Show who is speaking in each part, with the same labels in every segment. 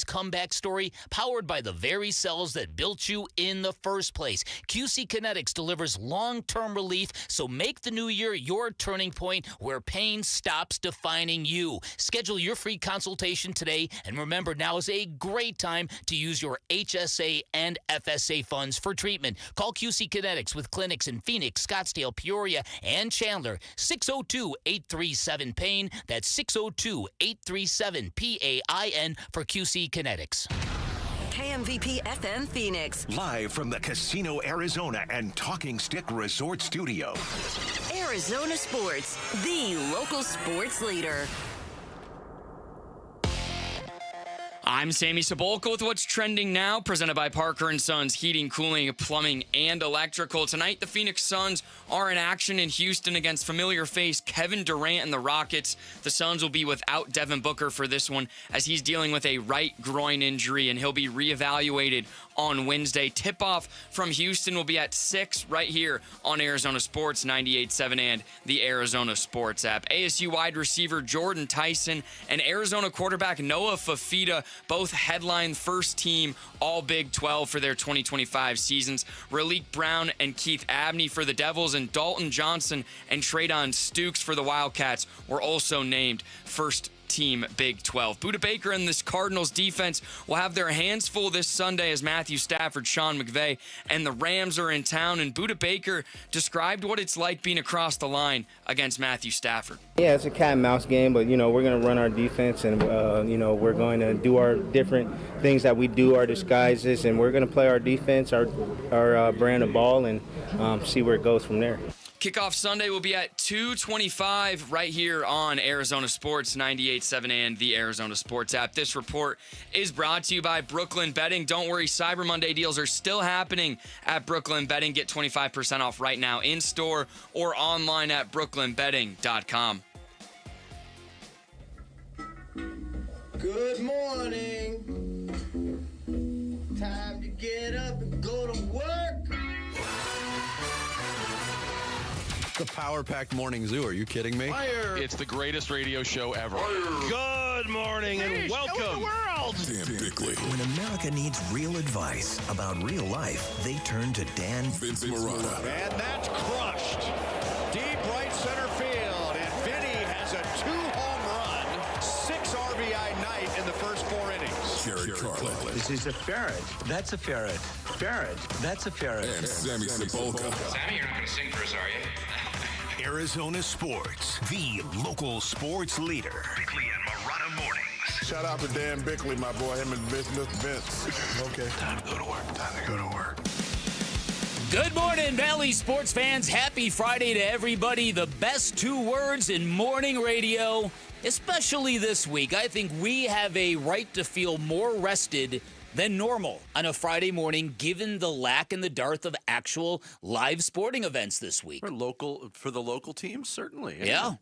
Speaker 1: comeback story powered by the very cells that built you in the first place. QC Kinetics delivers long-term relief, so make the new year your turning point where pain stops defining you. Schedule your free consultation today, and remember, now is a great time to use your HSA and FSA funds for treatment. Call QC Kinetics with clinics in Phoenix, Scottsdale, Peoria, and Chandler. 602-837-PAIN. That's 602-837-PAIN for QC Kinetics.
Speaker 2: KMVP FM Phoenix.
Speaker 3: Live from the Casino Arizona and Talking Stick Resort Studio.
Speaker 2: Arizona Sports, the local sports leader.
Speaker 4: I'm Sammy Sabolka with what's trending now, presented by Parker & Sons Heating, Cooling, Plumbing, and Electrical. Tonight, the Phoenix Suns are in action in Houston against familiar face Kevin Durant and the Rockets. The Suns will be without Devin Booker for this one, as he's dealing with a right groin injury, and he'll be reevaluated on Wednesday. Tip-off from Houston will be at 6 right here on Arizona Sports 98.7 and the Arizona Sports app. ASU wide receiver Jordan Tyson and Arizona quarterback Noah Fafita both headline first team All Big 12 for their 2025 seasons. Raleek Brown and Keith Abney for the Devils, and Dalton Johnson and Traydon Stukes for the Wildcats were also named first team Big 12. Buda Baker and this Cardinals defense will have their hands full this Sunday as Matthew Stafford, Sean McVay, and the Rams are in town. And Buda Baker described what it's like being across the line against Matthew Stafford.
Speaker 5: Yeah, it's a cat and mouse game, but, we're going to run our defense, and, we're going to do our different things that we do, our disguises, and we're going to play our defense, our brand of ball, and see where it goes from there.
Speaker 4: Kickoff Sunday will be at 2:25 right here on Arizona Sports 98.7 and the Arizona Sports app. This report is brought to you by Brooklyn Betting. Don't worry, Cyber Monday deals are still happening at Brooklyn Betting. Get 25% off right now in store or online at brooklynbetting.com.
Speaker 6: Good morning. Time to get up and go to work.
Speaker 7: The power-packed morning zoo. Are you kidding me?
Speaker 8: Fire. It's the greatest radio show ever.
Speaker 9: Fire. Good morning and welcome.
Speaker 8: Show the world.
Speaker 9: Dan Bickley.
Speaker 10: When America needs real advice about real life, they turn to Dan
Speaker 9: Vince Marotta.
Speaker 11: And that's crushed. Deep right center field. And Vinny has a 2-home run, 6 RBI night in the first 4 innings.
Speaker 9: Jared Carlin.
Speaker 12: This is a ferret. That's a ferret. Ferret. That's a ferret.
Speaker 9: And Sammy Sabolka.
Speaker 13: Sammy, you're not going to sing for us, are you?
Speaker 3: Arizona Sports, the local sports leader.
Speaker 14: Bickley and Marotta mornings.
Speaker 15: Shout out to Dan Bickley, my boy, him and Vince.
Speaker 14: Okay. Time to go to work.
Speaker 1: Good morning, Valley sports fans. Happy Friday to everybody. The best 2 words in morning radio, especially this week. I think we have a right to feel more rested than normal on a Friday morning, given the lack and the dearth of actual live sporting events this week.
Speaker 7: For the local teams, certainly.
Speaker 1: Yeah.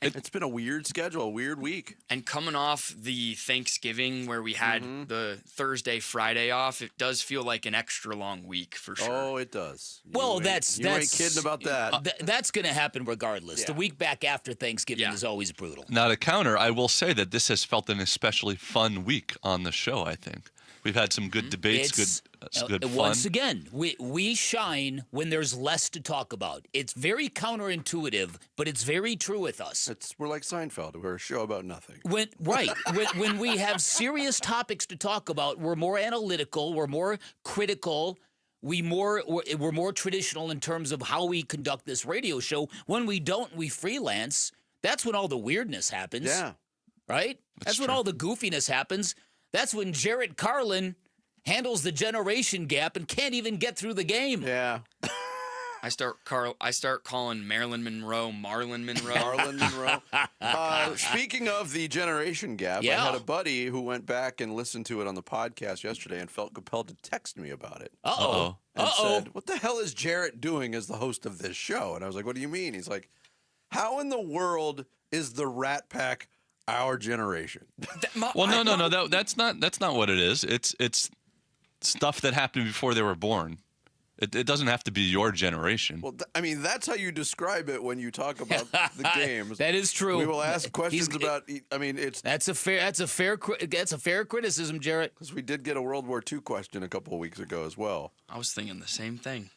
Speaker 7: It's been a weird schedule, a weird week.
Speaker 4: And coming off the Thanksgiving where we had the Thursday, Friday off, it does feel like an extra long week for sure.
Speaker 7: Oh, it does.
Speaker 1: You
Speaker 7: ain't kidding about that.
Speaker 1: That's going to happen regardless. Yeah. The week back after Thanksgiving is always brutal.
Speaker 16: Now, to counter, I will say that this has felt an especially fun week on the show, I think. We've had some good debates, good fun.
Speaker 1: Once again, we shine when there's less to talk about. It's very counterintuitive, but it's very true with us.
Speaker 7: We're like Seinfeld. We're a show about nothing.
Speaker 1: When we have serious topics to talk about, we're more analytical, we're more critical, we're more traditional in terms of how we conduct this radio show. When we don't, we freelance. That's when all the weirdness happens.
Speaker 7: Yeah.
Speaker 1: Right? That's when all the goofiness happens. That's when Jarrett Carlin handles the generation gap and can't even get through the game.
Speaker 7: Yeah.
Speaker 4: I start calling Marilyn Monroe Marlon Monroe.
Speaker 7: Marlon Monroe. Speaking of the generation gap, I had a buddy who went back and listened to it on the podcast yesterday and felt compelled to text me about it.
Speaker 1: Uh-oh.
Speaker 7: And said, what the hell is Jarrett doing as the host of this show? And I was like, what do you mean? He's like, how in the world is the Rat Pack our generation?
Speaker 16: Well, no. That's not what it is. It's stuff that happened before they were born. It doesn't have to be your generation.
Speaker 7: Well, I mean, that's how you describe it when you talk about the games.
Speaker 1: That is true.
Speaker 7: We will ask questions about. I mean,
Speaker 1: that's a fair criticism, Jarrett.
Speaker 7: Because we did get a World War II question a couple of weeks ago as well.
Speaker 4: I was thinking the same thing.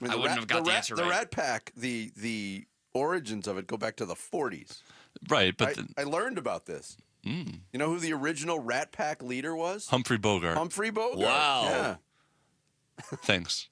Speaker 7: I
Speaker 4: wouldn't have got the answer right.
Speaker 7: The Rat Pack, the origins of it go back to the 40s.
Speaker 16: Right, but
Speaker 7: I learned about this. You know who the original Rat Pack leader was?
Speaker 16: Humphrey Bogart.
Speaker 7: Humphrey Bogart.
Speaker 1: Wow.
Speaker 7: Yeah.
Speaker 16: Thanks.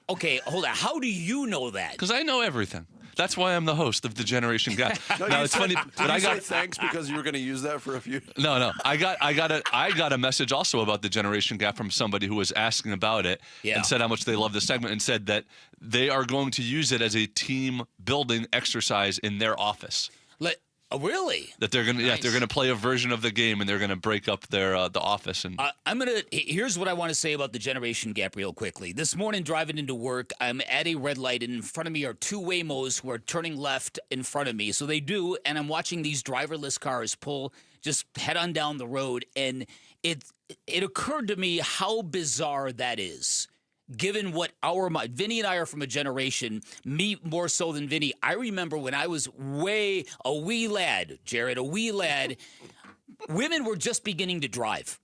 Speaker 1: Okay, hold on. How do you know that?
Speaker 16: Because I know everything. That's why I'm the host of the Generation Gap. Now it's funny, but I got
Speaker 7: thanks because you were going to use that for a few.
Speaker 16: No. I got a message also about the Generation Gap from somebody who was asking about it and said how much they love the segment and said that they are going to use it as a team building exercise in their office.
Speaker 1: Really?
Speaker 16: That they're gonna play a version of the game and they're gonna break up their the office and.
Speaker 1: Here's what I want to say about the generation gap real quickly. This morning driving into work, I'm at a red light and in front of me are two Waymos who are turning left in front of me. So they do, and I'm watching these driverless cars pull just head on down the road, and it occurred to me how bizarre that is. Given what Vinny and I are from a generation, me more so than Vinny. I remember when I was a wee lad, Jared, women were just beginning to drive.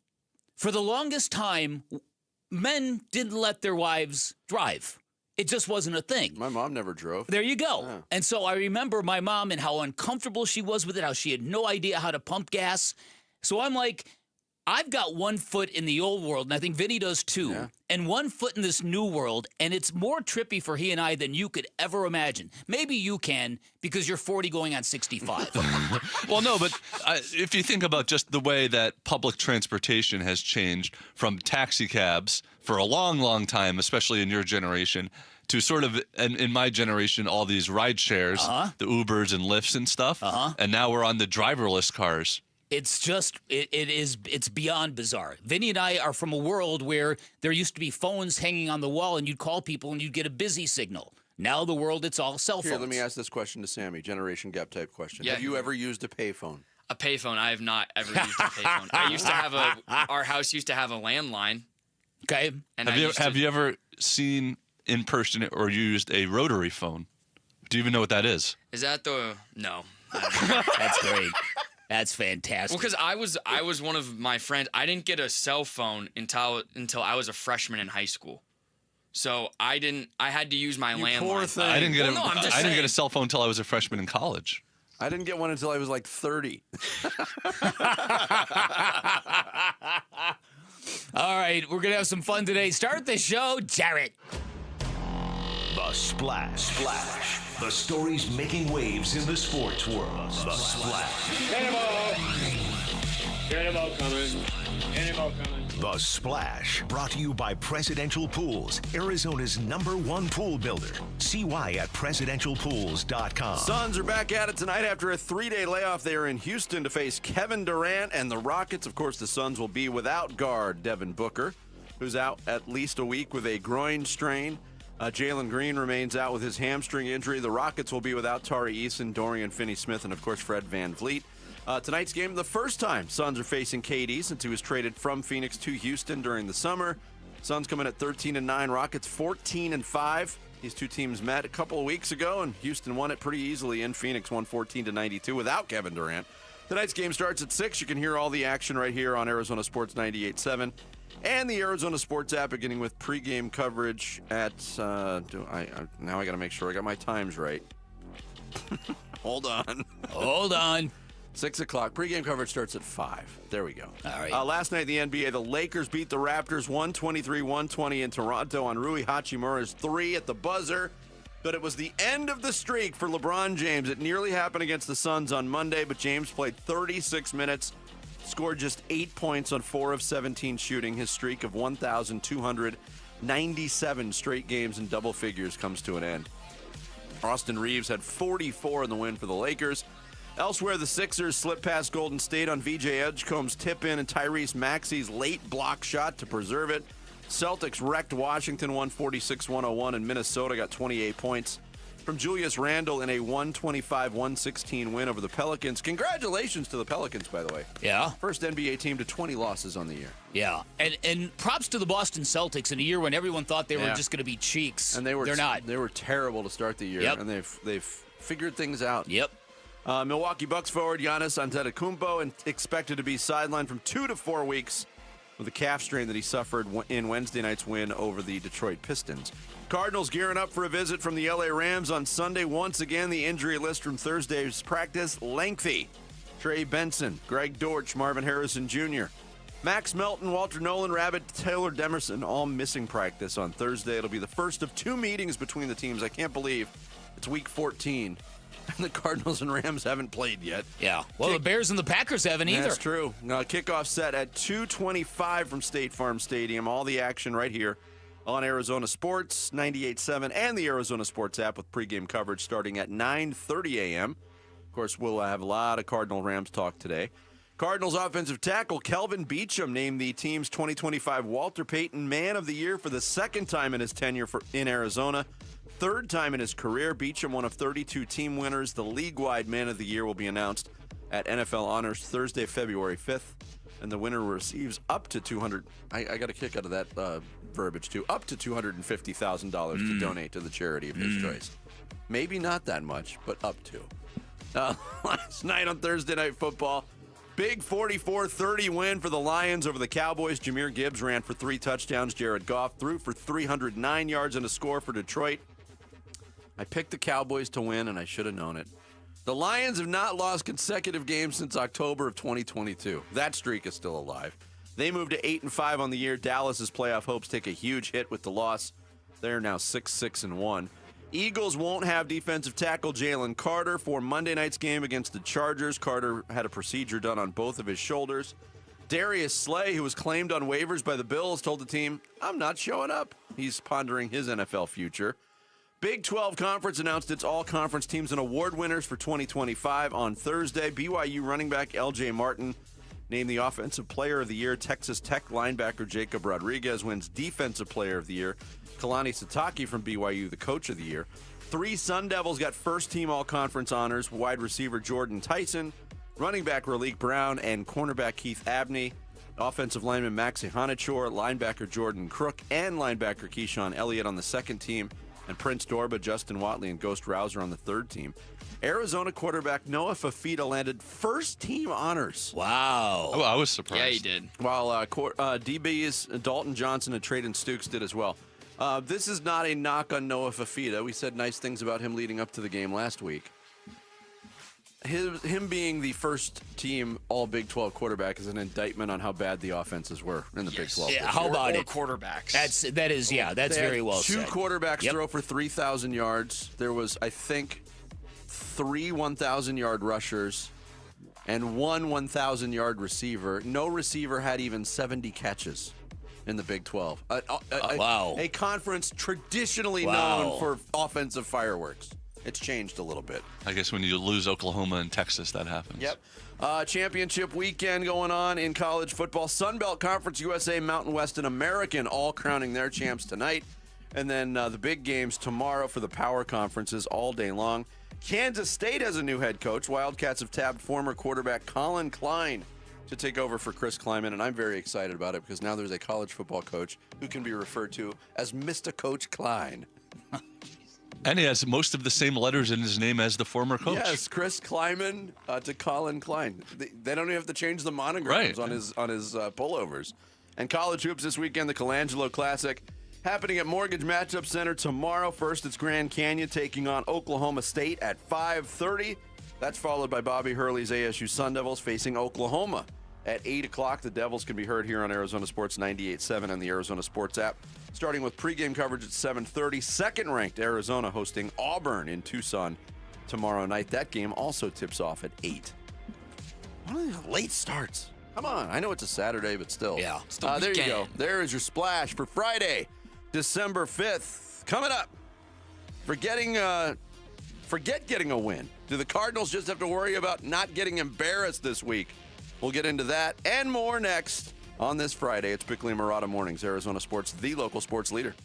Speaker 1: For the longest time, men didn't let their wives drive. It just wasn't a thing.
Speaker 7: My mom never drove.
Speaker 1: There you go.
Speaker 7: Yeah.
Speaker 1: And so I remember my mom and how uncomfortable she was with it, how she had no idea how to pump gas. So I'm like, I've got 1 foot in the old world, and I think Vinny does too, and 1 foot in this new world, and it's more trippy for he and I than you could ever imagine. Maybe you can, because you're 40 going on 65.
Speaker 16: Well, no, but if you think about just the way that public transportation has changed from taxi cabs for a long, long time, especially in your generation, to sort of, in my generation, all these ride shares, the Ubers and Lyfts and stuff, and now we're on the driverless cars.
Speaker 1: It's just, it's beyond bizarre. Vinny and I are from a world where there used to be phones hanging on the wall and you'd call people and you'd get a busy signal. Now the world, it's all cell phones.
Speaker 7: Here, let me ask this question to Sammy, generation gap type question.
Speaker 4: Yeah.
Speaker 7: Have you ever used a payphone?
Speaker 4: A payphone? I have not ever used a payphone. I used to have our house used to have a landline.
Speaker 1: Okay.
Speaker 4: And
Speaker 16: have you ever seen in person or used a rotary phone? Do you even know what that is?
Speaker 4: Is that no.
Speaker 1: That's great. That's fantastic.
Speaker 4: Well, because I was one of my friends. I didn't get a cell phone until I was a freshman in high school. So I had to use my landline.
Speaker 7: Poor thing.
Speaker 16: I didn't get a cell phone until I was a freshman in college.
Speaker 7: I didn't get one until I was like 30.
Speaker 1: All right, we're going to have some fun today. Start the show, Jarrett.
Speaker 3: The Splash. The stories making waves in the sports world. The Splash.
Speaker 6: Cannonball coming.
Speaker 3: The Splash, brought to you by Presidential Pools, Arizona's #1 pool builder. See why at presidentialpools.com.
Speaker 7: Suns are back at it tonight after a 3-day layoff. They are in Houston to face Kevin Durant and the Rockets. Of course, the Suns will be without guard Devin Booker, who's out at least a week with a groin strain. Jalen Green remains out with his hamstring injury. The Rockets will be without Tari Eason, Dorian Finney-Smith, and, of course, Fred VanVleet. Tonight's game, the first time Suns are facing KD since he was traded from Phoenix to Houston during the summer. Suns come in at 13-9, Rockets 14-5. These two teams met a couple of weeks ago, and Houston won it pretty easily in Phoenix, 114-92 without Kevin Durant. Tonight's game starts at 6. You can hear all the action right here on Arizona Sports 98.7. And the Arizona Sports app, beginning with pregame coverage at, now I got to make sure I got my times right. Hold on. 6 o'clock. Pregame coverage starts at 5. There we go.
Speaker 1: All right.
Speaker 7: Last night in the NBA, the Lakers beat the Raptors 123-120 in Toronto on Rui Hachimura's 3 at the buzzer. But it was the end of the streak for LeBron James. It nearly happened against the Suns on Monday, but James played 36 minutes. Scored just 8 points on 4 of 17 shooting. His streak of 1,297 straight games in double figures comes to an end. Austin Reeves had 44 in the win for the Lakers. Elsewhere, the Sixers slipped past Golden State on VJ Edgecombe's tip-in and Tyrese Maxey's late block shot to preserve it. Celtics wrecked Washington 146-101, and Minnesota got 28 points. from Julius Randle in a 125-116 win over the Pelicans. Congratulations to the Pelicans, by the way.
Speaker 1: Yeah.
Speaker 7: First NBA team to 20 losses on the year.
Speaker 1: Yeah. And props to the Boston Celtics in a year when everyone thought they were just going to be cheeks.
Speaker 7: And they're
Speaker 1: not.
Speaker 7: They were terrible to start the year.
Speaker 1: Yep.
Speaker 7: And they've figured things out.
Speaker 1: Yep.
Speaker 7: Milwaukee Bucks forward Giannis Antetokounmpo and expected to be sidelined from 2 to 4 weeks with a calf strain that he suffered in Wednesday night's win over the Detroit Pistons. Cardinals gearing up for a visit from the LA Rams on Sunday. Once again, the injury list from Thursday's practice, lengthy. Trey Benson, Greg Dortch, Marvin Harrison Jr., Max Melton, Walter Nolan, Rabbit, Taylor Demerson, all missing practice on Thursday. It'll be the first of 2 meetings between the teams. I can't believe it's week 14. And the Cardinals and Rams haven't played yet.
Speaker 1: Yeah. Well, the Bears and the Packers haven't either.
Speaker 7: That's true. Kickoff set at 2:25 from State Farm Stadium. All the action right here on Arizona Sports, 98.7, and the Arizona Sports app with pregame coverage starting at 9:30 a.m. Of course, we'll have a lot of Cardinal Rams talk today. Cardinals offensive tackle Kelvin Beachum named the team's 2025 Walter Payton Man of the Year for the second time in his tenure in Arizona. Third time in his career. Beachum, one of 32 team winners. The league-wide Man of the Year will be announced at NFL Honors Thursday, February 5th. And the winner receives up to $200. I got a kick out of that verbiage, too. Up to $250,000 to donate to the charity of his choice. Maybe not that much, but up to. Last night on Thursday Night Football, big 44-30 win for the Lions over the Cowboys. Jahmyr Gibbs ran for 3 touchdowns. Jared Goff threw for 309 yards and a score for Detroit. I picked the Cowboys to win, and I should have known it. The Lions have not lost consecutive games since October of 2022. That streak is still alive. They moved to 8-5 on the year. Dallas's playoff hopes take a huge hit with the loss. They're now 6-6-1. Eagles won't have defensive tackle Jalen Carter for Monday night's game against the Chargers. Carter had a procedure done on both of his shoulders. Darius Slay, who was claimed on waivers by the Bills, told the team, "I'm not showing up." He's pondering his NFL future. Big 12 Conference announced its all-conference teams and award winners for 2025 on Thursday. BYU running back L.J. Martin named the Offensive Player of the Year. Texas Tech linebacker Jacob Rodriguez wins Defensive Player of the Year. Kalani Sitake from BYU, the Coach of the Year. 3 Sun Devils got first-team all-conference honors. Wide receiver Jordan Tyson, running back Raleek Brown, and cornerback Keith Abney. Offensive lineman Maxi Hanachor, linebacker Jordan Crook, and linebacker Keyshawn Elliott on the second team. And Prince Dorba, Justin Watley, and Ghost Rouser on the third team. Arizona quarterback Noah Fafita landed first-team honors.
Speaker 1: Wow.
Speaker 16: Oh, I was surprised.
Speaker 4: Yeah, he did.
Speaker 7: While DBs Dalton Johnson and Traden Stukes did as well. This is not a knock on Noah Fafita. We said nice things about him leading up to the game last week. Him being the first-team All-Big 12 quarterback is an indictment on how bad the offenses were in the Big 12.
Speaker 1: Yeah, how about it?
Speaker 4: Quarterbacks.
Speaker 1: That's very well said.
Speaker 7: 2 quarterbacks throw for 3,000 yards. There was, I think, 3 1,000-yard rushers and 1 1,000-yard receiver. No receiver had even 70 catches in the Big 12.
Speaker 1: Wow.
Speaker 7: A conference traditionally known for offensive fireworks. It's changed a little bit.
Speaker 16: I guess when you lose Oklahoma and Texas, that happens.
Speaker 7: Yep. Championship weekend going on in college football. Sun Belt Conference, USA, Mountain West, and American all crowning their champs tonight. And then the big games tomorrow for the power conferences all day long. Kansas State has a new head coach. Wildcats have tabbed former quarterback Colin Klein to take over for Chris Kleiman, and I'm very excited about it because now there's a college football coach who can be referred to as Mr. Coach Klein.
Speaker 16: And he has most of the same letters in his name as the former coach.
Speaker 7: Yes, Chris Kleiman to Colin Klein. They don't even have to change the monograms on his pullovers. And college hoops this weekend, the Colangelo Classic happening at Mortgage Matchup Center tomorrow. First, it's Grand Canyon taking on Oklahoma State at 5:30. That's followed by Bobby Hurley's ASU Sun Devils facing Oklahoma at 8 o'clock. The Devils can be heard here on Arizona Sports 98.7 and the Arizona Sports app. Starting with pregame coverage at 7:30. Second-ranked Arizona hosting Auburn in Tucson tomorrow night. That game also tips off at 8. One of these late starts. Come on. I know it's a Saturday, but still.
Speaker 1: Yeah.
Speaker 7: There you go. There is your splash for Friday, December 5th. Coming up. Forget getting a win. Do the Cardinals just have to worry about not getting embarrassed this week? We'll get into that and more next on this Friday. It's Bickley and Murata Mornings, Arizona Sports, the local sports leader.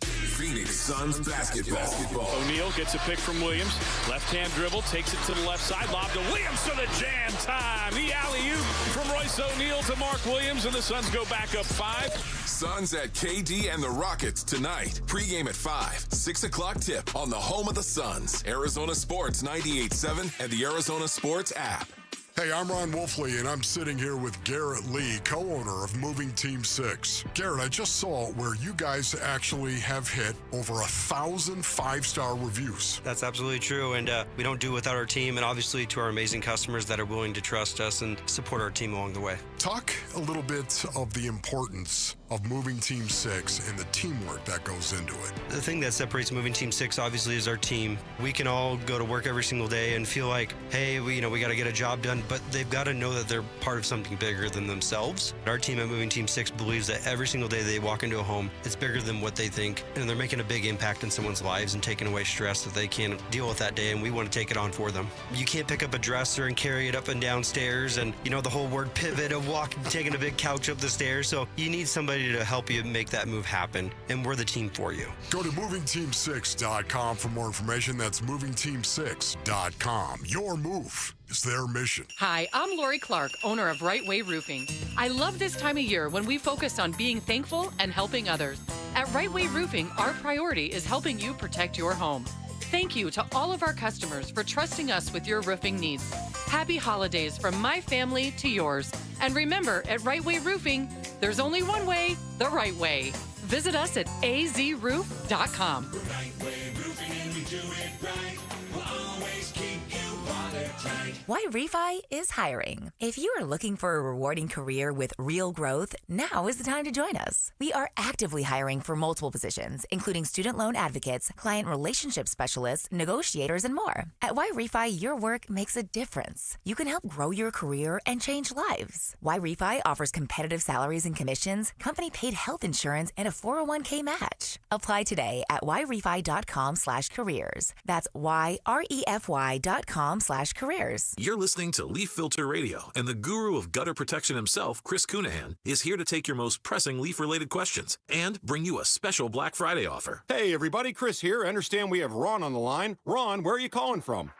Speaker 9: Phoenix Suns basketball.
Speaker 17: O'Neal gets a pick from Williams. Left-hand dribble, takes it to the left side. Lob to Williams for the jam time. The alley-oop from Royce O'Neal to Mark Williams, and the Suns go back up 5.
Speaker 9: Suns at KD and the Rockets tonight. Pre-game at 5. 6 o'clock tip on the home of the Suns. Arizona Sports 98.7 and the Arizona Sports app.
Speaker 15: Hey, I'm Ron Wolfley, and I'm sitting here with Garrett Lee, co-owner of Moving Team 6. Garrett, I just saw where you guys actually have hit over 1,000 five-star reviews.
Speaker 18: That's absolutely true, and we don't do it without our team, and obviously to our amazing customers that are willing to trust us and support our team along the way.
Speaker 15: Talk a little bit of the importance of Moving Team 6 and the teamwork that goes into it.
Speaker 18: The thing that separates Moving Team 6 obviously is our team. We can all go to work every single day and feel like, hey, we got to get a job done, but they've got to know that they're part of something bigger than themselves. Our team at Moving Team 6 believes that every single day they walk into a home, it's bigger than what they think, and they're making a big impact in someone's lives and taking away stress that they can't deal with that day, and we want to take it on for them. You can't pick up a dresser and carry it up and down stairs, and the whole word pivot of taking a big couch up the stairs, so you need somebody to help you make that move happen, and we're the team for you.
Speaker 15: Go to movingteam6.com for more information. That's movingteam6.com. Your move is their mission.
Speaker 19: Hi, I'm Lori Clark, owner of Right Way Roofing. I love this time of year when we focus on being thankful and helping others. At Right Way Roofing, our priority is helping you protect your home. Thank you to all of our customers for trusting us with your roofing needs. Happy holidays from my family to yours. And remember, at Right Way Roofing, there's only one way, the right way. Visit us at azroof.com.
Speaker 20: Right Way Roofing, and we do it right. We'll always keep you watertight.
Speaker 21: Why Refi is hiring. If you are looking for a rewarding career with real growth, now is the time to join us. We are actively hiring for multiple positions, including student loan advocates, client relationship specialists, negotiators, and more. At Why Refi, your work makes a difference. You can help grow your career and change lives. Why Refi offers competitive salaries and commissions, company-paid health insurance, and a 401k match. Apply today at whyrefi.com/careers. That's whyrefi.com/careers.
Speaker 22: You're listening to Leaf Filter Radio, and the guru of gutter protection himself, Chris Cunahan, is here to take your most pressing leaf-related questions and bring you a special Black Friday offer.
Speaker 11: Hey, everybody, Chris here. I understand we have Ron on the line. Ron, where are you calling from?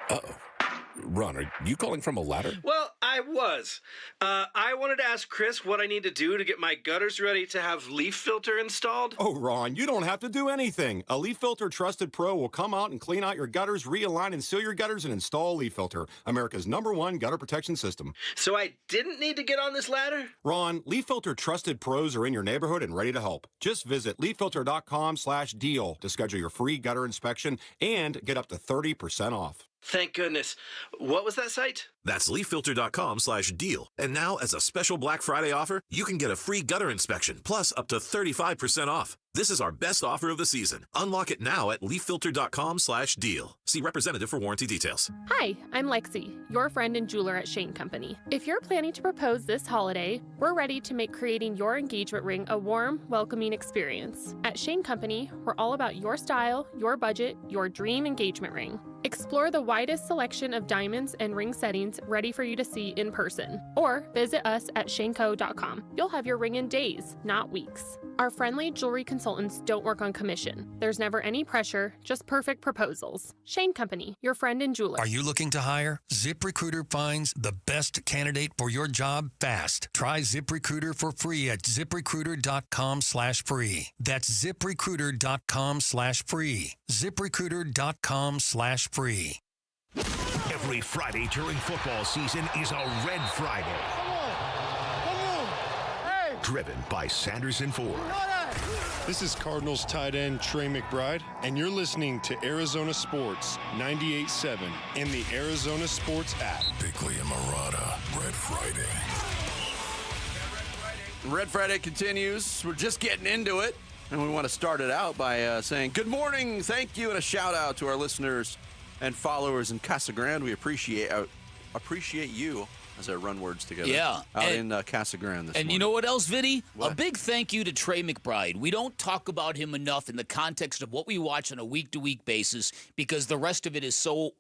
Speaker 23: Uh-oh. Ron, are you calling from a ladder?
Speaker 24: Well, I was. I wanted to ask Chris what I need to do to get my gutters ready to have leaf filter installed.
Speaker 11: Oh, Ron, you don't have to do anything. A Leaf Filter Trusted Pro will come out and clean out your gutters, realign and seal your gutters, and install Leaf Filter, America's #1 gutter protection system.
Speaker 24: So I didn't need to get on this ladder?
Speaker 11: Ron, Leaf Filter Trusted Pros are in your neighborhood and ready to help. Just visit leaffilter.com/deal to schedule your free gutter inspection and get up to 30% off.
Speaker 24: Thank goodness. What was that site?
Speaker 22: That's leaffilter.com/deal. And now, as a special Black Friday offer, you can get a free gutter inspection, plus up to 35% off. This is our best offer of the season. Unlock it now at leaffilter.com/deal. See representative for warranty details.
Speaker 25: Hi, I'm Lexi, your friend and jeweler at Shane Company. If you're planning to propose this holiday, we're ready to make creating your engagement ring a warm, welcoming experience. At Shane Company, we're all about your style, your budget, your dream engagement ring. Explore the widest selection of diamonds and ring settings ready for you to see in person. Or visit us at shaneco.com. You'll have your ring in days, not weeks. Our friendly jewelry consultants don't work on commission. There's never any pressure, just perfect proposals. Shane Company, your friend and jeweler.
Speaker 26: Are you looking to hire? ZipRecruiter finds the best candidate for your job fast. Try ZipRecruiter for free at ziprecruiter.com/free. That's ziprecruiter.com/free. ZipRecruiter.com/free.
Speaker 3: Every Friday during football season is a Red Friday. Driven by Sanderson Ford.
Speaker 27: This is Cardinals tight end Trey McBride, and you're listening to Arizona Sports 98.7 in the Arizona Sports app.
Speaker 9: Bickley and Marotta, Red Friday.
Speaker 7: Red Friday continues. We're just getting into it, and we want to start it out by saying good morning, thank you, and a shout out to our listeners and followers in Casa Grande. We appreciate you as I run words together.
Speaker 1: Yeah.
Speaker 7: Out in Casa Grande this morning.
Speaker 1: And you know what else, Vinny?
Speaker 7: What?
Speaker 1: A big thank you to Trey McBride. We don't talk about him enough in the context of what we watch on a week-to-week basis because the rest of it is so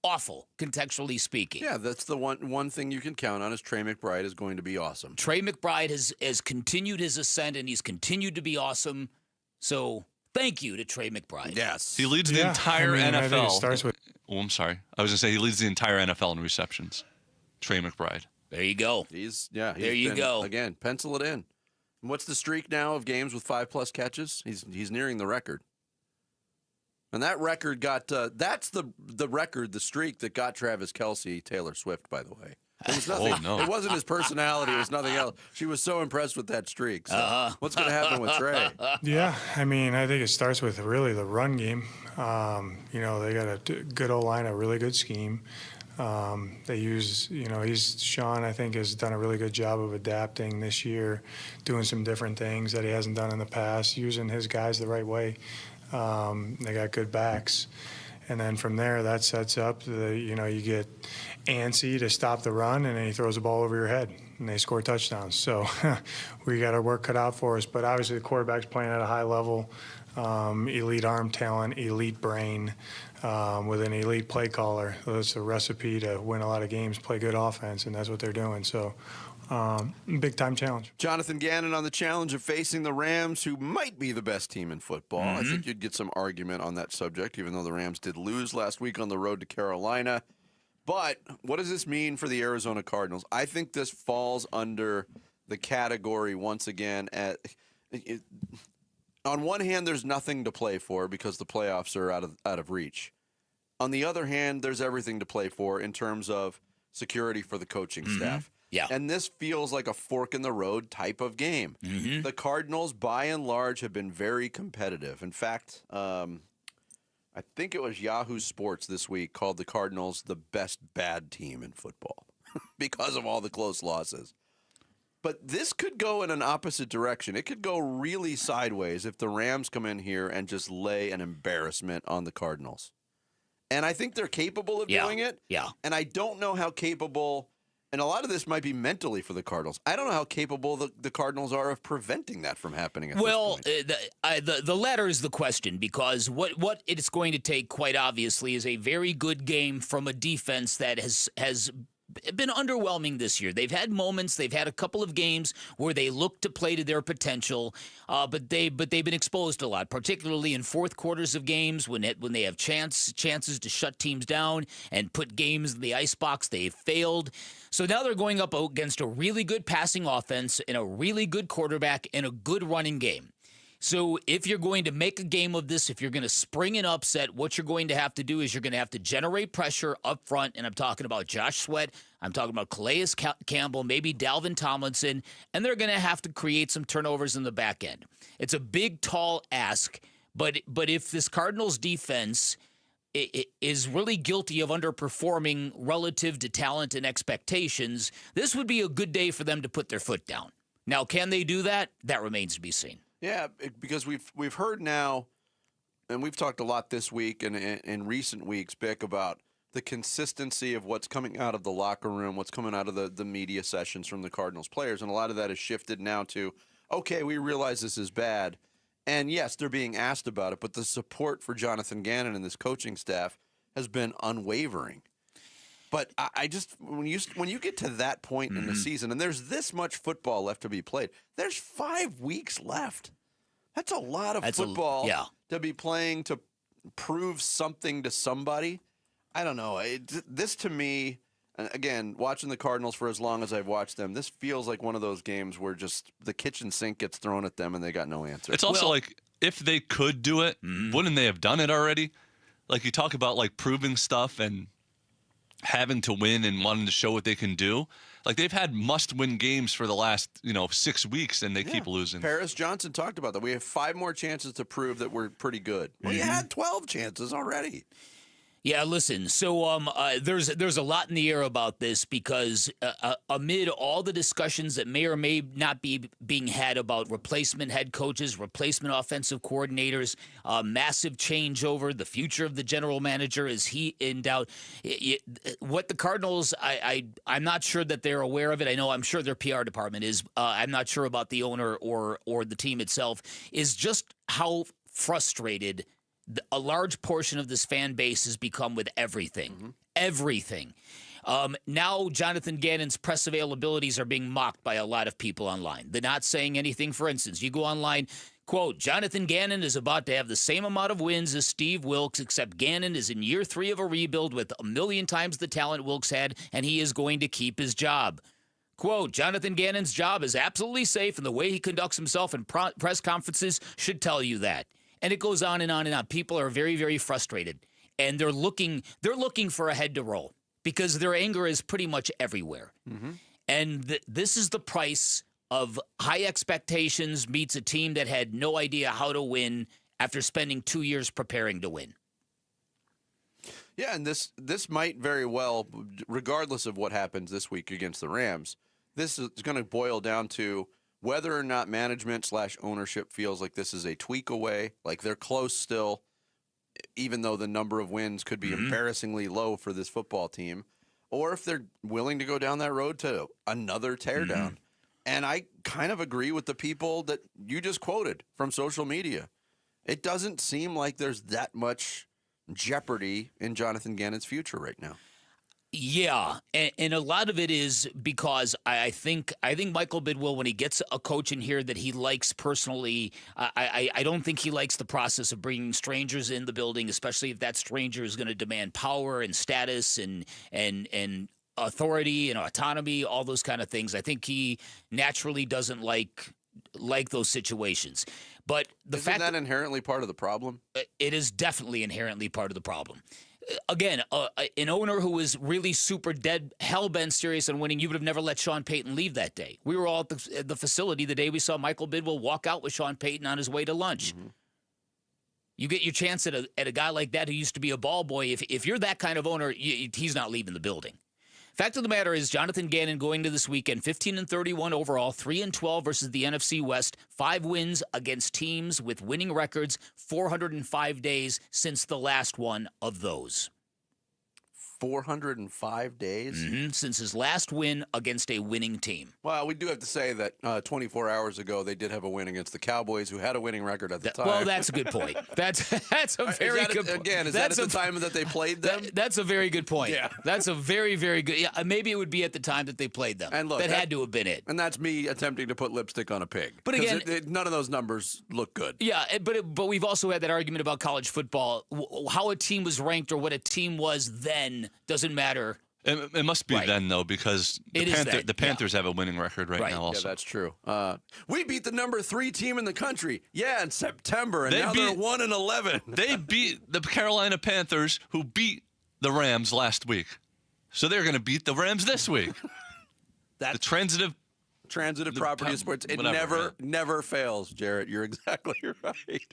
Speaker 1: awful, contextually speaking.
Speaker 7: Yeah, that's the one thing you can count on is Trey McBride is going to be awesome.
Speaker 1: Trey McBride has continued his ascent, and he's continued to be awesome So thank you to Trey McBride.
Speaker 7: Yes.
Speaker 16: He leads the entire NFL.
Speaker 2: I think it starts with.
Speaker 16: Oh, I'm sorry. I was going to say he leads the entire NFL in receptions. Trey McBride.
Speaker 1: There you go.
Speaker 7: There you go. Again, pencil it in. And what's the streak now of games with 5+ catches? He's nearing the record. And that record got that's the record, the streak that got Travis Kelce Taylor Swift, by the way. It was nothing. It wasn't his personality. It was nothing else. She was so impressed with that streak. So what's going to happen with Trey?
Speaker 2: Yeah, I mean, I think it starts with really the run game. They got a good O-line, a really good scheme. They use, Sean, I think, has done a really good job of adapting this year, doing some different things that he hasn't done in the past, using his guys the right way. They got good backs. And then from there, that sets up, you get Antsy to stop the run, and then he throws the ball over your head, and they score touchdowns. So we got our work cut out for us. But obviously the quarterback's playing at a high level, elite arm talent, elite brain, with an elite play caller. That's a recipe to win a lot of games, play good offense, and that's what they're doing. So big-time challenge.
Speaker 7: Jonathan Gannon on the challenge of facing the Rams, who might be the best team in football. I think you'd get some argument on that subject, even though the Rams did lose last week on the road to Carolina. But what does this mean for the Arizona Cardinals? I think this falls under the category, once again, on one hand, there's nothing to play for because the playoffs are out of reach. On the other hand, there's everything to play for in terms of security for the coaching staff.
Speaker 1: Yeah.
Speaker 7: And this feels like a fork in the road type of game. The Cardinals, by and large, have been very competitive. In fact, I think it was Yahoo Sports this week called the Cardinals the best bad team in football because of all the close losses. But this could go in an opposite direction. It could go really sideways if the Rams come in here and just lay an embarrassment on the Cardinals. And I think they're capable of doing it.
Speaker 1: Yeah.
Speaker 7: And I don't know how capable, and a lot of this might be mentally for the Cardinals. I don't know how capable the Cardinals are of preventing that from happening at this point.
Speaker 1: The latter is the question, because what it's going to take, quite obviously, is a very good game from a defense that has been underwhelming this year. They've had moments, they've had a couple of games where they look to play to their potential, but they've been exposed a lot, particularly in fourth quarters of games when they have chances to shut teams down and put games in the icebox. They've failed. So now they're going up against a really good passing offense and a really good quarterback and a good running game. So if you're going to make a game of this, if you're going to spring an upset, what you're going to have to do is you're going to have to generate pressure up front. And I'm talking about Josh Sweat. I'm talking about Calais Campbell, maybe Dalvin Tomlinson. And they're going to have to create some turnovers in the back end. It's a big, tall ask. But if this Cardinals defense is really guilty of underperforming relative to talent and expectations, this would be a good day for them to put their foot down. Now, can they do that? That remains to be seen.
Speaker 7: Yeah, because we've heard now, and we've talked a lot this week and in recent weeks, Bick, about the consistency of what's coming out of the locker room, what's coming out of the media sessions from the Cardinals players, and a lot of that has shifted now to, okay, we realize this is bad, and yes, they're being asked about it, but the support for Jonathan Gannon and this coaching staff has been unwavering. But I just, when you get to that point in the season, and there's this much football left to be played, there's 5 weeks left. That's a lot of football to be playing to prove something to somebody. I don't know. This to me, and again, watching the Cardinals for as long as I've watched them, this feels like one of those games where just the kitchen sink gets thrown at them and they got no answer.
Speaker 16: It's also like, if they could do it, wouldn't they have done it already? Like, you talk about like proving stuff and having to win and wanting to show what they can do. Like, they've had must-win games for the last, 6 weeks, and they keep losing.
Speaker 7: Paris Johnson talked about that. We have 5 more chances to prove that we're pretty good. Well, you had 12 chances already.
Speaker 1: Yeah, listen, so there's a lot in the air about this because amid all the discussions that may or may not be being had about replacement head coaches, replacement offensive coordinators, massive changeover, the future of the general manager, is he in doubt? What the Cardinals, I'm not sure that they're aware of it. I'm sure their PR department is. I'm not sure about the owner or the team itself, is just how frustrated a large portion of this fan base has become with everything. Everything. Now Jonathan Gannon's press availabilities are being mocked by a lot of people online. They're not saying anything. For instance, you go online, quote, Jonathan Gannon is about to have the same amount of wins as Steve Wilkes, except Gannon is in year 3 of a rebuild with 1,000,000 times the talent Wilkes had, and he is going to keep his job. Quote, Jonathan Gannon's job is absolutely safe, and the way he conducts himself in press conferences should tell you that. And it goes on and on and on. People are very, very frustrated, and they're looking for a head to roll because their anger is pretty much everywhere.
Speaker 7: Mm-hmm.
Speaker 1: And this is the price of high expectations meets a team that had no idea how to win after spending 2 years preparing to win.
Speaker 7: Yeah, and this might very well, regardless of what happens this week against the Rams, this is going to boil down to whether or not management/ownership feels like this is a tweak away, like they're close still, even though the number of wins could be embarrassingly low for this football team, or if they're willing to go down that road to another teardown. And I kind of agree with the people that you just quoted from social media. It doesn't seem like there's that much jeopardy in Jonathan Gannon's future right now.
Speaker 1: Yeah, and a lot of it is because I think Michael Bidwill, when he gets a coach in here that he likes personally, I don't think he likes the process of bringing strangers in the building, especially if that stranger is going to demand power and status and authority and autonomy, all those kind of things. I think he naturally doesn't like those situations. But
Speaker 7: Isn't that inherently part of the problem?
Speaker 1: It is definitely inherently part of the problem. Again, an owner who was really super dead, hell-bent serious on winning, you would have never let Sean Payton leave that day. We were all at the facility the day we saw Michael Bidwill walk out with Sean Payton on his way to lunch. Mm-hmm. You get your chance at a guy like that who used to be a ball boy. If you're that kind of owner, he's not leaving the building. Fact of the matter is, Jonathan Gannon going to this weekend, 15-31 overall, 3-12 versus the NFC West, 5 wins against teams with winning records, 405 days since the last one of those.
Speaker 7: 405 days?
Speaker 1: Mm-hmm. Since his last win against a winning team.
Speaker 7: Well, we do have to say that 24 hours ago, they did have a win against the Cowboys, who had a winning record at the time.
Speaker 1: Well, that's a good point. That's a very good point.
Speaker 7: Again, is that at the time that they played them?
Speaker 1: That's a very good point.
Speaker 7: Yeah.
Speaker 1: That's a very, very good. Yeah, maybe it would be at the time that they played them.
Speaker 7: And look,
Speaker 1: that had to have been it.
Speaker 7: And that's me attempting to put lipstick on a pig.
Speaker 1: But again,
Speaker 7: none of those numbers look good.
Speaker 1: Yeah, but we've also had that argument about college football. How a team was ranked or what a team was then doesn't matter.
Speaker 16: It must be then, though, because the Panthers have a winning record right now also.
Speaker 7: Yeah, that's true. We beat the number 3 team in the country, in September, and now they're 1-11.
Speaker 16: They beat the Carolina Panthers, who beat the Rams last week. So they're going to beat the Rams this week. The transitive
Speaker 7: property of sports. It never fails, Jarrett. You're exactly right.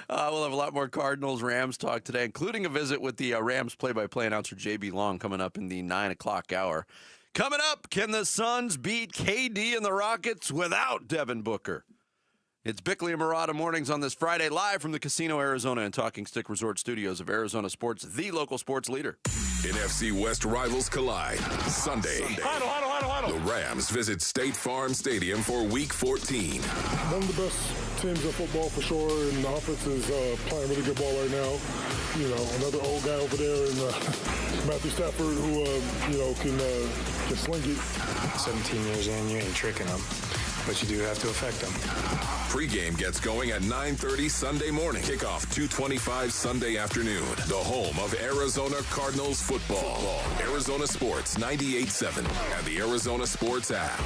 Speaker 7: We'll have a lot more Cardinals Rams talk today, including a visit with the Rams play-by-play announcer JB Long coming up in the 9 o'clock hour. Coming up, can the Suns beat KD and the Rockets without Devin Booker? It's Bickley and Murata mornings on this Friday, live from the Casino Arizona and Talking Stick Resort Studios of Arizona Sports, the local sports leader.
Speaker 9: NFC West rivals collide Sunday. The Rams visit State Farm Stadium for Week 14.
Speaker 5: One of the best teams in football for sure, and the offense is playing really good ball right now. You know, another old guy over there, and Matthew Stafford, who can sling it.
Speaker 2: 17 years in, you ain't tricking them, but you do have to affect them.
Speaker 9: Pregame gets going at 9:30 Sunday morning. Kickoff 2:25 Sunday afternoon. The home of Arizona Cardinals football. Arizona Sports 98.7 and the Arizona Sports app.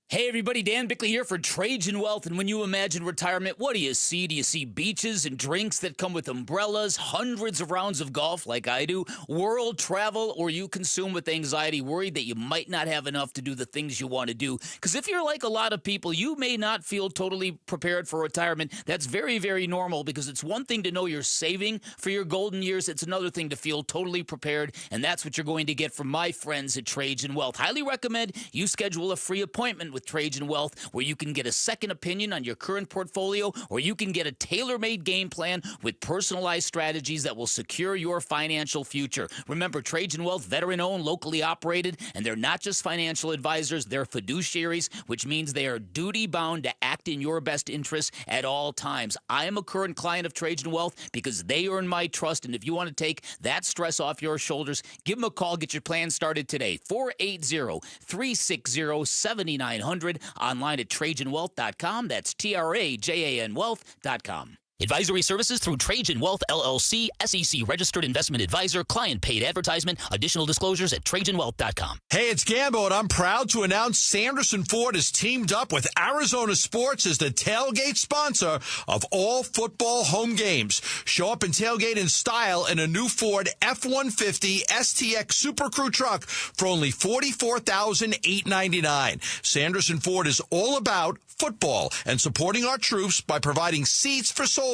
Speaker 1: Hey everybody, Dan Bickley here for Trajan Wealth, and when you imagine retirement, what do you see? Do you see beaches and drinks that come with umbrellas, hundreds of rounds of golf like I do, world travel, or you consume with anxiety, worried that you might not have enough to do the things you want to do? Because if you're like a lot of people, you may not feel totally prepared for retirement. That's very, very normal, because it's one thing to know you're saving for your golden years. It's another thing to feel totally prepared, and that's what you're going to get from my friends at Trajan Wealth. Highly recommend you schedule a free appointment with with Trajan Wealth, where you can get a second opinion on your current portfolio, or you can get a tailor-made game plan with personalized strategies that will secure your financial future. Remember, Trajan Wealth, veteran-owned, locally operated, and they're not just financial advisors, they're fiduciaries, which means they are duty-bound to act in your best interests at all times. I am a current client of Trajan Wealth because they earn my trust, and if you want to take that stress off your shoulders, give them a call. Get your plan started today. 480-360-7900. Online at TrajanWealth.com. That's TRAJAN Wealth.com. Advisory services through Trajan Wealth, LLC, SEC registered investment advisor, client paid advertisement. Additional disclosures at TrajanWealth.com.
Speaker 4: Hey, it's Gambo, and I'm proud to announce Sanderson Ford has teamed up with Arizona Sports as the tailgate sponsor of all football home games. Show up and tailgate in style in a new Ford F-150 STX Super Crew truck for only $44,899. Sanderson Ford is all about football and supporting our troops by providing seats for soldiers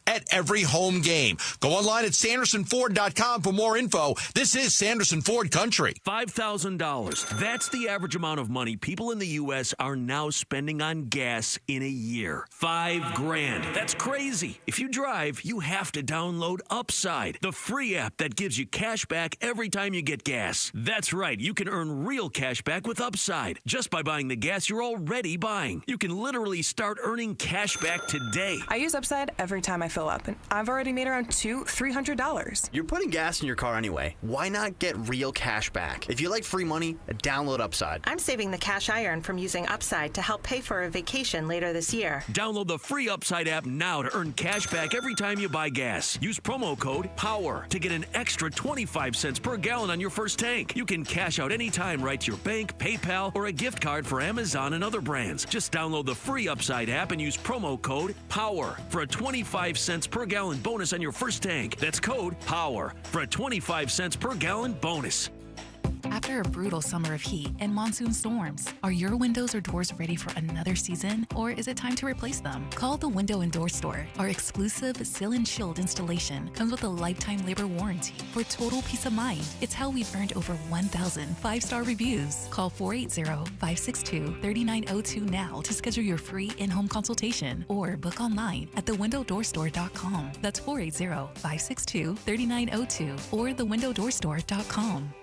Speaker 4: at every home game. Go online at SandersonFord.com for more info. This is Sanderson Ford Country.
Speaker 6: $5,000. That's the average amount of money people in the U.S. are now spending on gas in a year. $5,000. That's crazy. If you drive, you have to download Upside, the free app that gives you cash back every time you get gas. That's right. You can earn real cash back with Upside just by buying the gas you're already buying. You can literally start earning cash back today.
Speaker 8: I use Upside every time I fill up, and I've already made around $300.
Speaker 10: You're putting gas in your car anyway. Why not get real cash back? If you like free money, download Upside.
Speaker 8: I'm saving the cash I earn from using Upside to help pay for a vacation later this year.
Speaker 6: Download the free Upside app now to earn cash back every time you buy gas. Use promo code POWER to get an extra 25 cents per gallon on your first tank. You can cash out anytime right to your bank, PayPal, or a gift card for Amazon and other brands. Just download the free Upside app and use promo code POWER for a 25 cents per gallon bonus on your first tank. That's code POWER for a 25 cents per gallon bonus.
Speaker 12: After a brutal summer of heat and monsoon storms, are your windows or doors ready for another season, or is it time to replace them? Call the Window and Door Store. Our exclusive Seal and Shield installation comes with a lifetime labor warranty for total peace of mind. It's how we've earned over 1,000 five-star reviews. Call 480-562-3902 now to schedule your free in-home consultation or book online at thewindowdoorstore.com. That's 480-562-3902 or thewindowdoorstore.com.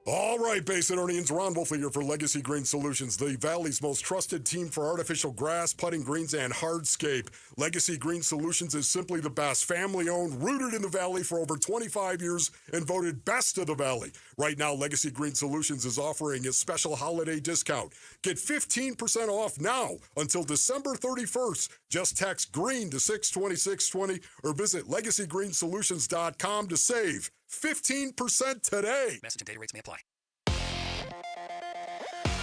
Speaker 15: All right, Basinonians, Ron Wolf here for Legacy Green Solutions, the Valley's most trusted team for artificial grass, putting greens, and hardscape. Legacy Green Solutions is simply the best, family-owned, rooted in the Valley for over 25 years, and voted best of the Valley. Right now, Legacy Green Solutions is offering a special holiday discount. Get 15% off now until December 31st. Just text GREEN to 62620 or visit LegacyGreenSolutions.com to save 15% today.
Speaker 13: Message and data rates may apply.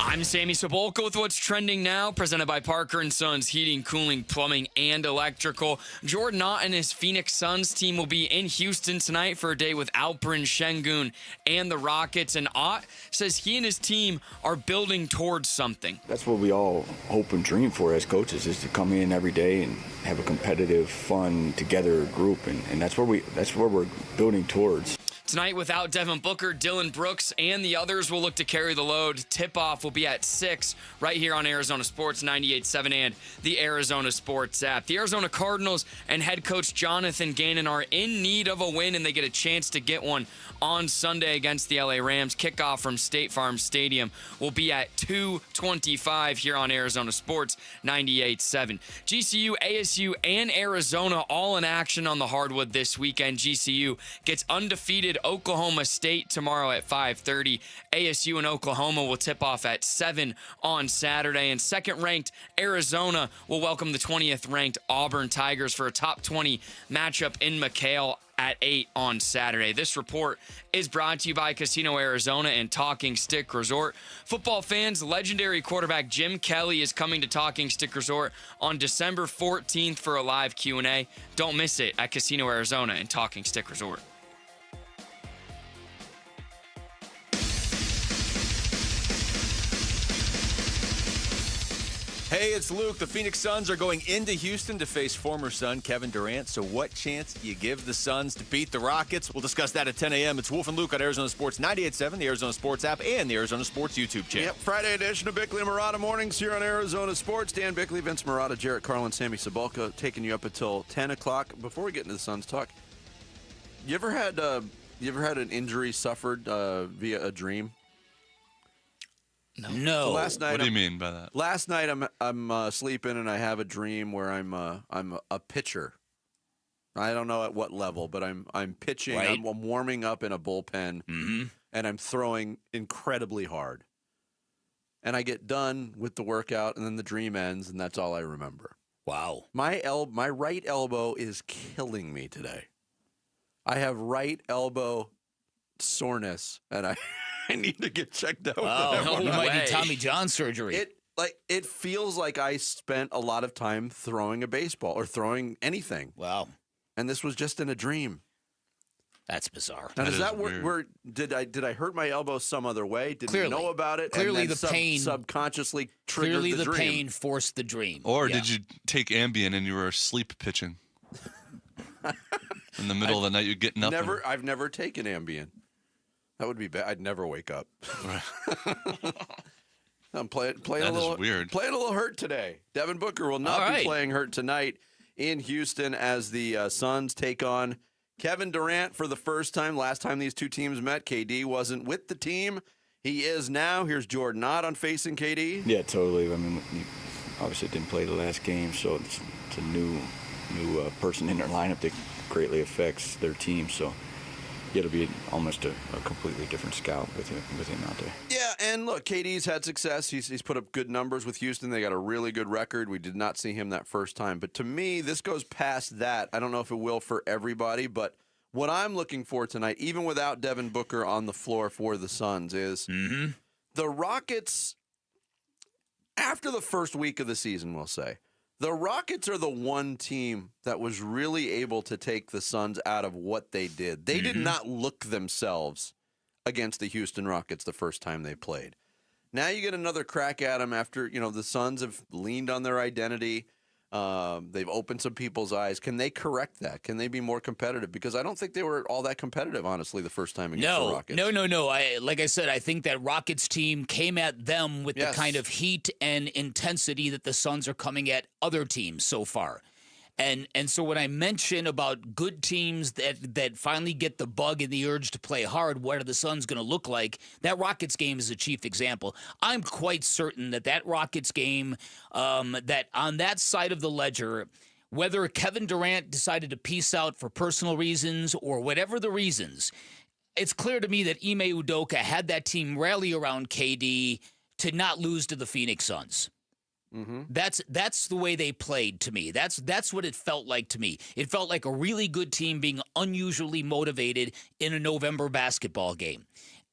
Speaker 14: I'm Sammy Sabolka with what's trending now, presented by Parker & Sons Heating, Cooling, Plumbing, and Electrical. Jordan Ott and his Phoenix Suns team will be in Houston tonight for a day with Alperen Şengün and the Rockets. And Ott says he and his team are building towards something.
Speaker 28: That's what we all hope and dream for as coaches, is to come in every day and have a competitive, fun, together group. And that's where we're building towards.
Speaker 14: Tonight, without Devin Booker, Dylan Brooks, and the others will look to carry the load. Tip-off will be at 6 right here on Arizona Sports 98.7 and the Arizona Sports app. The Arizona Cardinals and head coach Jonathan Gannon are in need of a win, and they get a chance to get one on Sunday against the LA Rams. Kickoff from State Farm Stadium will be at 2:25 here on Arizona Sports 98.7. GCU, ASU, and Arizona all in action on the hardwood this weekend. GCU gets undefeated Oklahoma State tomorrow at 5:30. ASU and Oklahoma will tip off at 7 on Saturday. And second-ranked Arizona will welcome the 20th-ranked Auburn Tigers for a top 20 matchup in McHale at 8 on Saturday. This report is brought to you by Casino Arizona and Talking Stick Resort. Football fans, legendary quarterback Jim Kelly is coming to Talking Stick Resort on December 14th for a live Q&A. Don't miss it at Casino Arizona and Talking Stick Resort.
Speaker 7: Hey, it's Luke. The Phoenix Suns are going into Houston to face former Sun Kevin Durant. So what chance do you give the Suns to beat the Rockets? We'll discuss that at 10 a.m. It's Wolf and Luke on Arizona Sports 98.7, the Arizona Sports app, and the Arizona Sports YouTube channel. Yep, Friday edition of Bickley and Murata Mornings here on Arizona Sports. Dan Bickley, Vince Murata, Jarrett Carlin, Sammy Cebulka taking you up until 10 o'clock. Before we get into the Suns talk, you ever had an injury suffered via a dream?
Speaker 1: No.
Speaker 7: So last night,
Speaker 16: What do you mean by that?
Speaker 7: Last night I'm sleeping and I have a dream where I'm a pitcher. I don't know at what level, but I'm pitching.
Speaker 1: Right.
Speaker 7: I'm warming up in a bullpen, and I'm throwing incredibly hard. And I get done with the workout, and then the dream ends, and that's all I remember.
Speaker 1: Wow.
Speaker 7: My right elbow is killing me today. I have right elbow soreness, and I need to get checked out.
Speaker 1: Oh, you might need Tommy John surgery.
Speaker 7: It feels like I spent a lot of time throwing a baseball or throwing anything.
Speaker 1: Wow.
Speaker 7: And this was just in a dream.
Speaker 1: That's bizarre.
Speaker 7: Now, does that where did I hurt my elbow some other way? Did you know about it?
Speaker 1: Clearly,
Speaker 7: and then
Speaker 1: the pain
Speaker 7: subconsciously triggered the dream.
Speaker 1: Pain forced the dream.
Speaker 16: Or did you take Ambien and you were sleep pitching? In the middle of the night, you get nothing.
Speaker 7: I've never taken Ambien. That would be bad. I'd never wake up. I'm playing a little weird. Playing a little hurt today. Devin Booker will not be playing hurt tonight in Houston as the Suns take on Kevin Durant for the first time. Last time these two teams met, KD wasn't with the team. He is now. Here's Jordan Ott on facing KD.
Speaker 28: Yeah, totally. I mean, he obviously didn't play the last game, so it's a new person in their lineup that greatly affects their team. So it'll be almost a completely different scout with him out there.
Speaker 7: Yeah, and look, KD's had success. He's put up good numbers with Houston. They got a really good record. We did not see him that first time. But to me, this goes past that. I don't know if it will for everybody, but what I'm looking for tonight, even without Devin Booker on the floor for the Suns, is the Rockets, after the first week of the season, we'll say, the Rockets are the one team that was really able to take the Suns out of what they did. They did not look themselves against the Houston Rockets the first time they played. Now you get another crack at them after, the Suns have leaned on their identity. They've opened some people's eyes. Can they correct that? Can they be more competitive? Because I don't think they were all that competitive, honestly, the first time against the Rockets.
Speaker 1: No. Like I said, I think that Rockets team came at them with the kind of heat and intensity that the Suns are coming at other teams so far. And so when I mention about good teams that finally get the bug and the urge to play hard, what are the Suns going to look like? That Rockets game is a chief example. I'm quite certain that Rockets game, that on that side of the ledger, whether Kevin Durant decided to peace out for personal reasons or whatever the reasons, it's clear to me that Ime Udoka had that team rally around KD to not lose to the Phoenix Suns. That's the way they played to me. That's what it felt like to me. It felt like a really good team being unusually motivated in a November basketball game.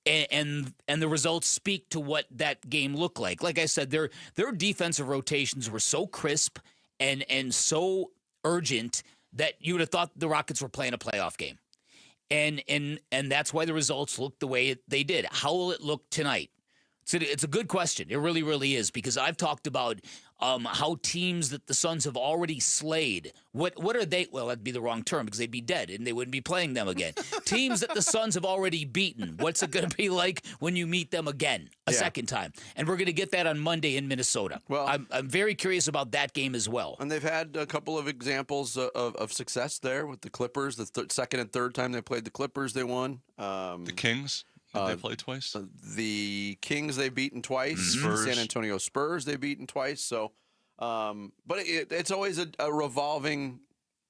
Speaker 1: And the results speak to what that game looked like. Like I said, their defensive rotations were so crisp and so urgent that you would have thought the Rockets were playing a playoff game. And that's why the results looked the way they did. How will it look tonight? It's a good question. It really, really is, because I've talked about how teams that the Suns have already slayed. What are they? Well, that'd be the wrong term because they'd be dead and they wouldn't be playing them again. Teams that the Suns have already beaten. What's it going to be like when you meet them again a second time? And we're going to get that on Monday in Minnesota. Well, I'm very curious about that game as well.
Speaker 7: And they've had a couple of examples of success there with the Clippers. The second and third time they played the Clippers, they won.
Speaker 16: The Kings? They played twice?
Speaker 7: The Kings they've beaten twice.
Speaker 16: Spurs.
Speaker 7: San Antonio Spurs they've beaten twice. So, but it's always a revolving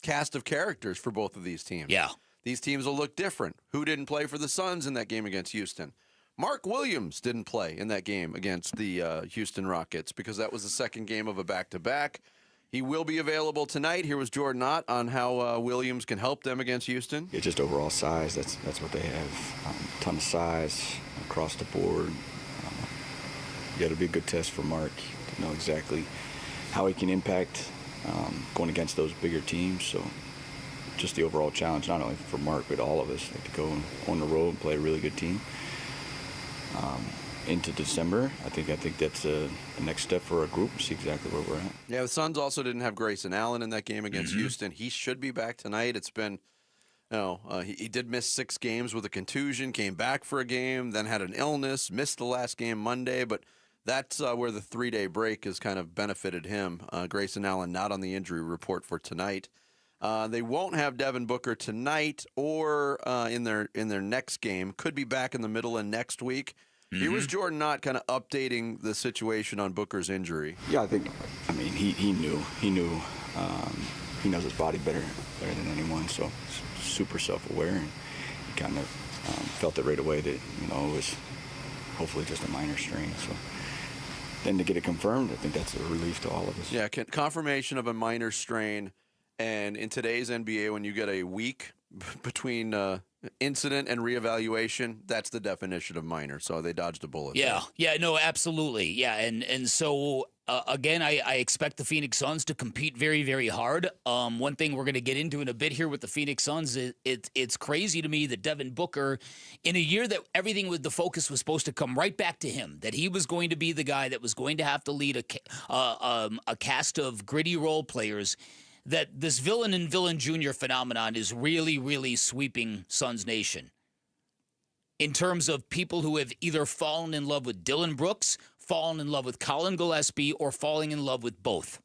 Speaker 7: cast of characters for both of these teams.
Speaker 1: Yeah.
Speaker 7: These teams will look different. Who didn't play for the Suns in that game against Houston? Mark Williams didn't play in that game against the Houston Rockets because that was the second game of a back-to-back. He will be available tonight. Here was Jordan Ott on how Williams can help them against Houston.
Speaker 28: Yeah, just overall size. That's what they have. A ton of size across the board. Yeah, it'll be a good test for Mark to know exactly how he can impact going against those bigger teams. So just the overall challenge, not only for Mark, but all of us, like to go on the road and play a really good team. into December. I think that's the next step for our group. See exactly where we're at.
Speaker 7: Yeah, the Suns also didn't have Grayson Allen in that game against Houston. He should be back tonight. It's been, he did miss 6 games with a contusion, came back for a game, then had an illness, missed the last game Monday, but that's where the 3-day break has kind of benefited him. Grayson Allen not on the injury report for tonight. They won't have Devin Booker tonight or in their next game. Could be back in the middle of next week. Here was Jordan Knott kind of updating the situation on Booker's injury.
Speaker 28: Yeah, he knew. He knows his body better than anyone, so super self-aware, and he kind of felt it right away that, it was hopefully just a minor strain. So then to get it confirmed, I think that's a relief to all of us.
Speaker 7: Yeah, confirmation of a minor strain, and in today's NBA, when you get a week between incident and reevaluation, that's the definition of minor. So they dodged a bullet.
Speaker 1: Yeah, no, absolutely. Yeah, and so again, I expect the Phoenix Suns to compete very, very hard. One thing we're going to get into in a bit here with the Phoenix Suns is it's crazy to me that Devin Booker, in a year that everything with the focus was supposed to come right back to him, that he was going to be the guy that was going to have to lead a cast of gritty role players, that this villain and villain junior phenomenon is really, really sweeping Suns Nation in terms of people who have either fallen in love with Dillon Brooks, fallen in love with Colin Gillespie, or falling in love with both.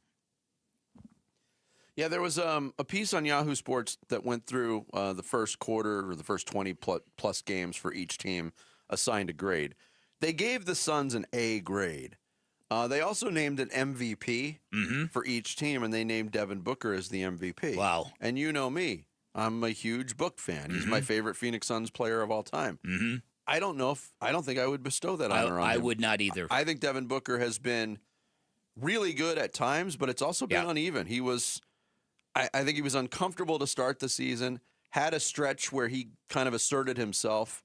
Speaker 7: Yeah, there was a piece on Yahoo Sports that went through the first quarter or the first 20 plus games for each team assigned a grade. They gave the Suns an A grade. They also named an MVP for each team, and they named Devin Booker as the MVP.
Speaker 1: Wow.
Speaker 7: And you know me. I'm a huge Book fan. He's my favorite Phoenix Suns player of all time. I don't think I would bestow that honor on him.
Speaker 1: I would not either.
Speaker 7: I think Devin Booker has been really good at times, but it's also been uneven. I think he was uncomfortable to start the season, had a stretch where he kind of asserted himself,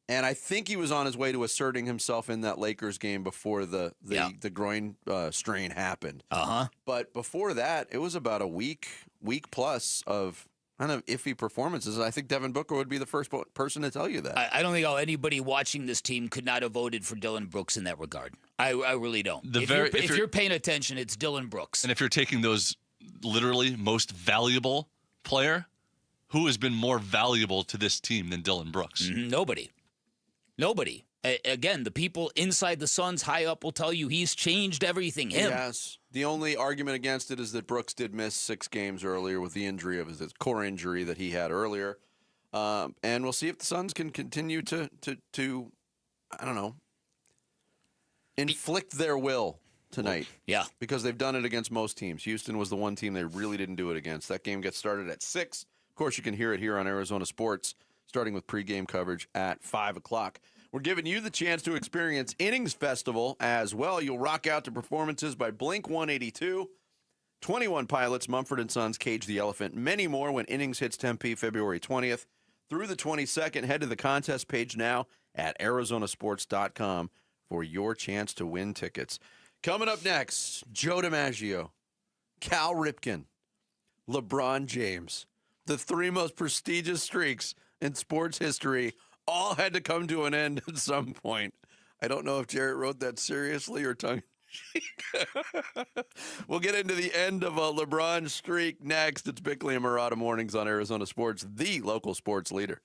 Speaker 7: and I think he was on his way to asserting himself in that Lakers game before the groin strain happened. But before that, it was about a week plus of kind of iffy performances. I think Devin Booker would be the first person to tell you that.
Speaker 1: I don't think anybody watching this team could not have voted for Dillon Brooks in that regard. I really don't. If you're paying attention, it's Dillon Brooks.
Speaker 16: And if you're taking those literally most valuable player, who has been more valuable to this team than Dillon Brooks?
Speaker 1: Nobody. Again, the people inside the Suns high up will tell you he's changed everything.
Speaker 7: Yes. The only argument against it is that Brooks did miss 6 games earlier with the injury of his core injury that he had earlier. And we'll see if the Suns can continue to I don't know, inflict their will tonight.
Speaker 1: Yeah.
Speaker 7: Because they've done it against most teams. Houston was the one team they really didn't do it against. That game gets started at 6. Of course, you can hear it here on Arizona Sports, starting with pregame coverage at 5 o'clock. We're giving you the chance to experience Innings Festival as well. You'll rock out to performances by Blink-182, 21 Pilots, Mumford & Sons, Cage the Elephant, many more when Innings hits Tempe February 20th through the 22nd. Head to the contest page now at arizonasports.com for your chance to win tickets. Coming up next, Joe DiMaggio, Cal Ripken, LeBron James, the 3 most prestigious streaks in sports history all had to come to an end at some point. I don't know if Jarrett wrote that seriously or tongue-in-cheek. We'll get into the end of a LeBron streak next. It's Bickley and Murata Mornings on Arizona Sports, the local sports leader.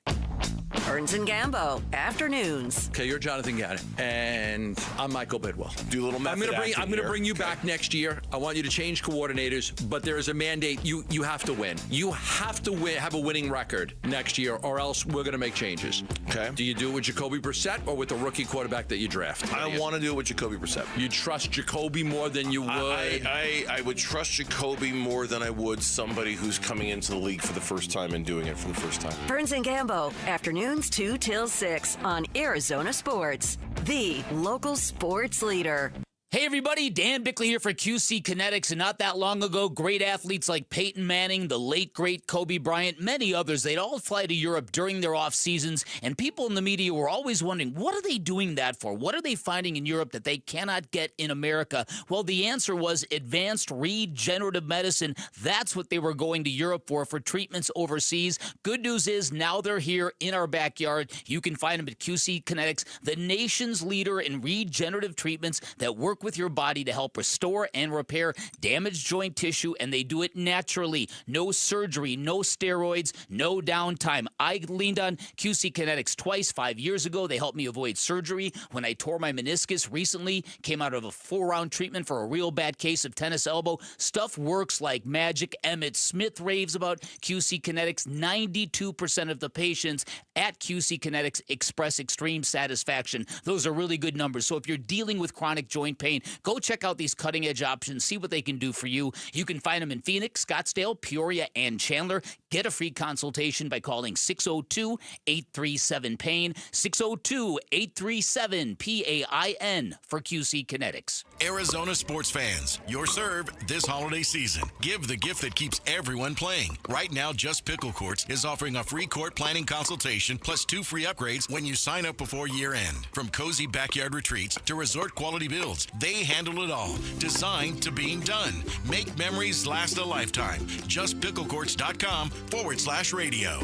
Speaker 11: Burns and Gambo, afternoons.
Speaker 13: Okay, you're Jonathan Gannon, and I'm Michael Bidwell.
Speaker 17: Do a little method
Speaker 13: I'm going to bring you back next year. I want you to change coordinators, but there is a mandate. You have to win. You have to have a winning record next year, or else we're going to make changes.
Speaker 17: Okay.
Speaker 13: Do you do it with Jacoby Brissett or with the rookie quarterback that you draft?
Speaker 17: I want to do it with Jacoby Brissett.
Speaker 13: You trust Jacoby more than you would?
Speaker 17: I would trust Jacoby more than I would somebody who's coming into the league for the first time and doing it for the first time.
Speaker 11: Burns and Gambo, afternoons 2 till 6 on Arizona Sports, the local sports leader.
Speaker 1: Hey everybody, Dan Bickley here for QC Kinetics, and not that long ago, great athletes like Peyton Manning, the late great Kobe Bryant, many others, they'd all fly to Europe during their off seasons, and people in the media were always wondering, what are they doing that for? What are they finding in Europe that they cannot get in America? Well, the answer was advanced regenerative medicine. That's what they were going to Europe for treatments overseas. Good news is now they're here in our backyard. You can find them at QC Kinetics, the nation's leader in regenerative treatments that work with your body to help restore and repair damaged joint tissue, and they do it naturally. No surgery, no steroids, no downtime. I leaned on QC Kinetics twice 5 years ago. They helped me avoid surgery when I tore my meniscus recently, came out of a 4-round treatment for a real bad case of tennis elbow. Stuff works like magic. Emmett Smith raves about QC Kinetics. 92% of the patients at QC Kinetics express extreme satisfaction. Those are really good numbers. So if you're dealing with chronic joint pain, go check out these cutting-edge options. See what they can do for you. You can find them in Phoenix, Scottsdale, Peoria, and Chandler. Get a free consultation by calling 602-837-PAIN, 602-837-PAIN for QC Kinetics.
Speaker 18: Arizona sports fans, your serve this holiday season. Give the gift that keeps everyone playing. Right now, Just Pickle Courts is offering a free court planning consultation plus 2 free upgrades when you sign up before year end. From cozy backyard retreats to resort quality builds, they handle it all. Designed to being done. Make memories last a lifetime. JustPickleCourts.com/radio.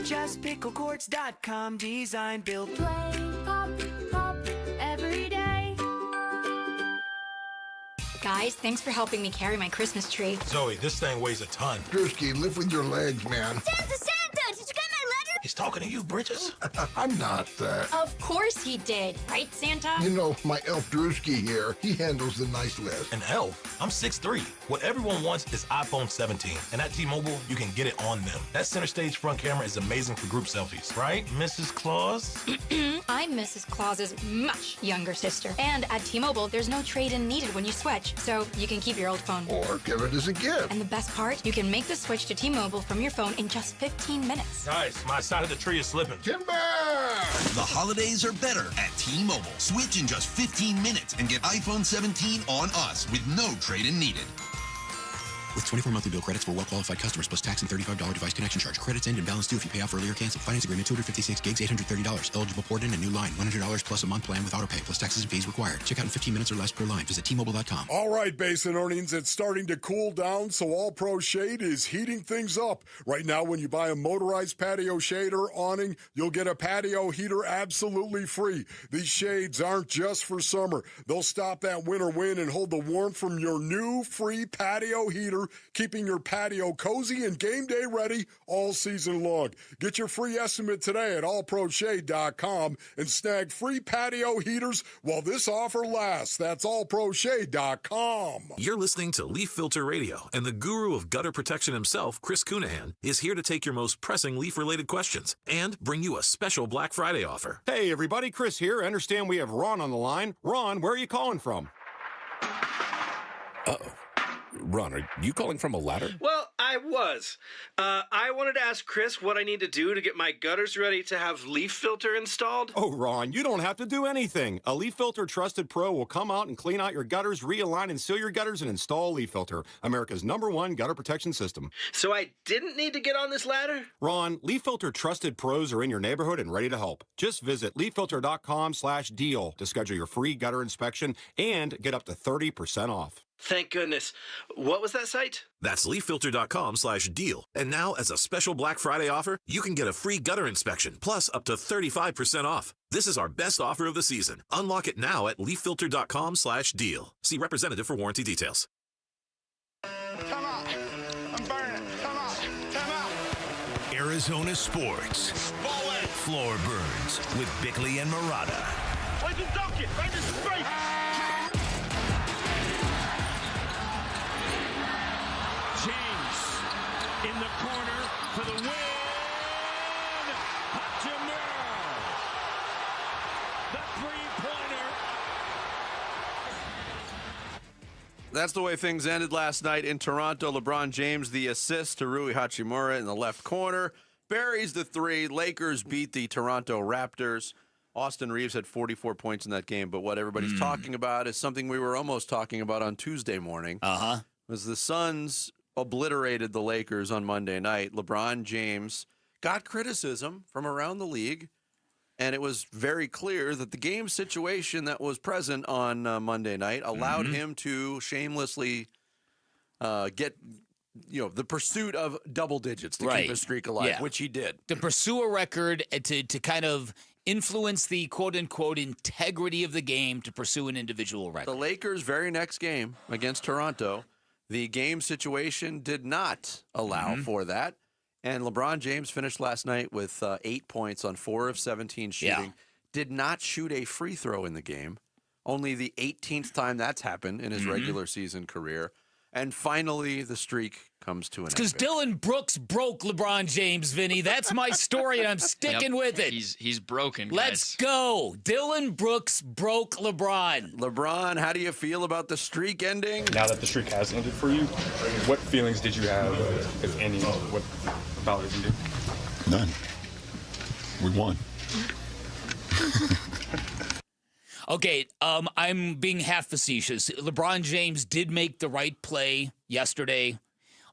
Speaker 19: JustPickleCourts.com. Design, build, play, pop, pop, every day.
Speaker 20: Guys, thanks for helping me carry my Christmas tree.
Speaker 21: Zoe, this thing weighs a ton.
Speaker 22: Drewski, lift with your legs, man.
Speaker 20: Santa! Did you get my letter?
Speaker 21: He's talking to you, Bridges.
Speaker 22: I'm not that.
Speaker 20: Of course he did. Right, Santa?
Speaker 22: You know, my elf Drewski here, he handles the nice list.
Speaker 21: An elf? I'm 6'3". What everyone wants is iPhone 17. And at T-Mobile, you can get it on them. That center stage front camera is amazing for group selfies. Right, Mrs. Claus?
Speaker 20: I'm Mrs. Claus's much younger sister. And at T-Mobile, there's no trade-in needed when you switch. So you can keep your old phone.
Speaker 22: Or give it as a gift.
Speaker 20: And the best part, you can make the switch to T-Mobile from your phone in just 15 minutes.
Speaker 21: Nice. My side of the tree is slipping.
Speaker 22: Timber!
Speaker 23: The holidays are better at T-Mobile. Switch in just 15 minutes and get iPhone 17 on us with no trade-in needed.
Speaker 24: With 24 monthly bill credits for well-qualified customers plus tax and $35 device connection charge. Credits end and balance due if you pay off earlier or cancel. Finance agreement 256 gigs, $830. Eligible port in a new line. $100 plus a month plan with autopay plus taxes and fees required. Check out in 15 minutes or less per line. Visit T-Mobile.com.
Speaker 15: All right, Basin Earnings, it's starting to cool down, so All Pro Shade is heating things up. Right now, when you buy a motorized patio shade or awning, you'll get a patio heater absolutely free. These shades aren't just for summer. They'll stop that winter wind and hold the warmth from your new free patio heater, keeping your patio cozy and game day ready all season long. Get your free estimate today at allproshade.com and snag free patio heaters while this offer lasts. That's allproshade.com.
Speaker 25: You're listening to Leaf Filter Radio, and the guru of gutter protection himself, Chris Cunahan, is here to take your most pressing leaf-related questions and bring you a special Black Friday offer.
Speaker 26: Hey, everybody, Chris here. I understand we have Ron on the line. Ron, where are you calling from?
Speaker 29: Uh-oh. Ron, are you calling from a ladder?
Speaker 30: Well, I was. I wanted to ask Chris what I need to do to get my gutters ready to have leaf filter installed.
Speaker 26: Oh, Ron, you don't have to do anything. A Leaf Filter Trusted Pro will come out and clean out your gutters, realign and seal your gutters, and install Leaf Filter, America's #1 gutter protection system.
Speaker 30: So I didn't need to get on this ladder?
Speaker 26: Ron, Leaf Filter Trusted Pros are in your neighborhood and ready to help. Just visit leaffilter.com/deal to schedule your free gutter inspection and get up to 30% off.
Speaker 30: Thank goodness. What was that site?
Speaker 25: That's leaffilter.com/deal. And now, as a special Black Friday offer, you can get a free gutter inspection, plus up to 35% off. This is our best offer of the season. Unlock it now at leaffilter.com/deal. See representative for warranty details.
Speaker 18: Come on. I'm burning. Come on. Come on. Arizona Sports. Floor Burns with Bickley and Murata.
Speaker 31: Where's the docket? Right in space. James in the corner for the win. The three-pointer.
Speaker 7: That's the way things ended last night in Toronto. LeBron James, the assist to Rui Hachimura in the left corner. Buries the three. Lakers beat the Toronto Raptors. Austin Reeves had 44 points in that game, but what everybody's talking about is something we were almost talking about on Tuesday morning. Was the Suns obliterated the Lakers on Monday night. LeBron James got criticism from around the league, and it was very clear that the game situation that was present on Monday night allowed him to shamelessly get the pursuit of double digits to keep his streak alive, which he did.
Speaker 1: To pursue a record, to kind of influence the quote-unquote integrity of the game to pursue an individual record.
Speaker 7: The Lakers' very next game against Toronto, the game situation did not allow for that. And LeBron James finished last night with 8 points on 4 of 17 shooting. Did not shoot a free throw in the game. Only the 18th time that's happened in his regular season career. And finally, the streak comes to an end.
Speaker 1: Because Dylan Brooks broke LeBron James, Vinny. That's my story, and I'm sticking with it.
Speaker 2: He's broken, guys.
Speaker 1: Let's go. Dylan Brooks broke LeBron.
Speaker 7: LeBron, how do you feel about the streak ending?
Speaker 3: Now that the streak has ended for you, what feelings did you have, if any, what about it ended?
Speaker 4: None. We won.
Speaker 1: Okay, I'm being half facetious. LeBron James did make the right play yesterday,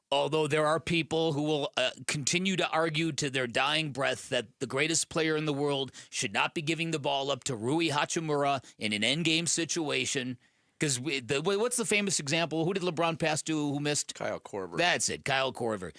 Speaker 1: although there are people who will continue to argue to their dying breath that the greatest player in the world should not be giving the ball up to Rui Hachimura in an endgame situation. Because what's the famous example? Who did LeBron pass to who missed?
Speaker 7: Kyle Korver.
Speaker 1: That's it, Kyle Korver.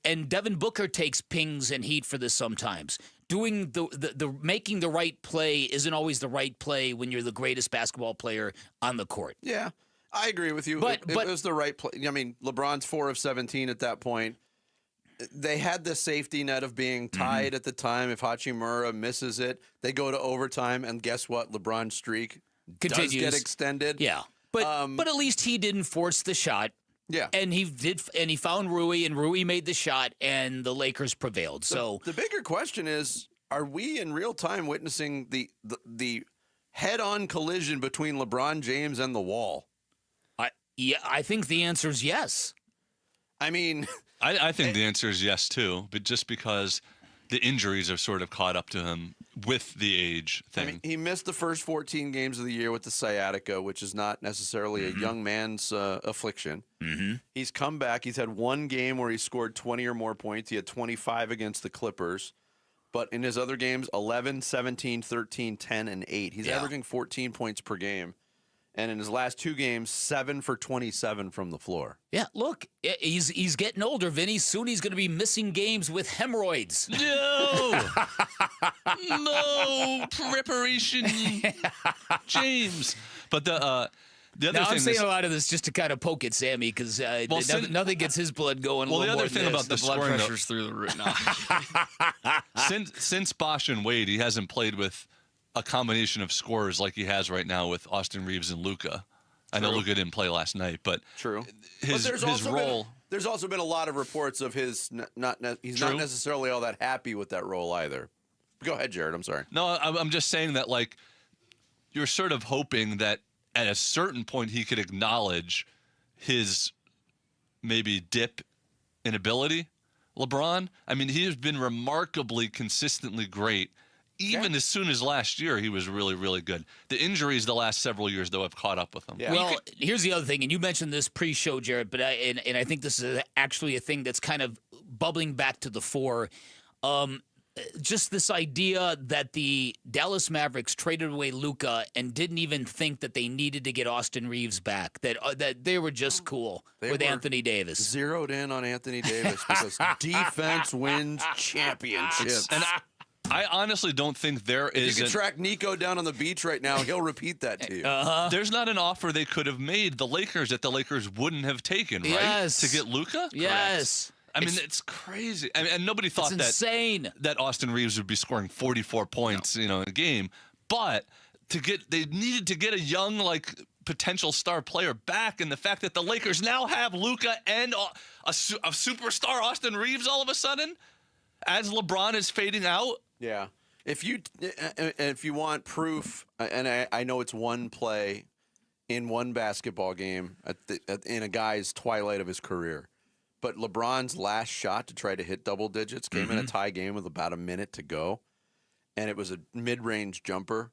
Speaker 1: And Devin Booker takes pings and heat for this sometimes. Doing the making the right play isn't always the right play when you're the greatest basketball player on the court.
Speaker 7: Yeah, I agree with you. But it was the right play. I mean, LeBron's 4 of 17 at that point. They had the safety net of being tied at the time. If Hachimura misses it, they go to overtime, and guess what? LeBron's streak
Speaker 1: continues.
Speaker 7: Does get extended.
Speaker 1: Yeah, but at least he didn't force the shot.
Speaker 7: Yeah,
Speaker 1: and he found Rui, and Rui made the shot, and the Lakers prevailed. So
Speaker 7: the bigger question is: are we in real time witnessing the head-on collision between LeBron James and the wall?
Speaker 1: I think the answer is yes.
Speaker 7: I mean,
Speaker 16: I think the answer is yes too, but just because the injuries have sort of caught up to him with the age thing.
Speaker 7: I mean, he missed the first 14 games of the year with the sciatica, which is not necessarily a young man's affliction. He's come back. He's had one game where he scored 20 or more points. He had 25 against the Clippers. But in his other games, 11, 17, 13, 10, and 8. He's averaging 14 points per game. And in his last 2 games, 7 for 27 from the floor.
Speaker 1: Yeah, look, he's getting older, Vinny. Soon he's going to be missing games with hemorrhoids.
Speaker 16: No! No preparation, James. But the other thing
Speaker 1: I'm saying a lot of this just to kind of poke at Sammy because nothing gets his blood going.
Speaker 16: Well,
Speaker 1: a
Speaker 16: the
Speaker 1: more
Speaker 16: other thing about the
Speaker 2: blood
Speaker 16: scoring,
Speaker 2: pressure's through the roof now.
Speaker 16: since Bosch and Wade, he hasn't played with a combination of scorers like he has right now with Austin Reeves and Luka. I know Luka didn't play last night, but his role.
Speaker 7: There's also been a lot of reports of his not necessarily all that happy with that role either. Go ahead, Jared. I'm sorry.
Speaker 16: No, I'm just saying that like you're sort of hoping that at a certain point he could acknowledge his maybe dip in ability. LeBron, I mean, he has been remarkably consistently great. Even as soon as last year, he was really, really good. The injuries the last several years, though, have caught up with him.
Speaker 1: Yeah. Well, here's the other thing, and you mentioned this pre-show, Jared, but I think this is actually a thing that's kind of bubbling back to the fore. Just this idea that the Dallas Mavericks traded away Luka and didn't even think that they needed to get Austin Reeves back, that they were just cool with Anthony Davis.
Speaker 7: Zeroed in on Anthony Davis because defense wins championships.
Speaker 16: And I honestly don't think there is.
Speaker 7: You can track Nico down on the beach right now. He'll repeat that to you.
Speaker 16: There's not an offer they could have made the Lakers that the Lakers wouldn't have taken, right?
Speaker 1: Yes.
Speaker 16: To get Luka?
Speaker 1: Yes.
Speaker 16: I mean, it's crazy. I mean, and nobody thought
Speaker 1: insane.
Speaker 16: that Austin Reeves would be scoring 44 points, in a game. But they needed to get a young, potential star player back, and the fact that the Lakers now have Luka and a superstar Austin Reeves all of a sudden, as LeBron is fading out.
Speaker 7: Yeah. If you want proof, and I know it's one play in one basketball game in a guy's twilight of his career, but LeBron's last shot to try to hit double digits came in a tie game with about a minute to go, and it was a mid-range jumper,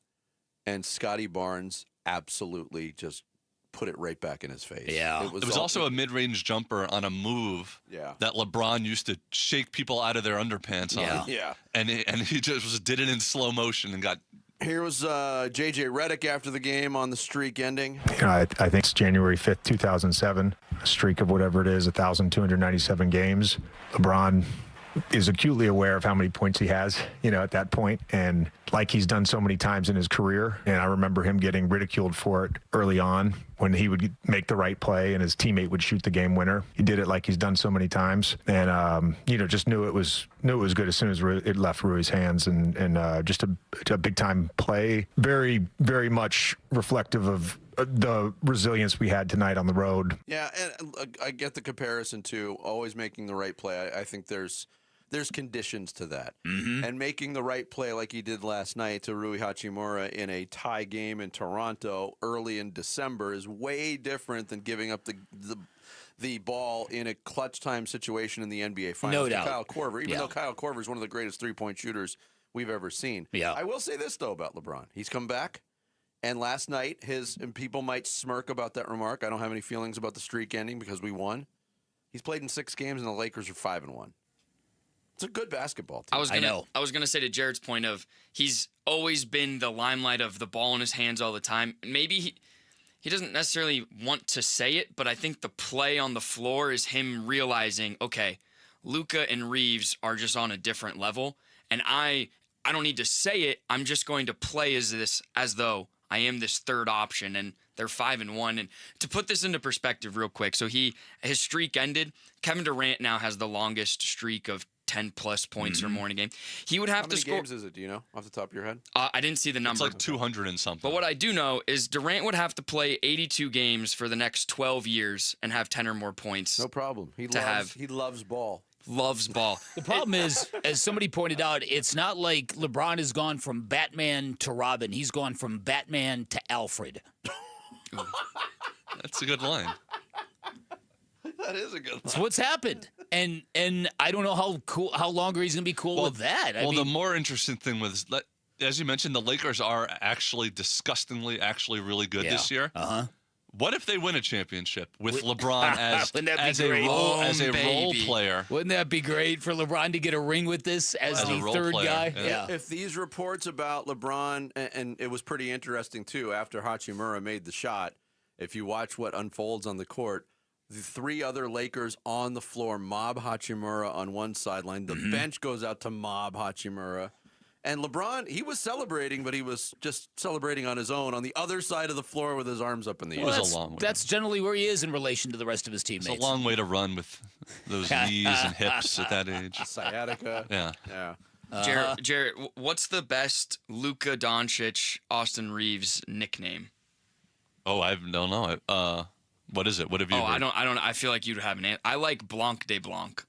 Speaker 7: and Scotty Barnes absolutely just put it right back in his face.
Speaker 1: Yeah.
Speaker 16: It was also a mid-range jumper on a move that LeBron used to shake people out of their underpants on.
Speaker 7: Yeah.
Speaker 16: And he just did it in slow motion and got...
Speaker 7: Here was J.J. Redick after the game on the streak ending.
Speaker 5: I think it's January 5th, 2007, a streak of whatever it is, 1,297 games. LeBron is acutely aware of how many points he has, at that point, and like he's done so many times in his career. And I remember him getting ridiculed for it early on when he would make the right play and his teammate would shoot the game winner. He did it like he's done so many times, and just knew it was good as soon as it left Rui's hands, and just a big time play. Very, very much reflective of the resilience we had tonight on the road.
Speaker 7: Yeah, and I get the comparison to always making the right play. I think there's conditions to that.
Speaker 1: Mm-hmm.
Speaker 7: And making the right play like he did last night to Rui Hachimura in a tie game in Toronto early in December is way different than giving up the ball in a clutch time situation in the NBA Finals.
Speaker 1: No doubt.
Speaker 7: Kyle Korver, even though Kyle Korver is one of the greatest three-point shooters we've ever seen.
Speaker 1: Yeah.
Speaker 7: I will say this, though, about LeBron. He's come back. And last night, and people might smirk about that remark. I don't have any feelings about the streak ending because we won. He's played in 6 games, and the Lakers are 5-1. It's a good basketball team.
Speaker 2: I was gonna say to Jared's point of he's always been the limelight of the ball in his hands all the time. Maybe he doesn't necessarily want to say it, but I think the play on the floor is him realizing, okay, Luka and Reeves are just on a different level, and I don't need to say it. I'm just going to play as though I am this third option, and they're 5-1. And to put this into perspective real quick, so his streak ended. Kevin Durant now has the longest streak of 10-plus points or more in a game. He would have to score.
Speaker 7: How many games is it? Do you know off the top of your head?
Speaker 2: I didn't see the number.
Speaker 16: It's like 200 and something.
Speaker 2: But what I do know is Durant would have to play 82 games for the next 12 years and have 10 or more points.
Speaker 7: No problem. He loves ball.
Speaker 2: Loves ball.
Speaker 1: The problem is, as somebody pointed out, it's not like LeBron has gone from Batman to Robin. He's gone from Batman to Alfred.
Speaker 16: That's a good line.
Speaker 7: That is a good line.
Speaker 1: That's what's happened. And I don't know how longer he's going to be cool with that.
Speaker 16: The more interesting thing was, as you mentioned, the Lakers are actually disgustingly really good this year.
Speaker 1: Uh-huh.
Speaker 16: What if they win a championship with LeBron as a role player?
Speaker 1: Wouldn't that be great for LeBron to get a ring with this as the third guy?
Speaker 7: Yeah. If these reports about LeBron, and it was pretty interesting too, after Hachimura made the shot, if you watch what unfolds on the court, the 3 other Lakers on the floor mob Hachimura on one sideline. The bench goes out to mob Hachimura. And LeBron, he was celebrating, but he was just celebrating on his own on the other side of the floor with his arms up in the air.
Speaker 16: It was a long way.
Speaker 1: That's generally where he is in relation to the rest of his teammates.
Speaker 16: It's a long way to run with those knees and hips at that age.
Speaker 7: Sciatica.
Speaker 16: Yeah.
Speaker 2: Jared, what's the best Luka Doncic, Austin Reeves nickname?
Speaker 16: Oh, I don't know. What is it? What have you heard?
Speaker 2: I don't. I feel like you'd have an answer. I like Blanc de Blanc.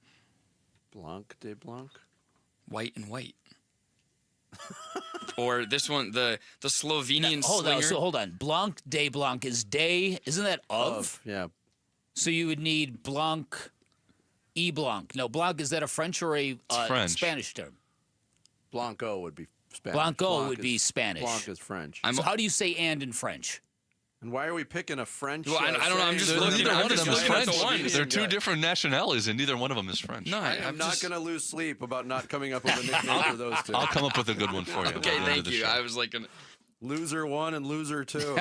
Speaker 7: Blanc de Blanc?
Speaker 2: White and white. Or this one, the Slovenian slinger.
Speaker 1: Hold on. Blanc de Blanc is day. Isn't that of?
Speaker 7: Yeah.
Speaker 1: So you would need Blanc, E Blanc. No, Blanc, is that a French or a
Speaker 16: French.
Speaker 1: Spanish term?
Speaker 7: Blanco would be Spanish.
Speaker 1: Blanco would be Spanish.
Speaker 7: Blanc is French.
Speaker 1: So how do you say and in French?
Speaker 7: And why are we picking a French?
Speaker 2: Well, I don't know. I'm just looking.
Speaker 16: Neither
Speaker 2: I'm
Speaker 16: one of
Speaker 2: just
Speaker 16: them is
Speaker 2: looking at
Speaker 16: French.
Speaker 2: the ones.
Speaker 16: They're two different nationalities, and neither one of them is French.
Speaker 2: No,
Speaker 7: I'm not going to lose sleep about not coming up with a nickname for those two.
Speaker 16: I'll come up with a good one for you.
Speaker 2: Okay, thank you. I was like,
Speaker 7: loser 1 and loser 2.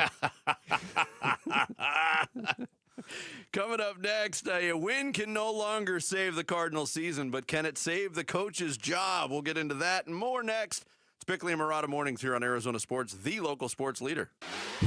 Speaker 7: Coming up next, a win can no longer save the Cardinals season, but can it save the coach's job? We'll get into that and more next. It's Bickley and Murata Mornings here on Arizona Sports, the local sports leader.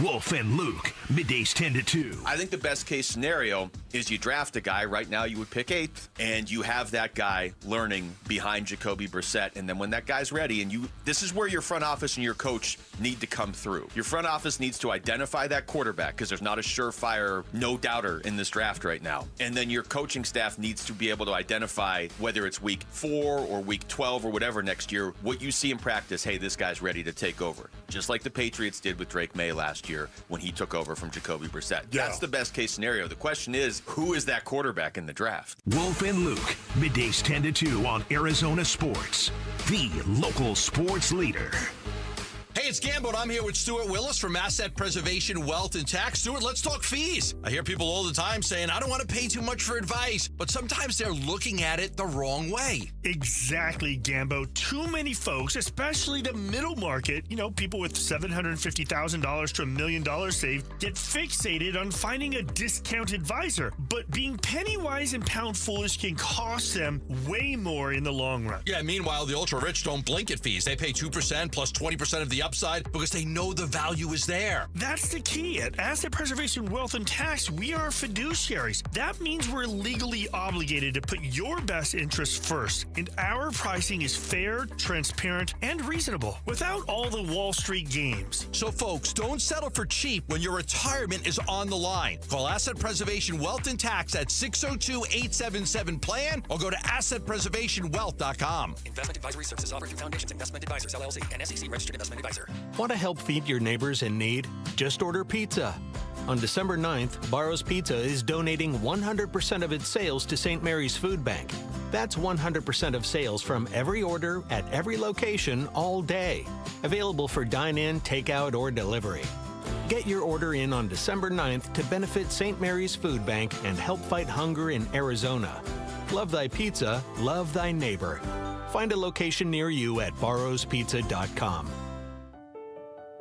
Speaker 6: Wolf and Luke, middays 10 to 2.
Speaker 8: I think the best case scenario is you draft a guy. Right now you would pick 8th, and you have that guy learning behind Jacoby Brissett. And then when that guy's ready, and this is where your front office and your coach need to come through. Your front office needs to identify that quarterback because there's not a surefire no-doubter in this draft right now. And then your coaching staff needs to be able to identify whether it's week 4 or week 12 or whatever next year, what you see in practice. Hey, hey, this guy's ready to take over. Just like the Patriots did with Drake May last year when he took over from Jacoby Brissett.
Speaker 15: Yeah.
Speaker 8: That's the best case scenario. The question is, who is that quarterback in the draft?
Speaker 6: Wolf and Luke, middays 10 to 2 on Arizona Sports, the local sports leader.
Speaker 9: Hey, it's Gambo, and I'm here with Stuart Willis from Asset Preservation Wealth and Tax. Stuart, let's talk fees. I hear people all the time saying, I don't want to pay too much for advice, but sometimes they're looking at it the wrong way.
Speaker 10: Exactly, Gambo. Too many folks, especially the middle market, people with $750,000 to $1 million saved, get fixated on finding a discount advisor. But being penny wise and pound foolish can cost them way more in the long run.
Speaker 9: Yeah, meanwhile, the ultra-rich don't blink at fees. They pay 2% plus 20% of the upside because they know the value is there.
Speaker 10: That's the key. At Asset Preservation Wealth and Tax, we are fiduciaries. That means we're legally obligated to put your best interests first. And our pricing is fair, transparent, and reasonable without all the Wall Street games.
Speaker 9: So, folks, don't settle for cheap when your retirement is on the line. Call Asset Preservation Wealth and Tax at 602-877-PLAN or go to AssetPreservationWealth.com.
Speaker 11: Investment advisory services offered through Foundations Investment Advisors, LLC, and SEC registered investment advisor.
Speaker 12: Want to help feed your neighbors in need? Just order pizza. On December 9th, Barro's Pizza is donating 100% of its sales to St. Mary's Food Bank. That's 100% of sales from every order at every location all day. Available for dine-in, takeout, or delivery. Get your order in on December 9th to benefit St. Mary's Food Bank and help fight hunger in Arizona. Love thy pizza, love thy neighbor. Find a location near you at barrowspizza.com.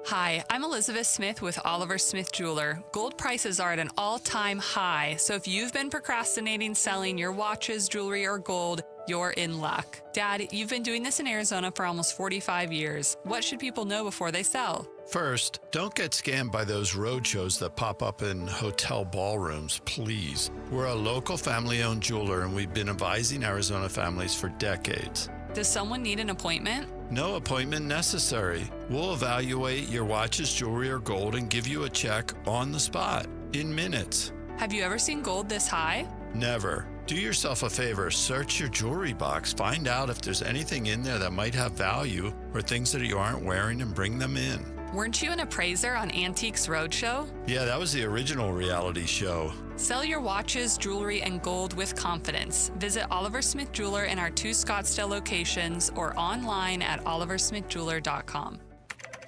Speaker 13: Hi, I'm Elizabeth Smith with Oliver Smith Jeweler. Gold prices are at an all-time high, so if you've been procrastinating selling your watches, jewelry, or gold, you're in luck. Dad, you've been doing this in Arizona for almost 45 years. What should people know before they sell?
Speaker 14: First, don't get scammed by those roadshows that pop up in hotel ballrooms, please. We're a local family-owned jeweler, and we've been advising Arizona families for decades.
Speaker 13: Does someone need an appointment?
Speaker 14: No appointment necessary. We'll evaluate your watches, jewelry, or gold and give you a check on the spot in minutes.
Speaker 13: Have you ever seen gold this high?
Speaker 14: Never. Do yourself a favor, search your jewelry box, find out if there's anything in there that might have value or things that you aren't wearing and bring them in.
Speaker 13: Weren't you an appraiser on Antiques Roadshow?
Speaker 14: Yeah, that was the original reality show.
Speaker 13: Sell your watches, jewelry, and gold with confidence. Visit Oliver Smith Jeweler in our 2 Scottsdale locations or online at oliversmithjeweler.com.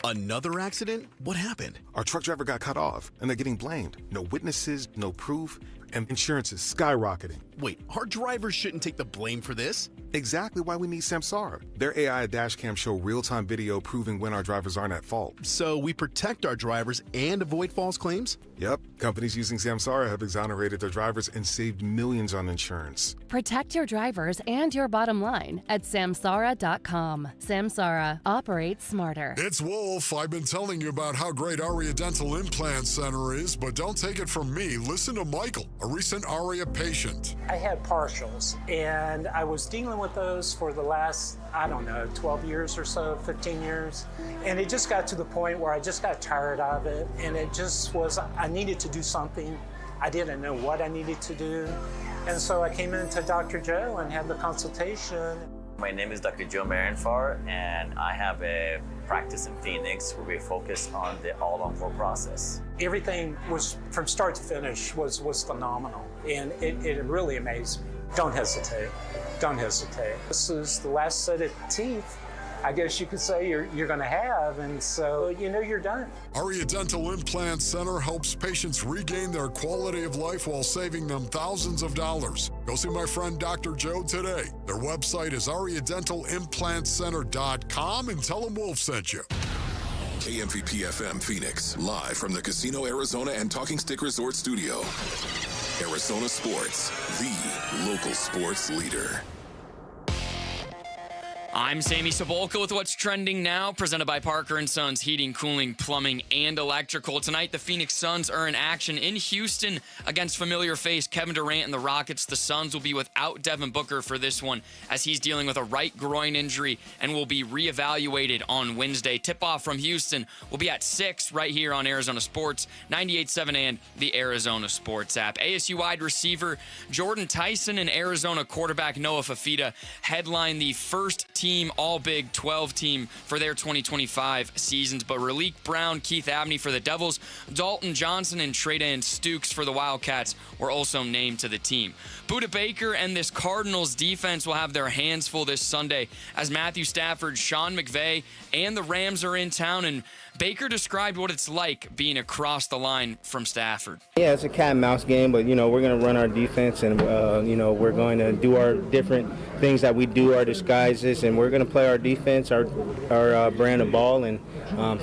Speaker 17: Another accident? What happened?
Speaker 19: Our truck driver got cut off, and they're getting blamed. No witnesses, no proof, and insurance is skyrocketing.
Speaker 17: Wait, our drivers shouldn't take the blame for this?
Speaker 19: Exactly why we need Samsara. Their AI dashcam show real-time video proving when our drivers aren't at fault.
Speaker 17: So we protect our drivers and avoid false claims?
Speaker 19: Yep. Companies using Samsara have exonerated their drivers and saved millions on insurance.
Speaker 20: Protect your drivers and your bottom line at Samsara.com. Samsara. Operates smarter.
Speaker 15: It's Wolf. I've been telling you about how great Aria Dental Implant Center is, but don't take it from me. Listen to Michael, a recent Aria patient.
Speaker 27: I had partials, and I was dealing with those for the last, 12 years or so, 15 years. And it just got to the point where I just got tired of it, and it just was, I needed to do something. I didn't know what I needed to do. And so I came into Dr. Joe and had the consultation.
Speaker 28: My name is Dr. Joe Marinfar, and I have a practice in Phoenix where we focus on the all-on-4 process.
Speaker 27: Everything was, from start to finish, was phenomenal, and it really amazed me. Don't hesitate. Don't hesitate. This is the last set of teeth, I guess you could say, you're going to have, and so you're done.
Speaker 15: Aria Dental Implant Center helps patients regain their quality of life while saving them thousands of dollars. Go see my friend Dr. Joe today. Their website is ariadentalimplantcenter.com and tell them Wolf sent you.
Speaker 32: KMVP FM Phoenix, live from the Casino Arizona and Talking Stick Resort Studio. Arizona Sports, the local sports leader.
Speaker 2: I'm Sammy Sabolka with what's trending now, presented by Parker & Sons Heating, Cooling, Plumbing, and Electrical. Tonight, the Phoenix Suns are in action in Houston against familiar face Kevin Durant and the Rockets. The Suns will be without Devin Booker for this one, as he's dealing with a right groin injury and will be reevaluated on Wednesday. Tip-off from Houston will be at 6 right here on Arizona Sports, 98.7 and the Arizona Sports app. ASU wide receiver Jordan Tyson and Arizona quarterback Noah Fafita headline the first team team, all Big 12 team for their 2025 seasons. But Raleek Brown, Keith Abney for the Devils, Dalton Johnson, and Tredain Stukes for the Wildcats were also named to the team. Budda Baker and this Cardinals defense will have their hands full this Sunday as Matthew Stafford, Sean McVay, and the Rams are in town. And Baker described what it's like being across the line from Stafford.
Speaker 3: Yeah, it's a cat and mouse game, but, we're going to run our defense and, we're going to do our different things that we do, our disguises, and we're going to play our defense, our brand of ball, and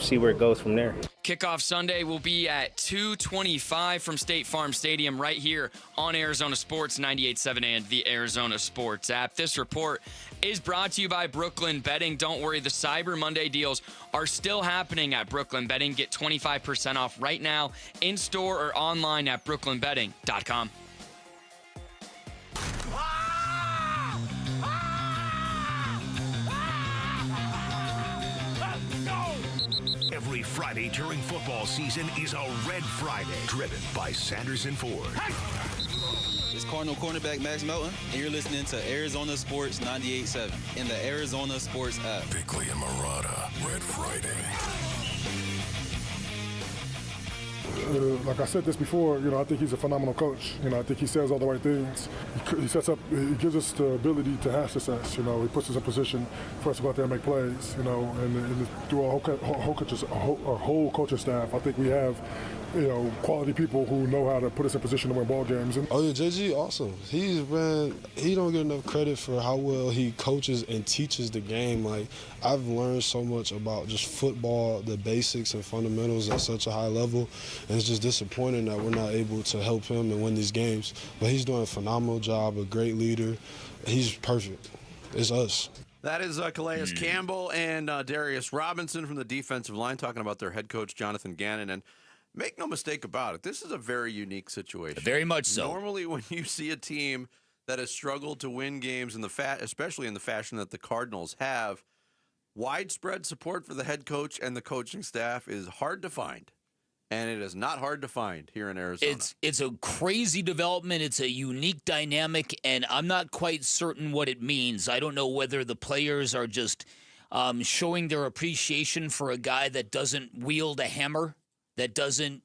Speaker 3: see where it goes from there.
Speaker 2: Kickoff Sunday will be at 2:25 from State Farm Stadium right here on Arizona Sports 98.7 and the Arizona Sports app. This report is brought to you by Brooklyn Betting. Don't worry, the Cyber Monday deals are still happening at Brooklyn Betting. Get 25% off right now in store or online at brooklynbetting.com.
Speaker 6: Every Friday during football season is a Red Friday, driven by Sanderson Ford.
Speaker 4: It's Cardinal cornerback Max Melton, and you're listening to Arizona Sports 98.7 in the Arizona Sports app.
Speaker 32: Bickley and Murata, Red Friday.
Speaker 15: Like I said this before, I think he's a phenomenal coach. I think he says all the right things. He gives us the ability to have success. He puts us in position for us to go out there and make plays. And through our whole coaching staff, I think we have, quality people who know how to put us in position to win ball games.
Speaker 18: Oh yeah, JG awesome. He don't get enough credit for how well he coaches and teaches the game. Like, I've learned so much about just football, the basics and fundamentals at such a high level. And it's just disappointing that we're not able to help him and win these games. But he's doing a phenomenal job, a great leader. He's perfect. It's us.
Speaker 7: That is Calais Campbell and Darius Robinson from the defensive line talking about their head coach, Jonathan Gannon. And make no mistake about it, this is a very unique situation.
Speaker 1: Very much so.
Speaker 7: Normally when you see a team that has struggled to win games, especially in the fashion that the Cardinals have, widespread support for the head coach and the coaching staff is hard to find. And it is not hard to find here in Arizona.
Speaker 1: It's a crazy development. It's a unique dynamic, and I'm not quite certain what it means. I don't know whether the players are just showing their appreciation for a guy that doesn't wield a hammer, that doesn't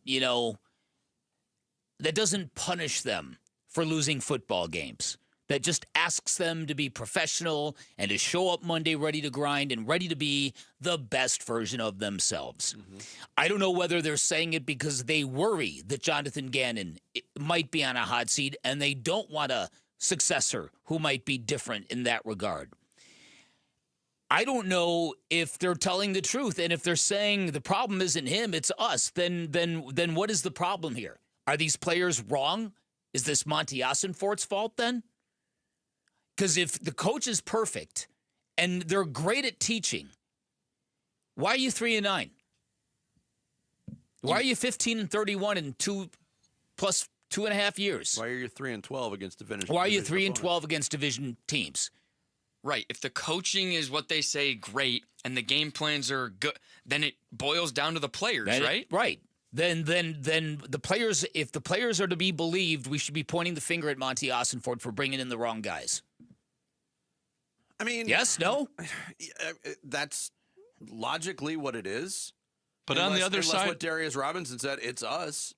Speaker 1: punish them for losing football games, that just asks them to be professional and to show up Monday ready to grind and ready to be the best version of themselves. Mm-hmm. I don't know whether they're saying it because they worry that Jonathan Gannon might be on a hot seat and they don't want a successor who might be different in that regard. I don't know if they're telling the truth, and if they're saying the problem isn't him, it's us, then what is the problem here? Are these players wrong? Is this Monty Ossenfort's fault then? Because if the coach is perfect and they're great at teaching, why are you 3-9? Why are you 15-31 in 2 plus 2.5 years?
Speaker 7: Why are you 3-12 against division?
Speaker 1: Why are you 3-12 against division teams?
Speaker 2: Right. If the coaching is what they say great and the game plans are good, then it boils down to the players, right?
Speaker 1: Right. Then the players, if the players are to be believed, we should be pointing the finger at Monty Ossenfort for bringing in the wrong guys.
Speaker 7: I mean,
Speaker 1: yes, no?
Speaker 7: That's logically what it is.
Speaker 16: But on the other side,
Speaker 7: what Darius Robinson said, it's us.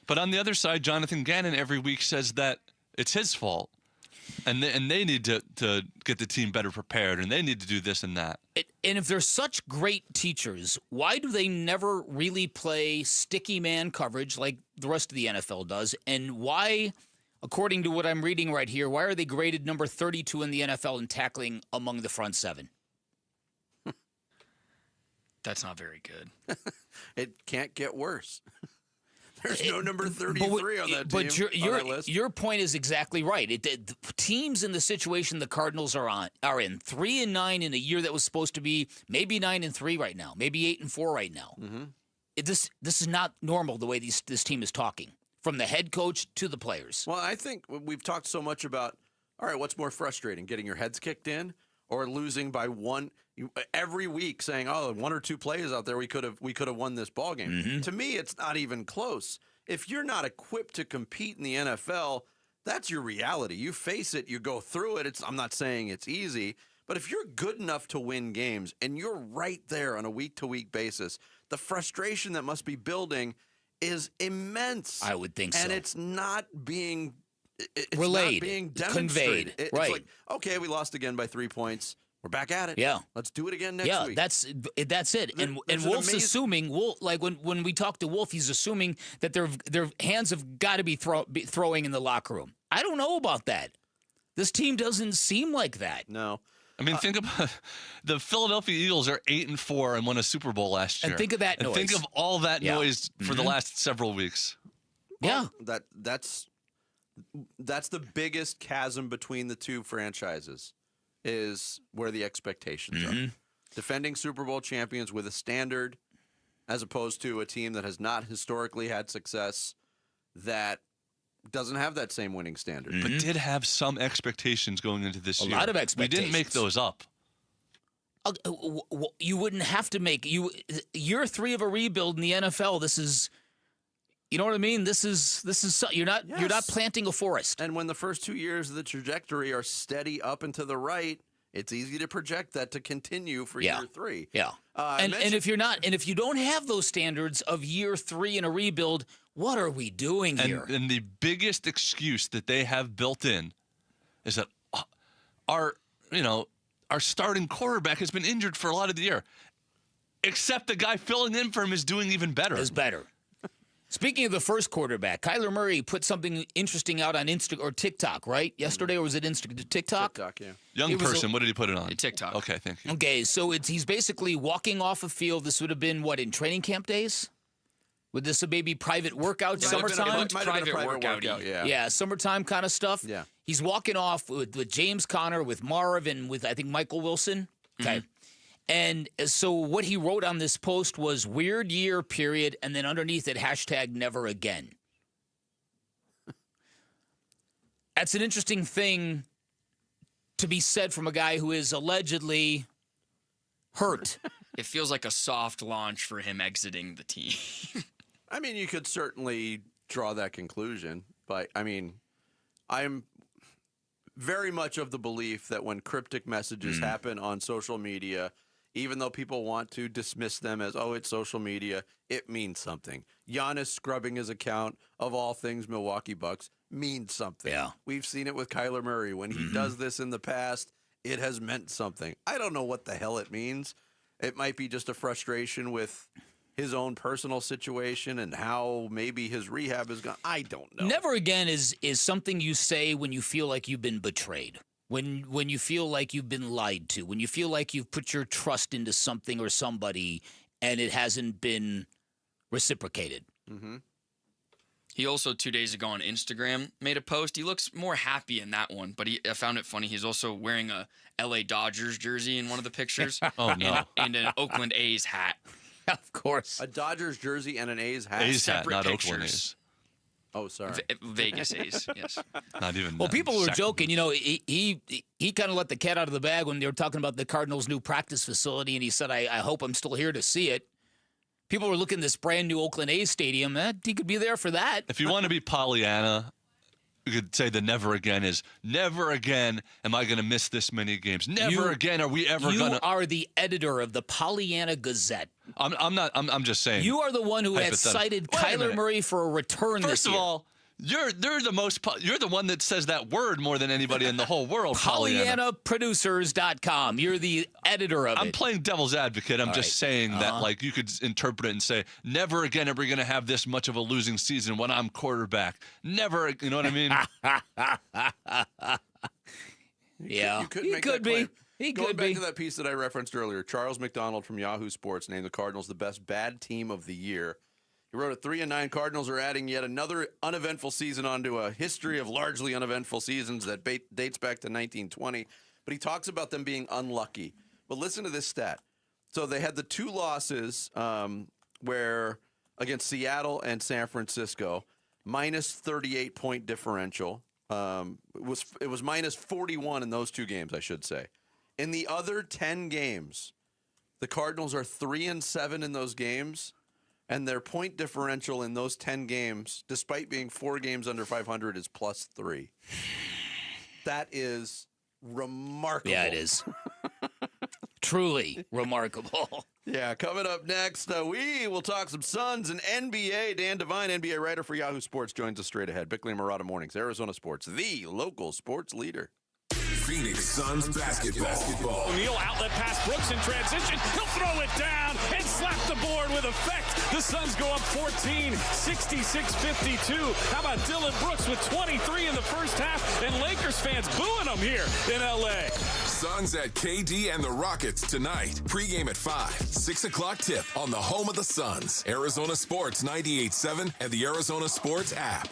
Speaker 16: But on the other side, Jonathan Gannon every week says that it's his fault. And they need to get the team better prepared, and they need to do this and that.
Speaker 1: And if they're such great teachers, why do they never really play sticky man coverage like the rest of the NFL does? And why, according to what I'm reading right here, why are they graded number 32 in the NFL in tackling among the front seven?
Speaker 2: That's not very good.
Speaker 7: It can't get worse. There's no number 33 on that team.
Speaker 1: But your point is exactly right. The teams in the situation the Cardinals are in 3-9 in a year that was supposed to be maybe 9-3 right now, maybe 8-4 right now.
Speaker 7: Mm-hmm.
Speaker 1: This is not normal the way this team is talking, from the head coach to the players.
Speaker 7: Well, I think we've talked so much about, all right, what's more frustrating, getting your heads kicked in or losing by one every week, saying, oh, 1 or 2 plays out there, we could have won this ball game.
Speaker 1: Mm-hmm.
Speaker 7: To me, it's not even close. If you're not equipped to compete in the NFL, that's your reality. You face it, you go through it. I'm not saying it's easy, But if you're good enough to win games and you're right there on a week-to-week basis, the frustration that must be building is immense.
Speaker 1: I would think so.
Speaker 7: And it's not being
Speaker 1: relayed,
Speaker 7: not being demonstrated.
Speaker 1: conveyed.
Speaker 7: It's
Speaker 1: right.
Speaker 7: like, okay, we lost again by 3 points. We're back at it.
Speaker 1: Yeah.
Speaker 7: Let's do it again next week.
Speaker 1: That's it. And
Speaker 7: There's
Speaker 1: Wolf's assuming, like when we talk to Wolf, he's assuming that their hands have got to be throwing in the locker room. I don't know about that. This team doesn't seem like that.
Speaker 7: No.
Speaker 16: I mean, think about the Philadelphia Eagles are 8-4 and won a Super Bowl last year.
Speaker 1: And think of that noise.
Speaker 16: And think of all that noise for the last several weeks.
Speaker 7: Well, that's the biggest chasm between the two franchises is where the expectations are. Defending Super Bowl champions with a standard as opposed to a team that has not historically had success that doesn't have that same winning standard.
Speaker 16: But did have some expectations going into this year.
Speaker 1: A lot of expectations.
Speaker 16: We didn't make those up.
Speaker 1: You wouldn't have to make year 3 of a rebuild in the NFL. This is, you know what I mean. This is you're not planting a forest.
Speaker 7: And when the first 2 years of the trajectory are steady up and to the right, it's easy to project that to continue for year 3.
Speaker 1: Yeah. And if you don't have those standards of year 3 in a rebuild, what are we doing here?
Speaker 16: And the biggest excuse that they have built in is that our starting quarterback has been injured for a lot of the year. Except the guy filling in for him is doing even better.
Speaker 1: Is better. Speaking of the first quarterback, Kyler Murray put something interesting out on Instagram or TikTok, right? Yesterday, or was it TikTok?
Speaker 7: TikTok, yeah.
Speaker 16: Young person, what did he put it on?
Speaker 2: TikTok.
Speaker 16: Okay, thank you.
Speaker 1: Okay, so he's basically walking off a field. This would have been, in training camp days? Would this have maybe private workout, summertime?
Speaker 7: Might have been a private workout, yeah.
Speaker 1: Yeah, summertime kind of stuff.
Speaker 7: Yeah.
Speaker 1: He's walking off with James Conner, with Marv, and with, I think, Michael Wilson. Okay. And so what he wrote on this post was weird year, period, and then underneath it, #never again. That's an interesting thing to be said from a guy who is allegedly hurt.
Speaker 2: It feels like a soft launch for him exiting the team.
Speaker 7: I mean, you could certainly draw that conclusion, but I mean, I'm very much of the belief that when cryptic messages happen on social media, even though people want to dismiss them as, oh, it's social media, it means something. Giannis scrubbing his account of all things Milwaukee Bucks means something.
Speaker 1: Yeah.
Speaker 7: We've seen it with Kyler Murray. When he does this in the past, it has meant something. I don't know what the hell it means. It might be just a frustration with his own personal situation and how maybe his rehab is gone. I don't know.
Speaker 1: Never again is something you say when you feel like you've been betrayed. When you feel like you've been lied to, when you feel like you've put your trust into something or somebody and it hasn't been reciprocated.
Speaker 2: He also 2 days ago on Instagram made a post. He looks more happy in that one, but I found it funny. He's also wearing a LA Dodgers jersey in one of the pictures.
Speaker 16: Oh, no.
Speaker 2: And an Oakland A's hat.
Speaker 1: Of course.
Speaker 7: A Dodgers jersy and an A's hat.
Speaker 16: A's hat,
Speaker 2: Separate
Speaker 16: not
Speaker 2: pictures.
Speaker 16: Oakland A's.
Speaker 7: Oh, sorry.
Speaker 2: Vegas A's, yes.
Speaker 16: Not even.
Speaker 1: Well, people were
Speaker 16: second.
Speaker 1: joking. You know, he kind of let the cat out of the bag when they were talking about the Cardinals' new practice facility, and he said, I hope I'm still here to see it. People were looking at this brand new Oakland A's stadium. He could be there for that.
Speaker 16: If you want to be Pollyanna, you could say the never again is never again am I going to miss this many games. Never again are we ever going to.
Speaker 1: You are the editor of the Pollyanna Gazette.
Speaker 16: I'm not. I'm just saying.
Speaker 1: You are the one who has cited Kyler Murray for a return this year.
Speaker 16: First of all, you're the one that says that word more than anybody in the whole world.
Speaker 1: PollyannaProducers.com. You're the editor of it.
Speaker 16: I'm playing devil's advocate. I'm just saying that, like, you could interpret it and say, never again are we going to have this much of a losing season when I'm quarterback. Never, you know what I mean?
Speaker 1: Yeah,
Speaker 7: You could
Speaker 1: he
Speaker 7: make
Speaker 1: could
Speaker 7: that
Speaker 1: be.
Speaker 7: claim.
Speaker 1: He
Speaker 7: Going
Speaker 1: could
Speaker 7: back
Speaker 1: be.
Speaker 7: to that piece that I referenced earlier, Charles McDonald from Yahoo Sports named the Cardinals the best bad team of the year. He wrote at 3-9, Cardinals are adding yet another uneventful season onto a history of largely uneventful seasons that dates back to 1920. But he talks about them being unlucky. But listen to this stat. So they had the 2 losses where against Seattle and San Francisco, minus 38-point differential. It was minus 41 in those 2 games, I should say. In the other 10 games, the Cardinals are 3-7 in those games, and their point differential in those 10 games, despite being 4 games under 500, is +3. That is remarkable.
Speaker 1: Yeah, it is. Truly remarkable.
Speaker 7: Yeah, coming up next, we will talk some Suns and NBA. Dan Devine, NBA writer for Yahoo Sports, joins us straight ahead. Bickley and Murata Mornings, Arizona Sports, the local sports leader.
Speaker 32: Phoenix Suns basketball.
Speaker 5: O'Neal outlet pass, Brooks in transition. He'll throw it down and slap the board with effect. The Suns go up 14, 66-52. How about Dylan Brooks with 23 in the first half, and Lakers fans booing him here in L.A.
Speaker 32: Suns at KD and the Rockets tonight. Pre-game at 5, 6 o'clock tip on the home of the Suns. Arizona Sports 98.7 and the Arizona Sports app.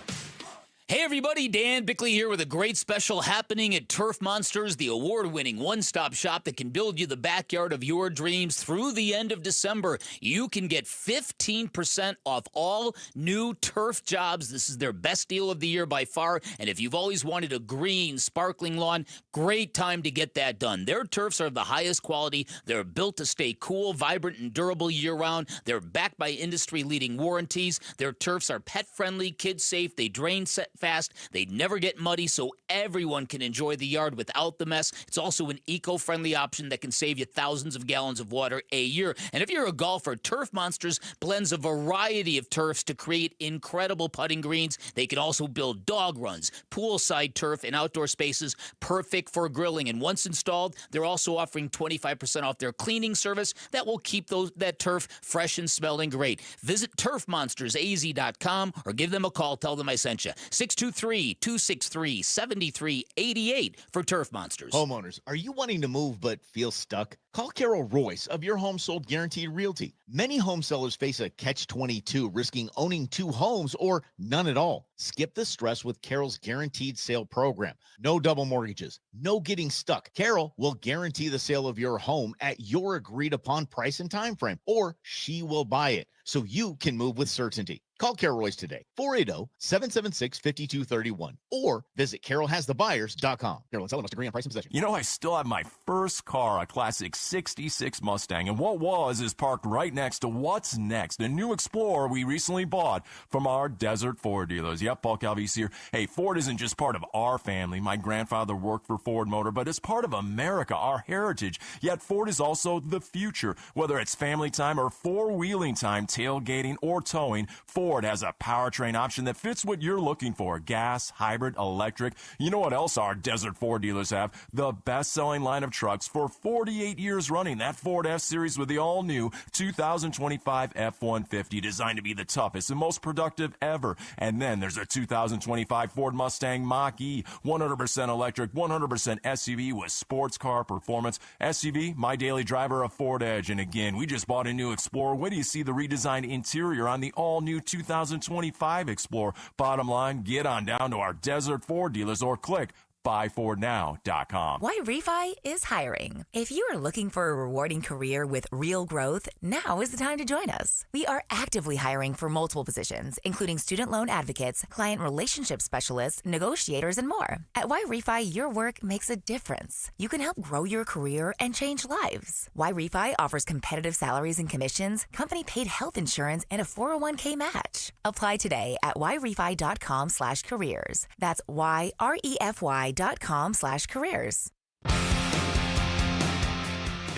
Speaker 1: Hey everybody, Dan Bickley here with a great special happening at Turf Monsters, the award-winning one-stop shop that can build you the backyard of your dreams through the end of December. You can get 15% off all new turf jobs. This is their best deal of the year by far, and if you've always wanted a green, sparkling lawn, great time to get that done. Their turfs are of the highest quality. They're built to stay cool, vibrant, and durable year-round. They're backed by industry-leading warranties. Their turfs are pet-friendly, kid-safe. They drain fast. They never get muddy, so everyone can enjoy the yard without the mess. It's also an eco-friendly option that can save you thousands of gallons of water a year. And if you're a golfer, Turf Monsters blends a variety of turfs to create incredible putting greens. They can also build dog runs, poolside turf, and outdoor spaces perfect for grilling. And once installed, they're also offering 25% off their cleaning service that will keep that turf fresh and smelling great. Visit turfmonstersaz.com or give them a call. Tell them I sent you. 623-263-7388 for Turf Monsters.
Speaker 8: Homeowners, are you wanting to move but feel stuck? Call Carol Royce of Your Home Sold Guaranteed Realty. Many home sellers face a catch-22, risking owning 2 homes or none at all. Skip the stress with Carol's Guaranteed Sale Program. No double mortgages, no getting stuck. Carol will guarantee the sale of your home at your agreed-upon price and time frame, or she will buy it so you can move with certainty. Call Carol Royce today, 480-776-5231, or visit carolhasthebuyers.com. Carol and seller must agree on price and possession.
Speaker 10: You know, I still have my first car, a classic 66 Mustang, and what was is parked right next to what's next, a new Explorer we recently bought from our Desert Ford dealers. Yep, Paul Calvise here. Hey, Ford isn't just part of our family. My grandfather worked for Ford Motor, but it's part of America, our heritage. Yet Ford is also the future. Whether it's family time or four-wheeling time, tailgating or towing, Ford has a powertrain option that fits what you're looking for. Gas, hybrid, electric. You know what else our Desert Ford dealers have? The best-selling line of trucks for 48 years running. That Ford F-Series with the all-new 2025 F-150, designed to be the toughest and most productive ever. And then there's a 2025 Ford Mustang Mach-E, 100% electric, 100% SUV with sports car performance. SUV, my daily driver, a Ford Edge. And again, we just bought a new Explorer. Wait till you see the redesigned interior on the all-new 2025 Explorer. Bottom line, get on down to our Desert Ford dealers or click buyfordnow.com.
Speaker 21: Why Refi is hiring. If you are looking for a rewarding career with real growth, now is the time to join us. We are actively hiring for multiple positions, including student loan advocates, client relationship specialists, negotiators, and more. At Why Refi, your work makes a difference. You can help grow your career and change lives. Why Refi offers competitive salaries and commissions, company-paid health insurance, and a 401k match. Apply today at whyrefi.com/careers. That's YREFY.com/careers.
Speaker 22: Hey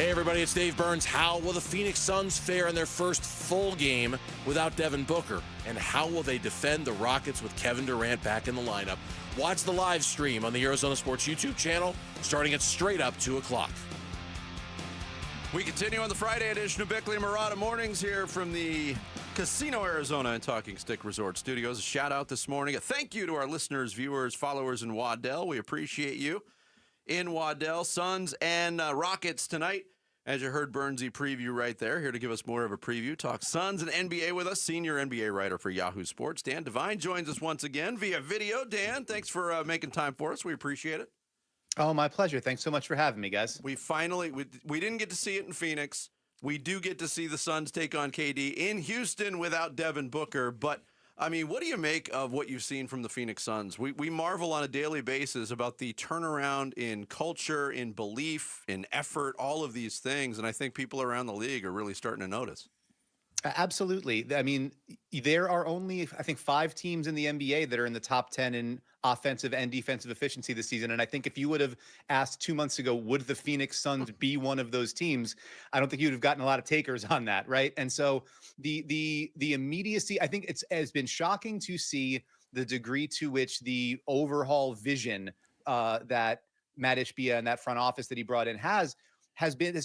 Speaker 22: everybody, it's Dave Burns. How will the Phoenix Suns fare in their first full game without Devin Booker? And how will they defend the Rockets with Kevin Durant back in the lineup? Watch the live stream on the Arizona Sports YouTube channel starting at straight up 2 o'clock.
Speaker 7: We continue on the Friday edition of Bickley and Murata Mornings here from the Casino Arizona and Talking Stick Resort Studios. A shout out this morning. A thank you to our listeners, viewers, followers in Waddell. We appreciate you in Waddell. Suns and Rockets tonight. As you heard Burnsy preview right there, here to give us more of a preview. Talk Suns and NBA with us, senior NBA writer for Yahoo Sports, Dan Devine, joins us once again via video. Dan, thanks for making time for us. We appreciate it.
Speaker 23: Oh, my pleasure. Thanks so much for having me, guys.
Speaker 7: We finally, we didn't get to see it in Phoenix. We do get to see the Suns take on KD in Houston without Devin Booker. But, I mean, what do you make of what you've seen from the Phoenix Suns? We marvel on a daily basis about the turnaround in culture, in belief, in effort, all of these things. And I think people around the league are really starting to notice.
Speaker 23: Absolutely. I mean, there are only, I think, 5 teams in the NBA that are in the top 10 in offensive and defensive efficiency this season. And I think if you would have asked 2 months ago, would the Phoenix Suns be one of those teams? I don't think you'd have gotten a lot of takers on that, right? And so the immediacy, I think has been shocking to see the degree to which the overhaul vision that Matt Ishbia and that front office that he brought in has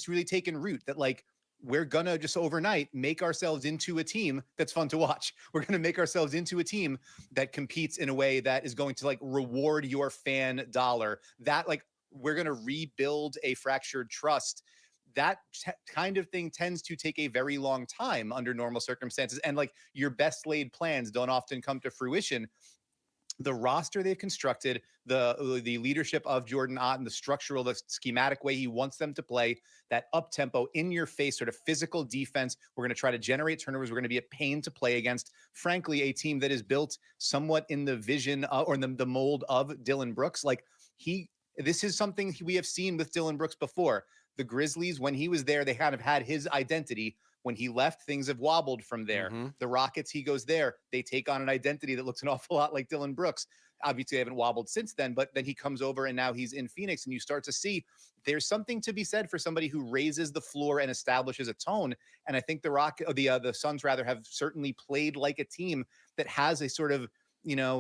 Speaker 23: really taken root. That like, we're going to just overnight make ourselves into a team that's fun to watch. We're going to make ourselves into a team that competes in a way that is going to like reward your fan dollar. That like, we're going to rebuild a fractured trust. That kind of thing tends to take a very long time under normal circumstances. And like, your best laid plans don't often come to fruition. The roster they've constructed, the leadership of Jordan Ott, and the schematic way he wants them to play, that up-tempo, in-your-face sort of physical defense. We're going to try to generate turnovers. We're going to be a pain to play against. Frankly, a team that is built somewhat in the vision or in the mold of Dillon Brooks. Like this is something we have seen with Dillon Brooks before. The Grizzlies, when he was there, they kind of had his identity. When he left, things have wobbled from there. The Rockets, he goes there. They take on an identity that looks an awful lot like Dillon Brooks. Obviously, they haven't wobbled since then, but then he comes over and now he's in Phoenix, and you start to see there's something to be said for somebody who raises the floor and establishes a tone. And I think the Suns rather have certainly played like a team that has a sort of,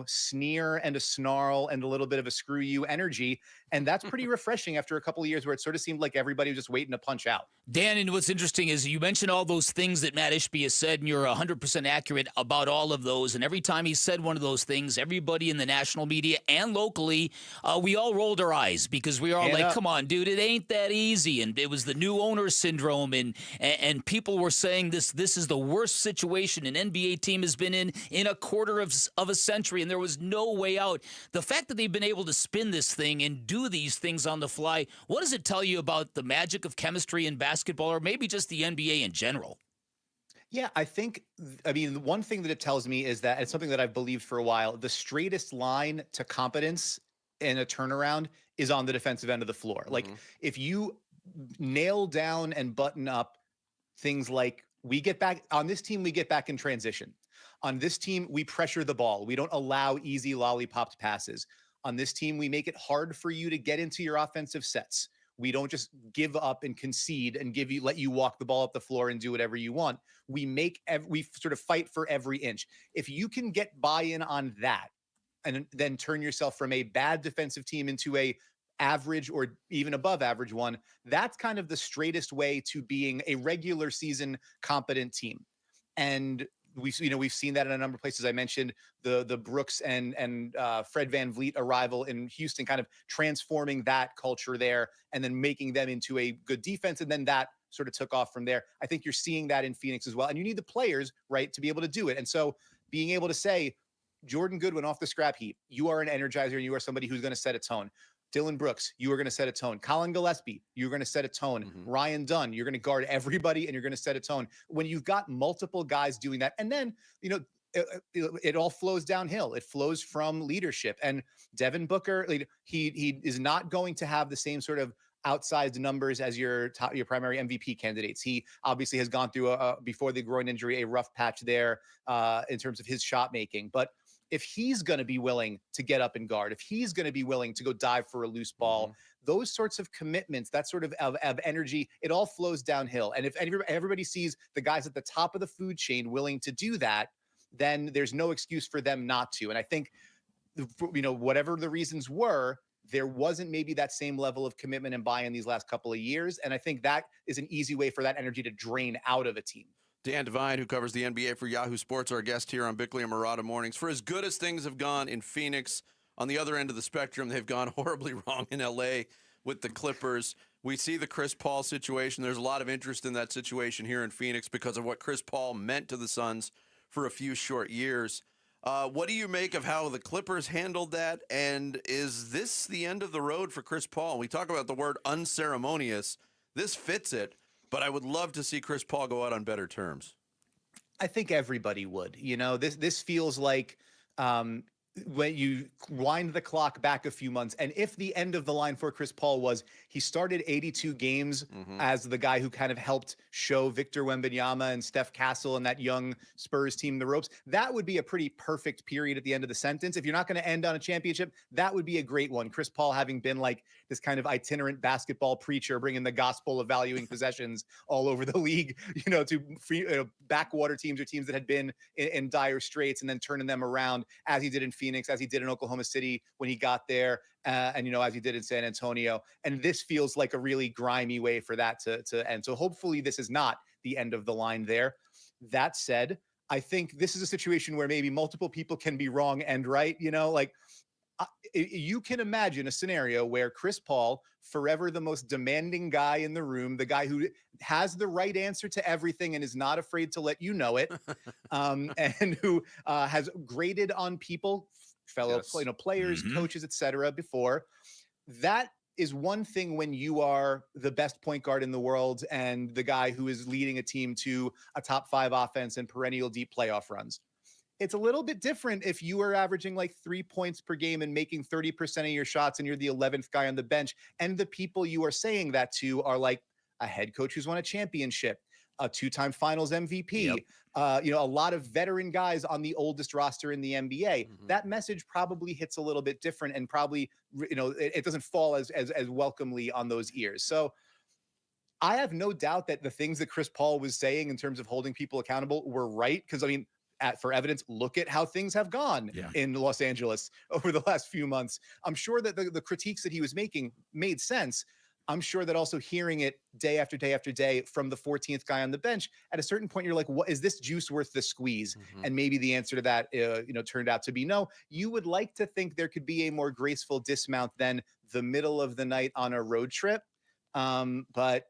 Speaker 23: sneer and a snarl and a little bit of a screw you energy. And that's pretty refreshing after a couple of years where it sort of seemed like everybody was just waiting to punch out.
Speaker 1: Dan, and what's interesting is you mentioned all those things that Matt Ishbia said, and you're 100% accurate about all of those. And every time he said one of those things, everybody in the national media and locally, we all rolled our eyes because we were all like, come on, dude, it ain't that easy. And it was the new owner syndrome. And people were saying this is the worst situation an NBA team has been in a quarter of a century, and there was no way out. The fact that they've been able to spin this thing and do these things on the fly, what does it tell you about the magic of chemistry in basketball, or maybe just the NBA in general?
Speaker 23: Yeah, I mean, one thing that it tells me is that it's something that I've believed for a while. The straightest line to competence in a turnaround is on the defensive end of the floor. Like, if you nail down and button up things like we get back in transition. On this team, we pressure the ball. We don't allow easy lollipopped passes. On this team, we make it hard for you to get into your offensive sets. We don't just give up and concede and let you walk the ball up the floor and do whatever you want. We sort of fight for every inch. If you can get buy-in on that and then turn yourself from a bad defensive team into a average or even above average one, that's kind of the straightest way to being a regular season competent team. And we've seen that in a number of places. I mentioned the Brooks and Fred VanVleet arrival in Houston, kind of transforming that culture there and then making them into a good defense. And then that sort of took off from there. I think you're seeing that in Phoenix as well. And you need the players, right, to be able to do it. And so being able to say, Jordan Goodwin off the scrap heap, you are an energizer and you are somebody who's going to set a tone. Dillon Brooks, you are going to set a tone. Colin Gillespie, you're going to set a tone. Ryan Dunn, you're going to guard everybody and you're going to set a tone. When you've got multiple guys doing that, and then, it all flows downhill. It flows from leadership. And Devin Booker, he is not going to have the same sort of outsized numbers as your primary MVP candidates. He obviously has gone through before the groin injury, a rough patch there in terms of his shot making. But if he's going to be willing to get up and guard, if he's going to be willing to go dive for a loose ball, those sorts of commitments, that sort of energy, it all flows downhill. And if everybody sees the guys at the top of the food chain willing to do that, then there's no excuse for them not to. And I think, whatever the reasons were, there wasn't maybe that same level of commitment and buy-in these last couple of years. And I think that is an easy way for that energy to drain out of a team.
Speaker 7: Dan Devine, who covers the NBA for Yahoo Sports, our guest here on Bickley and Murata Mornings. For as good as things have gone in Phoenix, on the other end of the spectrum, they've gone horribly wrong in L.A. with the Clippers. We see the Chris Paul situation. There's a lot of interest in that situation here in Phoenix because of what Chris Paul meant to the Suns for a few short years. What do you make of how the Clippers handled that? And is this the end of the road for Chris Paul? We talk about the word unceremonious. This fits it. But I would love to see Chris Paul go out on better terms.
Speaker 23: I think everybody would. This feels like when you wind the clock back a few months, and if the end of the line for Chris Paul was he started 82 games as the guy who kind of helped show Victor Wembanyama and Steph Castle and that young Spurs team the ropes, that would be a pretty perfect period at the end of the sentence. If you're not going to end on a championship, that would be a great one. Chris Paul having been like this kind of itinerant basketball preacher, bringing the gospel of valuing possessions all over the league, to backwater teams or teams that had been in dire straits, and then turning them around as he did in Phoenix, as he did in Oklahoma City when he got there, and as he did in San Antonio. And this feels like a really grimy way for that to end. So hopefully this is not the end of the line there. That said, I think this is a situation where maybe multiple people can be wrong and right. You can imagine a scenario where Chris Paul, forever the most demanding guy in the room, the guy who has the right answer to everything and is not afraid to let you know it, and who has graded on people, fellow players, coaches, etc. before. That is one thing when you are the best point guard in the world and the guy who is leading a team to a top 5 offense and perennial deep playoff runs. It's a little bit different if you are averaging like 3 points per game and making 30% of your shots and you're the 11th guy on the bench. And the people you are saying that to are like a head coach who's won a championship, a 2-time finals MVP, a lot of veteran guys on the oldest roster in the NBA. That message probably hits a little bit different, and probably, it doesn't fall as welcomely on those ears. So I have no doubt that the things that Chris Paul was saying in terms of holding people accountable were right. Because for evidence, look at how things have gone in Los Angeles over the last few months. I'm sure that the critiques that he was making made sense. I'm sure that also hearing it day after day after day from the 14th guy on the bench, at a certain point, you're like, what is this juice worth the squeeze? And maybe the answer to that, turned out to be no. You would like to think there could be a more graceful dismount than the middle of the night on a road trip. But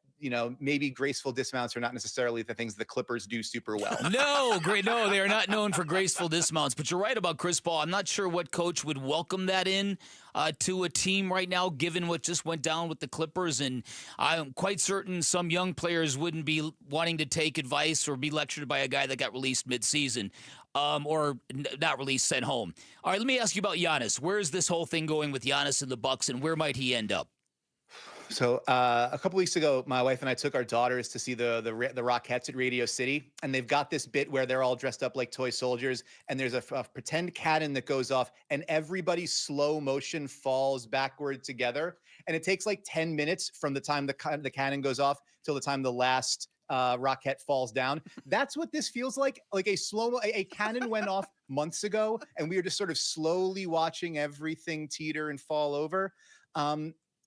Speaker 23: maybe graceful dismounts are not necessarily the things the Clippers do super well.
Speaker 1: No, they are not known for graceful dismounts. But you're right about Chris Paul. I'm not sure what coach would welcome that in to a team right now, given what just went down with the Clippers. And I'm quite certain some young players wouldn't be wanting to take advice or be lectured by a guy that got released midseason. Or not released, sent home. All right, let me ask you about Giannis. Where is this whole thing going with Giannis and the Bucks, and where might he end up?
Speaker 23: So a couple weeks ago, my wife and I took our daughters to see the Rockettes at Radio City, and they've got this bit where they're all dressed up like toy soldiers, and there's a pretend cannon that goes off, and everybody slow motion falls backward together, and it takes like 10 minutes from the time the cannon goes off till the time the last rocket falls down. That's what this feels like a cannon went off months ago, and we are just sort of slowly watching everything teeter and fall over.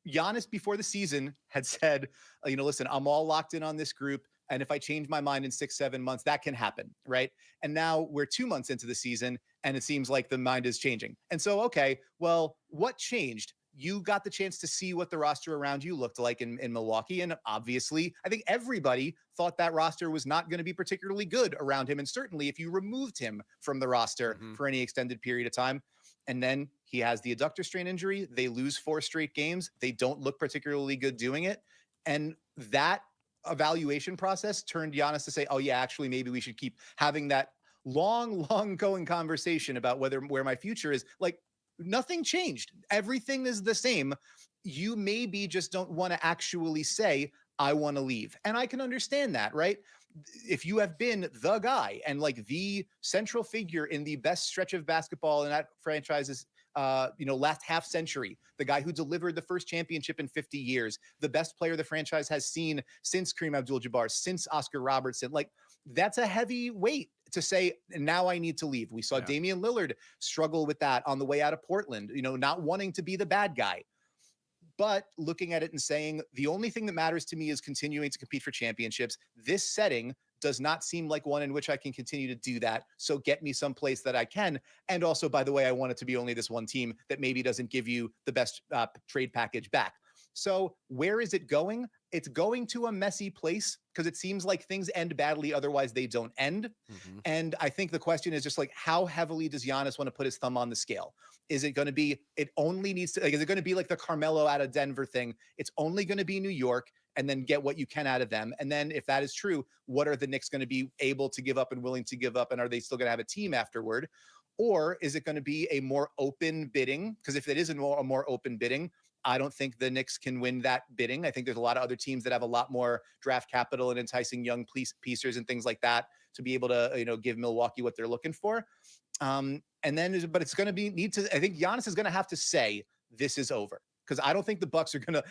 Speaker 23: Giannis, before the season, had said, listen, I'm all locked in on this group, and if I change my mind in 6-7 months, that can happen, right? And now we're 2 months into the season, and it seems like the mind is changing. And so, okay, well, what changed? You got the chance to see what the roster around you looked like in Milwaukee, and obviously, I think everybody thought that roster was not going to be particularly good around him, and certainly if you removed him from the roster for any extended period of time. And then he has the adductor strain injury. They lose 4 straight games. They don't look particularly good doing it. And that evaluation process turned Giannis to say, oh, yeah, actually, maybe we should keep having that long going conversation about where my future is. Like, nothing changed. Everything is the same. You maybe just don't want to actually say, I want to leave. And I can understand that, right? If you have been the guy and like the central figure in the best stretch of basketball in that franchise's last half century, the guy who delivered the first championship in 50 years, the best player the franchise has seen since Kareem Abdul-Jabbar, since Oscar Robertson, like that's a heavy weight to say, now I need to leave. We saw Damian Lillard struggle with that on the way out of Portland, not wanting to be the bad guy. But looking at it and saying, the only thing that matters to me is continuing to compete for championships. This setting does not seem like one in which I can continue to do that. So get me someplace that I can. And also, by the way, I want it to be only this one team that maybe doesn't give you the best trade package back. So where is it going? It's going to a messy place because it seems like things end badly. Otherwise, they don't end. And I think the question is just like, how heavily does Giannis want to put his thumb on the scale? Is it going to be, it only needs to, is it going to be like the Carmelo out of Denver thing? It's only going to be New York and then get what you can out of them. And then if that is true, what are the Knicks going to be able to give up and willing to give up? And are they still going to have a team afterward? Or is it going to be a more open bidding? Because if it is a more open bidding, I don't think the Knicks can win that bidding. I think there's a lot of other teams that have a lot more draft capital and enticing young piecers and things like that to be able to, give Milwaukee what they're looking for. But it's going to I think Giannis is going to have to say this is over. Because I don't think the Bucks are gonna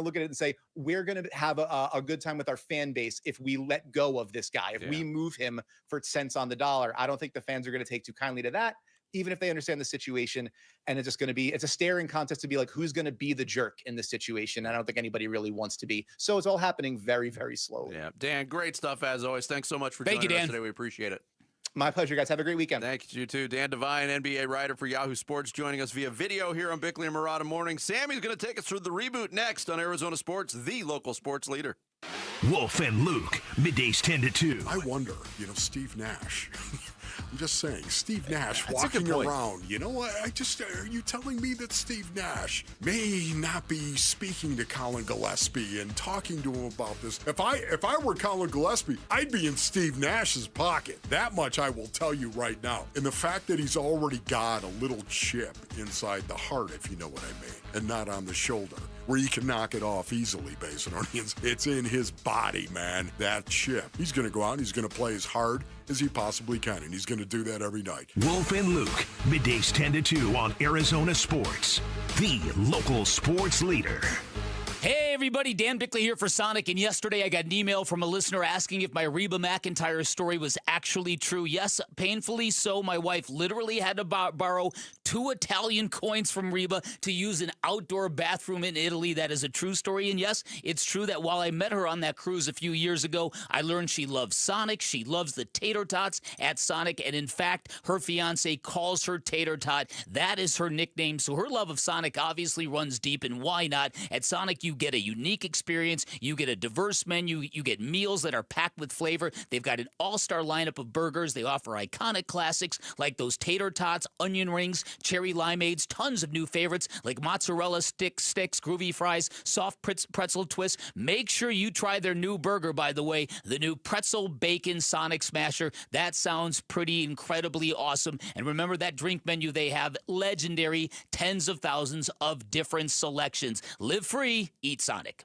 Speaker 23: look at it and say we're gonna have a good time with our fan base if we let go of this guy, if we move him for cents on the dollar. I don't think the fans are gonna take too kindly to that, even if they understand the situation. And it's just gonna be a staring contest to be like who's gonna be the jerk in this situation. I don't think anybody really wants to be. So it's all happening very, very slowly.
Speaker 7: Yeah, Dan, great stuff as always. Thanks so much for joining us today. We appreciate it.
Speaker 23: My pleasure, guys. Have a great weekend.
Speaker 7: Thank you, too. Dan Devine, NBA writer for Yahoo Sports, joining us via video here on Bickley and Murata Morning. Sammy's going to take us through the Reboot next on Arizona Sports, the local sports leader.
Speaker 6: Wolf and Luke, middays 10 to 2.
Speaker 15: I wonder, Steve Nash. I'm just saying, Steve Nash
Speaker 7: That's
Speaker 15: walking around. Are you telling me that Steve Nash may not be speaking to Colin Gillespie and talking to him about this? If I were Colin Gillespie, I'd be in Steve Nash's pocket. That much I will tell you right now. And the fact that he's already got a little chip inside the heart, if you know what I mean, and not on the shoulder, where you can knock it off easily, Basinonians. It's in his body, man, that chip. He's going to go out and he's going to play as hard as he possibly can, and he's going to do that every night.
Speaker 6: Wolf and Luke, middays 10 to 2 on Arizona Sports, the local sports leader.
Speaker 1: Hey everybody, Dan Bickley here for Sonic, and yesterday I got an email from a listener asking if my Reba McEntire story was actually true. Yes, painfully so. My wife literally had to borrow 2 Italian coins from Reba to use an outdoor bathroom in Italy. That is a true story, and yes, it's true that while I met her on that cruise a few years ago, I learned she loves Sonic, she loves the tater tots at Sonic, and in fact, her fiance calls her Tater Tot. That is her nickname, so her love of Sonic obviously runs deep, and why not? At Sonic, you get a unique experience, you get a diverse menu, you get meals that are packed with flavor. They've got an all-star lineup of burgers. They offer iconic classics like those tater tots, onion rings, cherry limeades, tons of new favorites like mozzarella sticks, groovy fries, soft pretzel twists. Make sure you try their new burger, by the way, the new pretzel bacon Sonic Smasher. That sounds pretty incredibly awesome. And remember that drink menu, they have legendary tens of thousands of different selections. Live free, eat Sonic.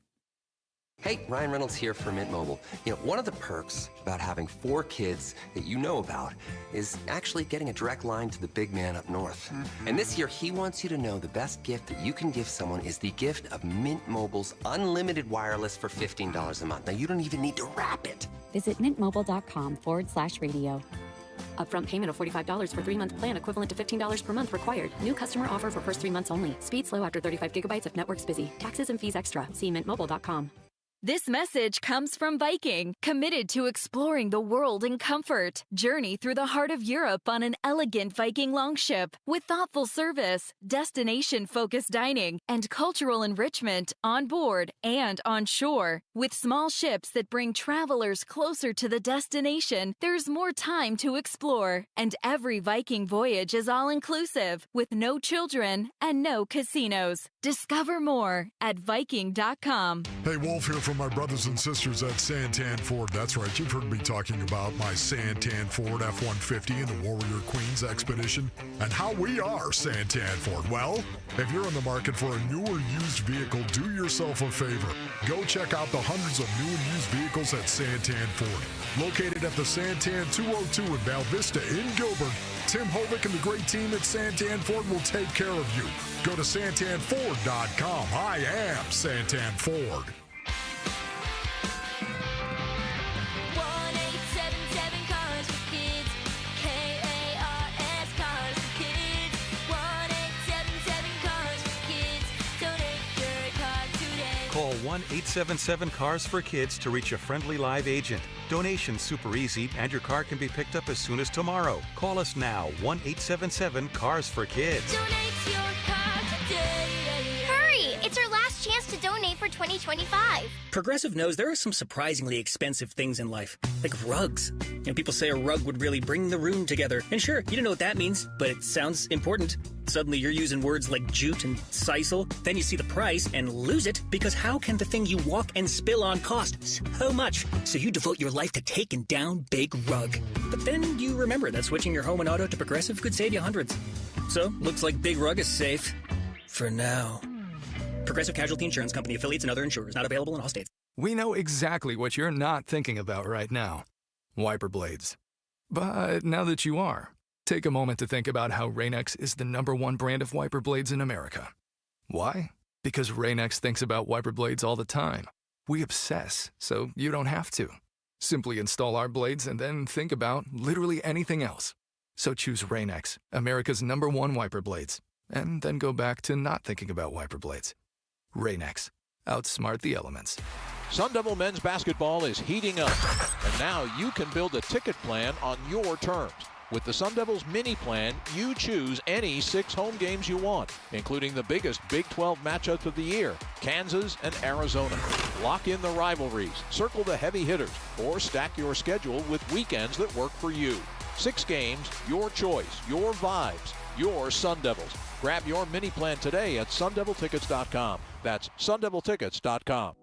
Speaker 9: Hey, Ryan Reynolds here for Mint Mobile. One of the perks about having 4 kids that you know about is actually getting a direct line to the big man up north. Mm-hmm. And this year, he wants you to know the best gift that you can give someone is the gift of Mint Mobile's unlimited wireless for $15 a month. Now, you don't even need to wrap it.
Speaker 11: Visit mintmobile.com/radio. Upfront payment of $45 for 3-month plan equivalent to $15 per month required. New customer offer for first 3 months only. Speed slow after 35 gigabytes if network's busy. Taxes and fees extra. See mintmobile.com.
Speaker 12: This message comes from Viking, committed to exploring the world in comfort. Journey through the heart of Europe on an elegant Viking longship with thoughtful service, destination-focused dining, and cultural enrichment on board and on shore. With small ships that bring travelers closer to the destination, there's more time to explore. And every Viking voyage is all-inclusive, with no children and no casinos. Discover more at Viking.com.
Speaker 15: Hey, Wolf here from my brothers and sisters at Santan Ford. That's right, you've heard me talking about my Santan Ford F-150 and the Warrior Queens Expedition and how we are Santan Ford. Well, if you're in the market for a new or used vehicle, do yourself a favor. Go check out the hundreds of new and used vehicles at Santan Ford. Located at the Santan 202 in Val Vista in Gilbert, Tim Hovick and the great team at Santan Ford will take care of you. Go to santanford.com. I am Santan Ford.
Speaker 12: 1-877 Cars for Kids. K-A-R-S Cars for Kids. 1-877 Cars for Kids. Donate your car today.
Speaker 13: Call 1-877-CARS for Kids to reach a friendly live agent. Donation's super easy, and your car can be picked up as soon as tomorrow. Call us now, 1-877-CARS for Kids.
Speaker 12: Donate your car today.
Speaker 14: Hurry! It's our last chance to donate for 2025.
Speaker 17: Progressive knows there are some surprisingly expensive things in life, like rugs. People say a rug would really bring the room together. And sure, you don't know what that means, but it sounds important. Suddenly you're using words like jute and sisal. Then you see the price and lose it because how can the thing you walk and spill on cost so much? So you devote your life to taking down Big Rug. But then you remember that switching your home and auto to Progressive could save you hundreds. So looks like Big Rug is safe. For now. Progressive Casualty Insurance Company, affiliates, and other insurers. Not available in all states.
Speaker 3: We know exactly what you're not thinking about right now. Wiper blades. But now that you are, take a moment to think about how Rain-X is the #1 brand of wiper blades in America. Why? Because Rain-X thinks about wiper blades all the time. We obsess, so you don't have to. Simply install our blades and then think about literally anything else. So choose Rain-X, America's #1 wiper blades, and then go back to not thinking about wiper blades. Rain-X. Outsmart the elements.
Speaker 4: Sun Devil men's basketball is heating up, and now you can build a ticket plan on your terms. With the Sun Devils mini plan, you choose any 6 home games you want, including the biggest Big 12 matchups of the year, Kansas and Arizona. Lock in the rivalries, circle the heavy hitters, or stack your schedule with weekends that work for you. 6 games, your choice, your vibes, your Sun Devils. Grab your mini plan today at sundeviltickets.com. That's sundeviltickets.com.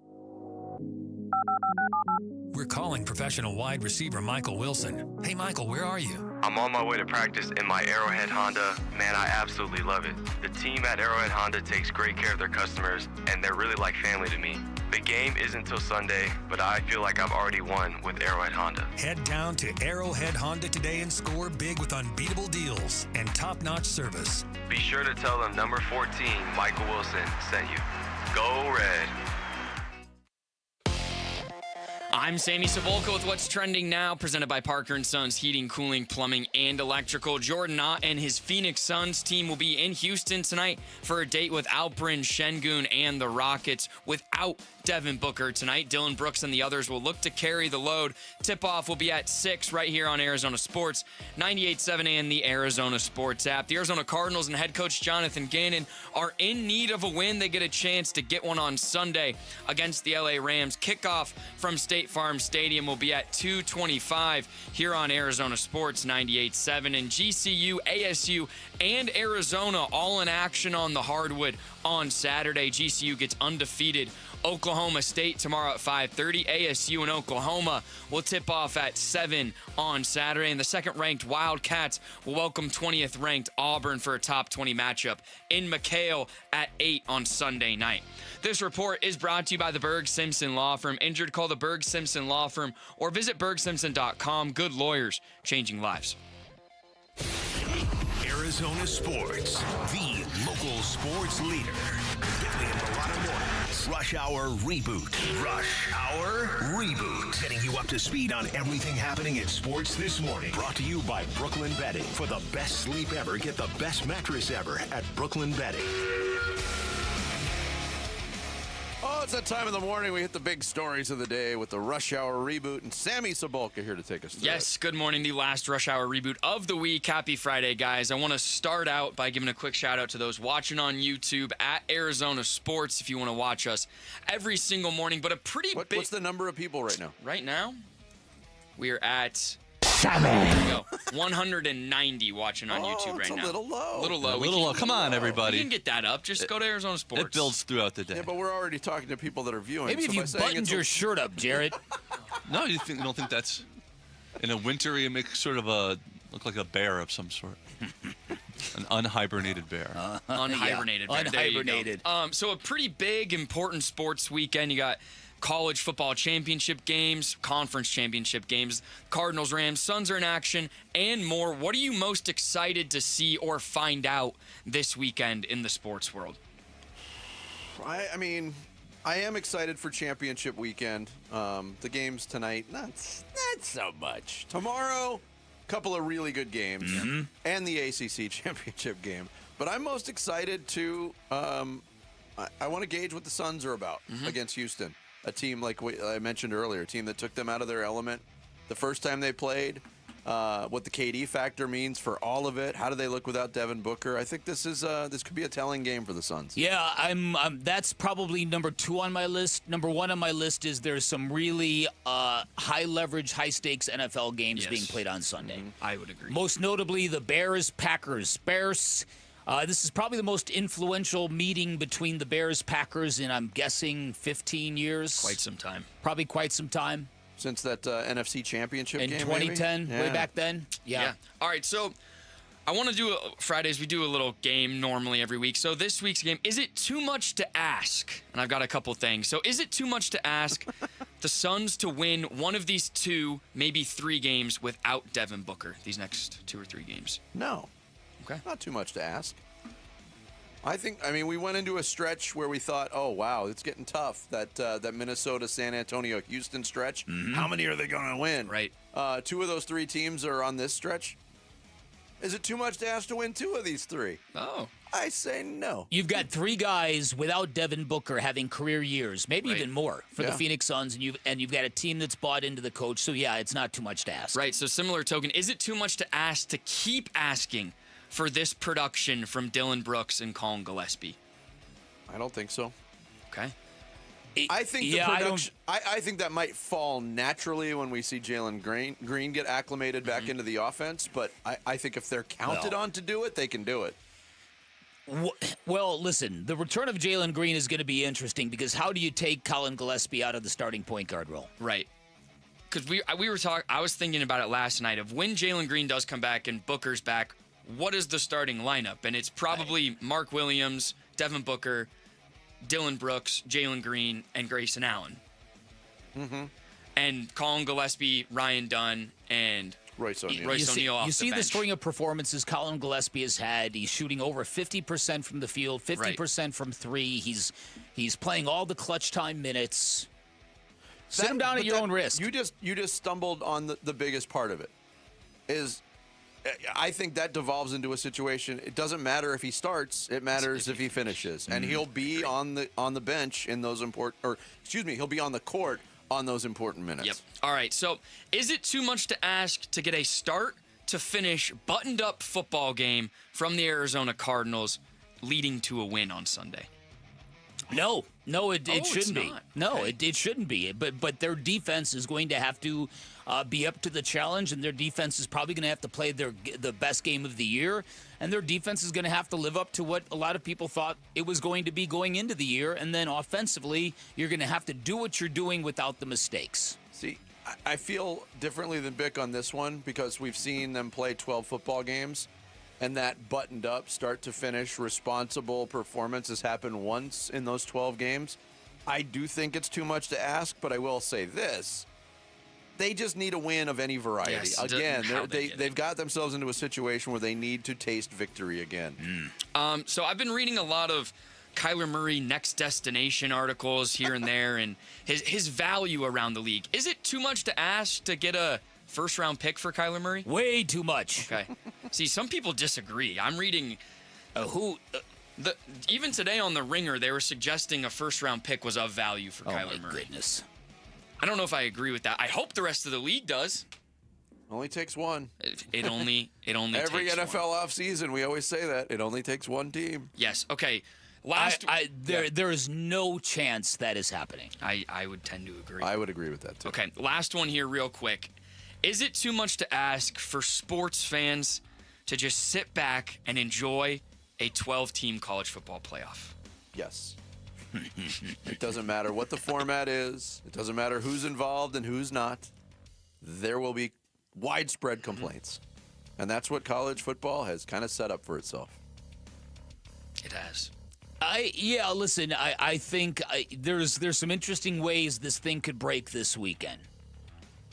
Speaker 19: We're calling professional wide receiver Michael Wilson. Hey, Michael, where are you?
Speaker 20: I'm on my way to practice in my Arrowhead Honda. Man, I absolutely love it. The team at Arrowhead Honda takes great care of their customers, and they're really like family to me. The game isn't until Sunday, but I feel like I've already won with Arrowhead Honda.
Speaker 19: Head down to Arrowhead Honda today and score big with unbeatable deals and top-notch service.
Speaker 20: Be sure to tell them number 14, Michael Wilson, sent you. Go Red.
Speaker 2: I'm Sammy Sabolka with What's Trending Now, presented by Parker & Sons Heating, Cooling, Plumbing, and Electrical. Jordan Ott and his Phoenix Suns team will be in Houston tonight for a date with Alperen Şengün and the Rockets. Without Devin Booker tonight, Dylan Brooks and the others will look to carry the load. Tip-off will be at 6 right here on Arizona Sports, 98.7 and the Arizona Sports app. The Arizona Cardinals and head coach Jonathan Gannon are in need of a win. They get a chance to get one on Sunday against the LA Rams. Kickoff from State Farm Stadium will be at 2:25 here on Arizona Sports 98.7. And GCU, ASU, and Arizona all in action on the hardwood on Saturday. GCU gets undefeated Oklahoma State tomorrow at 5:30. ASU and Oklahoma will tip off at 7 on Saturday. And the second-ranked Wildcats will welcome 20th-ranked Auburn for a top 20 matchup in McHale at 8 on Sunday night. This report is brought to you by the Berg Simpson Law Firm. Injured, call the Berg Simpson Law Firm or visit bergsimpson.com. Good lawyers, changing lives.
Speaker 6: Arizona Sports, the local sports leader. Bickley and Mulatto Mornings. Rush Hour Reboot. Rush Hour Reboot. Getting you up to speed on everything happening in sports this morning. Brought to you by Brooklyn Bedding. For the best sleep ever, get the best mattress ever at Brooklyn Bedding.
Speaker 7: Oh, it's that time of the morning. We hit the big stories of the day with the Rush Hour Reboot. And Sammy Sabolka here to take us through
Speaker 2: Yes,
Speaker 7: it.
Speaker 2: good morning. The last Rush Hour Reboot of the week. Happy Friday, guys. I want to start out by giving a quick shout out to those watching on YouTube at Arizona Sports if you want to watch us every single morning. But a pretty big...
Speaker 7: What's the number of people right now?
Speaker 2: Right now, we are at...
Speaker 16: There
Speaker 2: we go. 190 watching on YouTube right now.
Speaker 7: It's a little low.
Speaker 2: Little low.
Speaker 16: A little low. Come on, everybody.
Speaker 2: We can get that up. Just go to Arizona Sports.
Speaker 16: It builds throughout the day.
Speaker 7: Yeah, but we're already talking to people that are viewing.
Speaker 1: Maybe if you buttoned your shirt up, Jared.
Speaker 16: No, you don't think that's in a wintry? It makes sort of look like a bear of some sort. An unhibernated bear.
Speaker 2: Unhibernated bear.
Speaker 1: Unhibernated.
Speaker 2: So a pretty big, important sports weekend. You got college football championship games, conference championship games, Cardinals, Rams, Suns are in action, and more. What are you most excited to see or find out this weekend in the sports world?
Speaker 7: I mean, I am excited for championship weekend. The games tonight, not so much. Tomorrow, a couple of really good games, and the ACC championship game. But I'm most excited to, I want to gauge what the Suns are about against Houston. A team like I mentioned earlier, a team that took them out of their element the first time they played. What the KD factor means for all of it. How do they look without Devin Booker? I think this could be a telling game for the Suns.
Speaker 1: Yeah, that's probably number 2 on my list. Number 1 on my list is there's some really high leverage, high stakes NFL games being played on Sunday.
Speaker 2: I would agree.
Speaker 1: Most notably the Bears-Packers. Bears This is probably the most influential meeting between the Bears, Packers in, I'm guessing, 15 years.
Speaker 2: Quite some time.
Speaker 1: Probably quite some time.
Speaker 7: Since that NFC Championship
Speaker 1: in
Speaker 7: game,
Speaker 1: 2010,
Speaker 7: maybe?
Speaker 1: way back then. Yeah.
Speaker 2: All right, so I want to do Fridays. We do a little game normally every week. So this week's game, is it too much to ask? And I've got a couple things. So is it too much to ask the Suns to win one of these 2, maybe 3 games without Devin Booker? These next 2 or 3 games?
Speaker 7: No.
Speaker 2: Okay.
Speaker 7: Not too much to ask. I mean, we went into a stretch where we thought, oh, wow, it's getting tough. That Minnesota, San Antonio, Houston stretch.
Speaker 2: Mm-hmm.
Speaker 7: How many are they going to win?
Speaker 2: Right.
Speaker 7: 2 of those 3 teams are on this stretch. Is it too much to ask to win 2 of these 3?
Speaker 2: Oh.
Speaker 7: I say no.
Speaker 1: You've got 3 guys without Devin Booker having career years, maybe even more for the Phoenix Suns, and you've got a team that's bought into the coach. So yeah, it's not too much to ask.
Speaker 2: Right. So similar token, is it too much to ask to keep asking for this production from Dillon Brooks and Colin Gillespie?
Speaker 7: I don't think so.
Speaker 2: Okay.
Speaker 7: I think the production. I think that might fall naturally when we see Jalen Green get acclimated back into the offense. But I think if they're counted on to do it, they can do it.
Speaker 1: Well, listen, the return of Jalen Green is going to be interesting because how do you take Colin Gillespie out of the starting point guard role?
Speaker 2: Right. Because we were talking. I was thinking about it last night of when Jalen Green does come back and Booker's back. What is the starting lineup? And it's probably Mark Williams, Devin Booker, Dillon Brooks, Jalen Green, and Grayson Allen.
Speaker 7: Mm-hmm.
Speaker 2: And Colin Gillespie, Ryan Dunn, and
Speaker 7: Royce O'Neal.
Speaker 1: You see the string of performances Colin Gillespie has had. He's shooting over 50% from the field, 50% from 3. He's playing all the clutch time minutes. Sit him down at your own risk.
Speaker 7: You just stumbled on the biggest part of it. I think that devolves into a situation. It doesn't matter if he starts; it matters if he finishes, and he'll be on the bench in those he'll be on the court on those important minutes.
Speaker 2: Yep. All right. So, is it too much to ask to get a start to finish buttoned-up football game from the Arizona Cardinals, leading to a win on Sunday?
Speaker 1: No, it shouldn't be. No,
Speaker 2: Okay.
Speaker 1: it shouldn't be. But their defense is going to have to be up to the challenge, and their defense is probably going to have to play the best game of the year, and their defense is going to have to live up to what a lot of people thought it was going to be going into the year, and then offensively, you're going to have to do what you're doing without the mistakes.
Speaker 7: See, I feel differently than Bick on this one because we've seen them play 12 football games, and that buttoned up, start to finish, responsible performance has happened once in those 12 games. I do think it's too much to ask, but I will say this. They just need a win of any variety.
Speaker 2: Yes,
Speaker 7: again, they've got themselves into a situation where they need to taste victory again.
Speaker 2: So I've been reading a lot of Kyler Murray next destination articles here and there and his value around the league. Is it too much to ask to get a first-round pick for Kyler Murray?
Speaker 1: Way too much.
Speaker 2: Okay. See, some people disagree. I'm reading even today on The Ringer, they were suggesting a first-round pick was of value for Kyler Murray.
Speaker 1: Goodness.
Speaker 2: I don't know if I agree with that. I hope the rest of the league does.
Speaker 7: Only takes one.
Speaker 2: It only
Speaker 7: Every
Speaker 2: takes
Speaker 7: NFL
Speaker 2: one.
Speaker 7: offseason, we always say that. It only takes one team.
Speaker 2: Yes. Okay.
Speaker 1: There is no chance that is happening.
Speaker 2: I would tend to agree.
Speaker 7: I would agree with that, too.
Speaker 2: Okay. Last one here real quick. Is it too much to ask for sports fans to just sit back and enjoy a 12-team college football playoff?
Speaker 7: Yes. It doesn't matter what the format is. It doesn't matter who's involved and who's not. There will be widespread complaints. And that's what college football has kind of set up for itself.
Speaker 2: It has.
Speaker 1: Listen, I think there's some interesting ways this thing could break this weekend.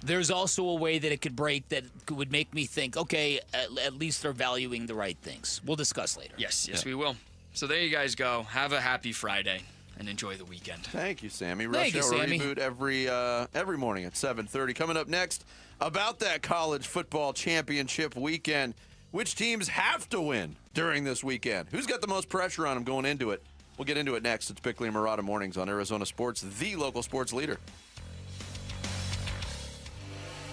Speaker 1: There's also a way that it could break that would make me think, okay, at least they're valuing the right things. We'll discuss later.
Speaker 2: Yes, we will. So there you guys go. Have a happy Friday and enjoy the weekend.
Speaker 7: Thank you, Sammy.
Speaker 1: Thank you,
Speaker 7: Rush Hour
Speaker 1: Sammy.
Speaker 7: Reboot every morning at 7:30. Coming up next, about that college football championship weekend. Which teams have to win during this weekend? Who's got the most pressure on them going into it? We'll get into it next. It's Bickley and Murata Mornings on Arizona Sports, the local sports leader.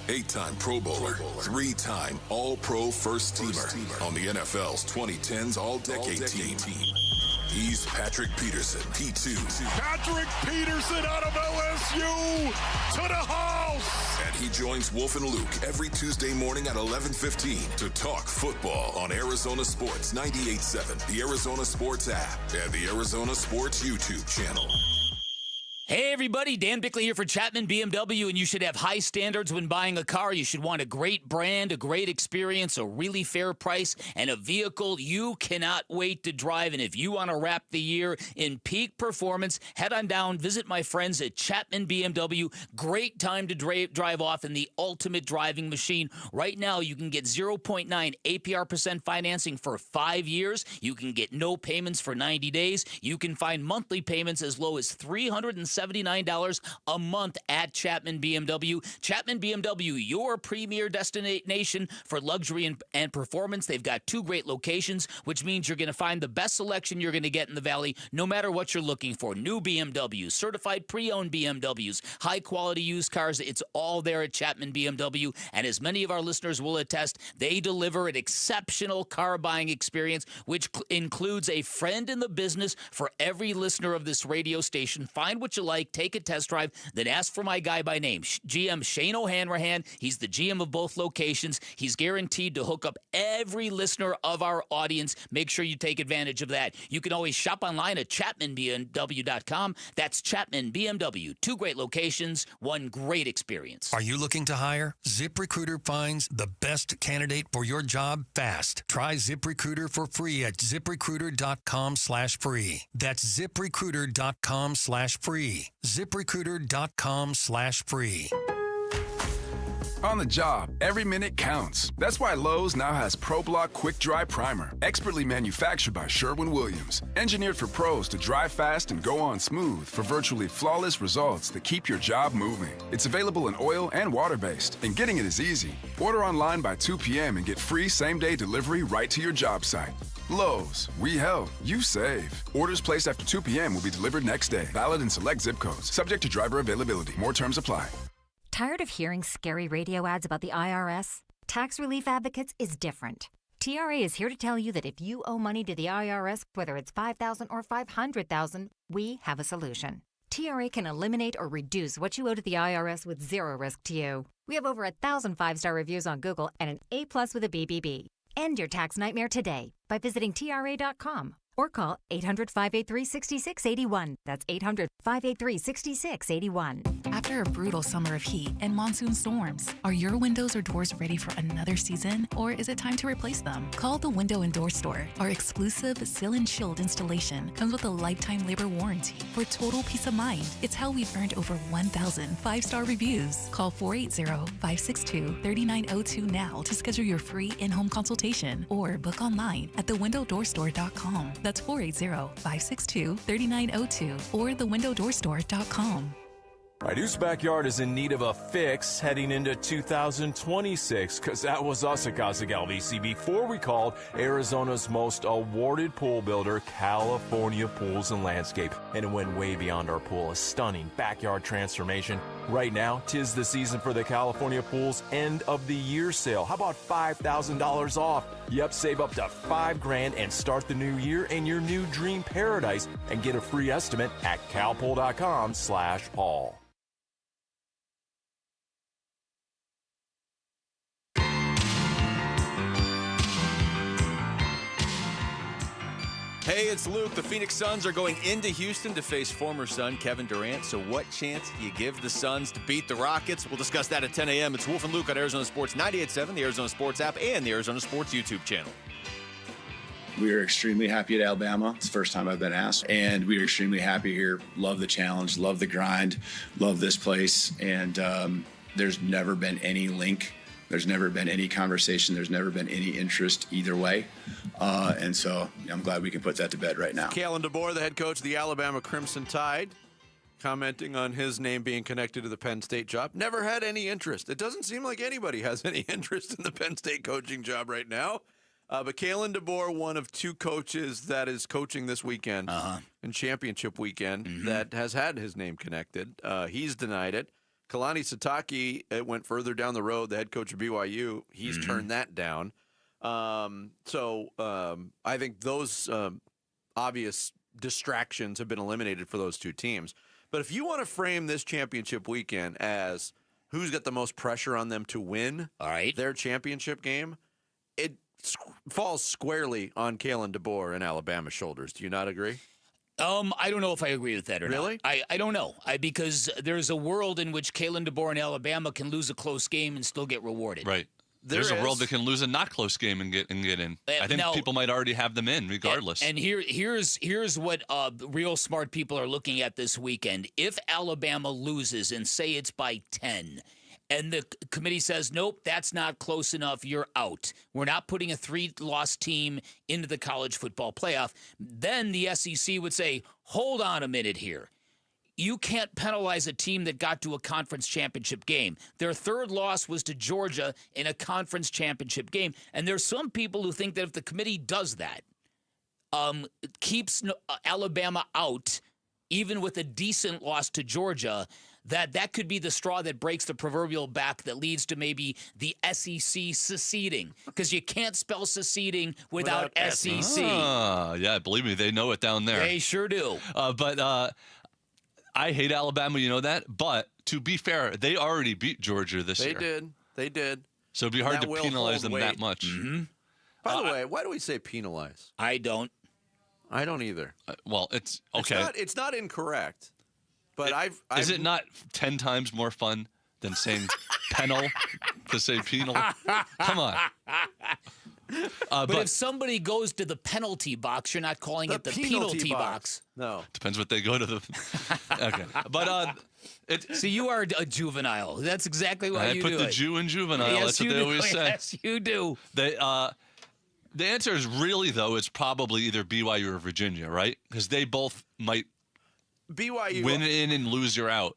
Speaker 5: 8-time Pro Bowler, 3-time All-Pro First Teamer on the NFL's 2010s All-Decade Team. He's Patrick Peterson, P2.
Speaker 15: Patrick Peterson out of LSU to the house.
Speaker 5: And he joins Wolf and Luke every Tuesday morning at 11:15 to talk football on Arizona Sports 98.7, the Arizona Sports app, and the Arizona Sports YouTube channel.
Speaker 1: Hey everybody, Dan Bickley here for Chapman BMW, and you should have high standards when buying a car. You should want a great brand, a great experience, a really fair price, and a vehicle you cannot wait to drive. And if you want to wrap the year in peak performance, head on down, visit my friends at Chapman BMW. Great time to drive off in the ultimate driving machine. Right now, you can get 0.9 APR% financing for 5 years. You can get no payments for 90 days. You can find monthly payments as low as $379 a month at Chapman BMW. Chapman BMW, your premier destination for luxury and performance. They've got 2 great locations, which means you're going to find the best selection you're going to get in the Valley, no matter what you're looking for. New BMWs, certified pre-owned BMWs, high-quality used cars. It's all there at Chapman BMW. And as many of our listeners will attest, they deliver an exceptional car buying experience, which includes a friend in the business for every listener of this radio station. Find what you like, take a test drive, then ask for my guy by name, GM Shane O'Hanrahan. He's the GM of both locations. He's guaranteed to hook up every listener of our audience. Make sure you take advantage of that. You can always shop online at ChapmanBMW.com. That's Chapman BMW. 2 great locations, 1 great experience.
Speaker 19: Are you looking to hire? ZipRecruiter finds the best candidate for your job fast. Try ZipRecruiter for free at ZipRecruiter.com/free. That's ZipRecruiter.com/free. ZipRecruiter.com/free.
Speaker 8: On the job, every minute counts. That's why Lowe's now has ProBlock Quick Dry Primer, expertly manufactured by Sherwin-Williams. Engineered for pros to dry fast and go on smooth for virtually flawless results that keep your job moving. It's available in oil and water-based, and getting it is easy. Order online by 2 p.m. and get free same-day delivery right to your job site. Lowe's, we help, you save. Orders placed after 2 p.m. will be delivered next day. Valid in select zip codes. Subject to driver availability. More terms apply.
Speaker 10: Tired of hearing scary radio ads about the IRS? Tax Relief Advocates is different. TRA is here to tell you that if you owe money to the IRS, whether it's $5,000 or $500,000, we have a solution. TRA can eliminate or reduce what you owe to the IRS with zero risk to you. We have over 1,000 5-star reviews on Google and an A+ with a BBB. End your tax nightmare today by visiting TRA.com or call 800-583-6681. That's 800-583-6681.
Speaker 18: After a brutal summer of heat and monsoon storms, are your windows or doors ready for another season, or is it time to replace them? Call the Window and Door Store. Our exclusive Seal and Shield installation comes with a lifetime labor warranty for total peace of mind. It's how we've earned over 1,000 5-star reviews. Call 480-562-3902 now to schedule your free in-home consultation or book online at thewindowdoorstore.com. That's 480-562-3902 or thewindowdoorstore.com.
Speaker 24: My Deuce Backyard is in need of a fix heading into 2026, because that was us at Cossack LVC before we called Arizona's most awarded pool builder, California Pools and Landscape. And it went way beyond our pool, a stunning backyard transformation. Right now, 'tis the season for the California Pools end of the year sale. How about $5,000 off? Yep, save up to $5,000 and start the new year in your new dream paradise and get a free estimate at calpool.com/Paul.
Speaker 7: Hey, it's Luke. The Phoenix Suns are going into Houston to face former Sun Kevin Durant. So what chance do you give the Suns to beat the Rockets? We'll discuss that at 10 a.m. It's Wolf and Luke on Arizona Sports 98.7, the Arizona Sports app, and the Arizona Sports YouTube channel.
Speaker 25: We are extremely happy at Alabama. It's the first time I've been asked. And we are extremely happy here. Love the challenge, love the grind, love this place. And there's never been any link. There's never been any conversation. There's never been any interest either way. And so I'm glad we can put that to bed right now.
Speaker 7: Kalen DeBoer, the head coach of the Alabama Crimson Tide, commenting on his name being connected to the Penn State job. Never had any interest. It doesn't seem like anybody has any interest in the Penn State coaching job right now. But Kalen DeBoer, one of 2 coaches that is coaching this weekend in championship weekend that has had his name connected. He's denied it. Kalani Sitake, it went further down the road, the head coach of BYU. He's turned that down. I think those obvious distractions have been eliminated for those two teams. But if you want to frame this championship weekend as who's got the most pressure on them to win their championship game, it falls squarely on Kalen DeBoer and Alabama's shoulders. Do you not agree?
Speaker 1: I don't know if I agree with that or
Speaker 7: Really?
Speaker 1: not. I don't know. Because there's a world in which Kalen DeBoer and Alabama can lose a close game and still get rewarded.
Speaker 16: Right. There's a world that can lose a not close game and get in. I think people might already have them in regardless.
Speaker 1: And here's what real smart people are looking at this weekend. If Alabama loses and say it's by 10, and the committee says, nope, that's not close enough, you're out. We're not putting a 3-loss team into the college football playoff. Then the SEC would say, hold on a minute here. You can't penalize a team that got to a conference championship game. Their 3rd loss was to Georgia in a conference championship game. And there's some people who think that if the committee does that, keeps Alabama out, even with a decent loss to Georgia, that could be the straw that breaks the proverbial back that leads to maybe the SEC seceding. Because you can't spell seceding without SEC.
Speaker 16: Yeah, believe me, they know it down there.
Speaker 1: They sure do.
Speaker 16: But I hate Alabama, you know that. But to be fair, they already beat Georgia this year.
Speaker 7: They did.
Speaker 16: So it'd be hard to penalize them that much.
Speaker 1: Mm-hmm.
Speaker 7: By the way, why do we say penalize?
Speaker 1: I don't.
Speaker 7: I don't either.
Speaker 16: Well, it's okay.
Speaker 7: It's not incorrect. But
Speaker 16: is it not 10 times more fun than saying penal to say penal? Come on.
Speaker 1: But if somebody goes to the penalty box, you're not calling it the penalty box.
Speaker 7: No.
Speaker 16: Depends what they go to the. Okay. But
Speaker 1: see, you are a juvenile. That's exactly why you do it.
Speaker 16: I put the Jew in juvenile.
Speaker 1: Yes,
Speaker 16: That's what they always say.
Speaker 1: Yes, you do.
Speaker 16: The answer is really, though, it's probably either BYU or Virginia, right? Because they both might
Speaker 7: BYU
Speaker 16: win in and lose, you're out.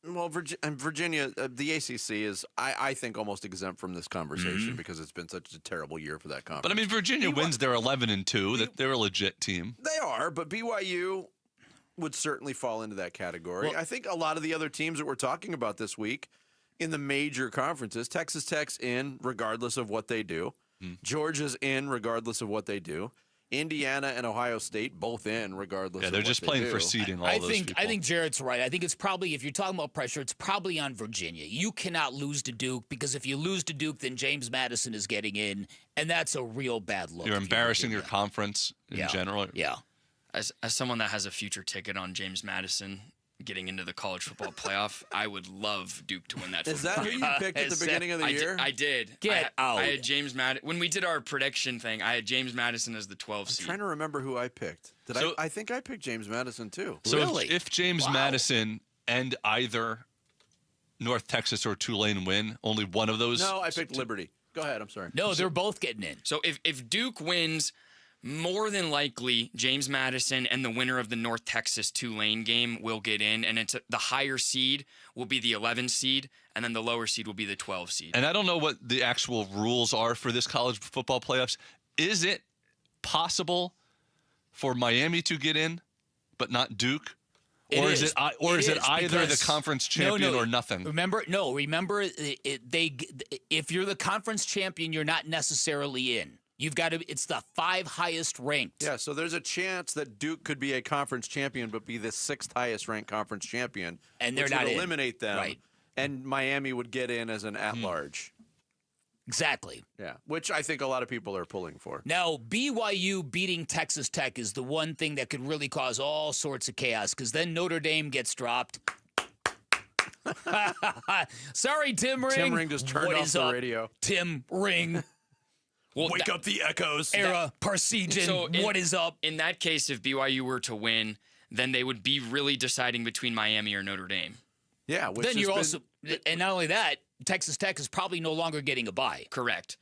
Speaker 7: Well, Virginia, the ACC is, I think, almost exempt from this conversation because it's been such a terrible year for that conference.
Speaker 16: But I mean, Virginia wins their 11-2. That they're a legit team.
Speaker 7: They are, but BYU would certainly fall into that category.
Speaker 1: Well,
Speaker 7: I think a lot of the other teams that we're talking about this week in the major conferences, Texas Tech's in regardless of what they do. Georgia's in regardless of what they do. Indiana and Ohio State both in regardless of what they do.
Speaker 16: Yeah, they're just playing for seeding all those people.
Speaker 1: I think Jarrett's right. I think it's probably, if you're talking about pressure, it's probably on Virginia. You cannot lose to Duke because if you lose to Duke, then James Madison is getting in, and that's a real bad look.
Speaker 16: You're embarrassing your conference in general.
Speaker 1: Yeah.
Speaker 2: As someone that has a future ticket on James Madison getting into the college football playoff, I would love Duke to win that.
Speaker 7: Is that who you picked at the beginning of the year?
Speaker 2: I did.
Speaker 1: Get out.
Speaker 2: I had James Madison. When we did our prediction thing, I had James Madison as the 12th seed.
Speaker 7: I'm trying to remember who I picked. I think I picked James Madison too.
Speaker 16: So
Speaker 1: really?
Speaker 16: if James Madison and either North Texas or Tulane win, only one of those?
Speaker 7: No, I picked Liberty. Go ahead. I'm sorry.
Speaker 1: No, they're both getting in.
Speaker 2: So if Duke wins, more than likely, James Madison and the winner of the North Texas Tulane game will get in, and it's the higher seed will be the 11 seed, and then the lower seed will be the 12 seed.
Speaker 16: And I don't know what the actual rules are for this college football playoffs. Is it possible for Miami to get in, but not Duke? Or is it either the conference champion or nothing?
Speaker 1: Remember, if you're the conference champion, you're not necessarily in. You've got to. It's the 5 highest ranked.
Speaker 7: Yeah, so there's a chance that Duke could be a conference champion, but be the 6th highest ranked conference champion,
Speaker 1: and they're
Speaker 7: which
Speaker 1: not
Speaker 7: would
Speaker 1: in.
Speaker 7: eliminate them.
Speaker 1: Right.
Speaker 7: And Miami would get in as an at-large.
Speaker 1: Exactly.
Speaker 7: Yeah, which I think a lot of people are pulling for.
Speaker 1: Now, BYU beating Texas Tech is the one thing that could really cause all sorts of chaos, because then Notre Dame gets dropped. Sorry, Tim Ring.
Speaker 7: Tim Ring just turned off the radio.
Speaker 1: Tim Ring.
Speaker 7: Well, Wake up the echoes.
Speaker 1: Era Parsegian, what is up?
Speaker 2: In that case, if BYU were to win, then they would be really deciding between Miami or Notre Dame.
Speaker 7: Yeah. Which
Speaker 1: then you're also, and not only that, Texas Tech is probably no longer getting a bye.
Speaker 2: Correct.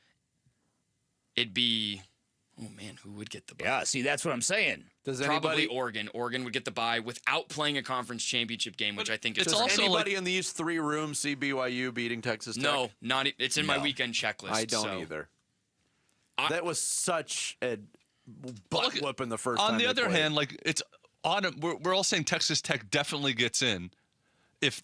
Speaker 2: It'd be, oh man, who would get the bye?
Speaker 1: Yeah, see, that's what I'm saying.
Speaker 2: Probably Oregon. Oregon would get the bye without playing a conference championship game, which I think is.
Speaker 7: Does anybody in these 3 rooms see BYU beating Texas Tech?
Speaker 2: No, not. It's in my weekend checklist.
Speaker 7: I don't either. That was such a butt whoop in the first time.
Speaker 16: On the other hand, it's on. We're all saying Texas Tech definitely gets in,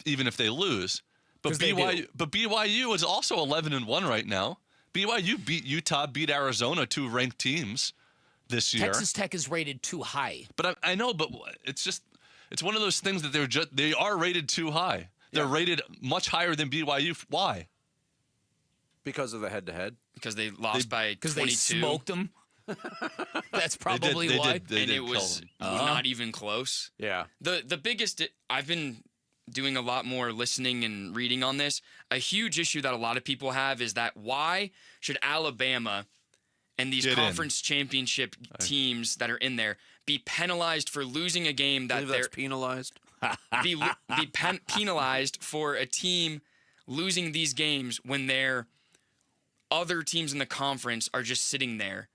Speaker 16: even if they lose. But BYU is also 11-1 right now. BYU beat Utah, beat Arizona, 2 ranked teams. this year.
Speaker 1: Texas Tech is rated too high.
Speaker 16: But I know, but it's one of those things that they are rated too high. They're rated much higher than BYU. Why?
Speaker 7: Because of the head-to-head.
Speaker 2: Because they lost by 22.
Speaker 1: Because they smoked them. That's probably why.
Speaker 2: And it was not even close.
Speaker 7: Yeah.
Speaker 2: The biggest, I've been doing a lot more listening and reading on this. A huge issue that a lot of people have is that why should Alabama and these conference championship teams that are in there be penalized for losing a game that they're
Speaker 7: penalized?
Speaker 2: be penalized for a team losing these games when their other teams in the conference are just sitting there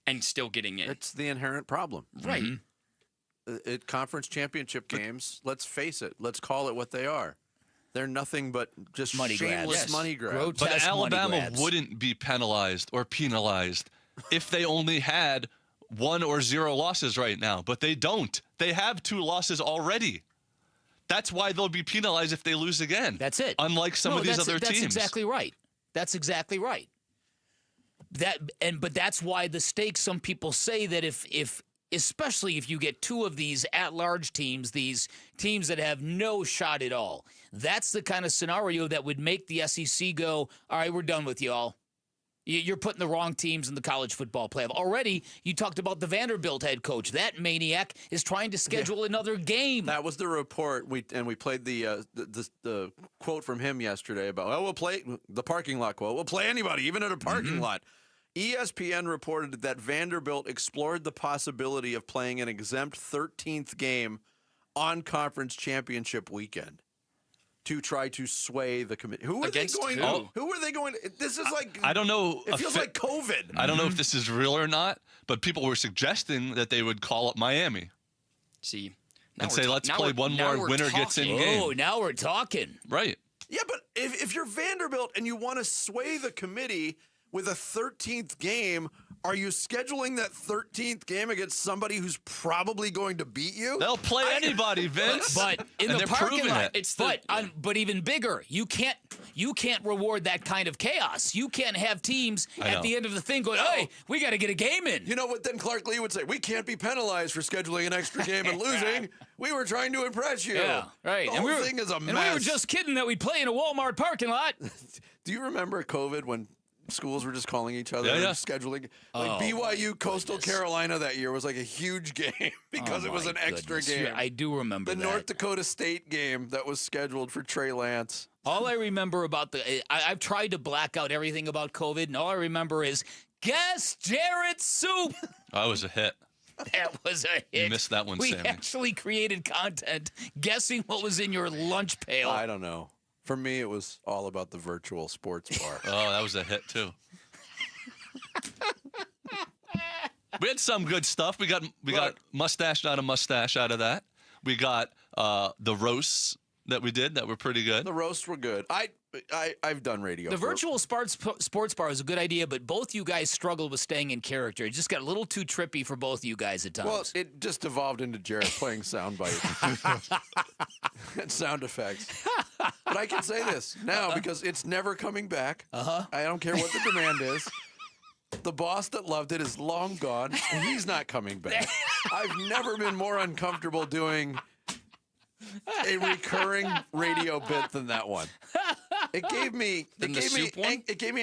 Speaker 2: and still getting it.
Speaker 7: It's the inherent problem.
Speaker 2: Right.
Speaker 7: At conference championship games, let's face it, let's call it what they are. They're nothing but just shameless money grabs.
Speaker 16: But Alabama wouldn't be penalized or penalized if they only had 1 or 0 losses right now. But they don't. They have 2 losses already. That's why they'll be penalized if they lose again.
Speaker 1: That's it.
Speaker 16: Unlike some of these other teams.
Speaker 1: That's exactly right. That's exactly right. But that's why the stakes. Some people say that if especially if you get 2 of these at-large teams, these teams that have no shot at all, that's the kind of scenario that would make the SEC go, all right, we're done with y'all. You're putting the wrong teams in the college football playoff. Already, you talked about the Vanderbilt head coach. That maniac is trying to schedule another game.
Speaker 7: That was the report. We played the quote from him yesterday about, we'll play the parking lot quote. We'll play anybody, even at a parking lot. ESPN reported that Vanderbilt explored the possibility of playing an exempt 13th game on conference championship weekend to try to sway the committee. Who are they going to? This is like,
Speaker 16: I don't know.
Speaker 7: It feels like COVID.
Speaker 16: I don't know if this is real or not, but people were suggesting that they would call up Miami.
Speaker 2: See.
Speaker 16: And say, let's play one more, winner gets in game.
Speaker 1: Oh, now we're talking.
Speaker 16: Right.
Speaker 7: Yeah, but if you're Vanderbilt and you want to sway the committee with a 13th game, are you scheduling that 13th game against somebody who's probably going to beat you?
Speaker 16: They'll play anybody, Vince.
Speaker 1: But in
Speaker 16: and
Speaker 1: the parking lot,
Speaker 16: it.
Speaker 1: but even bigger, you can't reward that kind of chaos. You can't have teams at the end of the thing going, hey, we got to get a game in.
Speaker 7: You know what then Clark Lee would say? We can't be penalized for scheduling an extra game and losing. We were trying to impress you.
Speaker 1: Yeah, right.
Speaker 7: The whole thing is a mess.
Speaker 1: And we were just kidding that we'd play in a Walmart parking lot.
Speaker 7: Do you remember COVID when schools were just calling each other and scheduling? BYU Coastal Carolina that year was like a huge game because it was an extra game.
Speaker 1: I do remember
Speaker 7: the North Dakota State game that was scheduled for Trey Lance.
Speaker 1: All I remember about I've tried to black out everything about COVID, and all I remember is guess Jared's soup.
Speaker 16: That was a hit.
Speaker 1: That was a hit.
Speaker 16: You missed that one,
Speaker 1: we
Speaker 16: Sammy.
Speaker 1: We actually created content guessing what was in your lunch pail.
Speaker 7: I don't know. For me, it was all about the virtual sports bar.
Speaker 16: Oh, that was a hit, too. We had some good stuff. We got mustache, not a mustache out of that. We got the roasts that we did that were pretty good.
Speaker 7: The roasts were good. I've done radio.
Speaker 1: The virtual sports bar is a good idea, but both you guys struggled with staying in character. It just got a little too trippy for both of you guys at times.
Speaker 7: Well, it just evolved into Jared playing sound bites and sound effects. But I can say this now because it's never coming back. I don't care what the demand is. The boss that loved it is long gone, and he's not coming back. I've never been more uncomfortable doing a recurring radio bit than that one. It gave me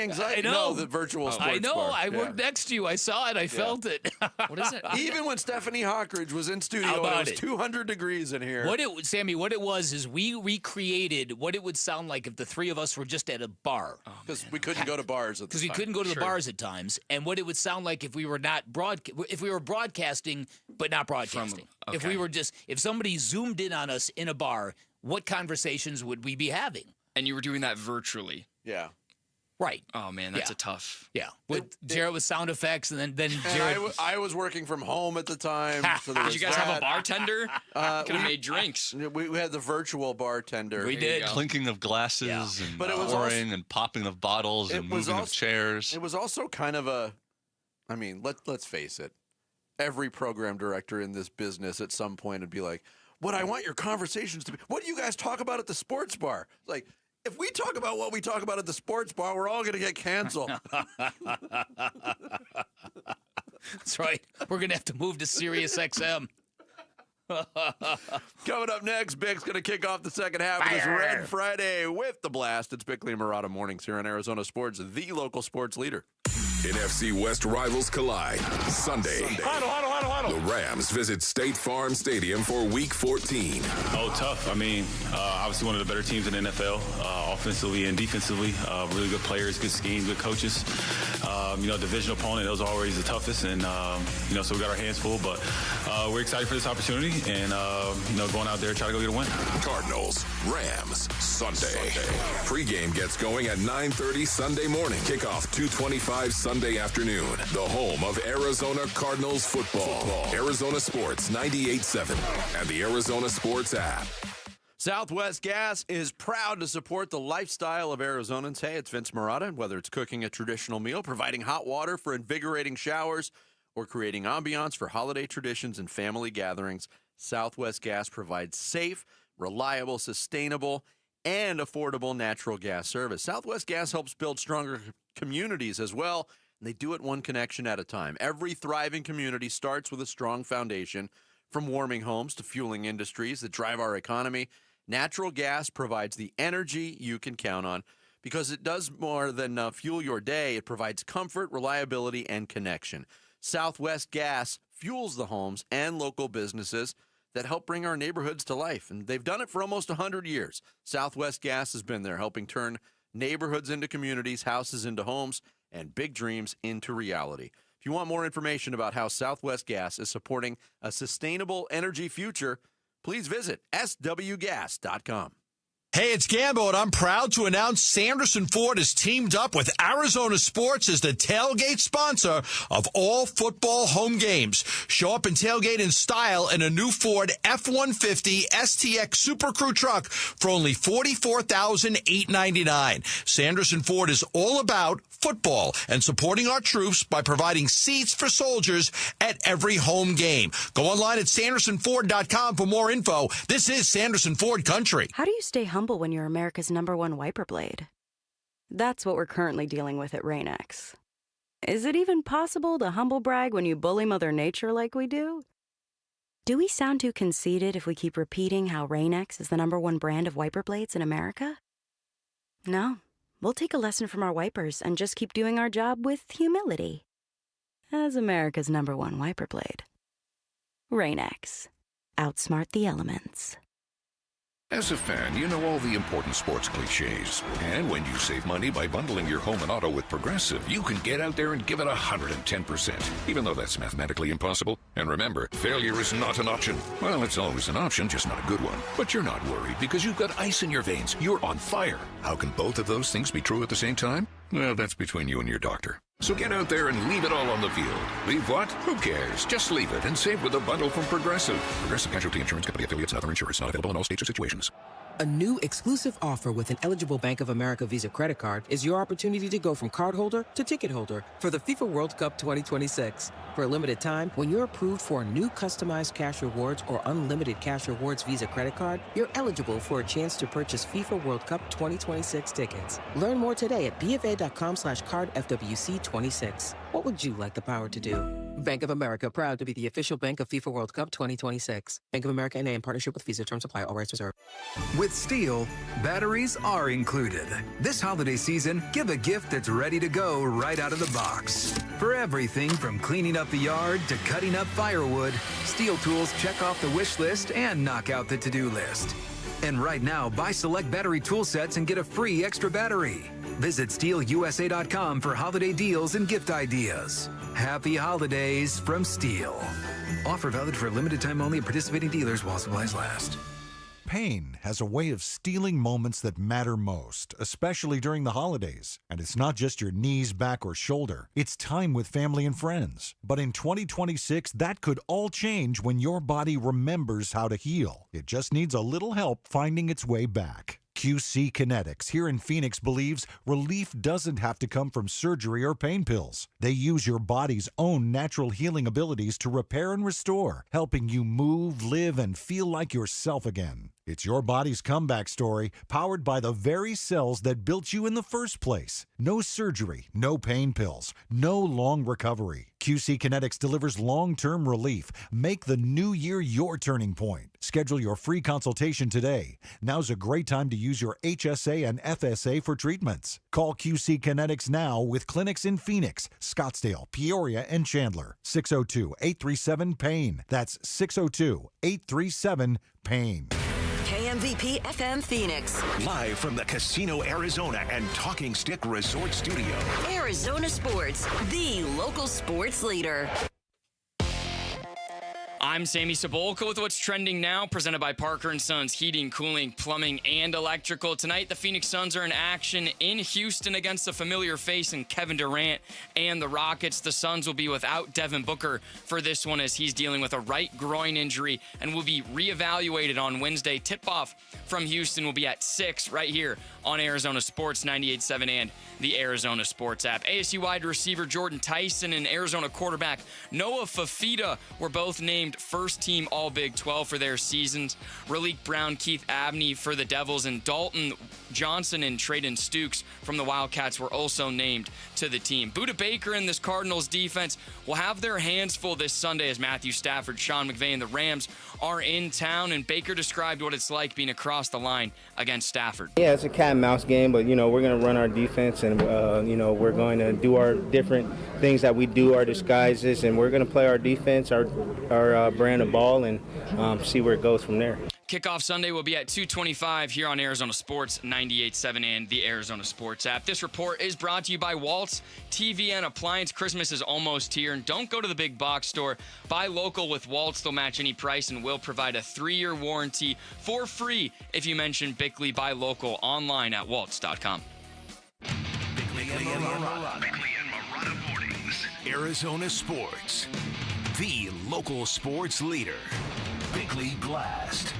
Speaker 7: anxiety.
Speaker 1: I know.
Speaker 7: No, the virtual sports
Speaker 1: I know.
Speaker 7: bar.
Speaker 1: I worked next to you. I saw it. I felt it.
Speaker 2: What is it?
Speaker 7: Even when Stephanie Hawkridge was in studio, and it was 200 degrees in here.
Speaker 1: Sammy, what it was is we recreated what it would sound like if the three of us were just at a bar.
Speaker 7: Because we couldn't go to bars at the time.
Speaker 1: Because we couldn't go to the bars at times. And what it would sound like if we were broadcasting, but not broadcasting. If somebody zoomed in on us in a bar, what conversations would we be having?
Speaker 2: And you were doing that virtually.
Speaker 7: Yeah.
Speaker 1: Right.
Speaker 2: Oh, man, that's a tough.
Speaker 1: Yeah. Jared with sound effects, and then Jared.
Speaker 7: And I was working from home at the time. So
Speaker 2: did you guys have a bartender? Could have made drinks.
Speaker 7: We had the virtual bartender.
Speaker 1: We did.
Speaker 16: Clinking of glasses and pouring and popping of bottles and moving of chairs.
Speaker 7: It was also kind of let's face it. Every program director in this business at some point would be like, what I want your conversations to be, what do you guys talk about at the sports bar? Like, If we talk about what we talk about at the sports bar, we're all going to get canceled.
Speaker 1: That's right. We're going to have to move to Sirius XM.
Speaker 7: Coming up next, Bick's going to kick off the second half of this Red Friday with the Blast. It's Bickley and Murata mornings here on Arizona Sports, the local sports leader.
Speaker 5: NFC West rivals collide Sunday.
Speaker 9: Huddle.
Speaker 5: The Rams visit State Farm Stadium for Week 14.
Speaker 9: Oh, tough. I mean, obviously one of the better teams in the NFL, offensively and defensively. Really good players, good scheme, good coaches. Divisional opponent, those are always the toughest. And, so we got our hands full. But we're excited for this opportunity and, going out there, try to go get a win.
Speaker 5: Cardinals, Rams, Sunday. Pre-game gets going at 9:30 Sunday morning. Kickoff 2:25 Sunday afternoon. The home of Arizona Cardinals football. Arizona Sports 98.7 and the Arizona Sports app.
Speaker 7: Southwest Gas is proud to support the lifestyle of Arizonans. Hey, it's Vince Murata. Whether it's cooking a traditional meal, providing hot water for invigorating showers, or creating ambiance for holiday traditions and family gatherings, Southwest Gas provides safe, reliable, sustainable, and affordable natural gas service. Southwest Gas helps build stronger communities as well, and they do it one connection at a time. Every thriving community starts with a strong foundation. From warming homes to fueling industries that drive our economy, natural gas provides the energy you can count on because it does more than fuel your day. It provides comfort, reliability, and connection. Southwest Gas fuels the homes and local businesses that help bring our neighborhoods to life, and they've done it for almost 100 years. Southwest Gas has been there helping turn neighborhoods into communities, houses into homes, and big dreams into reality. If you want more information about how Southwest Gas is supporting a sustainable energy future, please visit swgas.com.
Speaker 11: Hey, it's Gambo, and I'm proud to announce Sanderson Ford has teamed up with Arizona Sports as the tailgate sponsor of all football home games. Show up and tailgate in style in a new Ford F-150 STX Super Crew truck for only $44,899. Sanderson Ford is all about football and supporting our troops by providing seats for soldiers at every home game. Go online at SandersonFord.com for more info. This is Sanderson Ford Country.
Speaker 21: How do you stay humble when you're America's #1 wiper blade? That's what we're currently dealing with at Rain-X. Is it even possible to humble brag when you bully Mother Nature like we do? Do we sound too conceited if we keep repeating how Rain-X is the #1 brand of wiper blades in America? No. We'll take a lesson from our wipers and just keep doing our job with humility. As America's #1 wiper blade. Rain-X. Outsmart the elements.
Speaker 22: As a fan, you know all the important sports cliches. And when you save money by bundling your home and auto with Progressive, you can get out there and give it 110%, even though that's mathematically impossible. And remember, failure is not an option. Well, it's always an option, just not a good one. But you're not worried because you've got ice in your veins. You're on fire. How can both of those things be true at the same time? Well, that's between you and your doctor. So get out there and leave it all on the field. Leave what? Who cares? Just leave it and save with a bundle from Progressive. Progressive Casualty Insurance Company affiliates and other insurers. Not available in all states or situations.
Speaker 23: A new exclusive offer with an eligible Bank of America Visa credit card is your opportunity to go from cardholder to ticket holder for the FIFA World Cup 2026. For a limited time, when you're approved for a new customized cash rewards or unlimited cash rewards Visa credit card, you're eligible for a chance to purchase FIFA World Cup 2026 tickets. Learn more today at bfa.com/cardfwc26. What would you like the power to do? Bank of America, proud to be the official bank of FIFA World Cup 2026. Bank of America N.A. in partnership with Visa. Terms apply. All rights reserved.
Speaker 26: With Steel, batteries are included. This holiday season, give a gift that's ready to go right out of the box. For everything from cleaning up the yard to cutting up firewood, Steel tools check off the wish list and knock out the to-do list. And right now, buy select battery tool sets and get a free extra battery. Visit SteelUSA.com for holiday deals and gift ideas. Happy holidays from Steel. Offer valid for a limited time only at participating dealers while supplies last.
Speaker 27: Pain has a way of stealing moments that matter most, especially during the holidays. And it's not just your knees, back, or shoulder. It's time with family and friends. But in 2026, that could all change when your body remembers how to heal. It just needs a little help finding its way back. QC Kinetics here in Phoenix believes relief doesn't have to come from surgery or pain pills. They use your body's own natural healing abilities to repair and restore, helping you move, live, and feel like yourself again. It's your body's comeback story, powered by the very cells that built you in the first place. No surgery, no pain pills, no long recovery. QC Kinetics delivers long-term relief. Make the new year your turning point. Schedule your free consultation today. Now's a great time to use your HSA and FSA for treatments. Call QC Kinetics now with clinics in Phoenix, Scottsdale, Peoria, and Chandler. 602-837-PAIN. That's 602-837-PAIN.
Speaker 3: KMVP FM Phoenix.
Speaker 6: Live from the Casino Arizona and Talking Stick Resort Studio.
Speaker 3: Arizona Sports, the local sports leader.
Speaker 2: I'm Sammy Sabolka with what's trending now, presented by Parker & Sons Heating, Cooling, Plumbing, and Electrical. Tonight, the Phoenix Suns are in action in Houston against a familiar face in Kevin Durant and the Rockets. The Suns will be without Devin Booker for this one as he's dealing with a right groin injury and will be reevaluated on Wednesday. Tip-off from Houston will be at 6 right here on Arizona Sports 98.7 and the Arizona Sports app. ASU wide receiver Jordan Tyson and Arizona quarterback Noah Fafita were both named first-team All-Big 12 for their seasons. Raleek Brown, Keith Abney for the Devils, and Dalton Johnson and Traden Stukes from the Wildcats were also named to the team. Budda Baker and this Cardinals defense will have their hands full this Sunday as Matthew Stafford, Sean McVay, and the Rams are in town, and Baker described what it's like being across the line against Stafford.
Speaker 4: Yeah, it's a cat and mouse game, but, we're going to run our defense, and, we're going to do our different things that we do, our disguises, and we're going to play our defense, our brand of ball, and see where it goes from there.
Speaker 2: Kickoff Sunday will be at 2:25 here on Arizona Sports 98.7 and the Arizona Sports app. This report is brought to you by Waltz TV and Appliance. Christmas is almost here, and don't go to the big box store. Buy local with Waltz. They'll match any price and will provide a 3-year warranty for free if you mention Bickley. Buy local online at waltz.com.
Speaker 6: Bickley and Marana mornings. Arizona Sports, the local sports leader. Bickley Blast.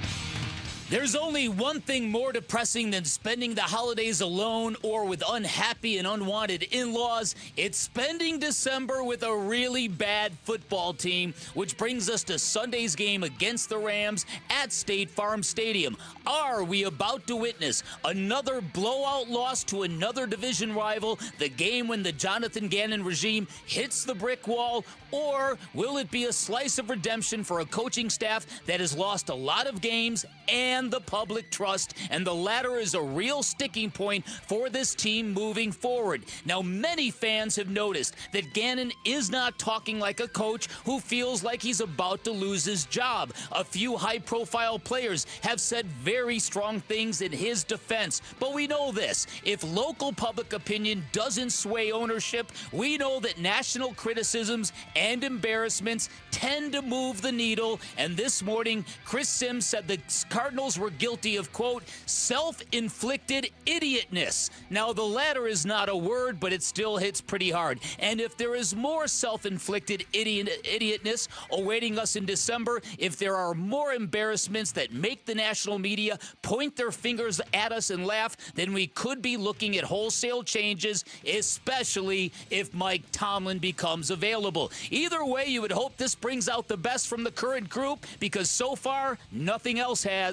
Speaker 1: There's only one thing more depressing than spending the holidays alone or with unhappy and unwanted in-laws. It's spending December with a really bad football team, which brings us to Sunday's game against the Rams at State Farm Stadium. Are we about to witness another blowout loss to another division rival, the game when the Jonathan Gannon regime hits the brick wall, or will it be a slice of redemption for a coaching staff that has lost a lot of games and the public trust, and the latter is a real sticking point for this team moving forward? Now, many fans have noticed that Gannon is not talking like a coach who feels like he's about to lose his job. A few high-profile players have said very strong things in his defense, but we know this: if local public opinion doesn't sway ownership, we know that national criticisms and embarrassments tend to move the needle. And this morning, Chris Sims said the Cardinals were guilty of, quote, self-inflicted idiotness. Now, the latter is not a word, but it still hits pretty hard. And if there is more self-inflicted idiotness awaiting us in December, if there are more embarrassments that make the national media point their fingers at us and laugh, then we could be looking at wholesale changes, especially if Mike Tomlin becomes available. Either way, you would hope this brings out the best from the current group, because so far, nothing else has.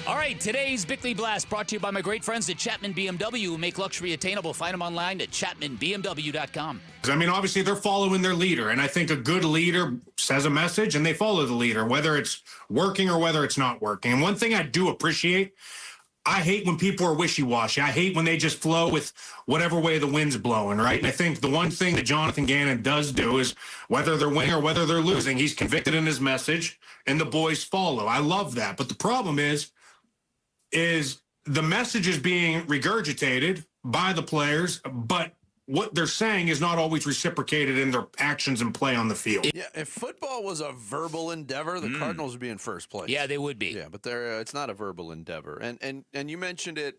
Speaker 1: All right, today's Bickley Blast brought to you by my great friends at Chapman BMW, who make luxury attainable. Find them online at chapmanbmw.com.
Speaker 12: I mean, obviously, they're following their leader, and I think a good leader says a message, and they follow the leader, whether it's working or whether it's not working. And one thing I do appreciate, I hate when people are wishy-washy. I hate when they just flow with whatever way the wind's blowing, right? And I think the one thing that Jonathan Gannon does do is, whether they're winning or whether they're losing, he's convicted in his message, and the boys follow. I love that. But the problem is the message is being regurgitated by the players, but what they're saying is not always reciprocated in their actions and play on the field.
Speaker 7: Yeah, if football was a verbal endeavor, the Cardinals would be in first place.
Speaker 1: Yeah, they would be.
Speaker 7: Yeah, but it's not a verbal endeavor. And you mentioned it,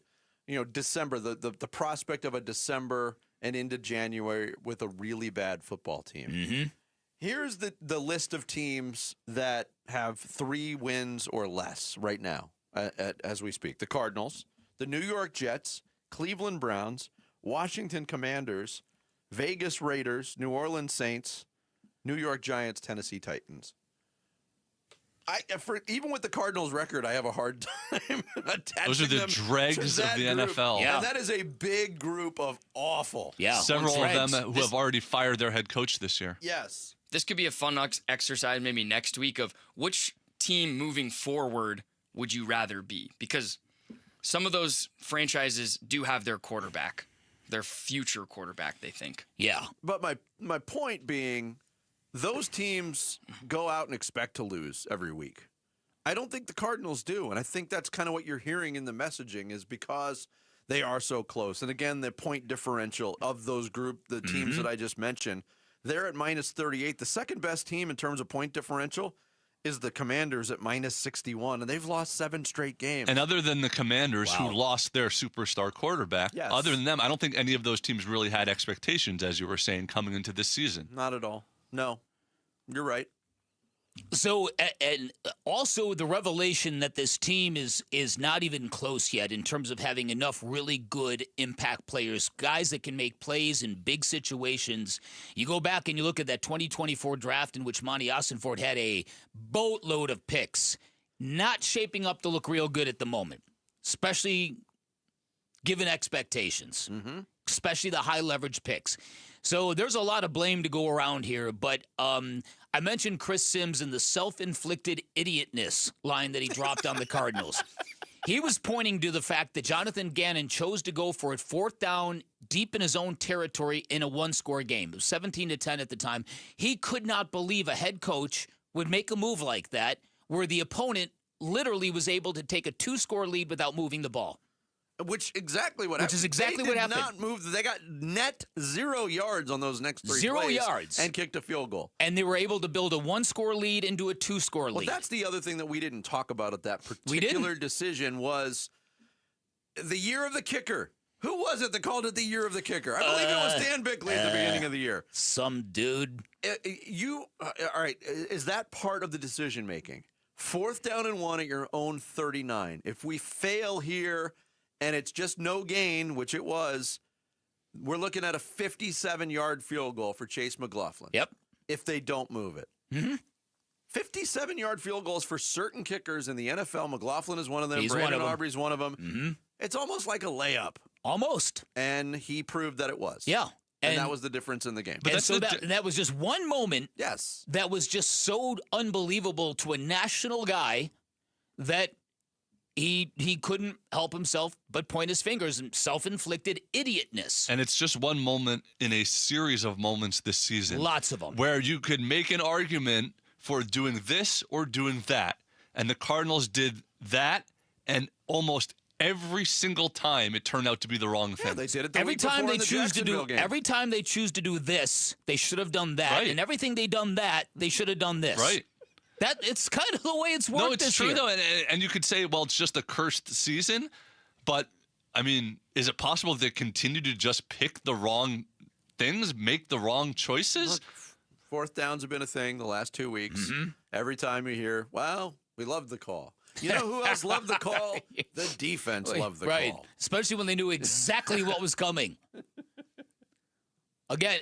Speaker 7: December, the prospect of a December and into January with a really bad football team.
Speaker 1: Mm-hmm.
Speaker 7: Here's the list of teams that have 3 wins or less right now as we speak. The Cardinals, the New York Jets, Cleveland Browns, Washington Commanders, Vegas Raiders, New Orleans Saints, New York Giants, Tennessee Titans. Even with the Cardinals record, I have a hard time attaching
Speaker 16: Those are the
Speaker 7: them
Speaker 16: dregs
Speaker 7: to
Speaker 16: of
Speaker 7: that
Speaker 16: the
Speaker 7: group.
Speaker 16: NFL.
Speaker 7: And that is a big group of awful.
Speaker 1: Yeah.
Speaker 16: Several of them who have already fired their head coach this year.
Speaker 7: Yes.
Speaker 2: This could be a fun exercise maybe next week of which team moving forward would you rather be? Because some of those franchises do have their quarterback, their future quarterback, they think.
Speaker 1: Yeah.
Speaker 7: But my point being, those teams go out and expect to lose every week. I don't think the Cardinals do, and I think that's kind of what you're hearing in the messaging is because they are so close. And again, the point differential of those the teams that I just mentioned, they're at minus 38. The second best team in terms of point differential is the Commanders at minus 61, and they've lost 7 straight games.
Speaker 16: And other than the Commanders, who lost their superstar quarterback, other than them, I don't think any of those teams really had expectations, as you were saying, coming into this season.
Speaker 7: Not at all. No, you're right.
Speaker 1: So, and also the revelation that this team is not even close yet in terms of having enough really good impact players, guys that can make plays in big situations. You go back and you look at that 2024 draft in which Monty Ossenfort had a boatload of picks, not shaping up to look real good at the moment, especially given expectations, especially the high leverage picks. So there's a lot of blame to go around here, but I mentioned Chris Sims and the self-inflicted idiotness line that he dropped on the Cardinals. He was pointing to the fact that Jonathan Gannon chose to go for it 4th down deep in his own territory in a one-score game. It was 17-10 at the time. He could not believe a head coach would make a move like that where the opponent literally was able to take a 2-score lead without moving the ball.
Speaker 7: Which is exactly what happened. They did not move. They got net 0 yards on those next 3
Speaker 1: 0
Speaker 7: plays
Speaker 1: yards.
Speaker 7: and kicked a field goal.
Speaker 1: And they were able to build a 1-score lead into a 2-score lead.
Speaker 7: Well, that's the other thing that we didn't talk about at that particular decision was the year of the kicker. Who was it that called it the year of the kicker? I believe it was Dan Bickley at the beginning of the year.
Speaker 1: Some dude.
Speaker 7: All right, is that part of the decision making? 4th down and 1 at your own 39. If we fail here and it's just no gain, which it was, we're looking at a 57-yard field goal for Chase McLaughlin.
Speaker 1: Yep.
Speaker 7: If they don't move it. 57-yard field goals for certain kickers in the NFL. McLaughlin is one of them.
Speaker 1: He's
Speaker 7: Brandon
Speaker 1: one of them.
Speaker 7: Aubrey's one of them. It's almost like a layup.
Speaker 1: Almost.
Speaker 7: And he proved that it was.
Speaker 1: Yeah.
Speaker 7: And that was the difference in the game.
Speaker 1: And so that was just one moment.
Speaker 7: Yes.
Speaker 1: That was just so unbelievable to a national guy that he couldn't help himself but point his fingers and self-inflicted idiotness.
Speaker 16: And it's just one moment in a series of moments this season.
Speaker 1: Lots of them.
Speaker 16: Where you could make an argument for doing this or doing that. And the Cardinals did that, and almost every single time it turned out to be the wrong thing.
Speaker 7: Yeah, they did it the
Speaker 1: Every
Speaker 7: week
Speaker 1: time
Speaker 7: before
Speaker 1: they
Speaker 7: in the
Speaker 1: choose to do
Speaker 7: Jacksonville game.
Speaker 1: every time they choose to do this, they should have done that.
Speaker 16: Right.
Speaker 1: And everything they done that, they should have done this.
Speaker 16: Right.
Speaker 1: That it's kind of the way it's worked.
Speaker 16: No, it's
Speaker 1: this
Speaker 16: true
Speaker 1: year.
Speaker 16: though, and you could say, well, it's just a cursed season, but I mean, is it possible they continue to just pick the wrong things, make the wrong choices?
Speaker 7: Look, 4th downs have been a thing the last 2 weeks. Every time you hear, well, we loved the call. You know who else loved the call? The defense loved the call.
Speaker 1: Especially when they knew exactly what was coming. Again,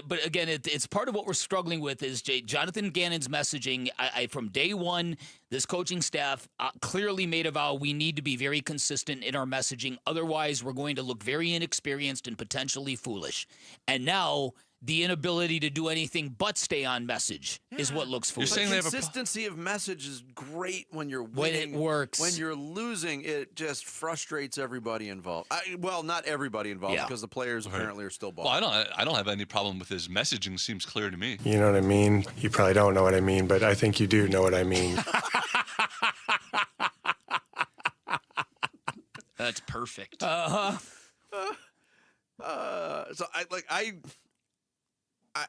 Speaker 1: but again, it's part of what we're struggling with is Jonathan Gannon's messaging. From day one, this coaching staff clearly made a vow we need to be very consistent in our messaging. Otherwise, we're going to look very inexperienced and potentially foolish. And now the inability to do anything but stay on message is what looks foolish.
Speaker 7: You're saying consistency of message is great when you're winning.
Speaker 1: When it works.
Speaker 7: When you're losing, it just frustrates everybody involved. Well, not everybody involved because the players apparently are still balling.
Speaker 16: Well, I don't have any problem with his messaging. Seems clear to me.
Speaker 8: You know what I mean? You probably don't know what I mean, but I think you do know what I mean.
Speaker 2: That's perfect.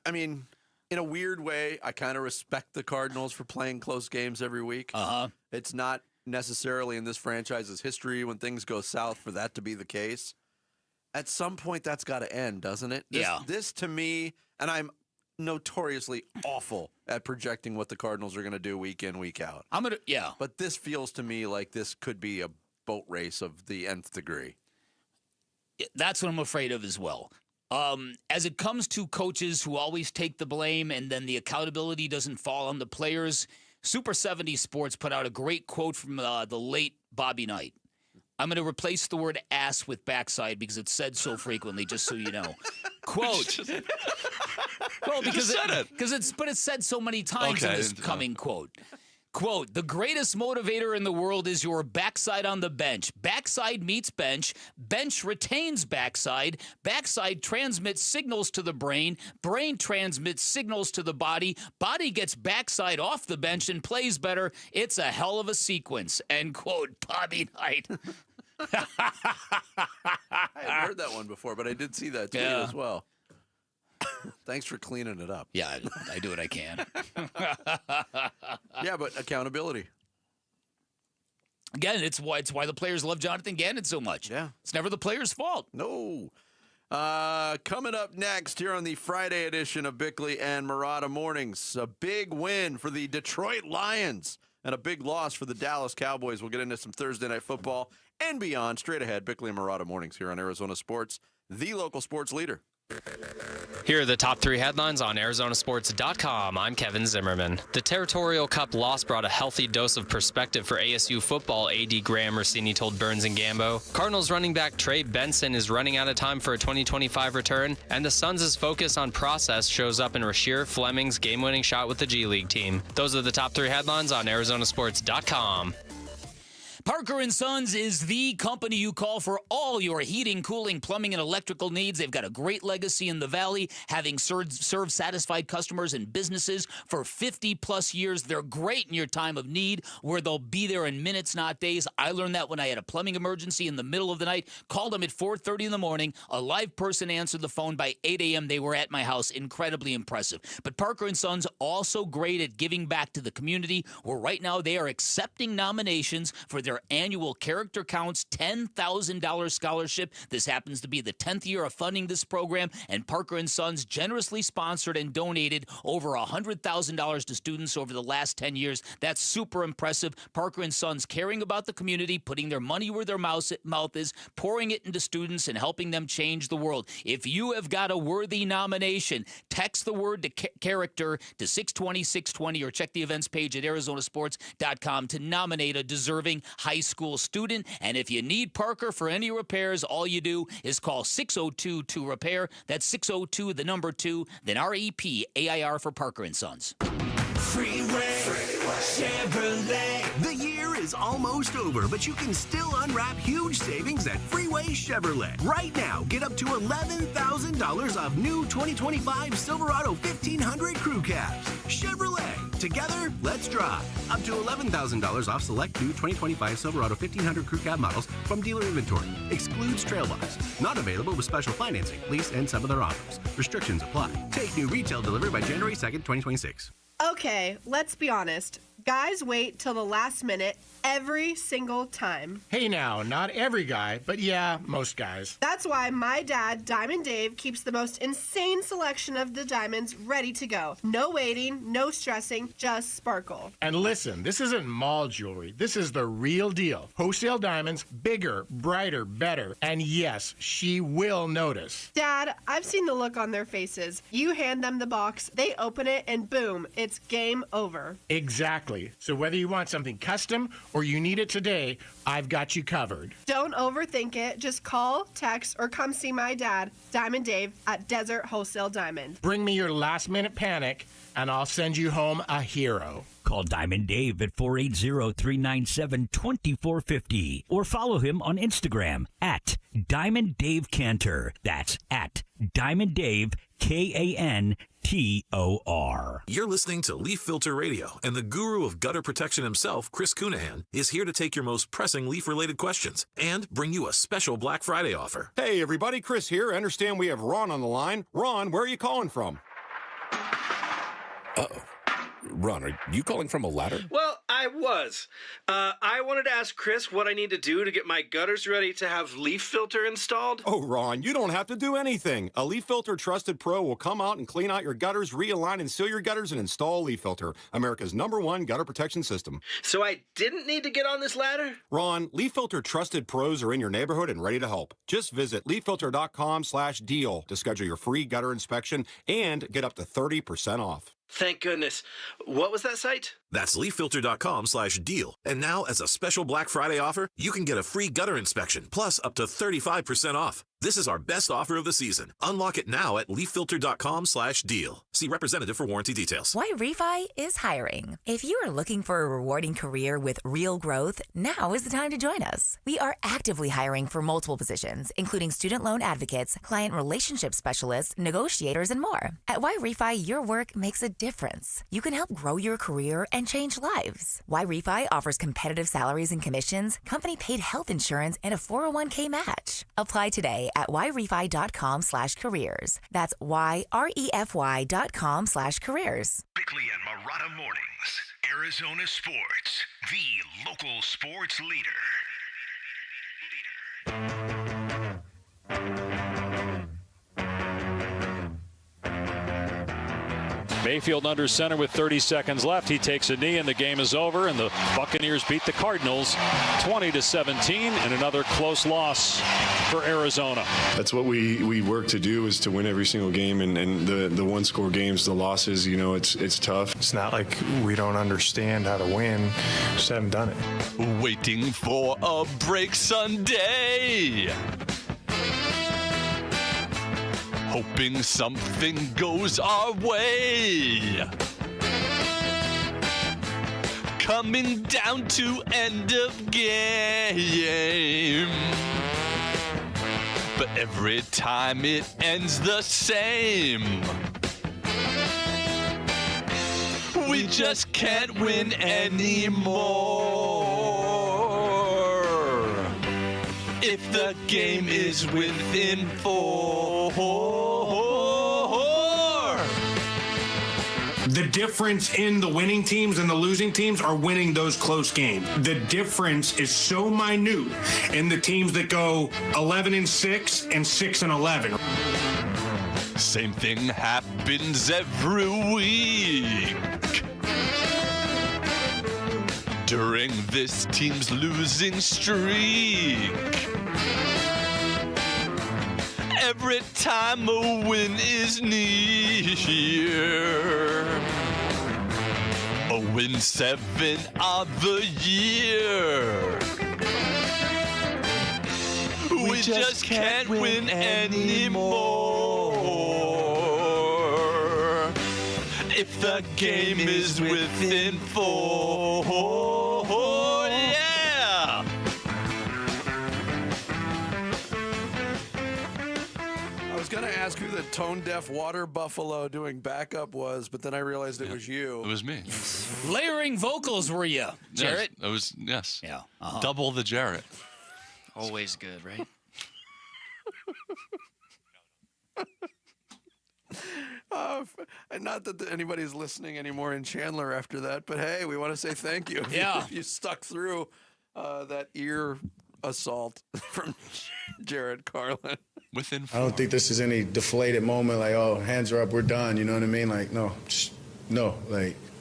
Speaker 7: I mean, in a weird way, I kind of respect the Cardinals for playing close games every week. It's not necessarily in this franchise's history when things go south for that to be the case. At some point, that's got to end, doesn't it? This to me, and I'm notoriously awful at projecting what the Cardinals are going to do week in, week out. But this feels to me like this could be a boat race of the nth degree.
Speaker 1: That's what I'm afraid of as well. As it comes to coaches who always take the blame and then the accountability doesn't fall on the players, Super 70 Sports put out a great quote from the late Bobby Knight. I'm going to replace the word ass with backside because it's said so frequently, just so you know. Quote. Well, because it's said so many times in this coming quote. Quote, the greatest motivator in the world is your backside on the bench. Backside meets bench. Bench retains backside. Backside transmits signals to the brain. Brain transmits signals to the body. Body gets backside off the bench and plays better. It's a hell of a sequence. End quote, Bobby Knight.
Speaker 7: I hadn't heard that one before, but I did see that tweet as well. Thanks for cleaning it up.
Speaker 1: Yeah, I do what I can.
Speaker 7: Yeah, but accountability.
Speaker 1: Again, it's why the players love Jonathan Gannon so much.
Speaker 7: Yeah.
Speaker 1: It's never the player's fault.
Speaker 7: No. Coming up next here on the Friday edition of Bickley and Murata Mornings, a big win for the Detroit Lions and a big loss for the Dallas Cowboys. We'll get into some Thursday Night Football and beyond. Straight ahead, Bickley and Murata Mornings here on Arizona Sports, the local sports leader.
Speaker 10: Here are the top 3 headlines on Arizonasports.com. I'm Kevin Zimmerman. The Territorial Cup loss brought a healthy dose of perspective for ASU football, AD Graham Rossini told Burns and Gambo. Cardinals running back Trey Benson is running out of time for a 2025 return, and the Suns' focus on process shows up in Rasheer Fleming's game-winning shot with the G League team. Those are the top 3 headlines on Arizonasports.com.
Speaker 1: Parker & Sons is the company you call for all your heating, cooling, plumbing, and electrical needs. They've got a great legacy in the Valley, having served satisfied customers and businesses for 50-plus years. They're great in your time of need, where they'll be there in minutes, not days. I learned that when I had a plumbing emergency in the middle of the night. Called them at 4:30 in the morning. A live person answered the phone. By 8 a.m., they were at my house. Incredibly impressive. But Parker & Sons also great at giving back to the community, where right now they are accepting nominations for their annual Character Counts $10,000 scholarship. This happens to be the 10th year of funding this program, and Parker & Sons generously sponsored and donated over $100,000 to students over the last 10 years. That's super impressive. Parker & Sons caring about the community, putting their money where their mouth is, pouring it into students, and helping them change the world. If you have got a worthy nomination, text the word to character to 620-620 or check the events page at arizonasports.com to nominate a deserving high school student. And if you need Parker for any repairs, all you do is call 602-2-REPAIR. That's 602, the number 2, then REPAIR for Parker & Sons.
Speaker 6: Freeway Chevrolet. The year is almost over, but you can still unwrap huge savings at Freeway Chevrolet. Right now, get up to $11,000 off new 2025 Silverado 1500 Crew Cabs. Chevrolet. Together, let's drive. Up to $11,000 off select new 2025 Silverado 1500 Crew Cab models from dealer inventory. Excludes Trailbox. Not available with special financing, lease, and some other offers. Restrictions apply. Take new retail delivery by January 2nd, 2026.
Speaker 13: Okay, let's be honest. Guys wait till the last minute every single time.
Speaker 14: Hey now, not every guy, but yeah, most guys.
Speaker 13: That's why my dad, Diamond Dave, keeps the most insane selection of the diamonds ready to go. No waiting, no stressing, just sparkle.
Speaker 14: And listen, this isn't mall jewelry. This is the real deal. Wholesale diamonds, bigger, brighter, better. And yes, she will notice.
Speaker 13: Dad, I've seen the look on their faces. You hand them the box, they open it, and boom, it's game over.
Speaker 14: Exactly. So whether you want something custom or you need it today, I've got you covered.
Speaker 13: Don't overthink it. Just call, text, or come see my dad, Diamond Dave, at Desert Wholesale Diamond.
Speaker 14: Bring me your last-minute panic, and I'll send you home a hero.
Speaker 15: Call Diamond Dave at 480-397-2450 or follow him on Instagram at Diamond Dave Cantor. That's at Diamond Dave Kantor.
Speaker 17: You're listening to Leaf Filter Radio, and the guru of gutter protection himself, Chris Cunahan, is here to take your most pressing leaf-related questions and bring you a special Black Friday offer.
Speaker 19: Hey, everybody, Chris here. I understand we have Ron on the line. Ron, where are you calling from?
Speaker 20: Uh-oh. Ron, are you calling from a ladder?
Speaker 28: Well, I was. I wanted to ask Chris what I need to do to get my gutters ready to have leaf filter installed.
Speaker 19: Oh, Ron, you don't have to do anything. A Leaf Filter Trusted Pro will come out and clean out your gutters, realign and seal your gutters, and install Leaf Filter, America's #1 gutter protection system.
Speaker 28: So I didn't need to get on this ladder?
Speaker 19: Ron, Leaf Filter Trusted Pros are in your neighborhood and ready to help. Just visit leaffilter.com/deal to schedule your free gutter inspection and get up to 30% off.
Speaker 28: Thank goodness. What was that site?
Speaker 17: That's leaffilter.com/deal. And now, as a special Black Friday offer, you can get a free gutter inspection, plus up to 35% off. This is our best offer of the season. Unlock it now at leaffilter.com/deal. See representative for warranty details.
Speaker 5: Y-Refi is hiring. If you are looking for a rewarding career with real growth, now is the time to join us. We are actively hiring for multiple positions, including student loan advocates, client relationship specialists, negotiators, and more. At Y-Refi, your work makes a difference. You can help grow your career and change lives. Y-Refi offers competitive salaries and commissions, company-paid health insurance, and a 401k match. Apply today at yrefi.com/careers. That's YREFY.com/careers.
Speaker 6: Bickley and Marotta Mornings, Arizona Sports, the local sports leader.
Speaker 9: Mayfield under center with 30 seconds left. He takes a knee and the game is over, and the Buccaneers beat the Cardinals 20-17 in another close loss for Arizona.
Speaker 8: That's what we work to do, is to win every single game, and the one-score games, the losses, it's tough. It's not like we don't understand how to win, just haven't done it.
Speaker 16: Waiting for a break Sunday. Hoping something goes our way. Coming down to end of game. But every time it ends the same. We just can't win anymore. If the game is within 4.
Speaker 12: The difference in the winning teams and the losing teams are winning those close games. The difference is so minute in the teams that go 11-6 and 6-11.
Speaker 16: Same thing happens every week. During this team's losing streak. Every time a win is near. A win 7 of the year. We just can't win anymore. If the game is within 4, yeah.
Speaker 7: I was going to ask who the tone-deaf water buffalo doing backup was, but then I realized it was you.
Speaker 16: It was me.
Speaker 1: Layering vocals were you, Jarrett?
Speaker 16: Yes, it was, yes.
Speaker 1: Yeah.
Speaker 16: Double the Jarrett.
Speaker 2: Always good, right?
Speaker 7: Not that anybody's listening anymore in Chandler after that, but hey, we want to say thank you.
Speaker 1: Yeah.
Speaker 7: You stuck through that ear assault from Jared Carlin.
Speaker 16: Within
Speaker 11: I don't think this is any deflated moment like, oh, hands are up, we're done. You know what I mean? Like, no,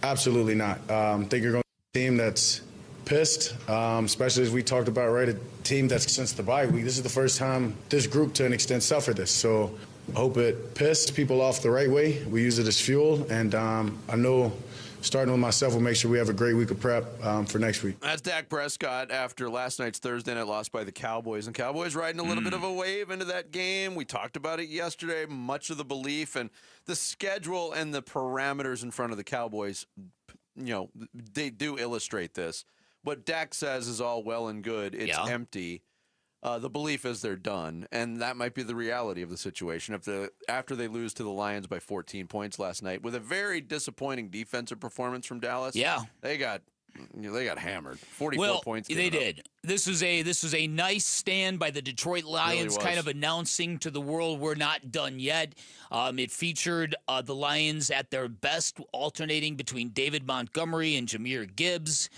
Speaker 11: absolutely not. I think you're going to be a team that's pissed, especially as we talked about, right? A team that's since the bye week. This is the first time this group to an extent suffered this. So I hope it pissed people off the right way. We use it as fuel. And I know starting with myself, we'll make sure we have a great week of prep for next week.
Speaker 7: That's Dak Prescott after last night's Thursday night loss by the Cowboys. And Cowboys riding a little bit of a wave into that game. We talked about it yesterday, much of the belief and the schedule and the parameters in front of the Cowboys, they do illustrate this. What Dak says is all well and good. It's empty. The belief is they're done, and that might be the reality of the situation. After they lose to the Lions by 14 points last night, with a very disappointing defensive performance from Dallas, they got hammered. 44 points.
Speaker 1: They did. This was a nice stand by the Detroit Lions,
Speaker 7: really
Speaker 1: kind of announcing to the world we're not done yet. It featured the Lions at their best, alternating between David Montgomery and Jahmyr Gibbs.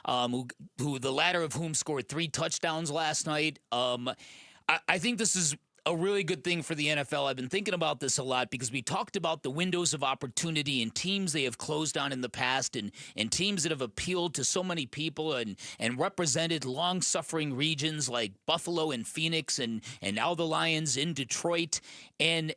Speaker 1: Who the latter of whom scored 3 touchdowns last night. I think this is a really good thing for the NFL. I've been thinking about this a lot because we talked about the windows of opportunity and teams they have closed on in the past and teams that have appealed to so many people and represented long-suffering regions like Buffalo and Phoenix and now the Lions in Detroit. And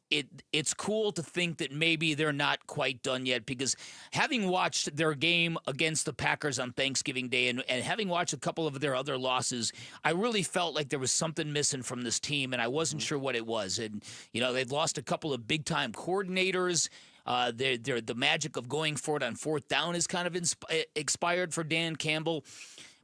Speaker 1: it's cool to think that maybe they're not quite done yet, because having watched their game against the Packers on Thanksgiving Day and having watched a couple of their other losses, I really felt like there was something missing from this team, and I wasn't sure what it was. And, they've lost a couple of big-time coordinators. The magic of going for it on fourth down is kind of expired for Dan Campbell.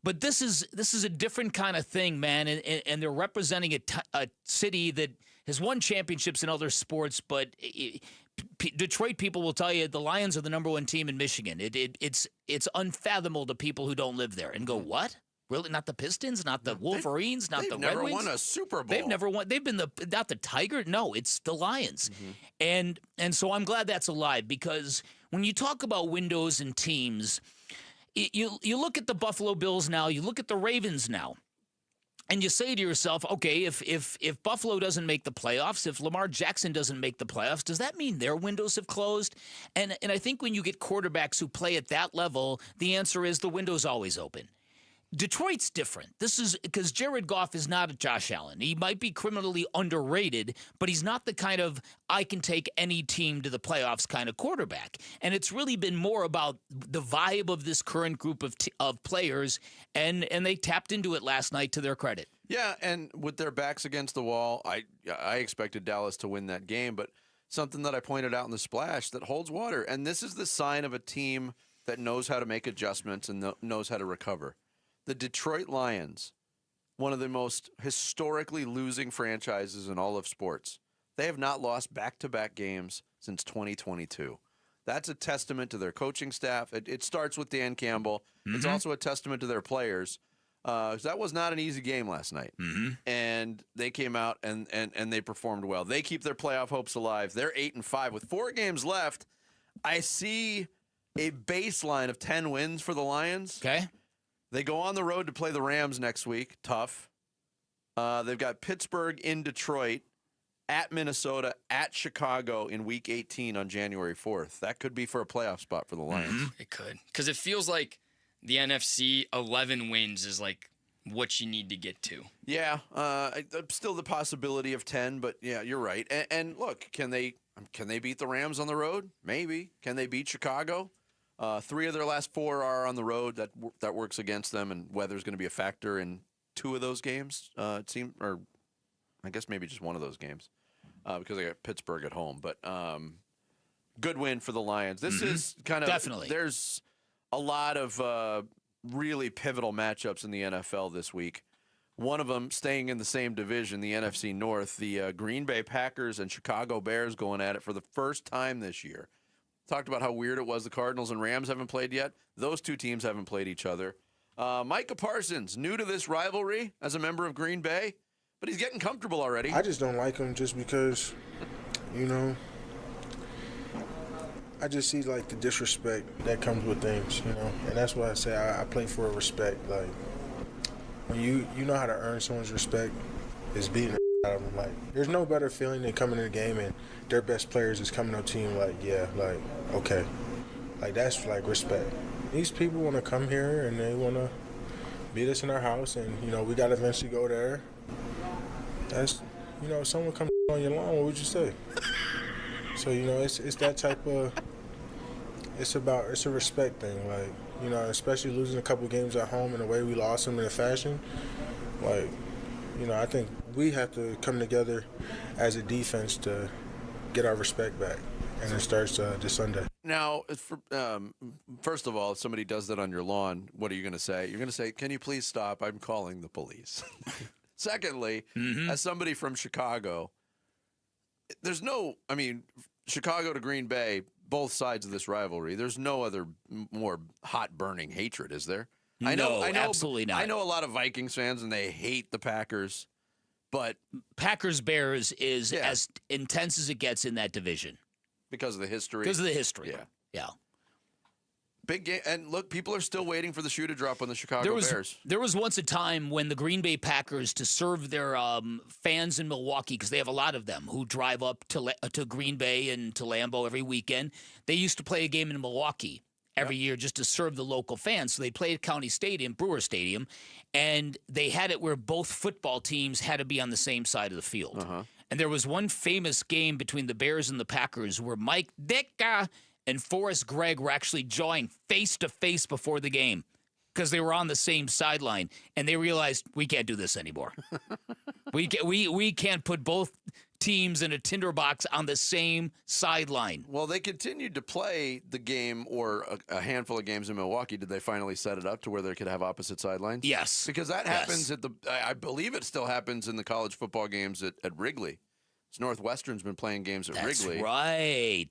Speaker 1: But this is a different kind of thing, man, and they're representing a city that has won championships in other sports, but Detroit people will tell you the Lions are the number one team in Michigan. It's unfathomable to people who don't live there and go, what? Really? Not the Pistons? Not the Wolverines? Not the Red Wings?
Speaker 7: They've never won a Super Bowl.
Speaker 1: They've never won. They've been not the Tiger. No, it's the Lions. And so I'm glad that's alive, because when you talk about windows and teams, you look at the Buffalo Bills now, you look at the Ravens now, and you say to yourself, okay, if Buffalo doesn't make the playoffs, if Lamar Jackson doesn't make the playoffs, does that mean their windows have closed? And I think when you get quarterbacks who play at that level, the answer is the window's always open. Detroit's different. This is because Jared Goff is not a Josh Allen. He might be criminally underrated, but he's not the kind of I can take any team to the playoffs kind of quarterback. And it's really been more about the vibe of this current group of players, and they tapped into it last night, to their credit.
Speaker 7: Yeah, and with their backs against the wall, I expected Dallas to win that game, but something that I pointed out in the splash that holds water, and this is the sign of a team that knows how to make adjustments and knows how to recover. The Detroit Lions, one of the most historically losing franchises in all of sports, they have not lost back-to-back games since 2022. That's a testament to their coaching staff. It starts with Dan Campbell. It's also a testament to their players. That was not an easy game last night. And they came out and they performed well. They keep their playoff hopes alive. They're 8-5 with 4 games left. I see a baseline of 10 wins for the Lions.
Speaker 1: Okay.
Speaker 7: They go on the road to play the Rams next week. Tough. They've got Pittsburgh in Detroit, at Minnesota, at Chicago in Week 18 on January 4th. That could be for a playoff spot for the Lions.
Speaker 2: It could. Because it feels like the NFC 11 wins is like what you need to get to.
Speaker 7: Yeah. Still the possibility of 10, but yeah, you're right. And look, can they beat the Rams on the road? Maybe. Can they beat Chicago? 3 of their last 4 are on the road. That works against them, and weather's going to be a factor in 2 of those games. It seems, or I guess maybe just one of those games, because they got Pittsburgh at home. But good win for the Lions. This is kind of
Speaker 1: definitely.
Speaker 7: There's a lot of really pivotal matchups in the NFL this week. One of them staying in the same division, the NFC North. The Green Bay Packers and Chicago Bears going at it for the first time this year. Talked about how weird it was the Cardinals and Rams haven't played yet. Those 2 teams haven't played each other. Micah Parsons, new to this rivalry as a member of Green Bay, but he's getting comfortable already.
Speaker 18: I just don't like him just because, I just see, like, the disrespect that comes with things, And that's why I say I play for respect. Like, when you know how to earn someone's respect, is beating the out of them. Like, there's no better feeling than coming in the game and their best players is coming up to you like, yeah, like, okay. Like, that's, like, respect. These people want to come here and they want to beat us in our house, and, we got to eventually go there. That's, if someone comes on your lawn, what would you say? So, it's that type of, it's a respect thing. Like, especially losing a couple games at home and the way we lost them in a fashion, like, I think we have to come together as a defense to get our respect back, and it starts this Sunday.
Speaker 7: Now, first of all, if somebody does that on your lawn, what are you going to say? You're going to say, can you please stop? I'm calling the police. Secondly, as somebody from Chicago, Chicago to Green Bay, both sides of this rivalry, there's no other more hot burning hatred, is there? I know,
Speaker 1: absolutely not.
Speaker 7: I know a lot of Vikings fans, and they hate the Packers, but
Speaker 1: Packers-Bears is as intense as it gets in that division.
Speaker 7: Because of the history?
Speaker 1: Because of the history. Yeah.
Speaker 7: Big game. And look, people are still waiting for the shoe to drop on the Chicago Bears.
Speaker 1: There was once a time when the Green Bay Packers, to serve their fans in Milwaukee, because they have a lot of them who drive up to Green Bay and to Lambeau every weekend, they used to play a game in Milwaukee every year just to serve the local fans. So they played at County Stadium, Brewer Stadium, and they had it where both football teams had to be on the same side of the field. And there was one famous game between the Bears and the Packers where Mike Ditka and Forrest Gregg were actually jawing face-to-face before the game because they were on the same sideline, and they realized we can't do this anymore. we can't put both teams in a tinderbox on the same sideline.
Speaker 7: Well, they continued to play the game or a handful of games in Milwaukee. Did they finally set it up to where they could have opposite sidelines?
Speaker 1: Yes.
Speaker 7: Because that happens I believe it still happens in the college football games at Wrigley. Northwestern's been playing games at Wrigley.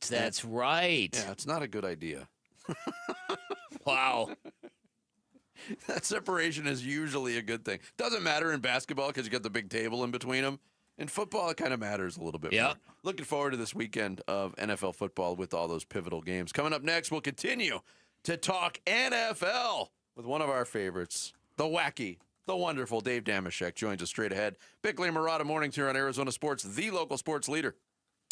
Speaker 1: That's right.
Speaker 7: Yeah, it's not a good idea.
Speaker 1: Wow.
Speaker 7: That separation is usually a good thing. Doesn't matter in basketball because you got the big table in between them. In football, it kind of matters a little bit more. Looking forward to this weekend of NFL football with all those pivotal games. Coming up next, we'll continue to talk NFL with one of our favorites, the wacky, the wonderful Dave Damashek joins us straight ahead. Bickley and Murata mornings here on Arizona Sports, the local sports leader.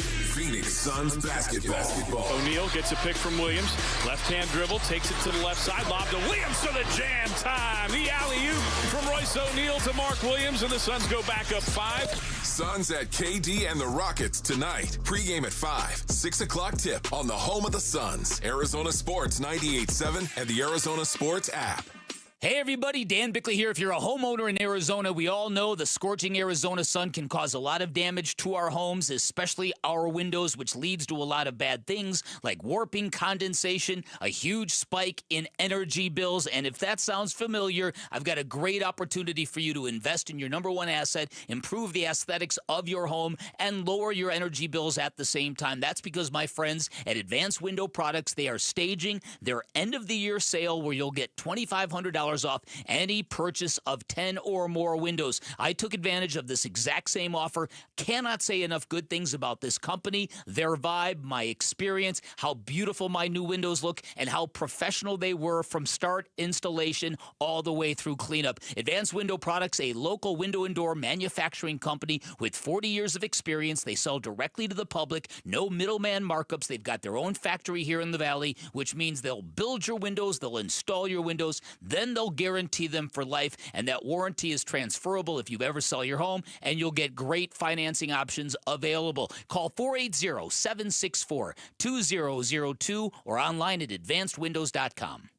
Speaker 6: Phoenix Suns basketball.
Speaker 9: O'Neal gets a pick from Williams. Left-hand dribble, takes it to the left side. Lob to Williams for the jam time. The alley-oop from Royce O'Neal to Mark Williams, and the Suns go back up 5.
Speaker 6: Suns at KD and the Rockets tonight. Pre-game at 5. 6 o'clock tip on the home of the Suns. Arizona Sports 98.7 and the Arizona Sports app.
Speaker 1: Hey everybody, Dan Bickley here. If you're a homeowner in Arizona, we all know the scorching Arizona sun can cause a lot of damage to our homes, especially our windows, which leads to a lot of bad things like warping, condensation, a huge spike in energy bills. And if that sounds familiar, I've got a great opportunity for you to invest in your number one asset, improve the aesthetics of your home, and lower your energy bills at the same time. That's because my friends at Advanced Window Products, they are staging their end-of-the-year sale where you'll get $2,500 off any purchase of 10 or more windows. I took advantage of this exact same offer. Cannot say enough good things about this company, their vibe, my experience, how beautiful my new windows look, and how professional they were from start installation all the way through cleanup. Advanced Window Products, a local window and door manufacturing company with 40 years of experience. They sell directly to the public, no middleman markups. They've got their own factory here in the Valley, which means they'll build your windows, they'll install your windows, then they'll guarantee them for life, and that warranty is transferable if you ever sell your home, and you'll get great financing options available. Call 480-764-2002 or online at advancedwindows.com.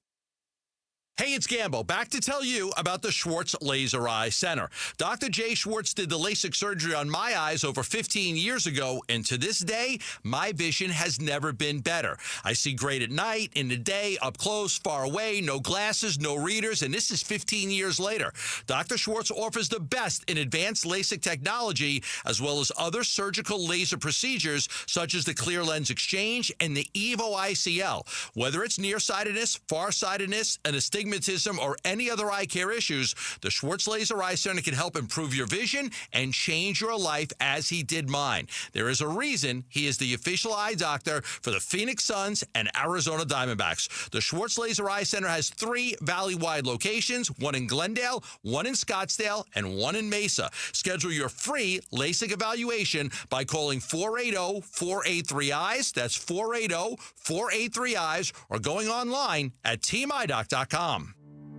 Speaker 3: Hey, it's Gambo, back to tell you about the Schwartz Laser Eye Center. Dr. Jay Schwartz did the LASIK surgery on my eyes over 15 years ago, and to this day, my vision has never been better. I see great at night, in the day, up close, far away, no glasses, no readers, and this is 15 years later. Dr. Schwartz offers the best in advanced LASIK technology, as well as other surgical laser procedures, such as the clear lens exchange and the EVO ICL. Whether it's nearsightedness, farsightedness, and astigmatism, or any other eye care issues, the Schwartz Laser Eye Center can help improve your vision and change your life as he did mine. There is a reason he is the official eye doctor for the Phoenix Suns and Arizona Diamondbacks. The Schwartz Laser Eye Center has 3 valley-wide locations, one in Glendale, one in Scottsdale, and one in Mesa. Schedule your free LASIK evaluation by calling 480-483-EYES. That's 480-483-EYES, or going online at teamidoc.com.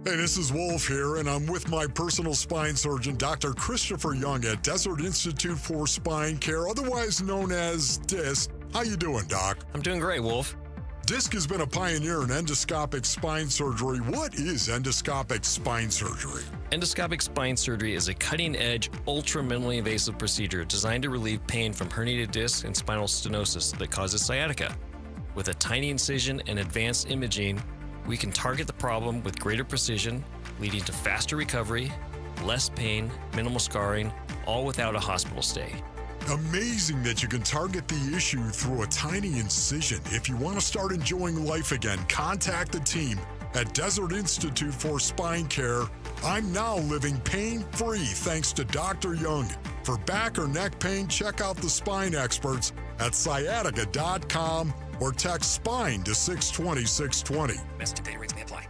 Speaker 21: Hey, this is Wolf here, and I'm with my personal spine surgeon, Dr. Christopher Young at Desert Institute for Spine Care, otherwise known as DISC. How you doing, Doc?
Speaker 22: I'm doing great, Wolf.
Speaker 21: DISC has been a pioneer in endoscopic spine surgery. What is endoscopic spine surgery?
Speaker 22: Endoscopic spine surgery is a cutting-edge, ultra-minimally invasive procedure designed to relieve pain from herniated discs and spinal stenosis that causes sciatica. With a tiny incision and advanced imaging, we can target the problem with greater precision, leading to faster recovery, less pain, minimal scarring, all without a hospital stay.
Speaker 21: Amazing that you can target the issue through a tiny incision. If you want to start enjoying life again, contact the team at Desert Institute for Spine Care. I'm now living pain-free thanks to Dr. Young. For back or neck pain, check out the spine experts at sciatica.com or text SPINE to 620-620.
Speaker 22: Message and data rates may apply.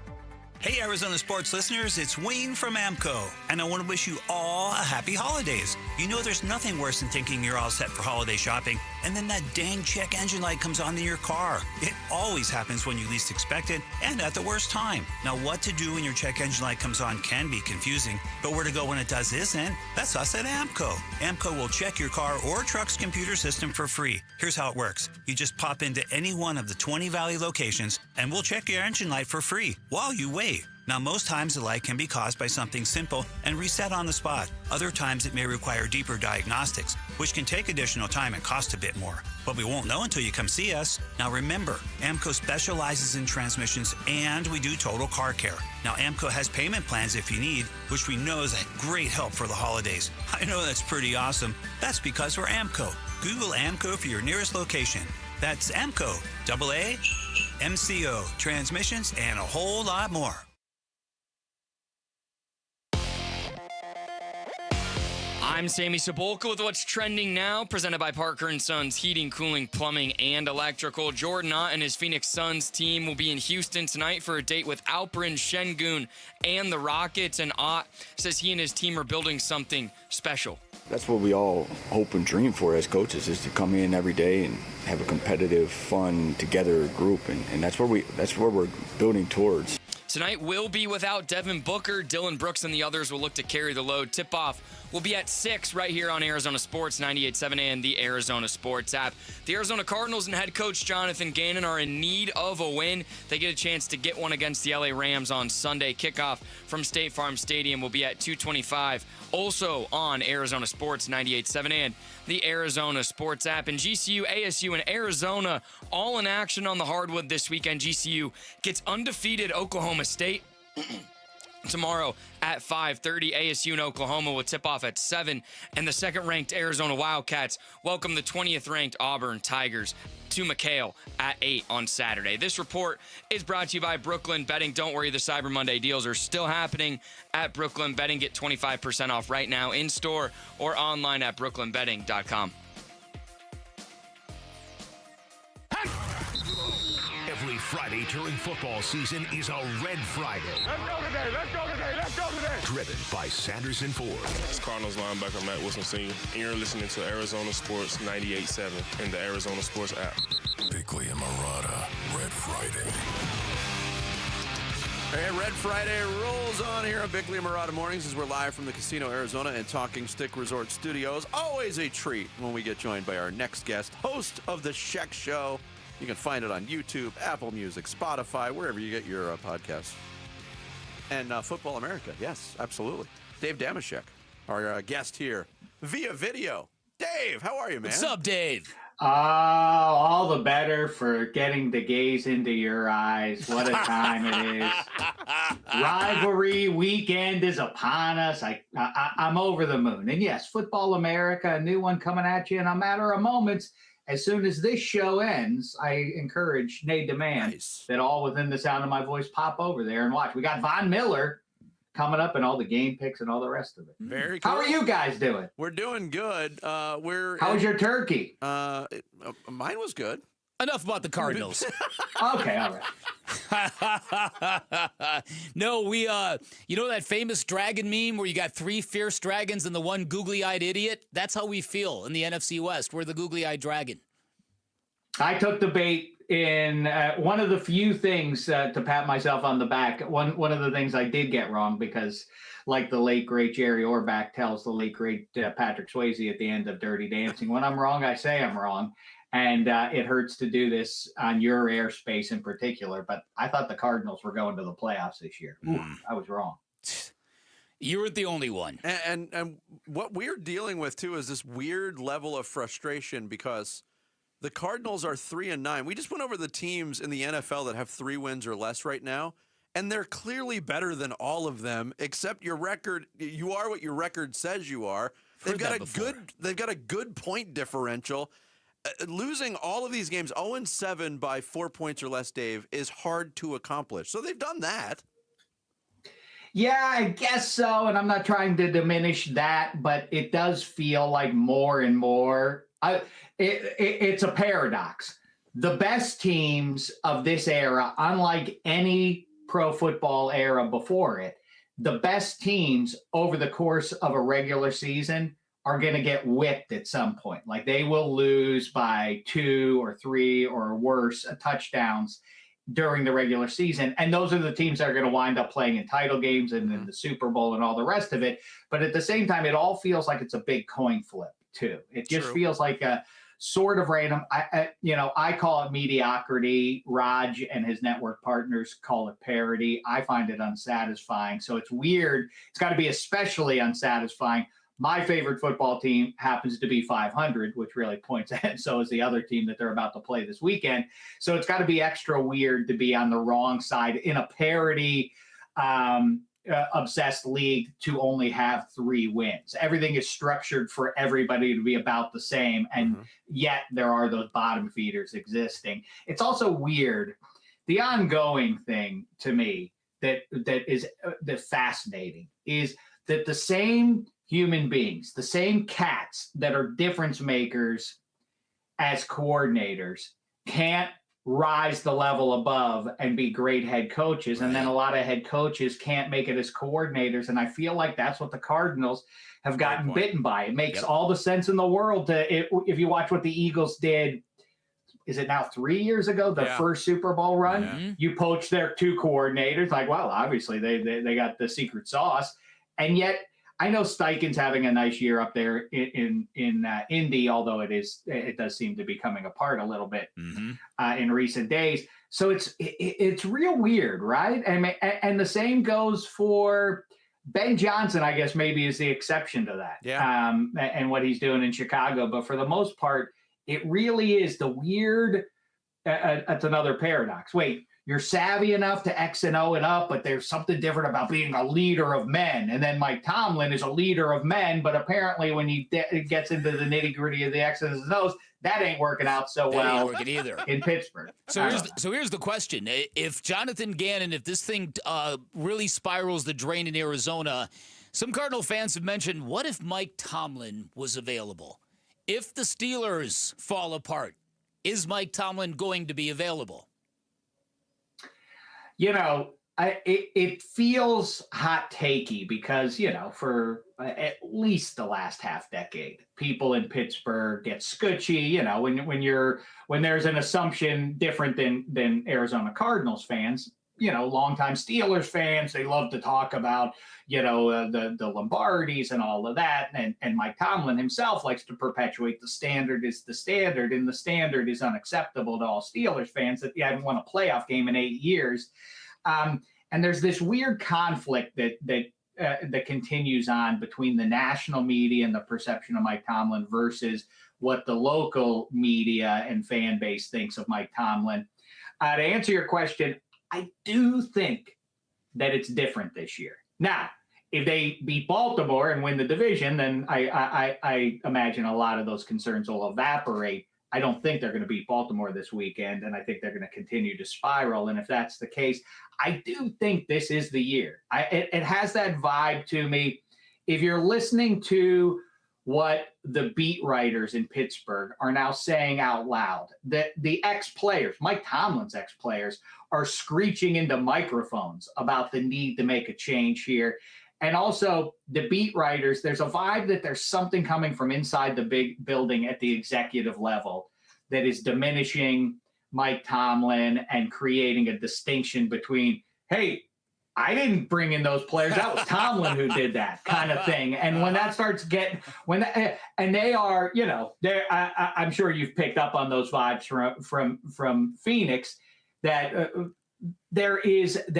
Speaker 4: Hey, Arizona sports listeners, it's Wayne from AMCO, and I want to wish you all a happy holidays. You know there's nothing worse than thinking you're all set for holiday shopping, and then that dang check engine light comes on in your car. It always happens when you least expect it, and at the worst time. Now, what to do when your check engine light comes on can be confusing, but where to go when it does isn't. That's us at AMCO. AMCO will check your car or truck's computer system for free. Here's how it works. You just pop into any one of the 20 Valley locations, and we'll check your engine light for free while you wait. Now, most times the light can be caused by something simple and reset on the spot. Other times it may require deeper diagnostics, which can take additional time and cost a bit more. But we won't know until you come see us. Now remember, AMCO specializes in transmissions and we do total car care. Now AMCO has payment plans if you need, which we know is a great help for the holidays. I know that's pretty awesome. That's because we're AMCO. Google AMCO for your nearest location. That's AMCO, AAMCO, transmissions, and a whole lot more.
Speaker 2: I'm Sammy Sabolka with what's trending now, presented by Parker & Sons Heating, Cooling, Plumbing, and Electrical. Jordan Ott and his Phoenix Suns team will be in Houston tonight for a date with Alperen Şengün and the Rockets, and Ott says he and his team are building something special.
Speaker 10: That's what we all hope and dream for as coaches, is to come in every day and have a competitive, fun, together group, and that's where we're building towards.
Speaker 2: Tonight will be without Devin Booker. Dylan Brooks and the others will look to carry the load. Tip-off will be at 6 right here on Arizona Sports 98.7 and the Arizona Sports app. The Arizona Cardinals and head coach Jonathan Gannon are in need of a win. They get a chance to get one against the LA Rams on Sunday. Kickoff from State Farm Stadium will be at 2:25. Also on Arizona Sports 98.7 and the Arizona Sports app. And GCU, ASU, and Arizona all in action on the hardwood this weekend. GCU gets undefeated Oklahoma State tomorrow at 5:30. ASU and Oklahoma will tip off at 7. And the second-ranked Arizona Wildcats welcome the 20th-ranked Auburn Tigers to McHale at 8 on Saturday. This report is brought to you by Brooklyn Betting. Don't worry, the Cyber Monday deals are still happening at Brooklyn Betting. Get 25% off right now in-store or online at brooklynbetting.com.
Speaker 6: Every Friday during football season is a Red Friday.
Speaker 13: Let's go today, let's go today, let's go today.
Speaker 6: Driven by Sanders and Ford.
Speaker 23: It's Cardinals linebacker Matt Wilson Sr. And you're listening to Arizona Sports 98.7 and the Arizona Sports app.
Speaker 21: Bickley and Marotta, Red Friday.
Speaker 7: Hey, Red Friday rolls on here on Bickley and Marotta Mornings as we're live from the Casino Arizona and Talking Stick Resort Studios. Always a treat when we get joined by our next guest, host of The Sheck Show. You can find it on YouTube, Apple Music, Spotify, wherever you get your podcasts. And Football America, yes, absolutely. Dave Damashek, our guest here via video. Dave, how are you, man?
Speaker 1: What's up, Dave?
Speaker 24: All the better for getting the gaze into your eyes. What a time it is. Rivalry weekend is upon us. I'm over the moon. And yes, Football America, a new one coming at you in a matter of moments. As soon as this show ends, I encourage Nate Demand that all within the sound of my voice pop over there and watch. We got Von Miller coming up and all the game picks and all the rest of it.
Speaker 7: Very cool.
Speaker 24: How are you guys doing?
Speaker 7: We're doing good.
Speaker 24: How was your turkey?
Speaker 7: Mine was good.
Speaker 1: Enough about the Cardinals.
Speaker 24: Okay, all right.
Speaker 1: No, we, you know that famous dragon meme where you got 3 fierce dragons and the one googly-eyed idiot? That's how we feel in the NFC West. We're the googly-eyed dragon.
Speaker 24: I took the bait in one of the few things to pat myself on the back. One of the things I did get wrong because, like the late, great Jerry Orbach tells the late, great Patrick Swayze at the end of Dirty Dancing, when I'm wrong, I say I'm wrong. And it hurts to do this on your airspace in particular, but I thought the Cardinals were going to the playoffs this year. Ooh, I was wrong.
Speaker 1: You were the only one.
Speaker 7: And what we're dealing with, too, is this weird level of frustration because the Cardinals are 3-9. We just went over the teams in the NFL that have 3 wins or less right now, and they're clearly better than all of them, except your record. You are what your record says you are. They've got a good point differential. Losing all of these games 0-7 by 4 points or less, Dave, is hard to accomplish. So they've done that.
Speaker 24: Yeah, I guess so. And I'm not trying to diminish that, but it does feel like more and more. It's a paradox. The best teams of this era, unlike any pro football era before it, the best teams over the course of a regular season are going to get whipped at some point. Like they will lose by 2 or 3 or worse touchdowns during the regular season. And those are the teams that are going to wind up playing in title games and in the Super Bowl and all the rest of it. But at the same time, it all feels like it's a big coin flip too. It just feels like a sort of random. I call it mediocrity. Raj and his network partners call it parody. I find it unsatisfying. So it's weird. It's got to be especially unsatisfying. My favorite football team happens to be 500, which really points at, so is the other team that they're about to play this weekend. So it's got to be extra weird to be on the wrong side in a parody obsessed league to only have 3 wins. Everything is structured for everybody to be about the same, and yet there are those bottom feeders existing. It's also weird. The ongoing thing to me that is fascinating is that the same human beings, the same cats that are difference makers as coordinators, can't rise the level above and be great head coaches. And then a lot of head coaches can't make it as coordinators. And I feel like that's what the Cardinals have gotten bitten by. It makes all the sense in the world if you watch what the Eagles did. Is it now 3 years ago, the first Super Bowl run? You poached their 2 coordinators. Like, well, obviously they got the secret sauce. And yet, I know Steichen's having a nice year up there in Indy, although it does seem to be coming apart a little bit in recent days. So it's real weird, right? And the same goes for Ben Johnson, I guess maybe is the exception to that. And what he's doing in Chicago. But for the most part, it really is the weird. It's another paradox. Wait. You're savvy enough to X and O it up, but there's something different about being a leader of men. And then Mike Tomlin is a leader of men, but apparently when he gets into the nitty gritty of the X's and O's, that ain't working out so well
Speaker 1: ain't working either
Speaker 24: in Pittsburgh.
Speaker 1: So here's the question. If Jonathan Gannon, if this thing really spirals the drain in Arizona, some Cardinal fans have mentioned, what if Mike Tomlin was available? If the Steelers fall apart, is Mike Tomlin going to be available?
Speaker 24: It feels hot takey because, for at least the last half decade, people in Pittsburgh get scutchy, when there's an assumption different than Arizona Cardinals fans, longtime Steelers fans, they love to talk about, the Lombardis and all of that. And Mike Tomlin himself likes to perpetuate the standard is the standard, and the standard is unacceptable to all Steelers fans that you haven't won a playoff game in 8 years. And there's this weird conflict that continues on between the national media and the perception of Mike Tomlin versus what the local media and fan base thinks of Mike Tomlin. To answer your question, I do think that it's different this year. Now, if they beat Baltimore and win the division, then I imagine a lot of those concerns will evaporate. I don't think they're going to beat Baltimore this weekend, and I think they're going to continue to spiral. And if that's the case, I do think this is the year. It has that vibe to me. If you're listening to what the beat writers in Pittsburgh are now saying out loud, that the ex-players, Mike Tomlin's ex-players, are screeching into microphones about the need to make a change here. And also the beat writers, there's a vibe that there's something coming from inside the big building at the executive level that is diminishing Mike Tomlin and creating a distinction between, hey, I didn't bring in those players. That was Tomlin who did that kind of thing. And when that starts getting, and they are, I'm sure you've picked up on those vibes from Phoenix, that they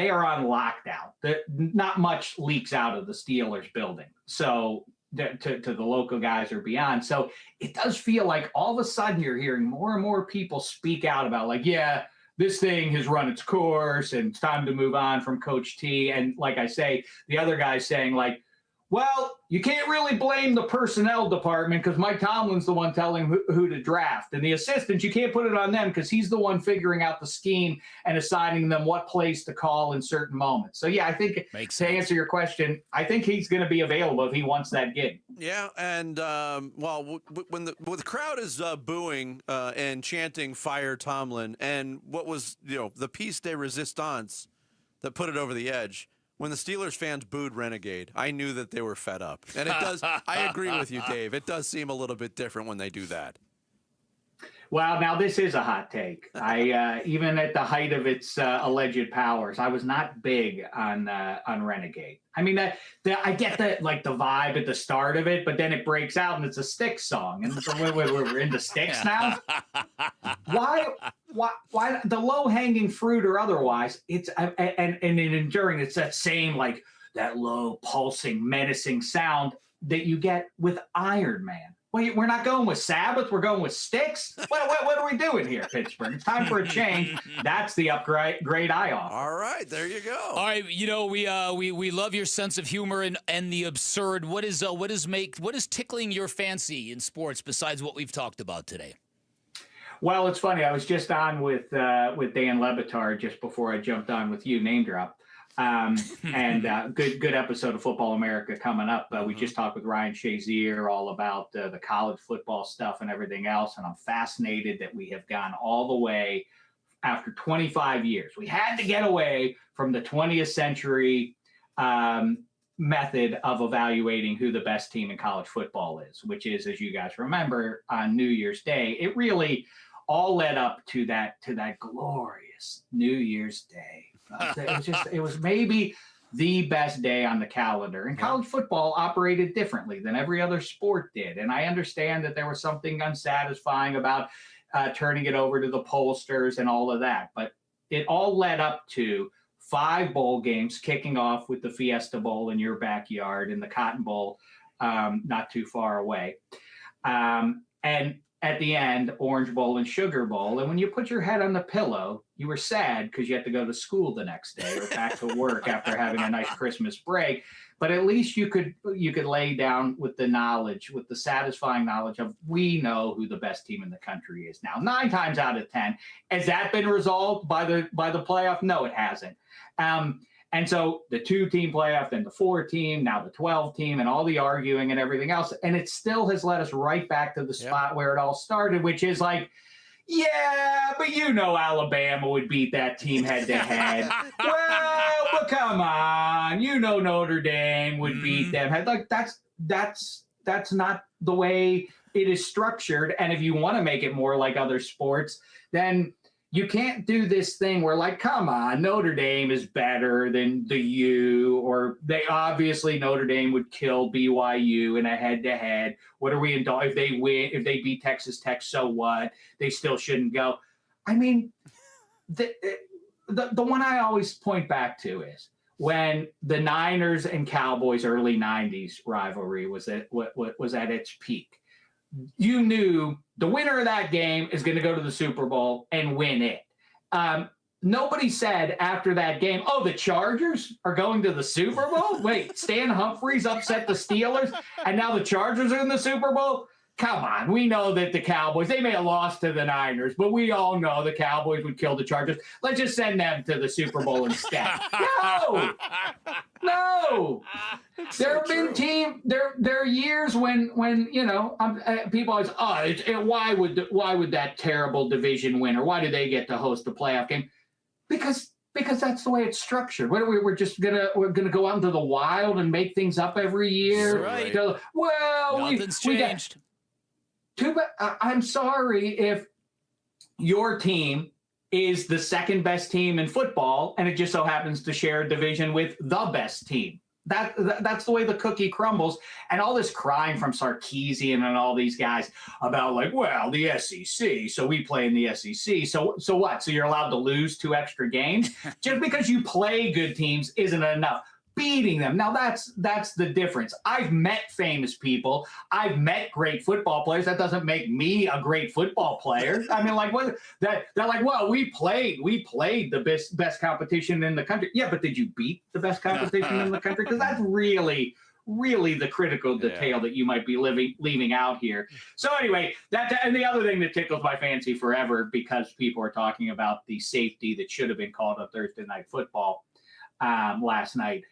Speaker 24: are on lockdown. Not much leaks out of the Steelers building. So to the local guys or beyond. So it does feel like all of a sudden you're hearing more and more people speak out about like, yeah, this thing has run its course and it's time to move on from Coach T. And like I say, the other guy's saying like, well, you can't really blame the personnel department because Mike Tomlin's the one telling who to draft. And the assistants, you can't put it on them because he's the one figuring out the scheme and assigning them what plays to call in certain moments. So, yeah, I think to answer your question, I think he's going to be available if he wants that gig.
Speaker 7: Yeah, and, when the crowd is booing and chanting "Fire Tomlin," and what was, the piece de resistance that put it over the edge. When the Steelers fans booed Renegade, I knew that they were fed up. And it does, I agree with you, Dave. It does seem a little bit different when they do that.
Speaker 24: Well, now this is a hot take. I even at the height of its alleged powers, I was not big on Renegade. I mean, I get the vibe at the start of it, but then it breaks out and it's a Styx song, and so we're into Styx now. Why the low hanging fruit or otherwise? It's and in Enduring, it's that same like that low pulsing menacing sound that you get with Iron Man. Wait, we're not going with Sabbath. We're going with Styx. What are we doing here, Pittsburgh? It's time for a change. That's the upgrade I offer.
Speaker 7: All right, there you go.
Speaker 1: All right, we love your sense of humor and the absurd. What is tickling your fancy in sports besides what we've talked about today?
Speaker 24: Well, it's funny. I was just on with Dan Lebatard just before I jumped on with you, name drop. And good episode of Football America coming up. We just talked with Ryan Shazier all about the college football stuff and everything else. And I'm fascinated that we have gone all the way after 25 years. We had to get away from the 20th century method of evaluating who the best team in college football is, which is, as you guys remember, on New Year's Day. It really all led up to that glorious New Year's Day. It was maybe the best day on the calendar. And college football operated differently than every other sport did. And I understand that there was something unsatisfying about turning it over to the pollsters and all of that. But it all led up to 5 bowl games, kicking off with the Fiesta Bowl in your backyard and the Cotton Bowl not too far away. And at the end, Orange Bowl and Sugar Bowl. And when you put your head on the pillow, you were sad because you had to go to school the next day or back to work after having a nice Christmas break. But at least you could lay down with the knowledge, with the satisfying knowledge of we know who the best team in the country is now. 9 times out of 10. Has that been resolved by the playoff? No, it hasn't. And so the 2-team playoff, then the 4-team, now the 12-team, and all the arguing and everything else. And it still has led us right back to the spot where it all started, which is like, yeah, but Alabama would beat that team head to head. Well, but come on, Notre Dame would beat them head. Like that's not the way it is structured. And if you want to make it more like other sports, then you can't do this thing where, like, come on, Notre Dame is better than the U, or obviously Notre Dame would kill BYU in a head-to-head. What are we in? If they win, if they beat Texas Tech, so what? They still shouldn't go. I mean, the one I always point back to is when the Niners and Cowboys early 90s rivalry was at its peak. You knew the winner of that game is going to go to the Super Bowl and win it. Nobody said after that game, oh, the Chargers are going to the Super Bowl? Wait, Stan Humphries upset the Steelers, and now the Chargers are in the Super Bowl? Come on, we know that the Cowboys, they may have lost to the Niners, but we all know the Cowboys would kill the Chargers. Let's just send them to the Super Bowl instead. No. There have been there are years when people always, why would that terrible division winner, why do they get to host the playoff game? Because that's the way it's structured. We're just gonna go out into the wild and make things up every year.
Speaker 1: Right.
Speaker 24: Well,
Speaker 1: nothing's changed.
Speaker 24: I'm sorry if your team is the second best team in football and it just so happens to share a division with the best team. That's the way the cookie crumbles. And all this crying from Sarkisian and all these guys about like, well, the SEC, so we play in the SEC. So what? So you're allowed to lose 2 extra games? Just because you play good teams isn't enough. Beating them. Now that's the difference. I've met famous people. I've met great football players. That doesn't make me a great football player. I mean, like what? They're like, well, we played the best competition in the country. Yeah, but did you beat the best competition in the country? Because that's really the critical detail that you might be leaving out here. So anyway, and the other thing that tickles my fancy forever, because people are talking about the safety that should have been called on Thursday Night Football last night.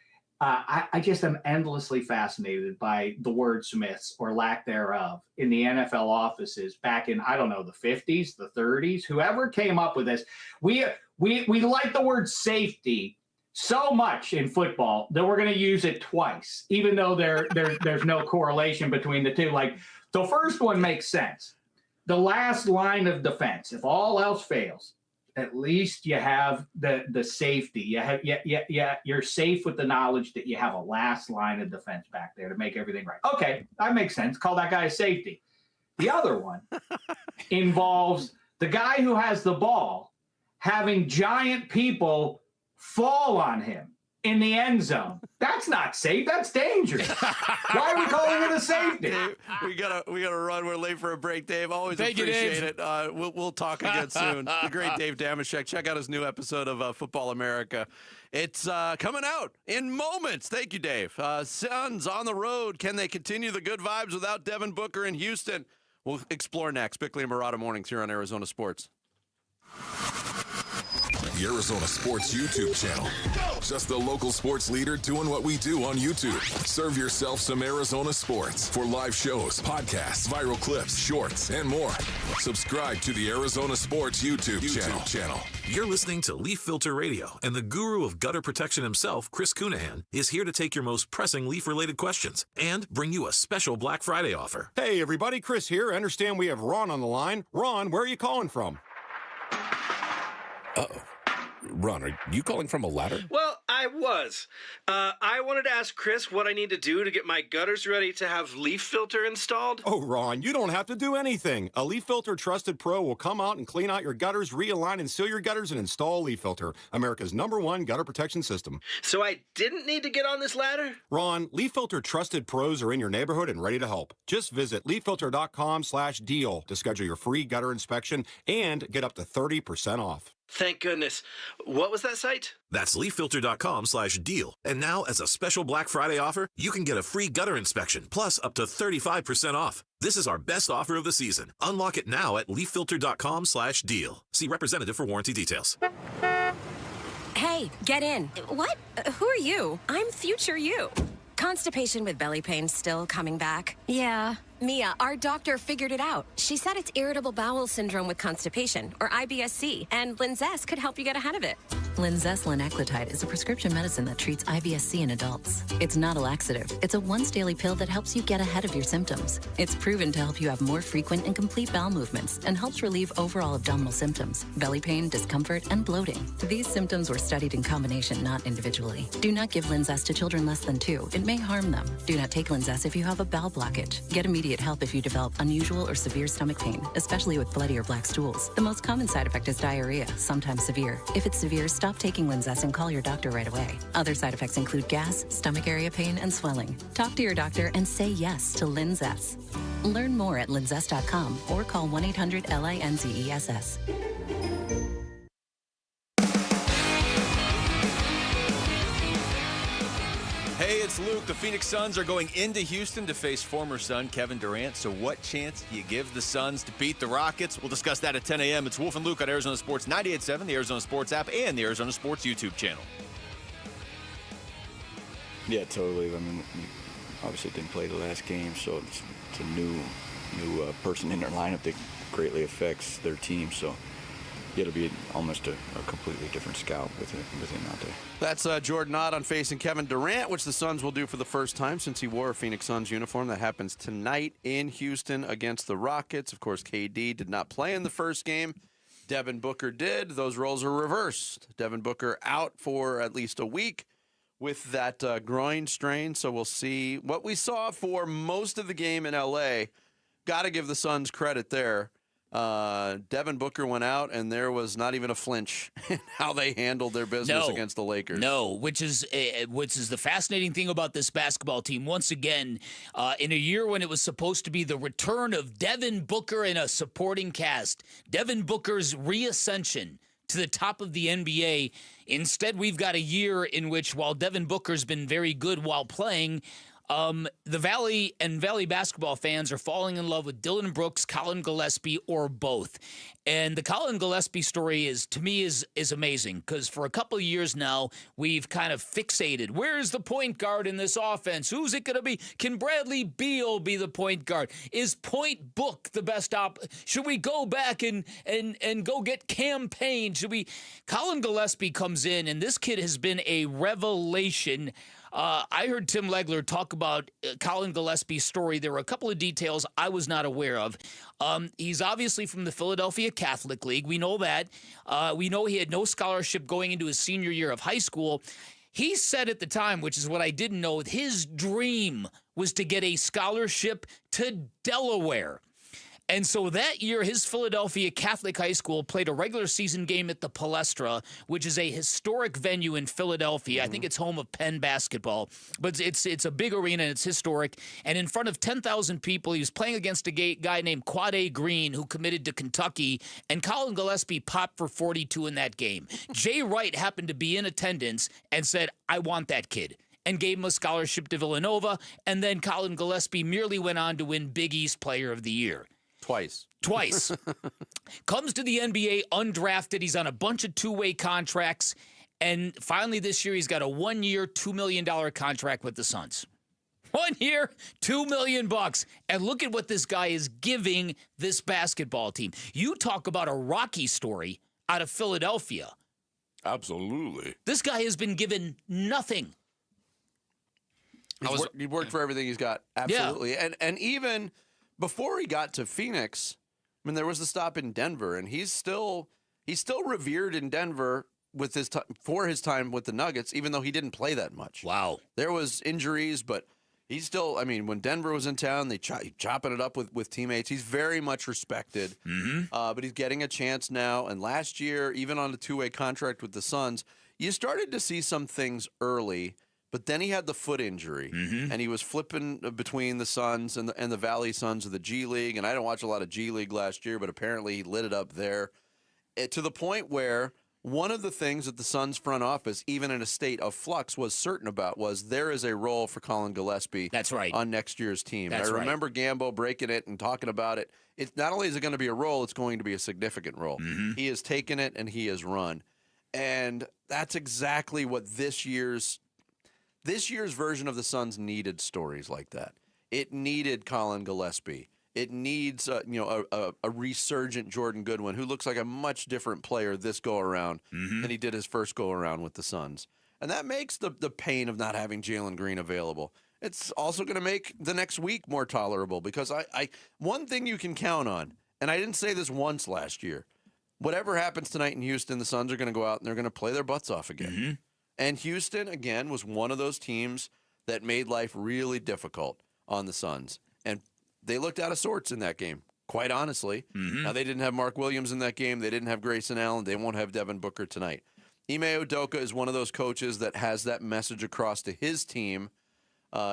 Speaker 24: I just am endlessly fascinated by the wordsmiths or lack thereof in the NFL offices back in, I don't know, the 50s, the 30s, whoever came up with this. We like the word safety so much in football that we're going to use it twice, even though there's no correlation between the two. Like, the first one makes sense. The last line of defense, if all else fails, at least you have the safety. You're safe with the knowledge that you have a last line of defense back there to make everything right. Okay, that makes sense. Call that guy a safety. The other one involves the guy who has the ball having giant people fall on him in the end zone. That's not safe. That's dangerous. Why are we calling it a safety?
Speaker 7: Dave, we gotta run. We're late for a break, Dave. Always appreciate it. We'll talk again soon. The great Dave Damashek. Check out his new episode of Football America. It's coming out in moments. Thank you, Dave. Suns on the road. Can they continue the good vibes without Devin Booker in Houston? We'll explore next. Bickley and Murata Mornings here on Arizona Sports.
Speaker 14: The Arizona Sports YouTube channel. Just the local sports leader doing what we do on YouTube. Serve yourself some Arizona sports for live shows, podcasts, viral clips, shorts, and more. Subscribe to the Arizona Sports YouTube channel.
Speaker 17: You're listening to Leaf Filter Radio, and the guru of gutter protection himself, Chris Cunahan, is here to take your most pressing leaf-related questions and bring you a special Black Friday offer.
Speaker 15: Hey, everybody, Chris here. I understand we have Ron on the line. Ron, where are you calling from?
Speaker 19: Uh-oh. Ron, are you calling from a ladder?
Speaker 20: Well, I was. I wanted to ask Chris what I need to do to get my gutters ready to have leaf filter installed.
Speaker 15: Oh, Ron, you don't have to do anything. A Leaf Filter Trusted Pro will come out and clean out your gutters, realign and seal your gutters, and install Leaf Filter, America's #1 gutter protection system.
Speaker 20: So I didn't need to get on this ladder?
Speaker 15: Ron, Leaf Filter Trusted Pros are in your neighborhood and ready to help. Just visit leaffilter.com/deal to schedule your free gutter inspection and get up to 30% off.
Speaker 20: Thank goodness. What was that site?
Speaker 17: That's leaffilter.com/deal. And now, as a special Black Friday offer, you can get a free gutter inspection, plus up to 35% off. This is our best offer of the season. Unlock it now at leaffilter.com/deal. See representative for warranty details.
Speaker 25: Hey, get in. What? Who are you? I'm future you. Constipation with belly pain still coming back? Yeah. Mia, our doctor figured it out. She said it's irritable bowel syndrome with constipation, or IBS-C, and Linzess could help you get ahead of it.
Speaker 26: Linzess linaclotide is a prescription medicine that treats IBS-C in adults. It's not a laxative. It's a once-daily pill that helps you get ahead of your symptoms. It's proven to help you have more frequent and complete bowel movements and helps relieve overall abdominal symptoms, belly pain, discomfort, and bloating. These symptoms were studied in combination, not individually. Do not give Linzess to children less than 2. It may harm them. Do not take Linzess if you have a bowel blockage. Get immediate help if you develop unusual or severe stomach pain, especially with bloody or black stools. The most common side effect is diarrhea, sometimes severe. If it's severe, stop taking Linzess and call your doctor right away. Other side effects include gas, stomach area pain, and swelling. Talk to your doctor and say yes to Linzess. Learn more at linzess.com or call 1-800-LINZESS.
Speaker 7: Hey, it's Luke. The Phoenix Suns are going into Houston to face former Sun Kevin Durant. So what chance do you give the Suns to beat the Rockets? We'll discuss that at 10 a.m. It's Wolf and Luke on Arizona Sports 98.7, the Arizona Sports app, and the Arizona Sports YouTube channel.
Speaker 10: Yeah, totally. I mean, we obviously didn't play the last game, so it's a new person in their lineup that greatly affects their team. So it'll be almost a completely different scout with him out there.
Speaker 7: That's Jordan Ott on facing Kevin Durant, which the Suns will do for the first time since he wore a Phoenix Suns uniform. That happens tonight in Houston against the Rockets. Of course, KD did not play in the first game. Devin Booker did. Those roles are reversed. Devin Booker out for at least a week with that groin strain. So we'll see what we saw for most of the game in L.A. Got to give the Suns credit there. Devin Booker went out, and there was not even a flinch in how they handled their business against the Lakers.
Speaker 1: No, which is the fascinating thing about this basketball team. Once again, in a year when it was supposed to be the return of Devin Booker in a supporting cast, Devin Booker's reascension to the top of the NBA. Instead, we've got a year in which, while Devin Booker's been very good while playing, the Valley and Valley basketball fans are falling in love with Dylan Brooks, Colin Gillespie, or both. And the Colin Gillespie story is, to me, is amazing because for a couple of years now, we've kind of fixated. Where's the point guard in this offense? Who's it going to be? Can Bradley Beal be the point guard? Is Point Book the best Should we go back and go get Campaign? Colin Gillespie comes in, and this kid has been a revelation. I heard Tim Legler talk about Colin Gillespie's story. There were a couple of details I was not aware of. He's obviously from the Philadelphia Catholic League. We know that. We know he had no scholarship going into his senior year of high school. He said at the time, which is what I didn't know, his dream was to get a scholarship to Delaware. And so that year, his Philadelphia Catholic High School played a regular season game at the Palestra, which is a historic venue in Philadelphia. I think it's home of Penn basketball, but it's a big arena and it's historic. And in front of 10,000 people, he was playing against a guy named Quade Green, who committed to Kentucky, and Colin Gillespie popped for 42 in that game. Jay Wright happened to be in attendance and said, "I want that kid," and gave him a scholarship to Villanova. And then Colin Gillespie merely went on to win Big East Player of the Year.
Speaker 7: Twice.
Speaker 1: Comes to the NBA undrafted. He's on a bunch of two-way contracts. And finally this year, he's got a 1-year, $2 million contract with the Suns. 1 year, $2 million. And look at what this guy is giving this basketball team. You talk about a Rocky story out of Philadelphia.
Speaker 5: Absolutely.
Speaker 1: This guy has been given nothing.
Speaker 7: He worked for everything he's got. Absolutely.
Speaker 1: Yeah.
Speaker 7: And even before he got to Phoenix, I mean, there was the stop in Denver, and he's still revered in Denver with for his time with the Nuggets, even though he didn't play that much.
Speaker 1: Wow.
Speaker 7: There was injuries, but he's still, I mean, when Denver was in town, they chopping it up with teammates. He's very much respected, but he's getting a chance now. And last year, even on a two-way contract with the Suns, you started to see some things early. But then he had the foot injury, and he was flipping between the Suns and the Valley Suns of the G League. And I didn't watch a lot of G League last year, but apparently he lit it up there to the point where one of the things that the Suns front office, even in a state of flux, was certain about was there is a role for Colin Gillespie.
Speaker 1: That's right.
Speaker 7: On next year's team.
Speaker 1: That's
Speaker 7: and I remember Gambo breaking it and talking about it. It's not only is it going to be a role, it's going to be a significant role. He has taken it and he has run, and that's exactly what this year's version of the Suns needed stories like that. It needed Colin Gillespie. It needs a resurgent Jordan Goodwin, who looks like a much different player this go-around than he did his first go-around with the Suns. And that makes the pain of not having Jalen Green available. It's also going to make the next week more tolerable because one thing you can count on, and I didn't say this once last year, whatever happens tonight in Houston, the Suns are going to go out and they're going to play their butts off again. And Houston, again, was one of those teams that made life really difficult on the Suns. And they looked out of sorts in that game, quite honestly. Now, they didn't have Mark Williams in that game. They didn't have Grayson Allen. They won't have Devin Booker tonight. Ime Udoka is one of those coaches that has that message across to his team,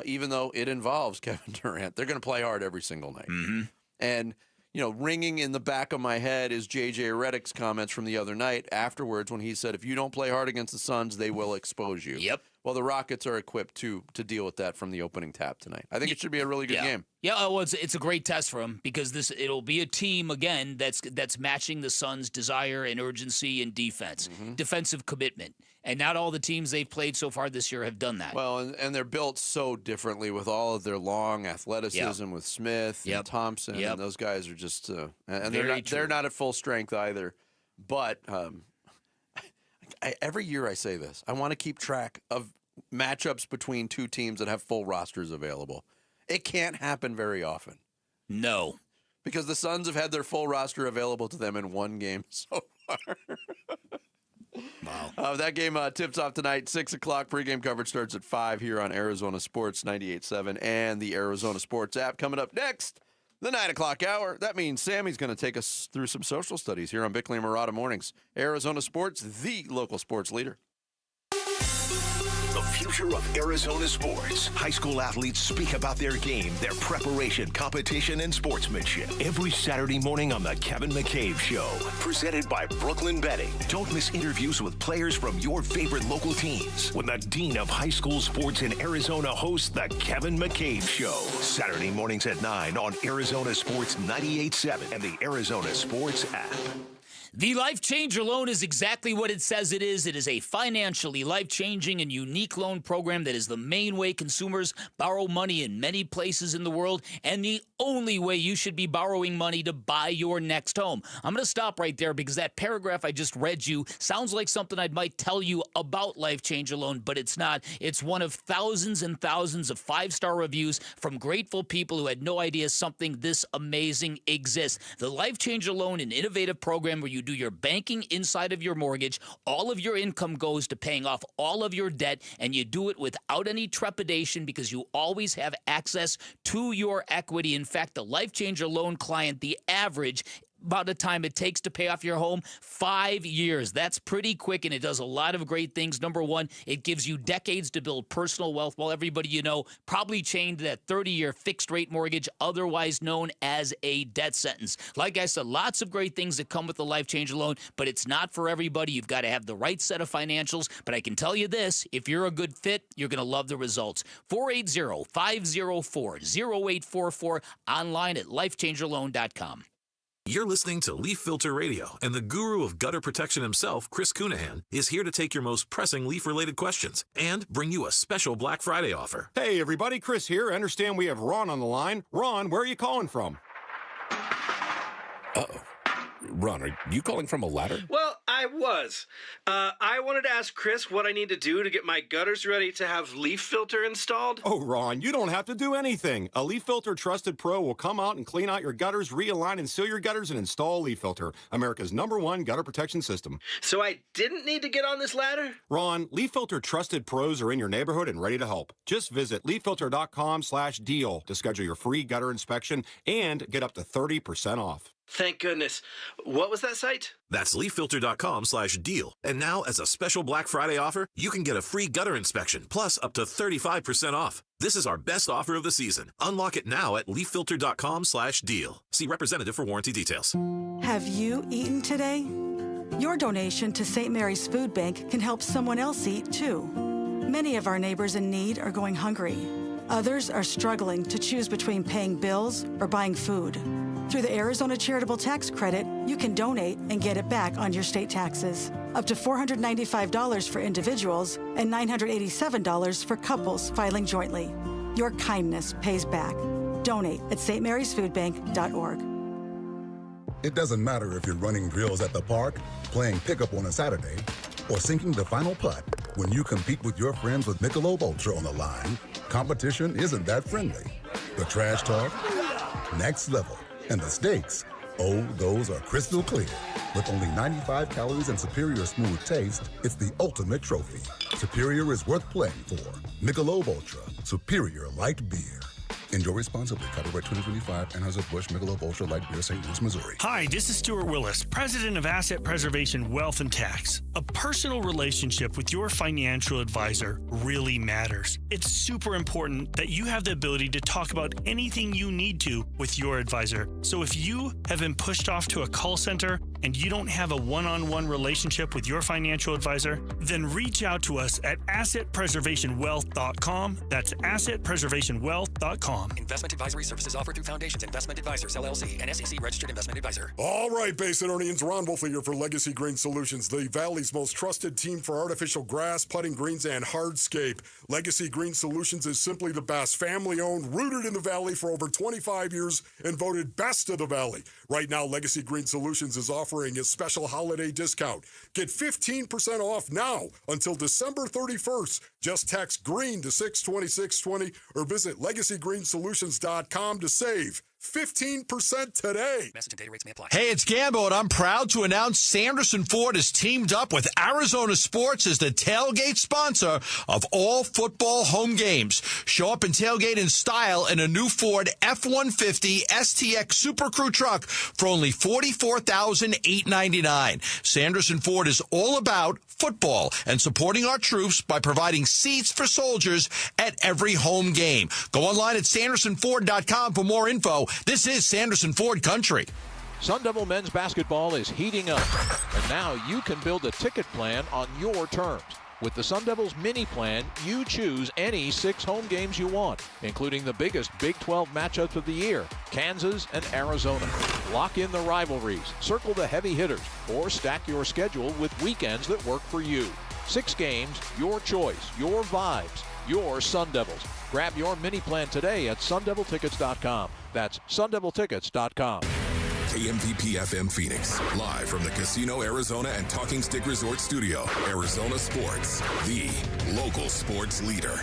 Speaker 7: even though it involves Kevin Durant. They're going to play hard every single night. And ringing in the back of my head is J.J. Redick's comments from the other night afterwards when he said, if you don't play hard against the Suns, they will expose you.
Speaker 1: Yep.
Speaker 7: Well, the Rockets are equipped to deal with that from the opening tap tonight. I think it should be a really good game.
Speaker 1: Yeah, well, it's a great test for him because it'll be a team, again, that's matching the Suns' desire and urgency and defense, defensive commitment. And not all the teams they've played so far this year have done that.
Speaker 7: Well, and they're built so differently with all of their long athleticism with Smith and Thompson. And those guys are just and they're not at full strength either. But every year I say this. I want to keep track of matchups between two teams that have full rosters available. It can't happen very often.
Speaker 1: No.
Speaker 7: Because the Suns have had their full roster available to them in one game so far.
Speaker 1: Wow.
Speaker 7: That game tips off tonight, 6 o'clock. Pregame coverage starts at 5 here on Arizona Sports 98.7 and the Arizona Sports app. Coming up next, the 9 o'clock hour. That means Sammy's going to take us through some social studies here on Bickley and Murata Mornings. Arizona Sports, the local sports leader.
Speaker 6: The future of Arizona sports. High school athletes speak about their game, their preparation, competition, and sportsmanship. Every Saturday morning on The Kevin McCabe Show. Presented by Brooklyn Betting. Don't miss interviews with players from your favorite local teams when the Dean of High School Sports in Arizona hosts The Kevin McCabe Show. Saturday mornings at 9 on Arizona Sports 98.7 and the Arizona Sports app.
Speaker 1: The Life Changer loan is exactly what it says it is. It is a financially life-changing and unique loan program that is the main way consumers borrow money in many places in the world and the only way you should be borrowing money to buy your next home. I'm going to stop right there because that paragraph I just read you sounds like something I might tell you about Life Changer loan, but it's not. It's one of thousands and thousands of five-star reviews from grateful people who had no idea something this amazing exists. The Life Changer loan, an innovative program where you do your banking inside of your mortgage. All of your income goes to paying off all of your debt, and you do it without any trepidation because you always have access to your equity. In fact, the Life Changer loan client, the average about the time it takes to pay off your home, 5 years. That's pretty quick, and it does a lot of great things. Number one, it gives you decades to build personal wealth while everybody you know probably chained to that 30-year fixed-rate mortgage, otherwise known as a death sentence. Like I said, lots of great things that come with the Life Changer loan, but it's not for everybody. You've got to have the right set of financials, but I can tell you this, if you're a good fit, you're going to love the results. 480-504-0844, online at lifechangerloan.com.
Speaker 17: You're listening to Leaf Filter Radio, and the guru of gutter protection himself, Chris Cunahan, is here to take your most pressing leaf-related questions and bring you a special Black Friday offer.
Speaker 15: Hey, everybody, Chris here. I understand we have Ron on the line. Ron, where are you calling from?
Speaker 19: Uh-oh. Ron, are you calling from a ladder?
Speaker 20: Well, I was. I wanted to ask Chris what I need to do to get my gutters ready to have leaf filter installed.
Speaker 15: Oh, Ron, you don't have to do anything. A Leaf Filter Trusted Pro will come out and clean out your gutters, realign and seal your gutters, and install Leaf Filter, America's #1 gutter protection system.
Speaker 20: So I didn't need to get on this ladder?
Speaker 15: Ron, Leaf Filter Trusted Pros are in your neighborhood and ready to help. Just visit leaffilter.com/deal to schedule your free gutter inspection and get up to 30% off.
Speaker 20: Thank goodness. What was that site?
Speaker 17: That's leaffilter.com/deal. And now, as a special Black Friday offer, you can get a free gutter inspection, plus up to 35% off. This is our best offer of the season. Unlock it now at leaffilter.com/deal. See representative for warranty details.
Speaker 8: Have you eaten today? Your donation to St. Mary's Food Bank can help someone else eat, too. Many of our neighbors in need are going hungry. Others are struggling to choose between paying bills or buying food. Through the Arizona Charitable Tax Credit, you can donate and get it back on your state taxes. Up to $495 for individuals and $987 for couples filing jointly. Your kindness pays back. Donate at stmarysfoodbank.org.
Speaker 9: It doesn't matter if you're running drills at the park, playing pickup on a Saturday, or sinking the final putt. When you compete with your friends with Michelob Ultra on the line, competition isn't that friendly. The trash talk, next level. And the stakes, oh, those are crystal clear. With only 95 calories and superior smooth taste, it's the ultimate trophy. Superior is worth playing for. Michelob Ultra, superior light beer. Enjoy responsibly. Copyright 2025, Anheuser-Busch Michelob Ultra Light Beer, St. Louis, Missouri.
Speaker 11: Hi, this is Stuart Willis, President of Asset Preservation Wealth and Tax. A personal relationship with your financial advisor really matters. It's super important that you have the ability to talk about anything you need to with your advisor. So if you have been pushed off to a call center and you don't have a one-on-one relationship with your financial advisor, then reach out to us at assetpreservationwealth.com. That's assetpreservationwealth.com.
Speaker 12: Investment advisory services offered through Foundations Investment Advisors, LLC, an SEC registered investment advisor.
Speaker 21: All right, Basinonians, Ron Wolf here for Legacy Green Solutions, the Valley's most trusted team for artificial grass, putting greens, and hardscape. Legacy Green Solutions is simply the best. Family-owned, rooted in the Valley for over 25 years, and voted best of the Valley. Right now, Legacy Green Solutions is offering a special holiday discount. Get 15% off now until December 31st. Just text GREEN to 62620 or visit LegacyGreenSolutions.com to save 15% today.
Speaker 12: Message and data rates may apply.
Speaker 2: Hey, it's Gambo, and I'm proud to announce Sanderson Ford has teamed up with Arizona Sports as the tailgate sponsor of all football home games. Show up and tailgate in style in a new Ford F-150 STX Super Crew truck for only $44,899. Sanderson Ford is all about football and supporting our troops by providing seats for soldiers at every home game. Go online at SandersonFord.com for more info. This is Sanderson Ford Country.
Speaker 3: Sun Devil men's basketball is heating up, and now you can build a ticket plan on your terms. With the Sun Devils mini plan, you choose any 6 home games you want, including the biggest Big 12 matchups of the year, Kansas and Arizona. Lock in the rivalries, circle the heavy hitters, or stack your schedule with weekends that work for you. 6 games, your choice, your vibes, your Sun Devils. Grab your mini plan today at sundeviltickets.com. That's sundeviltickets.com.
Speaker 14: KMVP FM Phoenix, live from the Casino Arizona and Talking Stick Resort Studio. Arizona Sports, the local sports leader.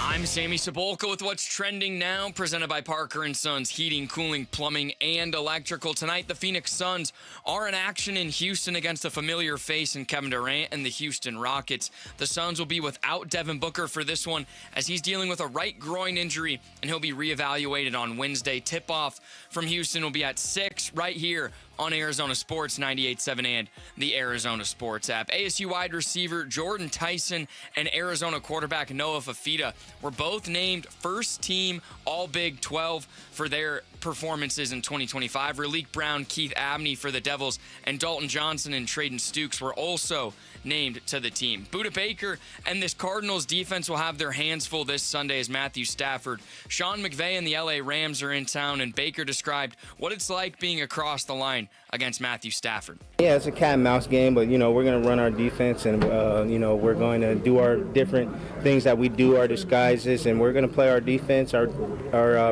Speaker 4: I'm Sammy Cebulka with what's trending now, presented by Parker & Sons Heating, Cooling, Plumbing, and Electrical. Tonight, the Phoenix Suns are in action in Houston against a familiar face in Kevin Durant and the Houston Rockets. The Suns will be without Devin Booker for this one as he's dealing with a right groin injury, and he'll be reevaluated on Wednesday. Tip-off from Houston will be at 6 right here on Arizona Sports 98.7 and the Arizona Sports app. ASU wide receiver Jordan Tyson and Arizona quarterback Noah Fafita were both named first team All Big 12 for their performances in 2025. Raleek Brown, Keith Abney for the Devils, and Dalton Johnson and Traden Stukes were also named to the team. Budda Baker and this Cardinals defense will have their hands full this Sunday as Matthew Stafford. Sean McVay and the LA Rams are in town, and Baker described what it's like being across the line against Matthew Stafford.
Speaker 16: Yeah, it's a cat and mouse game, but, we're going to run our defense and, we're going to do our different things that we do, our disguises, and we're going to play our defense, our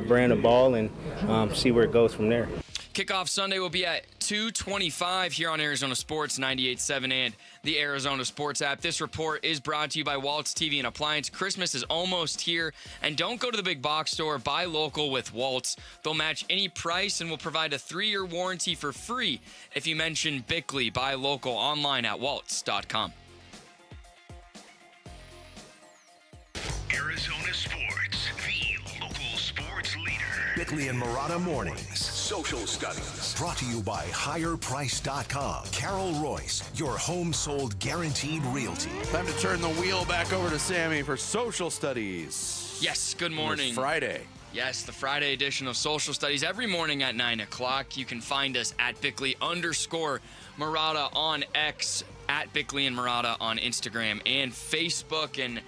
Speaker 16: brand of ball, and see where it goes from there.
Speaker 4: Kickoff Sunday will be at 2:25 here on Arizona Sports 98.7 and the Arizona Sports app. This report is brought to you by Waltz TV and Appliance. Christmas is almost here, and don't go to the big box store. Buy local with Waltz. They'll match any price and will provide a 3-year warranty for free if you mention Bickley. Buy local online at waltz.com.
Speaker 6: Arizona Sports, the local sports leader. Bickley and Murata Mornings. Social Studies. Brought to you by HigherPrice.com. Carol Royce, your home sold guaranteed realty.
Speaker 7: Time to turn the wheel back over to Sammy for Social Studies.
Speaker 4: Yes, good morning.
Speaker 7: It's Friday.
Speaker 4: Yes, the Friday edition of Social Studies every morning at 9 o'clock. You can find us at Bickley_Murata on X, at Bickley and Murata on Instagram and Facebook, and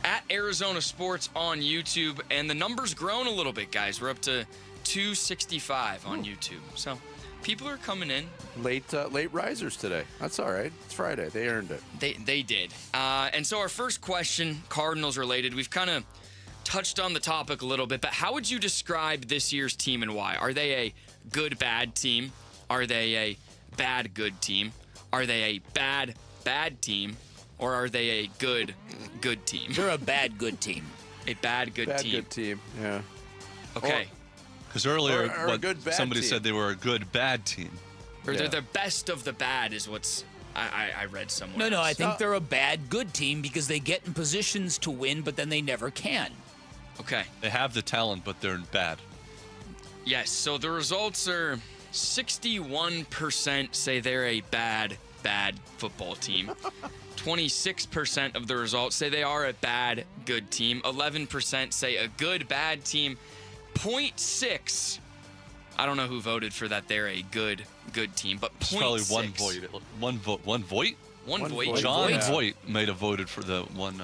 Speaker 4: at Arizona Sports on YouTube. And the number's grown a little bit, guys. We're up to 265 on YouTube. So people are coming in.
Speaker 7: Late risers today. That's all right. It's Friday. They earned it.
Speaker 4: They did. And so our first question, Cardinals related. We've kind of touched on the topic a little bit, but how would you describe this year's team and why? Are they a good, bad team? Are they a bad, good team? Are they a bad, bad team? Or are they a good, good team?
Speaker 1: They're a bad, good team.
Speaker 4: A bad, good team.
Speaker 7: Bad, good team, yeah.
Speaker 4: Okay.
Speaker 18: Because earlier somebody
Speaker 7: team.
Speaker 18: said they were a good, bad team.
Speaker 4: Or they're the best of the bad is what's I read somewhere.
Speaker 1: No, I think they're a bad, good team because they get in positions to win, but then they never can.
Speaker 4: Okay.
Speaker 18: They have the talent, but they're bad.
Speaker 4: Yes, so the results are 61% say they're a bad, bad football team. 26% of the results say they are a bad, good team. 11% say a good, bad team. 0.6. I don't know who voted for that. They're a good, good team, but 0.6.
Speaker 18: Probably one vote.
Speaker 4: One vote.
Speaker 18: John Voight may have voted for the one.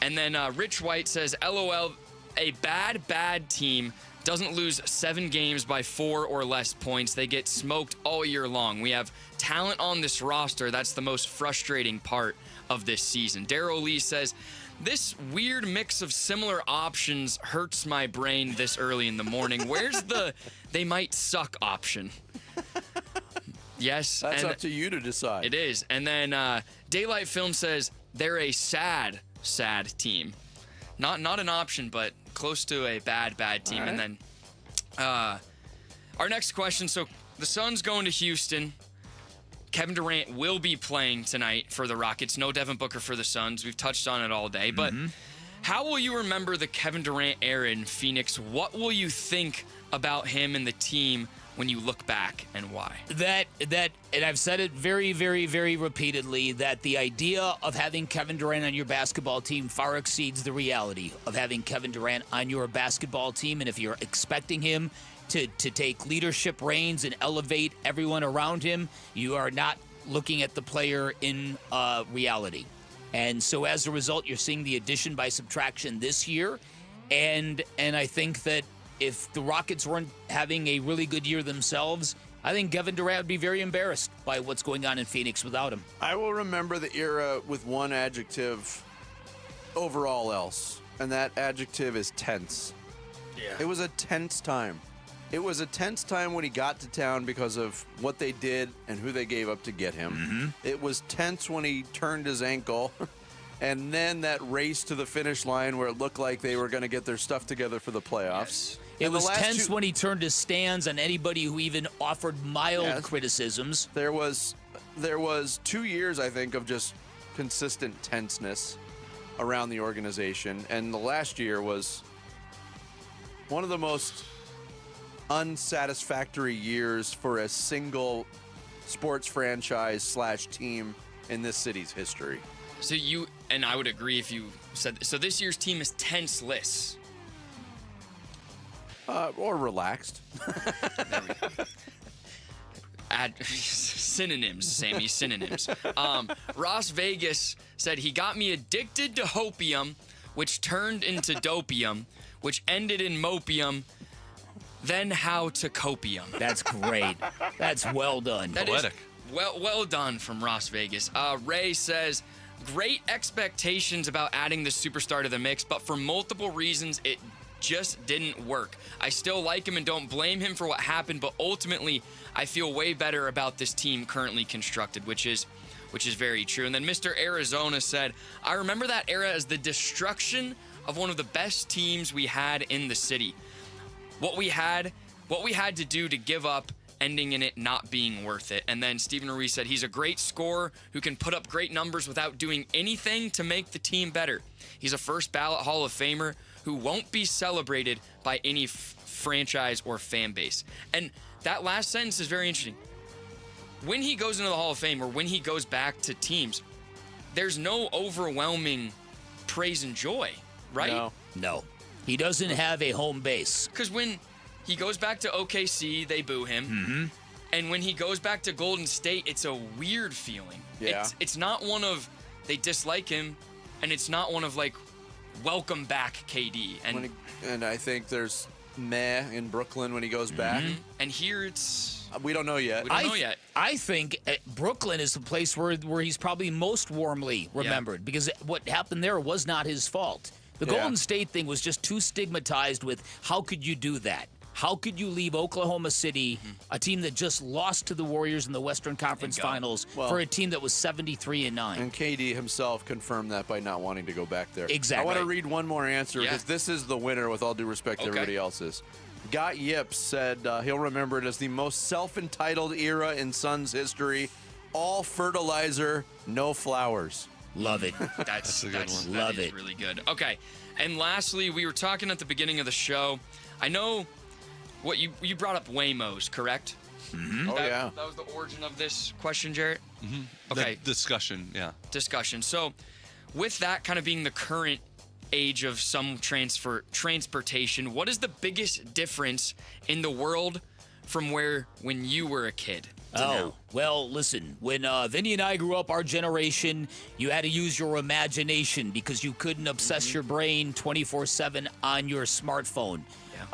Speaker 4: And then Rich White says, LOL, a bad, bad team doesn't lose 7 games by 4 or less points. They get smoked all year long. We have talent on this roster. That's the most frustrating part of this season. Darryl Lee says, this weird mix of similar options hurts my brain this early in the morning. Where's the they might suck option? Yes.
Speaker 7: That's up to you to decide.
Speaker 4: It is. And then Daylight Film says they're a sad, sad team. Not an option, but close to a bad team.
Speaker 7: All right.
Speaker 4: And then our next question. So the Suns going to Houston. Kevin Durant will be playing tonight for the Rockets. No Devin Booker for the Suns. We've touched on it all day. But how will you remember the Kevin Durant era in Phoenix? What will you think about him and the team when you look back, and why?
Speaker 1: That, and I've said it very, very, very repeatedly, that the idea of having Kevin Durant on your basketball team far exceeds the reality of having Kevin Durant on your basketball team. And if you're expecting him to take leadership reins and elevate everyone around him, you are not looking at the player in reality. And so as a result, you're seeing the addition by subtraction this year. And I think that if the Rockets weren't having a really good year themselves, I think Kevin Durant would be very embarrassed by what's going on in Phoenix without him.
Speaker 7: I will remember the era with one adjective over all else, and that adjective is tense. Yeah. It was a tense time. It was a tense time when he got to town because of what they did and who they gave up to get him. It was tense when he turned his ankle. And then that race to the finish line where it looked like they were going to get their stuff together for the playoffs.
Speaker 1: It was tense when he turned his stance on anybody who even offered mild criticisms.
Speaker 7: There was 2 years, I think, of just consistent tenseness around the organization. And the last year was one of the most unsatisfactory years for a single sports franchise / team in this city's history.
Speaker 4: So you, and I would agree if you said, so this year's team is tenseless.
Speaker 7: Or relaxed.
Speaker 4: Add synonyms, Sammy, synonyms. Ross Vegas said he got me addicted to hopium, which turned into dopium, which ended in mopium, then how to copium.
Speaker 1: That's great. That's well done.
Speaker 4: That poetic. Well done from Ross Vegas. Ray says, great expectations about adding the superstar to the mix, but for multiple reasons, it just didn't work. I still like him and don't blame him for what happened, but ultimately, I feel way better about this team currently constructed, which is very true. And then Mr. Arizona said, I remember that era as the destruction of one of the best teams we had in the city. What we had to do to give up, ending in it not being worth it. And then Stephen Ruiz said he's a great scorer who can put up great numbers without doing anything to make the team better. He's a first ballot Hall of Famer who won't be celebrated by any franchise or fan base. And that last sentence is very interesting. When he goes into the Hall of Fame or when he goes back to teams, there's no overwhelming praise and joy, right?
Speaker 1: No. He doesn't have a home base.
Speaker 4: Because when he goes back to OKC, they boo him. And when he goes back to Golden State, it's a weird feeling.
Speaker 7: Yeah.
Speaker 4: It's not one of they dislike him, and it's not one of like, welcome back, KD.
Speaker 7: And I think there's meh in Brooklyn when he goes back.
Speaker 4: And here it's...
Speaker 7: We don't know yet.
Speaker 1: I think Brooklyn is the place where he's probably most warmly remembered because what happened there was not his fault. The Golden State thing was just too stigmatized with how could you do that? How could you leave Oklahoma City, a team that just lost to the Warriors in the Western Conference Finals, for a team that was 73-9?
Speaker 7: And KD himself confirmed that by not wanting to go back there.
Speaker 1: Exactly.
Speaker 7: I want to read one more answer because this is the winner with all due respect to everybody else's. Got Yips said he'll remember it as the most self-entitled era in Suns history. All fertilizer, no flowers.
Speaker 1: Love it.
Speaker 4: That's
Speaker 18: a good one.
Speaker 1: Love
Speaker 4: it. Really good. Okay. And lastly, we were talking at the beginning of the show. I know what you brought up Waymos, correct? That was the origin of this question, Jarrett? Okay.
Speaker 18: The discussion, yeah.
Speaker 4: Discussion. So with that kind of being the current age of some transportation, what is the biggest difference in the world from when you were a kid?
Speaker 1: Well, listen, when Vinny and I grew up, our generation, you had to use your imagination because you couldn't obsess your brain 24/7 on your smartphone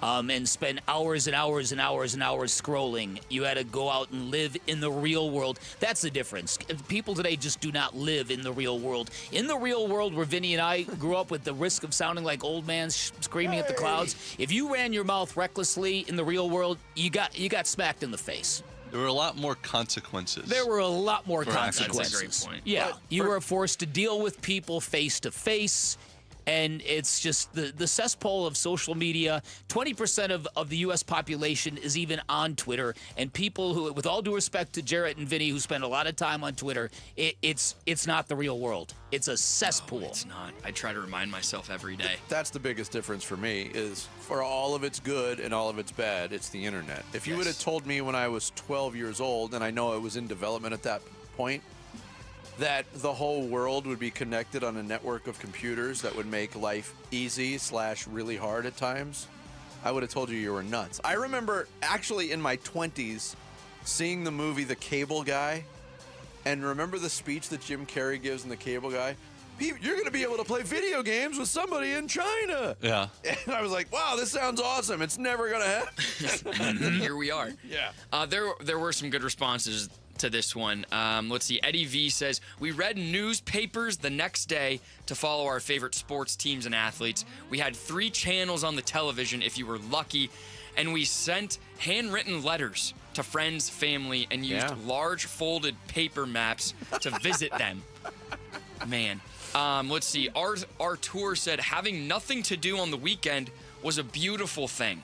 Speaker 1: and spend hours and hours and hours and hours scrolling. You had to go out and live in the real world. That's the difference. People today just do not live in the real world. In the real world where Vinny and I grew up with the risk of sounding like old man screaming at the clouds, if you ran your mouth recklessly in the real world, you got smacked in the face.
Speaker 18: There were a lot more consequences.
Speaker 1: There were a lot more consequences.
Speaker 4: That's a great point.
Speaker 1: Yeah, you were forced to deal with people face to face. And it's just the cesspool of social media. 20% of the U.S. population is even on Twitter. And people who, with all due respect to Jarrett and Vinny, who spend a lot of time on Twitter, it's not the real world. It's a cesspool.
Speaker 4: No, it's not. I try to remind myself every day.
Speaker 7: That's the biggest difference for me is for all of its good and all of its bad, it's the internet. If you would have told me when I was 12 years old, and I know it was in development at that point, that the whole world would be connected on a network of computers that would make life easy / really hard at times, I would have told you were nuts. I remember actually in my 20s seeing the movie The Cable Guy, and remember the speech that Jim Carrey gives in The Cable Guy? You're going to be able to play video games with somebody in China.
Speaker 18: Yeah.
Speaker 7: And I was like, wow, this sounds awesome. It's never going to happen.
Speaker 4: Here we are.
Speaker 7: Yeah.
Speaker 4: There were some good responses to this one. Let's see. Eddie V says, we read newspapers the next day to follow our favorite sports teams and athletes. We had 3 channels on the television if you were lucky, and we sent handwritten letters to friends, family, and used large folded paper maps to visit them. Man. Let's see. Artur said, having nothing to do on the weekend was a beautiful thing.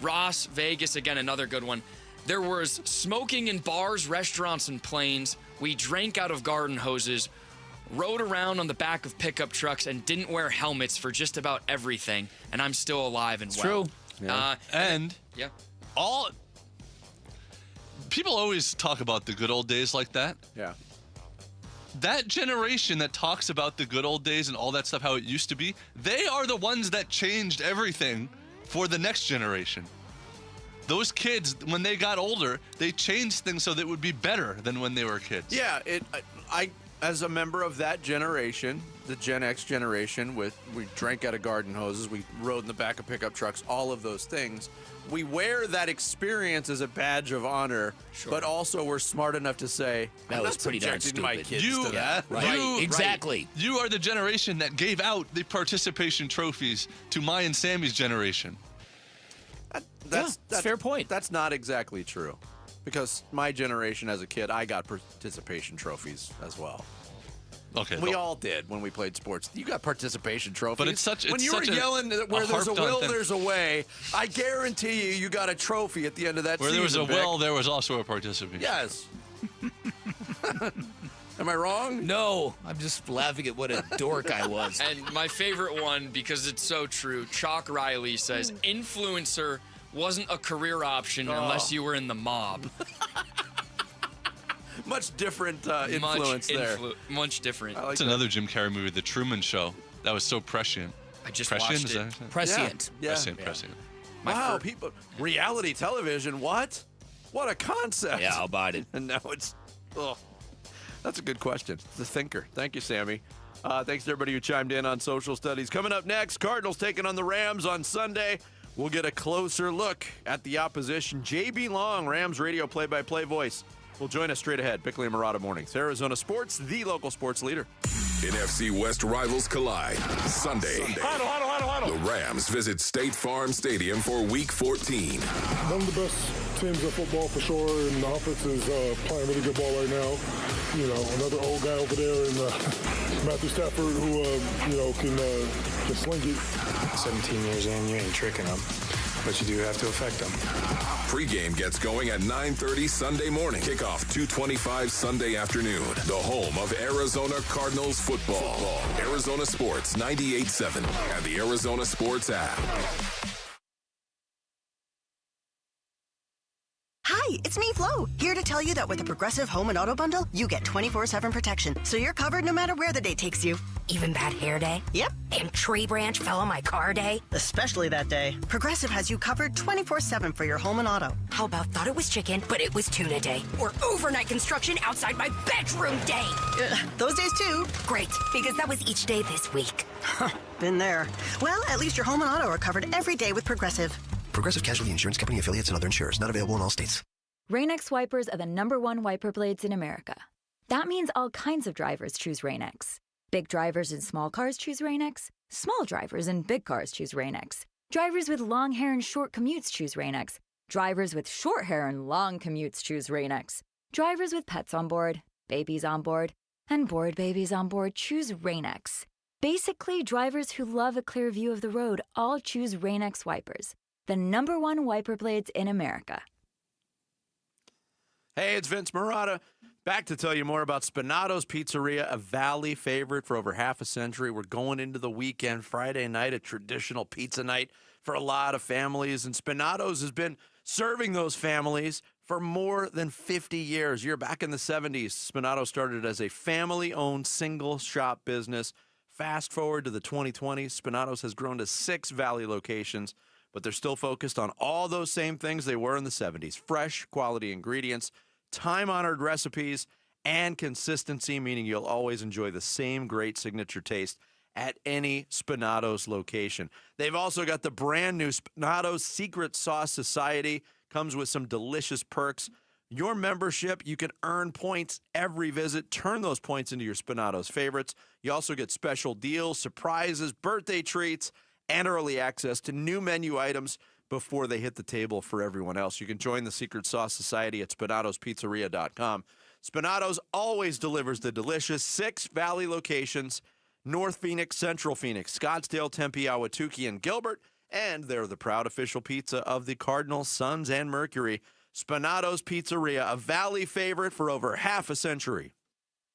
Speaker 4: Ross Vegas, again, another good one. There was smoking in bars, restaurants, and planes. We drank out of garden hoses, rode around on the back of pickup trucks, and didn't wear helmets for just about everything. And I'm still alive and well.
Speaker 1: True.
Speaker 18: Yeah. All people always talk about the good old days like that.
Speaker 7: Yeah.
Speaker 18: That generation that talks about the good old days and all that stuff, how it used to be, they are the ones that changed everything for the next generation. Those kids, when they got older, they changed things so that it would be better than when they were kids.
Speaker 7: Yeah, I as a member of that generation, the Gen X generation, we drank out of garden hoses, we rode in the back of pickup trucks, all of those things. We wear that experience as a badge of honor, but also we're smart enough to say,
Speaker 1: that was pretty darn stupid.
Speaker 7: My kids to that.
Speaker 1: Right. Exactly.
Speaker 18: You are the generation that gave out the participation trophies to my and Sammy's generation.
Speaker 7: That's a fair point. That's not exactly true, because my generation as a kid, I got participation trophies as well.
Speaker 18: Okay,
Speaker 7: we all did when we played sports. You got participation trophies.
Speaker 18: But it's such
Speaker 7: when you were yelling that where there's a will, there's a way. I guarantee you got a trophy at the end of that
Speaker 18: season. Where there was a will, there was also a participant.
Speaker 7: Yes. Am I wrong?
Speaker 1: No, I'm just laughing at what a dork I was.
Speaker 4: And my favorite one, because it's so true, Chalk Riley says, influencer wasn't a career option unless you were in the mob.
Speaker 7: Much different influence there.
Speaker 4: Much different.
Speaker 18: That's another Jim Carrey movie, The Truman Show. That was so prescient.
Speaker 4: I just
Speaker 18: prescient,
Speaker 4: watched it.
Speaker 1: Prescient.
Speaker 7: Yeah.
Speaker 18: Prescient.
Speaker 7: Wow, people. Reality television, what? What a concept.
Speaker 1: Yeah, I'll buy it.
Speaker 7: And now it's... Oh, that's a good question. It's a thinker. Thank you, Sammy. Thanks to everybody who chimed in on social studies. Coming up next, Cardinals taking on the Rams on Sunday. We'll get a closer look at the opposition. JB Long, Rams radio play-by-play voice, will join us straight ahead. Bickley and Murata Mornings. Arizona Sports, the local sports leader.
Speaker 14: NFC West rivals collide. Sunday.
Speaker 21: Huddle.
Speaker 14: The Rams visit State Farm Stadium for Week 14.
Speaker 21: One of the best teams in football for sure, and the offense is playing really good ball right now. You know, another old guy over there in Matthew Stafford who, can sling it.
Speaker 13: 17 years in, you ain't tricking them, but you do have to affect them.
Speaker 14: Pregame gets going at 9:30 Sunday morning. Kickoff 2:25 Sunday afternoon. The home of Arizona Cardinals football. Arizona Sports 98.7 and the Arizona Sports app.
Speaker 22: Hi, it's me, Flo, here to tell you that with the Progressive Home and Auto Bundle, you get 24/7 protection, so you're covered no matter where the day takes you.
Speaker 23: Even bad hair day?
Speaker 22: Yep.
Speaker 23: And tree branch fell on my car day?
Speaker 22: Especially that day. Progressive has you covered 24/7 for your home and auto.
Speaker 23: How about thought it was chicken, but it was tuna day? Or overnight construction outside my bedroom day?
Speaker 22: Those days too.
Speaker 23: Great, because that was each day this week.
Speaker 22: Been there. Well, at least your home and auto are covered every day with Progressive.
Speaker 24: Progressive Casualty Insurance Company affiliates and other insurers. Not available in all states.
Speaker 25: Rain-X wipers are the #1 wiper blades in America. That means all kinds of drivers choose Rain-X. Big drivers in small cars choose Rain-X. Small drivers in big cars choose Rain-X. Drivers with long hair and short commutes choose Rain-X. Drivers with short hair and long commutes choose Rain-X. Drivers with pets on board, babies on board, and board babies on board choose Rain-X. Basically, drivers who love a clear view of the road all choose Rain-X wipers, the #1 wiper blades in America.
Speaker 7: Hey, it's Vince Marotta. Back to tell you more about Spinato's Pizzeria, a Valley favorite for over half a century. We're going into the weekend, Friday night, a traditional pizza night for a lot of families. And Spinato's has been serving those families for more than 50 years. You're back in the 70s. Spinato started as a family-owned single-shop business. Fast forward to the 2020s, Spinato's has grown to 6 Valley locations, but they're still focused on all those same things they were in the 70s. Fresh, quality ingredients, time-honored recipes, and consistency, meaning you'll always enjoy the same great signature taste at any Spinato's location. They've also got the brand new Spinato's Secret Sauce Society. Comes with some delicious perks. Your membership, you can earn points every visit. Turn those points into your Spinato's favorites. You also get special deals, surprises, birthday treats, and early access to new menu items before they hit the table for everyone else. You can join the Secret Sauce Society at SpinatosPizzeria.com. Spinato's always delivers the delicious 6 Valley locations: North Phoenix, Central Phoenix, Scottsdale, Tempe, Ahwatukee, and Gilbert. And they're the proud official pizza of the Cardinals, Suns, and Mercury. Spinato's Pizzeria, a Valley favorite for over half a century.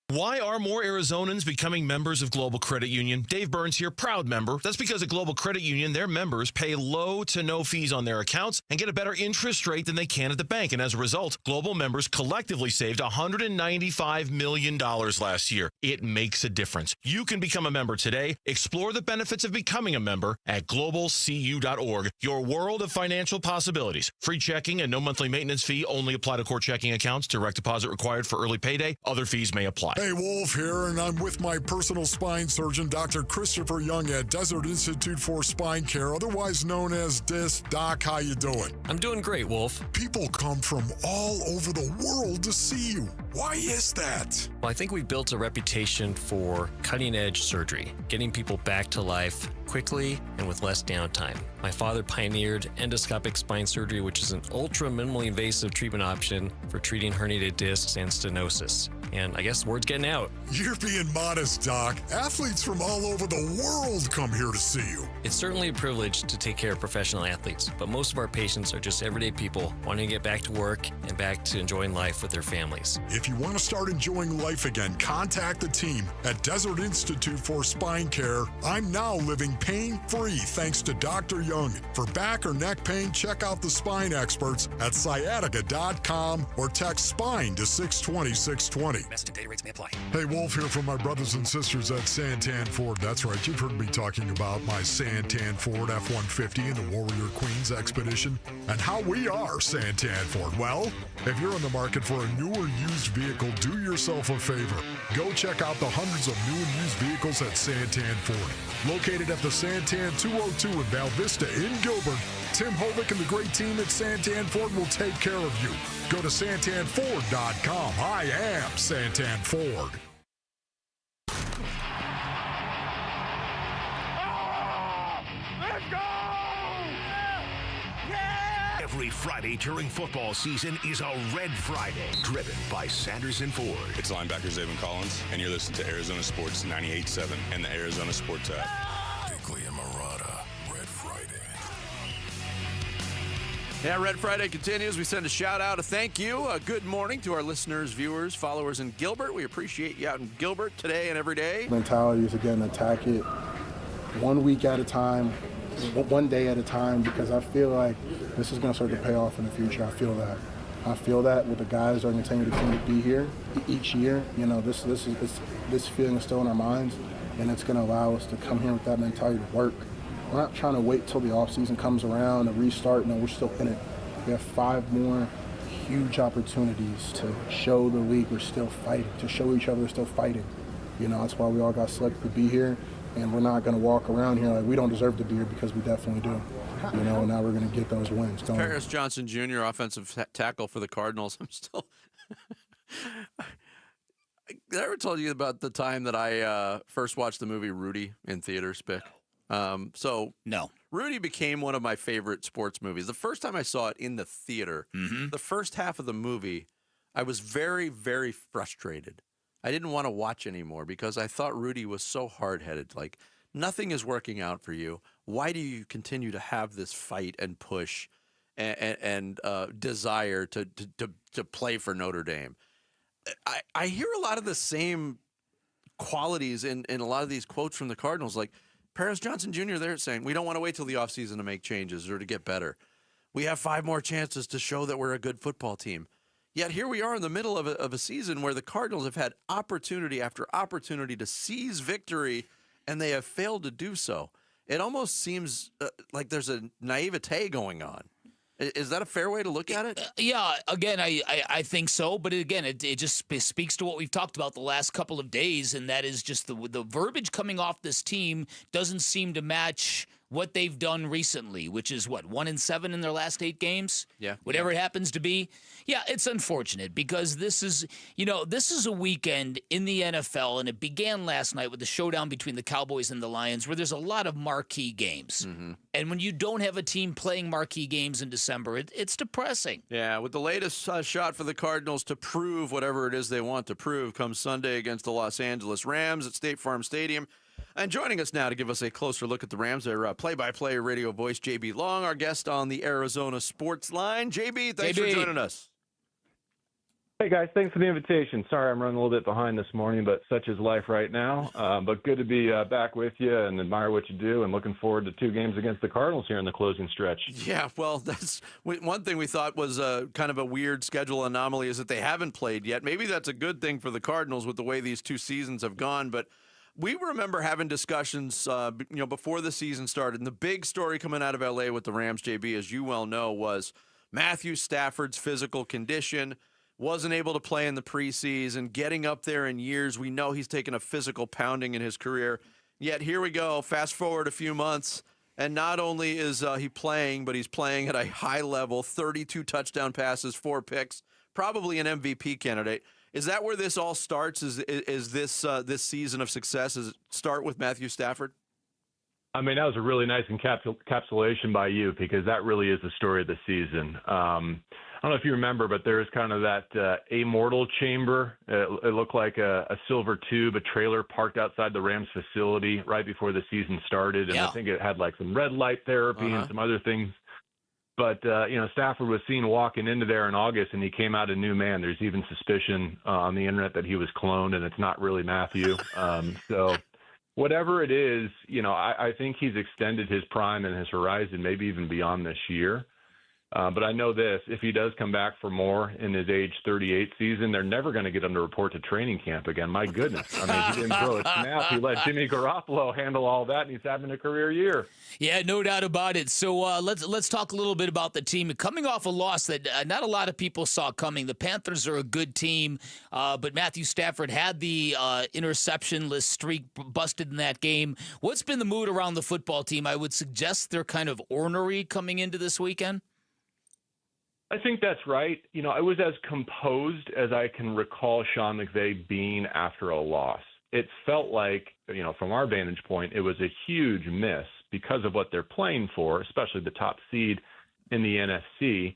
Speaker 5: Why are more Arizonans becoming members of Global Credit Union? Dave Burns here, proud member. That's because at Global Credit Union, their members pay low to no fees on their accounts and get a better interest rate than they can at the bank. And as a result, Global members collectively saved $195 million last year. It makes a difference. You can become a member today. Explore the benefits of becoming a member at globalcu.org. Your world of financial possibilities. Free checking and no monthly maintenance fee only apply to core checking accounts. Direct deposit required for early payday. Other fees may apply.
Speaker 21: Hey, Wolf here, and I'm with my personal spine surgeon, Dr. Christopher Young at Desert Institute for Spine Care, otherwise known as DIS. Doc, how you doing?
Speaker 10: I'm doing great, Wolf.
Speaker 21: People come from all over the world to see you. Why is that?
Speaker 10: Well, I think we've built a reputation for cutting-edge surgery, getting people back to life quickly and with less downtime. My father pioneered endoscopic spine surgery, which is an ultra minimally invasive treatment option for treating herniated discs and stenosis. And I guess the word's getting out.
Speaker 21: You're being modest, Doc. Athletes from all over the world come here to see you.
Speaker 10: It's certainly a privilege to take care of professional athletes, but most of our patients are just everyday people wanting to get back to work and back to enjoying life with their families.
Speaker 21: If you want to start enjoying life again, contact the team at Desert Institute for Spine Care. I'm now living pain-free thanks to Dr. Young. For back or neck pain, check out the spine experts at sciatica.com or text SPINE to 620-620.
Speaker 12: Message and data rates may apply.
Speaker 21: Hey, Wolf here from my brothers and sisters at Santan Ford. That's right, you've heard me talking about my Santan Ford F-150 and the Warrior Queens Expedition and how we are Santan Ford. Well, if you're in the market for a new or used vehicle, do yourself a favor. Go check out the hundreds of new and used vehicles at Santan Ford. Located at the Santan 202 in Val Vista in Gilbert, Tim Hovick and the great team at Santan Ford will take care of you. Go to santanford.com. I am Santan Ford.
Speaker 6: Let's go! Every Friday during football season is a Red Friday, driven by Sanderson Ford.
Speaker 15: It's linebacker Zayvon Collins, and you're listening to Arizona Sports 98.7 and the Arizona Sports app.
Speaker 21: Bickley and Marotta, Red Friday.
Speaker 7: Yeah, Red Friday continues. We send a shout out, a thank you, a good morning to our listeners, viewers, followers in Gilbert. We appreciate you out in Gilbert today and every day.
Speaker 19: Mentality is, again, attack it 1 week at a time, 1 day at a time, because I feel like this is going to start to pay off in the future. I feel that with the guys that are going to continue to be here each year. You know, this feeling is still in our minds, and it's going to allow us to come here with that mentality to work. We're not trying to wait till the offseason comes around and restart. No, we're still in it. We have 5 more huge opportunities to show the league we're still fighting, to show each other we're still fighting. You know, that's why we all got selected to be here, and we're not going to walk around here like we don't deserve to be here, because we definitely do. You know, and now we're going to get those wins.
Speaker 7: Paris Johnson Jr., offensive tackle for the Cardinals. I'm still... I ever told you about the time that I first watched the movie Rudy in theaters, Spick?
Speaker 1: No.
Speaker 7: Rudy became one of my favorite sports movies. The first time I saw it in the theater, the first half of the movie, I was very, very frustrated. I didn't want to watch anymore because I thought Rudy was so hard-headed. Like, nothing is working out for you. Why do you continue to have this fight and push and desire to play for Notre Dame? I hear a lot of the same qualities in a lot of these quotes from the Cardinals. Like Paris Johnson Jr., they're saying, we don't want to wait till the offseason to make changes or to get better. We have 5 more chances to show that we're a good football team. Yet here we are in the middle of a season where the Cardinals have had opportunity after opportunity to seize victory, and they have failed to do so. It almost seems like there's a naivete going on. Is that a fair way to look at it?
Speaker 1: Yeah, again, I think so. But again, it just speaks to what we've talked about the last couple of days, and that is just the verbiage coming off this team doesn't seem to match what they've done recently, which is 1-7 in their last 8 games.
Speaker 7: Yeah,
Speaker 1: whatever it happens to be. Yeah, it's unfortunate because this is a weekend in the NFL, and it began last night with the showdown between the Cowboys and the Lions, where there's a lot of marquee games.
Speaker 7: Mm-hmm.
Speaker 1: And when you don't have a team playing marquee games in December, it's depressing.
Speaker 7: Yeah, with the latest shot for the Cardinals to prove whatever it is they want to prove comes Sunday against the Los Angeles Rams at State Farm Stadium. And joining us now to give us a closer look at the Rams, their play-by-play radio voice, JB Long, our guest on the Arizona Sports Line. JB, thanks for joining us.
Speaker 8: Hey, guys. Thanks for the invitation. Sorry I'm running a little bit behind this morning, but such is life right now. But good to be back with you and admire what you do, and looking forward to 2 games against the Cardinals here in the closing stretch.
Speaker 7: Yeah, well, that's one thing we thought was kind of a weird schedule anomaly is that they haven't played yet. Maybe that's a good thing for the Cardinals with the way these 2 seasons have gone, but we remember having discussions, before the season started. And the big story coming out of L.A. with the Rams, JB, as you well know, was Matthew Stafford's physical condition. Wasn't able to play in the preseason, getting up there in years. We know he's taken a physical pounding in his career. Yet here we go, fast forward a few months, and not only is he playing, but he's playing at a high level, 32 touchdown passes, 4 picks, probably an MVP candidate. Is that where this all starts? Is this season of success? Does it start with Matthew Stafford?
Speaker 8: I mean, that was a really nice encapsulation by you, because that really is the story of the season. I don't know if you remember, but there was kind of that amortal chamber. It looked like a silver tube, a trailer parked outside the Rams facility right before the season started. And I think it had like some red light therapy and some other things. But, Stafford was seen walking into there in August, and he came out a new man. There's even suspicion on the internet that he was cloned, and it's not really Matthew. So whatever it is, I think he's extended his prime and his horizon, maybe even beyond this year. But I know this, if he does come back for more in his age 38 season, they're never going to get him to report to training camp again. My goodness. I mean, he didn't throw a snap. He let Jimmy Garoppolo handle all that, and he's having a career year.
Speaker 1: Yeah, no doubt about it. So let's talk a little bit about the team. Coming off a loss that not a lot of people saw coming. The Panthers are a good team, but Matthew Stafford had the interception-less streak busted in that game. What's been the mood around the football team? I would suggest they're kind of ornery coming into this weekend.
Speaker 8: I think that's right. I was as composed as I can recall Sean McVay being after a loss. It felt like, from our vantage point, it was a huge miss because of what they're playing for, especially the top seed in the NFC.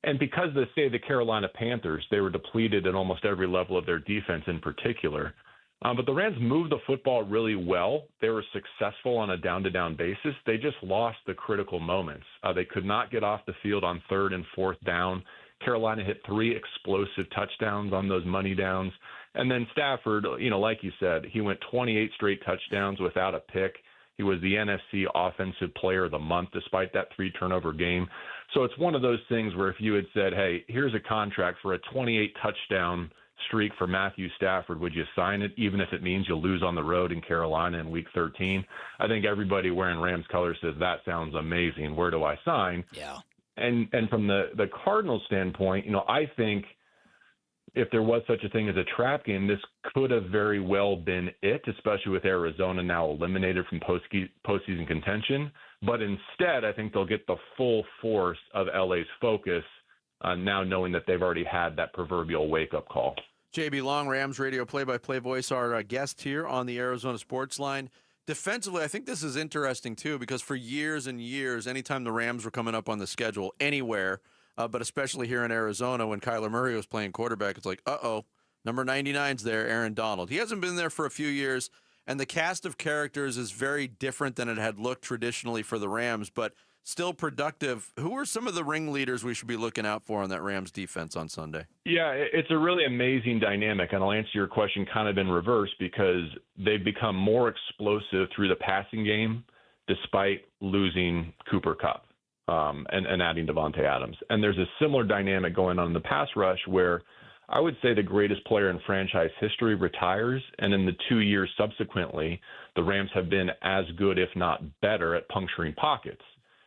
Speaker 8: And because of the Carolina Panthers, they were depleted at almost every level of their defense in particular. But the Rams moved the football really well. They were successful on a down-to-down basis. They just lost the critical moments. They could not get off the field on 3rd and 4th down. Carolina hit 3 explosive touchdowns on those money downs. And then Stafford, like you said, he went 28 straight touchdowns without a pick. He was the NFC Offensive Player of the Month despite that 3-turnover game. So it's one of those things where if you had said, hey, here's a contract for a 28-touchdown streak for Matthew Stafford, would you sign it, even if it means you'll lose on the road in Carolina in Week 13? I think everybody wearing Rams colors says, that sounds amazing. Where do I sign?
Speaker 1: Yeah.
Speaker 8: And from the Cardinals standpoint, I think if there was such a thing as a trap game, this could have very well been it, especially with Arizona now eliminated from postseason contention. But instead, I think they'll get the full force of LA's focus now knowing that they've already had that proverbial wake-up call.
Speaker 7: JB Long, Rams radio play-by-play voice, our guest here on the Arizona Sports Line. Defensively, I think this is interesting, too, because for years and years, anytime the Rams were coming up on the schedule anywhere, but especially here in Arizona when Kyler Murray was playing quarterback, it's like, Number 99's there, Aaron Donald. He hasn't been there for a few years, and the cast of characters is very different than it had looked traditionally for the Rams, but still productive. Who are some of the ringleaders we should be looking out for on that Rams defense on Sunday?
Speaker 8: Yeah, it's a really amazing dynamic, and I'll answer your question kind of in reverse because they've become more explosive through the passing game despite losing Cooper Kupp and adding Devontae Adams. And there's a similar dynamic going on in the pass rush where I would say the greatest player in franchise history retires, and in the 2 years subsequently, the Rams have been as good, if not better, at puncturing pockets.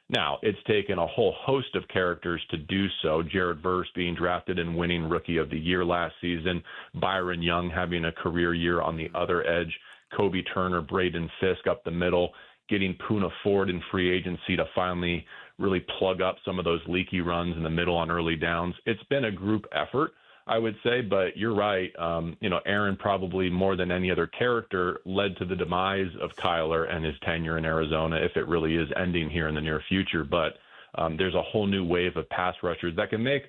Speaker 8: Now, it's taken a whole host of characters to do so. Jared Verse being drafted and winning Rookie of the Year last season, Byron Young having a career year on the other edge, Kobe Turner, Braden Fisk up the middle, getting Poona Ford in free agency to finally really plug up some of those leaky runs in the middle on early downs. It's been a group effort, I would say, but you're right. Aaron probably more than any other character led to the demise of Kyler and his tenure in Arizona, if it really is ending here in the near future. But there's a whole new wave of pass rushers that can make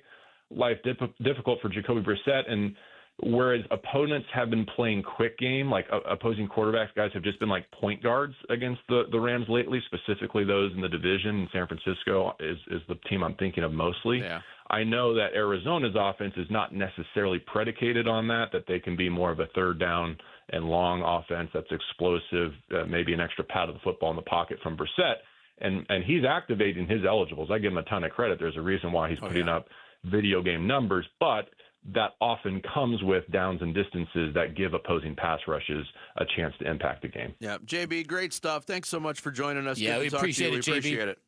Speaker 8: life difficult for Jacoby Brissett. And whereas opponents have been playing quick game, like opposing quarterbacks, guys have just been like point guards against the Rams lately, specifically those in the division. San Francisco is the team I'm thinking of mostly.
Speaker 7: Yeah.
Speaker 8: I know that Arizona's offense is not necessarily predicated on that they can be more of a third down and long offense that's explosive, maybe an extra pat of the football in the pocket from Brissett. And he's activating his eligibles. I give him a ton of credit. There's a reason why he's putting up video game numbers, but that often comes with downs and distances that give opposing pass rushes a chance to impact the game.
Speaker 7: Yeah, JB, great stuff. Thanks so much for joining us.
Speaker 1: Yeah, we appreciate it, JB.
Speaker 7: We appreciate it.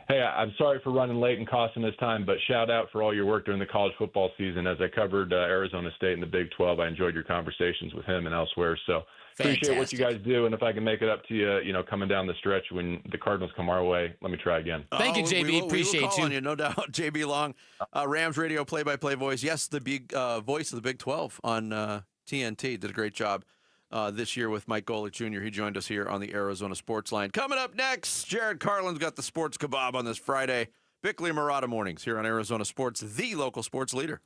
Speaker 8: Hey, I'm sorry for running late and costing us time, but shout out for all your work during the college football season. As I covered Arizona State in the Big 12, I enjoyed your conversations with him and elsewhere. So appreciate what you guys do. And if I can make it up to you, coming down the stretch when the Cardinals come our way, let me try again.
Speaker 1: Thank you, JB. Appreciate
Speaker 7: we will call on you, no doubt. JB Long, Rams radio play-by-play voice. Yes, the big voice of the Big 12 on TNT. Did a great job this year with Mike Golick Jr. He joined us here on the Arizona Sports Line. Coming up next, Jared Carlin's got the sports kebab on this Friday. Bickley and Murata mornings here on Arizona Sports, the local sports leader.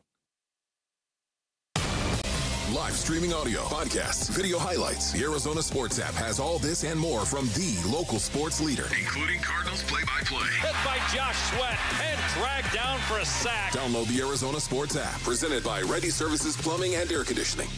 Speaker 14: Live streaming audio, podcasts, video highlights. The Arizona Sports app has all this and more from the local sports leader,
Speaker 6: including Cardinals play-by-play.
Speaker 2: Hit by Josh Sweat and dragged down for a sack.
Speaker 14: Download the Arizona Sports app, presented by Ready Services Plumbing and Air Conditioning.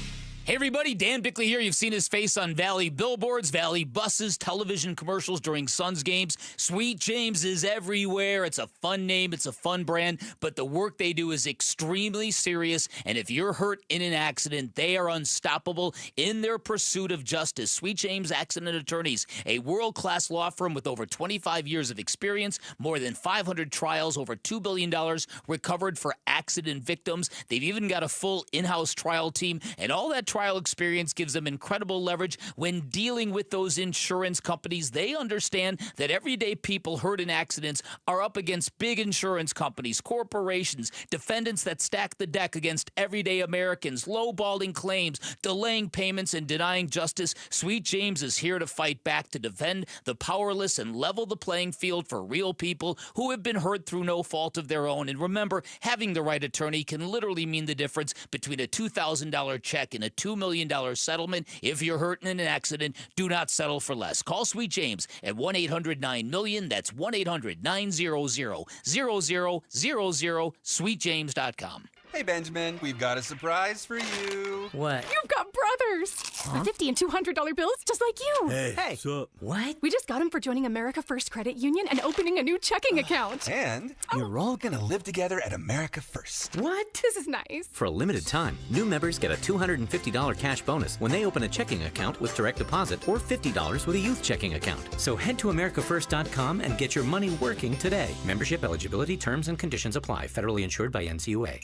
Speaker 1: Hey everybody, Dan Bickley here. You've seen his face on Valley billboards, Valley buses, television commercials during Suns games. Sweet James is everywhere. It's a fun name. It's a fun brand, but the work they do is extremely serious. And if you're hurt in an accident, they are unstoppable in their pursuit of justice. Sweet James Accident Attorneys, a world-class law firm with over 25 years of experience, more than 500 trials, over $2 billion recovered for accident victims. They've even got a full in-house trial team, and all that trial experience gives them incredible leverage when dealing with those insurance companies. They understand that everyday people hurt in accidents are up against big insurance companies, corporations, defendants that stack the deck against everyday Americans, lowballing claims, delaying payments, and denying justice. Sweet James is here to fight back, to defend the powerless and level the playing field for real people who have been hurt through no fault of their own. And remember, having the right attorney can literally mean the difference between a $2,000 check and a $2 million settlement. If you're hurt in an accident, do not settle for less. Call Sweet James at 1-800-9-MILLION. That's 1-800-900-0000, sweetjames.com.
Speaker 9: Hey, Benjamin, we've got a surprise for you.
Speaker 11: What? You've got brothers. Huh? $50 and $200 bills just like you.
Speaker 9: Hey, what's up?
Speaker 11: What? We just got them for joining America First Credit Union and opening a new checking account.
Speaker 9: And you're all going to live together at America First.
Speaker 11: What? This is nice.
Speaker 17: For a limited time, new members get a $250 cash bonus when they open a checking account with direct deposit or $50 with a youth checking account. So head to AmericaFirst.com and get your money working today. Membership eligibility, terms, and conditions apply. Federally insured by NCUA.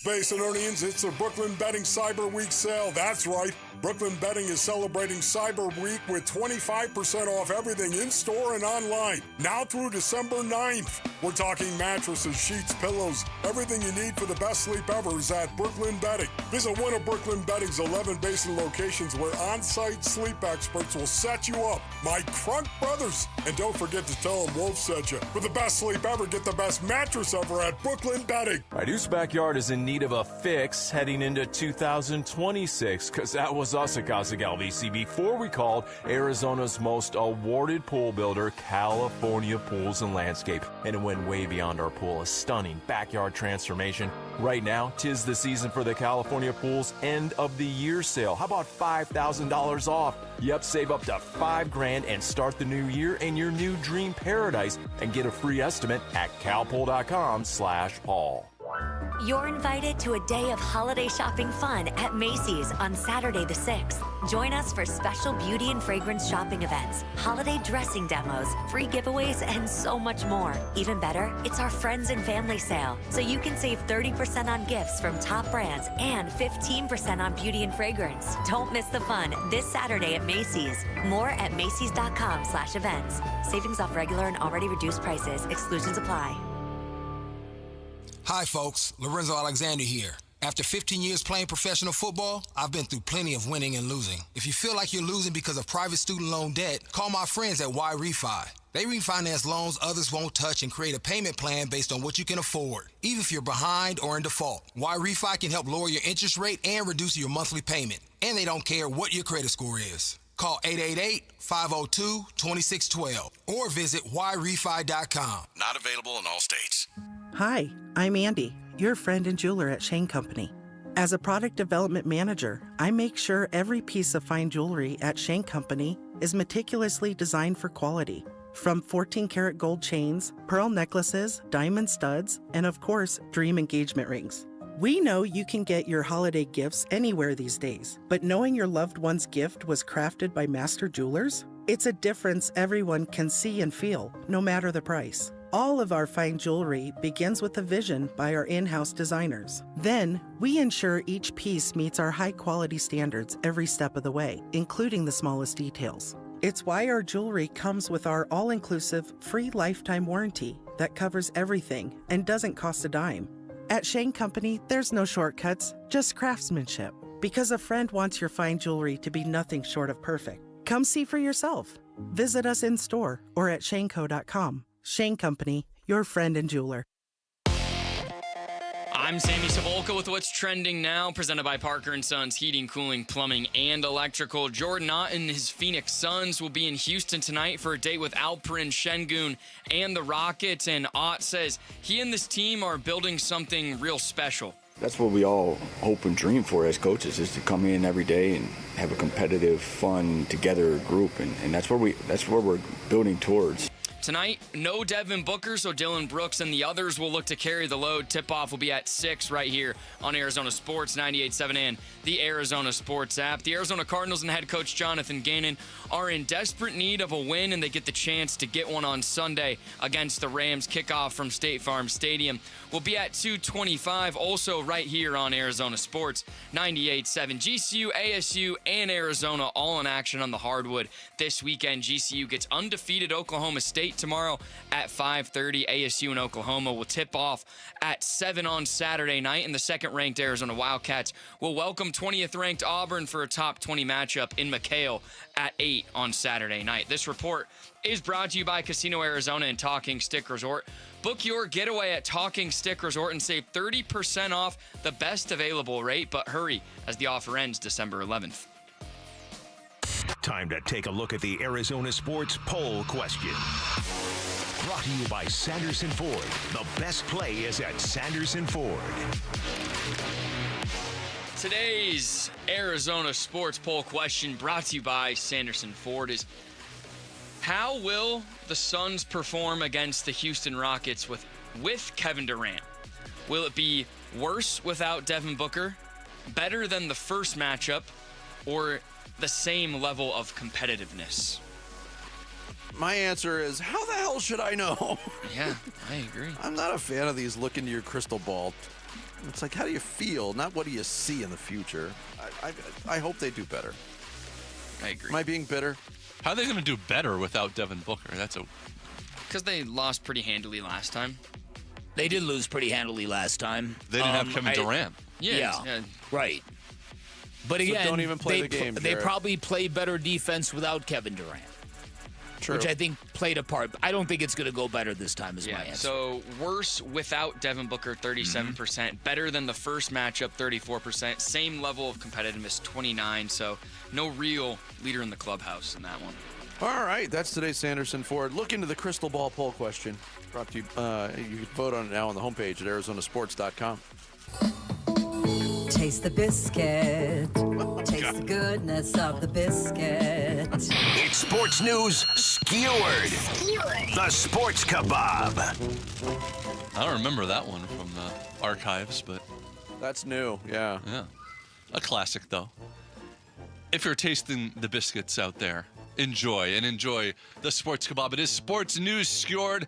Speaker 21: Basinonians, it's the Brooklyn Betting Cyber Week sale. That's right. Brooklyn Betting is celebrating Cyber Week with 25% off everything in-store and online. Now through December 9th. We're talking mattresses, sheets, pillows, everything you need for the best sleep ever is at Brooklyn Betting. Visit one of Brooklyn Betting's 11 Basin locations where on-site sleep experts will set you up. My Crunk Brothers. And don't forget to tell them Wolf sent you. For the best sleep ever, get the best mattress ever at Brooklyn Betting.
Speaker 20: My Deuce Backyard is in
Speaker 3: need of a fix heading into 2026, because that was us at Gossett LVC before we called Arizona's most awarded pool builder, California Pools and Landscape. And it went way beyond our pool, a stunning backyard transformation. Right now, 'tis the season for the California Pools end of the year sale. How about $5,000 off? Yep, save up to $5,000 and start the new year in your new dream paradise, and get a free estimate at calpool.com/Paul.
Speaker 4: You're invited to a day of holiday shopping fun at Macy's on Saturday the 6th. Join us for special beauty and fragrance shopping events, holiday dressing demos, free giveaways, and so much more. Even better, it's our friends and family sale, so you can save 30% on gifts from top brands and 15% on beauty and fragrance. Don't miss the fun this Saturday at Macy's. More at macys.com/events. Savings off regular and already reduced prices. Exclusions apply.
Speaker 16: Hi, folks. Lorenzo Alexander here. After 15 years playing professional football, I've been through plenty of winning and losing. If you feel like you're losing because of private student loan debt, call my friends at Y Refi. They refinance loans others won't touch and create a payment plan based on what you can afford, even if you're behind or in default. Y Refi can help lower your interest rate and reduce your monthly payment. And they don't care what your credit score is. Call 888-502-2612 or visit yrefi.com.
Speaker 18: Not available in all states.
Speaker 20: Hi, I'm Andy, your friend and jeweler at Shane Company. As a product development manager, I make sure every piece of fine jewelry at Shane Company is meticulously designed for quality. From 14-karat gold chains, pearl necklaces, diamond studs, and of course, dream engagement rings. We know you can get your holiday gifts anywhere these days, but knowing your loved one's gift was crafted by master jewelers? It's a difference everyone can see and feel, no matter the price. All of our fine jewelry begins with a vision by our in-house designers. Then, we ensure each piece meets our high-quality standards every step of the way, including the smallest details. It's why our jewelry comes with our all-inclusive, free lifetime warranty that covers everything and doesn't cost a dime. At Shane Company, there's no shortcuts, just craftsmanship. Because a friend wants your fine jewelry to be nothing short of perfect. Come see for yourself. Visit us in store or at shaneco.com. Shane Company, your friend and jeweler.
Speaker 26: I'm Sammy Savolka with what's trending now, presented by Parker & Sons Heating, Cooling, Plumbing, and Electrical. Jordan Ott and his Phoenix Suns will be in Houston tonight for a date with Alperen Şengün and the Rockets, and Ott says he and this team are building something real special.
Speaker 27: That's what we all hope and dream for as coaches, is to come in every day and have a competitive, fun, together group, and that's what we're building towards.
Speaker 26: Tonight, no Devin Booker, so Dylan Brooks and the others will look to carry the load. Tip-off will be at 6 right here on Arizona Sports 98.7 and the Arizona Sports app. The Arizona Cardinals and head coach Jonathan Gannon are in desperate need of a win, and they get the chance to get one on Sunday against the Rams. Kickoff from State Farm Stadium will be at 2:25, also right here on Arizona Sports 98.7. GCU, ASU, and Arizona all in action on the hardwood this weekend. GCU gets undefeated Oklahoma State tomorrow at 5:30. ASU and Oklahoma will tip off at 7 on Saturday night, and the second-ranked Arizona Wildcats will welcome 20th-ranked Auburn for a top 20 matchup in McHale at 8 on Saturday night. This report is brought to you by Casino Arizona and Talking Stick Resort. Book your getaway at Talking Stick Resort and save 30% off the best available rate, but hurry as the offer ends December 11th.
Speaker 6: Time to take a look at the Arizona Sports Poll Question. Brought to you by Sanderson Ford. The best play is at Sanderson Ford.
Speaker 26: Today's Arizona Sports Poll Question, brought to you by Sanderson Ford, is: how will the Suns perform against the Houston Rockets with Kevin Durant? Will it be worse without Devin Booker, better than the first matchup, or the same level of competitiveness?
Speaker 7: My answer is, how the hell should I know?
Speaker 26: Yeah, I agree.
Speaker 7: I'm not a fan of these look into your crystal ball. It's like, how do you feel? Not what do you see in the future. I hope they do better.
Speaker 26: I agree.
Speaker 7: Am I being bitter?
Speaker 28: How are they going to do better without Devin Booker?
Speaker 26: Because they lost pretty handily last time.
Speaker 1: They did lose pretty handily last time.
Speaker 28: They didn't have Kevin Durant.
Speaker 1: Yeah, right. But again,
Speaker 7: so don't even play the game.
Speaker 1: They probably play better defense without Kevin Durant.
Speaker 7: True.
Speaker 1: which I think played a part. I don't think it's going to go better this time is my answer.
Speaker 26: So worse without Devin Booker, 37%. Better than the first matchup, 34%. Same level of competitiveness, 29%. So no real leader in the clubhouse in that one.
Speaker 7: All right, that's today's Sanderson Ford. Look into the crystal ball poll question. Brought to you. You can vote on it now on the homepage at arizonasports.com.
Speaker 5: Taste the biscuit. Taste the goodness of the biscuit.
Speaker 6: It's sports news skewered. The Sports Kebab.
Speaker 28: I don't remember that one from the archives, but
Speaker 7: that's new. Yeah.
Speaker 28: A classic, though. If you're tasting the biscuits out there, enjoy the Sports Kebab. It is sports news skewered.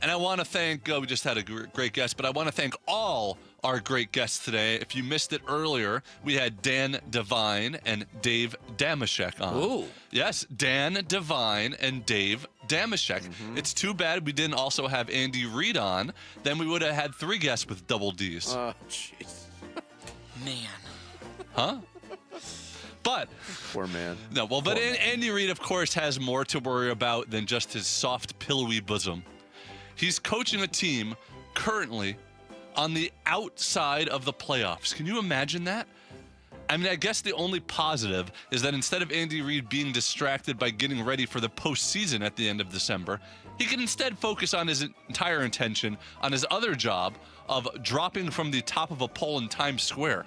Speaker 28: And I want to thank, we just had a great guest, but I want to thank all our great guests today. If you missed it earlier, we had Dan Devine and Dave Damashek on.
Speaker 1: Ooh.
Speaker 28: Yes, Dan Devine and Dave Damashek. It's too bad we didn't also have Andy Reid on. Then we would have had 3 guests with double Ds.
Speaker 7: Oh, jeez.
Speaker 26: Man.
Speaker 28: Huh? But
Speaker 7: poor man.
Speaker 28: No, well, but Andy Reid, of course, has more to worry about than just his soft, pillowy bosom. He's coaching a team currently on the outside of the playoffs. Can you imagine that? I mean, I guess the only positive is that instead of Andy Reid being distracted by getting ready for the postseason at the end of December, he can instead focus on his entire intention on his other job of dropping from the top of a pole in Times Square.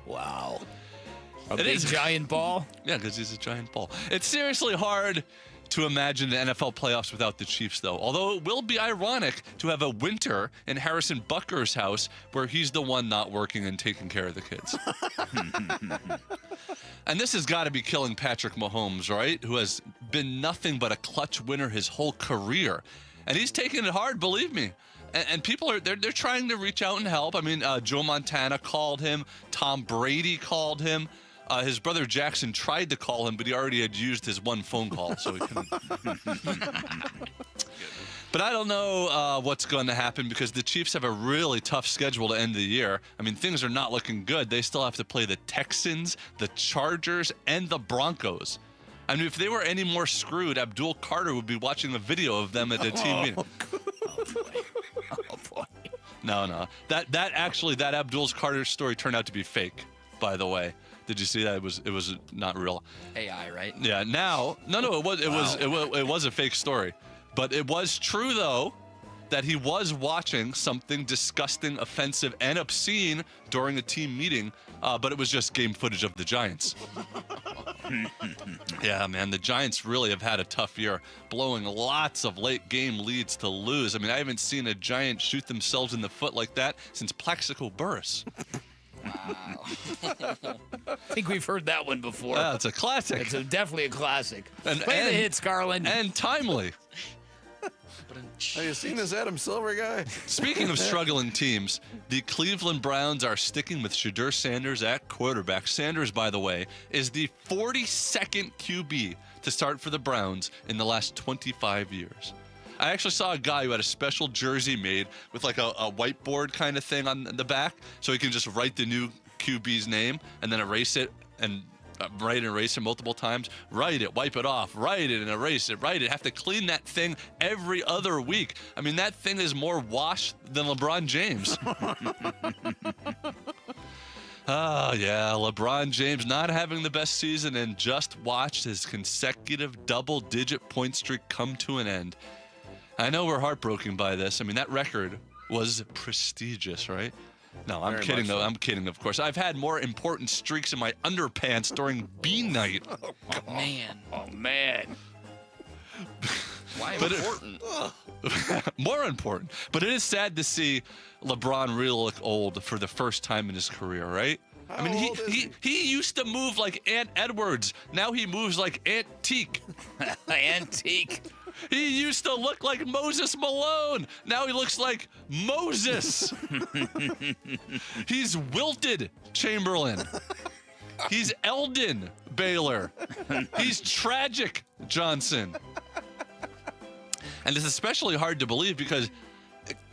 Speaker 1: Wow. A big giant ball?
Speaker 28: Yeah, because he's a giant ball. It's seriously hard to imagine the NFL playoffs without the Chiefs, though. Although it will be ironic to have a winter in Harrison Butker's house where he's the one not working and taking care of the kids. And this has got to be killing Patrick Mahomes, right? Who has been nothing but a clutch winner his whole career. And he's taking it hard, believe me. And people are they're trying to reach out and help. I mean, Joe Montana called him. Tom Brady called him. His brother Jackson tried to call him, but he already had used his one phone call, so he couldn't. But I don't know what's going to happen because the Chiefs have a really tough schedule to end the year. I mean, things are not looking good. They still have to play the Texans, the Chargers, and the Broncos. I mean, if they were any more screwed, Abdul Carter would be watching a video of them at the team meeting.
Speaker 1: Oh, boy.
Speaker 28: No. That Abdul Carter story turned out to be fake, by the way. Did you see that? It was not real.
Speaker 26: AI, right?
Speaker 28: Yeah. Now, no, it was a fake story, but it was true though that he was watching something disgusting, offensive, and obscene during a team meeting, but it was just game footage of the Giants. Yeah, man, the Giants really have had a tough year, blowing lots of late game leads to lose. I mean, I haven't seen a Giant shoot themselves in the foot like that since Plaxico Burress.
Speaker 1: Wow. I think we've heard that one before.
Speaker 28: Yeah, it's a classic.
Speaker 1: It's definitely a classic.
Speaker 28: And
Speaker 1: Play the hits, Garland.
Speaker 28: And timely.
Speaker 7: Have you seen this Adam Silver guy?
Speaker 28: Speaking of struggling teams, the Cleveland Browns are sticking with Shadur Sanders at quarterback. Sanders, by the way, is the 42nd QB to start for the Browns in the last 25 years. I actually saw a guy who had a special jersey made with like a whiteboard kind of thing on the back, so he can just write the new QB's name and then erase it and write and erase it multiple times. Write it, wipe it off, write it and erase it, write it. Have to clean that thing every other week. I mean, that thing is more washed than LeBron James. Oh, yeah, LeBron James not having the best season and just watched his consecutive double-digit point streak come to an end. I know we're heartbroken by this. I mean, that record was prestigious, right? No, I'm kidding, though. I'm kidding, of course. I've had more important streaks in my underpants during bean night.
Speaker 26: Oh, man.
Speaker 1: Oh, man.
Speaker 26: Why important?
Speaker 28: More important. But it is sad to see LeBron really look old for the first time in his career, right? I mean, he used to move like Ant Edwards. Now he moves like Antique.
Speaker 1: Antique.
Speaker 28: He used to look like Moses Malone. Now he looks like Moses. He's wilted Chamberlain. He's Eldon Baylor. He's tragic Johnson. And it's especially hard to believe because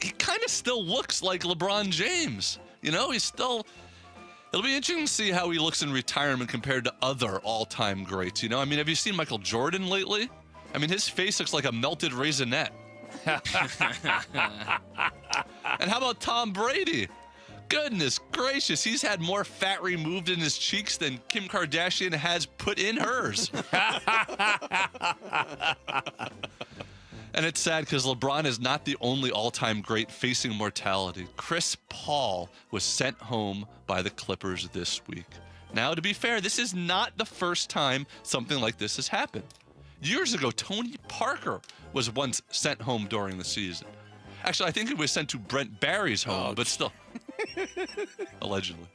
Speaker 28: he kind of still looks like LeBron James. You know, he's still It'll be interesting to see how he looks in retirement compared to other all-time greats. You know, I mean, have you seen Michael Jordan lately? I mean, his face looks like a melted raisinette. And how about Tom Brady? Goodness gracious, he's had more fat removed in his cheeks than Kim Kardashian has put in hers. And it's sad because LeBron is not the only all-time great facing mortality. Chris Paul was sent home by the Clippers this week. Now, to be fair, this is not the first time something like this has happened. Years ago, Tony Parker was once sent home during the season. Actually, I think it was sent to Brent Barry's home, but still. Allegedly.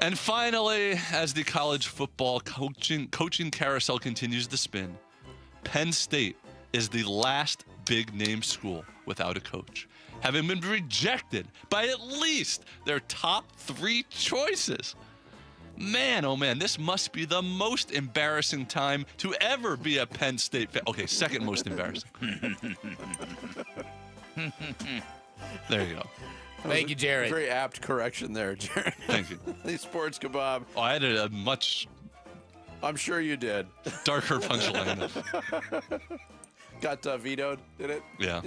Speaker 28: And finally, as the college football coaching carousel continues to spin, Penn State is the last big-name school without a coach, having been rejected by at least their top 3 choices. Man, oh man, this must be the most embarrassing time to ever be a Penn State fan. Okay, second most embarrassing. There you go.
Speaker 1: Thank you, Jared.
Speaker 7: Very apt correction there, Jared.
Speaker 28: Thank you.
Speaker 7: The sports kebab.
Speaker 28: Oh, I had a much...
Speaker 7: I'm sure you did.
Speaker 28: Darker punchline.
Speaker 7: Got vetoed, did it?
Speaker 28: Yeah.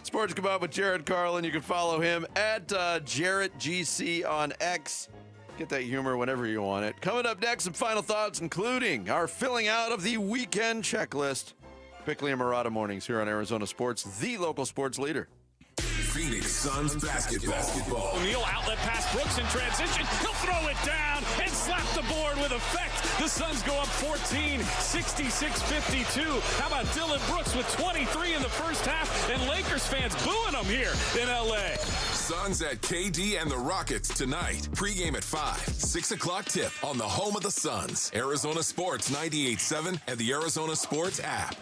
Speaker 7: Sports Kebab with Jared Carlin. You can follow him at JarrettGC on X. Get that humor whenever you want it. Coming up next, some final thoughts, including our filling out of the weekend checklist. Bickley and Murata mornings here on Arizona Sports, the local sports leader.
Speaker 6: Phoenix Suns basketball.
Speaker 2: O'Neal outlet pass, Brooks in transition. He'll throw it down and slap the board with effect. The Suns go up 14, 66-52. How about Dylan Brooks with 23 in the first half, and Lakers fans booing him here in L.A.
Speaker 14: Suns at KD and the Rockets tonight. Pre-game at 5, 6 o'clock tip on the home of the Suns. Arizona Sports 98.7 and the Arizona Sports app.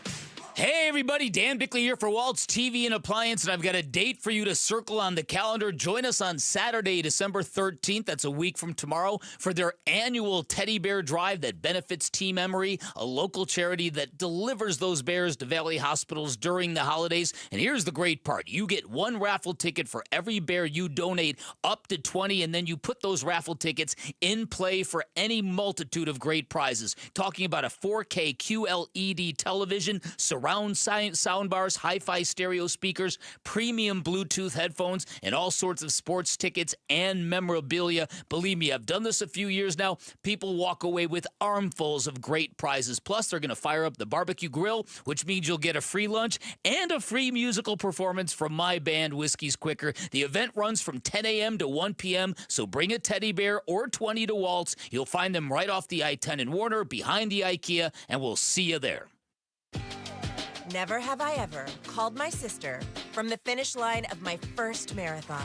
Speaker 1: Hey everybody, Dan Bickley here for Waltz TV and Appliance, and I've got a date for you to circle on the calendar. Join us on Saturday, December 13th, that's a week from tomorrow, for their annual Teddy Bear Drive that benefits Team Emory, a local charity that delivers those bears to Valley hospitals during the holidays. And here's the great part. You get 1 raffle ticket for every bear you donate, up to 20, and then you put those raffle tickets in play for any multitude of great prizes. Talking about a 4K QLED television, surround sound bars, hi-fi stereo speakers, premium Bluetooth headphones, and all sorts of sports tickets and memorabilia. Believe me, I've done this a few years now. People walk away with armfuls of great prizes. Plus, they're going to fire up the barbecue grill, which means you'll get a free lunch and a free musical performance from my band, Whiskey's Quicker. The event runs from 10 a.m. to 1 p.m., so bring a teddy bear or 20 to Waltz. You'll find them right off the I-10 in Warner, behind the IKEA, and we'll see you there.
Speaker 10: Never have I ever called my sister from the finish line of my first marathon.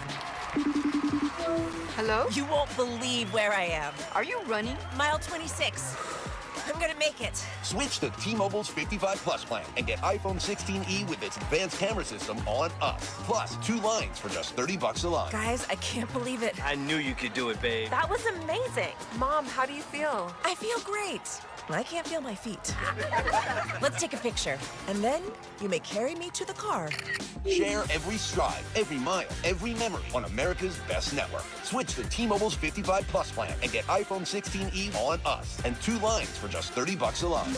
Speaker 12: Hello?
Speaker 10: You won't believe where I am.
Speaker 12: Are you running?
Speaker 10: Mile 26. I'm gonna make it.
Speaker 13: Switch to T-Mobile's 55 Plus plan and get iPhone 16e with its advanced camera system on us. Plus, 2 lines for just $30 a line.
Speaker 10: Guys, I can't believe it.
Speaker 13: I knew you could do it, babe.
Speaker 12: That was amazing. Mom, how do you feel?
Speaker 10: I feel great. I can't feel my feet. Let's take a picture, and then you may carry me to the car.
Speaker 13: Share every stride, every mile, every memory on America's best network. Switch to T-Mobile's 55 Plus plan and get iPhone 16e on us and 2 lines for just $30 a line.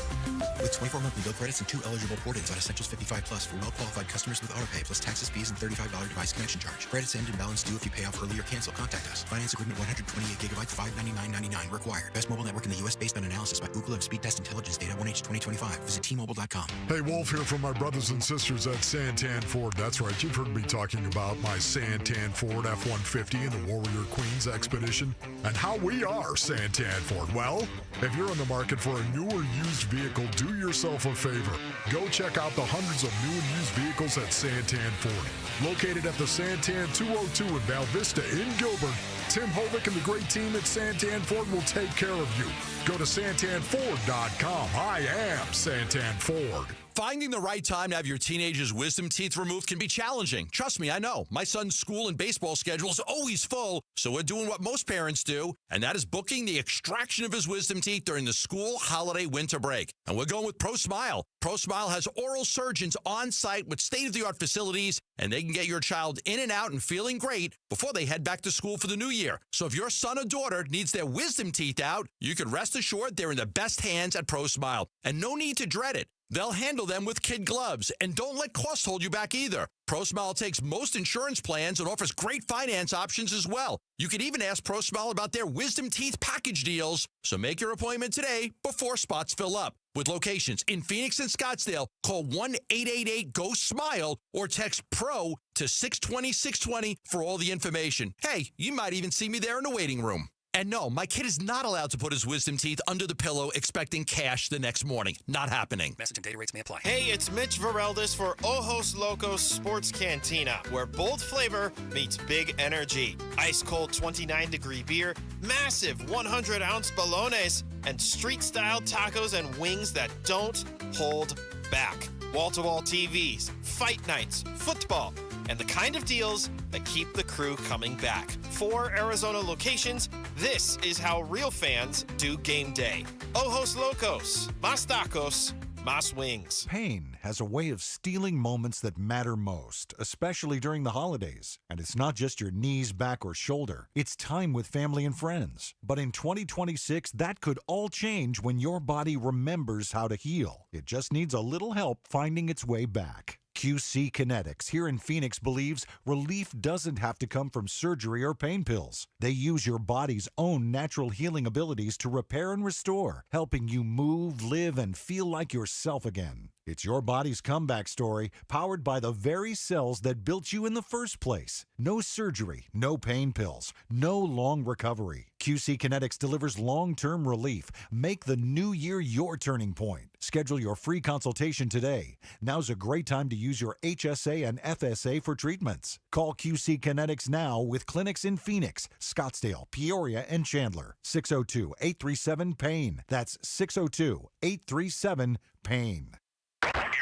Speaker 18: With 24 monthly bill credits and 2 eligible port-ins on Essentials 55 Plus for well-qualified customers with AutoPay, plus taxes, fees, and $35 device connection charge. Credits end and balance due if you pay off early or cancel. Contact us. Finance agreement 128 gigabytes, $599.99 required. Best mobile network in the U.S. based on analysis by Ookla of Speed Test Intelligence data 1H 2025. Visit T-Mobile.com.
Speaker 21: Hey, Wolf here from my brothers and sisters at Santan Ford. That's right, you've heard me talking about my Santan Ford F-150 and the Warrior Queens Expedition and how we are Santan Ford. Well, if you're in the market for a new or used vehicle, do yourself a favor. Go check out the hundreds of new and used vehicles at Santan Ford. Located at the Santan 202 in Val Vista in Gilbert, Tim Hovick and the great team at Santan Ford will take care of you. Go to santanford.com. I am Santan Ford.
Speaker 8: Finding the right time to have your teenager's wisdom teeth removed can be challenging. Trust me, I know. My son's school and baseball schedule is always full, so we're doing what most parents do, and that is booking the extraction of his wisdom teeth during the school holiday winter break. And we're going with ProSmile. ProSmile has oral surgeons on site with state-of-the-art facilities, and they can get your child in and out and feeling great before they head back to school for the new year. So if your son or daughter needs their wisdom teeth out, you can rest assured they're in the best hands at ProSmile. And no need to dread it. They'll handle them with kid gloves, and don't let cost hold you back either. ProSmile takes most insurance plans and offers great finance options as well. You can even ask ProSmile about their wisdom teeth package deals. So make your appointment today before spots fill up. With locations in Phoenix and Scottsdale, call 1-888-GO-SMILE or text PRO to 620-620 for all the information. Hey, you might even see me there in the waiting room. And no, my kid is not allowed to put his wisdom teeth under the pillow expecting cash the next morning. Not happening.
Speaker 9: Message and data rates may apply.
Speaker 15: Hey, it's Mitch Vareldis for Ojos Locos Sports Cantina, where bold flavor meets big energy. Ice cold 29-degree beer, massive 100-ounce bolones, and street-style tacos and wings that don't hold back. Wall-to-wall TVs, fight nights, football, and the kind of deals that keep the crew coming back. 4 Arizona locations, this is how real fans do game day. Ojos Locos, Mas Tacos, Mas Wings.
Speaker 19: Pain has a way of stealing moments that matter most, especially during the holidays. And it's not just your knees, back, or shoulder. It's time with family and friends. But in 2026, that could all change when your body remembers how to heal. It just needs a little help finding its way back. QC Kinetics here in Phoenix believes relief doesn't have to come from surgery or pain pills. They use your body's own natural healing abilities to repair and restore, helping you move, live, and feel like yourself again. It's your body's comeback story, powered by the very cells that built you in the first place. No surgery, no pain pills, no long recovery. QC Kinetics delivers long-term relief. Make the new year your turning point. Schedule your free consultation today. Now's a great time to use your HSA and FSA for treatments. Call QC Kinetics now with clinics in Phoenix, Scottsdale, Peoria, and Chandler. 602-837-PAIN. That's 602-837-PAIN.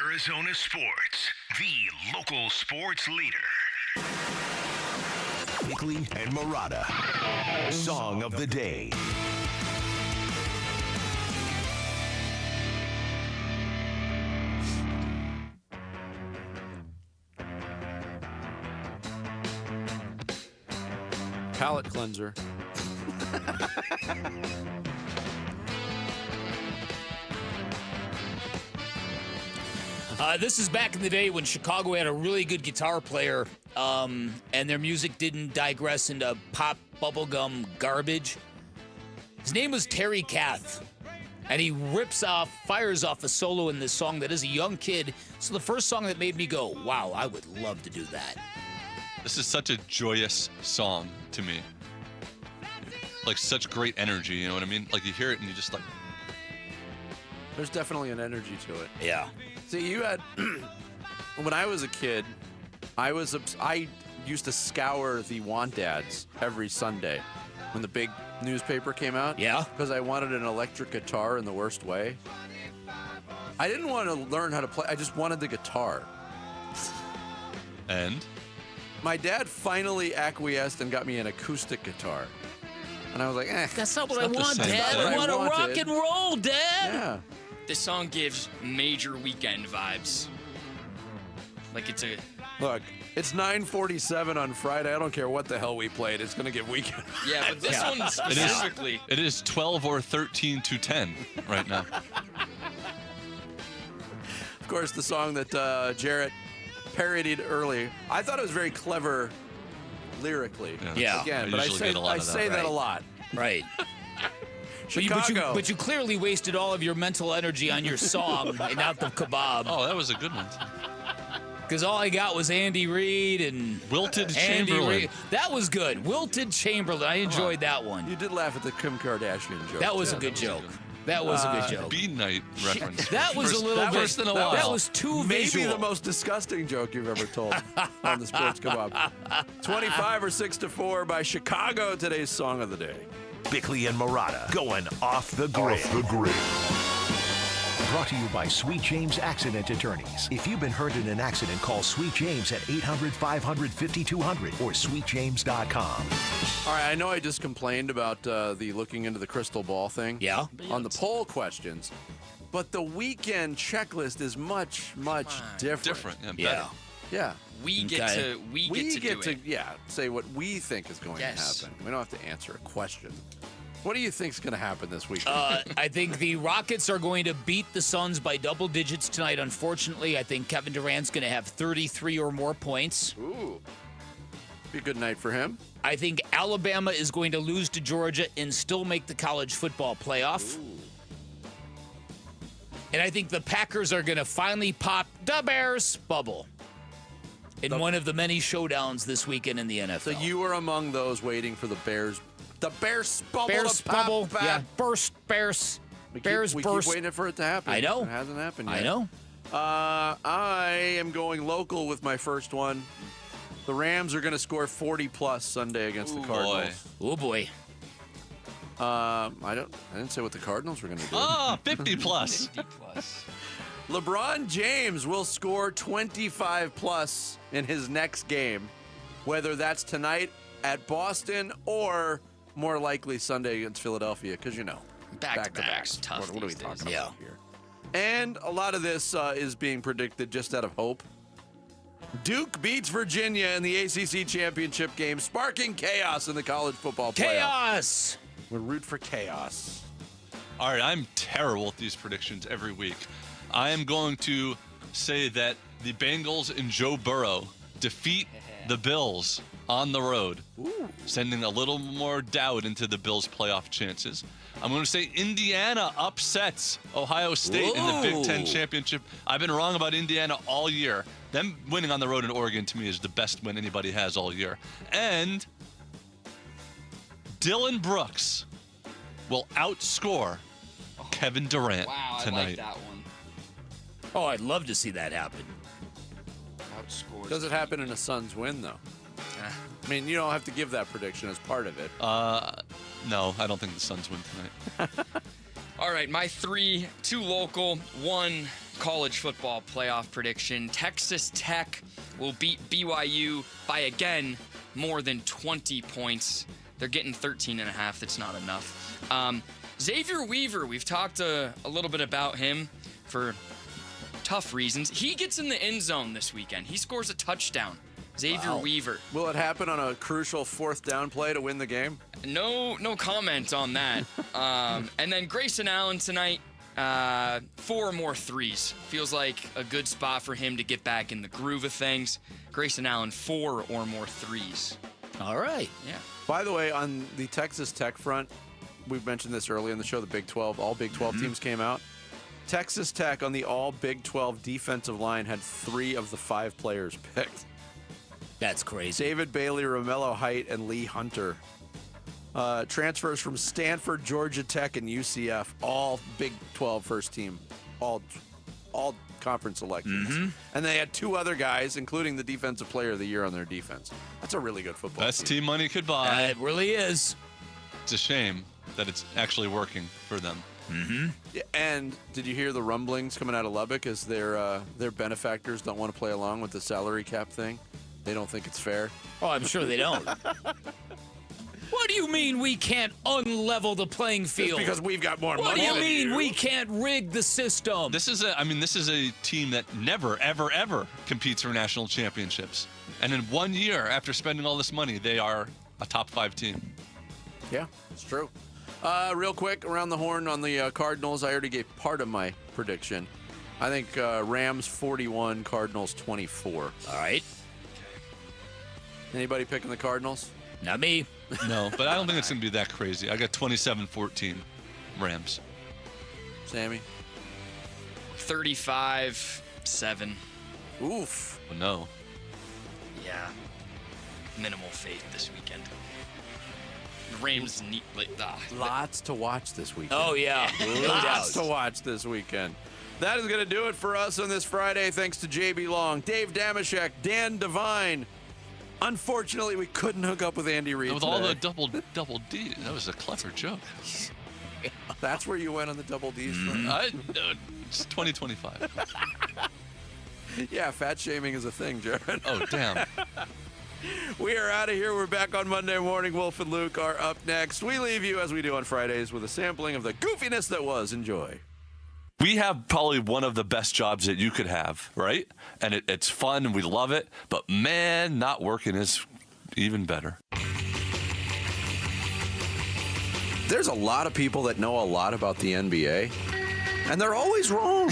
Speaker 6: Arizona Sports, the local sports leader. Bickley and Murata, Song of the Day.
Speaker 7: Palate cleanser.
Speaker 1: This is back in the day when Chicago had a really good guitar player, and their music didn't digress into pop bubblegum garbage. His name was Terry Kath, and he fires off a solo in this song that is a young kid. So the first song that made me go, wow, I would love to do that.
Speaker 28: This is such a joyous song to me. Like, such great energy, you know what I mean? Like, you hear it and you just like...
Speaker 7: There's definitely an energy to it.
Speaker 1: Yeah.
Speaker 7: See, you had... when I was a kid, I used to scour the Want Ads every Sunday when the big newspaper came out.
Speaker 1: Yeah.
Speaker 7: Because I wanted an electric guitar in the worst way. I didn't want to learn how to play. I just wanted the guitar.
Speaker 28: And?
Speaker 7: My dad finally acquiesced and got me an acoustic guitar. And I was like,
Speaker 1: That's not what I want, Dad. I want to rock and roll, Dad.
Speaker 7: Yeah.
Speaker 26: This song gives major weekend vibes. Like it's a...
Speaker 7: Look, it's 9:47 on Friday. I don't care what the hell we played. It's going to give weekend.
Speaker 26: Yeah, but this one specifically...
Speaker 28: It is 12 or 13 to 10 right now.
Speaker 7: Of course, the song that Jarrett parodied early. I thought it was very clever lyrically.
Speaker 1: Yeah.
Speaker 7: Again, but I say that a lot.
Speaker 1: Right.
Speaker 7: Chicago.
Speaker 1: But you clearly wasted all of your mental energy on your song and not the kebab.
Speaker 28: Oh, that was a good one.
Speaker 1: Because all I got was Andy Reid and
Speaker 28: Wilted Chamberlain.
Speaker 1: That was good. Wilted Chamberlain. I enjoyed that one.
Speaker 7: You did laugh at the Kim Kardashian joke.
Speaker 1: That was a good joke. That was a good joke.
Speaker 28: Bean Night reference.
Speaker 1: That was a little bit.
Speaker 28: First in a while.
Speaker 1: That was too visual.
Speaker 7: Maybe the most disgusting joke you've ever told on the Sports Kebab. 25 or 6-4 by Chicago. Today's song of the day.
Speaker 6: Bickley and Murata going off the grid. Brought to you by Sweet James Accident Attorneys. If you've been hurt in an accident, call Sweet James at 800-500-5200 or sweetjames.com.
Speaker 7: All right, I know I just complained about the looking into the crystal ball thing.
Speaker 1: Yeah.
Speaker 7: On the poll questions, but the weekend checklist is much different.
Speaker 28: Different, yeah.
Speaker 1: Yeah.
Speaker 28: Better.
Speaker 7: Yeah.
Speaker 26: We get to do it.
Speaker 7: Say what we think is going to happen. We don't have to answer a question. What do you think is going to happen this weekend?
Speaker 1: I think the Rockets are going to beat the Suns by double digits tonight. Unfortunately, I think Kevin Durant's going to have 33 or more points.
Speaker 7: Ooh. Be a good night for him.
Speaker 1: I think Alabama is going to lose to Georgia and still make the college football playoff.
Speaker 7: Ooh.
Speaker 1: And I think the Packers are going to finally pop the Bears bubble in one of the many showdowns this weekend in the NFL.
Speaker 7: So you were among those waiting for the Bears bubble
Speaker 1: Bears
Speaker 7: to pop
Speaker 1: bubble.
Speaker 7: back.
Speaker 1: Yeah, burst, Bears.
Speaker 7: We
Speaker 1: Bears
Speaker 7: keep
Speaker 1: burst.
Speaker 7: waiting for it to happen.
Speaker 1: I know.
Speaker 7: It hasn't happened yet.
Speaker 1: I know.
Speaker 7: I am going local with my first one. The Rams are going to score 40-plus Sunday against the Cardinals.
Speaker 1: Oh, boy.
Speaker 7: I didn't say what the Cardinals were going to do.
Speaker 28: 50-plus.
Speaker 26: 50-plus.
Speaker 7: LeBron James will score 25-plus in his next game, whether that's tonight at Boston or more likely Sunday against Philadelphia, because,
Speaker 26: back-to-back's tough.
Speaker 7: What are we
Speaker 26: these
Speaker 7: talking
Speaker 26: days.
Speaker 7: about here? And a lot of this is being predicted just out of hope. Duke beats Virginia in the ACC championship game, sparking chaos in the college football playoff.
Speaker 1: Chaos!
Speaker 7: We'll root for chaos.
Speaker 28: All right, I'm terrible at these predictions every week. I am going to say that the Bengals and Joe Burrow defeat the Bills on the road, sending a little more doubt into the Bills' playoff chances. I'm going to say Indiana upsets Ohio State in the Big Ten championship. I've been wrong about Indiana all year. Them winning on the road in Oregon, to me, is the best win anybody has all year. And Dylan Brooks will outscore Kevin Durant tonight.
Speaker 26: I like that one.
Speaker 1: Oh, I'd love to see that happen.
Speaker 26: Outscores.
Speaker 7: Does it happen in a Suns win, though? I mean, you don't have to give that prediction as part of it.
Speaker 28: No, I don't think the Suns win tonight.
Speaker 26: All right, my 3, 2 local, 1 college football playoff prediction. Texas Tech will beat BYU by, again, more than 20 points. They're getting 13.5. That's not enough. Xavier Weaver, we've talked a little bit about him for tough reasons. He gets in the end zone this weekend. He scores a touchdown. Xavier Weaver.
Speaker 7: Will it happen on a crucial 4th down play to win the game?
Speaker 26: No comment on that. And then Grayson Allen tonight, 4 more threes. Feels like a good spot for him to get back in the groove of things. Grayson Allen, 4 or more threes.
Speaker 1: All right.
Speaker 26: Yeah.
Speaker 7: By the way, on the Texas Tech front, we've mentioned this earlier in the show, the Big 12, all Big 12 teams came out. Texas Tech on the all Big 12 defensive line had 3 of the 5 players picked.
Speaker 1: That's crazy.
Speaker 7: David Bailey, Romello Height, and Lee Hunter. Transfers from Stanford, Georgia Tech, and UCF. All Big 12 first team. All conference selections. And they had 2 other guys, including the Defensive Player of the Year on their defense. That's a really good football
Speaker 28: Best
Speaker 7: team.
Speaker 28: team money could buy.
Speaker 1: It really is.
Speaker 28: It's a shame that it's actually working for them.
Speaker 7: Yeah, and did you hear the rumblings coming out of Lubbock as their benefactors don't want to play along with the salary cap thing? They don't think it's fair.
Speaker 1: Oh, I'm sure they don't. What do you mean we can't unlevel the playing field?
Speaker 7: It's because we've got more
Speaker 1: What
Speaker 7: money.
Speaker 1: do you mean we can't rig the system?
Speaker 28: This is a team that never, ever, ever competes for national championships. And in 1 year, after spending all this money, they are a top 5 team.
Speaker 7: Yeah, it's true. Real quick, around the horn on the Cardinals, I already gave part of my prediction. I think Rams 41, Cardinals 24.
Speaker 1: All right.
Speaker 7: Anybody picking the Cardinals?
Speaker 1: Not me.
Speaker 28: No, but I don't think it's going to be that crazy. I got 27-14 Rams.
Speaker 7: Sammy?
Speaker 26: 35-7.
Speaker 7: Oof.
Speaker 28: Oh, no.
Speaker 26: Yeah. Minimal faith this weekend. The Rams need
Speaker 7: Lots to watch this weekend.
Speaker 1: Oh, yeah.
Speaker 7: Lots to watch this weekend. That is going to do it for us on this Friday. Thanks to JB Long, Dave Damashek, Dan Devine. Unfortunately, we couldn't hook up with Andy Reid
Speaker 28: With
Speaker 7: today.
Speaker 28: all the double D. That was a clever joke.
Speaker 7: That's where you went on the double D's from?
Speaker 28: It's 2025.
Speaker 7: Yeah, fat shaming is a thing, Jared.
Speaker 28: Oh, damn.
Speaker 7: We are out of here. We're back on Monday morning. Wolf and Luke are up next. We leave you, as we do on Fridays, with a sampling of the goofiness that was. Enjoy.
Speaker 28: We have probably one of the best jobs that you could have, right? And it's fun and we love it. But, man, not working is even better.
Speaker 7: There's a lot of people that know a lot about the NBA. And they're always wrong.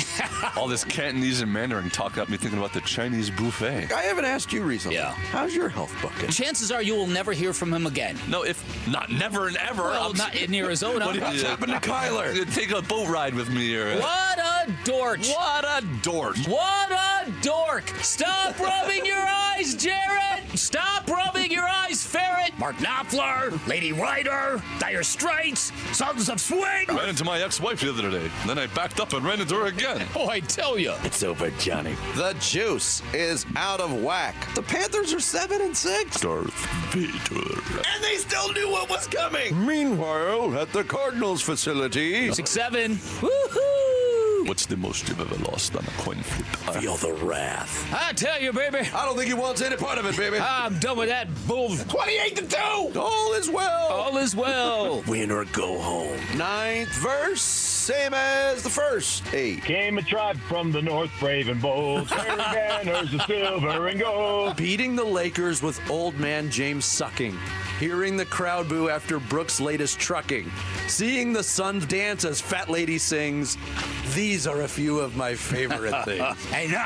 Speaker 28: All this Cantonese and Mandarin talk got me thinking about the Chinese buffet.
Speaker 7: I haven't asked you recently.
Speaker 1: Yeah.
Speaker 7: How's your health, Bucket?
Speaker 1: Chances are you will never hear from him again.
Speaker 28: No, if not never and ever.
Speaker 1: Well, not in Arizona.
Speaker 28: What's
Speaker 7: happened to Kyler?
Speaker 28: Take a boat ride with me.
Speaker 1: What a dork.
Speaker 28: What a dork.
Speaker 1: What a dork. Stop rubbing your eyes, Jared. Stop rubbing your eyes, Ferret. Mark Knopfler, Lady Ryder, Dire Straits, Sultans of Swing.
Speaker 28: I ran into my ex-wife the other day. Then I backed up and ran into her again.
Speaker 1: Oh, I tell you.
Speaker 7: It's over, Johnny. The juice is out of whack. The Panthers are 7-6.
Speaker 28: Darth Vader.
Speaker 7: And they still knew what was coming. Meanwhile, at the Cardinals facility.
Speaker 1: 6-7. Woohoo!
Speaker 28: What's the most you've ever lost on a coin flip?
Speaker 7: Feel the wrath.
Speaker 1: I tell you, baby.
Speaker 7: I don't think he wants any part of it, baby.
Speaker 1: I'm done with that bull.
Speaker 7: 28-2. All is well.
Speaker 1: All is well.
Speaker 7: Win or go home. 9th verse, same as the first 8.
Speaker 3: Came a tribe from the north, brave and bold, carrying banners of silver and gold.
Speaker 7: Beating the Lakers with old man James sucking. Hearing the crowd boo after Brooks' latest trucking. Seeing the Suns dance as Fat Lady sings. These are a few of my favorite things.
Speaker 1: Hey, no.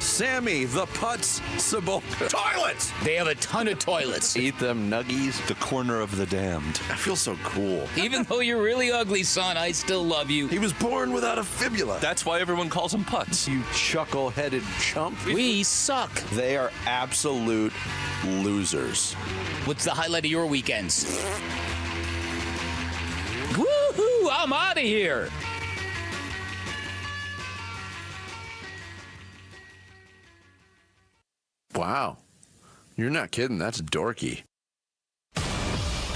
Speaker 7: Sammy, the Putz, Sabolka. Toilets!
Speaker 1: They have a ton of toilets.
Speaker 7: Eat them nuggies.
Speaker 28: The corner of the damned.
Speaker 7: I feel so cool.
Speaker 1: Even though you're really ugly, son, I still love you.
Speaker 7: He was born without a fibula.
Speaker 28: That's why everyone calls him Putz.
Speaker 7: You chuckle-headed chump.
Speaker 1: We suck.
Speaker 7: They are absolute losers.
Speaker 1: What's the highlight of your weekends? Woohoo! I'm out of here.
Speaker 7: Wow. You're not kidding. That's dorky.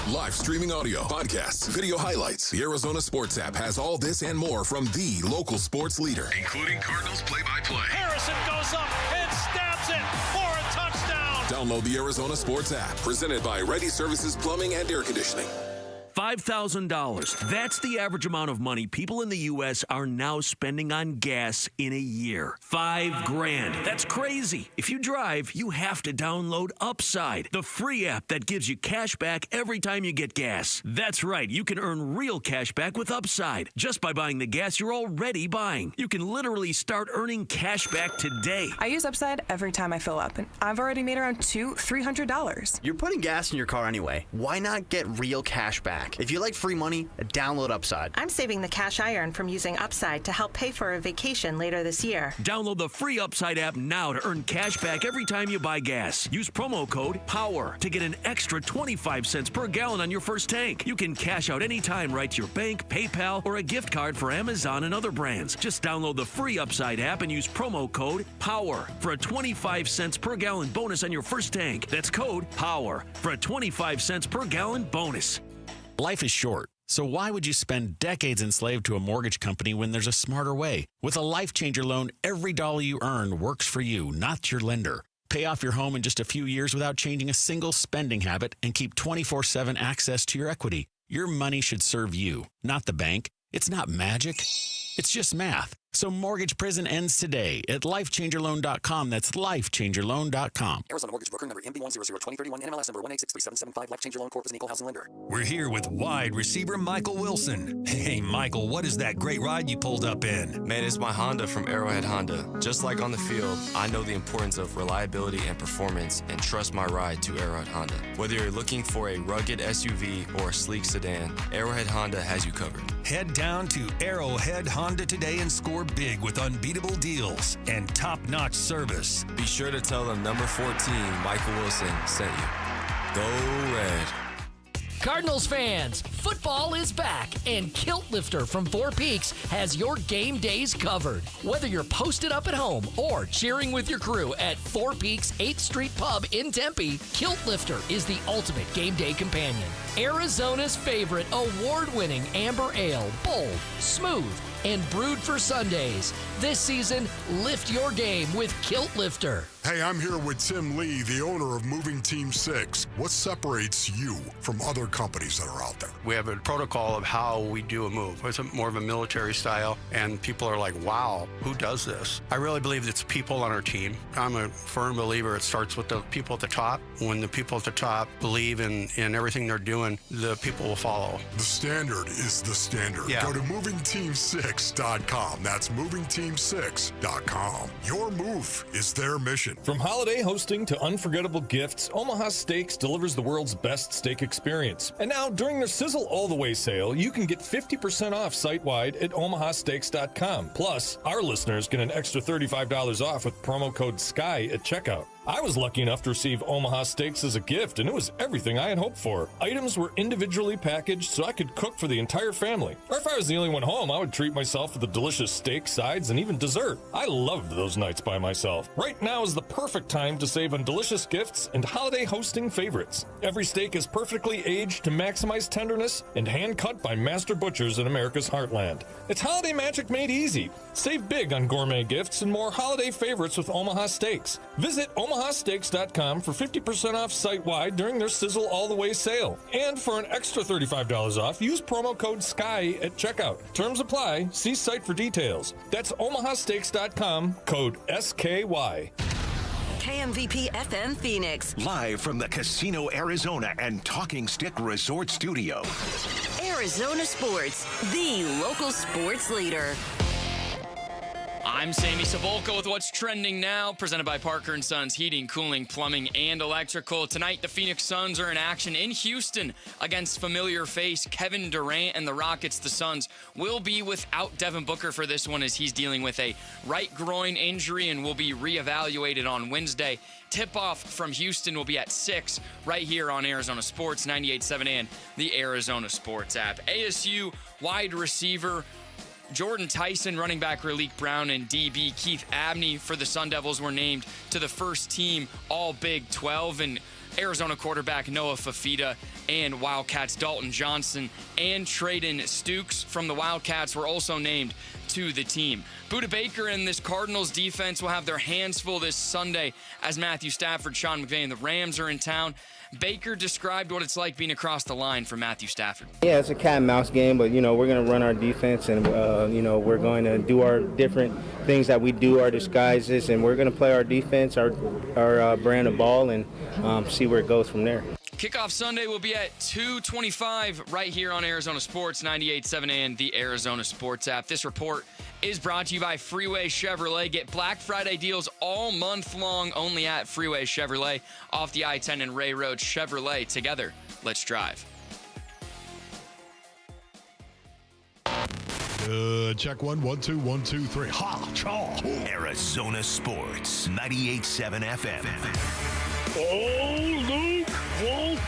Speaker 14: Live streaming audio, podcasts, video highlights. The Arizona Sports app has all this and more from the local sports leader.
Speaker 6: Including Cardinals play-by-play.
Speaker 2: Harrison goes up and stabs it for a touchdown.
Speaker 14: Download the Arizona Sports app, presented by Ready Services Plumbing and Air Conditioning.
Speaker 9: $5,000. That's the average amount of money people in the U.S. are now spending on gas in a year. $5,000. That's crazy. If you drive, you have to download Upside, the free app that gives you cash back every time you get gas. That's right. You can earn real cash back with Upside just by buying the gas you're already buying. You can literally start earning cash back today.
Speaker 12: I use Upside every time I fill up, and I've already made around $300.
Speaker 11: You're putting gas in your car anyway. Why not get real cash back? If you like free money, download Upside.
Speaker 17: I'm saving the cash I earn from using Upside to help pay for a vacation later this year.
Speaker 9: Download the free Upside app now to earn cash back every time you buy gas. Use promo code POWER to get an extra 25 cents per gallon on your first tank. You can cash out anytime right to your bank, PayPal, or a gift card for Amazon and other brands. Just download the free Upside app and use promo code POWER for a 25 cents per gallon bonus on your first tank. That's code POWER for a 25 cents per gallon bonus.
Speaker 22: Life is short, so why would you spend decades enslaved to a mortgage company when there's a smarter way? With a Life Changer loan, every dollar you earn works for you, not your lender. Pay off your home in just a few years without changing a single spending habit and keep 24/7 access to your equity. Your money should serve you, not the bank. It's not magic. It's just math. So mortgage prison ends today at lifechangerloan.com. That's lifechangerloan.com.
Speaker 23: Arizona Mortgage Broker number MB1002031 NMLS number 1863775. Life Changer Loan Corp is an equal housing lender.
Speaker 24: We're here with wide receiver Michael Wilson. Hey, Michael, what is that great ride you pulled up in?
Speaker 25: Man, it's my Honda from Arrowhead Honda. Just like on the field, I know the importance of reliability and performance and trust my ride to Arrowhead Honda. Whether you're looking for a rugged SUV or a sleek sedan, Arrowhead Honda has you covered.
Speaker 24: Head down to Arrowhead Honda today and score big with unbeatable deals and top-notch service.
Speaker 25: Be sure to tell them number 14, Michael Wilson, sent you. Go Red.
Speaker 4: Cardinals fans, football is back, and Kilt Lifter from Four Peaks has your game days covered. Whether you're posted up at home or cheering with your crew at Four Peaks 8th Street Pub in Tempe, Kilt Lifter is the ultimate game day companion. Arizona's favorite award-winning amber ale, bold, smooth, and brewed for Sundays. This season, lift your game with Kilt Lifter.
Speaker 21: Hey, I'm here with Tim Lee, the owner of Moving Team 6. What separates you from other companies that are out there?
Speaker 5: We have a protocol of how we do a move. It's more of a military style, and people are like, wow, who does this? I really believe it's people on our team. I'm a firm believer it starts with the people at the top. When the people at the top believe in everything they're doing, the people will follow.
Speaker 21: The standard is the standard.
Speaker 5: Yeah.
Speaker 21: Go to movingteam6.com. That's movingteam6.com. Your move is their mission.
Speaker 2: From holiday hosting to unforgettable gifts, Omaha Steaks delivers the world's best steak experience. And now, during their Sizzle All the Way sale, you can get 50% off site-wide at omahasteaks.com. Plus, our listeners get an extra $35 off with promo code SKY at checkout. I was lucky enough to receive Omaha Steaks as a gift, and it was everything I had hoped for. Items were individually packaged so I could cook for the entire family. Or if I was the only one home, I would treat myself with a delicious steak, sides, and even dessert. I loved those nights by myself. Right now is the perfect time to save on delicious gifts and holiday hosting favorites. Every steak is perfectly aged to maximize tenderness and hand-cut by master butchers in America's heartland. It's holiday magic made easy. Save big on gourmet gifts and more holiday favorites with Omaha Steaks. Visit omahasteaks.com for 50% off site-wide during their Sizzle All the Way sale. And for an extra $35 off, use promo code SKY at checkout. Terms apply. See site for details. That's omahasteaks.com, code SKY.
Speaker 10: KMVP FM Phoenix.
Speaker 6: Live from the Casino Arizona and Talking Stick Resort Studio.
Speaker 10: Arizona Sports, the local sports leader.
Speaker 26: I'm Sammy Savolka with what's trending now, presented by Parker & Sons Heating, Cooling, Plumbing, and Electrical. Tonight, the Phoenix Suns are in action in Houston against familiar face Kevin Durant and the Rockets. The Suns will be without Devin Booker for this one as he's dealing with a right groin injury and will be reevaluated on Wednesday. Tip-off from Houston will be at 6 right here on Arizona Sports 98.7 and the Arizona Sports app. ASU wide receiver Jordan Tyson, running back Raleek Brown, and DB Keith Abney for the Sun Devils were named to the first team All Big 12, and Arizona quarterback Noah Fafita and Wildcats Dalton Johnson and Traden Stukes from the Wildcats were also named to the team. Budda Baker and this Cardinals defense will have their hands full this Sunday as Matthew Stafford, Sean McVay, and the Rams are in town. Baker described what it's like being across the line for Matthew Stafford.
Speaker 13: Yeah, it's a cat and mouse game, but, we're going to run our defense and, we're going to do our different things that we do, our disguises, and we're going to play our defense, our brand of ball, and see where it goes from there.
Speaker 26: Kickoff Sunday will be at 2:25 right here on Arizona Sports 98.7 and the Arizona Sports app. This report is brought to you by Freeway Chevrolet. Get Black Friday deals all month long only at Freeway Chevrolet off the I-10 and Ray Road. Chevrolet, together, let's drive.
Speaker 21: Check 1, 1, 2, 1, 2, 3. Ha, chaw.
Speaker 6: Arizona Sports 98.7 FM.
Speaker 3: Oh, Luke, Wolf,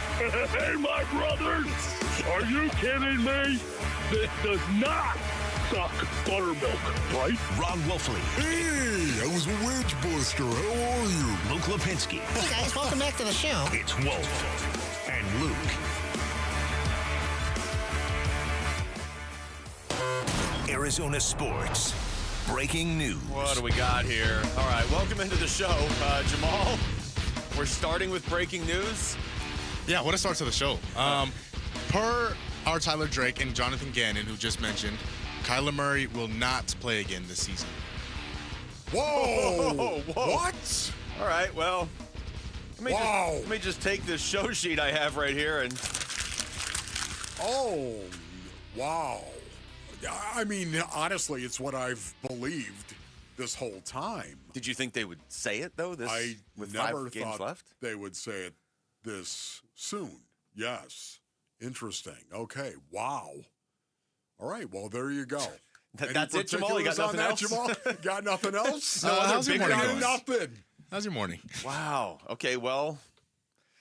Speaker 3: hey, my brothers, are you kidding me? This does not suck buttermilk, right?
Speaker 6: Ron Wolfley.
Speaker 21: Hey, I was a wedge buster. How are you?
Speaker 6: Luke Lipinski.
Speaker 16: Hey, guys, welcome back to the show.
Speaker 6: It's Wolf and Luke. Arizona Sports. Breaking news.
Speaker 7: What do we got here? All right, welcome into the show, Jamal. We're starting with breaking news.
Speaker 18: Yeah, what a start to the show. Per our Tyler Drake and Jonathan Gannon, who just mentioned, Kyler Murray will not play again this season.
Speaker 21: Whoa!
Speaker 7: What? All right, well, let me just take this show sheet I have right here and...
Speaker 21: Oh, wow. I mean, honestly, it's what I've believed this whole time.
Speaker 7: Did you think they would say it, though, with
Speaker 21: never
Speaker 7: 5 games left?
Speaker 21: They would say it this soon. Yes. Interesting. Okay. Wow. All right. Well, there you go.
Speaker 7: That's it, Jamal? You got nothing else?
Speaker 21: Jamal? Got nothing else?
Speaker 18: How's your morning going?
Speaker 21: Nothing.
Speaker 18: How's your morning?
Speaker 7: Wow. Okay, well,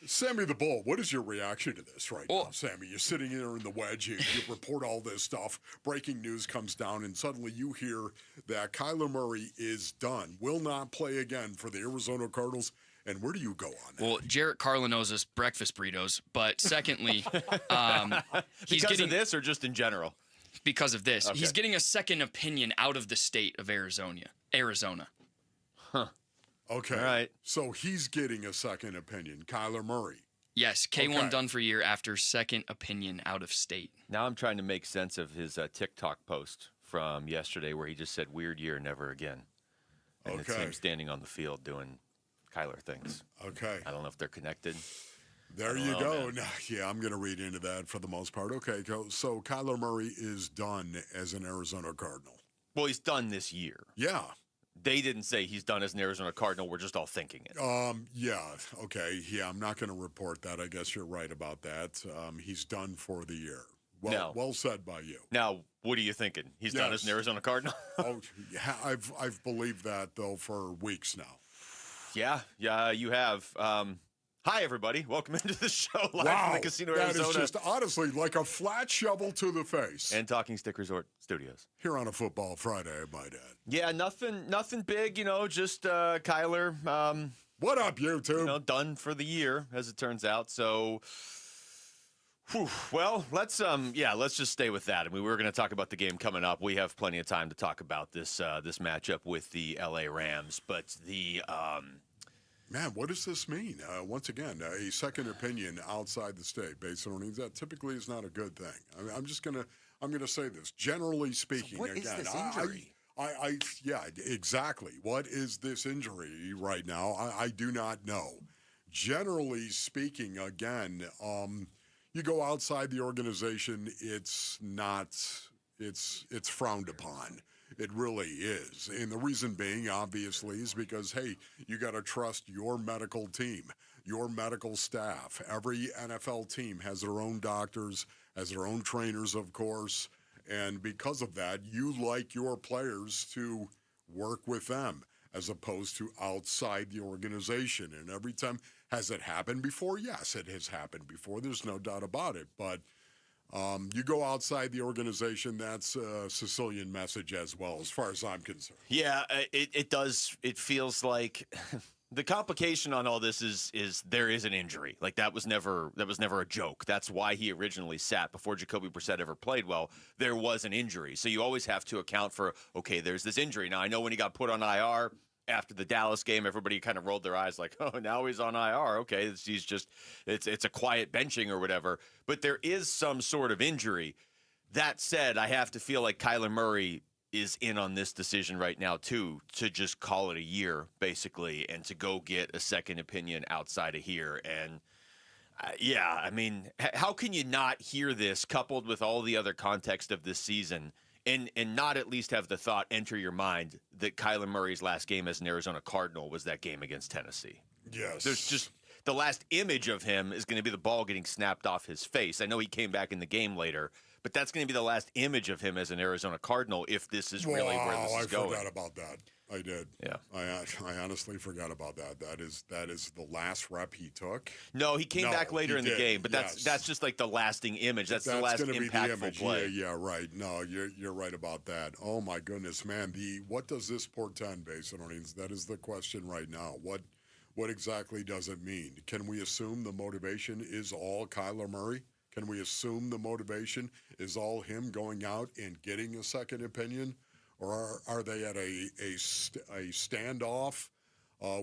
Speaker 21: Sammy the Bull, what is your reaction to this right now, Sammy? You're sitting there in the wedge, you report all this stuff, breaking news comes down, and suddenly you hear that Kyler Murray is done, will not play again for the Arizona Cardinals. And where do you go on that?
Speaker 26: Well, Jarrett Carlin knows us breakfast burritos, but secondly, he's
Speaker 1: because
Speaker 26: getting
Speaker 1: of this or just in general?
Speaker 26: Because of this.
Speaker 1: Okay.
Speaker 26: He's getting a second opinion out of the state of Arizona.
Speaker 1: Huh.
Speaker 21: Okay.
Speaker 1: All right.
Speaker 21: So he's getting a second opinion. Kyler Murray.
Speaker 26: Yes, K1
Speaker 21: Okay.
Speaker 26: done for year after second opinion out of state.
Speaker 1: Now I'm trying to make sense of his TikTok post from yesterday where he just said, weird year, never again. And it's him standing on the field doing Kyler things.
Speaker 21: Okay.
Speaker 1: I don't know if they're connected.
Speaker 21: There you go. No, yeah, I'm going to read into that for the most part. Okay, so Kyler Murray is done as an Arizona Cardinal.
Speaker 1: Well, he's done this year.
Speaker 21: Yeah.
Speaker 1: They didn't say he's done as an Arizona Cardinal. We're just all thinking it.
Speaker 21: Yeah, okay. Yeah, I'm not going to report that. I guess you're right about that. He's done for the year. Well said by you.
Speaker 1: Now, what are you thinking? He's done as an Arizona Cardinal?
Speaker 21: Yeah, I've believed that, though, for weeks now.
Speaker 1: Yeah, you have. Hi, everybody. Welcome into the show live from the Casino Arizona.
Speaker 21: That is just honestly like a flat shovel to the face.
Speaker 1: And Talking Stick Resort Studios.
Speaker 21: Here on a Football Friday, I might add.
Speaker 1: Yeah, nothing big, just Kyler.
Speaker 21: What up, YouTube?
Speaker 1: Done for the year, as it turns out. So, well, let's just stay with that. I mean, we're going to talk about the game coming up. We have plenty of time to talk about this matchup with the LA Rams, but the
Speaker 21: man, what does this mean? Once again, a second opinion outside the state based on things that typically is not a good thing. I mean, I'm gonna say this. Generally speaking,
Speaker 1: so what is this injury?
Speaker 21: Yeah, exactly. What is this injury right now? I do not know. Generally speaking, again, you go outside the organization, it's frowned upon. It really is. And the reason being, obviously, is because, hey, you got to trust your medical team, your medical staff. Every NFL team has their own doctors, has their own trainers, of course. And because of that, you like your players to work with them as opposed to outside the organization. And every time, has it happened before? Yes, it has happened before. There's no doubt about it. But you go outside the organization, that's a Sicilian message as well, as far as I'm concerned.
Speaker 1: Yeah, it does. It feels like the complication on all this is there is an injury. Like that was never a joke. That's why he originally sat before Jacoby Brissett ever played well. There was an injury, so you always have to account for there's this injury. Now I know when he got put on IR after the Dallas game, everybody kind of rolled their eyes like, oh, now he's on IR. Okay, it's a quiet benching or whatever. But there is some sort of injury. That said, I have to feel like Kyler Murray is in on this decision right now, too, to just call it a year, basically, and to go get a second opinion outside of here. And, I mean, how can you not hear this coupled with all the other context of this season and not at least have the thought enter your mind that Kyler Murray's last game as an Arizona Cardinal was that game against Tennessee?
Speaker 21: Yes.
Speaker 1: There's just the last image of him is going to be the ball getting snapped off his face. I know he came back in the game later, but that's going to be the last image of him as an Arizona Cardinal if this is really where this is going.
Speaker 21: I forgot about that. I did.
Speaker 1: Yeah.
Speaker 21: I honestly forgot about that. That is the last rep he took.
Speaker 1: No, he came back later in the game, but that's just like the lasting image. That's the last impactful play.
Speaker 21: Yeah, right. No, you're right about that. Oh my goodness, man. What does this portend, Basin? That is the question right now. What exactly does it mean? Can we assume the motivation is all Kyler Murray? Can we assume the motivation is all him going out and getting a second opinion? Or are they at a standoff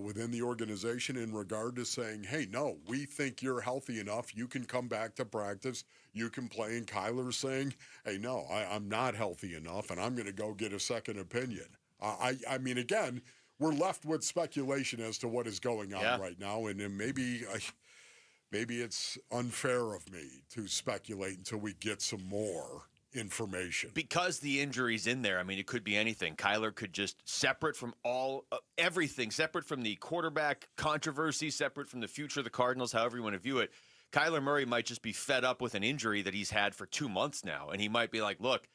Speaker 21: within the organization in regard to saying, hey, no, we think you're healthy enough. You can come back to practice. You can play. And Kyler's saying, hey, no, I'm not healthy enough, and I'm going to go get a second opinion. I mean, again, we're left with speculation as to what is going on right now. And then maybe it's unfair of me to speculate until we get some more information.
Speaker 1: Because the injury's in there, I mean, it could be anything. Kyler could just, separate from everything, separate from the quarterback controversy, separate from the future of the Cardinals, however you want to view it, Kyler Murray might just be fed up with an injury that he's had for 2 months now. And he might be like, look,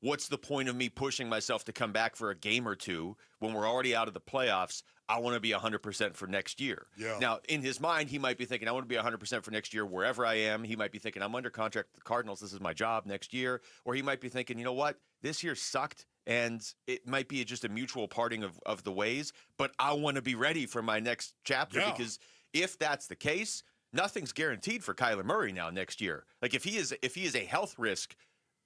Speaker 1: what's the point of me pushing myself to come back for a game or two when we're already out of the playoffs? I want to be 100% for next year.
Speaker 21: Yeah.
Speaker 1: Now, in his mind, he might be thinking, I want to be 100% for next year wherever I am. He might be thinking, I'm under contract with the Cardinals. This is my job next year. Or he might be thinking, you know what? This year sucked, and it might be just a mutual parting of the ways, but I want to be ready for my next chapter because if that's the case, nothing's guaranteed for Kyler Murray now next year. Like if he is a health risk,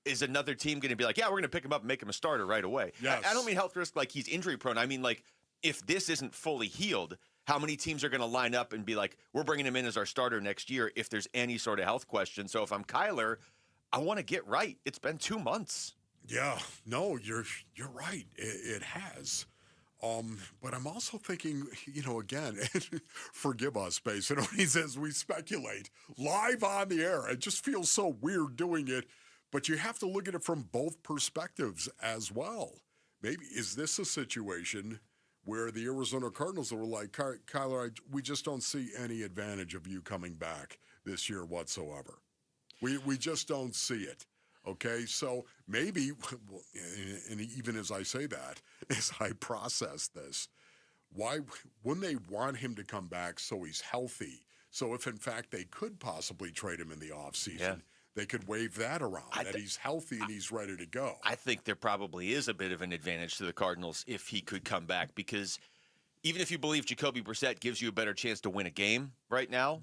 Speaker 1: is another team going to be like, yeah, we're going to pick him up and make him a starter right away?
Speaker 21: Yes.
Speaker 1: I don't mean health risk like he's injury prone. I mean like if this isn't fully healed, how many teams are going to line up and be like, we're bringing him in as our starter next year if there's any sort of health question? So if I'm Kyler, I want to get right. It's been 2 months.
Speaker 21: Yeah, no, you're right. It has. But I'm also thinking, again, forgive us, Space, as we speculate live on the air. It just feels so weird doing it, but you have to look at it from both perspectives as well. Maybe is this a situation where the Arizona Cardinals were like, Kyler, we just don't see any advantage of you coming back this year whatsoever. We just don't see it. Okay, so maybe, and even as I say that, as I process this, why wouldn't they want him to come back so he's healthy? So if, in fact, they could possibly trade him in the offseason, they could wave that around, that he's healthy and he's ready to go.
Speaker 1: I think there probably is a bit of an advantage to the Cardinals if he could come back because even if you believe Jacoby Brissett gives you a better chance to win a game right now,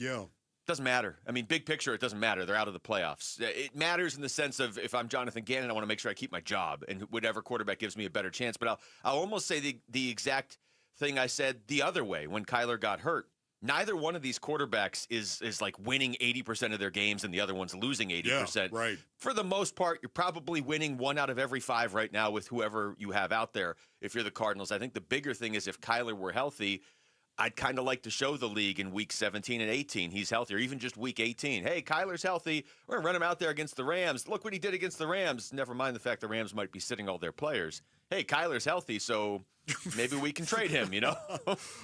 Speaker 1: doesn't matter. I mean, big picture, it doesn't matter. They're out of the playoffs. It matters in the sense of if I'm Jonathan Gannon, I want to make sure I keep my job, and whatever quarterback gives me a better chance. But I'll almost say the exact thing I said the other way when Kyler got hurt. Neither one of these quarterbacks is like winning 80% of their games and the other one's losing 80%.
Speaker 21: Yeah, right.
Speaker 1: For the most part, you're probably winning 1 out of every 5 right now with whoever you have out there if you're the Cardinals. I think the bigger thing is if Kyler were healthy, I'd kind of like to show the league in week 17 and 18 he's healthy, or even just week 18. Hey, Kyler's healthy. We're going to run him out there against the Rams. Look what he did against the Rams. Never mind the fact the Rams might be sitting all their players. Hey, Kyler's healthy, so maybe we can trade him,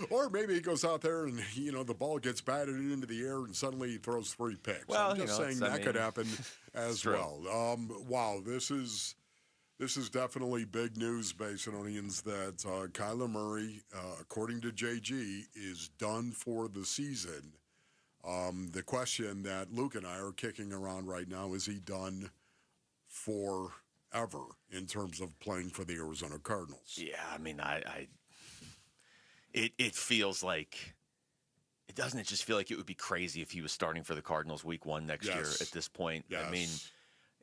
Speaker 21: Or maybe he goes out there and, the ball gets batted into the air and suddenly he throws 3 picks.
Speaker 1: Well,
Speaker 21: I'm just saying that could happen as
Speaker 1: true.
Speaker 21: well. Wow, this is definitely big news, Basinonians, that Kyler Murray, according to JG, is done for the season. The question that Luke and I are kicking around right now, is he done forever in terms of playing for the Arizona Cardinals?
Speaker 1: Yeah, I mean, it feels like, doesn't it just feel like it would be crazy if he was starting for the Cardinals week 1 next year at this point?
Speaker 21: Yes.
Speaker 1: I mean,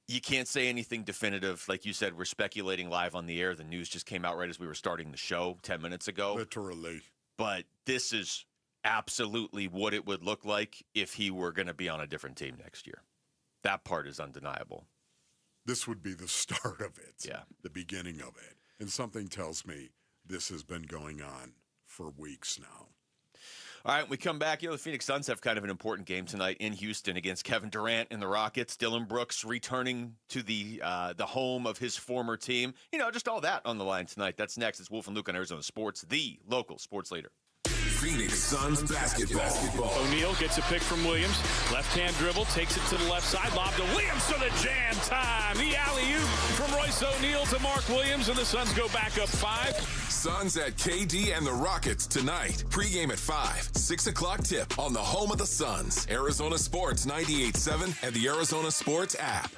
Speaker 1: you can't say anything definitive. Like you said, we're speculating live on the air. The news just came out right as we were starting the show 10 minutes ago.
Speaker 21: Literally.
Speaker 1: But this is absolutely what it would look like if he were going to be on a different team next year. That part is undeniable.
Speaker 21: This would be the start of it.
Speaker 1: Yeah.
Speaker 21: The beginning of it. And something tells me this has been going on for weeks now.
Speaker 1: All right, we come back. The Phoenix Suns have kind of an important game tonight in Houston against Kevin Durant and the Rockets. Dylan Brooks returning to the home of his former team. Just all that on the line tonight. That's next. It's Wolf and Luke on Arizona Sports, the local sports leader.
Speaker 6: Phoenix Suns basketball.
Speaker 2: O'Neal gets a pick from Williams. Left-hand dribble, takes it to the left side. Lob to Williams for the jam time. The alley-oop from Royce O'Neal to Mark Williams, and the Suns go back up 5.
Speaker 6: Suns at KD and the Rockets tonight. Pre-game at 5. 6 o'clock tip on the home of the Suns. Arizona Sports 98.7 and the Arizona Sports app.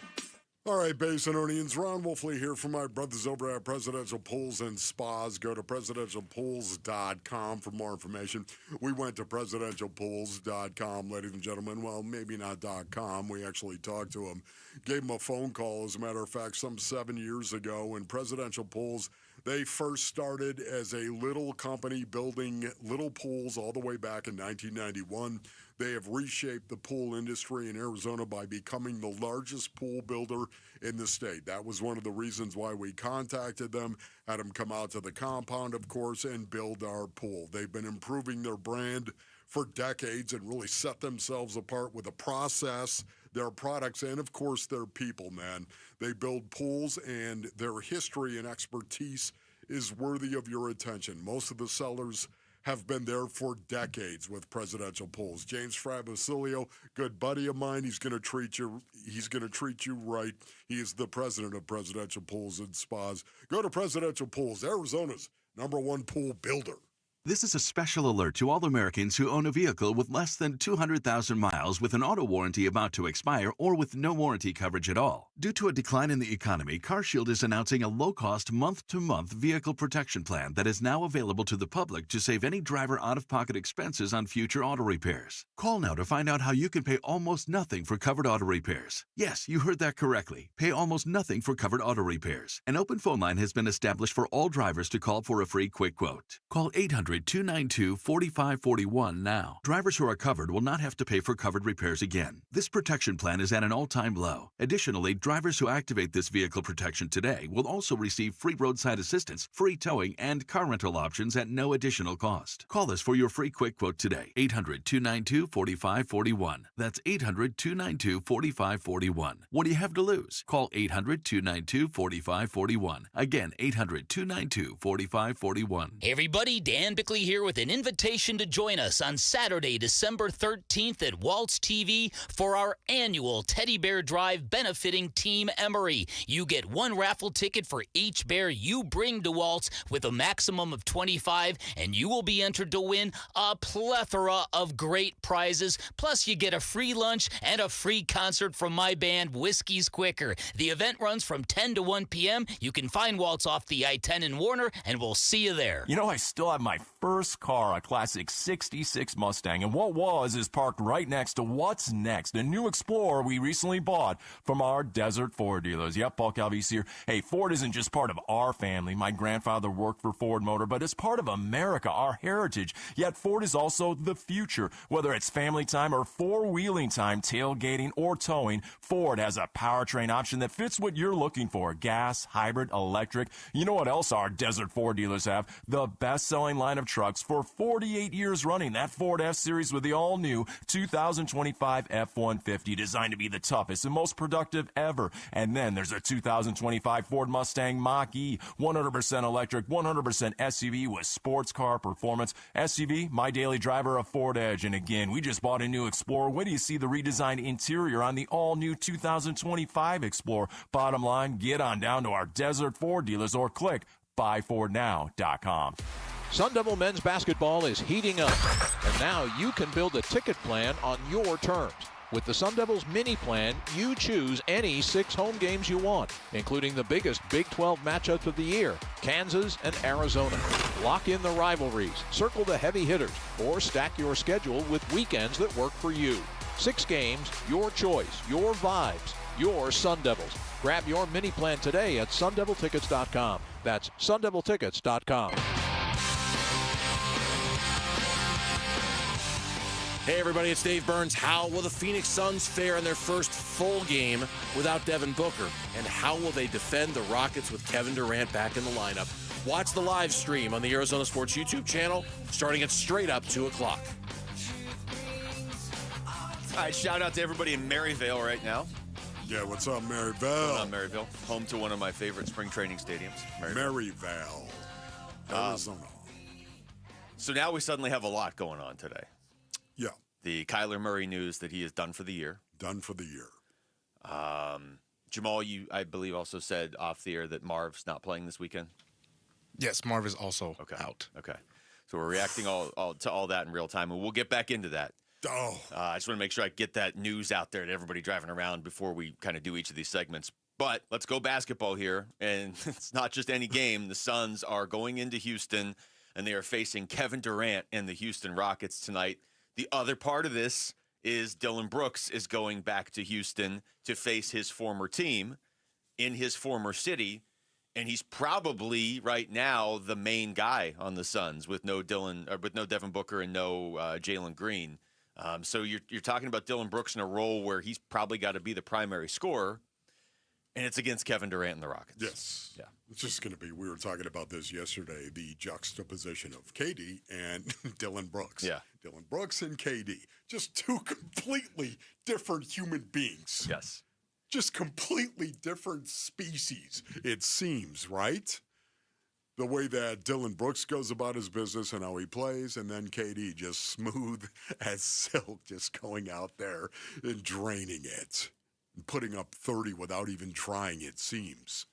Speaker 21: All right, Basinonians, Ron Wolfley here from my brothers over at Presidential Pools and Spas. Go to presidentialpools.com for more information. We went to presidentialpools.com, ladies and gentlemen. Well, maybe not .com. We actually talked to him, gave him a phone call, as a matter of fact, some 7 years ago. And Presidential Pools, they first started as a little company building little pools all the way back in 1991. They have reshaped the pool industry in Arizona by becoming the largest pool builder in the state. That was one of the reasons why we contacted them, had them come out to the compound, of course, and build our pool. They've been improving their brand for decades and really set themselves apart with the process, their products, and, of course, their people, man. They build pools, and their history and expertise is worthy of your attention. Most of the sellers have been there for decades with Presidential Pools. James Frabasilio, good buddy of mine. He's going to treat you right. He is the president of Presidential Pools and Spas. Go to Presidential Pools, Arizona's #1 pool builder.
Speaker 8: This is a special alert to all Americans who own a vehicle with less than 200,000 miles with an auto warranty about to expire or with no warranty coverage at all. Due to a decline in the economy, CarShield is announcing a low-cost month-to-month vehicle protection plan that is now available to the public to save any driver out-of-pocket expenses on future auto repairs. Call now to find out how you can pay almost nothing for covered auto repairs. Yes, you heard that correctly. Pay almost nothing for covered auto repairs. An open phone line has been established for all drivers to call for a free quick quote. Call 800-292-4541 now. Drivers who are covered will not have to pay for covered repairs again. This protection plan is at an all-time low. Additionally, drivers who activate this vehicle protection today will also receive free roadside assistance, free towing, and car rental options at no additional cost. Call us for your free quick quote today. 800-292-4541. That's 800-292-4541. What do you have to lose? Call 800-292-4541. Again, 800-292-4541.
Speaker 12: Hey everybody, Dan Bickley here with an invitation to join us on Saturday, December 13th at Waltz TV for our annual Teddy Bear Drive benefiting Team Emory. You get one raffle ticket for each bear you bring to Waltz with a maximum of 25, and you will be entered to win a plethora of great prizes. Plus, you get a free lunch and a free concert from my band, Whiskey's Quicker. The event runs from 10 to 1 p.m. You can find Waltz off the I-10 in Warner, and we'll see you there.
Speaker 14: You know, I still have my first car, a classic 66 Mustang, and what was is parked right next to What's Next, a new Explorer we recently bought from our Desert Ford dealers. Yep, Paul Calvise here. Hey, Ford isn't just part of our family. My grandfather worked for Ford Motor, but it's part of America, our heritage. Yet Ford is also the future. Whether it's family time or four-wheeling time, tailgating or towing, Ford has a powertrain option that fits what you're looking for. Gas, hybrid, electric. You know what else our Desert Ford dealers have? The best-selling line of trucks for 48 years running. That Ford F-Series with the all-new 2025 F-150, designed to be the toughest and most productive ever. And then there's a 2025 Ford Mustang Mach-E, 100% electric, 100% SUV with sports car performance. SUV, my daily driver, a Ford Edge. And again, we just bought a new Explorer. When do you see the redesigned interior on the all-new 2025 Explorer? Bottom line, get on down to our Desert Ford dealers or click buyfordnow.com.
Speaker 15: Sun Devil men's basketball is heating up, and now you can build a ticket plan on your terms. With the Sun Devils mini plan, you choose any 6 home games you want, including the biggest Big 12 matchups of the year, Kansas and Arizona. Lock in the rivalries, circle the heavy hitters, or stack your schedule with weekends that work for you. 6 games, your choice, your vibes, your Sun Devils. Grab your mini plan today at sundeviltickets.com. That's sundeviltickets.com.
Speaker 19: Hey everybody, it's Dave Burns. How will the Phoenix Suns fare in their first full game without Devin Booker? And how will they defend the Rockets with Kevin Durant back in the lineup? Watch the live stream on the Arizona Sports YouTube channel starting at straight up 2 o'clock.
Speaker 1: All right, shout out to everybody in Maryvale right now.
Speaker 21: Yeah, what's up, Maryvale?
Speaker 1: What's up, Maryvale? Home to one of my favorite spring training stadiums.
Speaker 21: Maryvale, Arizona.
Speaker 1: So now we suddenly have a lot going on today.
Speaker 21: Yeah.
Speaker 1: The Kyler Murray news that he is done for the year.
Speaker 21: Done for the year.
Speaker 1: Jamal, you, I believe, also said off the air that Marv's not playing this weekend.
Speaker 18: Yes, Marv is also out.
Speaker 1: Okay. So we're reacting to all that in real time, and we'll get back into that.
Speaker 21: Oh.
Speaker 1: I just want to make sure I get that news out there to everybody driving around before we kind of do each of these segments. But let's go basketball here, and it's not just any game. The Suns are going into Houston, and they are facing Kevin Durant and the Houston Rockets tonight. The other part of this is Dylan Brooks is going back to Houston to face his former team in his former city, and he's probably right now the main guy on the Suns with no Devin Booker and no Jalen Green. So you're talking about Dylan Brooks in a role where he's probably got to be the primary scorer, and it's against Kevin Durant and the Rockets.
Speaker 21: Yes. Yeah. It's just going to be, we were talking about this yesterday, the juxtaposition of KD and Dylan Brooks.
Speaker 1: Yeah.
Speaker 21: Dylan Brooks and KD. Just two completely different human beings.
Speaker 1: Yes.
Speaker 21: Just completely different species, it seems, right? the way that Dylan Brooks goes about his business and how he plays, and then KD just smooth as silk, just going out there and draining it, and putting up 30 without even trying, it seems.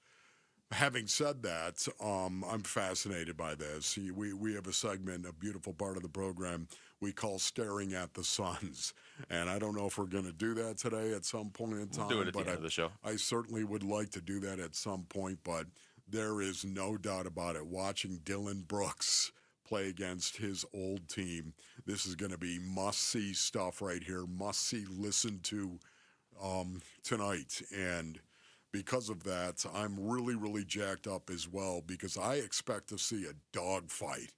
Speaker 21: Having said that, I'm fascinated by this. We have a segment, a beautiful part of the program we call Staring at the Suns. And I don't know if we're going to do that today at some point in time.
Speaker 1: We'll do it at the end of the show.
Speaker 21: I certainly would like to do that at some point, but there is no doubt about it. Watching Dylan Brooks play against his old team, this is going to be must-see stuff right here, must-see listen to tonight. And because of that, I'm really, really jacked up as well because I expect to see a dogfight.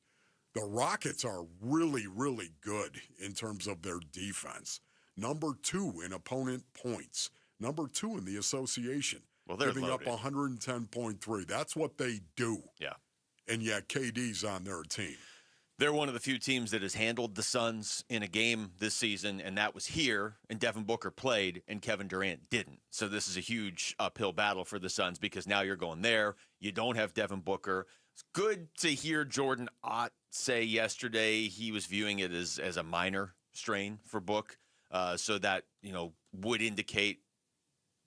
Speaker 21: The Rockets are really, really good in terms of their defense. Number 2 in opponent points. Number 2 in the association.
Speaker 1: Well, they're
Speaker 21: giving
Speaker 1: loaded.
Speaker 21: up 110.3. That's what they do.
Speaker 1: Yeah.
Speaker 21: And yet KD's on their team.
Speaker 1: They're one of the few teams that has handled the Suns in a game this season, and that was here, and Devin Booker played, and Kevin Durant didn't. So this is a huge uphill battle for the Suns because now you're going there. You don't have Devin Booker. It's good to hear Jordan Ott say yesterday he was viewing it as a minor strain for Book, so that, would indicate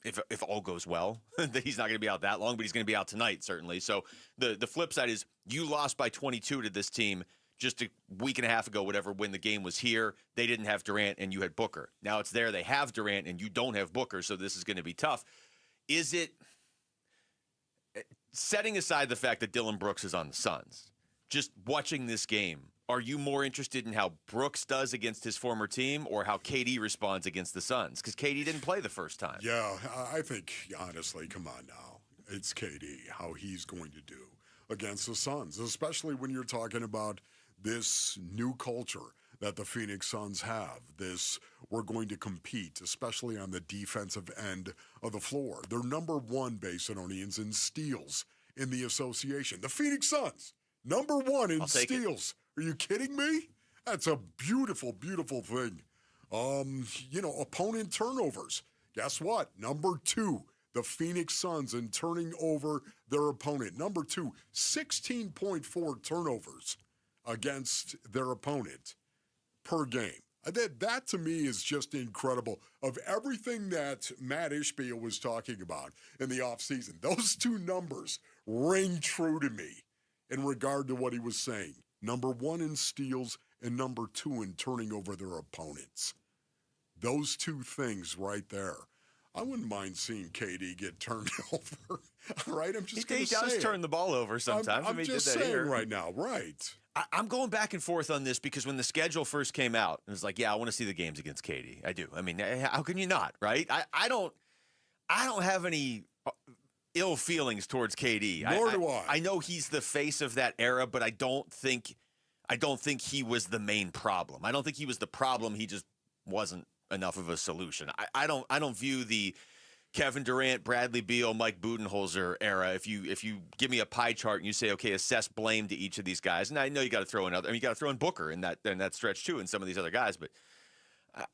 Speaker 1: if all goes well, that he's not going to be out that long, but he's going to be out tonight, certainly. So the flip side is you lost by 22 to this team just a week and a half ago, whatever, when the game was here. They didn't have Durant and you had Booker. Now it's there. They have Durant and you don't have Booker, so this is going to be tough. Is it, setting aside the fact that Dylan Brooks is on the Suns, just watching this game, are you more interested in how Brooks does against his former team or how KD responds against the Suns? Because KD didn't play the first time.
Speaker 21: Yeah, I think, honestly, come on now. It's KD, how he's going to do against the Suns, especially when you're talking about this new culture that the Phoenix Suns have. This, we're going to compete, especially on the defensive end of the floor. They're number 1, Basinonians, in steals in the association. The Phoenix Suns, number 1 in steals. Are you kidding me? That's a beautiful, beautiful thing. Opponent turnovers. Guess what? Number 2, the Phoenix Suns in turning over their opponent. Number 2, 16.4 turnovers against their opponent per game. That to me is just incredible. Of everything that Matt Ishbia was talking about in the offseason, those 2 numbers ring true to me in regard to what he was saying. Number 1 in steals and number 2 in turning over their opponents. Those 2 things right there. I wouldn't mind seeing KD get turned over. All right, I'm just going to say
Speaker 1: he does turn the ball over sometimes.
Speaker 21: I'm just saying right now, right.
Speaker 1: I'm going back and forth on this because when the schedule first came out, it was like, yeah, I want to see the games against KD. I do. I mean, how can you not, right? I don't have any ill feelings towards KD.
Speaker 21: Nor do I.
Speaker 1: I know he's the face of that era, but I don't think he was the main problem. I don't think he was the problem. He just wasn't enough of a solution. I don't view the Kevin Durant, Bradley Beal, Mike Budenholzer era. If you give me a pie chart and you say, okay, assess blame to each of these guys, and I know you got to throw in you got to throw in Booker in that stretch too, and some of these other guys, but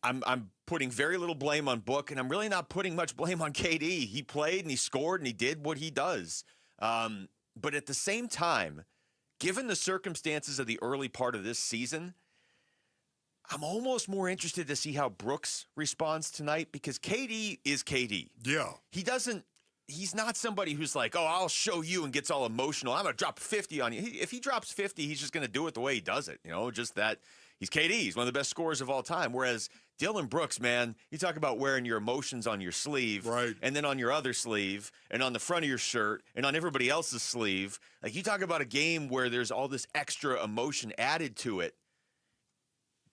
Speaker 1: I'm putting very little blame on Book, and I'm really not putting much blame on KD. He played and he scored and he did what he does. But at the same time, given the circumstances of the early part of this season, I'm almost more interested to see how Brooks responds tonight because KD is KD.
Speaker 21: Yeah.
Speaker 1: He's not somebody who's like, oh, I'll show you and gets all emotional. I'm going to drop 50 on you. If he drops 50, he's just going to do it the way he does it. Just that he's KD. He's one of the best scorers of all time. Whereas Dylan Brooks, man, you talk about wearing your emotions on your sleeve.
Speaker 21: Right.
Speaker 1: And then on your other sleeve and on the front of your shirt and on everybody else's sleeve. Like you talk about a game where there's all this extra emotion added to it.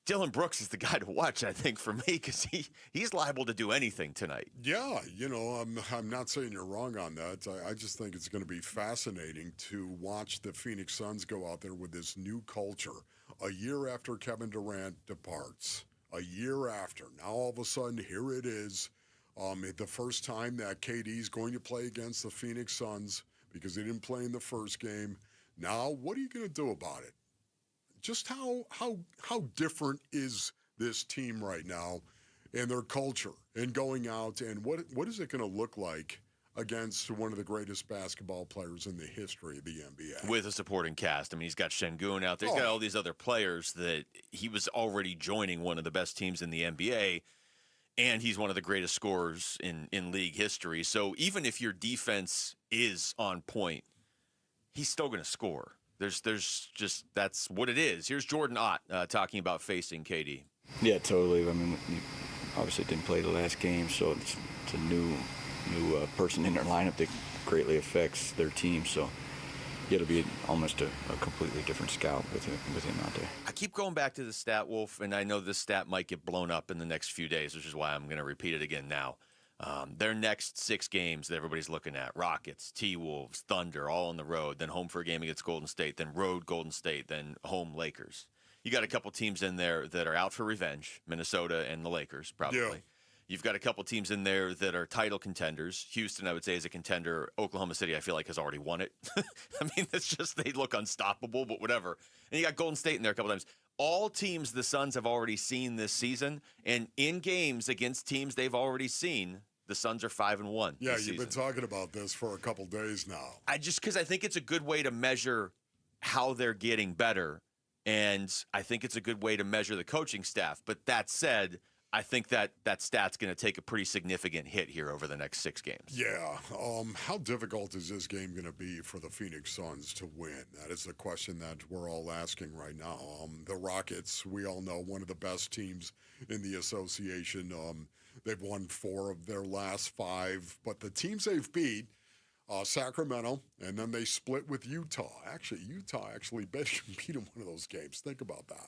Speaker 1: Dylan Brooks is the guy to watch, I think, for me, because he's liable to do anything tonight.
Speaker 21: Yeah, I'm not saying you're wrong on that. I just think it's going to be fascinating to watch the Phoenix Suns go out there with this new culture a year after Kevin Durant departs. A year after. Now, all of a sudden, here it is. The first time that KD's going to play against the Phoenix Suns because he didn't play in the first game. Now, what are you going to do about it? Just how different is this team right now and their culture and going out, and what is it going to look like against one of the greatest basketball players in the history of the NBA.
Speaker 1: With a supporting cast. I mean, he's got Şengün out there. He's got all these other players that he was already joining one of the best teams in the NBA, and he's one of the greatest scorers in league history. So even if your defense is on point, he's still going to score. There's just, that's what it is. Here's Jordan Ott talking about facing KD.
Speaker 9: Yeah, totally. I mean, you obviously didn't play the last game, so it's a new person in their lineup that greatly affects their team. So yeah, it'll be almost a completely different scout with him out there.
Speaker 1: I keep going back to the stat, Wolf, and I know this stat might get blown up in the next few days, which is why I'm going to repeat it again now. Their next 6 games that everybody's looking at, Rockets, T-Wolves, Thunder, all on the road, then home for a game against Golden State, then road Golden State, then home Lakers. You got a couple teams in there that are out for revenge, Minnesota and the Lakers, probably. Yeah. You've got a couple teams in there that are title contenders. Houston, I would say, is a contender. Oklahoma City, I feel like, has already won it. I mean, it's just they look unstoppable, but whatever. And you got Golden State in there a couple times. All teams the Suns have already seen this season, and in games against teams they've already seen, the Suns are 5-1.
Speaker 21: Yeah, you've been talking about this for a couple days now.
Speaker 1: Because I think it's a good way to measure how they're getting better, and I think it's a good way to measure the coaching staff. But that said, I think that stat's going to take a pretty significant hit here over the next 6 games.
Speaker 21: Yeah. How difficult is this game going to be for the Phoenix Suns to win? That is the question that we're all asking right now. The Rockets, we all know, one of the best teams in the association. They've won 4 of their last 5. But the teams they've beat, Sacramento, and then they split with Utah. Actually, Utah beat them one of those games. Think about that.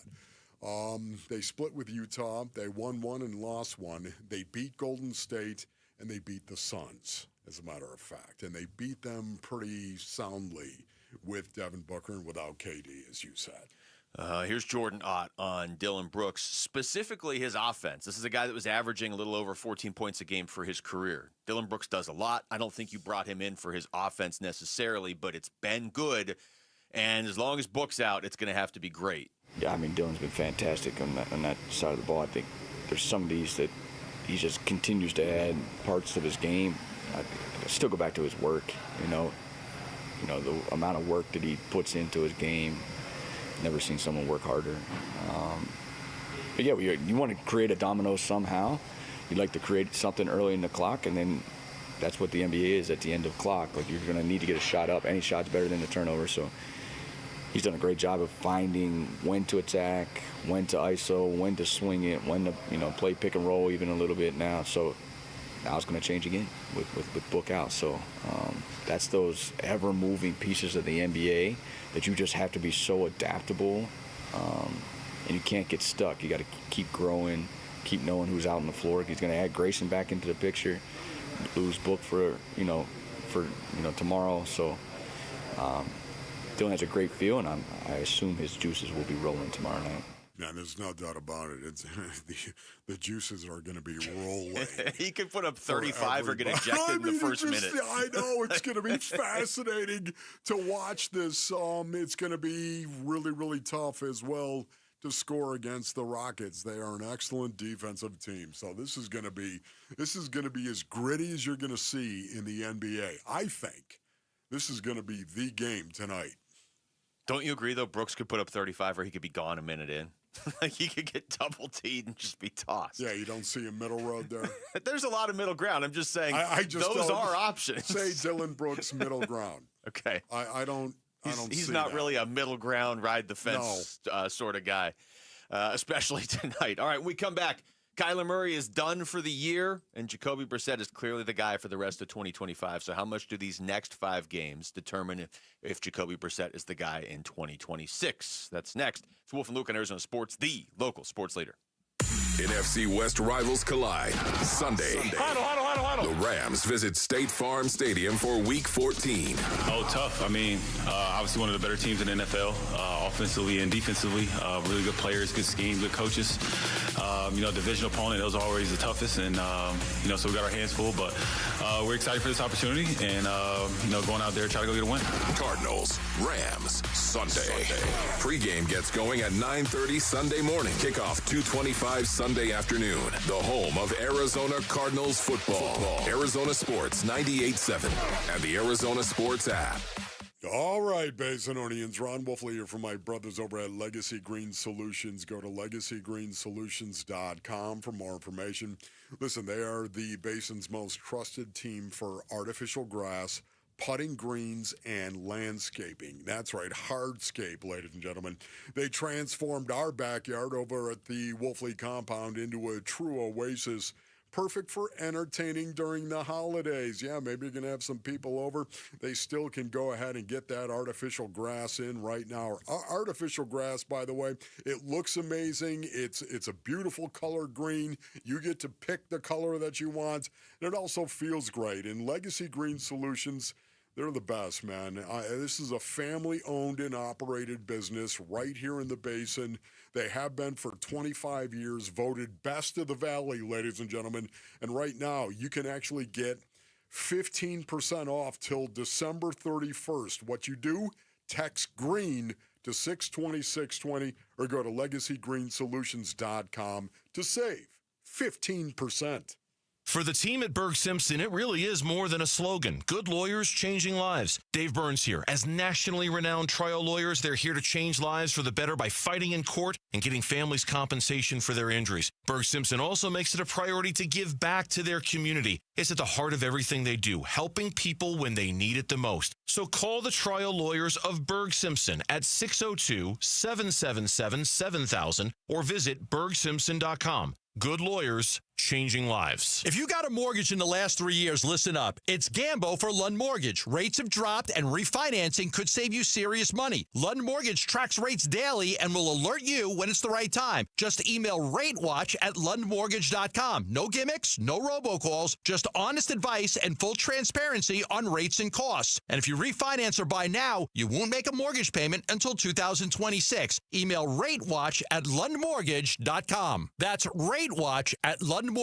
Speaker 21: They split with Utah. They won 1 and lost 1. They beat Golden State, and they beat the Suns, as a matter of fact. And they beat them pretty soundly with Devin Booker and without KD, as you said.
Speaker 1: Here's Jordan Ott on Dillon Brooks, specifically his offense. This is a guy that was averaging a little over 14 points a game for his career. Dillon Brooks does a lot. I don't think you brought him in for his offense necessarily, but it's been good. And as long as Book's out, it's going to have to be great.
Speaker 9: Yeah, I mean, Dillon's been fantastic on that side of the ball. I think there's some of these that he just continues to add parts of his game. I still go back to his work, the amount of work that he puts into his game. Never seen someone work harder. But yeah, you want to create a domino somehow. You'd like to create something early in the clock, and then that's what the NBA is at the end of clock. Like, you're going to need to get a shot up. Any shot's better than a turnover. So he's done a great job of finding when to attack, when to ISO, when to swing it, when to play pick and roll even a little bit now. So now it's going to change again with Book out. So that's those ever-moving pieces of the NBA that you just have to be so adaptable, and you can't get stuck. You got to keep growing, keep knowing who's out on the floor. He's going to add Grayson back into the picture, lose Book for tomorrow. So Dillon has a great feel, and I assume his juices will be rolling tomorrow night.
Speaker 21: Yeah, there's no doubt about it. It's the juices are going to be rolling.
Speaker 1: He could put up 35 or get ejected in the first minute.
Speaker 21: I know. It's going to be fascinating to watch this. It's going to be really, really tough as well to score against the Rockets. They are an excellent defensive team. So this is going to be as gritty as you're going to see in the NBA. I think this is going to be the game tonight.
Speaker 1: Don't you agree, though? Brooks could put up 35 or he could be gone a minute in. Like, he could get double-teed and just be tossed.
Speaker 21: Yeah, you don't see a middle road there?
Speaker 1: There's a lot of middle ground. I'm just saying those are options.
Speaker 21: Say Dillon Brooks middle ground.
Speaker 1: Okay.
Speaker 21: I don't
Speaker 1: He's
Speaker 21: see
Speaker 1: not
Speaker 21: that.
Speaker 1: really a middle ground, ride the fence sort of guy, especially tonight. All right, when we come back, Kyler Murray is done for the year, and Jacoby Brissett is clearly the guy for the rest of 2025. So how much do these next 5 games determine if Jacoby Brissett is the guy in 2026? That's next. It's Wolf and Luke on Arizona Sports, the local sports leader.
Speaker 11: NFC West rivals collide Sunday. The Rams visit State Farm Stadium for Week 14.
Speaker 17: Oh, tough. I mean, obviously one of the better teams in the NFL, offensively and defensively. Really good players, good scheme, good coaches. Divisional opponent, those are always the toughest. And, so we got our hands full. But we're excited for this opportunity and, going out there, try to go get a win.
Speaker 11: Cardinals, Rams, Sunday. Pre-game gets going at 9:30 Sunday morning. Kickoff 2:25 Sunday Sunday afternoon, the home of Arizona Cardinals football. Arizona Sports 98.7 and the Arizona Sports app.
Speaker 21: All right, Basinonians. Ron Wolfley here from my brothers over at Legacy Green Solutions. Go to LegacyGreenSolutions.com for more information. Listen, they are the Basin's most trusted team for artificial grass, putting greens, and landscaping. That's right, hardscape, ladies and gentlemen. They transformed our backyard over at the Wolfley compound into a true oasis, perfect for entertaining during the holidays. Yeah, maybe you're going to have some people over. They still can go ahead and get that artificial grass in right now. Artificial grass, by the way, it looks amazing. It's a beautiful color green. You get to pick the color that you want, and it also feels great. And Legacy Green Solutions, they're the best, man. This is a family-owned and operated business right here in the Basin. They have been for 25 years, voted best of the valley, ladies and gentlemen. And right now, you can actually get 15% off till December 31st. What you do, text GREEN to 620-620 or go to LegacyGreenSolutions.com to save 15%.
Speaker 4: For the team at Berg Simpson, it really is more than a slogan. Good lawyers changing lives. Dave Burns here. As nationally renowned trial lawyers, they're here to change lives for the better by fighting in court and getting families compensation for their injuries. Berg Simpson also makes it a priority to give back to their community. It's at the heart of everything they do, helping people when they need it the most. So call the trial lawyers of Berg Simpson at 602-777-7000 or visit bergsimpson.com. Good lawyers, changing lives.
Speaker 20: If you got a mortgage in the last 3 years, listen up. It's Gambo for Lund Mortgage. Rates have dropped and refinancing could save you serious money. Lund Mortgage tracks rates daily and will alert you when it's the right time. Just email RateWatch at lundmortgage.com. No gimmicks, no robocalls, just honest advice and full transparency on rates and costs. And if you refinance or buy now, you won't make a mortgage payment until 2026. Email RateWatch at lundmortgage.com. That's RateWatch at lundmortgage.com.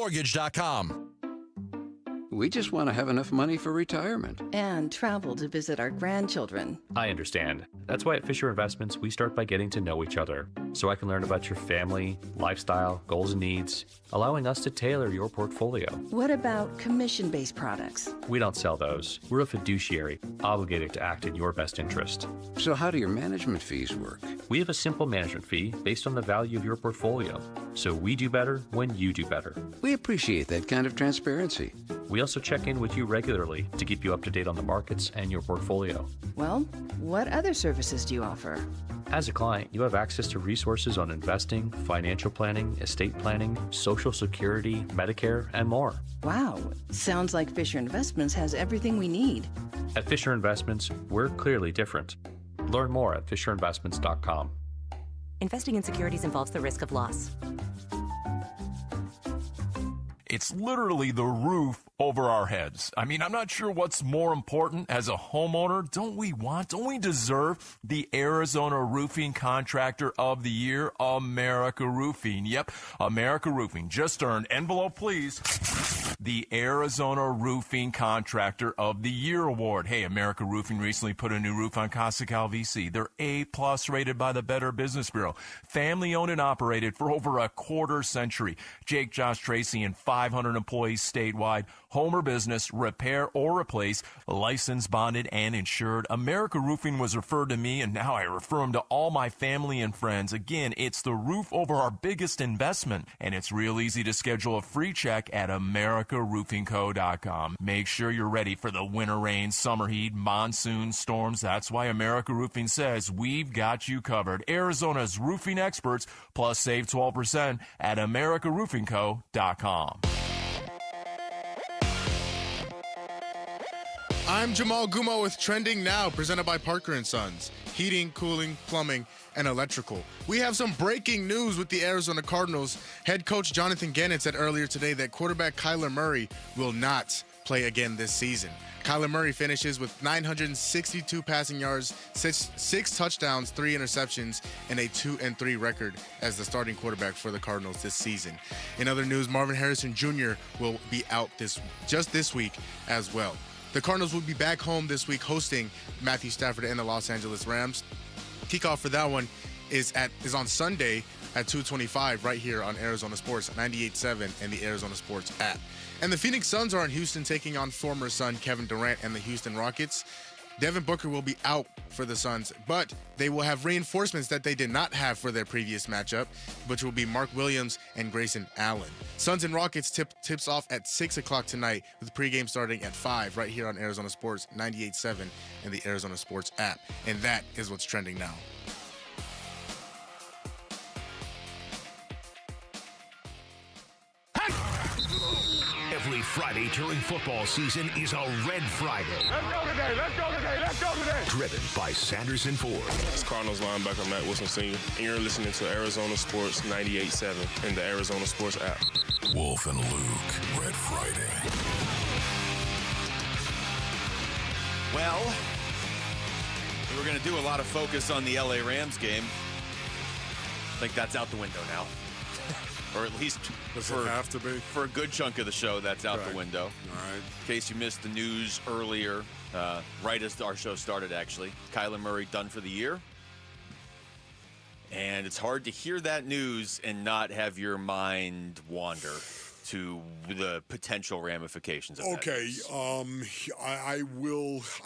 Speaker 22: We just want to have enough money for retirement.
Speaker 23: And travel to visit our grandchildren.
Speaker 24: I understand. That's why at Fisher Investments, we start by getting to know each other, so I can learn about your family, lifestyle, goals and needs, allowing us to tailor your portfolio.
Speaker 23: What about commission-based products?
Speaker 24: We don't sell those. We're a fiduciary, obligated to act in your best interest.
Speaker 22: So how do your management fees work?
Speaker 24: We have a simple management fee based on the value of your portfolio, so we do better when you do better.
Speaker 22: We appreciate that kind of transparency.
Speaker 24: We also check in with you regularly to keep you up to date on the markets and your portfolio.
Speaker 23: Well, what other services do you offer?
Speaker 24: As a client, you have access to resources on investing, financial planning, estate planning, Social Security, Medicare, and more.
Speaker 23: Wow, sounds like Fisher Investments has everything we need.
Speaker 24: At Fisher Investments, we're clearly different. Learn more at FisherInvestments.com.
Speaker 25: Investing in securities involves the risk of loss.
Speaker 14: It's literally the roof over our heads. I mean, I'm not sure what's more important as a homeowner. Don't we deserve the Arizona Roofing Contractor of the Year, America Roofing? Yep, America Roofing just earned, envelope please, the Arizona Roofing Contractor of the Year award. Hey, America Roofing recently put a new roof on Casa Calvisi. They're A+ rated by the Better Business Bureau. Family owned and operated for over a quarter century. Jake, Josh, Tracy, and 500 employees statewide. Home or business, repair or replace, licensed, bonded, and insured. America Roofing was referred to me, and now I refer them to all my family and friends. Again, it's the roof over our biggest investment, and it's real easy to schedule a free check at americaroofingco.com. Make sure you're ready for the winter rain, summer heat, monsoon, storms. That's why America Roofing says we've got you covered. Arizona's roofing experts, plus save 12% at americaroofingco.com.
Speaker 18: I'm Jamal Gumo with Trending Now, presented by Parker & Sons. Heating, cooling, plumbing, and electrical. We have some breaking news with the Arizona Cardinals. Head coach Jonathan Gannon said earlier today that quarterback Kyler Murray will not play again this season. Kyler Murray finishes with 962 passing yards, six touchdowns, 3 interceptions, and a 2-3 record as the starting quarterback for the Cardinals this season. In other news, Marvin Harrison Jr. will be out this week as well. The Cardinals will be back home this week hosting Matthew Stafford and the Los Angeles Rams. Kickoff for that one is on Sunday at 2:25 right here on Arizona Sports 98.7 and the Arizona Sports app. And the Phoenix Suns are in Houston taking on former Sun Kevin Durant and the Houston Rockets. Devin Booker will be out for the Suns, but they will have reinforcements that they did not have for their previous matchup, which will be Mark Williams and Grayson Allen. Suns and Rockets tips off at 6 o'clock tonight with pregame starting at 5 right here on Arizona Sports 98.7 and the Arizona Sports app. And that is what's trending now.
Speaker 6: Every Friday during football season is a Red Friday.
Speaker 3: Let's go today, let's go today, let's go today.
Speaker 6: Driven by Sanderson Ford.
Speaker 5: It's Cardinals linebacker Matt Wilson Sr. And you're listening to Arizona Sports 98.7 and the Arizona Sports app.
Speaker 11: Wolf and Luke, Red Friday.
Speaker 1: Well, we were going to do a lot of focus on the LA Rams game. I think that's out the window now. Or at least for a good chunk of the show, that's out the window.
Speaker 21: All right.
Speaker 1: In case you missed the news earlier, right as our show started, actually, Kyler Murray done for the year. And it's hard to hear that news and not have your mind wander to the potential ramifications of that news.
Speaker 21: I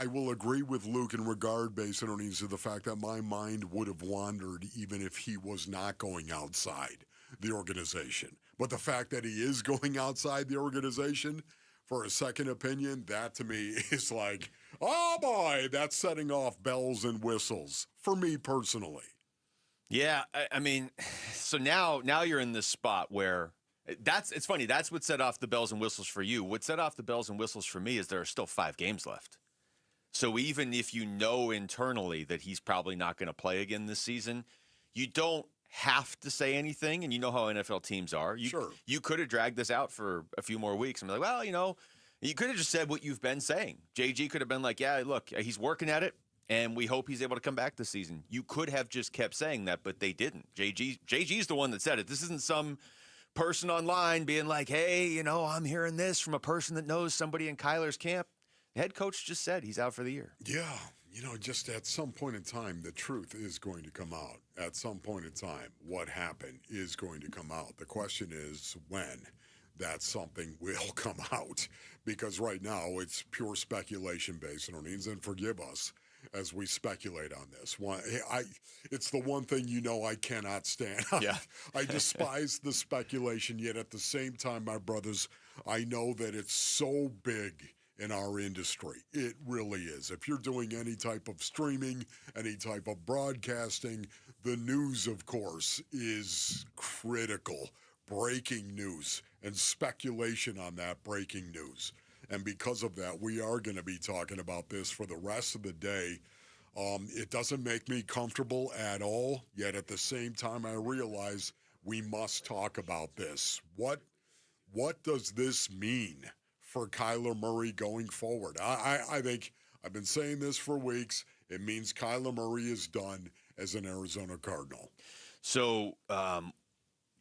Speaker 21: will agree with Luke in regard, based on the fact that my mind would have wandered even if he was not going outside the organization. But the fact that he is going outside the organization for a second opinion, that to me is like, oh boy, that's setting off bells and whistles for me personally.
Speaker 1: Yeah, I mean, so now you're in this spot where it's funny. That's what set off the bells and whistles for you. What set off the bells and whistles for me is there are still 5 games left. So even if you know internally that he's probably not going to play again this season, you don't have to say anything, and you know how NFL teams are. You could have dragged this out for a few more weeks and be like, well, you could have just said what you've been saying. JG could have been like, yeah, look, he's working at it, and we hope he's able to come back this season. You could have just kept saying that, but they didn't. JG's the one that said it. This isn't some person online being like, hey, I'm hearing this from a person that knows somebody in Kyler's camp. The head coach just said he's out for the year.
Speaker 21: Yeah. Just at some point in time, the truth is going to come out. At some point in time, what happened is going to come out. The question is when that something will come out. Because right now, it's pure speculation based on earnings. And forgive us as we speculate on this. It's the one thing I cannot stand.
Speaker 1: Yeah.
Speaker 21: I despise the speculation, yet at the same time, my brothers, I know that it's so big in our industry. It really is. If you're doing any type of streaming, any type of broadcasting, the news, of course, is critical. Breaking news and speculation on that breaking news. And because of that, we are going to be talking about this for the rest of the day. It doesn't make me comfortable at all, yet at the same time, I realize we must talk about this. What does this mean for Kyler Murray going forward? I think I've been saying this for weeks. It means Kyler Murray is done as an Arizona Cardinal.
Speaker 1: So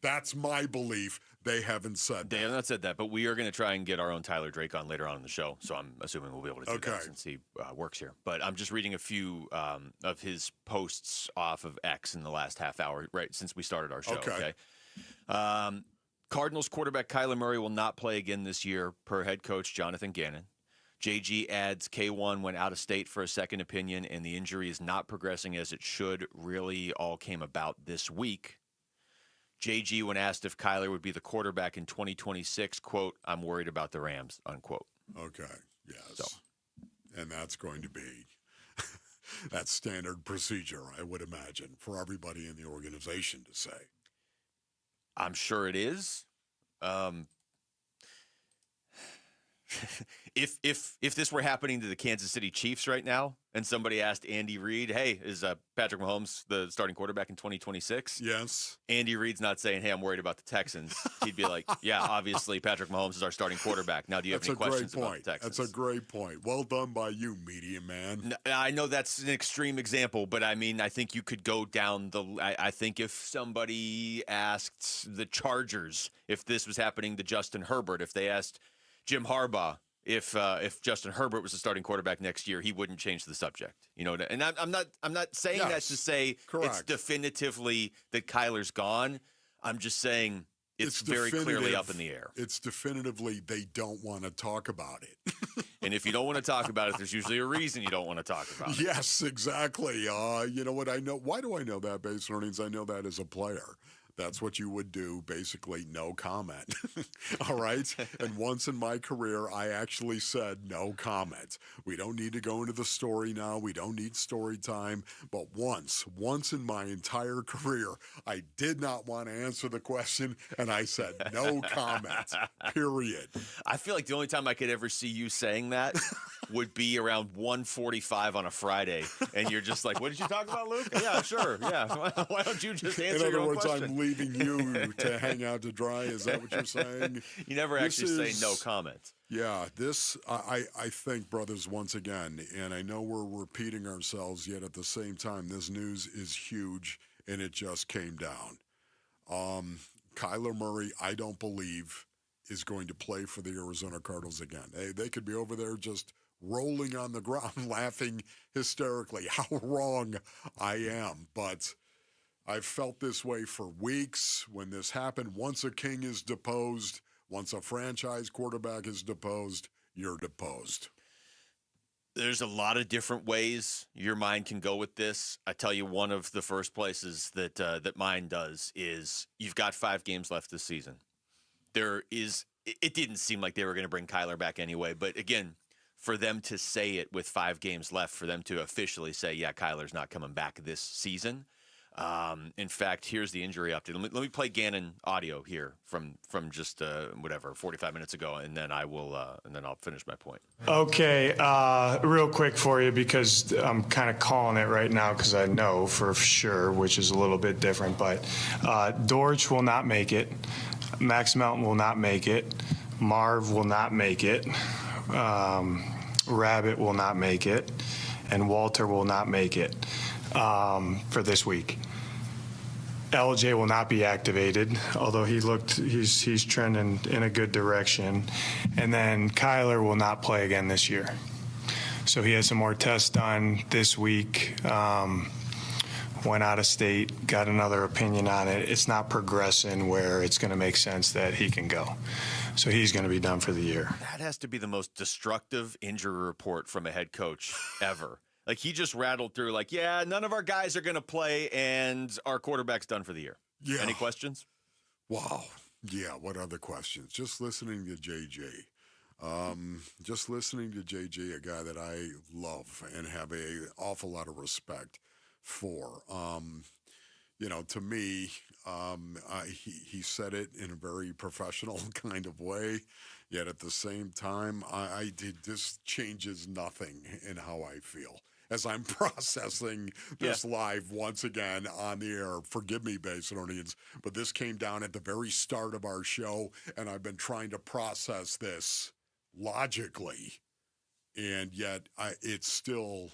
Speaker 21: that's my belief. They haven't said that.
Speaker 1: They have not said that, but we are going to try and get our own Tyler Drake on later on in the show. So I'm assuming we'll be able to do that since he works here. But I'm just reading a few of his posts off of X in the last half hour, right, since we started our show. Okay. Cardinals quarterback Kyler Murray will not play again this year, per head coach Jonathan Gannon. JG adds K1 went out of state for a second opinion, and the injury is not progressing as it should. Really all came about this week. JG, when asked if Kyler would be the quarterback in 2026, quote, I'm worried about the Rams, unquote.
Speaker 21: Okay, yes. And that's going to be that standard procedure, I would imagine, for everybody in the organization to say.
Speaker 1: I'm sure it is. If this were happening to the Kansas City Chiefs right now, and somebody asked Andy Reid, hey, is Patrick Mahomes the starting quarterback in 2026?
Speaker 21: Yes.
Speaker 1: Andy Reid's not saying, hey, I'm worried about the Texans. He'd be like, yeah, obviously Patrick Mahomes is our starting quarterback. Now, do you have any questions about the Texans?
Speaker 21: That's a great point. Well done by you, media man.
Speaker 1: I know that's an extreme example, but I mean, I think you could go down I think if somebody asked the Chargers if this was happening to Justin Herbert, if they asked Jim Harbaugh, if Justin Herbert was the starting quarterback next year, he wouldn't change the subject. You know, and I'm not saying that to say it's definitively that Kyler's gone. I'm just saying it's very clearly up in the air.
Speaker 21: It's definitively they don't want to talk about it.
Speaker 1: And if you don't want to talk about it, there's usually a reason you don't want to talk about it.
Speaker 21: Yes, exactly. You know what I know? Why do I know that, base earnings? I know that as a player. That's what you would do, basically, no comment. All right? And once in my career, I actually said no comment. We don't need to go into the story now. We don't need story time. But once in my entire career, I did not want to answer the question, and I said no comment, period.
Speaker 1: I feel like the only time I could ever see you saying that would be around 1:45 on a Friday, and you're just like, what did you talk about, Luke? Yeah, sure, yeah. Why don't you just answer your own question?
Speaker 21: In other words, I'm leaving you to hang out to dry. Is that what you're saying?
Speaker 1: You never actually say no comment.
Speaker 21: Yeah, I think, brothers, once again, and I know we're repeating ourselves, yet at the same time, this news is huge, and it just came down. Kyler Murray, I don't believe, is going to play for the Arizona Cardinals again. They could be over there just rolling on the ground, laughing hysterically how wrong I am. But I've felt this way for weeks when this happened. Once a king is deposed, once a franchise quarterback is deposed, you're deposed.
Speaker 1: There's a lot of different ways your mind can go with this. I tell you, one of the first places that mine does is you've got 5 games left this season. It didn't seem like they were going to bring Kyler back anyway, but again, for them to say it with 5 games left, for them to officially say, yeah, Kyler's not coming back this season. In fact, here's the injury update. Let me play Gannon audio here from just 45 minutes ago, and then I'll finish my point.
Speaker 2: Okay, real quick for you, because I'm kind of calling it right now because I know for sure, which is a little bit different. But Dortch will not make it. Max Melton will not make it. Marv will not make it. Rabbit will not make it. And Walter will not make it for this week. LJ will not be activated, although he's trending in a good direction. And then Kyler will not play again this year. So he had some more tests done this week. Went out of state, got another opinion on it. It's not progressing where it's going to make sense that he can go. So he's going to be done for the year.
Speaker 1: That has to be the most destructive injury report from a head coach ever. Like, he just rattled through, like, yeah, none of our guys are going to play, and our quarterback's done for the year.
Speaker 21: Yeah.
Speaker 1: Any questions?
Speaker 21: Wow. Yeah, what other questions? Just listening to JJ. Just listening to JJ, a guy that I love and have an awful lot of respect for. To me, he said it in a very professional kind of way, yet at the same time, this changes nothing in how I feel. As I'm processing this live once again on the air, forgive me, Basinonians, but this came down at the very start of our show, and I've been trying to process this logically, and yet it still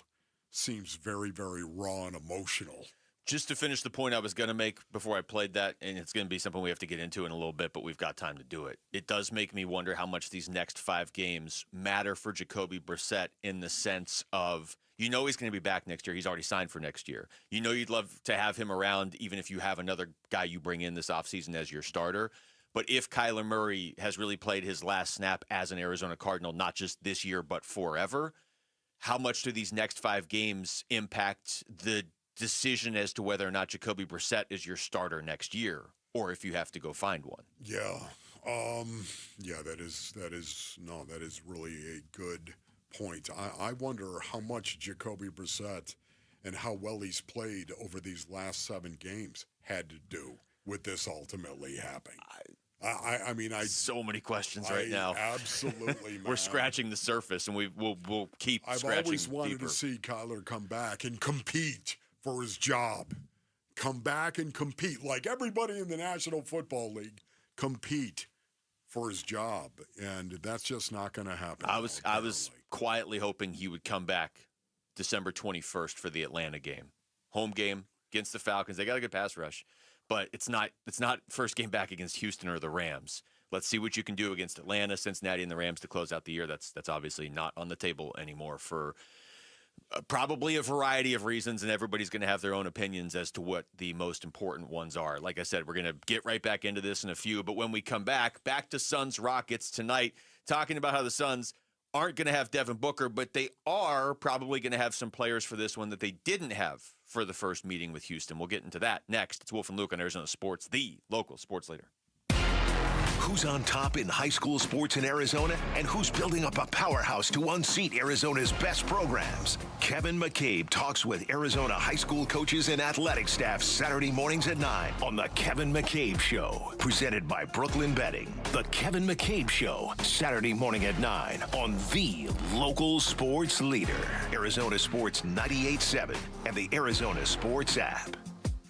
Speaker 21: seems very, very raw and emotional.
Speaker 1: Just to finish the point I was going to make before I played that, and it's going to be something we have to get into in a little bit, but we've got time to do it. It does make me wonder how much these next 5 games matter for Jacoby Brissett in the sense of, he's going to be back next year. He's already signed for next year. You'd love to have him around, even if you have another guy you bring in this offseason as your starter. But if Kyler Murray has really played his last snap as an Arizona Cardinal, not just this year, but forever, how much do these next 5 games impact the decision as to whether or not Jacoby Brissett is your starter next year, or if you have to go find one?
Speaker 21: Yeah. That is really a good point. I wonder how much Jacoby Brissett and how well he's played over these last 7 games had to do with this ultimately happening.
Speaker 1: So many questions right now.
Speaker 21: Absolutely, man.
Speaker 1: We're scratching the surface, and we'll keep scratching
Speaker 21: I've always wanted
Speaker 1: deeper.
Speaker 21: to see Kyler come back and compete for his job. Come back and compete like everybody in the National Football League. Compete for his job, and that's just not going to happen.
Speaker 1: I was quietly hoping he would come back December 21st for the Atlanta game, home game against the Falcons. They got a good pass rush, but it's not first game back against Houston or the Rams. let's see what you can do against Atlanta, Cincinnati, and the Rams to close out the year. That's obviously not on the table anymore for probably a variety of reasons, and everybody's going to have their own opinions as to what the most important ones are. Like I said, we're going to get right back into this in a few, but when we come back to Suns-Rockets tonight, talking about how the Suns aren't going to have Devin Booker, but they are probably going to have some players for this one that they didn't have for the first meeting with Houston. We'll get into that next. It's Wolf and Luke on Arizona Sports, the local sports leader.
Speaker 6: Who's on top in high school sports in Arizona, and who's building up a powerhouse to unseat Arizona's best programs? Kevin McCabe talks with Arizona high school coaches and athletic staff Saturday mornings at 9 on The Kevin McCabe Show, presented by Brooklyn Betting. The Kevin McCabe Show, Saturday morning at 9 on the local sports leader, Arizona Sports 98.7 and the Arizona Sports app.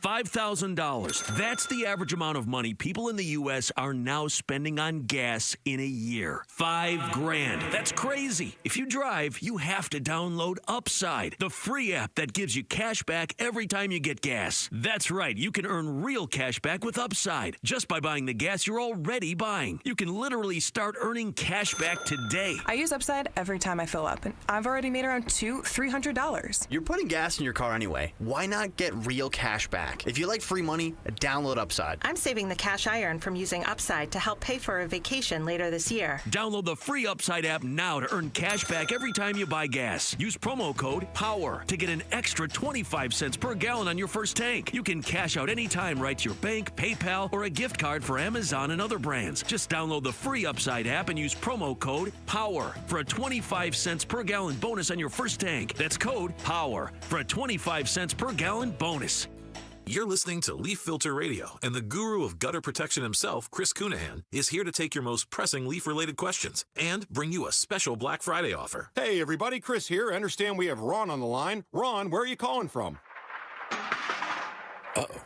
Speaker 7: $5,000. That's the average amount of money people in the U.S. are now spending on gas in a year. $5,000. That's crazy. If you drive, you have to download Upside, the free app that gives you cash back every time you get gas. That's right. You can earn real cash back with Upside just by buying the gas you're already buying. You can literally start earning cash back today.
Speaker 8: I use Upside every time I fill up, and I've already made around $200-$300.
Speaker 10: You're putting gas in your car anyway. Why not get real cash back? If you like free money, download Upside.
Speaker 13: I'm saving the cash I earn from using Upside to help pay for a vacation later this year.
Speaker 7: Download the free Upside app now to earn cash back every time you buy gas. Use promo code POWER to get an extra 25 cents per gallon on your first tank. You can cash out anytime right to your bank, PayPal, or a gift card for Amazon and other brands. Just download the free Upside app and use promo code POWER for a 25 cents per gallon bonus on your first tank. That's code POWER for a 25 cents per gallon bonus.
Speaker 16: You're listening to Leaf Filter Radio, and the guru of gutter protection himself, Chris Cunahan, is here to take your most pressing leaf-related questions and bring you a special Black Friday offer.
Speaker 26: Hey, everybody, Chris here. I understand we have Ron on the line. Ron, where are you calling from?
Speaker 27: Uh-oh.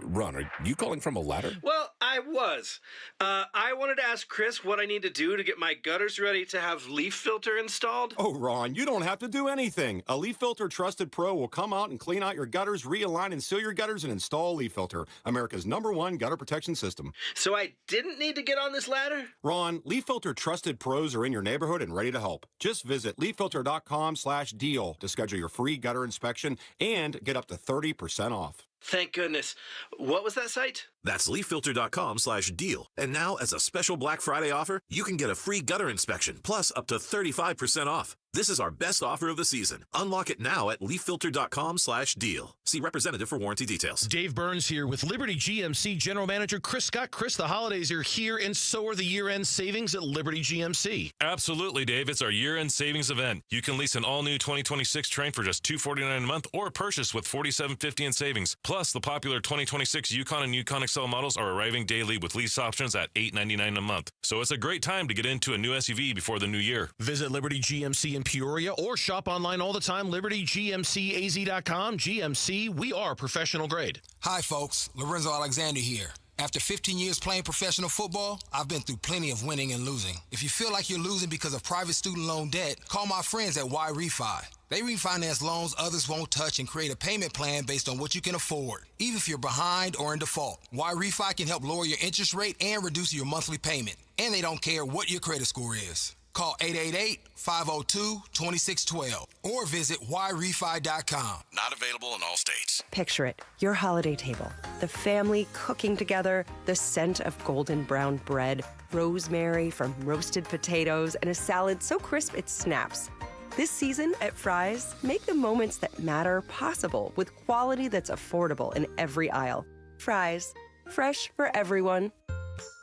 Speaker 27: Ron, are you calling from a ladder?
Speaker 28: Well, I was. I wanted to ask Chris what I need to do to get my gutters ready to have Leaf Filter installed.
Speaker 26: Oh, Ron, you don't have to do anything. A Leaf Filter Trusted Pro will come out and clean out your gutters, realign and seal your gutters, and install Leaf Filter, America's #1 gutter protection system.
Speaker 28: So I didn't need to get on this ladder?
Speaker 26: Ron, Leaf Filter Trusted Pros are in your neighborhood and ready to help. Just visit leaffilter.com/deal to schedule your free gutter inspection and get up to 30% off.
Speaker 28: Thank goodness. What was that site?
Speaker 16: That's leaffilter.com/deal. And now, as a special Black Friday offer, you can get a free gutter inspection, plus up to 35% off. This is our best offer of the season. Unlock it now at leaffilter.com/deal. See representative for warranty details.
Speaker 4: Dave Burns here with Liberty GMC General Manager Chris Scott. Chris, the holidays are here, and so are the year-end savings at Liberty GMC.
Speaker 5: Absolutely, Dave. It's our year-end savings event. You can lease an all-new 2026 Train for just $249 a month or purchase with $47.50 in savings. Plus, the popular 2026 Yukon and Yukon XL models are arriving daily with lease options at $899 a month. So it's a great time to get into a new SUV before the new year.
Speaker 4: Visit Liberty GMC in Peoria or shop online all the time, libertygmcaz.com. GMC, we are professional grade.
Speaker 29: Hi, folks. Lorenzo Alexander here. After 15 years playing professional football, I've been through plenty of winning and losing. If you feel like you're losing because of private student loan debt, call my friends at Y Refi. They refinance loans others won't touch and create a payment plan based on what you can afford, even if you're behind or in default. Y Refi can help lower your interest rate and reduce your monthly payment. And they don't care what your credit score is. Call 888-502-2612 or visit yrefi.com.
Speaker 30: Not available in all states.
Speaker 23: Picture it, your holiday table, the family cooking together, the scent of golden brown bread, rosemary from roasted potatoes, and a salad so crisp it snaps. This season at Fry's, make the moments that matter possible with quality that's affordable in every aisle. Fry's, fresh for everyone.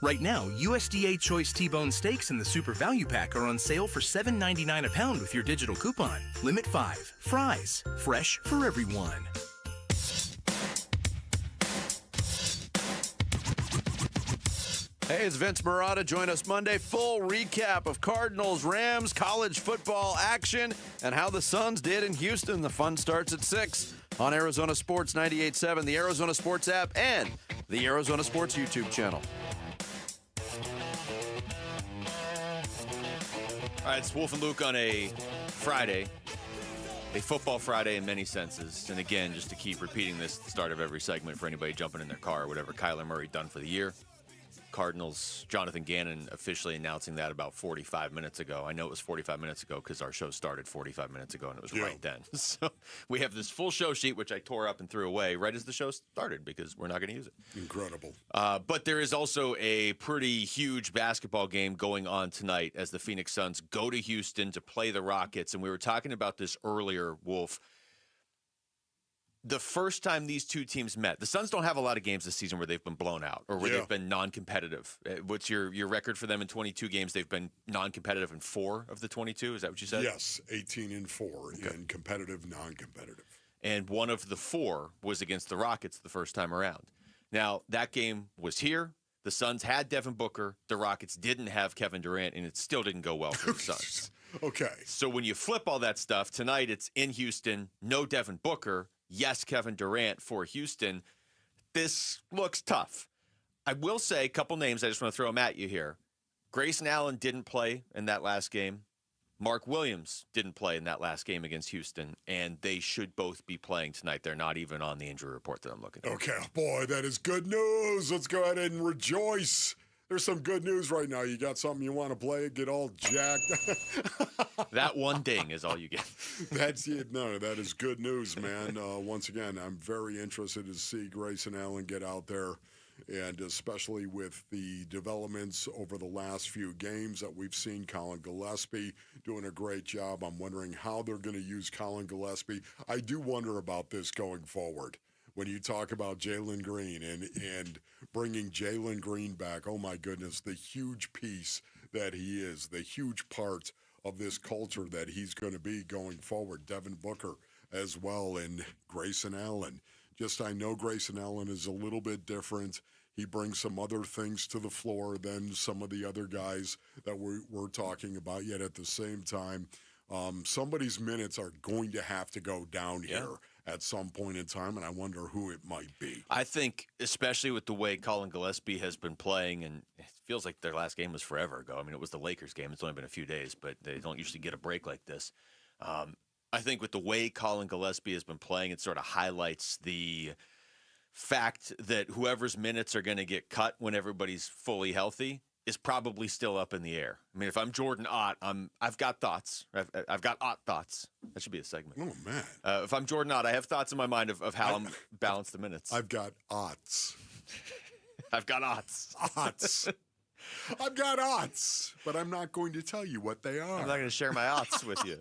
Speaker 31: Right now, USDA Choice T-Bone Steaks in the Super Value Pack are on sale for $7.99 a pound with your digital coupon. Limit 5. Fry's. Fresh for everyone.
Speaker 19: Hey, it's Vince Marotta. Join us Monday. Full recap of Cardinals, Rams, college football action, and how the Suns did in Houston. The fun starts at 6 on Arizona Sports 98.7, the Arizona Sports app, and the Arizona Sports YouTube channel.
Speaker 1: All right, it's Wolf and Luke on a Friday, a football Friday in many senses. And again, just to keep repeating this at the start of every segment for anybody jumping in their car or whatever, Kyler Murray done for the year. Cardinals, Jonathan Gannon officially announcing that about 45 minutes ago. I know it was 45 minutes ago because our show started 45 minutes ago, and it was right then. So we have this full show sheet, which I tore up and threw away right as the show started because we're not going to use it.
Speaker 21: Incredible.
Speaker 1: But there is also a pretty huge basketball game going on tonight as the Phoenix Suns go to Houston to play the Rockets. And we were talking about this earlier, Wolf. The first time these two teams met, the Suns don't have a lot of games this season where they've been blown out or where they've been non-competitive. What's your record for them in 22 games? They've been non-competitive in 4 of the 22. Is that what you said?
Speaker 21: Yes, 18-4 in competitive, non-competitive.
Speaker 1: And one of the 4 was against the Rockets the first time around. Now, that game was here. The Suns had Devin Booker. The Rockets didn't have Kevin Durant, and it still didn't go well for the Suns.
Speaker 21: Okay.
Speaker 1: So when you flip all that stuff, tonight it's in Houston, no Devin Booker. Yes, Kevin Durant for Houston. This looks tough. I will say a couple names. I just want to throw them at you here. Grayson Allen didn't play in that last game. Mark Williams didn't play in that last game against Houston, and they should both be playing tonight. They're not even on the injury report that I'm looking at.
Speaker 21: Okay, boy, that is good news. Let's go ahead and rejoice. There's some good news right now. You got something you want to play, get all jacked.
Speaker 1: That one ding is all you get.
Speaker 21: That's it. No, that is good news, man. Once again, I'm very interested to see Grayson Allen get out there, and especially with the developments over the last few games that we've seen. Colin Gillespie doing a great job. I'm wondering how they're going to use Colin Gillespie. I do wonder about this going forward. When you talk about Jalen Green and bringing Jalen Green back, oh my goodness, the huge piece that he is, the huge part of this culture that he's going to be going forward. Devin Booker as well, and Grayson Allen. I know Grayson Allen is a little bit different. He brings some other things to the floor than some of the other guys that we're talking about, yet at the same time, somebody's minutes are going to have to go down here at some point in time, and I wonder who it might be.
Speaker 1: I think, especially with the way Colin Gillespie has been playing, and it feels like their last game was forever ago. I mean, it was the Lakers game. It's only been a few days, but they don't usually get a break like this. I think with the way Colin Gillespie has been playing, it sort of highlights the fact that whoever's minutes are going to get cut when everybody's fully healthy is probably still up in the air. I mean, if I'm Jordan Ott, I've got thoughts. I've got Ott thoughts. That should be a segment.
Speaker 21: Oh, man.
Speaker 1: If I'm Jordan Ott, I have thoughts in my mind of how I'm balance the minutes.
Speaker 21: I've got Otts.
Speaker 1: I've got Otts.
Speaker 21: Otts. I've got Otts, but I'm not going to tell you what they are.
Speaker 1: I'm not going to share my Otts with you.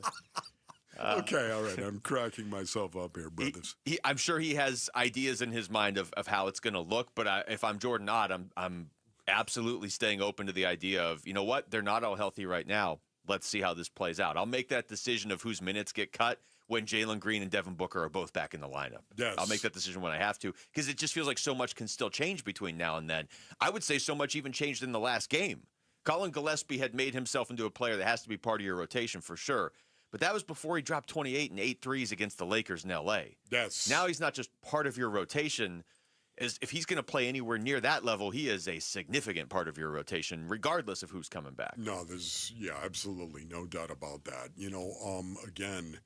Speaker 21: Okay, all right. I'm cracking myself up here, brothers.
Speaker 1: I'm sure he has ideas in his mind of how it's going to look, but if I'm Jordan Ott, I'm absolutely staying open to the idea of, you know what, they're not all healthy right now. Let's see how this plays out. I'll make that decision of whose minutes get cut when Jalen Green and Devin Booker are both back in the lineup.
Speaker 21: Yes.
Speaker 1: I'll make that decision when I have to, because it just feels like so much can still change between now and then. I would say so much even changed in the last game. Colin Gillespie had made himself into a player that has to be part of your rotation for sure. But that was before he dropped 28 and 8 threes against the Lakers in L.A.
Speaker 21: Yes.
Speaker 1: Now he's not just part of your rotation. If he's going to play anywhere near that level, he is a significant part of your rotation, regardless of who's coming back.
Speaker 21: No, absolutely no doubt about that. You know, again,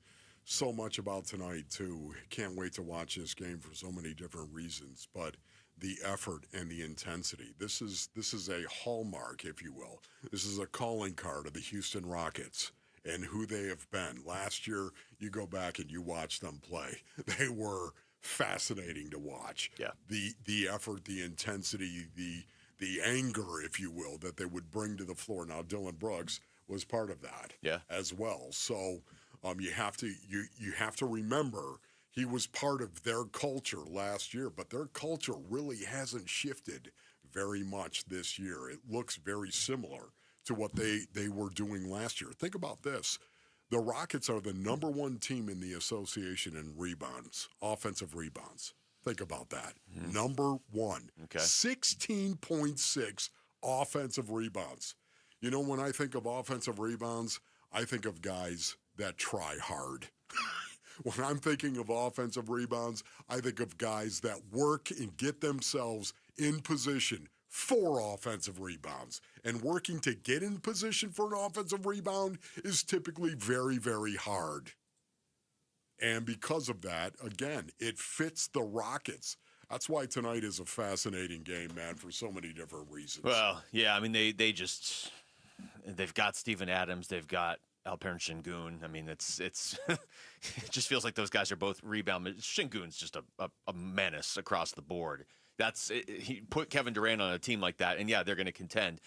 Speaker 21: so much about tonight, too. Can't wait to watch this game for so many different reasons. But the effort and the intensity, this is a hallmark, if you will. This is a calling card of the Houston Rockets and who they have been. Last year, you go back and you watch them play. They were fascinating to watch.
Speaker 1: Yeah.
Speaker 21: The effort, the intensity, the anger, if you will, that they would bring to the floor. Now, Dylan Brooks was part of that as well. So you have to remember he was part of their culture last year, but their culture really hasn't shifted very much this year. It looks very similar to what they were doing last year. Think about this. The Rockets are the number one team in the association in rebounds, offensive rebounds. Think about that. Number one.
Speaker 1: Okay.
Speaker 21: 16.6 offensive rebounds. You know, when I think of offensive rebounds, I think of guys that try hard. When I'm thinking of offensive rebounds, I think of guys that work and get themselves in position for offensive rebounds. And working to get in position for an offensive rebound is typically very, very hard. And because of that, again, it fits the Rockets That's why tonight is a fascinating game, man, for so many different reasons.
Speaker 1: Well, yeah, I mean, they've got Steven Adams, they've got Alperen Şengün. I mean, it's it just feels like those guys are both rebound. Şengün's just a menace across the board. He put Kevin Durant on a team like that, and yeah, they're going to contend.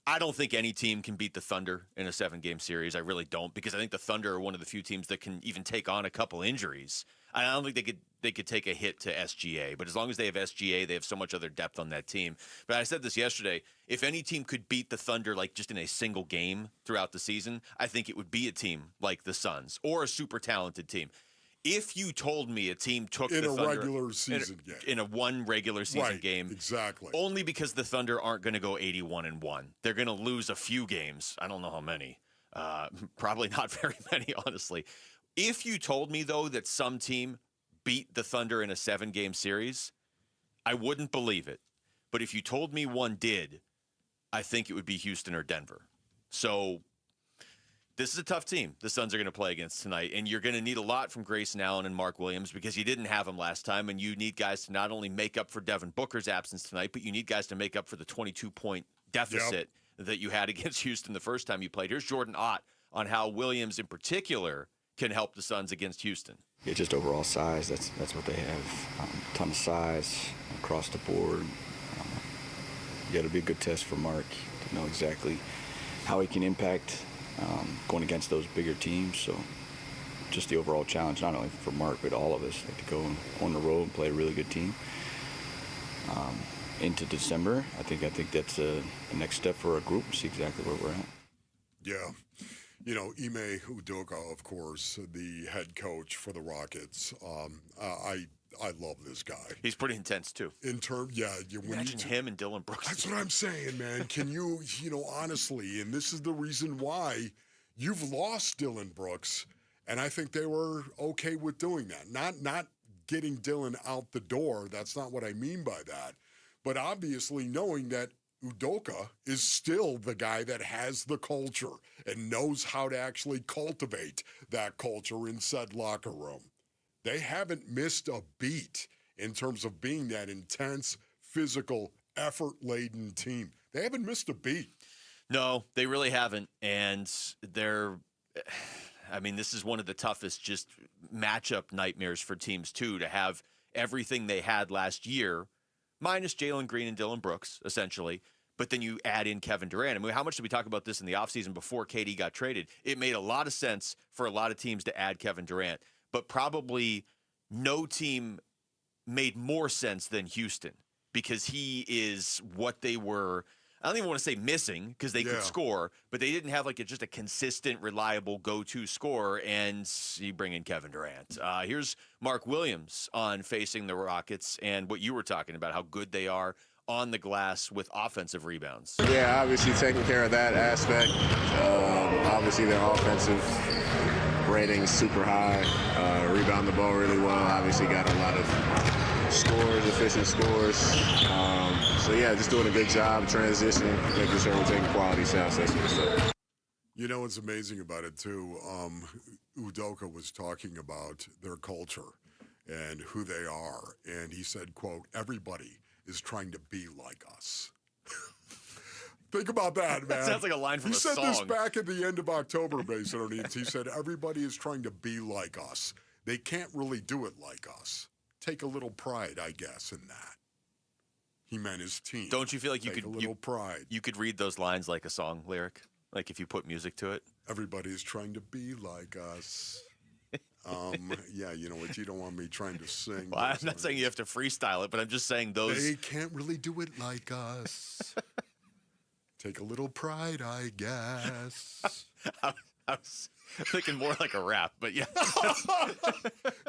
Speaker 1: I don't think any team can beat the Thunder in a 7-game series. I really don't, because I think the Thunder are one of the few teams that can even take on a couple injuries. I don't think they could take a hit to SGA, but as long as they have SGA, they have so much other depth on that team. But I said this yesterday, if any team could beat the Thunder like just in a single game throughout the season, I think it would be a team like the Suns or a super talented team. If you told me a team took the Thunder
Speaker 21: regular season game,
Speaker 1: in a one regular season game,
Speaker 21: exactly,
Speaker 1: only because the Thunder aren't going to go 81-1, they're going to lose a few games. I don't know how many. Probably not very many, honestly. If you told me though that some team beat the Thunder in a 7-game series, I wouldn't believe it. But if you told me one did, I think it would be Houston or Denver. So this is a tough team the Suns are going to play against tonight, and you're going to need a lot from Grayson Allen and Mark Williams because you didn't have them last time, and you need guys to not only make up for Devin Booker's absence tonight, but you need guys to make up for the 22-point deficit that you had against Houston the first time you played. Here's Jordan Ott on how Williams in particular can help the Suns against Houston.
Speaker 9: Yeah, just overall size. That's what they have. A ton of size across the board. Yeah, it'll be a good test for Mark to know exactly how he can impact going against those bigger teams. So just the overall challenge, not only for Mark, but all of us, like to go on the road and play a really good team into December. I think that's the next step for our group, see exactly where we're at.
Speaker 21: Yeah. You know, Ime Udoka, of course, the head coach for the Rockets. I love this guy.
Speaker 1: He's pretty intense, too.
Speaker 21: Imagine
Speaker 1: him and Dylan Brooks.
Speaker 21: That's what I'm saying, man. Can you honestly, and this is the reason why you've lost Dylan Brooks, and I think they were okay with doing that. Not getting Dylan out the door. That's not what I mean by that. But obviously knowing that Udoka is still the guy that has the culture and knows how to actually cultivate that culture in said locker room. They haven't missed a beat in terms of being that intense, physical, effort-laden team. They haven't missed a beat.
Speaker 1: No, they really haven't. And this is one of the toughest just matchup nightmares for teams, too, to have everything they had last year, minus Jalen Green and Dylan Brooks, essentially. But then you add in Kevin Durant. I mean, how much did we talk about this in the offseason before KD got traded? It made a lot of sense for a lot of teams to add Kevin Durant. But probably no team made more sense than Houston because he is what they were. I don't even want to say missing because they could score, but they didn't have just a consistent, reliable go-to scorer, and you bring in Kevin Durant. Here's Mark Williams on facing the Rockets and what you were talking about, how good they are on the glass with offensive rebounds.
Speaker 12: Yeah, obviously taking care of that aspect. Obviously their offensive rating super high, rebound the ball really well, obviously got a lot of scores, efficient scores. So yeah, just doing a good job transitioning, making sure we're taking quality shots, that sort of stuff.
Speaker 21: You know what's amazing about it too? Udoka was talking about their culture and who they are, and he said, quote, everybody is trying to be like us. Think about that, man.
Speaker 1: That sounds like a line from a song.
Speaker 21: He said this back at the end of October, basically. He said, everybody is trying to be like us. They can't really do it like us. Take a little pride, I guess, in that. He meant his team.
Speaker 1: Don't you feel like
Speaker 21: pride.
Speaker 1: You could read those lines like a song lyric? Like if you put music to it?
Speaker 21: Everybody is trying to be like us. Yeah, you know what? You don't want me trying to sing.
Speaker 1: Well, I'm not saying you have to freestyle it, but I'm just saying those.
Speaker 21: They can't really do it like us. Take a little pride, I guess.
Speaker 1: I was thinking more like a rap, but yeah.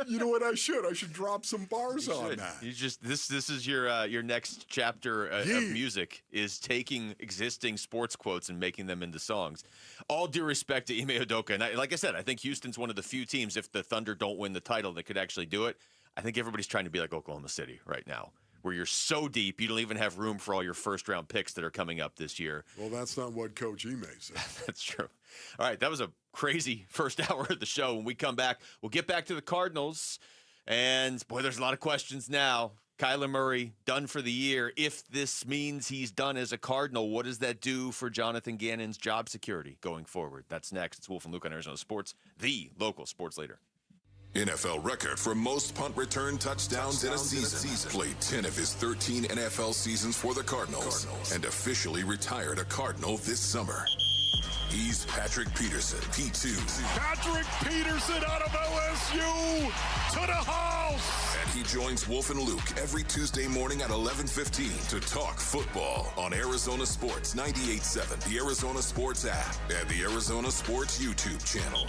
Speaker 21: You know what? I should drop some bars on that.
Speaker 1: You just this is your next chapter of music is taking existing sports quotes and making them into songs. All due respect to Ime Udoka, and like I said, I think Houston's one of the few teams, if the Thunder don't win the title, that could actually do it. I think everybody's trying to be like Oklahoma City right now, where you're so deep you don't even have room for all your first-round picks that are coming up this year.
Speaker 21: Well, that's not what Coach Ime said.
Speaker 1: That's true. All right, that was a crazy first hour of the show. When we come back, we'll get back to the Cardinals. And, boy, there's a lot of questions now. Kyler Murray done for the year. If this means he's done as a Cardinal, what does that do for Jonathan Gannon's job security going forward? That's next. It's Wolf and Luke on Arizona Sports, the local sports leader.
Speaker 3: NFL record for most punt return touchdowns in a season. Played 10 of his 13 NFL seasons for the Cardinals and officially retired a Cardinal this summer. He's Patrick Peterson, P2.
Speaker 21: Patrick Peterson out of LSU to the house.
Speaker 3: And he joins Wolf and Luke every Tuesday morning at 11:15 to talk football on Arizona Sports 98.7, the Arizona Sports app, and the Arizona Sports YouTube channel.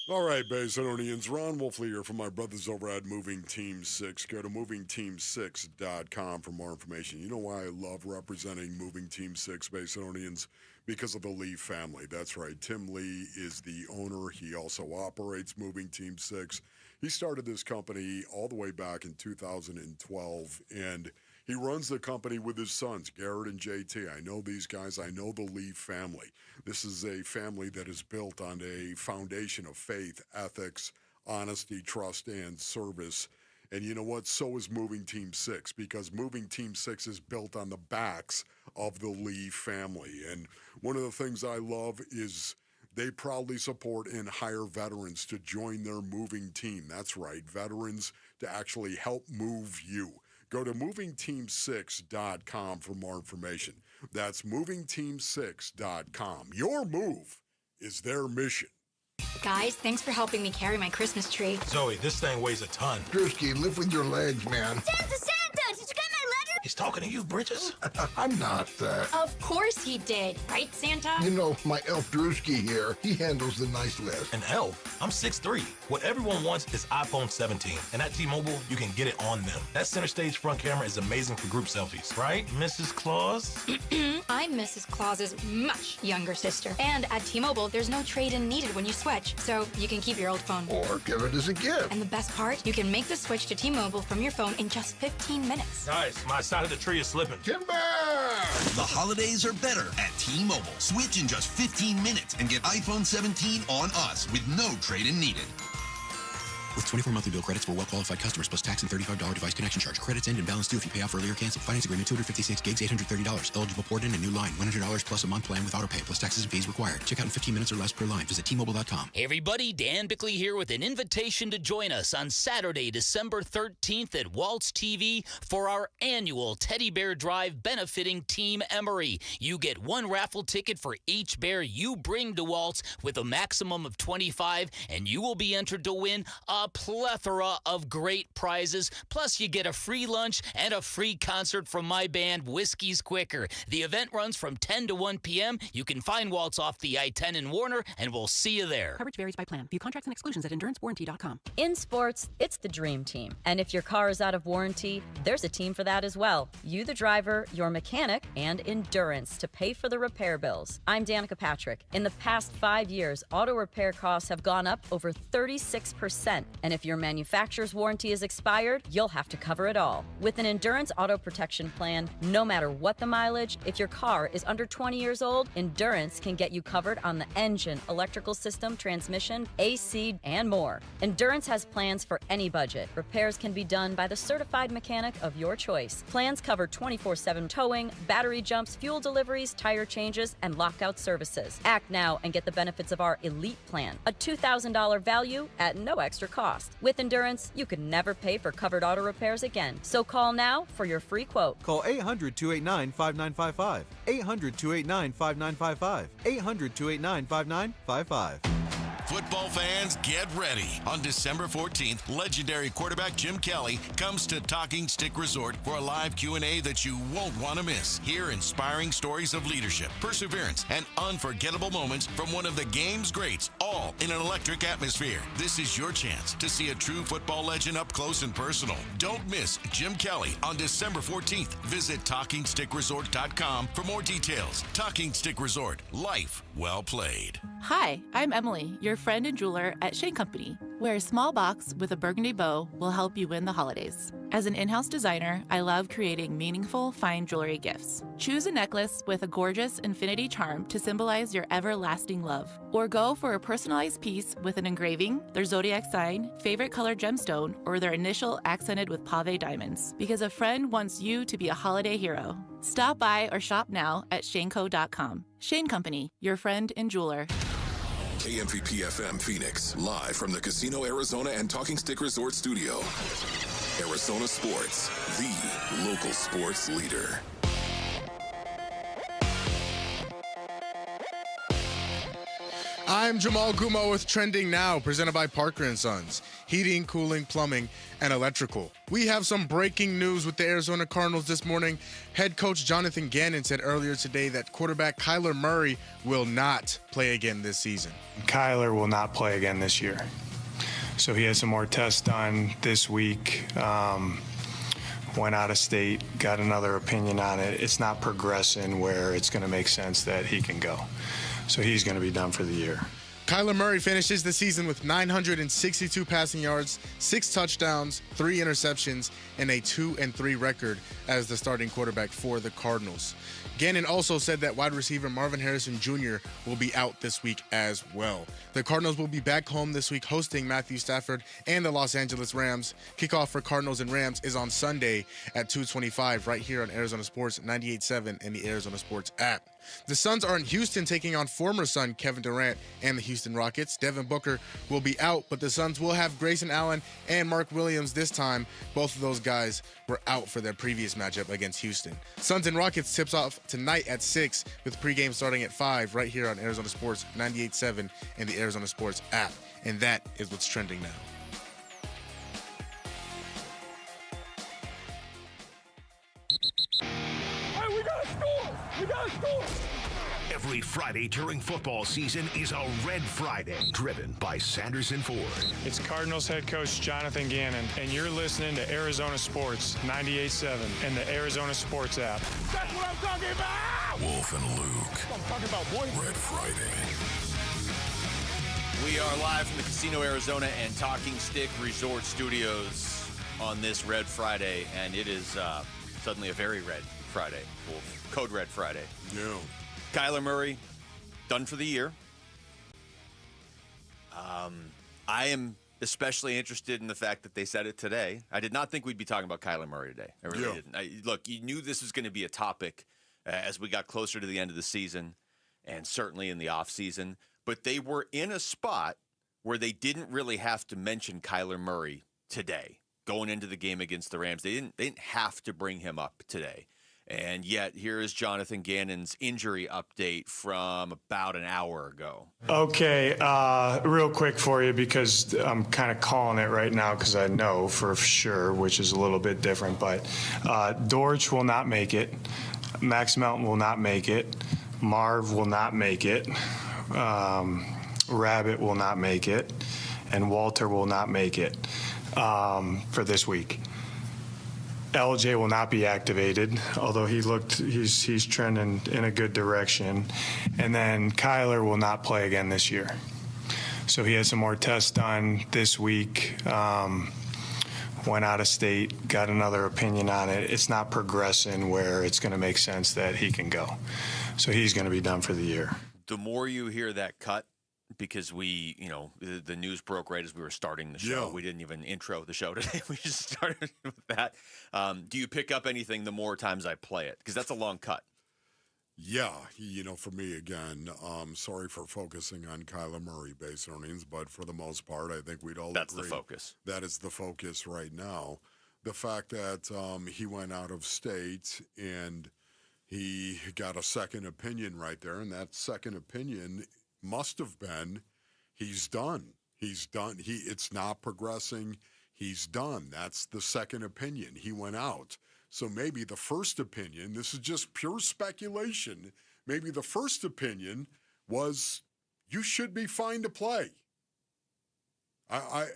Speaker 21: All right, Basinonians, Ron Wolfley here from my brothers over at Moving Team 6. Go to movingteam6.com for more information. You know why I love representing Moving Team 6, Basinonians? Because of the Lee family. That's right. Tim Lee is the owner. He also operates Moving Team 6. He started this company all the way back in 2012, and he runs the company with his sons, Garrett and JT. I know these guys. I know the Lee family. This is a family that is built on a foundation of faith, ethics, honesty, trust, and service. And you know what? So is Moving Team 6, because Moving Team 6 is built on the backs of the Lee family. And one of the things I love is they proudly support and hire veterans to join their moving team. That's right, veterans to actually help move you. Go to movingteam6.com for more information. That's movingteam6.com. Your move is their mission.
Speaker 11: Guys, thanks for helping me carry my Christmas tree.
Speaker 14: Zoe, this thing weighs a ton.
Speaker 15: Drewski, lift with your legs, man.
Speaker 11: Santa! Did you get my letter?
Speaker 14: He's talking to you, Bridges.
Speaker 15: I'm not that.
Speaker 11: Of course he did. Right, Santa?
Speaker 15: You know, my elf Drewski here, he handles the nice list.
Speaker 14: An elf? I'm 6'3". What everyone wants is iPhone 17. And at T-Mobile, you can get it on them. That center stage front camera is amazing for group selfies. Right, Mrs. Claus?
Speaker 11: I'm Mrs. Claus's much younger sister. And at T-Mobile, there's no trade-in needed when you switch. So you can keep your old phone.
Speaker 15: Or give it as a gift.
Speaker 11: And the best part, you can make the switch to T-Mobile from your phone in just 15 minutes.
Speaker 14: Nice. My side of the tree is slipping.
Speaker 15: Timber!
Speaker 17: The holidays are better at T-Mobile. Switch in just 15 minutes and get iPhone 17 on us with no trade-in needed.
Speaker 18: With 24 monthly bill credits for well-qualified customers plus tax and $35 device connection charge. Credits end and balance due if you pay off early or cancel. Finance agreement, 256 gigs, $830. Eligible port in a new line. $100 plus a month plan with auto pay plus taxes and fees required. Check out in 15 minutes or less per line. Visit T-Mobile.com.
Speaker 20: Hey everybody, Dan Bickley here with an invitation to join us on Saturday, December 13th at Waltz TV for our annual Teddy Bear Drive benefiting Team Emory. You get one raffle ticket for each bear you bring to Waltz with a maximum of 25, and you will be entered to win a plethora of great prizes. Plus, you get a free lunch and a free concert from my band, Whiskey's Quicker. The event runs from 10 to 1 p.m. You can find Waltz off the I-10 in Warner, and we'll see you there.
Speaker 22: Coverage varies by plan. View contracts and exclusions at endurancewarranty.com.
Speaker 24: In sports, it's the dream team. And if your car is out of warranty, there's a team for that as well. You, the driver, your mechanic, and Endurance to pay for the repair bills. I'm Danica Patrick. In the past 5 years, auto repair costs have gone up over 36%. And if your manufacturer's warranty is expired, you'll have to cover it all. With an Endurance auto protection plan, no matter what the mileage, if your car is under 20 years old, Endurance can get you covered on the engine, electrical system, transmission, AC, and more. Endurance has plans for any budget. Repairs can be done by the certified mechanic of your choice. Plans cover 24/7 towing, battery jumps, fuel deliveries, tire changes, and lockout services. Act now and get the benefits of our Elite Plan, a $2,000 value at no extra cost. With Endurance, you can never pay for covered auto repairs again. So call now for your free quote.
Speaker 25: Call 800-289-5955. 800-289-5955. 800-289-5955.
Speaker 4: Football fans, get ready. On December 14th, legendary quarterback Jim Kelly comes to Talking Stick Resort for a live Q&A that you won't want to miss. Hear inspiring stories of leadership, perseverance, and unforgettable moments from one of the game's greats, all in an electric atmosphere. This is your chance to see a true football legend up close and personal. Don't miss Jim Kelly on December 14th. Visit TalkingStickResort.com for more details. Talking Stick Resort. Life well played.
Speaker 30: Hi, I'm Emily, your
Speaker 2: your friend and jeweler at Shane Company, where a small box with a burgundy bow will help you win the holidays. As an in-house designer, I love creating meaningful, fine jewelry gifts. Choose a necklace with a gorgeous infinity charm to symbolize your everlasting love. Or go for a personalized piece with an engraving, their zodiac sign, favorite color gemstone, or their initial accented with pave diamonds. Because a friend wants you to be a holiday hero. Stop by or shop now at shaneco.com. Shane Company, your friend and jeweler.
Speaker 3: KMVP FM Phoenix, live from the Casino Arizona and Talking Stick Resort Studio. Arizona Sports, the local sports leader.
Speaker 6: I'm Jamal Gumo with Trending Now, presented by Parker & Sons, heating, cooling, plumbing, and electrical. We have some breaking news with the Arizona Cardinals this morning. Head coach Jonathan Gannon said earlier today that quarterback Kyler Murray will not play again this season.
Speaker 7: Kyler will not play again this year. So he has some more tests done this week. Went out of state, got another opinion on it. It's not progressing where it's going to make sense that he can go. So he's going to be done for the year.
Speaker 6: Kyler Murray finishes the season with 962 passing yards, 6 touchdowns, 3 interceptions, and a 2-3 record as the starting quarterback for the Cardinals. Gannon also said that wide receiver Marvin Harrison Jr. will be out this week as well. The Cardinals will be back home this week hosting Matthew Stafford and the Los Angeles Rams. Kickoff for Cardinals and Rams is on Sunday at 2:25 right here on Arizona Sports 98.7 and the Arizona Sports app. The Suns are in Houston taking on former Sun Kevin Durant and the Houston Rockets. Devin Booker will be out, but the Suns will have Grayson Allen and Mark Williams this time. Both of those guys were out for their previous matchup against Houston. Suns and Rockets tips off tonight at 6 with pregame starting at 5 right here on Arizona Sports 98.7 and the Arizona Sports app. And that is what's trending now.
Speaker 8: Hey, we gotta score! We gotta score!
Speaker 10: Every Friday during football season is a Red Friday, driven by Sanderson Ford.
Speaker 13: It's Cardinals head coach Jonathan Gannon, and you're listening to Arizona Sports 98.7 and the Arizona Sports app.
Speaker 8: That's what I'm talking about!
Speaker 3: Wolf and Luke.
Speaker 8: I'm talking about, boy.
Speaker 3: Red Friday.
Speaker 1: We are live from the Casino Arizona and Talking Stick Resort Studios on this Red Friday, and it is suddenly a very red Friday, Wolf. Code Red Friday.
Speaker 21: Yeah.
Speaker 1: Kyler Murray, done for the year. I am especially interested in the fact that they said it today. I did not think we'd be talking about Kyler Murray today. I really didn't. Look, you knew this was going to be a topic as we got closer to the end of the season and certainly in the offseason. But they were in a spot where they didn't really have to mention Kyler Murray today going into the game against the Rams. They didn't have to bring him up today. And yet, here is Jonathan Gannon's injury update from about an hour ago.
Speaker 7: Okay, real quick for you because I'm kind of calling it right now because I know for sure, which is a little bit different. But Dortch will not make it. Max Melton will not make it. Marv will not make it. Rabbit will not make it. And Walter will not make it for this week. LJ will not be activated, although he's trending in a good direction. And then Kyler will not play again this year. So he has some more tests done this week. Went out of state, got another opinion on it. It's not progressing where it's going to make sense that he can go. So he's going to be done for the year.
Speaker 1: The more you hear that cut, because we, the news broke right as we were starting the show.
Speaker 21: Yeah.
Speaker 1: We didn't even intro the show today. We just started with that. Do you pick up anything the more times I play it? Because that's a long cut.
Speaker 21: Yeah, for me, again, sorry for focusing on Kyler Murray base earnings, but for the most part, I think we'd all
Speaker 1: That's
Speaker 21: agree
Speaker 1: the focus.
Speaker 21: that is the focus right now. The fact that he went out of state and he got a second opinion right there, and that second opinion must have been he's done. He's done. It's not progressing. He's done. That's the second opinion. He went out. So maybe the first opinion, this is just pure speculation, maybe the first opinion was you should be fine to play. I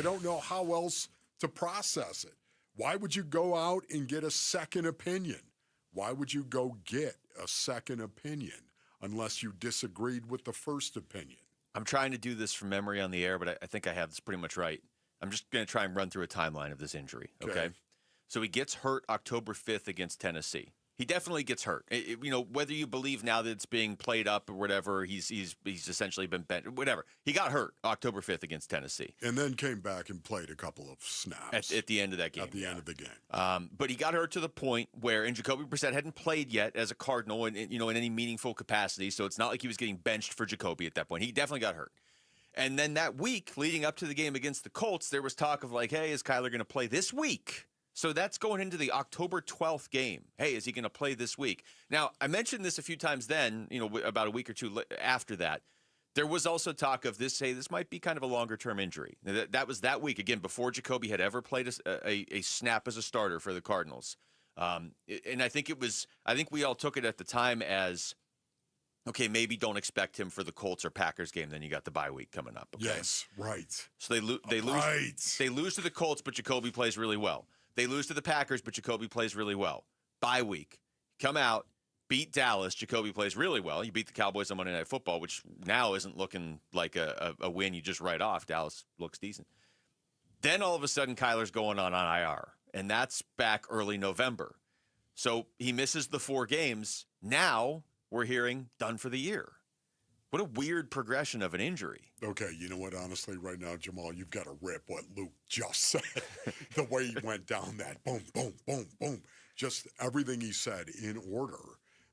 Speaker 21: don't know how else to process it. Why would you go out and get a second opinion? Why would you go get a second opinion unless you disagreed with the first opinion?
Speaker 1: I'm trying to do this from memory on the air, but I think I have this pretty much right. I'm just going to try and run through a timeline of this injury, okay? So he gets hurt October 5th against Tennessee. He definitely gets hurt. Whether you believe now that it's being played up or whatever, he's essentially been bent, whatever. He got hurt October 5th against Tennessee.
Speaker 5: And then came back and played a couple of snaps.
Speaker 1: At the end of that game.
Speaker 5: At the end of the game.
Speaker 1: But he got hurt to the point where, and Jacoby Brissett hadn't played yet as a Cardinal in any meaningful capacity, so it's not like he was getting benched for Jacoby at that point. He definitely got hurt. And then that week, leading up to the game against the Colts, there was talk of like, hey, is Kyler going to play this week? So that's going into the October 12th game. Hey, is he going to play this week? Now, I mentioned this a few times then, about a week or two after that. There was also talk of this, this might be kind of a longer-term injury. That was that week, again, before Jacoby had ever played a snap as a starter for the Cardinals. And I think we all took it at the time as, okay, maybe don't expect him for the Colts or Packers game. Then you got the bye week coming up. Okay?
Speaker 5: Yes, right.
Speaker 1: So they lose to the Colts, but Jacoby plays really well. They lose to the Packers, but Jacoby plays really well. Bye week. Come out, beat Dallas. Jacoby plays really well. You beat the Cowboys on Monday Night Football, which now isn't looking like a win you just write off. Dallas looks decent. Then all of a sudden, Kyler's going on IR, and that's back early November. So he misses the 4 games. Now we're hearing done for the year. What a weird progression of an injury.
Speaker 5: Okay, you know what? Honestly, right now, Jamal, you've got to rip what Luke just said. The way he went down that boom, boom, boom, boom. Just everything he said in order.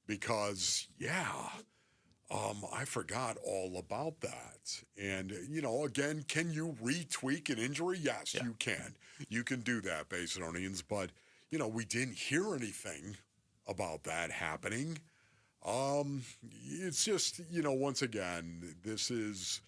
Speaker 5: Because, I forgot all about that. And, again, can you retweak an injury? Yes, you can. You can do that, Basinonians. But, we didn't hear anything about that happening. It's just, once again, this is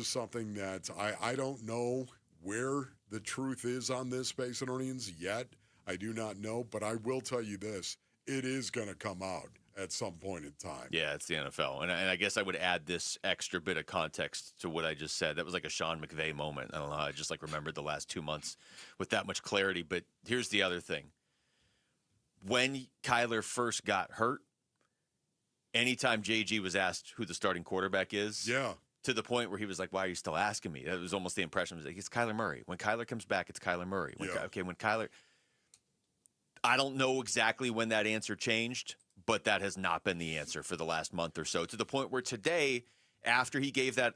Speaker 5: something that I don't know where the truth is on this, Basinonians, yet. I do not know, but I will tell you this. It is going to come out at some point in time.
Speaker 1: Yeah, it's the NFL. And I guess I would add this extra bit of context to what I just said. That was like a Sean McVay moment. I don't know how I just remembered the last 2 months with that much clarity. But here's the other thing. When Kyler first got hurt, anytime JG was asked who the starting quarterback is, to the point where he was like, why are you still asking me? That was almost the impression. It was like, it's Kyler Murray. When Kyler comes back, it's Kyler Murray. When Kyler... I don't know exactly when that answer changed, but that has not been the answer for the last month or so, to the point where today, after he gave that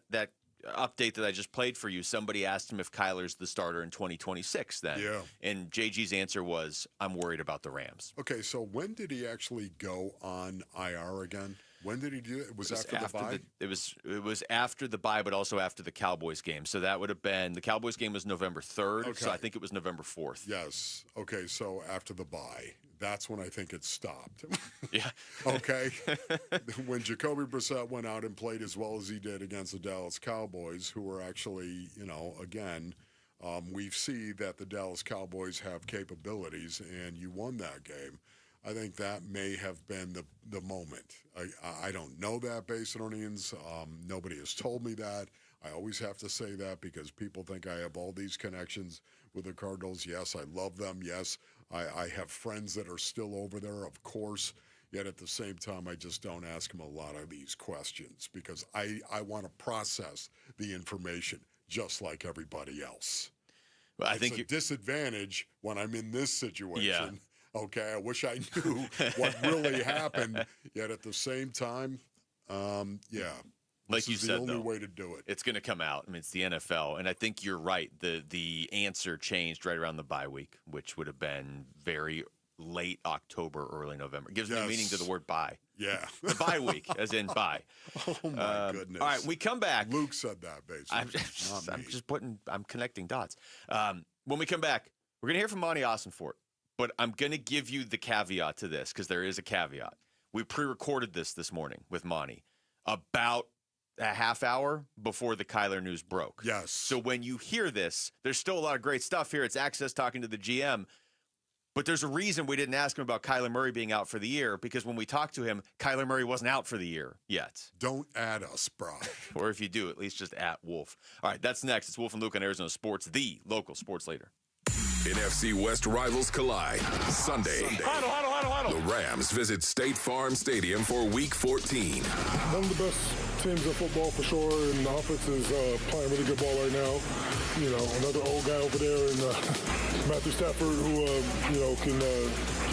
Speaker 1: update that I just played for you, somebody asked him if Kyler's the starter in 2026 then. Yeah. And JG's answer was, I'm worried about the Rams.
Speaker 5: Okay, so when did he actually go on IR again? When did he do it? It was after the bye?
Speaker 1: It was after the bye, but also after the Cowboys game. So that would have been, the Cowboys game was November 3rd, so I think it was November 4th.
Speaker 5: Yes. Okay, so after the bye. That's when I think it stopped.
Speaker 1: Yeah.
Speaker 5: Okay. When Jacoby Brissett went out and played as well as he did against the Dallas Cowboys, who were actually, again, we see that the Dallas Cowboys have capabilities, and you won that game. I think that may have been the moment. I don't know that, Basinonians. Nobody has told me that. I always have to say that because people think I have all these connections with the Cardinals. Yes, I love them. Yes, I have friends that are still over there, of course. Yet at the same time, I just don't ask them a lot of these questions because I want to process the information just like everybody else.
Speaker 1: Well, I think
Speaker 5: it's a disadvantage when I'm in this situation. Yeah. Okay, I wish I knew what really happened. Yet at the same time,
Speaker 1: like you said,
Speaker 5: the only way to do it.
Speaker 1: It's going to come out. I mean, it's the NFL, and I think you're right. The answer changed right around the bye week, which would have been very late October, early November. It gives me meaning to the word bye.
Speaker 5: Yeah,
Speaker 1: the bye week, as in bye.
Speaker 5: Oh my goodness!
Speaker 1: All right, we come back.
Speaker 5: Luke said that basically.
Speaker 1: I'm connecting dots. When we come back, we're going to hear from Monty Ossenfort, but I'm going to give you the caveat to this because there is a caveat. We pre-recorded this morning with Monty about a half hour before the Kyler news broke.
Speaker 5: Yes.
Speaker 1: So when you hear this, there's still a lot of great stuff here. It's Access talking to the GM. But there's a reason we didn't ask him about Kyler Murray being out for the year, because when we talked to him, Kyler Murray wasn't out for the year yet.
Speaker 5: Don't add us, bro.
Speaker 1: Or if you do, at least just at Wolf. All right, that's next. It's Wolf and Luke on Arizona Sports, the local sports leader.
Speaker 3: NFC West rivals collide. Sunday.
Speaker 8: Huddle.
Speaker 3: The Rams visit State Farm Stadium for Week 14.
Speaker 9: One of the best teams in football for sure, and the offense is playing really good ball right now. You know, another old guy over there, and Matthew Stafford, who can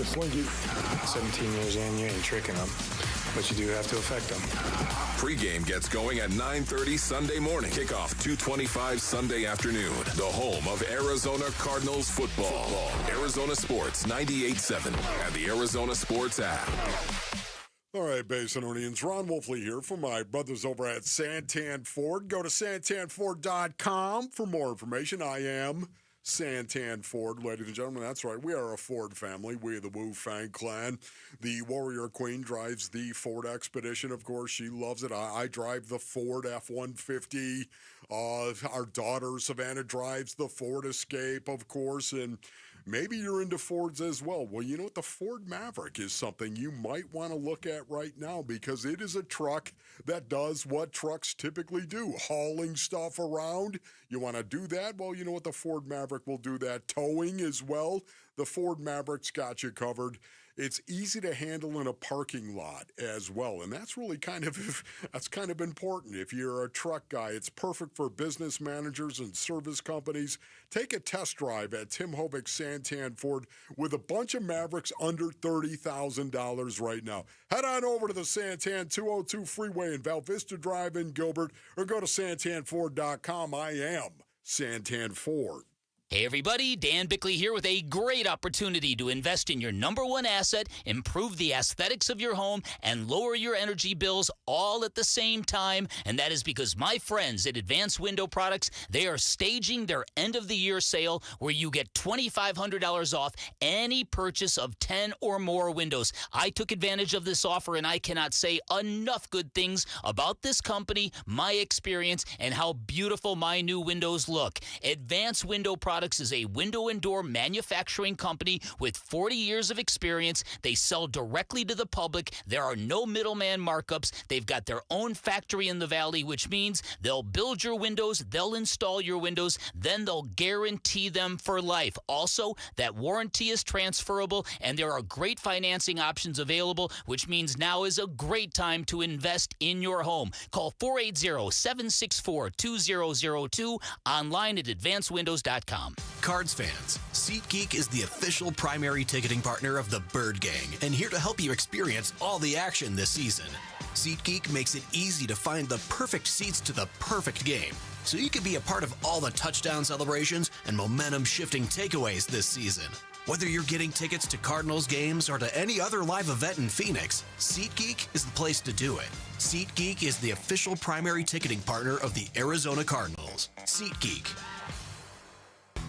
Speaker 9: sling it.
Speaker 7: 17 years in, you ain't tricking them, but you do have to affect them.
Speaker 3: Pregame gets going at 9:30 Sunday morning. Kickoff 2:25 Sunday afternoon. The home of Arizona Cardinals football. Arizona Sports 98.7 and the Arizona Sports app.
Speaker 5: All right, Basinonians, Ron Wolfley here for my brothers over at Santan Ford. Go to santanford.com for more information. I am Santan Ford, ladies and gentlemen. That's right. We are a Ford family. We are the Wu Fang clan. The Warrior Queen drives the Ford Expedition. Of course, she loves it. I drive the Ford F-150. Our daughter, Savannah, drives the Ford Escape, of course, and maybe you're into Fords as well. Well, you know what? The Ford Maverick is something you might want to look at right now because it is a truck that does what trucks typically do, hauling stuff around. You want to do that? Well, you know what? The Ford Maverick will do that. Towing as well. The Ford Maverick's got you covered. It's easy to handle in a parking lot as well, and that's really kind of important. If you're a truck guy, it's perfect for business managers and service companies. Take a test drive at Tim Hovik Santan Ford with a bunch of Mavericks under $30,000 right now. Head on over to the Santan 202 Freeway in Val Vista Drive in Gilbert, or go to santanford.com. I am Santan Ford.
Speaker 20: Hey everybody, Dan Bickley here with a great opportunity to invest in your number one asset, improve the aesthetics of your home, and lower your energy bills all at the same time. And that is because my friends at Advanced Window Products, they are staging their end-of-the-year sale where you get $2,500 off any purchase of 10 or more windows. I took advantage of this offer, and I cannot say enough good things about this company, my experience, and how beautiful my new windows look. Advanced Window Products is a window and door manufacturing company with 40 years of experience. They sell directly to the public. There are no middleman markups. They've got their own factory in the valley, which means they'll build your windows, they'll install your windows, then they'll guarantee them for life. Also, that warranty is transferable, and there are great financing options available, which means now is a great time to invest in your home. Call 480-764-2002, online at advancedwindows.com.
Speaker 12: Cards fans, SeatGeek is the official primary ticketing partner of the Bird Gang and here to help you experience all the action this season. SeatGeek makes it easy to find the perfect seats to the perfect game, so you can be a part of all the touchdown celebrations and momentum-shifting takeaways this season. Whether you're getting tickets to Cardinals games or to any other live event in Phoenix, SeatGeek is the place to do it. SeatGeek is the official primary ticketing partner of the Arizona Cardinals. SeatGeek.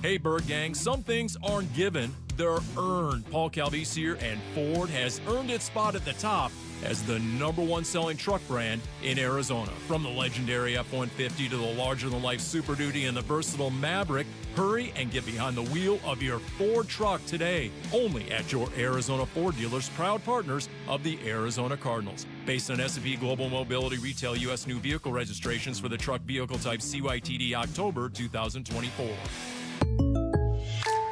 Speaker 16: Hey, Bird Gang, some things aren't given, they're earned. Paul Calvisier and Ford has earned its spot at the top as the #1 selling truck brand in Arizona. From the legendary F-150 to the larger-than-life Super Duty and the versatile Maverick, hurry and get behind the wheel of your Ford truck today. Only at your Arizona Ford dealers, proud partners of the Arizona Cardinals. Based on S&P Global Mobility Retail U.S. new vehicle registrations for the truck vehicle type CYTD October 2024.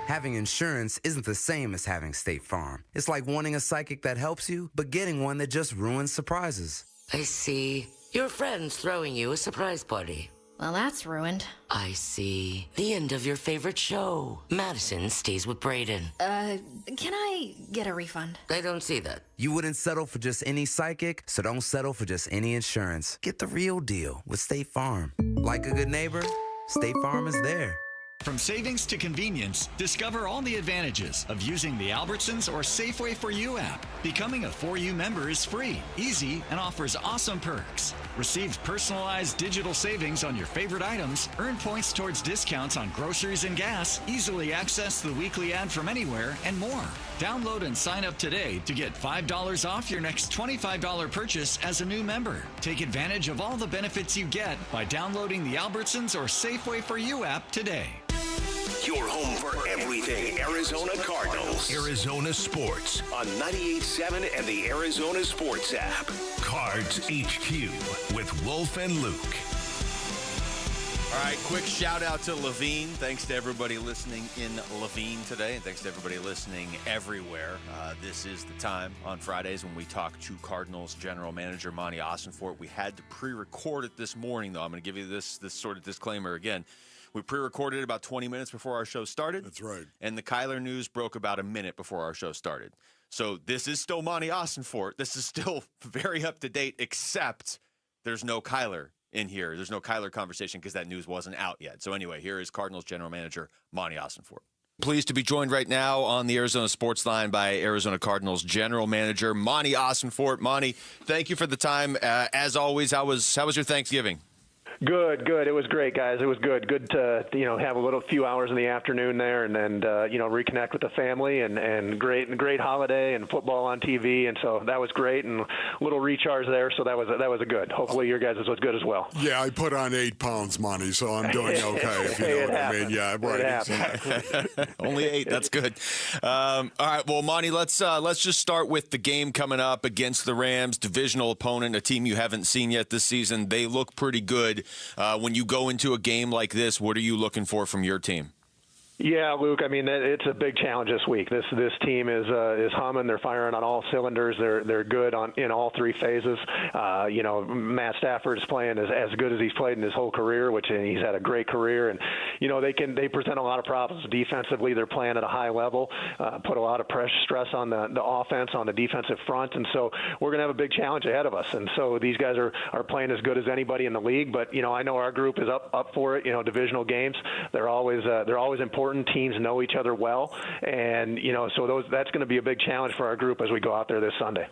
Speaker 19: Having insurance isn't the same as having State Farm. It's like wanting a psychic that helps you, but getting one that just ruins surprises.
Speaker 23: I see. Your friend's throwing you a surprise party.
Speaker 11: Well, that's ruined.
Speaker 23: I see. The end of your favorite show. Madison stays with Braden.
Speaker 11: Can I get a refund?
Speaker 23: I don't see that.
Speaker 19: You wouldn't settle for just any psychic, so don't settle for just any insurance. Get the real deal with State Farm. Like a good neighbor, State Farm is there.
Speaker 26: From savings to convenience, discover all the advantages of using the Albertsons or Safeway For You app. Becoming a For You member is free, easy, and offers awesome perks. Receive personalized digital savings on your favorite items, earn points towards discounts on groceries and gas, easily access the weekly ad from anywhere, and more. Download and sign up today to get $5 off your next $25 purchase as a new member. Take advantage of all the benefits you get by downloading the Albertsons or Safeway For You app today.
Speaker 10: Your home for everything Arizona Cardinals. Arizona Sports on 98.7 and the Arizona Sports app. Cards HQ with Wolf and Luke.
Speaker 1: All right, quick shout out to Levine. Thanks to everybody listening in Levine today, and thanks to everybody listening everywhere. This is the time on Fridays when we talk to Cardinals General Manager Monty Ossenfort. We had to pre-record it this morning, though. I'm going to give you this sort of disclaimer again. We pre-recorded it about 20 minutes before our show started.
Speaker 5: That's right.
Speaker 1: And the Kyler news broke about a minute before our show started. So this is still Monty Ossenfort. This is still very up to date, except there's no Kyler in here. There's no Kyler conversation because that news wasn't out yet. So anyway, here is Cardinals General Manager Monty Ossenfort. Pleased to be joined right now on the Arizona Sports Line by Arizona Cardinals General Manager Monty Ossenfort. Monty, thank you for the time. As always, how was your Thanksgiving?
Speaker 14: Good. It was great, guys. It was good. Good to have a few hours in the afternoon there, and reconnect with the family, and great holiday and football on TV, and so that was great, and a little recharge there. So that was a good. Hopefully your guys was good as well.
Speaker 5: Yeah, I put on 8 pounds, Monty, so I'm doing okay. If you know what I mean. Yeah, right. Exactly.
Speaker 1: Only 8. That's good. All right. Well, Monty, let's just start with the game coming up against the Rams, divisional opponent, a team you haven't seen yet this season. They look pretty good. When you go into a game like this, what are you looking for from your team?
Speaker 14: Yeah, Luke. I mean, it's a big challenge this week. This team is humming. They're firing on all cylinders. They're good in all 3 phases. Matt Stafford is playing as good as he's played in his whole career, which he's had a great career. And they present a lot of problems defensively. They're playing at a high level, put a lot of pressure, stress on the offense, on the defensive front. And so we're going to have a big challenge ahead of us. And so these guys are playing as good as anybody in the league. But I know our group is up for it. Divisional games, they're always important. Teams know each other well, and so that's going to be a big challenge for our group as we go out there this Sunday.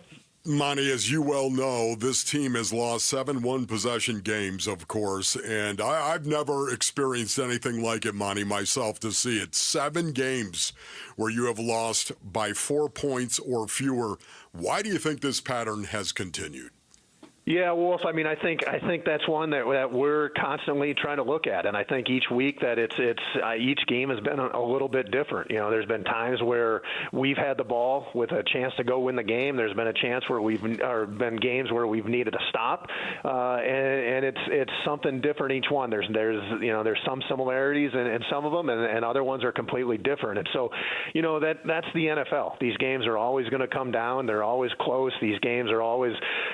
Speaker 5: Monty, as you well know, this team has lost 7 one-possession games, of course, and I've never experienced anything like it, Monty, myself, to see it. 7 games where you have lost by 4 points or fewer. Why do you think this pattern has continued?
Speaker 14: Yeah, Wolf. I mean, I think that's one that we're constantly trying to look at, and I think each week that it's each game has been a little bit different. There's been times where we've had the ball with a chance to go win the game. There's been a chance where been games where we've needed to stop, and it's something different each one. There's some similarities in some of them, and other ones are completely different. And so, that's the NFL. These games are always going to come down. They're always close. These games are always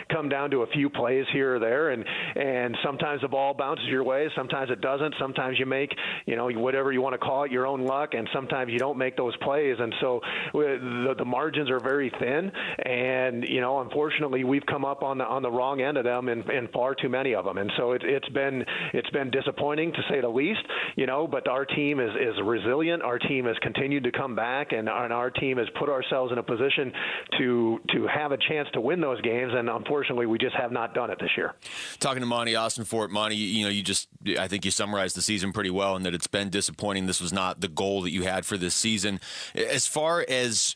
Speaker 14: come down to a few plays here or there, and sometimes the ball bounces your way, sometimes it doesn't, sometimes you make whatever you want to call it your own luck, and sometimes you don't make those plays. And so the margins are very thin, and unfortunately we've come up on the wrong end of them in far too many of them. And so it's been disappointing, to say the least, but our team is resilient. Our team has continued to come back, and our team has put ourselves in a position to have a chance to win those games, and unfortunately we just have not done it this year.
Speaker 1: Talking to Monty Ossenfort, Monty, I think you summarized the season pretty well, and that it's been disappointing. This was not the goal that you had for this season. As far as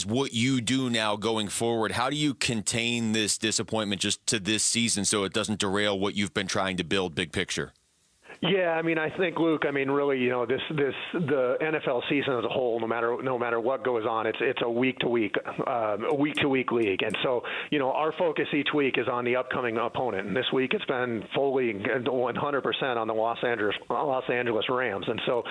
Speaker 1: what you do now going forward, how do you contain this disappointment just to this season so it doesn't derail what you've been trying to build big picture?
Speaker 14: Yeah, I mean, I think, Luke, really, the NFL season as a whole, no matter what goes on, it's a week to week league, and so our focus each week is on the upcoming opponent. And this week it's been fully 100% on the Los Angeles Rams, and so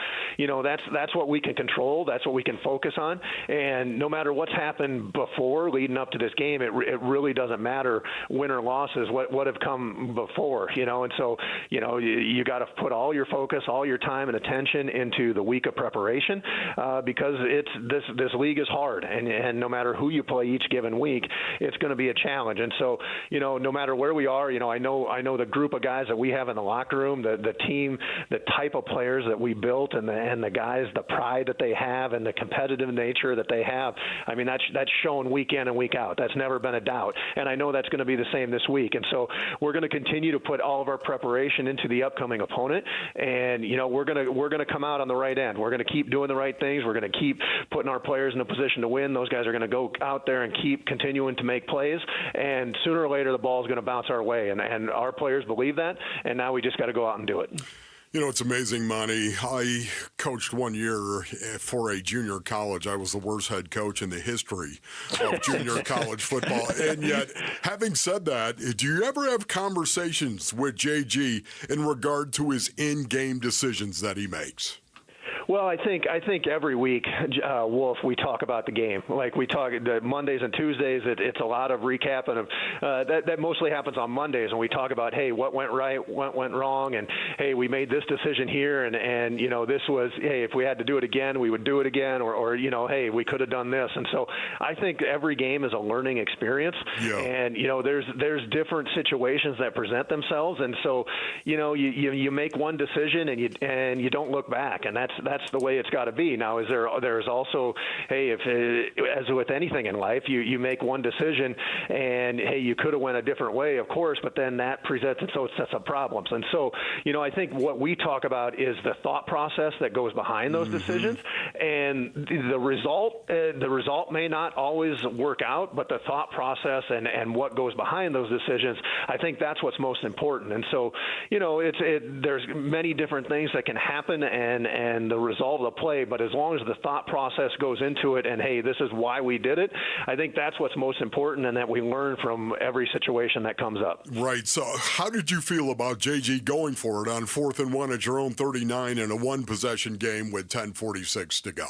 Speaker 14: that's what we can control. That's what we can focus on. And no matter what's happened before, leading up to this game, it really doesn't matter win or losses. What have come before, and so you got to put all your focus, all your time and attention into the week of preparation, because this league is hard, and no matter who you play each given week, it's going to be a challenge. And so, no matter where we are, I know the group of guys that we have in the locker room, the team, the type of players that we built, and the guys, the pride that they have, and the competitive nature that they have. I mean, that's shown week in and week out. That's never been a doubt, and I know that's going to be the same this week. And so we're going to continue to put all of our preparation into the upcoming opponent, and we're going to come out on the right end. We're going to keep doing the right things. We're going to keep putting our players in a position to win. Those guys are going to go out there and keep continuing to make plays, and sooner or later the ball is going to bounce our way, and our players believe that, and now we just got to go out and do it.
Speaker 5: You know, it's amazing, Monty. I coached 1 year for a junior college. I was the worst head coach in the history of junior college football. And yet, having said that, do you ever have conversations with JG in regard to his in-game decisions that he makes?
Speaker 14: Well, I think every week, Wolf, we talk about the game. Like we talk the Mondays and Tuesdays. It's a lot of recapping of that mostly happens on Mondays, and we talk about, hey, what went right, what went wrong, and hey, we made this decision here, and you know, this was, hey, if we had to do it again, we would do it again, or you know, hey, we could have done this. And so I think every game is a learning experience, and you know, there's different situations that present themselves, and so you know, you make one decision and you don't look back, and that's the way it's got to be. Now, there's also, hey, if as with anything in life, you make one decision, and hey, you could have went a different way, of course, but then that presents its own sets of problems. And so, you know, I think what we talk about is the thought process that goes behind those decisions, and the result may not always work out, but the thought process and what goes behind those decisions, I think that's what's most important. And so, you know, there's many different things that can happen, and the result of the play, but as long as the thought process goes into it and, hey, this is why we did it, I think that's what's most important, and that we learn from every situation that comes up.
Speaker 5: Right. So how did you feel about JG going for it on 4th and 1 at your own 39 in a one-possession game with 10:46 to go?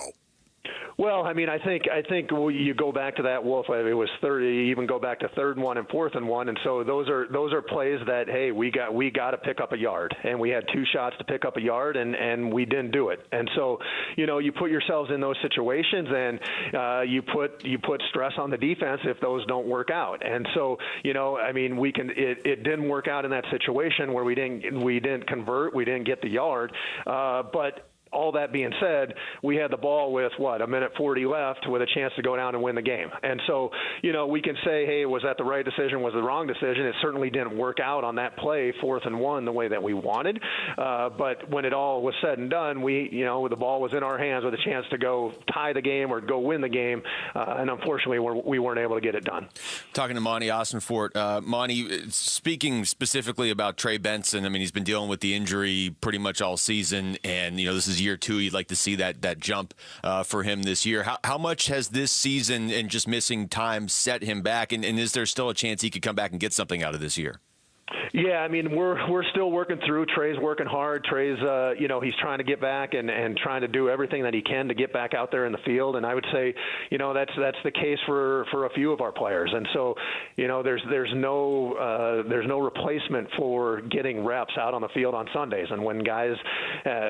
Speaker 14: Well, I mean, I think you go back to that, Wolf. It was 30. Even go back to 3rd and 1 and 4th and 1, and so those are plays that, hey, we got to pick up a yard, and we had 2 shots to pick up a yard, and we didn't do it. And so, you know, you put yourselves in those situations, and you put stress on the defense if those don't work out. And so, you know, I mean, it didn't work out in that situation where we didn't convert, we didn't get the yard, but all that being said, we had the ball with, a minute 40 left with a chance to go down and win the game. And so, you know, we can say, hey, was that the right decision? Was it the wrong decision? It certainly didn't work out on that play, 4th and 1, the way that we wanted. But when it all was said and done, the ball was in our hands with a chance to go tie the game or go win the game. And unfortunately, we weren't able to get it done.
Speaker 1: Talking to Monty Ossenfort. Monty, speaking specifically about Trey Benson, I mean, he's been dealing with the injury pretty much all season, and, you know, this is year 2. You'd like to see that jump for him this year. How much has this season and just missing time set him back? And is there still a chance he could come back and get something out of this year?
Speaker 14: Yeah, I mean, we're still working through. Trey's working hard. Trey's, he's trying to get back and trying to do everything that he can to get back out there in the field. And I would say, you know, that's the case for a few of our players. And so, you know, there's no replacement for getting reps out on the field on Sundays. And when guys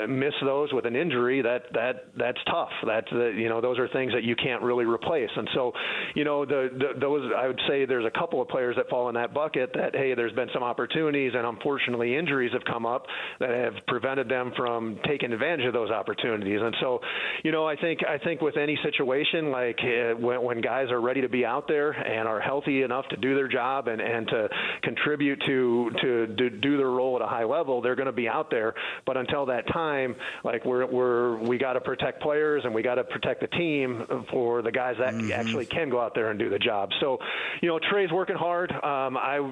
Speaker 14: miss those with an injury, that's tough. Those are things that you can't really replace. And so, you know, those I would say there's a couple of players that fall in that bucket that, hey, there's been some opportunities, and unfortunately injuries have come up that have prevented them from taking advantage of those opportunities. And so, you know, I think with any situation, like when guys are ready to be out there and are healthy enough to do their job and to contribute to do their role at a high level, they're going to be out there. But until that time, like we got to protect players, and we got to protect the team for the guys that actually can go out there and do the job. So, you know, Trey's working hard.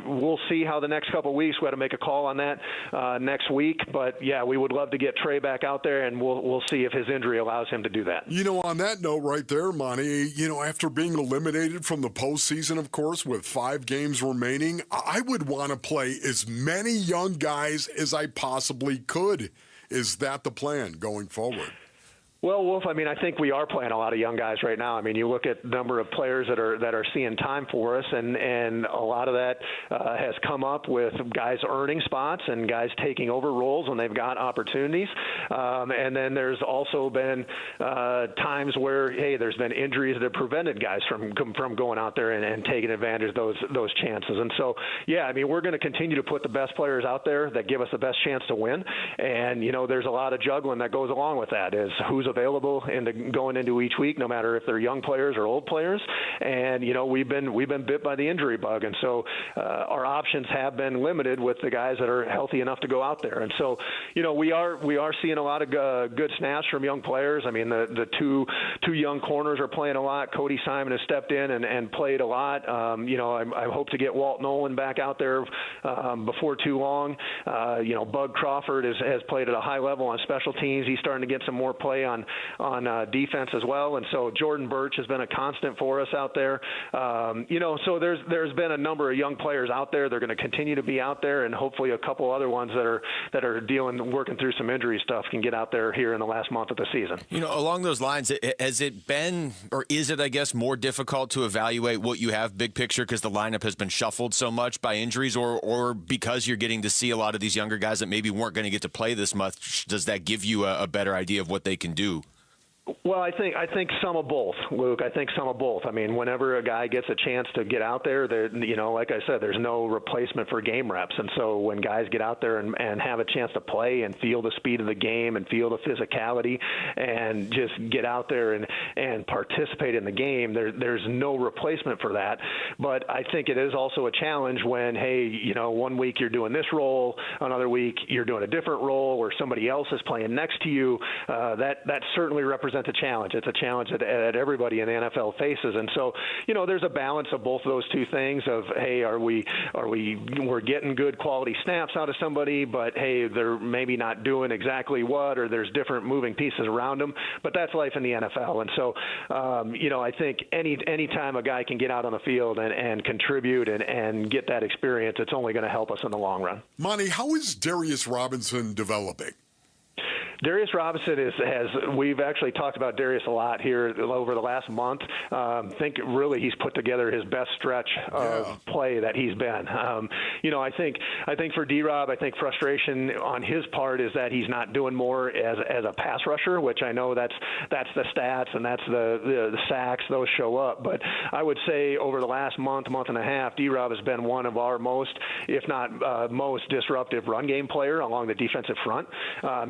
Speaker 14: We'll see how the next couple of weeks. We got to make a call on that next week. But yeah, we would love to get Trey back out there, and we'll see if his injury allows him to do that.
Speaker 5: You know, on that note right there, Monty, you know, after being eliminated from the postseason, of course, with 5 games remaining, I would want to play as many young guys as I possibly could. Is that the plan going forward?
Speaker 14: Well, Wolf, I mean, I think we are playing a lot of young guys right now. I mean, you look at the number of players that are seeing time for us, and a lot of that has come up with guys earning spots and guys taking over roles when they've got opportunities. And then there's also been times where, hey, there's been injuries that have prevented guys from going out there and taking advantage of those chances. And so, yeah, I mean, we're going to continue to put the best players out there that give us the best chance to win. And, you know, there's a lot of juggling that goes along with that, is who's available going into each week, no matter if they're young players or old players. And we've been bit by the injury bug, and so our options have been limited with the guys that are healthy enough to go out there. And so we are seeing a lot of good snaps from young players. I mean, the two young corners are playing a lot. Cody Simon has stepped in and played a lot. I hope to get Walt Nolan back out there before too long. Bug Crawford has played at a high level on special teams. He's starting to get some more play on defense as well. And so Jordan Birch has been a constant for us out there. So there's been a number of young players out there. They're going to continue to be out there, and hopefully a couple other ones that are working through some injury stuff can get out there here in the last month of the season.
Speaker 1: Along those lines, has it been, or is it, I guess, more difficult to evaluate what you have big picture because the lineup has been shuffled so much by injuries, or because you're getting to see a lot of these younger guys that maybe weren't going to get to play this much? Does that give you a better idea of what they can do?
Speaker 14: Well, I think some of both, Luke. I think some of both. I mean, whenever a guy gets a chance to get out there, like I said, there's no replacement for game reps. And so when guys get out there and have a chance to play and feel the speed of the game and feel the physicality and just get out there and participate in the game, there's no replacement for that. But I think it is also a challenge when, hey, 1 week you're doing this role, another week you're doing a different role, or somebody else is playing next to you. That certainly represents a challenge. It's a challenge that everybody in the NFL faces. And so, there's a balance of both of those two things of, hey, we're getting good quality snaps out of somebody, but hey, they're maybe not doing exactly what, or there's different moving pieces around them, but that's life in the NFL. And so, I think any time a guy can get out on the field and contribute and get that experience, it's only going to help us in the long run.
Speaker 5: Monty, how is Darius Robinson developing?
Speaker 14: Darius Robinson we've actually talked about Darius a lot here over the last month. I think really he's put together his best stretch of play that he's been. I think for D-Rob, I think frustration on his part is that he's not doing more as a pass rusher, which I know that's the stats and that's the sacks, those show up. But I would say over the last month and a half, D-Rob has been one of our most, if not most disruptive run game player along the defensive front.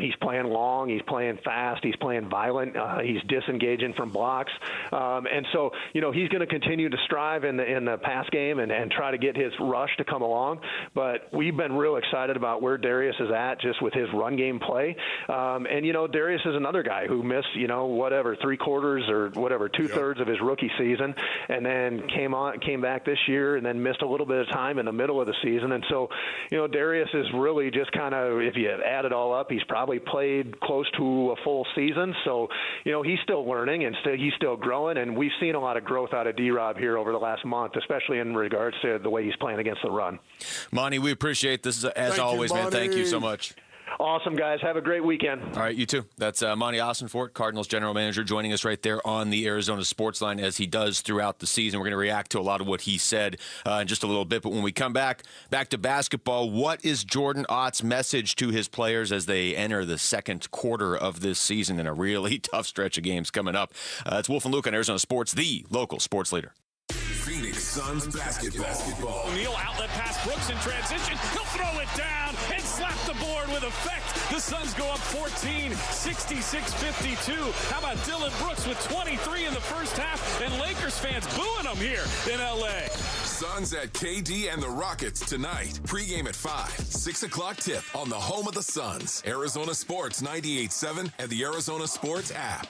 Speaker 14: He's playing long, he's playing fast, he's playing violent, he's disengaging from blocks, and so he's going to continue to strive in the pass game and try to get his rush to come along. But we've been real excited about where Darius is at just with his run game play, and Darius is another guy who missed 3/4 or whatever 2/3 of his rookie season, and then came back this year and then missed a little bit of time in the middle of the season. And so Darius is really just kind of, if you add it all up, he's probably played close to a full season. So, he's still learning and he's still growing. And we've seen a lot of growth out of D-Rob here over the last month, especially in regards to the way he's playing against the run.
Speaker 1: Monty, we appreciate this as always, man. Thank you so much.
Speaker 14: Awesome, guys. Have a great weekend.
Speaker 1: All right, you too. That's Monty Ossenfort, Cardinals general manager, joining us right there on the Arizona Sports Line as he does throughout the season. We're going to react to a lot of what he said in just a little bit. But when we come back to basketball, what is Jordan Ott's message to his players as they enter the second quarter of this season in a really tough stretch of games coming up? It's Wolf and Luke on Arizona Sports, the local sports leader.
Speaker 3: Phoenix Suns basketball.
Speaker 8: O'Neal outlet pass, Brooks in transition. He'll throw it down and slap the board with effect. The Suns go up 14, 66-52. How about Dylan Brooks with 23 in the first half, and Lakers fans booing him here in L.A.
Speaker 3: Suns at KD and the Rockets tonight. Pre-game at 5, 6 o'clock tip on the home of the Suns. Arizona Sports 98.7 and the Arizona Sports app.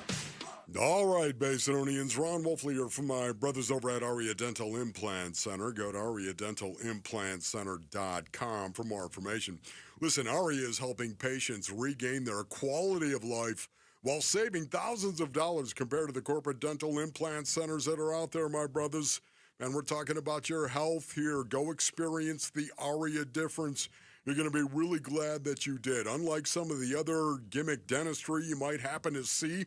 Speaker 5: All right, Basinonians. Ron Wolfley here from my brothers over at Aria Dental Implant Center. Go to ariadentalimplantcenter.com for more information. Listen, Aria is helping patients regain their quality of life while saving thousands of dollars compared to the corporate dental implant centers that are out there, my brothers. And we're talking about your health here. Go experience the Aria difference. You're going to be really glad that you did. Unlike some of the other gimmick dentistry you might happen to see,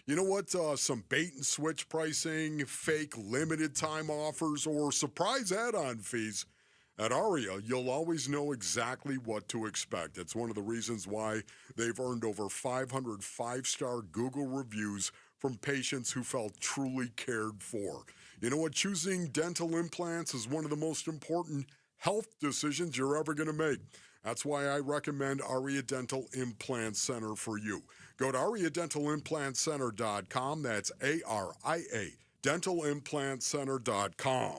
Speaker 5: you know what? Some bait and switch pricing, fake limited time offers, or surprise add-on fees. At Aria, you'll always know exactly what to expect. It's one of the reasons why they've earned over 500 five-star Google reviews from patients who felt truly cared for. You know what? Choosing dental implants is one of the most important health decisions you're ever going to make. That's why I recommend Aria Dental Implant Center for you. Go to AriaDentalImplantCenter.com. That's ARIA, DentalImplantCenter.com.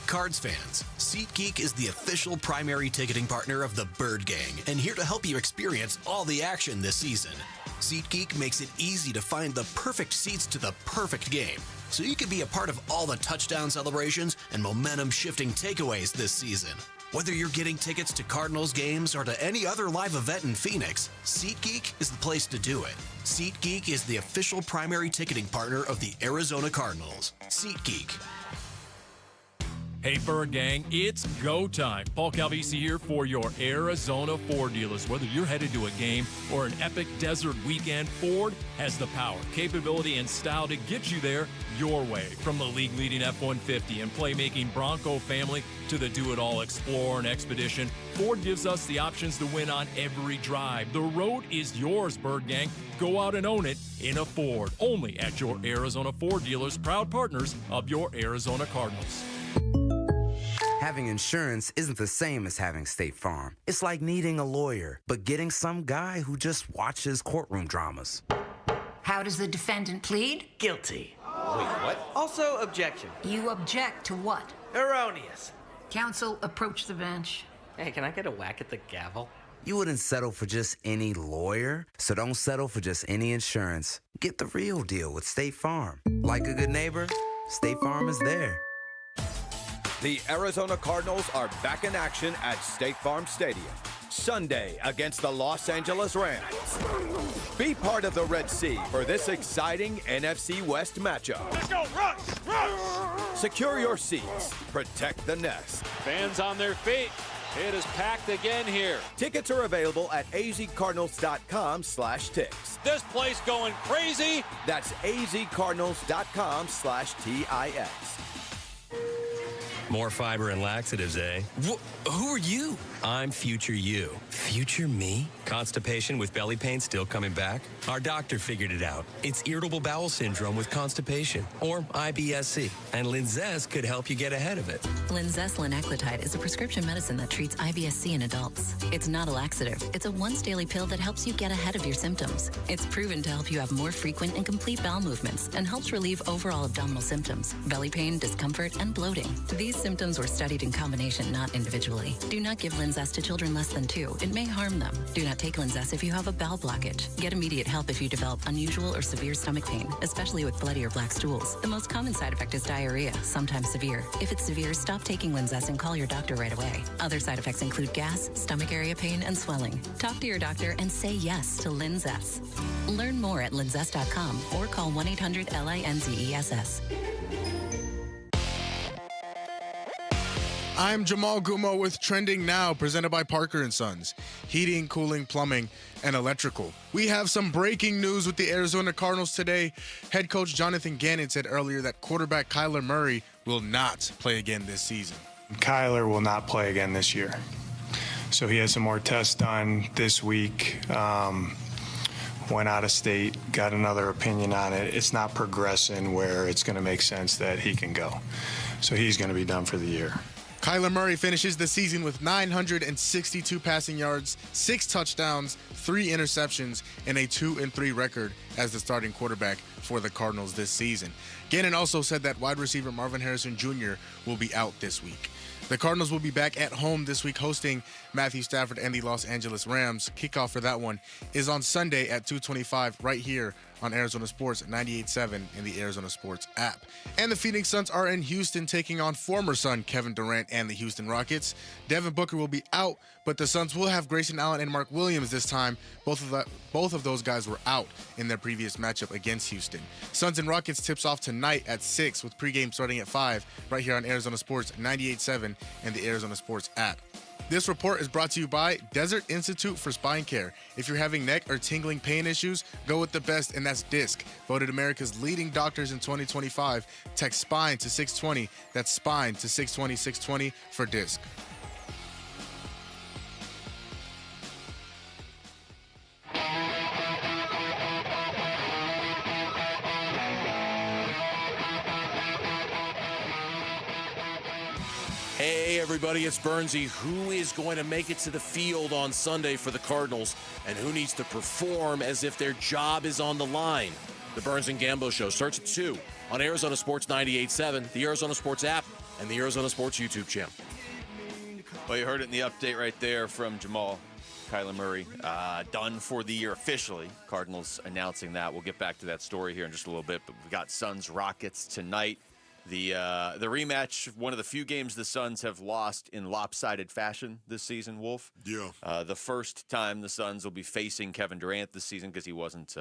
Speaker 12: Cards fans, SeatGeek is the official primary ticketing partner of the Bird Gang and here to help you experience all the action this season. SeatGeek makes it easy to find the perfect seats to the perfect game, so you can be a part of all the touchdown celebrations and momentum-shifting takeaways this season. Whether you're getting tickets to Cardinals games or to any other live event in Phoenix, SeatGeek is the place to do it. SeatGeek is the official primary ticketing partner of the Arizona Cardinals. SeatGeek.
Speaker 16: Hey, Bird Gang, it's go time. Paul Calvisi here for your Arizona Ford dealers. Whether you're headed to a game or an epic desert weekend, Ford has the power, capability, and style to get you there your way. From the league-leading F-150 and playmaking Bronco family to the do-it-all Explorer and Expedition, Ford gives us the options to win on every drive. The road is yours, Bird Gang. Go out and own it in a Ford. Only at your Arizona Ford dealers, proud partners of your Arizona Cardinals.
Speaker 19: Having insurance isn't the same as having State Farm. It's like needing a lawyer, but getting some guy who just watches courtroom dramas.
Speaker 15: How does the defendant plead?
Speaker 17: Guilty. Wait, what? Also, objection.
Speaker 15: You object to what?
Speaker 17: Erroneous.
Speaker 15: Counsel, approach the bench.
Speaker 17: Hey, can I get a whack at the gavel?
Speaker 19: You wouldn't settle for just any lawyer, so don't settle for just any insurance. Get the real deal with State Farm. Like a good neighbor, State Farm is there.
Speaker 18: The Arizona Cardinals are back in action at State Farm Stadium Sunday against the Los Angeles Rams. Be part of the Red Sea for this exciting NFC West matchup.
Speaker 8: Let's go, rush!
Speaker 18: Secure your seats, protect the nest.
Speaker 8: Fans on their feet. It is packed again here.
Speaker 18: Tickets are available at azcardinals.com/tickets.
Speaker 8: This place going crazy.
Speaker 18: That's azcardinals.com/TIX.
Speaker 22: More fiber and laxatives, eh?
Speaker 12: Who are you?
Speaker 22: I'm future you.
Speaker 12: Future me?
Speaker 22: Constipation with belly pain still coming back? Our doctor figured it out. It's irritable bowel syndrome with constipation, or IBS-C, and Linzess could help you get ahead of it.
Speaker 24: Linzess linaclotide is a prescription medicine that treats IBS-C in adults. It's not a laxative. It's a once-daily pill that helps you get ahead of your symptoms. It's proven to help you have more frequent and complete bowel movements and helps relieve overall abdominal symptoms, belly pain, discomfort, and bloating. These symptoms were studied in combination, not individually. Do not give Linzess to children less than 2. It may harm them. Do not take Linzess if you have a bowel blockage. Get immediate help if you develop unusual or severe stomach pain, especially with bloody or black stools. The most common side effect is diarrhea, sometimes severe. If it's severe, stop taking Linzess and call your doctor right away. Other side effects include gas, stomach area pain, and swelling. Talk to your doctor and say yes to Linzess. Learn more at linzess.com or call 1-800-LINZESS.
Speaker 6: I'm Jamal Gumo with Trending Now, presented by Parker & Sons. Heating, cooling, plumbing, and electrical. We have some breaking news with the Arizona Cardinals today. Head coach Jonathan Gannon said earlier that quarterback Kyler Murray will not play again this season.
Speaker 7: Kyler will not play again this year. So he has some more tests done this week. Went out of state, got another opinion on it. It's not progressing where it's going to make sense that he can go. So he's going to be done for the year.
Speaker 6: Kyler Murray finishes the season with 962 passing yards, 6 touchdowns, 3 interceptions, and a 2-3 record as the starting quarterback for the Cardinals this season. Gannon also said that wide receiver Marvin Harrison Jr. will be out this week. The Cardinals will be back at home this week hosting Matthew Stafford and the Los Angeles Rams. Kickoff for that one is on Sunday at 2:25 right here on Arizona Sports 98.7 in the Arizona Sports app. And the Phoenix Suns are in Houston taking on former Sun Kevin Durant and the Houston Rockets. Devin Booker will be out, but the Suns will have Grayson Allen and Mark Williams this time. Both of those guys were out in their previous matchup against Houston. Suns and Rockets tips off tonight at 6 with pregame starting at 5 right here on Arizona Sports 98.7 and the Arizona Sports app. This report is brought to you by Desert Institute for Spine Care. If you're having neck or tingling pain issues, go with the best, and that's DISC. Voted America's leading doctors in 2025. Text SPINE to 620. That's SPINE to 620-620 for DISC.
Speaker 2: Hey, everybody, it's Bernsey. Who is going to make it to the field on Sunday for the Cardinals, and who needs to perform as if their job is on the line? The Burns and Gambo Show starts at 2 on Arizona Sports 98.7, the Arizona Sports app, and the Arizona Sports YouTube channel.
Speaker 1: Well, you heard it in the update right there from Jamal. Kyler Murray done for the year officially. Cardinals announcing that. We'll get back to that story here in just a little bit, but we got Suns-Rockets tonight. The rematch, one of the few games the Suns have lost in lopsided fashion this season, Wolf.
Speaker 5: Yeah.
Speaker 1: The first time the Suns will be facing Kevin Durant this season because he wasn't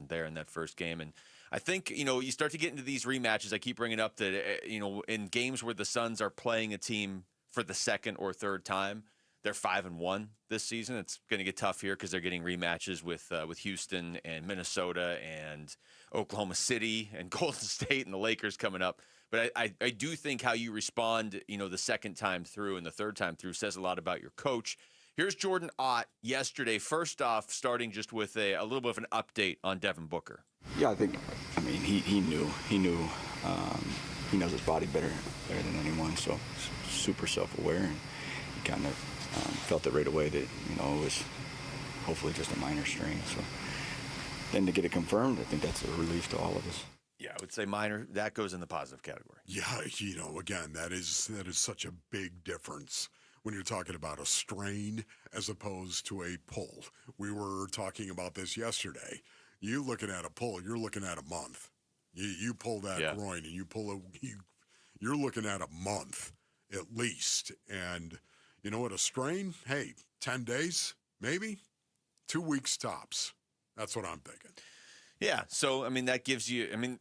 Speaker 1: there in that first game. And I think, you start to get into these rematches. I keep bringing up that, in games where the Suns are playing a team for the second or third time, they're 5-1 this season. It's going to get tough here because they're getting rematches with Houston and Minnesota and Oklahoma City and Golden State and the Lakers coming up. But I do think how you respond, the second time through and the third time through says a lot about your coach. Here's Jordan Ott yesterday. First off, starting just with a little bit of an update on Devin Booker.
Speaker 4: Yeah, he knew. He knows his body better than anyone. So super self-aware, and he kind of felt it right away that it was hopefully just a minor strain. So then to get it confirmed, I think that's a relief to all of us.
Speaker 1: Yeah, I would say minor. That goes in the positive category.
Speaker 5: Yeah, again, that is such a big difference when you're talking about a strain as opposed to a pull. We were talking about this yesterday. You looking at a pull, you're looking at a month. You pull that groin and you're looking at a month at least. And you know what, a strain, hey, 10 days, maybe 2 weeks tops. That's what I'm thinking.
Speaker 1: Yeah, so, that gives you,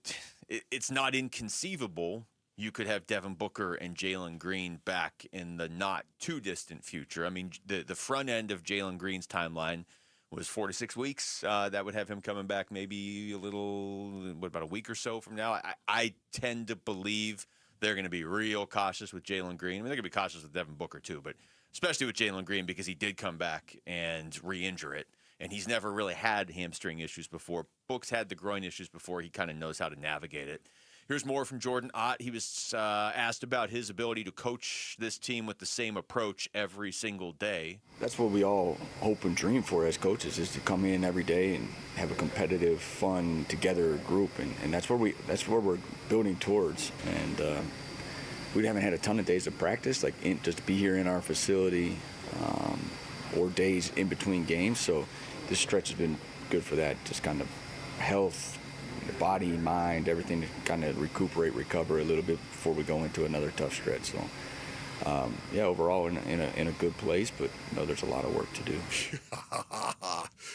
Speaker 1: it's not inconceivable you could have Devin Booker and Jalen Green back in the not too distant future. The front end of Jalen Green's timeline was 4 to 6 weeks. That would have him coming back maybe about a week or so from now. I tend to believe they're going to be real cautious with Jalen Green. They're going to be cautious with Devin Booker too, but especially with Jalen Green because he did come back and re-injure it. And he's never really had hamstring issues before. Book's had the groin issues before. He kind of knows how to navigate it. Here's more from Jordan Ott. He was asked about his ability to coach this team with the same approach every single day.
Speaker 4: That's what we all hope and dream for as coaches, is to come in every day and have a competitive, fun, together group. And that's where we're building towards. And we haven't had a ton of days of practice, just to be here in our facility or days in between games. So this stretch has been good for that, just kind of health, the body, mind, everything to kind of recuperate, recover a little bit before we go into another tough stretch. So, overall in a good place, but there's a lot of work to do.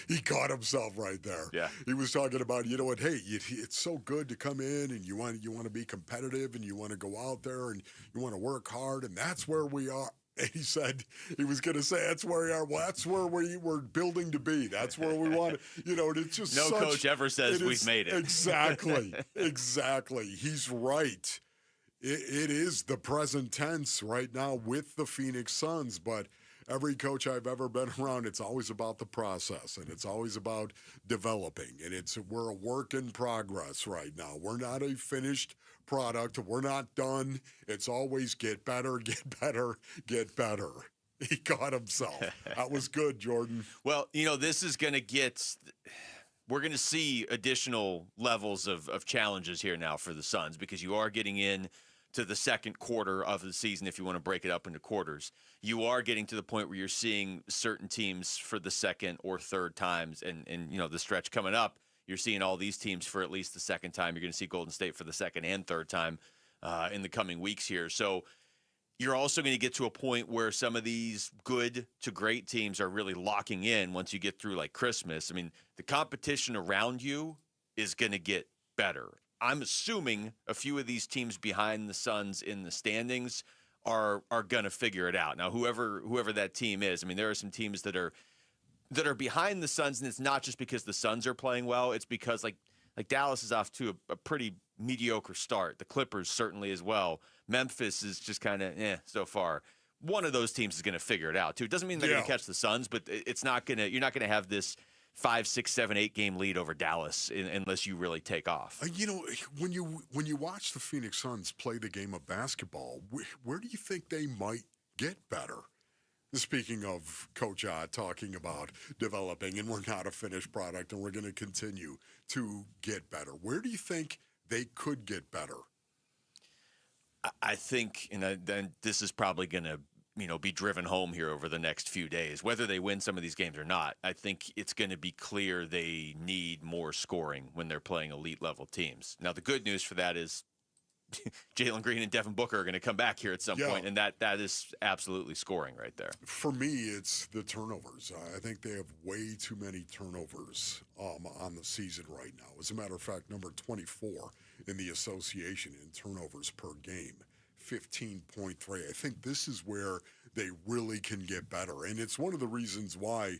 Speaker 5: He caught himself right there.
Speaker 1: Yeah, he
Speaker 5: was talking about, hey, it's so good to come in and you want to be competitive and you want to go out there and you want to work hard, and that's where we are. And he said he was going to say that's where we are. Well, that's where we were building to be. That's where we want to. It's just
Speaker 1: no coach ever says we've made it.
Speaker 5: Exactly, exactly. He's right. It is the present tense right now with the Phoenix Suns, but every coach I've ever been around, it's always about the process and it's always about developing. And we're a work in progress right now. We're not a finished product. We're not done. It's always get better, get better, get better. He caught himself. That was good, Jordan.
Speaker 1: Well, this is going to we're going to see additional levels of challenges here now for the Suns because you are getting in to the second quarter of the season if you want to break it up into quarters. You are getting to the point where you're seeing certain teams for the second or third times and the stretch coming up. You're seeing all these teams for at least the second time. You're going to see Golden State for the second and third time in the coming weeks here. So you're also going to get to a point where some of these good to great teams are really locking in once you get through like Christmas. The competition around you is going to get better. I'm assuming a few of these teams behind the Suns in the standings are going to figure it out. Now, whoever that team is, there are some teams that are behind the Suns, and it's not just because the Suns are playing well. It's because like Dallas is off to a pretty mediocre start. The Clippers certainly as well. Memphis is just kind of so far. One of those teams is going to figure it out too. It doesn't mean they're going to catch the Suns, but it's not going to. You're not going to have this 5, 6, 7, 8 game lead over Dallas unless you really take off.
Speaker 5: When you watch the Phoenix Suns play the game of basketball, where do you think they might get better? Speaking of Coach Ott talking about developing, and we're not a finished product, and we're going to continue to get better. Where do you think they could get better?
Speaker 1: I think, and then this is probably going to be driven home here over the next few days, whether they win some of these games or not. I think it's going to be clear they need more scoring when they're playing elite level teams. Now, the good news for that is Jalen Green and Devin Booker are going to come back here at some point, and that is absolutely scoring right there.
Speaker 5: For me, it's the turnovers. I think they have way too many turnovers on the season right now. As a matter of fact, number 24 in the association in turnovers per game. 15.3. I think this is where they really can get better. And it's one of the reasons why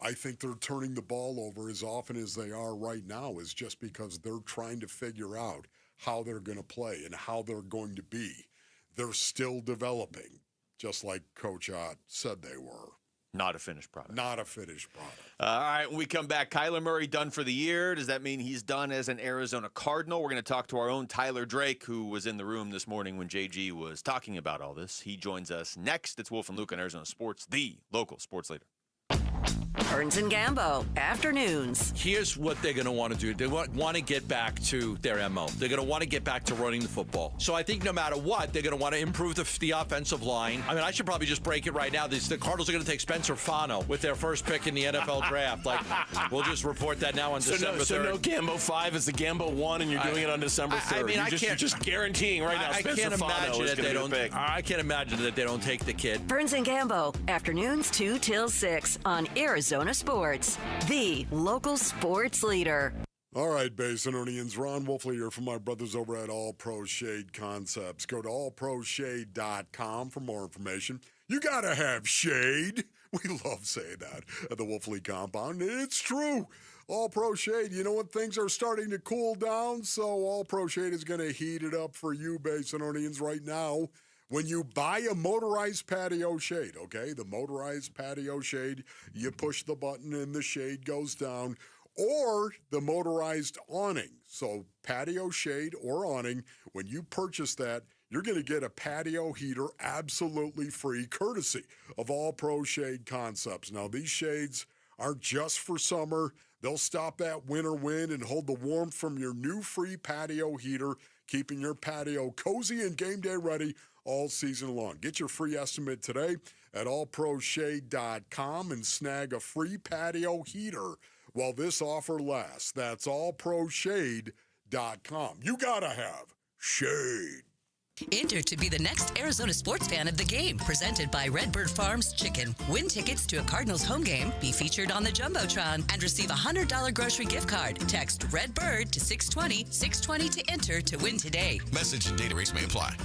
Speaker 5: I think they're turning the ball over as often as they are right now, is just because they're trying to figure out how they're going to play and how they're going to be. They're still developing, just like Coach Ott said they were.
Speaker 1: Not a finished product.
Speaker 5: Not a finished product.
Speaker 1: All right, when we come back, Kyler Murray done for the year. Does that mean he's done as an Arizona Cardinal? We're going to talk to our own Tyler Drake, who was in the room this morning when JG was talking about all this. He joins us next. It's Wolf and Luke on Arizona Sports, the local sports leader.
Speaker 9: Burns and Gambo, afternoons.
Speaker 2: Here's what they're going to want to do. They want to get back to their MO. They're going to want to get back to running the football. So I think no matter what, they're going to want to improve the offensive line. I mean, I should probably just break it right now. The Cardinals are going to take Spencer Fano with their first pick in the NFL draft. We'll just report that now on December 3rd.
Speaker 11: So no Gambo 5 is the Gambo 1, and you're doing it on December 3rd.
Speaker 2: I mean,
Speaker 11: you're just guaranteeing right now Spencer Fano is going to be a pick.
Speaker 2: I can't imagine that they don't take the kid.
Speaker 9: Burns and Gambo, afternoons 2 till 6 on Arizona Sports, the local sports leader.
Speaker 5: All right, Basinonians, Ron Wolfley here from my brothers over at All Pro Shade Concepts. Go to allproshade.com for more information. You got to have shade. We love saying that at the Wolfley compound. It's true. All Pro Shade, you know what? Things are starting to cool down, so All Pro Shade is going to heat it up for you, Basinonians, right now. When you buy a motorized patio shade, okay, the motorized patio shade, you push the button and the shade goes down, or the motorized awning. So patio shade or awning, when you purchase that, you're going to get a patio heater absolutely free, courtesy of All Pro Shade Concepts. Now, these shades aren't just for summer. They'll stop that winter wind and hold the warmth from your new free patio heater, keeping your patio cozy and game day ready all season long. Get your free estimate today at allproshade.com and snag a free patio heater while this offer lasts. That's allproshade.com. You gotta have shade.
Speaker 13: Enter to be the next Arizona sports fan of the game, presented by Redbird Farms Chicken. Win tickets to a Cardinals home game, be featured on the Jumbotron, and receive a $100 grocery gift card. Text Redbird to 620-620 to enter to win today.
Speaker 20: Message and data rates may apply.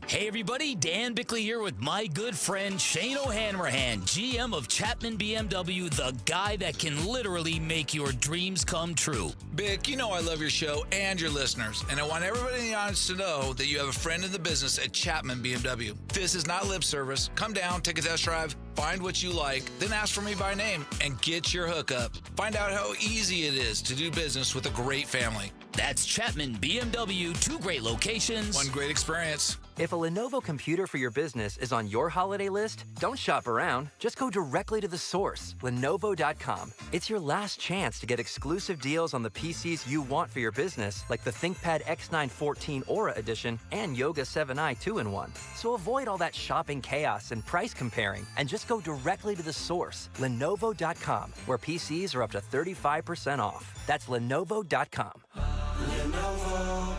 Speaker 21: Hey everybody, Dan Bickley here with my good friend Shane O'Hanrahan, GM of Chapman BMW, the guy that can literally make your dreams come true.
Speaker 25: Bick, you know I love your show and your listeners, and I want everybody in the audience to know that you have a friend in the business at Chapman BMW. This is not lip service. Come down, take a test drive, find what you like, then ask for me by name, and get your hookup. Find out how easy it is to do business with a great family.
Speaker 21: That's Chapman BMW, 2 great locations.
Speaker 25: One great experience.
Speaker 27: If a Lenovo computer for your business is on your holiday list, don't shop around. Just go directly to the source, Lenovo.com. It's your last chance to get exclusive deals on the PCs you want for your business, like the ThinkPad X9 14 Aura Edition and Yoga 7i 2-in-1. So avoid all that shopping chaos and price comparing, and just go directly to the source, Lenovo.com, where PCs are up to 35% off. That's Lenovo.com.
Speaker 28: Lenovo.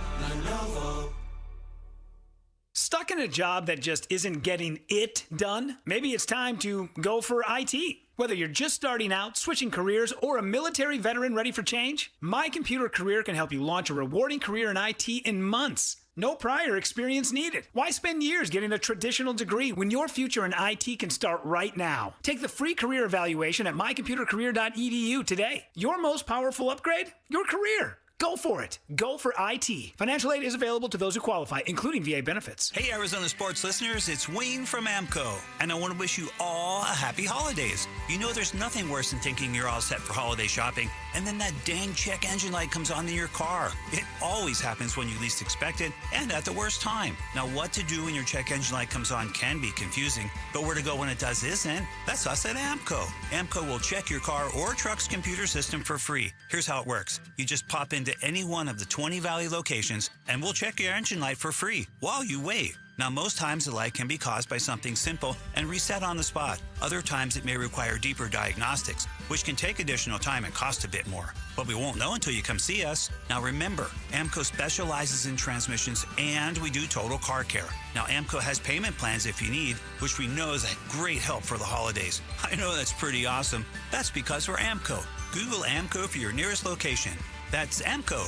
Speaker 28: Stuck in a job that just isn't getting it done? Maybe it's time to go for IT. Whether you're just starting out, switching careers, or a military veteran ready for change, My Computer Career can help you launch a rewarding career in IT in months. No prior experience needed. Why spend years getting a traditional degree when your future in IT can start right now? Take the free career evaluation at mycomputercareer.edu today. Your most powerful upgrade? Your career. Go for it. Go for IT. Financial aid is available to those who qualify, including VA benefits.
Speaker 3: Hey, Arizona sports listeners, it's Wayne from AMCO, and I want to wish you all a happy holidays. You know there's nothing worse than thinking you're all set for holiday shopping, and then that dang check engine light comes on in your car. It always happens when you least expect it, and at the worst time. Now, what to do when your check engine light comes on can be confusing, but where to go when it does isn't. That's us at AMCO. AMCO will check your car or truck's computer system for free. Here's how it works. You just pop into any one of the 20 Valley locations, and we'll check your engine light for free while you wait. Now, most times the light can be caused by something simple and reset on the spot. Other times it may require deeper diagnostics, which can take additional time and cost a bit more. But we won't know until you come see us. Now remember, AMCO specializes in transmissions and we do total car care. Now AMCO has payment plans if you need, which we know is a great help for the holidays. I know that's pretty awesome. That's because we're AMCO. Google AMCO for your nearest location. That's AMCO,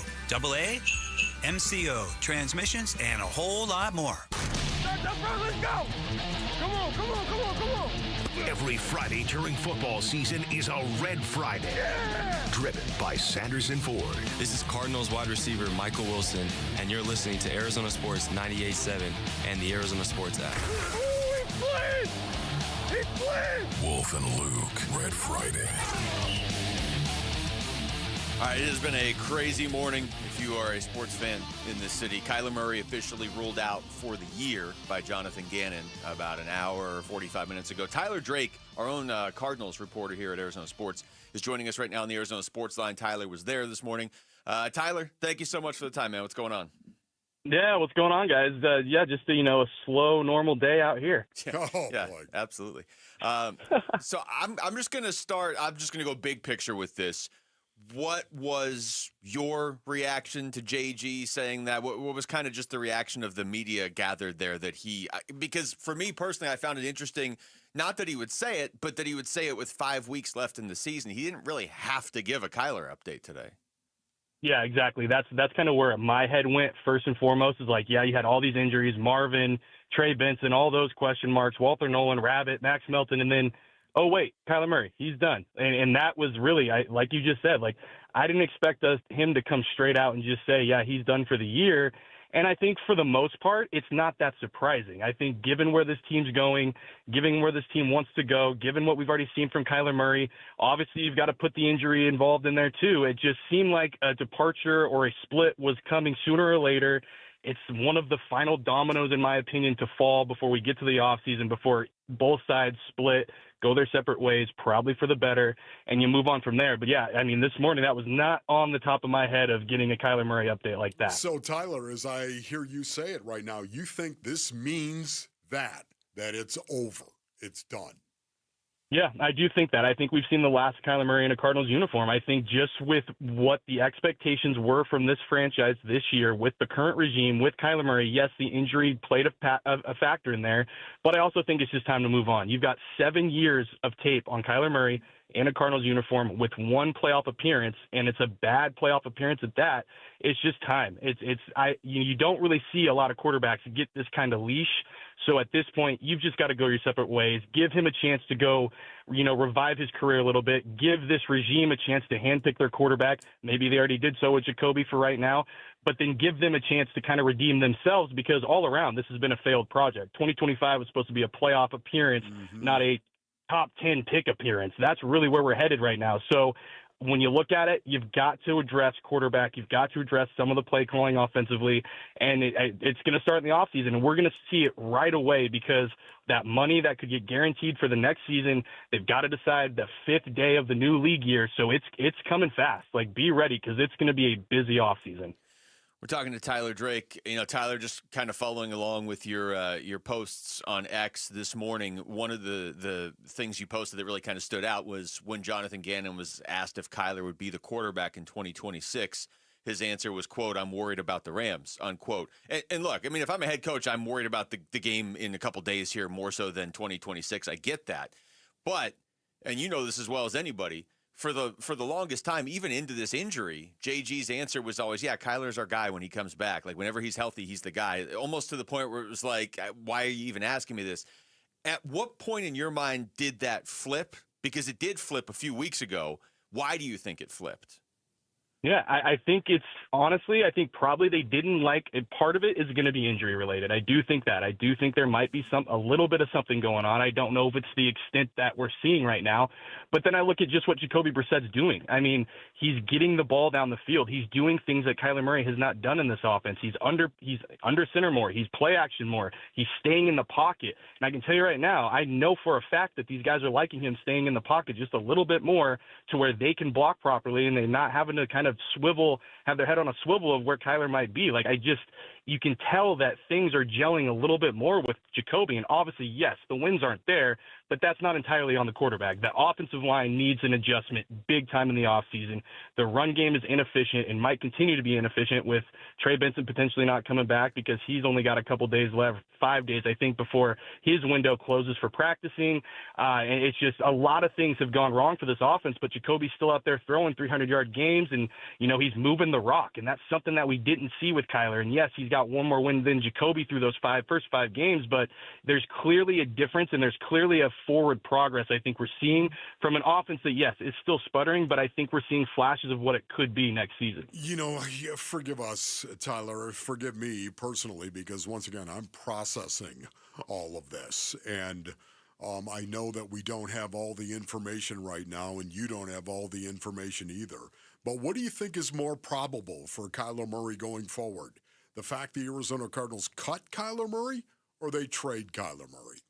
Speaker 3: AAMCO, transmissions, and a whole lot more.
Speaker 10: Let's go! Come on, come on, come on, come on!
Speaker 14: Every Friday during football season is a Red Friday. Yeah! Driven by Sanders and Ford.
Speaker 15: This is Cardinals wide receiver Michael Wilson, and you're listening to Arizona Sports 98.7 and the Arizona Sports app.
Speaker 14: Wolf and Luke, Red Friday.
Speaker 1: All right, it has been a crazy morning if you are a sports fan in this city. Kyler Murray officially ruled out for the year by Jonathan Gannon about an hour or 45 minutes ago. Tyler Drake, our own Cardinals reporter here at Arizona Sports, is joining us right now on the Arizona Sports Line. Tyler was there this morning. Tyler, thank you so much for the time, man. What's going on?
Speaker 16: Yeah, what's going on, guys? Just a slow, normal day out here.
Speaker 1: Yeah, absolutely. So I'm just going to start. I'm just going to go big picture with this. What was your reaction to JG saying that? What was kind of just the reaction of the media gathered there that because for me personally, I found it interesting, not that he would say it, but that he would say it with 5 weeks left in the season. He didn't really have to give a Kyler update today.
Speaker 16: Yeah, exactly. That's kind of where my head went first and foremost is you had all these injuries, Marvin, Trey Benson, all those question marks, Walter Nolan, Rabbit, Max Melton, and then oh, wait, Kyler Murray, he's done. And that was really, like you just said, I didn't expect him to come straight out and just say, yeah, he's done for the year. And I think for the most part, it's not that surprising. I think given where this team's going, given where this team wants to go, given what we've already seen from Kyler Murray, obviously you've got to put the injury involved in there too. It just seemed like a departure or a split was coming sooner or later. It's one of the final dominoes, in my opinion, to fall before we get to the offseason, before both sides split, go their separate ways, probably for the better, and you move on from there. But, yeah, I mean, this morning that was not on the top of my head of getting a Kyler Murray update like that.
Speaker 5: So, Tyler, as I hear you say it right now, you think this means that it's over, it's done?
Speaker 16: Yeah, I do think that. I think we've seen the last Kyler Murray in a Cardinals uniform. I think just with what the expectations were from this franchise this year, with the current regime, with Kyler Murray, yes, the injury played a factor in there, but I also think it's just time to move on. You've got 7 years of tape on Kyler Murray in a Cardinals uniform with one playoff appearance, and it's a bad playoff appearance at that. It's just time. You don't really see a lot of quarterbacks get this kind of leash. So at this point, you've just got to go your separate ways. Give him a chance to go, revive his career a little bit. Give this regime a chance to handpick their quarterback. Maybe they already did so with Jacoby for right now, but then give them a chance to kind of redeem themselves, because all around this has been a failed project. 2025 was supposed to be a playoff appearance, not a top 10 pick appearance. That's really where we're headed right now. So when you look at it, you've got to address quarterback. You've got to address some of the play calling offensively, and it's going to start in the offseason, and we're going to see it right away, because that money that could get guaranteed for the next season, they've got to decide the 5th day of the new league year. So it's coming fast. Be ready, because it's going to be a busy offseason.
Speaker 1: We're talking to Tyler Drake. Tyler, just kind of following along with your posts on X this morning. One of the things you posted that really kind of stood out was when Jonathan Gannon was asked if Kyler would be the quarterback in 2026. His answer was, quote, "I'm worried about the Rams," unquote. And look, I mean, if I'm a head coach, I'm worried about the game in a couple days here more so than 2026. I get that. But, and you know this as well as anybody, for the longest time, even into this injury, JG's answer was always, yeah, Kyler's our guy when he comes back. Whenever he's healthy, he's the guy. Almost to the point where it was like, why are you even asking me this? At what point in your mind did that flip? Because it did flip a few weeks ago. Why do you think it flipped?
Speaker 16: Yeah, I think it's honestly, I think probably they didn't like it. Part of it is going to be injury related. I do think that. I do think there might be a little bit of something going on. I don't know if it's the extent that we're seeing right now. But then I look at just what Jacoby Brissett's doing. I mean, he's getting the ball down the field. He's doing things that Kyler Murray has not done in this offense. He's under center more. He's play action more. He's staying in the pocket. And I can tell you right now, I know for a fact that these guys are liking him staying in the pocket just a little bit more to where they can block properly and they're not having to kind of have their head on a swivel of where Kyler might be. You can tell that things are gelling a little bit more with Jacoby. And obviously, yes, the wins aren't there, but that's not entirely on the quarterback. The offensive line needs an adjustment big time in the offseason. The run game is inefficient and might continue to be inefficient with Trey Benson potentially not coming back because he's only got a couple days left, 5 days, I think, before his window closes for practicing. And it's just a lot of things have gone wrong for this offense, but Jacoby's still out there throwing 300-yard games, and, he's moving the rock. And that's something that we didn't see with Kyler. And, yes, he's got one more win than Jacoby through those first five games, but there's clearly a difference and there's clearly a forward progress I think we're seeing from an offense that, yes, is still sputtering, but I think we're seeing flashes of what it could be next season.
Speaker 5: Forgive us, Tyler, forgive me personally, because once again, I'm processing all of this. And I know that we don't have all the information right now, and you don't have all the information either. But what do you think is more probable for Kyler Murray going forward? The fact the Arizona Cardinals cut Kyler Murray or they trade Kyler Murray?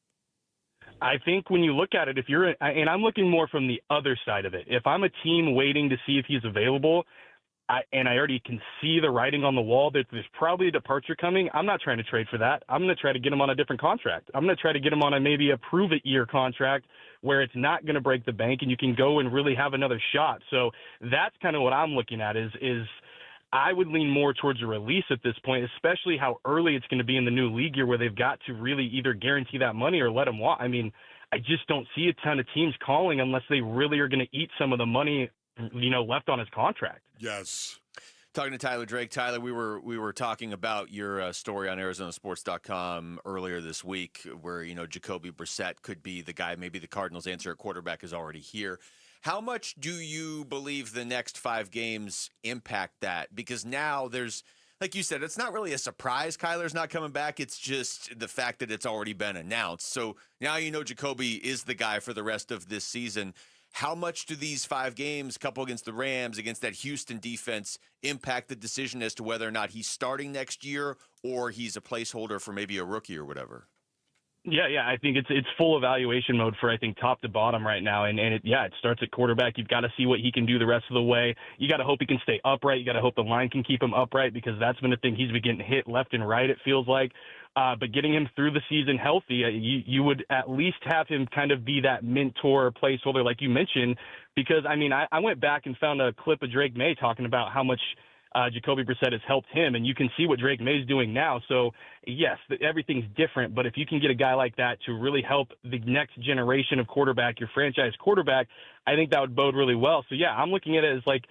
Speaker 16: I think when you look at it, and I'm looking more from the other side of it. If I'm a team waiting to see if he's available, I already can see the writing on the wall that there's probably a departure coming, I'm not trying to trade for that. I'm going to try to get him on a different contract. I'm going to try to get him on maybe a prove-it-year contract where it's not going to break the bank and you can go and really have another shot. So that's kind of what I'm looking at is I would lean more towards a release at this point, especially how early it's going to be in the new league year where they've got to really either guarantee that money or let him walk. I mean, I just don't see a ton of teams calling unless they really are going to eat some of the money, left on his contract.
Speaker 5: Yes.
Speaker 1: Talking to Tyler Drake. Tyler, we were talking about your story on ArizonaSports.com earlier this week where, Jacoby Brissett could be the guy. Maybe the Cardinals' answer at quarterback is already here. How much do you believe the next 5 games impact that? Because now there's, like you said, it's not really a surprise Kyler's not coming back. It's just the fact that it's already been announced. So now Jacoby is the guy for the rest of this season. How much do these 5 games, couple against the Rams, against that Houston defense, impact the decision as to whether or not he's starting next year or he's a placeholder for maybe a rookie or whatever?
Speaker 16: Yeah, I think it's full evaluation mode for, I think, top to bottom right now. And it starts at quarterback. You've got to see what he can do the rest of the way. You got to hope he can stay upright. You got to hope the line can keep him upright because that's been a thing. He's been getting hit left and right, it feels like. But getting him through the season healthy, you would at least have him kind of be that mentor placeholder like you mentioned because, I went back and found a clip of Drake May talking about how much Jacoby Brissett has helped him, and you can see what Drake May's doing now. So, yes, everything's different, but if you can get a guy like that to really help the next generation of quarterback, your franchise quarterback, I think that would bode really well. So, yeah, I'm looking at it as like,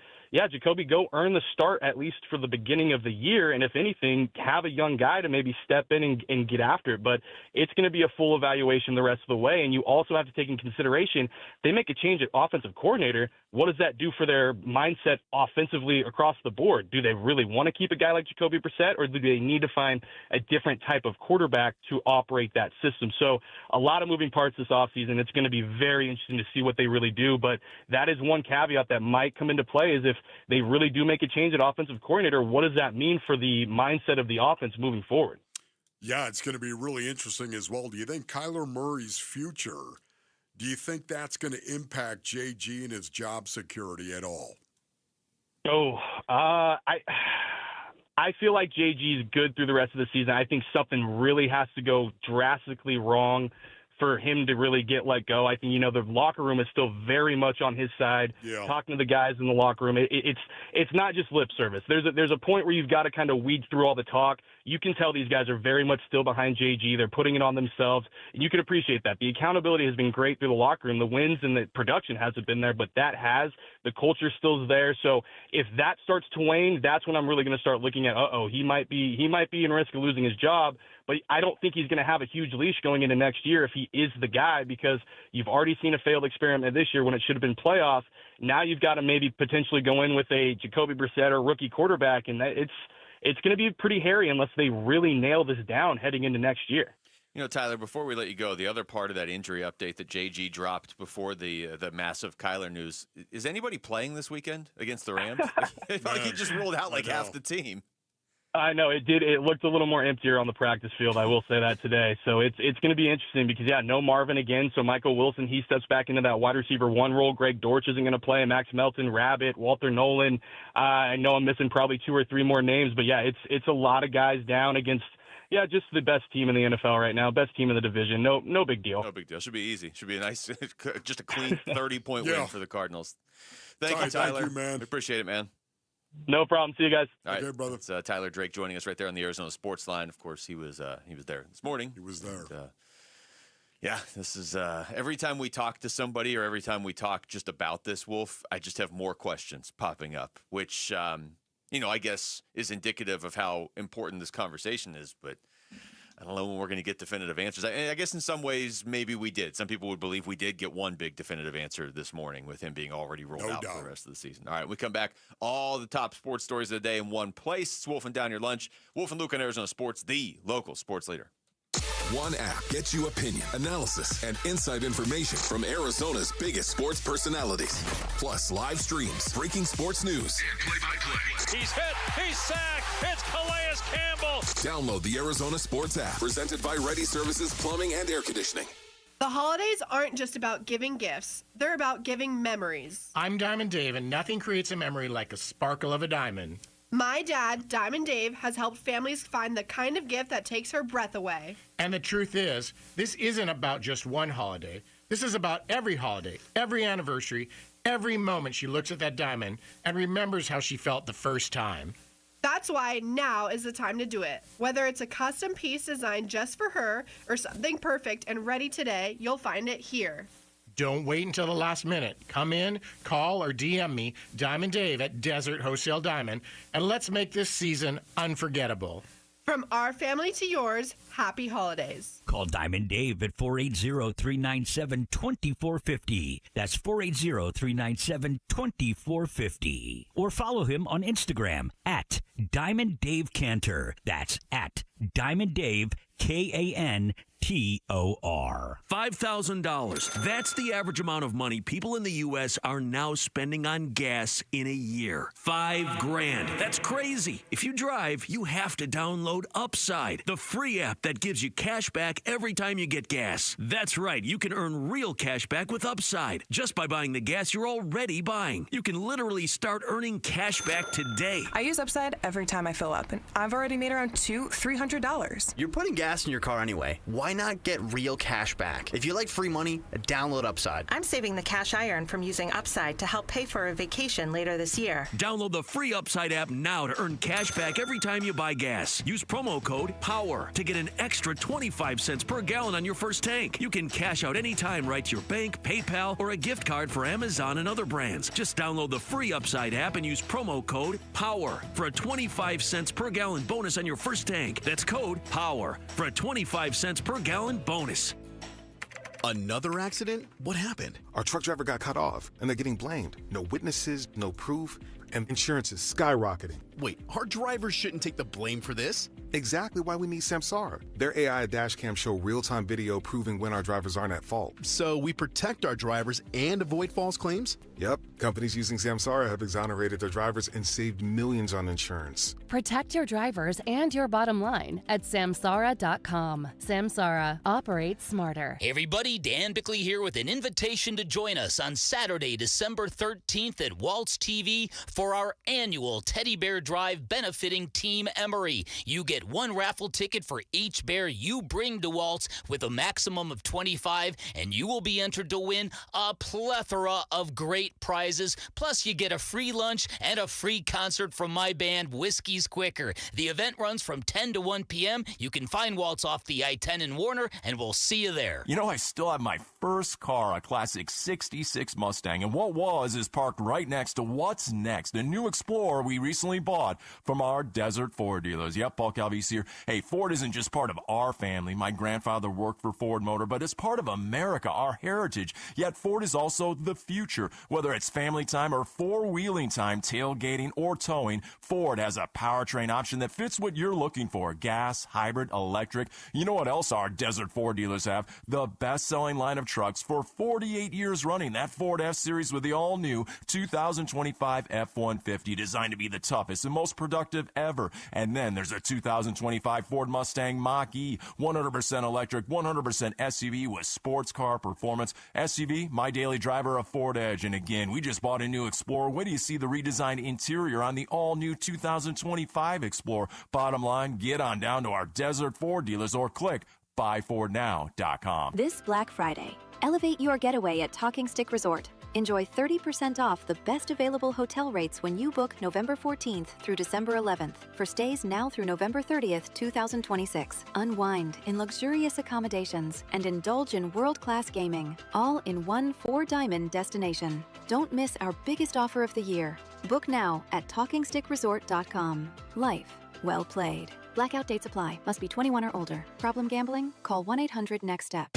Speaker 16: Jacoby, go earn the start at least for the beginning of the year, and if anything, have a young guy to maybe step in and get after it. But it's going to be a full evaluation the rest of the way, and you also have to take in consideration they make a change at offensive coordinator. What does that do for their mindset offensively across the board? Do they really want to keep a guy like Jacoby Brissett, or do they need to find a different type of quarterback to operate that system? So a lot of moving parts this offseason. It's going to be very interesting to see what they really do, but that is one caveat that might come into play is if they really do make a change at offensive coordinator, what does that mean for the mindset of the offense moving forward?
Speaker 5: Yeah, it's going to be really interesting as well. Do you think Kyler Murray's future, do you think that's going to impact JG and his job security at all?
Speaker 16: I feel like JG is good through the rest of the season. I think something really has to go drastically wrong for him to really get let go. I think, the locker room is still very much on his side. Yeah. Talking to the guys in the locker room, it's not just lip service. There's a point where you've got to kind of weed through all the talk. You can tell these guys are very much still behind JG. They're putting it on themselves, and you can appreciate that. The accountability has been great through the locker room. The wins and the production hasn't been there, but the culture still is there. So if that starts to wane, that's when I'm really going to start looking at, he might be in risk of losing his job. but I don't think he's going to have a huge leash going into next year if he is the guy, because you've already seen a failed experiment this year when it should have been playoffs. Now you've got to maybe potentially go in with a Jacoby Brissett or rookie quarterback, and it's going to be pretty hairy unless they really nail this down heading into next year.
Speaker 1: You know, Tyler, before we let you go, the other part of that injury update that JG dropped before the massive Kyler news, is anybody playing this weekend against the Rams? I felt like he just ruled out like half the team.
Speaker 16: I know it did. It looked a little more emptier on the practice field. I will say that today. So it's going to be interesting because, no Marvin again. So Michael Wilson, he steps back into that wide receiver 1 role. Greg Dortch isn't going to play. Max Melton, Rabbit, Walter Nolan. I know I'm missing probably 2 or 3 more names, but it's a lot of guys down against. Yeah, just the best team in the NFL right now, best team in the division. No big deal.
Speaker 1: No big deal. Should be easy. Should be a nice, just a clean 30-point win for the Cardinals. Thank you, Tyler.
Speaker 5: Thank you, man.
Speaker 1: We appreciate it, man.
Speaker 16: No problem. See you guys.
Speaker 1: All right,
Speaker 5: okay, brother.
Speaker 1: It's Tyler Drake joining us right there on the Arizona Sports Line. Of course, he was there this morning.
Speaker 5: He was there.
Speaker 1: And, this is every time we talk to somebody or every time we talk just about this, Wolf, I just have more questions popping up, which I guess is indicative of how important this conversation is, but I don't know when we're going to get definitive answers. I guess in some ways, maybe we did. Some people would believe we did get one big definitive answer this morning with him being already ruled out for the rest of the season. All right, when we come back, all the top sports stories of the day in one place. It's Wolf and Down Your Lunch. Wolf and Luke on Arizona Sports, the local sports leader.
Speaker 8: One app gets you opinion, analysis, and inside information from Arizona's biggest sports personalities. Plus live streams, breaking sports news, and play-by-play.
Speaker 10: He's hit. He's sacked. It's Calais Campbell.
Speaker 8: Download the Arizona Sports app, presented by Ready Services Plumbing and Air Conditioning.
Speaker 12: The holidays aren't just about giving gifts. They're about giving memories.
Speaker 17: I'm Diamond Dave, and nothing creates a memory like a sparkle of a diamond.
Speaker 12: My dad, Diamond Dave, has helped families find the kind of gift that takes her breath away.
Speaker 17: And the truth is, this isn't about just one holiday. This is about every holiday, every anniversary, every moment she looks at that diamond and remembers how she felt the first time.
Speaker 12: That's why now is the time to do it. Whether it's a custom piece designed just for her or something perfect and ready today, you'll find it here.
Speaker 17: Don't wait until the last minute. Come in, call, or DM me, Diamond Dave at Desert Wholesale Diamond, and let's make this season unforgettable.
Speaker 12: From our family to yours, happy holidays.
Speaker 3: Call Diamond Dave at 480-397-2450. That's 480-397-2450. Or follow him on Instagram at Diamond Dave Cantor. That's at Diamond Dave Kantor.
Speaker 2: $5,000. That's the average amount of money people in the U.S. are now spending on gas in a year. $5,000. That's crazy. If you drive, you have to download Upside, the free app that gives you cash back every time you get gas. That's right. You can earn real cash back with Upside just by buying the gas you're already buying. You can literally start earning cash back today.
Speaker 18: I use Upside every time I fill up, and I've already made around $300.
Speaker 19: You're putting gas in your car anyway. Why not get real cash back? If you like free money, download Upside.
Speaker 20: I'm saving the cash I earn from using Upside to help pay for a vacation later this year.
Speaker 2: Download the free Upside app now to earn cash back every time you buy gas. Use promo code POWER to get an extra 25 cents per gallon on your first tank. You can cash out anytime right to your bank, PayPal, or a gift card for Amazon and other brands. Just download the free Upside app and use promo code POWER for a 25 cents per gallon bonus on your first tank. That's code POWER for a 25 cents per gallon bonus.
Speaker 23: Another accident? What happened?
Speaker 26: Our truck driver got cut off, and they're getting blamed. No witnesses, no proof, and insurance is skyrocketing.
Speaker 23: Wait, our drivers shouldn't take the blame for this?
Speaker 26: Exactly why we need Samsara. Their AI dashcam show real-time video proving when our drivers aren't at fault.
Speaker 23: So we protect our drivers and avoid false claims?
Speaker 26: Yep. Companies using Samsara have exonerated their drivers and saved millions on insurance.
Speaker 29: Protect your drivers and your bottom line at Samsara.com. Samsara. Operate smarter.
Speaker 21: Hey everybody, Dan Bickley here with an invitation to join us on Saturday, December 13th at Waltz TV for our annual Teddy Bear Drive benefiting Team Emory. You get one raffle ticket for each bear you bring to Waltz with a maximum of 25, and you will be entered to win a plethora of great prizes. Plus, you get a free lunch and a free concert from my band, Whiskey's Quicker. The event runs from 10 to 1 p.m. You can find Waltz off the I-10 in Warner, and we'll see you there.
Speaker 30: You know, I still have my first car, a classic 66 Mustang, and what was is parked right next to What's Next, a new Explorer we recently bought. applaud from our Desert Ford dealers. Yep, Paul Calvise here. Hey, Ford isn't just part of our family. My grandfather worked for Ford Motor, but it's part of America, our heritage. Yet Ford is also the future. Whether it's family time or four-wheeling time, tailgating or towing, Ford has a powertrain option that fits what you're looking for. Gas, hybrid, electric. You know what else our Desert Ford dealers have? The best-selling line of trucks for 48 years running. That Ford F-Series with the all-new 2025 F-150, designed to be the toughest and most productive ever. And then there's a 2025 Ford Mustang Mach-E, 100% electric, 100% SUV with sports car performance. SUV, my daily driver, a Ford Edge. And again, we just bought a new Explorer. Wait till you see the redesigned interior on the all-new 2025 Explorer. Bottom line, get on down to our Desert Ford dealers or click buyfordnow.com.
Speaker 4: This Black Friday, elevate your getaway at Talking Stick Resort. Enjoy 30% off the best available hotel rates when you book November 14th through December 11th for stays now through November 30th, 2026. Unwind in luxurious accommodations and indulge in world-class gaming, all in one 4-diamond destination. Don't miss our biggest offer of the year. Book now at TalkingStickResort.com. Life well played. Blackout dates apply. Must be 21 or older. Problem gambling? Call 1-800-NEXT-STEP.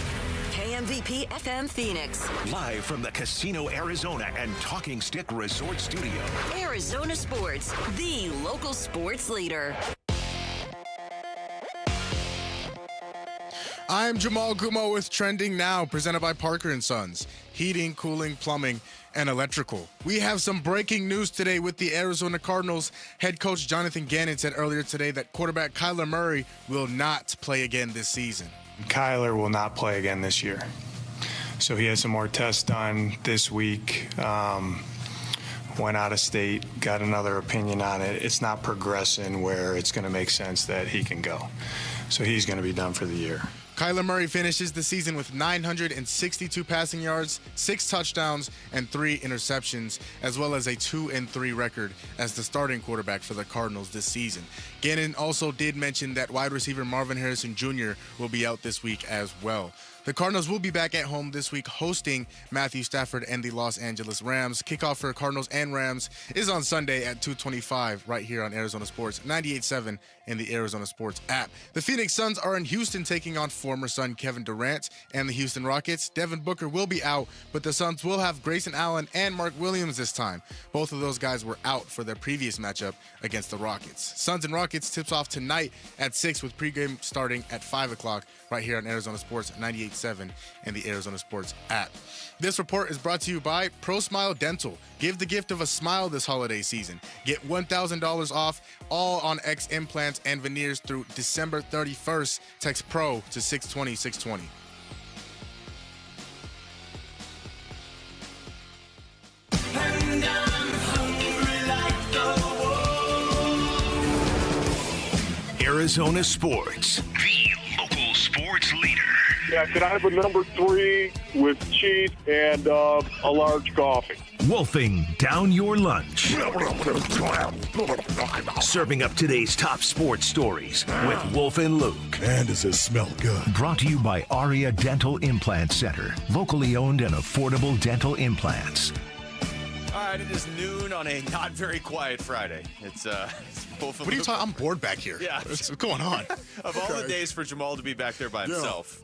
Speaker 6: KMVP FM Phoenix.
Speaker 14: Live from the Casino Arizona and Talking Stick Resort Studio.
Speaker 6: Arizona Sports, the local sports leader.
Speaker 7: I'm Jamal Gumo with Trending Now, presented by Parker & Sons. Heating, cooling, plumbing, and electrical. We have some breaking news today with the Arizona Cardinals. Head coach Jonathan Gannon said earlier today that quarterback Kyler Murray will not play again this season.
Speaker 9: Kyler will not play again this year. So he had some more tests done this week. Went out of state, got another opinion on it. It's not progressing where it's going to make sense that he can go. So he's going to be done for the year.
Speaker 7: Kyler Murray finishes the season with 962 passing yards, 6 touchdowns, and 3 interceptions, as well as a 2-3 record as the starting quarterback for the Cardinals this season. Gannon also did mention that wide receiver Marvin Harrison Jr. will be out this week as well. The Cardinals will be back at home this week hosting Matthew Stafford and the Los Angeles Rams. Kickoff for Cardinals and Rams is on Sunday at 2:25 right here on Arizona Sports 98.7 and the Arizona Sports app. The Phoenix Suns are in Houston taking on former Sun Kevin Durant and the Houston Rockets. Devin Booker will be out, but the Suns will have Grayson Allen and Mark Williams this time. Both of those guys were out for their previous matchup against the Rockets. Suns and Rockets tips off tonight at 6 with pregame starting at 5 o'clock right here on Arizona Sports 98.7 and the Arizona Sports app. This report is brought to you by ProSmile Dental. Give the gift of a smile this holiday season. Get $1,000 off all on X implants and veneers through December 31st. Text PRO to 620-620.
Speaker 14: Arizona Sports, the local sports leader.
Speaker 10: Yeah, could I have a number 3 with cheese and a large coffee?
Speaker 14: Wolfing down your lunch. Serving up today's top sports stories with Wolf and Luke.
Speaker 5: Man, does this smell good.
Speaker 14: Brought to you by Aria Dental Implant Center. Locally owned and affordable dental implants.
Speaker 1: All right, it is noon on a not very quiet Friday. It's Wolf and
Speaker 7: What are you
Speaker 1: Luke.
Speaker 7: talking? I'm bored back here.
Speaker 1: Yeah.
Speaker 7: What's going on?
Speaker 1: Of all the days for Jamal to be back there by himself.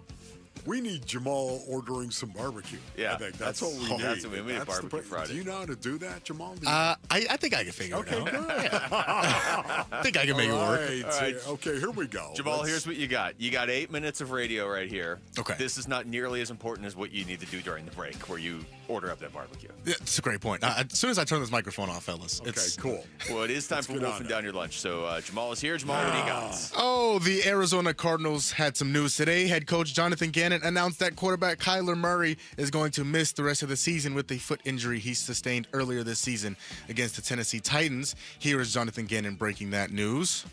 Speaker 5: We need Jamal ordering some barbecue.
Speaker 1: Yeah,
Speaker 5: I think that's what we need.
Speaker 1: That's what we need. Barbecue Friday.
Speaker 5: Do you know how to do that, Jamal?
Speaker 7: I think I can figure it out.
Speaker 5: Good.
Speaker 7: I think I can make it work.
Speaker 1: All right.
Speaker 5: Okay, here we go.
Speaker 1: Jamal, here's what you got. You got 8 minutes of radio right here.
Speaker 7: Okay.
Speaker 1: This is not nearly as important as what you need to do during the break, where you order up that barbecue.
Speaker 7: Yeah, it's a great point. As soon as I turn this microphone off, fellas.
Speaker 5: Okay, cool.
Speaker 1: Well, it is time for wolfing down your lunch. So Jamal is here. Jamal, what do you got?
Speaker 7: Oh, the Arizona Cardinals had some news today. Head coach Jonathan Gannon announced that quarterback Kyler Murray is going to miss the rest of the season with the foot injury he sustained earlier this season against the Tennessee Titans. Here is Jonathan Gannon breaking that news.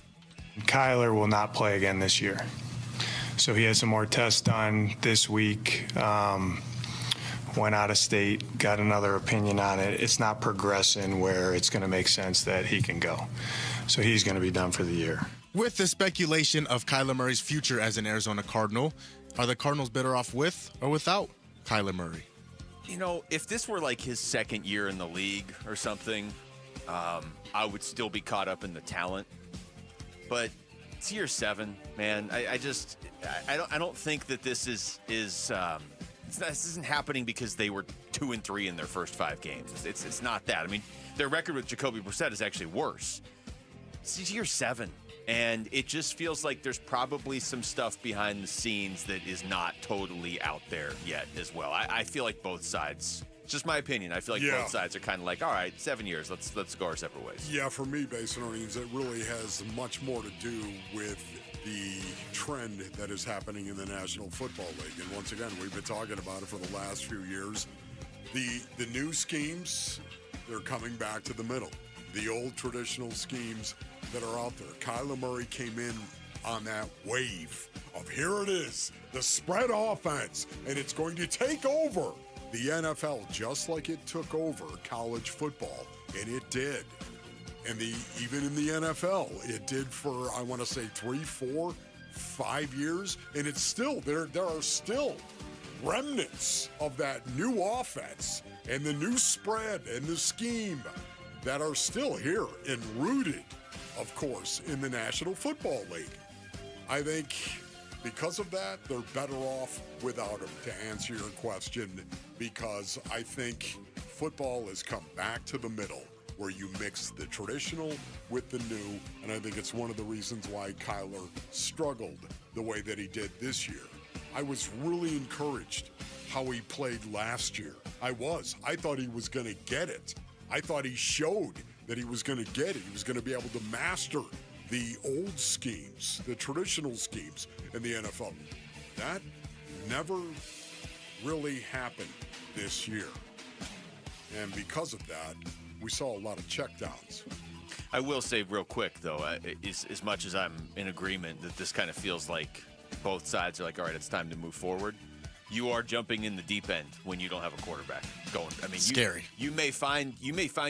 Speaker 9: Kyler will not play again this year. So he had some more tests done this week. Went out of state, got another opinion on it. It's not progressing where it's going to make sense that he can go. So he's going to be done for the year.
Speaker 7: With the speculation of Kyler Murray's future as an Arizona Cardinal, are the Cardinals better off with or without Kyler Murray?
Speaker 1: You know, if this were like his second year in the league or something, I would still be caught up in the talent. But it's year 7, man. I don't think that this is this isn't happening because they were 2-3 in their first 5 games. It's not that. I mean, their record with Jacoby Brissett is actually worse. It's year 7, and it just feels like there's probably some stuff behind the scenes that is not totally out there yet as well. I feel like both sides. It's just my opinion. I feel like both sides are kind of like, all right, 7 years, let's go our separate ways.
Speaker 5: Yeah, for me, based on earnings, it really has much more to do with the trend that is happening in the National Football League. And once again, we've been talking about it for the last few years. The new schemes, they're coming back to the middle. The old traditional schemes that are out there. Kyler Murray came in on that wave of here it is, the spread offense, and it's going to take over the NFL just like it took over college football, and it did. And even in the NFL, it did for, I want to say, 3, 4, 5 years, and it's still, there are still remnants of that new offense and the new spread and the scheme that are still here and rooted, of course, in the National Football League. I think because of that, they're better off without him, to answer your question, because I think football has come back to the middle where you mix the traditional with the new, and I think it's one of the reasons why Kyler struggled the way that he did this year. I was really encouraged how he played last year. I thought he was going to get it. I thought he showed that he was going to get it. He was going to be able to master the old schemes, the traditional schemes in the NFL. That never really happened this year. And because of that, we saw a lot of checkdowns.
Speaker 1: I will say real quick, though, as much as I'm in agreement that this kind of feels like both sides are like, all right, it's time to move forward, you are jumping in the deep end when you don't have a quarterback going. I mean,
Speaker 7: scary.
Speaker 1: You may find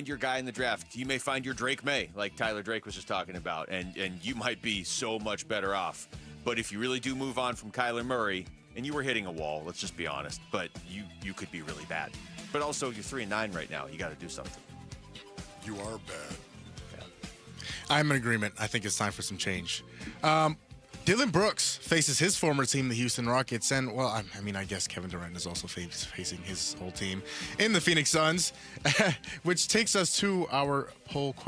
Speaker 1: your guy in the draft. You may find your Drake May, like Tyler Drake was just talking about, and you might be so much better off. But if you really do move on from Kyler Murray, and you were hitting a wall, let's just be honest, but you could be really bad. But also, you're 3-9 right now. You got to do something.
Speaker 5: You are bad.
Speaker 1: Yeah.
Speaker 7: I'm in agreement. I think it's time for some change. Dylan Brooks faces his former team, the Houston Rockets, and, well, I mean, I guess Kevin Durant is also facing his whole team in the Phoenix Suns, which takes us to our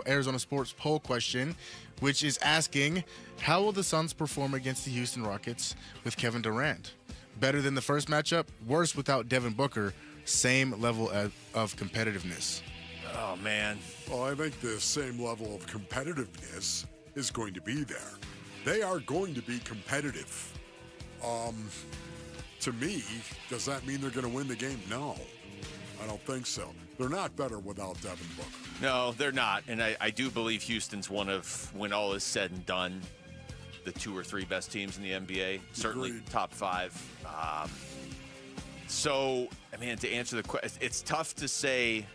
Speaker 7: Arizona Sports poll question, which is asking, how will the Suns perform against the Houston Rockets with Kevin Durant? Better than the first matchup? Worse without Devin Booker? Same level of competitiveness?
Speaker 1: Oh, man.
Speaker 5: Well, I think the same level of competitiveness is going to be there. They are going to be competitive. To me, does that mean they're going to win the game? No, I don't think so. They're not better without Devin Booker.
Speaker 1: No, they're not. And I do believe Houston's one of, when all is said and done, the 2 or 3 best teams in the NBA. Certainly
Speaker 5: Agreed.
Speaker 1: top 5. So, I mean, to answer the question, it's tough to say.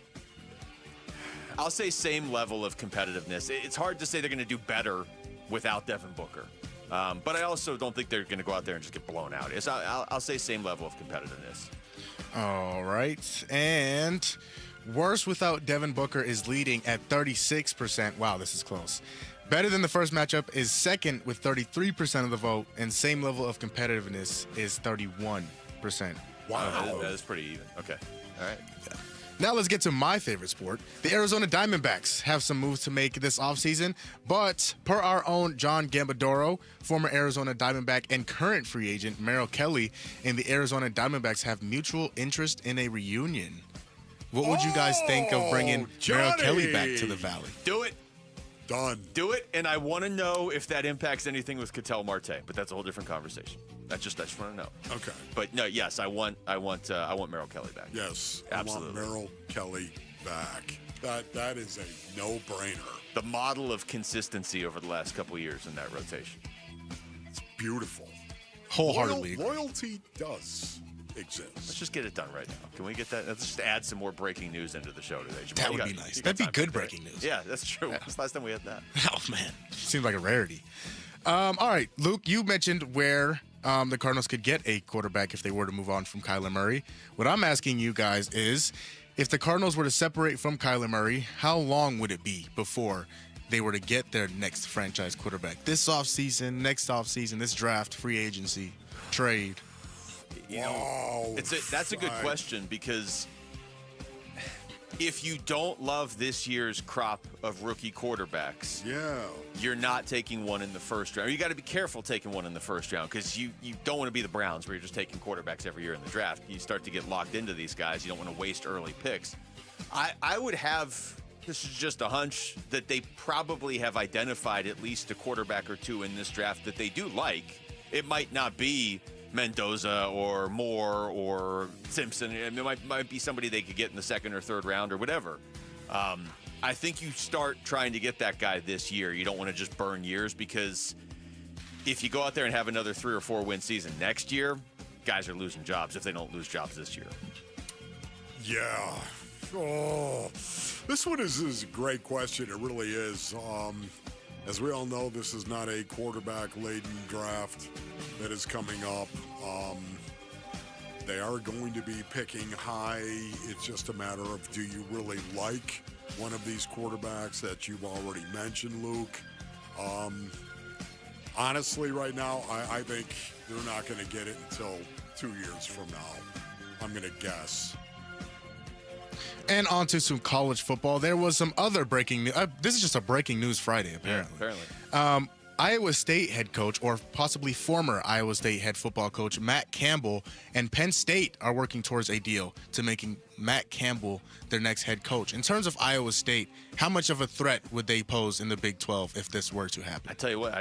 Speaker 1: I'll say same level of competitiveness. It's hard to say they're going to do better without Devin Booker. But I also don't think they're going to go out there and just get blown out. I'll say same level of competitiveness.
Speaker 7: All right. And worse without Devin Booker is leading at 36%. Wow, this is close. Better than the first matchup is second with 33% of the vote, and same level of competitiveness is 31%.
Speaker 5: Wow.
Speaker 1: That is pretty even. Okay. All right.
Speaker 7: Yeah. Now let's get to my favorite sport. The Arizona Diamondbacks have some moves to make this offseason, but per our own John Gambadoro, former Arizona Diamondback and current free agent Merrill Kelly and the Arizona Diamondbacks have mutual interest in a reunion. What would you guys think of bringing Merrill Kelly back to the Valley?
Speaker 1: Do it.
Speaker 5: Done.
Speaker 1: Do it, and I want to know if that impacts anything with Ketel Marte, but that's a whole different conversation. I just want to know.
Speaker 5: Okay.
Speaker 1: But no, yes, I want Merrill Kelly back.
Speaker 5: Yes,
Speaker 1: absolutely.
Speaker 5: I want Merrill Kelly back. That is a no-brainer.
Speaker 1: The model of consistency over the last couple of years in that rotation.
Speaker 5: It's beautiful.
Speaker 7: Wholeheartedly.
Speaker 5: Loyalty does exist.
Speaker 1: Let's just get it done right now. Can we get that? Let's just add some more breaking news into the show today.
Speaker 7: That would be nice. That'd be good breaking news.
Speaker 1: Yeah, that's true. When was the last time we had that?
Speaker 7: Oh, man. Seems like a rarity. All right, Luke, you mentioned where the Cardinals could get a quarterback if they were to move on from Kyler Murray. What I'm asking you guys is, if the Cardinals were to separate from Kyler Murray, how long would it be before they were to get their next franchise quarterback? This offseason, next offseason, this draft, free agency, trade.
Speaker 1: That's a good question, because if you don't love this year's crop of rookie quarterbacks, you're not taking one in the first round. You got to be careful taking one in the first round, because you don't want to be the Browns where you're just taking quarterbacks every year in the draft. You start to get locked into these guys. You don't want to waste early picks. I would have, this is just a hunch, that they probably have identified at least a quarterback or two in this draft that they do like. It might not be Mendoza or Moore or Simpson. It might be somebody they could get in the second or third round or whatever. I think you start trying to get that guy this year. You don't want to just burn years, because if you go out there and have another 3 or 4 win season next year, guys are losing jobs if they don't lose jobs this year.
Speaker 5: Yeah. Oh, this one is a great question. It really is. As we all know, this is not a quarterback-laden draft that is coming up. They are going to be picking high. It's just a matter of, do you really like one of these quarterbacks that you've already mentioned, Luke? Honestly, right now, I think they're not going to get it until 2 years from now. I'm going to guess.
Speaker 7: And on to some college football. There was some other breaking news. This is just a breaking news Friday, apparently.
Speaker 1: Yeah, apparently.
Speaker 7: Iowa State head coach, or possibly former Iowa State head football coach, Matt Campbell, and Penn State are working towards a deal to making Matt Campbell their next head coach. In terms of Iowa State, how much of a threat would they pose in the Big 12 if this were to happen?
Speaker 1: I tell you what,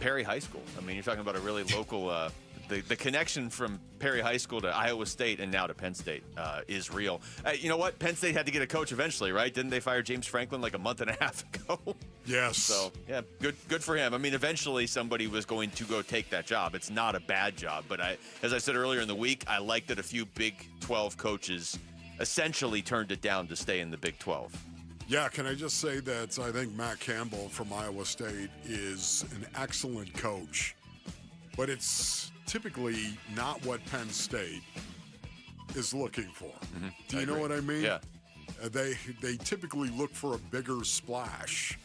Speaker 1: Perry High School. I mean, you're talking about a really local. The connection from Perry High School to Iowa State and now to Penn State is real. You know what? Penn State had to get a coach eventually, right? Didn't they fire James Franklin like a month and a half ago?
Speaker 5: Yes.
Speaker 1: So, yeah, good for him. I mean, eventually somebody was going to go take that job. It's not a bad job. But as I said earlier in the week, I like that a few Big 12 coaches essentially turned it down to stay in the Big 12.
Speaker 5: Yeah, can I just say that I think Matt Campbell from Iowa State is an excellent coach. But it's typically not what Penn State is looking for.
Speaker 1: Mm-hmm.
Speaker 5: Do you know what I mean?
Speaker 1: Yeah.
Speaker 5: They typically look for a bigger splash.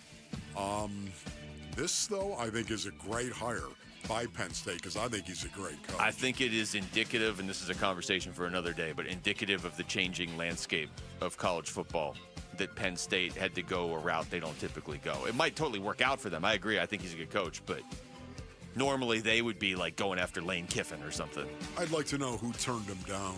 Speaker 5: This, though, I think is a great hire by Penn State, because I think he's a great coach.
Speaker 1: I think it is indicative, and this is a conversation for another day, but indicative of the changing landscape of college football, that Penn State had to go a route they don't typically go. It might totally work out for them. I agree. I think he's a good coach, but normally they would be like going after Lane Kiffin or something.
Speaker 5: I'd like to know who turned him down.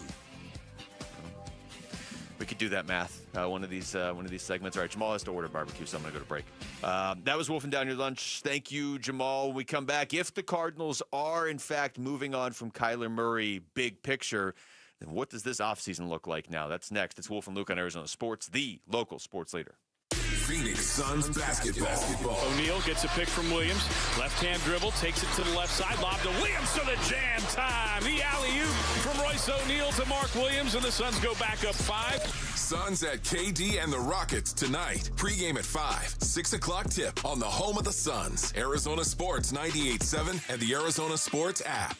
Speaker 1: We could do that math. One of these segments. All right, Jamal has to order barbecue, so I'm going to go to break. That was Wolfing Down Your Lunch. Thank you, Jamal. When we come back, if the Cardinals are, in fact, moving on from Kyler Murray, big picture, then what does this offseason look like now? That's next. It's Wolf and Luke on Arizona Sports, the local sports leader.
Speaker 14: Phoenix Suns basketball.
Speaker 8: O'Neal gets a pick from Williams. Left-hand dribble, takes it to the left side. Lob to Williams for the jam time. The alley-oop from Royce O'Neal to Mark Williams, and the Suns go back up 5.
Speaker 14: Suns at KD and the Rockets tonight. Pre-game at 5. 6 o'clock tip on the home of the Suns. Arizona Sports 98.7 and the Arizona Sports app.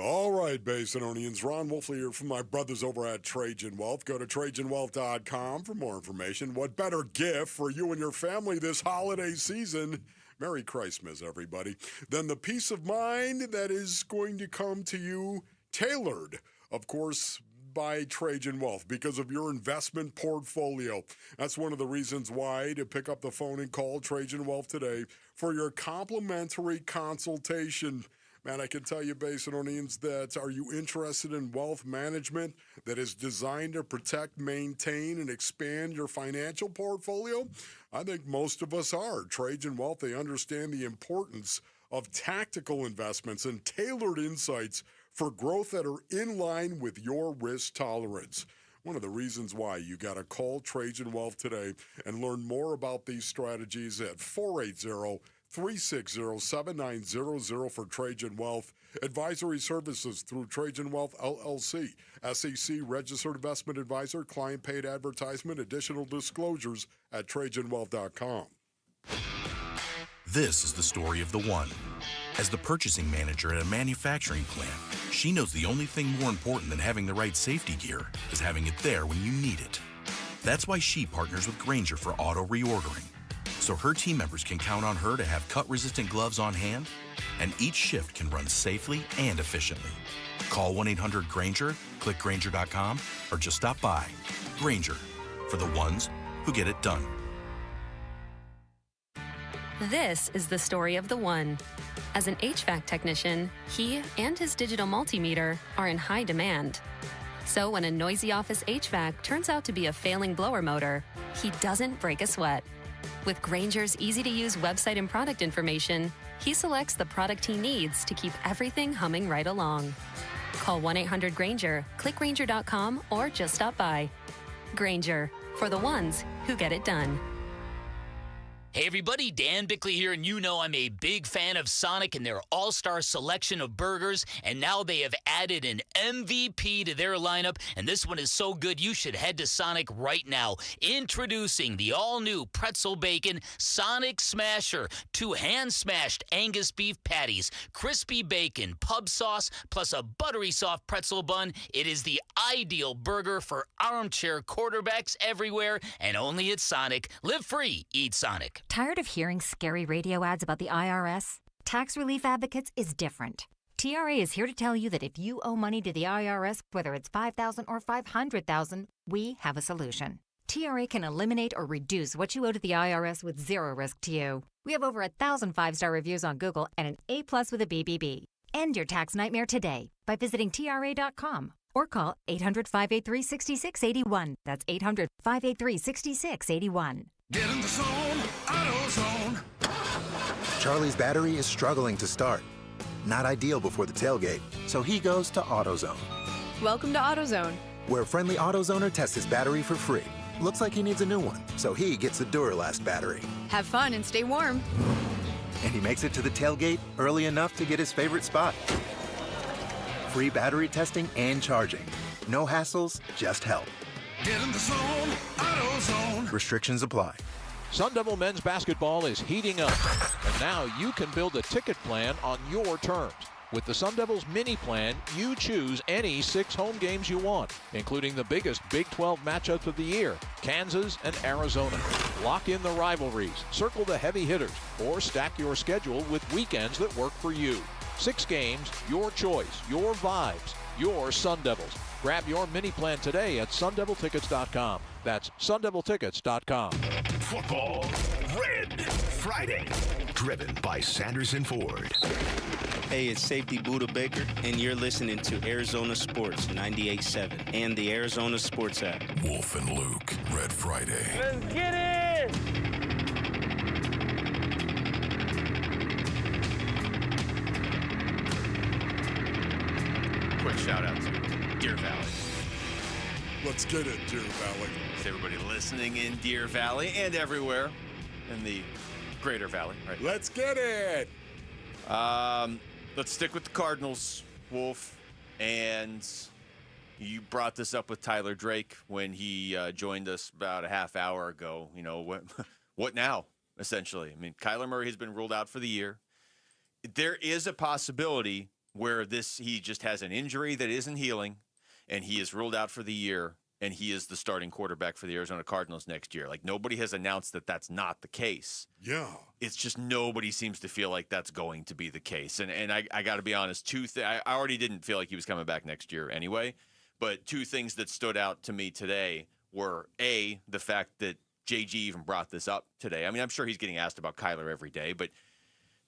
Speaker 5: All right, Basinonians. Ron Wolfley here from my brothers over at Trajan Wealth. Go to TrajanWealth.com for more information. What better gift for you and your family this holiday season? Merry Christmas, everybody. Than the peace of mind that is going to come to you tailored, of course, by Trajan Wealth because of your investment portfolio. That's one of the reasons why to pick up the phone and call Trajan Wealth today for your complimentary consultation. Man, I can tell you, Basinonians, that are you interested in wealth management that is designed to protect, maintain, and expand your financial portfolio? I think most of us are. Trajan Wealth, they understand the importance of tactical investments and tailored insights for growth that are in line with your risk tolerance. One of the reasons why you got to call Trajan Wealth today and learn more about these strategies at 480-360-7900 for Trajan Wealth. Advisory services through Trajan Wealth, LLC. SEC Registered Investment Advisor. Client paid advertisement. Additional disclosures at TrajanWealth.com.
Speaker 11: This is the story of the one. As the purchasing manager at a manufacturing plant, She knows the only thing more important than having the right safety gear is having it there when you need it. That's why she partners with Grainger for auto reordering, so her team members can count on her to have cut-resistant gloves on hand, and each shift can run safely and efficiently. Call 1-800-GRAINGER, click Grainger.com, or just stop by. Grainger, for the ones who get it done.
Speaker 13: This is the story of the one. As an HVAC technician, he and his digital multimeter are in high demand. So when a noisy office HVAC turns out to be a failing blower motor, he doesn't break a sweat. With Grainger's easy-to-use website and product information, he selects the product he needs to keep everything humming right along. Call 1-800-GRAINGER, click Grainger.com, or just stop by. Grainger, for the ones who get it done.
Speaker 21: Hey everybody, Dan Bickley here, and you know I'm a big fan of Sonic and their all-star selection of burgers, and now they have added an MVP to their lineup, and this one is so good you should head to Sonic right now. Introducing the all-new Pretzel Bacon Sonic Smasher, 2 hand-smashed Angus beef patties, crispy bacon, pub sauce, plus a buttery soft pretzel bun. It is the ideal burger for armchair quarterbacks everywhere, and only at Sonic. Live free, eat Sonic.
Speaker 15: Tired of hearing scary radio ads about the IRS? Tax Relief Advocates is different. TRA is here to tell you that if you owe money to the IRS, whether it's $5,000 or $500,000, we have a solution. TRA can eliminate or reduce what you owe to the IRS with zero risk to you. We have over 1,000 5-star reviews on Google and an A+ with a BBB. End your tax nightmare today by visiting TRA.com or call 800-583-6681. That's 800-583-6681.
Speaker 16: Get in the zone, AutoZone.
Speaker 17: Charlie's battery is struggling to start. Not ideal before the tailgate, so he goes to AutoZone.
Speaker 22: Welcome to AutoZone,
Speaker 17: where a friendly AutoZoner tests his battery for free. Looks like he needs a new one, so he gets the Duralast battery.
Speaker 22: have fun and stay warm.
Speaker 17: And he makes it to the tailgate early enough to get his favorite spot. Free battery testing and charging. No hassles, just help.
Speaker 16: Get in the zone, AutoZone.
Speaker 17: Restrictions apply.
Speaker 24: Sun Devil men's basketball is heating up, and now you can build a ticket plan on your terms. With the Sun Devils mini plan, you choose any 6 home games you want, including the biggest Big 12 matchups of the year, Kansas and Arizona. Lock in the rivalries, circle the heavy hitters, or stack your schedule with weekends that work for you. 6 games, your choice, your vibes, your Sun Devils. Grab your mini plan today at sundeviltickets.com. That's sundeviltickets.com.
Speaker 25: Football Red Friday, driven by Sanderson Ford.
Speaker 27: Hey, it's Safety Buddha Baker, and you're listening to Arizona Sports 98.7 and the Arizona Sports app.
Speaker 14: Wolf and Luke, Red Friday.
Speaker 27: Let's get it!
Speaker 1: Quick shout out to Deer Valley.
Speaker 5: Let's get it, Deer Valley.
Speaker 1: To everybody listening in Deer Valley and everywhere in the greater valley. Right.
Speaker 5: Let's get it.
Speaker 1: Let's stick with the Cardinals, Wolf. And you brought this up with Tyler Drake when he joined us about a half hour ago. You know, what now, essentially? I mean, Kyler Murray has been ruled out for the year. There is a possibility where he just has an injury that isn't healing, and he is ruled out for the year, and he is the starting quarterback for the Arizona Cardinals next year. Like, nobody has announced that that's not the case.
Speaker 5: Yeah.
Speaker 1: It's just nobody seems to feel like that's going to be the case. And I got to be honest, I already didn't feel like he was coming back next year anyway, but 2 things that stood out to me today were, A, the fact that JG even brought this up today. I mean, I'm sure he's getting asked about Kyler every day, but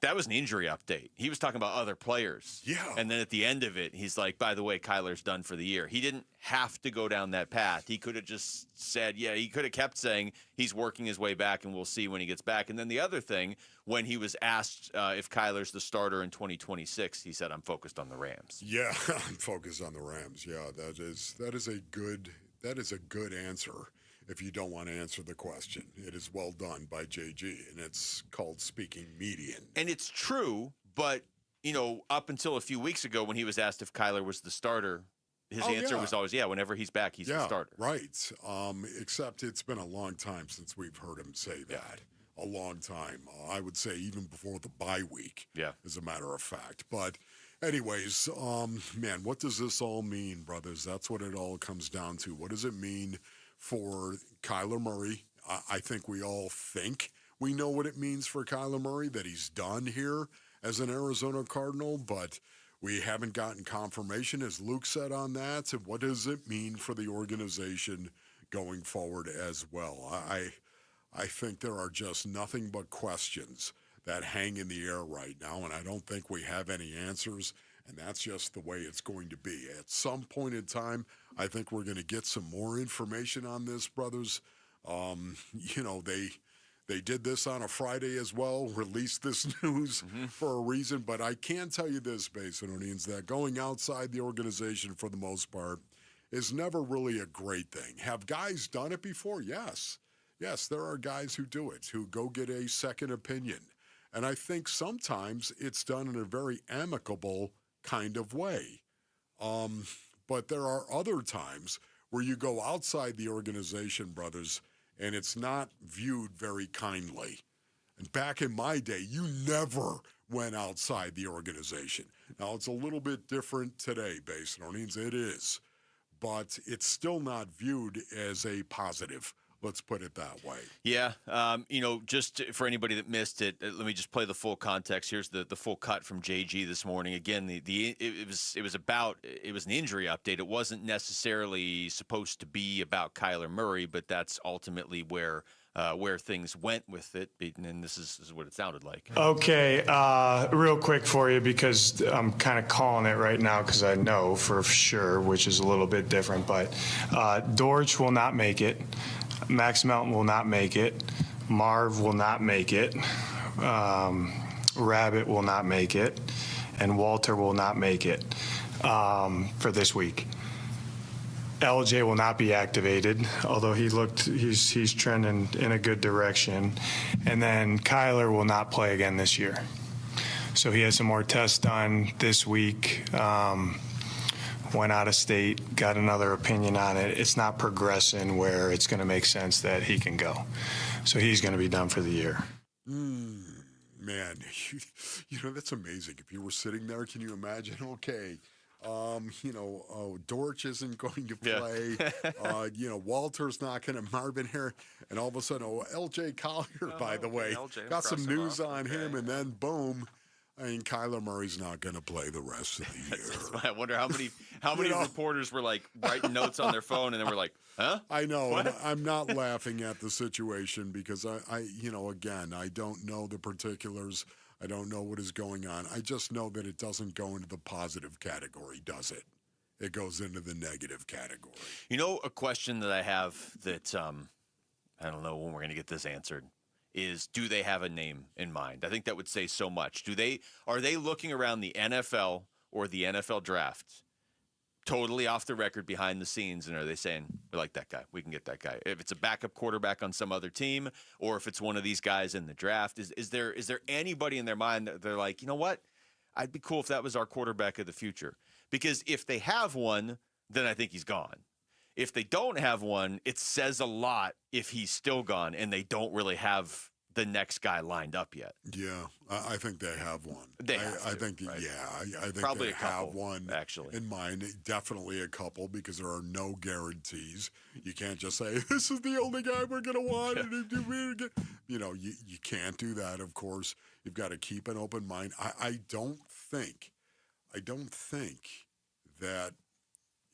Speaker 1: that was an injury update. He was talking about other players.
Speaker 5: Yeah.
Speaker 1: And then at the end of it, he's like, by the way, Kyler's done for the year. He didn't have to go down that path. He could have just said, he could have kept saying he's working his way back and we'll see when he gets back. And then the other thing, when he was asked if Kyler's the starter in 2026, he said, I'm focused on the Rams.
Speaker 5: Yeah, I'm focused on the Rams. Yeah, that is a good answer. If you don't want to answer the question, it is well done by JG, and it's called speaking median.
Speaker 1: And it's true, but, up until a few weeks ago when he was asked if Kyler was the starter, his answer was always, whenever he's back, he's the starter.
Speaker 5: Right. Except it's been a long time since we've heard him say that. A long time. I would say even before the bye week, as a matter of fact. But Anyways, man, what does this all mean, brothers? That's what it all comes down to. What does it mean for Kyler Murray? I think we all think we know what it means for Kyler Murray, that he's done here as an Arizona Cardinal, but we haven't gotten confirmation, as Luke said, on that. And what does it mean for the organization going forward as well? I think there are just nothing but questions that hang in the air right now, and I don't think we have any answers, and that's just the way it's going to be. At some point in time, I think we're going to get some more information on this, brothers. They did this on a Friday as well, released this news for a reason, but I can tell you this, Basinonians, that going outside the organization for the most part is never really a great thing. Have guys done it before? Yes. Yes, there are guys who do it, who go get a second opinion. And I think sometimes it's done in a very amicable kind of way. But there are other times where you go outside the organization, brothers, and it's not viewed very kindly. And back in my day, you never went outside the organization. Now, it's a little bit different today, Basinonians. It is. But it's still not viewed as a positive. Let's put it that way.
Speaker 1: Yeah. Just for anybody that missed it, let me just play the full context. Here's the full cut from JG this morning. Again, it was an injury update. It wasn't necessarily supposed to be about Kyler Murray, but that's ultimately where things went with it. And this is what it sounded like.
Speaker 9: Okay, real quick for you, because I'm kind of calling it right now because I know for sure, which is a little bit different. But Dortch will not make it. Max Melton will not make it. Marv will not make it. Rabbit will not make it. And Walter will not make it for this week. LJ will not be activated, although he's trending in a good direction. And then Kyler will not play again this year. So he has some more tests done this week. Went out of state, got another opinion on it. It's not progressing where it's going to make sense that he can go. So he's going to be done for the year.
Speaker 5: Man, that's amazing. If you were sitting there, can you imagine? Okay, Dortch isn't going to play. Yeah. Walter's not going to. Marvin here, and all of a sudden, LJ Collier, by the way, got some news on him, and then boom. I mean, Kyler Murray's not going to play the rest of the year.
Speaker 1: I wonder how many reporters were like writing notes on their phone and then were like, huh?
Speaker 5: I know.
Speaker 1: What?
Speaker 5: I'm not laughing at the situation because again, I don't know the particulars. I don't know what is going on. I just know that it doesn't go into the positive category, does it? It goes into the negative category.
Speaker 1: A question that I have that I don't know when we're going to get this answered is, do they have a name in mind? I think that would say so much. Are they looking around the NFL or the NFL draft totally off the record behind the scenes, and are they saying, we like that guy, we can get that guy? If it's a backup quarterback on some other team, or if it's one of these guys in the draft, is there anybody in their mind that they're like, you know what, I'd be cool if that was our quarterback of the future? Because if they have one, then I think he's gone. If they don't have one, it says a lot if he's still gone and they don't really have the next guy lined up yet.
Speaker 5: Yeah, I think they have one.
Speaker 1: I think
Speaker 5: probably
Speaker 1: they have
Speaker 5: one
Speaker 1: actually
Speaker 5: in mind. Definitely a couple, because there are no guarantees. You can't just say, this is the only guy we're going to want. You can't do that, of course. You've got to keep an open mind. I don't think that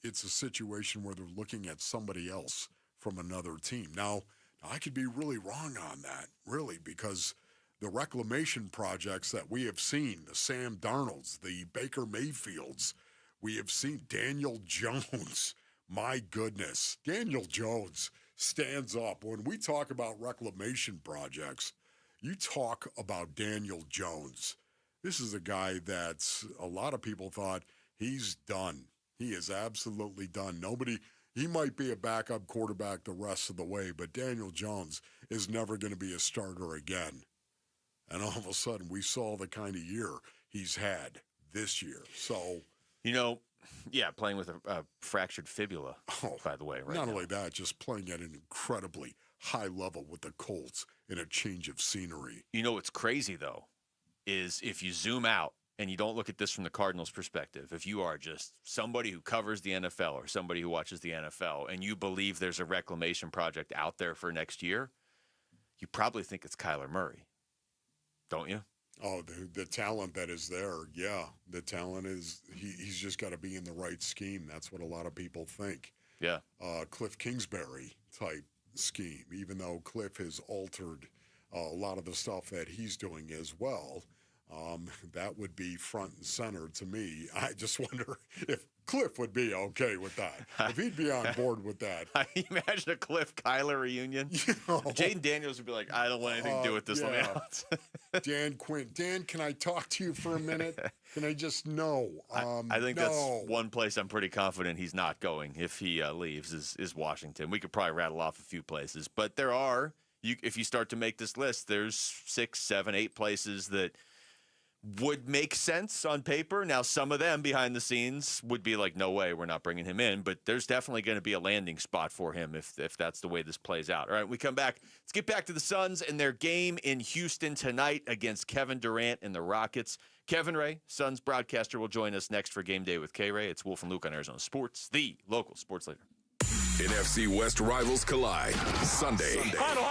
Speaker 5: it's a situation where they're looking at somebody else from another team. Now, I could be really wrong on that, really, because the reclamation projects that we have seen, the Sam Darnolds, the Baker Mayfields, we have seen Daniel Jones. My goodness, Daniel Jones stands up. When we talk about reclamation projects, you talk about Daniel Jones. This is a guy that a lot of people thought he's done. He is absolutely done. He might be a backup quarterback the rest of the way, but Daniel Jones is never going to be a starter again. And all of a sudden, we saw the kind of year he's had this year. So,
Speaker 1: playing with a fractured fibula, by the way.
Speaker 5: Not only that, just playing at an incredibly high level with the Colts in a change of scenery.
Speaker 1: What's crazy, though, is if you zoom out and you don't look at this from the Cardinals' perspective, if you are just somebody who covers the NFL or somebody who watches the NFL and you believe there's a reclamation project out there for next year, you probably think it's Kyler Murray, don't you?
Speaker 5: Oh, the talent that is there, yeah. The talent is, he's just got to be in the right scheme. That's what a lot of people think.
Speaker 1: Yeah.
Speaker 5: Cliff Kingsbury type scheme, even though Cliff has altered a lot of the stuff that he's doing as well. That would be front and center to me. I just wonder if Cliff would be okay with that. If he'd be on board with that.
Speaker 1: Imagine a Cliff-Kyler reunion. Jaden Daniels would be like, I don't want anything to do with this. Let me out.
Speaker 5: Dan Quinn. Dan, can I talk to you for a minute? Can I just know?
Speaker 1: I think that's one place I'm pretty confident he's not going if he leaves is Washington. We could probably rattle off a few places. But there are, if you start to make this list, there's 6, 7, 8 places that would make sense on paper. Now, some of them behind the scenes would be like, no way, we're not bringing him in. But there's definitely going to be a landing spot for him if that's the way this plays out. All right, we come back. Let's get back to the Suns and their game in Houston tonight against Kevin Durant and the Rockets. Kevin Ray, Suns broadcaster, will join us next for Game Day with K-Ray. It's Wolf and Luke on Arizona Sports, the local sports leader.
Speaker 14: NFC West rivals collide Sunday.
Speaker 8: Huddle.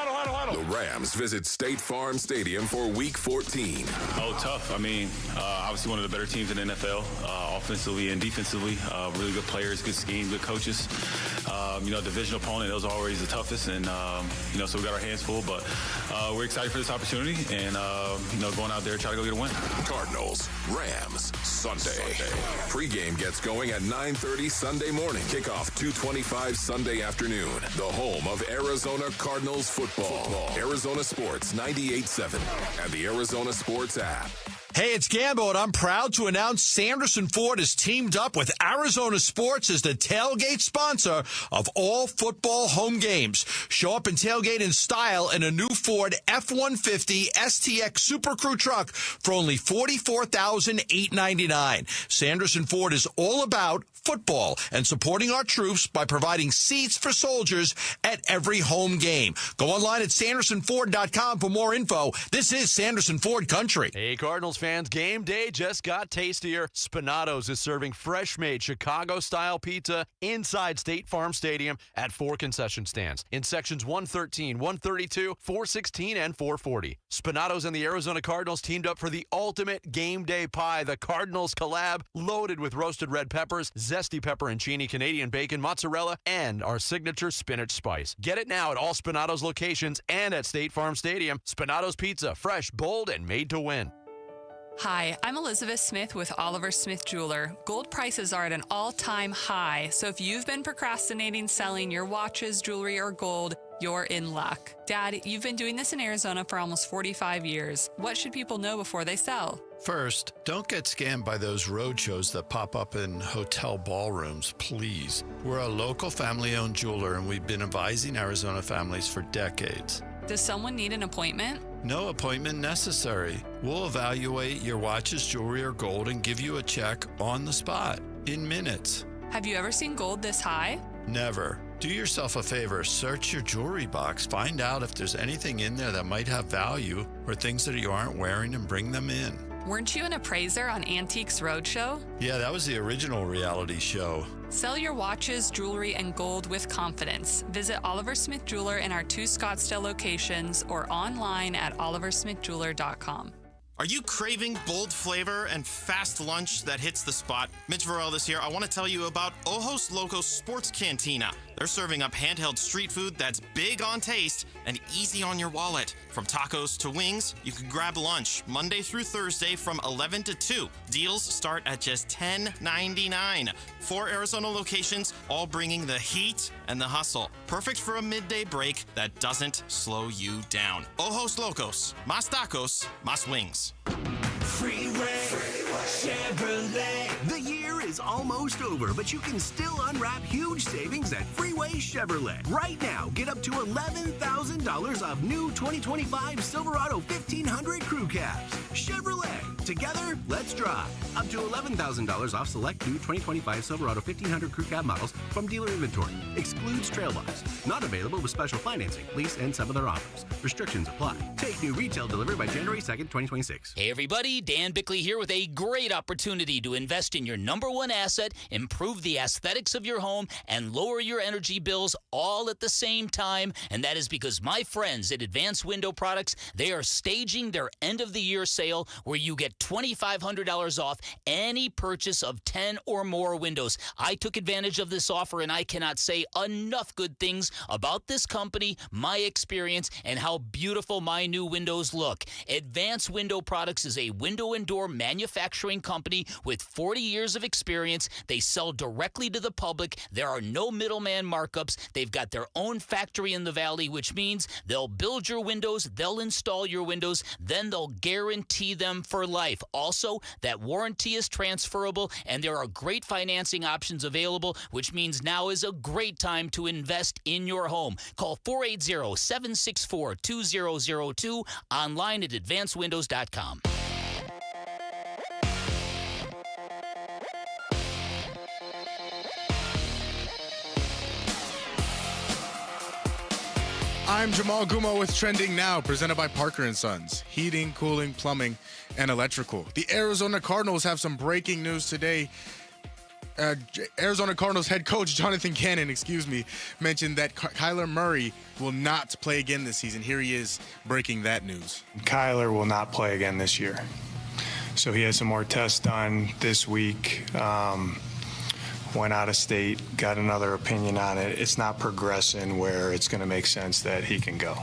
Speaker 14: The Rams visit State Farm Stadium for Week 14.
Speaker 2: Oh, tough. I mean, obviously one of the better teams in the NFL, offensively and defensively. Really good players, good scheme, good coaches. Divisional opponent, those are always the toughest. And, so we got our hands full. But we're excited for this opportunity and, going out there, try to go get a win.
Speaker 14: Cardinals, Rams, Sunday. Pre-game gets going at 9:30 Sunday morning. Kickoff 2:25 Sunday afternoon. The home of Arizona Cardinals football. Arizona Sports 98.7 and the Arizona Sports app.
Speaker 3: Hey, it's Gambo, and I'm proud to announce Sanderson Ford has teamed up with Arizona Sports as the tailgate sponsor of all football home games. Show up and tailgate in style in a new Ford F-150 STX Super Crew truck for only $44,899. Sanderson Ford is all about football and supporting our troops by providing seats for soldiers at every home game. Go online at SandersonFord.com for more info. This is Sanderson Ford Country.
Speaker 12: Hey, Cardinals fans, game day just got tastier. Spinatos is serving fresh-made Chicago-style pizza inside State Farm Stadium at 4 concession stands in sections 113, 132, 416, and 440. Spinatos and the Arizona Cardinals teamed up for the ultimate game day pie, the Cardinals collab, loaded with roasted red peppers, zesty pepperoncini, Canadian bacon, mozzarella, and our signature spinach spice. Get it now at all Spinatos locations and at State Farm Stadium. Spinatos Pizza, fresh, bold, and made to win.
Speaker 18: Hi, I'm Elizabeth Smith with Oliver Smith Jeweler. Gold prices are at an all-time high, so if you've been procrastinating selling your watches, jewelry, or gold, you're in luck. Dad, you've been doing this in Arizona for almost 45 years. What should people know before they sell?
Speaker 19: First, don't get scammed by those road shows that pop up in hotel ballrooms, please. We're a local family-owned jeweler, and we've been advising Arizona families for decades.
Speaker 18: Does someone need an appointment?
Speaker 19: No appointment necessary. We'll evaluate your watches, jewelry, or gold and give you a check on the spot in minutes.
Speaker 18: Have you ever seen gold this high?
Speaker 19: Never. Do yourself a favor, search your jewelry box, find out if there's anything in there that might have value or things that you aren't wearing and bring them in.
Speaker 18: Weren't you an appraiser on Antiques Roadshow?
Speaker 19: Yeah, that was the original reality show.
Speaker 18: Sell your watches, jewelry, and gold with confidence. Visit Oliver Smith Jeweler in our 2 Scottsdale locations or online at oliversmithjeweler.com.
Speaker 20: Are you craving bold flavor and fast lunch that hits the spot? Mitch Varel this year. I want to tell you about Ojos Locos Sports Cantina. They're serving up handheld street food that's big on taste and easy on your wallet. From tacos to wings, you can grab lunch Monday through Thursday from 11 to 2. Deals start at just $10.99. 4 Arizona locations, all bringing the heat and the hustle. Perfect for a midday break that doesn't slow you down. Ojos Locos, más tacos, más wings.
Speaker 23: Freeway Chevrolet. The year is almost over, but you can still unwrap huge savings at Freeway Chevrolet. Right now, get up to $11,000 off new 2025 Silverado 1500 crew cabs. Chevrolet, Together, let's drive. Up to $11,000 off select new 2025 Silverado 1500 Crew Cab models from dealer inventory. Excludes trail bars. Not available with special financing, lease, and some other offers. Restrictions apply. Take new retail delivery by January 2nd, 2026.
Speaker 21: Hey everybody, Dan Bickley here with a great opportunity to invest in your number one asset, improve the aesthetics of your home, and lower your energy bills all at the same time. And that is because my friends at Advanced Window Products, they are staging their end of the year sale where you get $2,500 off any purchase of 10 or more windows. I took advantage of this offer and I cannot say enough good things about this company, my experience, and how beautiful my new windows look. Advanced Window Products is a window and door manufacturing company with 40 years of experience. They sell directly to the public. There are no middleman markups. They've got their own factory in the valley, which means they'll build your windows, they'll install your windows, then they'll guarantee them for life. Also, that warranty is transferable, and there are great financing options available, which means now is a great time to invest in your home. Call 480-764-2002, online at advancedwindows.com.
Speaker 4: I'm Jamal Gumo with Trending Now, presented by Parker & Sons, heating, cooling, plumbing, and electrical. The Arizona Cardinals have some breaking news today. Arizona Cardinals head coach Jonathan Gannon, mentioned that Kyler Murray will not play again this season. Here he is breaking that news.
Speaker 9: Kyler will not play again this year. So he has some more tests done this week. Went out of state, got another opinion on it. It's not progressing where it's going to make sense that he can go.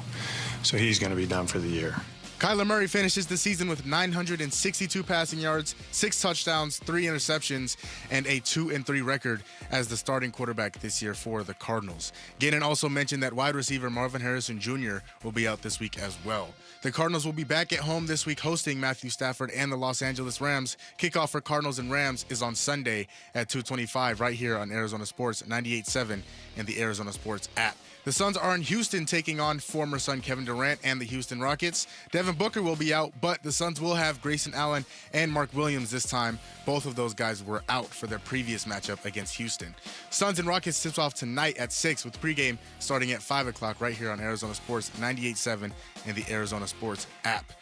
Speaker 9: So he's going to be done for the year.
Speaker 4: Kyler Murray finishes the season with 962 passing yards, 6 touchdowns, 3 interceptions, and a 2-3 record as the starting quarterback this year for the Cardinals. Gannon also mentioned that wide receiver Marvin Harrison Jr. will be out this week as well. The Cardinals will be back at home this week hosting Matthew Stafford and the Los Angeles Rams. Kickoff for Cardinals and Rams is on Sunday at 2:25 right here on Arizona Sports 98.7 and the Arizona Sports app. The Suns are in Houston taking on former Sun Kevin Durant and the Houston Rockets. Devin Booker will be out, but the Suns will have Grayson Allen and Mark Williams this time. Both of those guys were out for their previous matchup against Houston. Suns and Rockets tips off tonight at 6 with pregame starting at 5 o'clock right here on Arizona Sports 98.7 and the Arizona Sports app.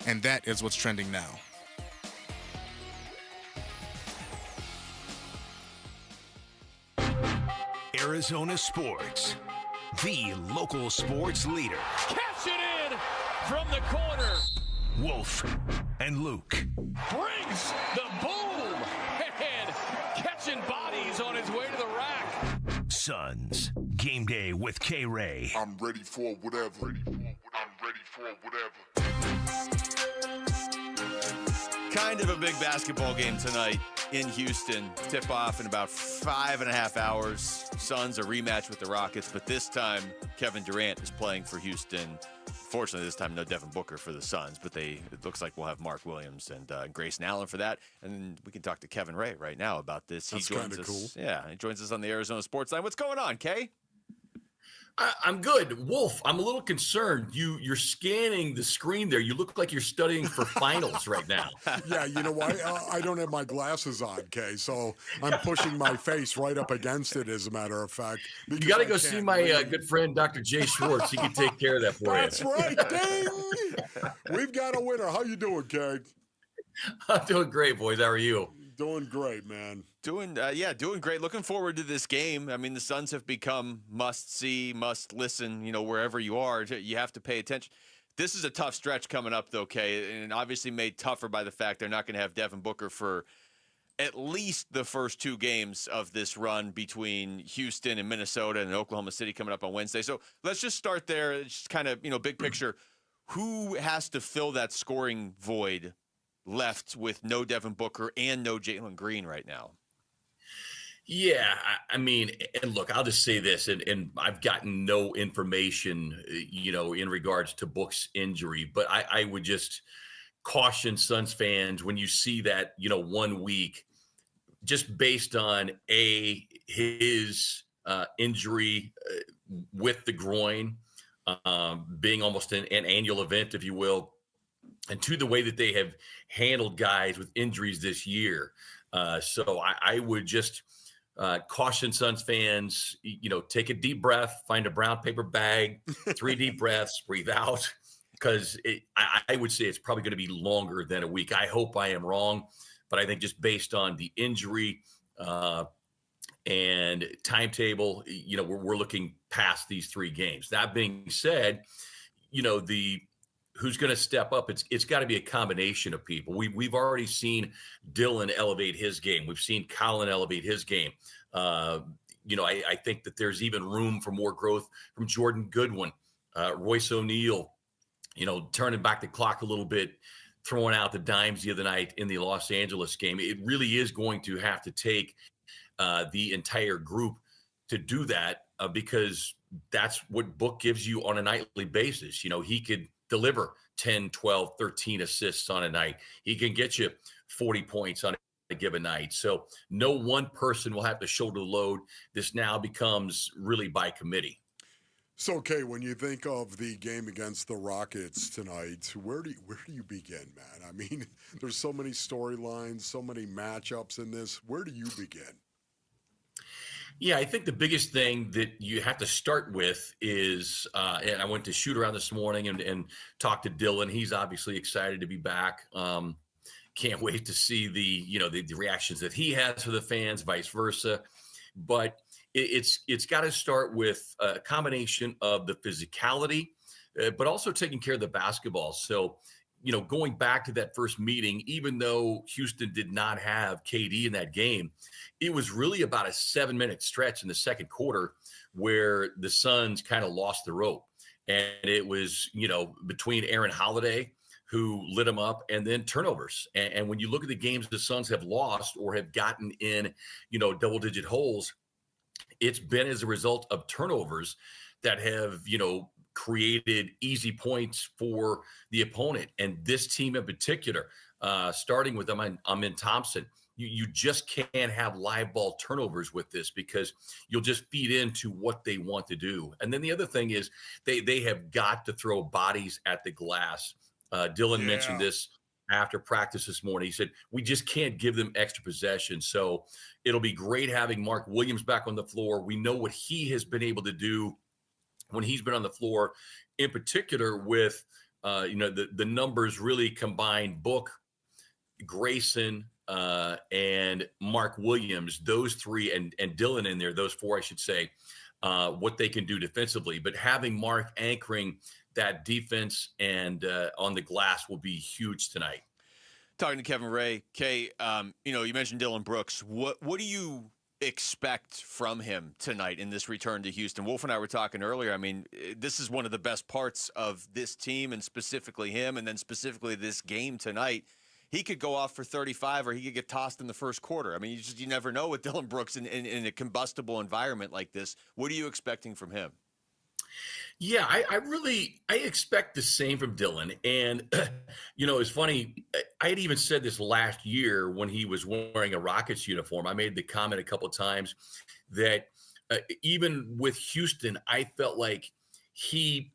Speaker 4: And that is what's trending now.
Speaker 25: Arizona Sports, the local sports leader.
Speaker 8: Catch it in from the corner.
Speaker 25: Wolf and Luke.
Speaker 8: Brings the boom. And catching bodies on his way to the rack.
Speaker 25: Suns, game day with K-Ray.
Speaker 5: I'm ready for whatever.
Speaker 1: Kind of a big basketball game tonight in Houston. Tip off in about 5.5 hours. Suns a rematch with the Rockets, but this time Kevin Durant is playing for Houston. Fortunately, this time no Devin Booker for the Suns, but it looks like we'll have Mark Williams and Grayson Allen for that. And we can talk to Kevin Ray right now about this.
Speaker 5: That's kind of cool.
Speaker 1: Yeah, he joins us on the Arizona Sports Line. What's going on, Kay?
Speaker 6: I'm good. Wolf, I'm a little concerned. You're scanning the screen there. You look like you're studying for finals right now.
Speaker 5: Yeah, you know why? I don't have my glasses on, Kay, so I'm pushing my face right up against it, as a matter of fact.
Speaker 6: You got to go see my good friend, Dr. Jay Schwartz. He can take care of that for
Speaker 5: That's
Speaker 6: you.
Speaker 5: That's right. Ding! We've got a winner. How you doing, Kay?
Speaker 6: I'm doing great, boys. How are you?
Speaker 5: Doing great, man.
Speaker 1: Doing great. Looking forward to this game. I mean, the Suns have become must-see, must-listen, wherever you are. You have to pay attention. This is a tough stretch coming up, though, Kay, and obviously made tougher by the fact they're not going to have Devin Booker for at least the first 2 games of this run between Houston and Minnesota and Oklahoma City coming up on Wednesday. So let's just start there. Just kind of, big picture. Who has to fill that scoring void left with no Devin Booker and no Jalen Green right now?
Speaker 6: Yeah, I mean, and look, I'll just say this, and I've gotten no information, in regards to Book's injury, but I would just caution Suns fans when you see that, 1 week, just based on his injury with the groin, being almost an annual event, if you will. and two, the way that they have handled guys with injuries this year. So I would just caution Suns fans, take a deep breath, find a brown paper bag, 3 deep breaths, breathe out, because I would say it's probably going to be longer than a week. I hope I am wrong, but I think just based on the injury and timetable, we're looking past these 3 games. That being said, who's going to step up? It's got to be a combination of people. We've already seen Dillon elevate his game. We've seen Colin elevate his game. I think that there's even room for more growth from Jordan Goodwin, Royce O'Neal, turning back the clock a little bit, throwing out the dimes the other night in the Los Angeles game. It really is going to have to take the entire group to do that because that's what Book gives you on a nightly basis. He could deliver 10, 12, 13 assists on a night. He can get you 40 points on a given night. So no one person will have to shoulder the load. This now becomes really by committee.
Speaker 5: So, Kay, when you think of the game against the Rockets tonight, where do you begin, man? I mean, there's so many storylines, so many matchups in this. Where do you begin?
Speaker 6: Yeah, I think the biggest thing that you have to start with is, and I went to shoot around this morning and talked to Dillon. He's obviously excited to be back. Can't wait to see the reactions that he has for the fans, vice versa. But it's got to start with a combination of the physicality, but also taking care of the basketball. So, going back to that first meeting, even though Houston did not have KD in that game, it was really about a 7-minute stretch in the second quarter where the Suns kind of lost the rope. And it was, between Aaron Holiday, who lit them up, and then turnovers. And when you look at the games the Suns have lost or have gotten in, double-digit holes, it's been as a result of turnovers that have, created easy points for the opponent. And this team in particular, starting with Amin Thompson, you just can't have live ball turnovers with this because you'll just feed into what they want to do. And then the other thing is they have got to throw bodies at the glass. Dillon mentioned this after practice this morning. He said, we just can't give them extra possession. So it'll be great having Mark Williams back on the floor. We know what he has been able to do when he's been on the floor, in particular with, the numbers really combined, Book, Grayson, and Mark Williams, those 3, and Dillon in there, those 4, I should say, what they can do defensively. But having Mark anchoring that defense and on the glass will be huge tonight.
Speaker 1: Talking to Kevin Ray, Kay, you mentioned Dillon Brooks. What do you expect from him tonight in this return to Houston? Wolf and I were talking earlier. I mean, this is one of the best parts of this team and specifically him, and then specifically this game tonight. He could go off for 35 or he could get tossed in the first quarter. I mean, you never know with Dillon Brooks in a combustible environment like this. What are you expecting from him?
Speaker 6: Yeah, I expect the same from Dillon. And, it's funny. I had even said this last year when he was wearing a Rockets uniform. I made the comment a couple of times that even with Houston, I felt like he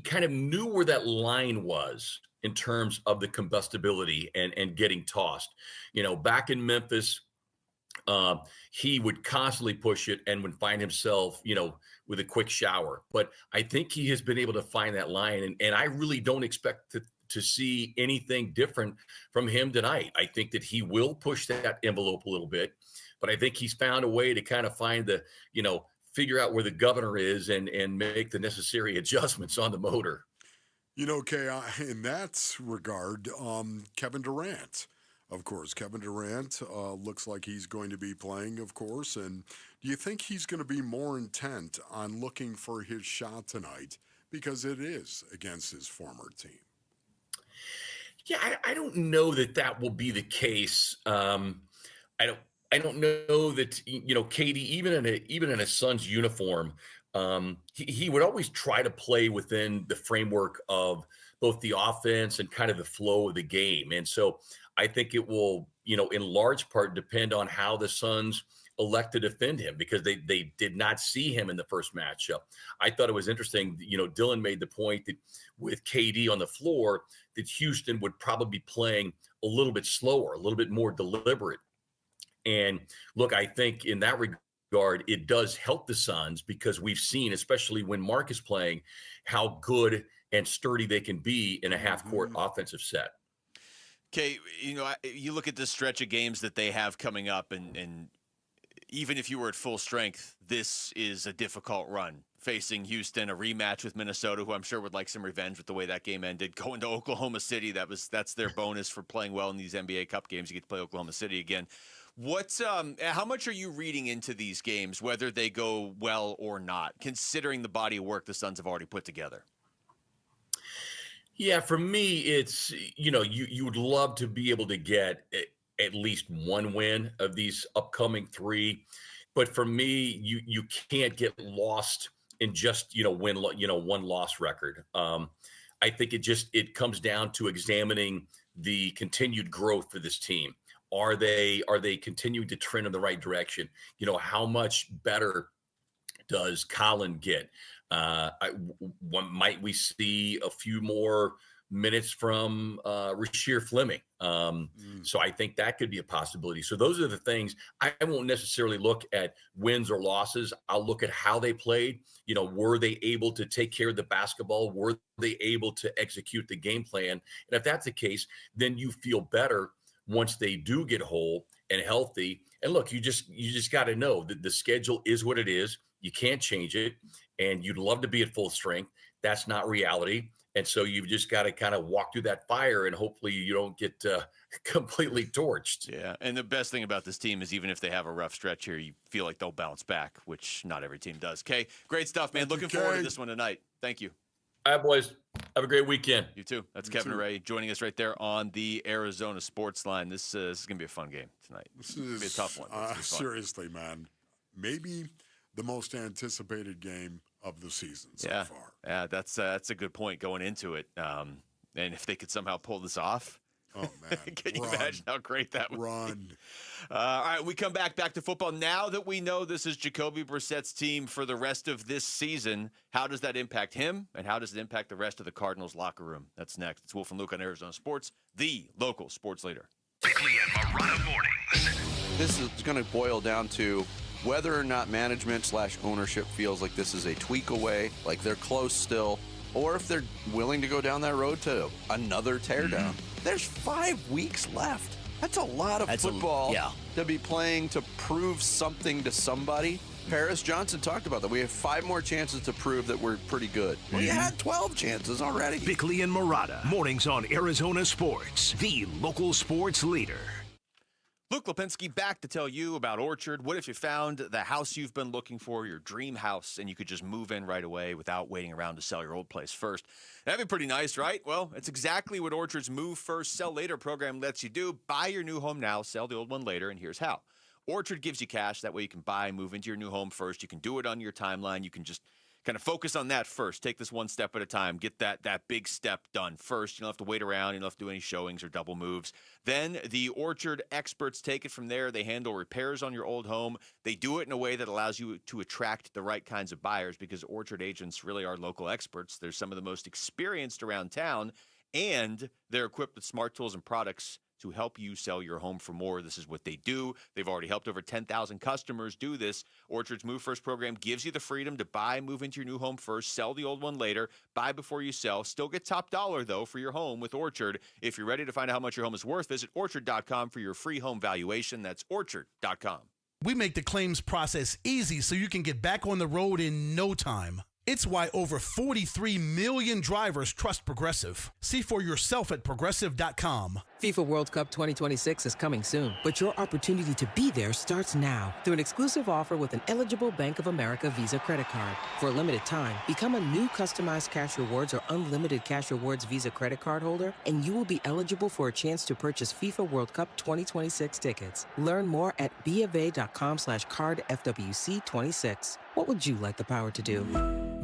Speaker 6: kind of knew where that line was in terms of the combustibility and getting tossed. Back in Memphis, he would constantly push it and would find himself, with a quick shower. But I think he has been able to find that line. And I really don't expect to see anything different from him tonight. I think that he will push that envelope a little bit, but I think he's found a way to kind of find the, figure out where the governor is and make the necessary adjustments on the motor.
Speaker 5: Kay, in that regard, Kevin Durant. Of course, Kevin Durant looks like he's going to be playing, of course. And do you think he's going to be more intent on looking for his shot tonight because it is against his former team?
Speaker 6: Yeah, I don't know that will be the case. I don't know that KD, even in a Suns uniform, he would always try to play within the framework of both the offense and kind of the flow of the game. And so I think it will, in large part depend on how the Suns elect to defend him, because they did not see him in the first matchup. I thought it was interesting. Dylan made the point that with KD on the floor, that Houston would probably be playing a little bit slower, a little bit more deliberate. And look, I think in that regard, it does help the Suns, because we've seen, especially when Mark is playing, how good and sturdy they can be in a half-court offensive set.
Speaker 1: Okay, you look at this stretch of games that they have coming up, and even if you were at full strength, this is a difficult run. Facing Houston, a rematch with Minnesota, who I'm sure would like some revenge with the way that game ended. Going to Oklahoma City, that's their bonus for playing well in these NBA Cup games. You get to play Oklahoma City again. How much are you reading into these games, whether they go well or not, considering the body of work the Suns have already put together?
Speaker 6: Yeah, for me, it's, you would love to be able to get at least one win of these upcoming three. But for me, you can't get lost in just, one loss record. I think it comes down to examining the continued growth for this team. Are they continuing to trend in the right direction? How much better does Colin get? Might we see a few more minutes from Rasheer Fleming? So I think that could be a possibility. So those are the things. I won't necessarily look at wins or losses. I'll look at how they played. Were they able to take care of the basketball? Were they able to execute the game plan? And if that's the case, then you feel better once they do get whole and healthy. And look, you just got to know that the schedule is what it is. You can't change it, and you'd love to be at full strength. That's not reality. And so you've just got to kind of walk through that fire, and hopefully you don't get completely torched.
Speaker 1: Yeah, and the best thing about this team is even if they have a rough stretch here, you feel like they'll bounce back, which not every team does. Okay, great stuff, man. Looking forward to this one tonight. Thank you.
Speaker 6: All right, boys. Have a great weekend.
Speaker 1: You too. That's Kevin Ray joining us right there on the Arizona Sports Line. This is going to be a fun game tonight. This is going to be a tough one.
Speaker 5: Seriously, man. Maybe the most anticipated game of the season so far.
Speaker 1: Yeah, that's a good point going into it. And if they could somehow pull this off,
Speaker 5: oh man,
Speaker 1: can you imagine how great that would be? All right, we come back to football. Now that we know this is Jacoby Brissett's team for the rest of this season, how does that impact him, and how does it impact the rest of the Cardinals locker room? That's next. It's Wolf and Luke on Arizona Sports, the local sports leader.
Speaker 25: Bickley and Marana mornings.
Speaker 12: This is going to boil down to whether or not management / ownership feels like this is a tweak away, like they're close still, or if they're willing to go down that road to another teardown. There's 5 weeks left. That's a lot of football to be playing to prove something to somebody. Paris Johnson talked about that. We have 5 more chances to prove that we're pretty good. Well, you had 12 chances already.
Speaker 25: Bickley and Marana mornings on Arizona Sports, the local sports leader.
Speaker 1: Luke Lipinski back to tell you about Orchard. What if you found the house you've been looking for, your dream house, and you could just move in right away without waiting around to sell your old place first? That'd be pretty nice, right? Well, it's exactly what Orchard's Move First, Sell Later program lets you do. Buy your new home now, sell the old one later, and here's how. Orchard gives you cash. That way you can buy, move into your new home first. You can do it on your timeline. You can just kind of focus on that first. Take this one step at a time. Get that big step done first. You don't have to wait around. You don't have to do any showings or double moves. Then the Orchard experts take it from there. They handle repairs on your old home. They do it in a way that allows you to attract the right kinds of buyers, because Orchard agents really are local experts. They're some of the most experienced around town, and they're equipped with smart tools and products to help you sell your home for more. This is what they do. They've already helped over 10,000 customers do this. Orchard's Move First program gives you the freedom to buy, move into your new home first, sell the old one later, buy before you sell. Still get top dollar, though, for your home with Orchard. If you're ready to find out how much your home is worth, visit Orchard.com for your free home valuation. That's Orchard.com.
Speaker 7: We make the claims process easy so you can get back on the road in no time. It's why over 43 million drivers trust Progressive. See for yourself at Progressive.com.
Speaker 10: FIFA World Cup 2026 is coming soon, but your opportunity to be there starts now through an exclusive offer with an eligible Bank of America Visa credit card. For a limited time, become a new customized cash rewards or unlimited cash rewards Visa credit card holder, and you will be eligible for a chance to purchase FIFA World Cup 2026 tickets. Learn more at BofA.com/cardFWC26. What would you like the power to do?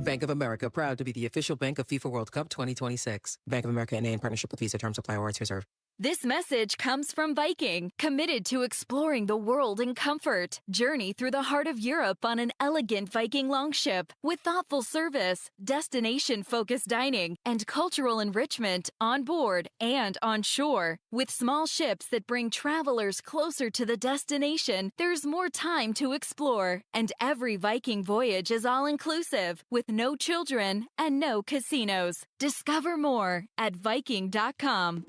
Speaker 10: Bank of America, proud to be the official bank of FIFA World Cup 2026. Bank of America NA in partnership with Visa. Terms apply. Rewards reserved.
Speaker 11: This message comes from Viking, committed to exploring the world in comfort. Journey through the heart of Europe on an elegant Viking longship with thoughtful service, destination-focused dining, and cultural enrichment on board and on shore. With small ships that bring travelers closer to the destination, there's more time to explore. And every Viking voyage is all-inclusive, with no children and no casinos. Discover more at Viking.com.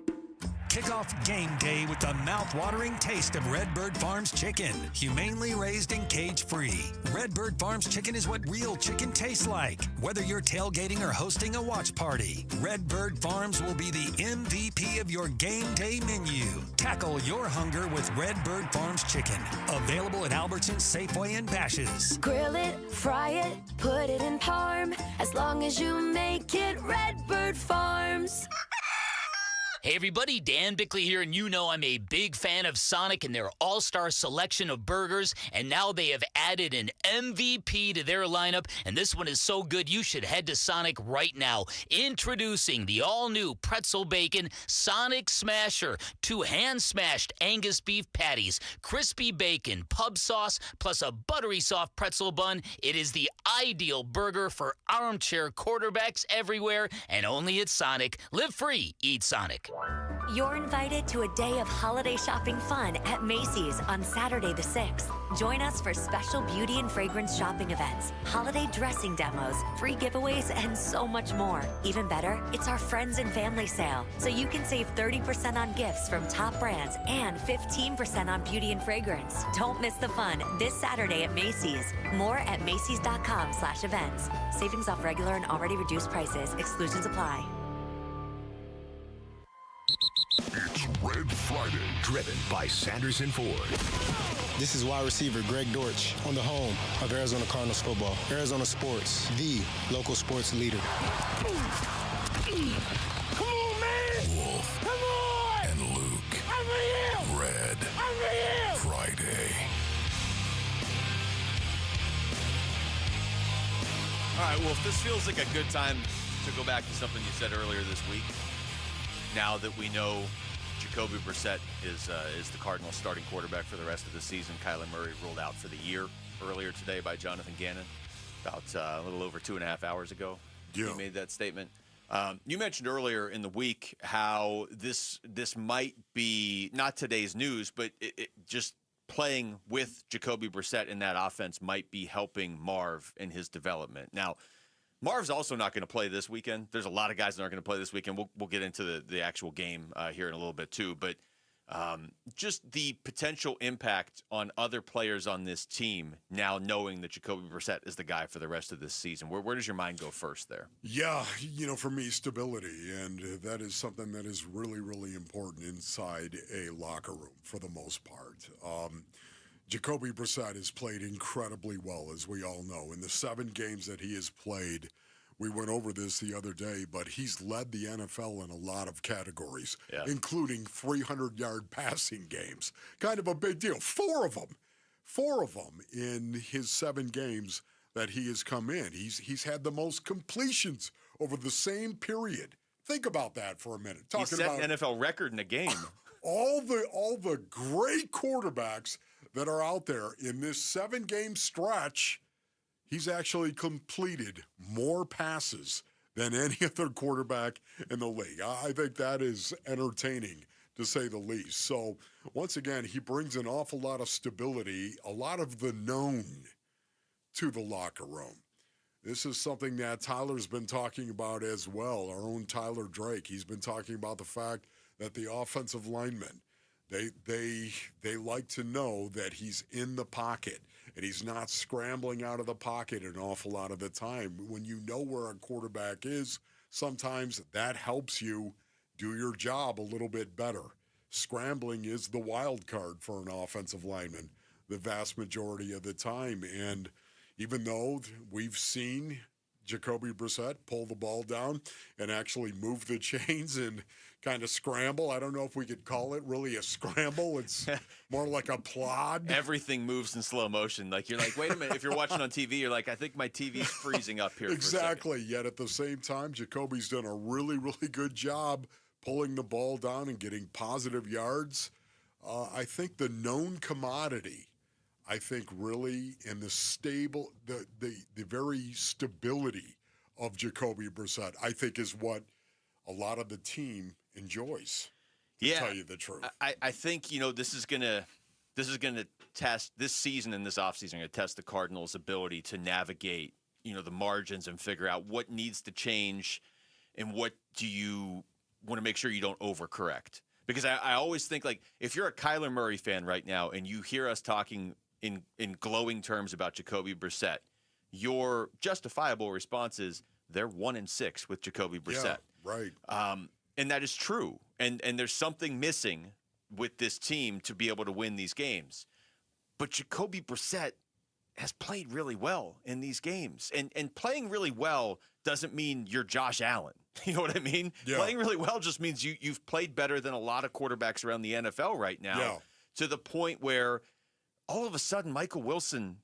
Speaker 13: Kick off game day with the mouth-watering taste of Redbird Farms chicken, humanely raised and cage-free. Redbird Farms chicken is what real chicken tastes like. Whether you're tailgating or hosting a watch party, Redbird Farms will be the MVP of your game day menu. Tackle your hunger with Redbird Farms chicken. Available at Albertsons, Safeway, and Bash's'.
Speaker 15: Grill it, fry it, put it in parm. As long as you make it Redbird Farms.
Speaker 21: Hey everybody, Dan Bickley here, and you know I'm a big fan of Sonic and their all-star selection of burgers, and now they have added an MVP to their lineup, and this one is so good you should head to Sonic right now. Introducing the all-new Pretzel Bacon Sonic Smasher, 2 hand-smashed Angus beef patties, crispy bacon, pub sauce, plus a buttery soft pretzel bun. It is the ideal burger for armchair quarterbacks everywhere, and only at Sonic. Live free, eat Sonic.
Speaker 16: You're invited to a day of holiday shopping fun at Macy's on Saturday the 6th. Join us for special beauty and fragrance shopping events, holiday dressing demos, free giveaways, and so much more. Even better, it's our friends and family sale, so you can save 30% on gifts from top brands and 15% on beauty and fragrance. Don't miss the fun this Saturday at Macy's. More at Macys.com/events. Savings off regular and already reduced prices. Exclusions apply.
Speaker 25: It's Red Friday, driven by Sanderson Ford.
Speaker 17: This is wide receiver Greg Dortch on the home of Arizona Cardinals football. Arizona Sports, the local sports leader.
Speaker 25: Come on, man! Wolf. Come on! And Luke. I'm here! Red. I'm here! Friday.
Speaker 1: All right, Wolf, this feels like a good time to go back to something you said earlier this week. Now that we know Jacoby Brissett is the Cardinals' starting quarterback for the rest of the season, Kyler Murray ruled out for the year earlier today by Jonathan Gannon, about a little over 2.5 hours ago. Yeah. He made that statement. You mentioned earlier in the week how this might be not today's news, but it just playing with Jacoby Brissett in that offense might be helping Marv in his development. Now, Marv's also not going to play this weekend. There's a lot of guys that aren't going to play this weekend. We'll get into the actual game here in a little bit too. But just the potential impact on other players on this team now knowing that Jacoby Brissett is the guy for the rest of this season. Where does your mind go first there?
Speaker 5: Yeah, for me, stability. And that is something that is really, really important inside a locker room for the most part. Jacoby Brissett has played incredibly well, as we all know. In the 7 games that he has played, we went over this the other day, but he's led the NFL in a lot of categories, including 300-yard passing games. Kind of a big deal. 4 of them in his 7 games that he has come in. He's had the most completions over the same period. Think about that for a minute.
Speaker 1: He set an NFL record in a game.
Speaker 5: all the great quarterbacks that are out there in this 7-game stretch, he's actually completed more passes than any other quarterback in the league. I think that is entertaining, to say the least. So, once again, he brings an awful lot of stability, a lot of the known to the locker room. This is something that Tyler's been talking about as well, our own Tyler Drake. He's been talking about the fact that the offensive linemen, They like to know that he's in the pocket and he's not scrambling out of the pocket an awful lot of the time. When you know where a quarterback is, sometimes that helps you do your job a little bit better. Scrambling is the wild card for an offensive lineman the vast majority of the time. And even though we've seen Jacoby Brissett pull the ball down and actually move the chains and kind of scramble. I don't know if we could call it really a scramble. It's more like a plod.
Speaker 1: Everything moves in slow motion. Like, you're like, wait a minute. If you're watching on TV, you're like, I think my TV's freezing up here.
Speaker 5: Exactly. Yet at the same time, Jacoby's done a really, really good job pulling the ball down and getting positive yards. I think the known commodity, I think really in the very stability of Jacoby Brissett, I think is what a lot of the team enjoys, to tell you the truth.
Speaker 1: I think, this is gonna test this season and this offseason, going to test the Cardinals' ability to navigate, the margins and figure out what needs to change and what do you want to make sure you don't overcorrect. Because I always think, like, if you're a Kyler Murray fan right now and you hear us talking in glowing terms about Jacoby Brissett, your justifiable response is they're 1-6 with Jacoby Brissett.
Speaker 5: Yeah, right.
Speaker 1: And that is true. And there's something missing with this team to be able to win these games. But Jacoby Brissett has played really well in these games. And playing really well doesn't mean you're Josh Allen. You know what I mean?
Speaker 5: Yeah.
Speaker 1: Playing really well just means you've played better than a lot of quarterbacks around the NFL right now, to the point where all of a sudden Michael Wilson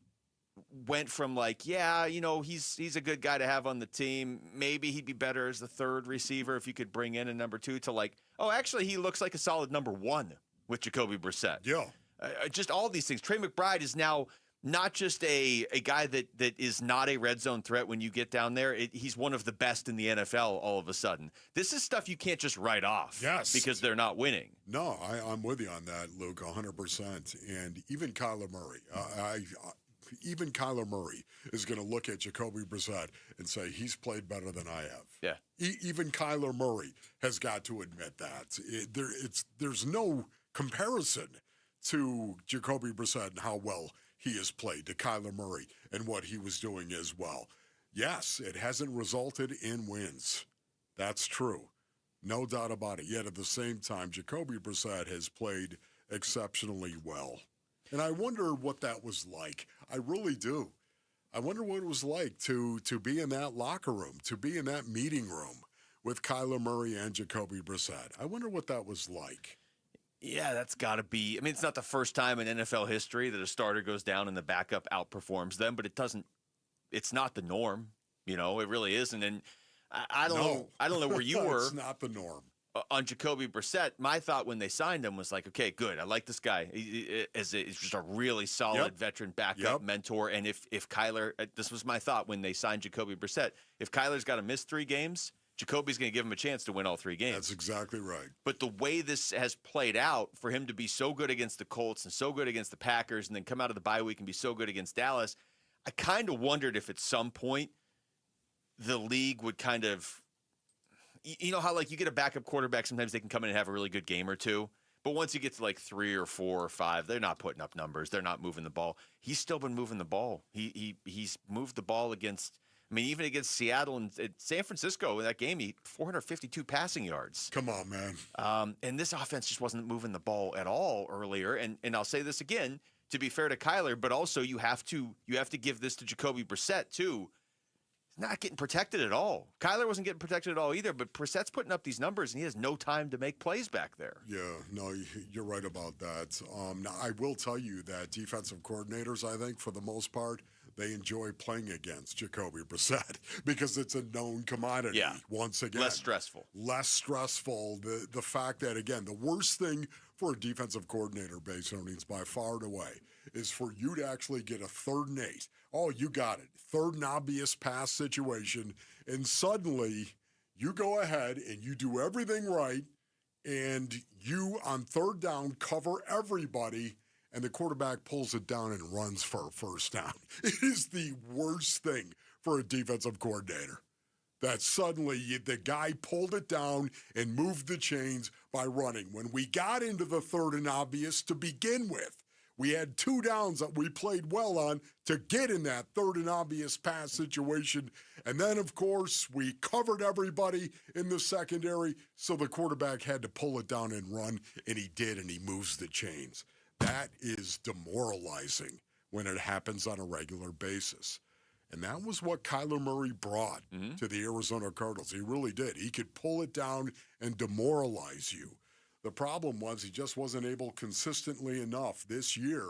Speaker 1: went from like, he's a good guy to have on the team. Maybe he'd be better as the third receiver if you could bring in a number 2, to like, oh, actually he looks like a solid number 1 with Jacoby Brissett.
Speaker 5: Yeah.
Speaker 1: Just all these things. Trey McBride is now not just a guy that is not a red zone threat when you get down there. He's one of the best in the NFL all of a sudden. This is stuff you can't just write off because they're not winning.
Speaker 5: No, I'm with you on that, Luke, 100%. And even Kyler Murray, even Kyler Murray is going to look at Jacoby Brissett and say he's played better than I have.
Speaker 1: Yeah.
Speaker 5: Even Kyler Murray has got to admit that. There's no comparison to Jacoby Brissett and how well he has played, to Kyler Murray and what he was doing as well. Yes, it hasn't resulted in wins. That's true. No doubt about it. Yet at the same time, Jacoby Brissett has played exceptionally well. And I wonder what that was like. I really do. I wonder what it was like to be in that locker room, to be in that meeting room with Kyler Murray and Jacoby Brissett. I wonder what that was like.
Speaker 1: Yeah, that's got to be. I mean, it's not the first time in NFL history that a starter goes down and the backup outperforms them, but it's not the norm. It really isn't. And I don't know where you were.
Speaker 5: It's not the norm.
Speaker 1: On Jacoby Brissett, my thought when they signed him was like, okay, good. I like this guy. He's just a really solid veteran backup mentor. And if Kyler, this was my thought when they signed Jacoby Brissett, if Kyler's got to miss 3 games, Jacoby's going to give him a chance to win all 3 games.
Speaker 5: That's exactly right.
Speaker 1: But the way this has played out, for him to be so good against the Colts and so good against the Packers and then come out of the bye week and be so good against Dallas, I kind of wondered if at some point the league would kind of, how like you get a backup quarterback, sometimes they can come in and have a really good game or 2. But once you get to like 3 or 4 or 5, they're not putting up numbers. They're not moving the ball. He's still been moving the ball. He's moved the ball against, even against Seattle and San Francisco in that game, he 452 passing yards.
Speaker 5: Come on, man.
Speaker 1: And this offense just wasn't moving the ball at all earlier. And I'll say this again, to be fair to Kyler, but also you have to give this to Jacoby Brissett too. He's not getting protected at all. Kyler wasn't getting protected at all either, but Brissett's putting up these numbers and he has no time to make plays back there.
Speaker 5: Yeah, no, you're right about that. Now, I will tell you that defensive coordinators, I think, for the most part, they enjoy playing against Jacoby Brissett because it's a known commodity.
Speaker 1: Yeah.
Speaker 5: Once again,
Speaker 1: less stressful.
Speaker 5: The fact that, again, the worst thing for a defensive coordinator, base earnings by far and away, is for you to actually get a 3rd and 8. Oh, you got it. 3rd and obvious pass situation. And suddenly you go ahead and you do everything right. And you, on 3rd down, cover everybody. And the quarterback pulls it down and runs for a 1st down. It is the worst thing for a defensive coordinator. That suddenly the guy pulled it down and moved the chains by running. When we got into the 3rd and obvious to begin with, we had 2 downs that we played well on to get in that 3rd and obvious pass situation. And then, of course, we covered everybody in the secondary, so the quarterback had to pull it down and run, and he did, and he moves the chains. That is demoralizing when it happens on a regular basis. And that was what Kyler Murray brought to the Arizona Cardinals. He really did. He could pull it down and demoralize you. The problem was he just wasn't able consistently enough this year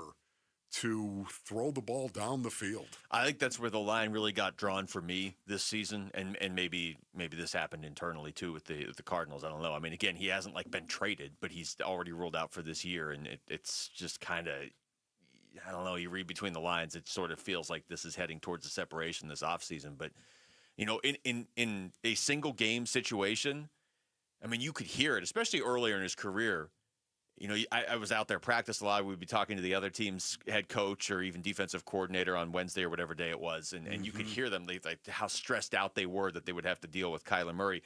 Speaker 5: to throw the ball down the field.
Speaker 1: I think that's where the line really got drawn for me this season, and maybe this happened internally too with the Cardinals. I don't know. I mean, again, he hasn't been traded, but he's already ruled out for this year, and it's just kind of, I don't know. You read between the lines, it sort of feels like this is heading towards a separation this offseason. But in a single game situation, I mean, you could hear it, especially earlier in his career. I was out there practice a lot. We'd be talking to the other team's head coach or even defensive coordinator on Wednesday or whatever day it was, and you could hear them how stressed out they were that they would have to deal with Kyler Murray.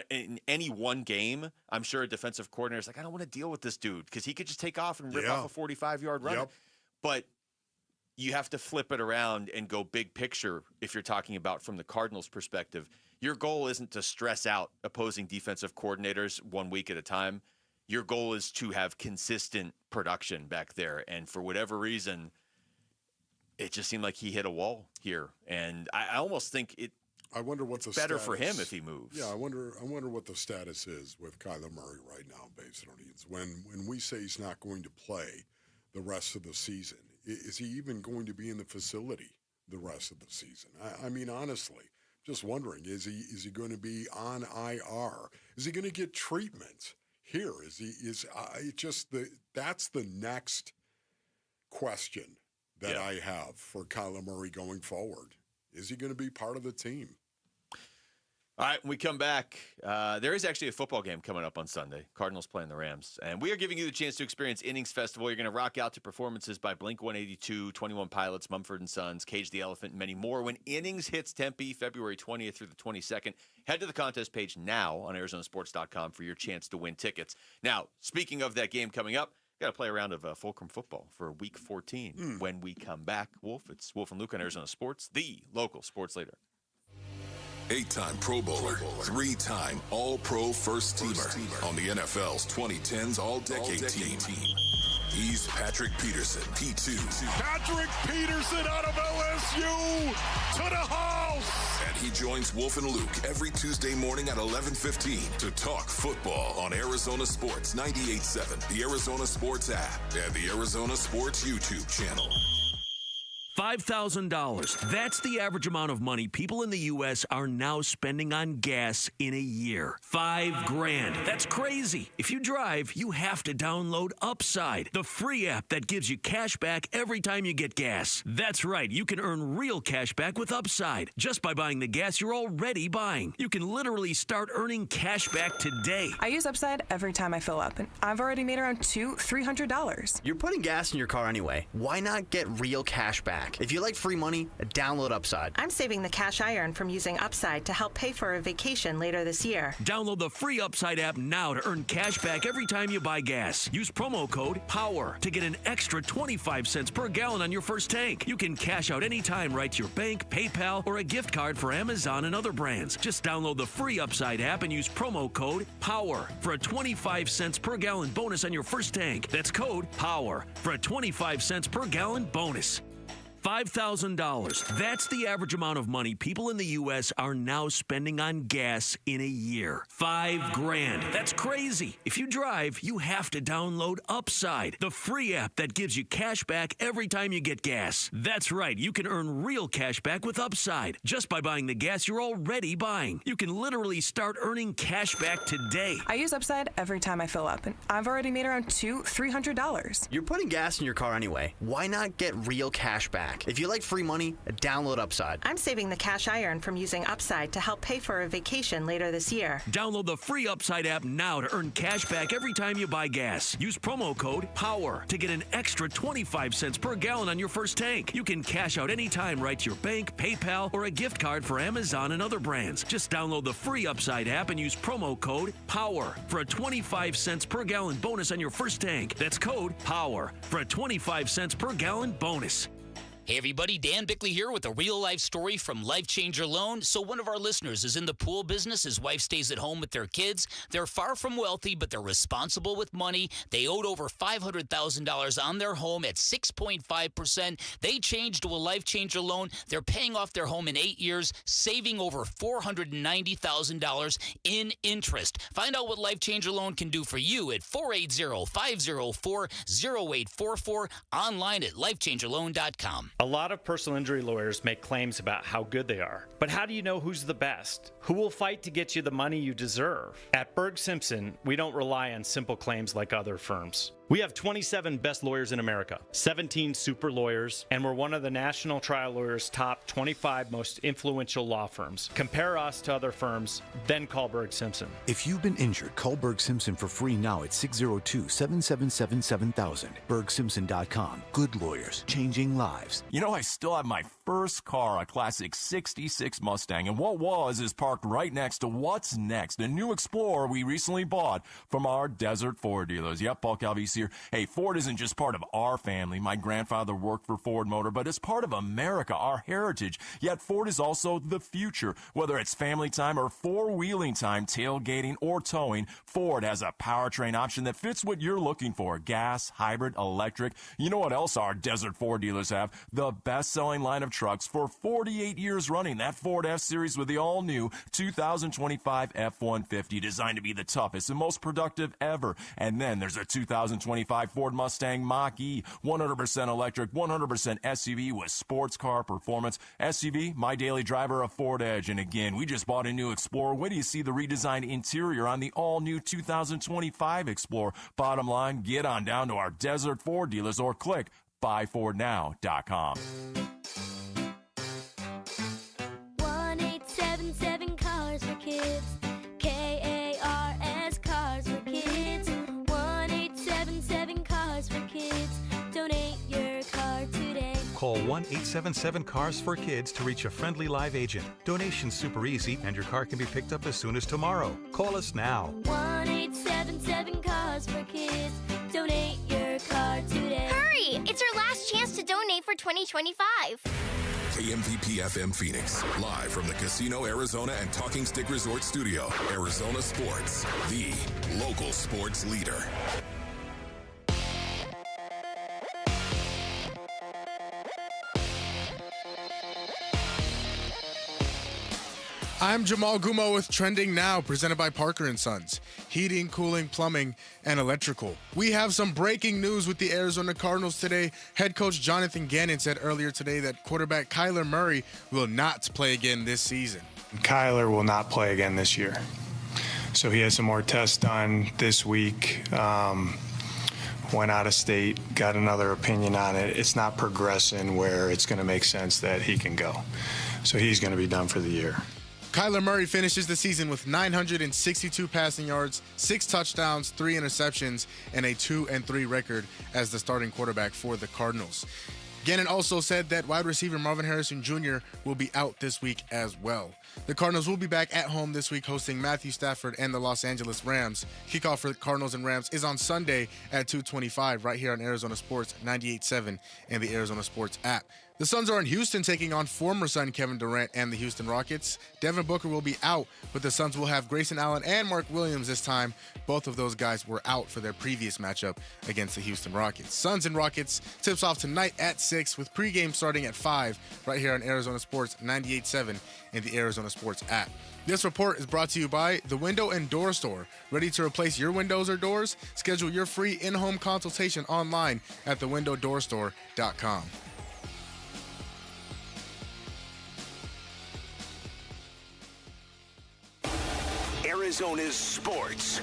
Speaker 1: In any one game, I'm sure a defensive coordinator's like, I don't want to deal with this dude because he could just take off and rip off a 45-yard run.
Speaker 5: Yep.
Speaker 1: But you have to flip it around and go big picture if you're talking about from the Cardinals' perspective. Your goal isn't to stress out opposing defensive coordinators 1 week at a time. Your goal is to have consistent production back there. And for whatever reason, it just seemed like he hit a wall here. And I almost think
Speaker 5: I wonder what
Speaker 1: it's better for him if he moves.
Speaker 5: Yeah, I wonder what the status is with Kyler Murray right now based on it. When we say he's not going to play the rest of the season, is he even going to be in the facility the rest of the season? I mean, honestly, just wondering, is he going to be on IR? Is he going to get treatment? Here that's the next question that I have for Kyler Murray going forward. Is he going to be part of the team?
Speaker 1: All right, when we come back, there is actually a football game coming up on Sunday. Cardinals playing the Rams. And we are giving you the chance to experience Innings Festival. You're going to rock out to performances by Blink-182, 21 Pilots, Mumford & Sons, Cage the Elephant, and many more. When Innings hits Tempe, February 20th through the 22nd, head to the contest page now on ArizonaSports.com for your chance to win tickets. Now, speaking of that game coming up, got to play a round of Fulcrum football for Week 14. When we come back, Wolf, it's Wolf and Luke on Arizona Sports, the local sports leader.
Speaker 25: 8-time Pro Bowler, 3-time All-Pro First Teamer on the NFL's 2010s All-Decade Team. He's Patrick Peterson, P2.
Speaker 2: Patrick Peterson out of LSU to the house!
Speaker 25: And he joins Wolf and Luke every Tuesday morning at 11:15 to talk football on Arizona Sports 98.7, the Arizona Sports app, and the Arizona Sports YouTube channel.
Speaker 3: $5,000. That's the average amount of money people in the U.S. are now spending on gas in a year. $5,000. That's crazy. If you drive, you have to download Upside, the free app that gives you cash back every time you get gas. That's right. You can earn real cash back with Upside just by buying the gas you're already buying. You can literally start earning cash back today.
Speaker 14: I use Upside every time I fill up, and I've already made around $200-$300.
Speaker 22: You're putting gas in your car anyway. Why not get real cash back? If you like free money, download Upside.
Speaker 14: I'm saving the cash I earn from using Upside to help pay for a vacation later this year.
Speaker 3: Download the free Upside app now to earn cash back every time you buy gas. Use promo code POWER to get an extra 25 cents per gallon on your first tank. You can cash out anytime right to your bank, PayPal, or a gift card for Amazon and other brands. Just download the free Upside app and use promo code POWER for a 25 cents per gallon bonus on your first tank. That's code POWER for a 25 cents per gallon bonus. $5,000. That's the average amount of money people in the U.S. are now spending on gas in a year. $5,000. That's crazy. If you drive, you have to download Upside, the free app that gives you cash back every time you get gas. That's right. You can earn real cash back with Upside just by buying the gas you're already buying. You can literally start earning cash back today.
Speaker 14: I use Upside every time I fill up, and I've already made around $200-$300.
Speaker 22: You're putting gas in your car anyway. Why not get real cash back? If you like free money, download Upside.
Speaker 14: I'm saving the cash I earn from using Upside to help pay for a vacation later this year.
Speaker 3: Download the free Upside app now to earn cash back every time you buy gas. Use promo code POWER to get an extra 25 cents per gallon on your first tank. You can cash out anytime right to your bank, PayPal, or a gift card for Amazon and other brands. Just download the free Upside app and use promo code POWER for a 25 cents per gallon bonus on your first tank. That's code POWER for a 25 cents per gallon bonus.
Speaker 21: Hey everybody, Dan Bickley here with a real-life story from Life Changer Loan. So one of our listeners is in the pool business. His wife stays at home with their kids. They're far from wealthy, but they're responsible with money. They owed over $500,000 on their home at 6.5%. They changed to a Life Changer Loan. They're paying off their home in 8 years, saving over $490,000 in interest. Find out what Life Changer Loan can do for you at 480-504-0844, online at lifechangerloan.com.
Speaker 18: A lot of personal injury lawyers make claims about how good they are. But how do you know who's the best? Who will fight to get you the money you deserve? At Berg Simpson, we don't rely on simple claims like other firms. We have 27 best lawyers in America, 17 super lawyers, and we're one of the National Trial Lawyers' top 25 most influential law firms. Compare us to other firms, then call Berg Simpson.
Speaker 19: If you've been injured, call Berg Simpson for free now at 602-777-7000. BergSimpson.com. Good lawyers, changing lives.
Speaker 20: You know, I still have my first car, a classic 66 Mustang, and what was is parked right next to what's next, a new Explorer we recently bought from our Desert Ford dealers. Yep, Paul Calvi's here. Hey, Ford isn't just part of our family. My grandfather worked for Ford Motor, but it's part of America, our heritage. Yet Ford is also the future. Whether it's family time or four-wheeling time, tailgating or towing, Ford has a powertrain option that fits what you're looking for. Gas, hybrid, electric. You know what else our Desert Ford dealers have? The best-selling line of trucks for 48 years running. That Ford F-Series with the all-new 2025 F-150, designed to be the toughest and most productive ever. And then there's a 2025 Ford Mustang Mach-E, 100% electric, 100% SUV with sports car performance. SUV, my daily driver, a Ford Edge. And again, we just bought a new Explorer. When do you see the redesigned interior on the all-new 2025 Explorer? Bottom line, get on down to our Desert Ford dealers or click buyfordnow.com.
Speaker 15: 1-877 Cars for Kids. K-A-R-S Cars for Kids. 1-877 Cars for Kids. Donate your car today.
Speaker 23: Call 1-877-CARS for Kids to reach a friendly live agent. Donation's super easy, and your car can be picked up as soon as tomorrow. Call us now.
Speaker 15: 1-877 Cars for Kids. Donate your car today.
Speaker 24: Hurry! It's our last chance to donate for 2025.
Speaker 25: KMVP FM Phoenix, live from the Casino Arizona and Talking Stick Resort Studio. Arizona Sports, the local sports leader.
Speaker 4: I'm Jamal Gumo with Trending Now, presented by Parker & Sons. Heating, cooling, plumbing, and electrical. We have some breaking news with the Arizona Cardinals today. Head coach Jonathan Gannon said earlier today that quarterback Kyler Murray will not play again this season.
Speaker 9: Kyler will not play again this year. So he has some more tests done this week. Went out of state, got another opinion on it. It's not progressing where it's going to make sense that he can go. So he's going to be done for the year.
Speaker 4: Kyler Murray finishes the season with 962 passing yards, 6 touchdowns, 3 interceptions, and a 2-3 record as the starting quarterback for the Cardinals. Gannon also said that wide receiver Marvin Harrison Jr. will be out this week as well. The Cardinals will be back at home this week hosting Matthew Stafford and the Los Angeles Rams. Kickoff for the Cardinals and Rams is on Sunday at 2:25 right here on Arizona Sports 98.7 and the Arizona Sports app. The Suns are in Houston taking on former Sun Kevin Durant and the Houston Rockets. Devin Booker will be out, but the Suns will have Grayson Allen and Mark Williams this time. Both of those guys were out for their previous matchup against the Houston Rockets. Suns and Rockets tips off tonight at 6 with pregame starting at 5 right here on Arizona Sports 98.7 and the Arizona Sports app. This report is brought to you by The Window and Door Store. Ready to replace your windows or doors? Schedule your free in-home consultation online at thewindowdoorstore.com.
Speaker 26: Arizona's sports.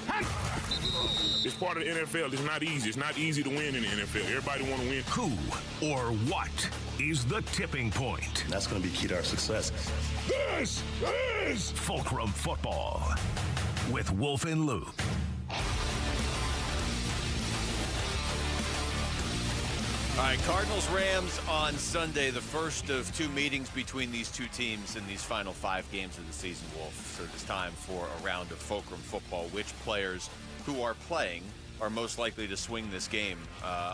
Speaker 2: It's part of the NFL. It's not easy. It's not easy to win in the NFL. Everybody want to win.
Speaker 3: Who or what is the tipping point?
Speaker 26: That's going to be key to our success.
Speaker 2: This is
Speaker 3: Fulcrum Football with Wolf and Luke.
Speaker 1: All right, Cardinals-Rams on Sunday, the first of 2 meetings between these two teams in these final 5 games of the season, Wolf. So it's time for a round of Fulcrum Football. Which players who are playing are most likely to swing this game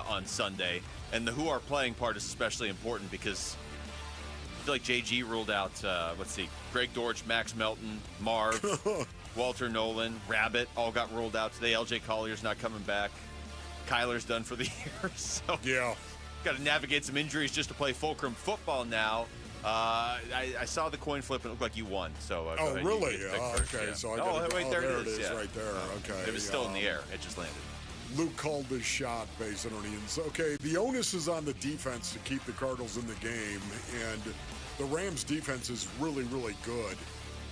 Speaker 1: on Sunday. And the who are playing part is especially important because I feel like JG ruled out, Greg Dortch, Max Melton, Marv, Walter Nolan, Rabbit all got ruled out today. LJ Collier's not coming back. Kyler's done for the year. So
Speaker 5: yeah,
Speaker 1: got to navigate some injuries just to play Fulcrum football now. I saw the coin flip and it looked like you won. So
Speaker 5: oh, really?
Speaker 1: Okay.
Speaker 5: Yeah. So I gotta
Speaker 1: there
Speaker 5: it is right there. Okay.
Speaker 1: It was still in the air. It just landed.
Speaker 5: Luke called this shot, Basinonians. Okay, the onus is on the defense to keep the Cardinals in the game, and the Rams' defense is really, really good,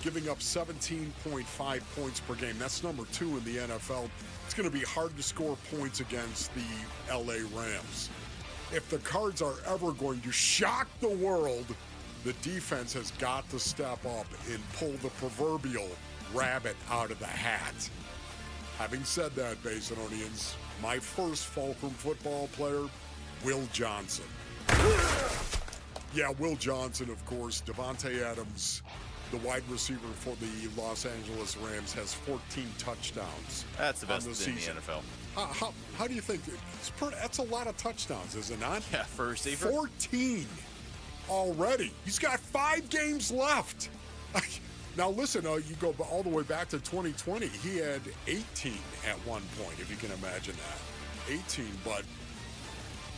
Speaker 5: giving up 17.5 points per game. That's number 2 in the NFL. It's going to be hard to score points against the LA Rams. If the Cards are ever going to shock the world, the defense has got to step up and pull the proverbial rabbit out of the hat. Having said that, Basinonians, my first Fulcrum football player, Will Johnson. Yeah, Will Johnson, of course. Devontae Adams, the wide receiver for the Los Angeles Rams, has 14 touchdowns.
Speaker 1: That's the best
Speaker 5: on
Speaker 1: in
Speaker 5: season.
Speaker 1: the NFL.
Speaker 5: How do you think? That's a lot of touchdowns, is it not?
Speaker 1: Yeah, for a receiver.
Speaker 5: 14 already. He's got 5 games left. Now, listen, you go all the way back to 2020. He had 18 at one point, if you can imagine that. 18, but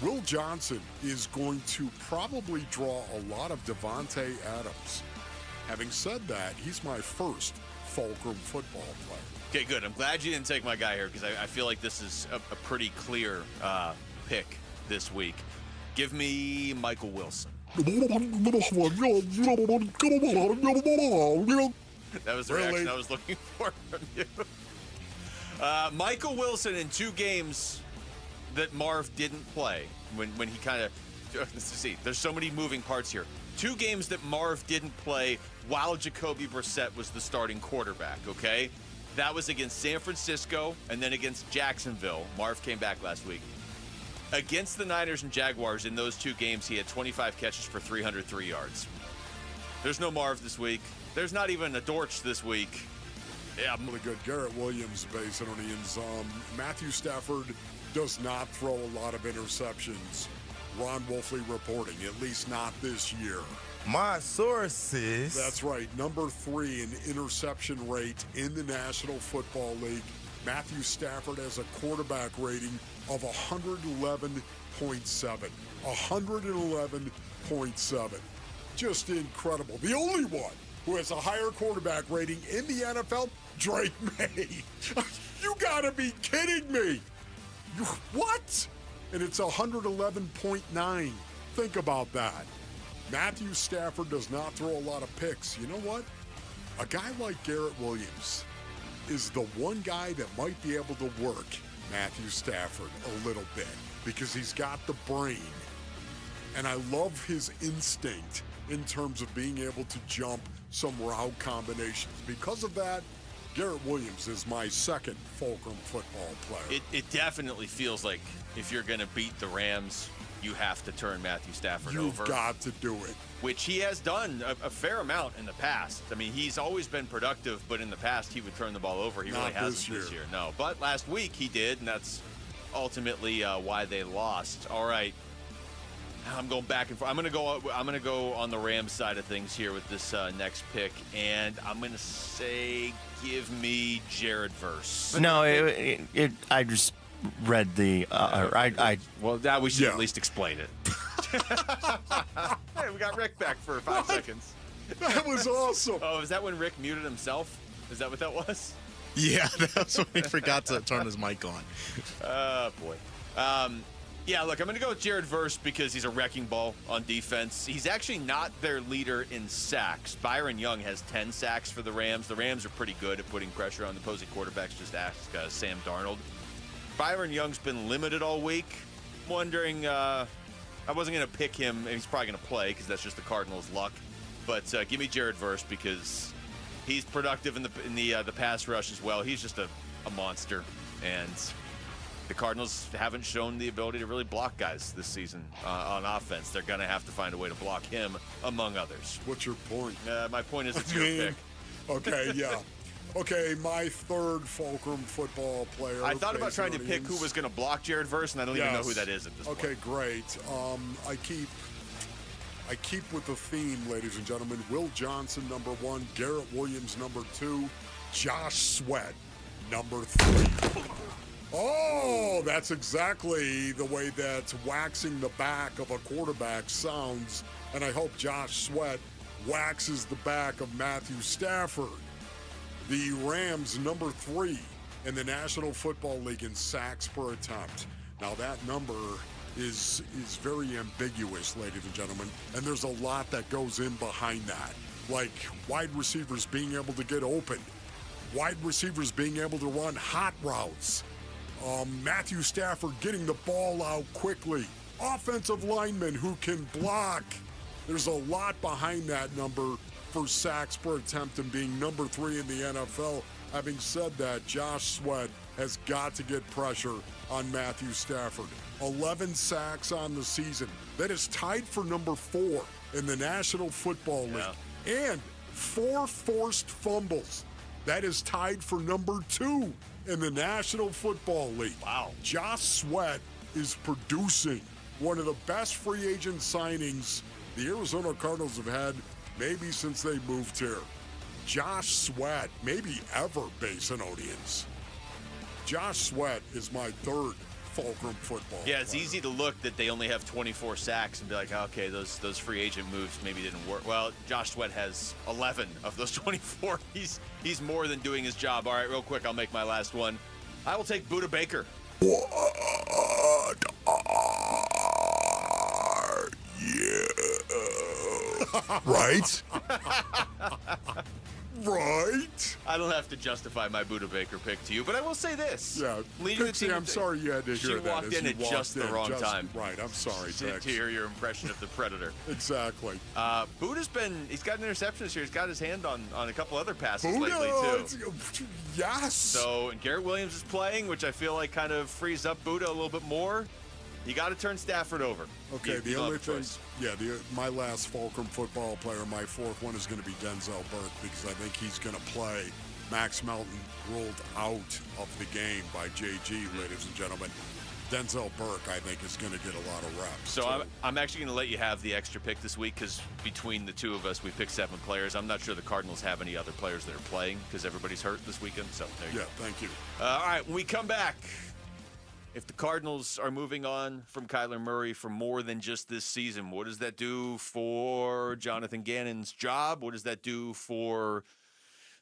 Speaker 5: Will Johnson is going to probably draw a lot of Devontae Adams. Having said that, he's my first Fulcrum football player.
Speaker 1: Okay, good. I'm glad you didn't take my guy here because I feel like this is a pretty clear pick this week. Give me Michael Wilson. That was the reaction I was looking for from you. Michael Wilson in 2 games that Marv didn't play when he kind of let's see. There's so many moving parts here. 2 games that Marv didn't play while Jacoby Brissett was the starting quarterback. Okay, that was against San Francisco and then against Jacksonville. Marv came back last week. Against the Niners and Jaguars in those 2 games, he had 25 catches for 303 yards. There's no Marv this week. There's not even a Dortch this week. Yeah,
Speaker 5: really good. Garrett Williams, Basinonians. Matthew Stafford does not throw a lot of interceptions. Ron Wolfley reporting, at least not this year.
Speaker 6: My sources.
Speaker 5: That's right. Number 3 in interception rate in the National Football League. Matthew Stafford has a quarterback rating of 111.7. 111.7. Just incredible. The only one who has a higher quarterback rating in the NFL, Drake May. You gotta be kidding me. What? And it's 111.9. Think about that. Matthew Stafford does not throw a lot of picks. You know what? A guy like Garrett Williams is the one guy that might be able to work Matthew Stafford a little bit because he's got the brain. And I love his instinct in terms of being able to jump some route combinations. Because of that, Garrett Williams is my second Fulcrum football player.
Speaker 1: It definitely feels like if you're going to beat the Rams, you have to turn Matthew Stafford over.
Speaker 5: You've got to do it.
Speaker 1: Which he has done a fair amount in the past. I mean, he's always been productive, but in the past he would turn the ball over. He really hasn't this year. No, but last week he did, and that's ultimately why they lost. All right. I'm going back and forth. I'm going to go on the Rams side of things here with this next pick, and I'm going to say give me Jared Verse.
Speaker 7: No, I just read the
Speaker 1: well, now we should at least explain it. Hey, we got Rick back for 5 seconds.
Speaker 5: That was awesome.
Speaker 1: Oh, is that when Rick muted himself? Is that what that was?
Speaker 4: Yeah, that's when he forgot to turn his mic on.
Speaker 1: Oh, boy. Yeah, look, I'm going to go with Jared Verse because he's a wrecking ball on defense. He's actually not their leader in sacks. Byron Young has 10 sacks for the Rams. The Rams are pretty good at putting pressure on the opposing quarterbacks. Just ask Sam Darnold. Byron Young's been limited all week. Wondering, I wasn't going to pick him. He's probably going to play because that's just the Cardinals' luck. But give me Jared Verse because he's productive in the pass rush as well. He's just a monster, and the Cardinals haven't shown the ability to really block guys this season on offense. They're going to have to find a way to block him, among others.
Speaker 5: What's your point?
Speaker 1: My point is it's your pick.
Speaker 5: Okay, yeah. Okay, my third Fulcrum football player.
Speaker 1: I thought about trying to pick who was going to block Jared Verse, and I don't even know who that is at this point.
Speaker 5: Okay, great. I keep with the theme, ladies and gentlemen. Will Johnson, number 1. Garrett Williams, number 2. Josh Sweat, number 3. Oh, that's exactly the way that waxing the back of a quarterback sounds. And I hope Josh Sweat waxes the back of Matthew Stafford. The Rams, number 3 in the National Football League in sacks per attempt. Now, that number is very ambiguous, ladies and gentlemen, and there's a lot that goes in behind that, like wide receivers being able to get open, wide receivers being able to run hot routes, Matthew Stafford getting the ball out quickly, offensive linemen who can block. There's a lot behind that number for sacks per attempt and being number 3 in the NFL. Having said that, Josh Sweat has got to get pressure on Matthew Stafford. 11 sacks on the season. That is tied for number 4 in the National Football League. And 4 forced fumbles. That is tied for number 2 in the National Football League.
Speaker 1: Wow.
Speaker 5: Josh Sweat is producing one of the best free agent signings the Arizona Cardinals have had maybe since they moved here. Josh Sweat, maybe ever, Basinodians. Josh Sweat is my third Fulcrum football
Speaker 1: Yeah, it's
Speaker 5: player.
Speaker 1: easy to look that they only have 24 sacks and be like, okay, those free agent moves maybe didn't work. Well, Josh Sweat has 11 of those 24. He's more than doing his job. All right, real quick, I'll make my last one. I will take Budda Baker.
Speaker 5: What are you? Right? Right?
Speaker 1: I don't have to justify my Budda Baker pick to you, but I will say this.
Speaker 5: Yeah,
Speaker 1: leading the
Speaker 5: Pixie,
Speaker 1: team,
Speaker 5: I'm sorry you had to hear that.
Speaker 1: She walked in at just the wrong time.
Speaker 5: Right, I'm sorry,
Speaker 1: to hear your impression of the Predator.
Speaker 5: Exactly.
Speaker 1: Budda's he's got an interception this year. He's got his hand on a couple other passes
Speaker 5: Budda,
Speaker 1: lately, too.
Speaker 5: Yes.
Speaker 1: So, and Garrett Williams is playing, which I feel like kind of frees up Budda a little bit more. You got to turn Stafford over.
Speaker 5: Okay, the only thing, my last Fulcrum football player, my fourth one is going to be Denzel Burke because I think he's going to play. Max Melton ruled out of the game by JG, ladies and gentlemen. Denzel Burke, I think, is going to get a lot of reps.
Speaker 1: So I'm actually going to let you have the extra pick this week because between the two of us, we picked 7 players. I'm not sure the Cardinals have any other players that are playing because everybody's hurt this weekend. So there you go.
Speaker 5: Thank you.
Speaker 1: All right, when we come back, if the Cardinals are moving on from Kyler Murray for more than just this season, what does that do for Jonathan Gannon's job? What does that do for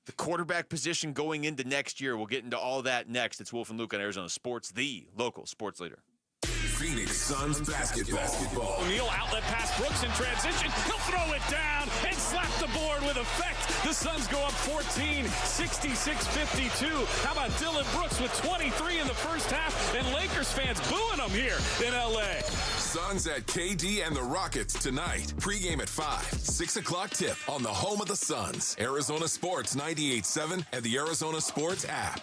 Speaker 1: the quarterback position going into next year? We'll get into all that next. It's Wolf and Luke on Arizona Sports, the local sports leader.
Speaker 25: Phoenix Suns basketball.
Speaker 8: O'Neal outlet pass, Brooks in transition. He'll throw it down and slap the board with effect. The Suns go up 14, 66-52. How about Dylan Brooks with 23 in the first half? And Lakers fans booing him here in L.A.
Speaker 25: Suns at KD and the Rockets tonight. Pre-game at 5, 6 o'clock tip on the home of the Suns. Arizona Sports 98.7 and the Arizona Sports app.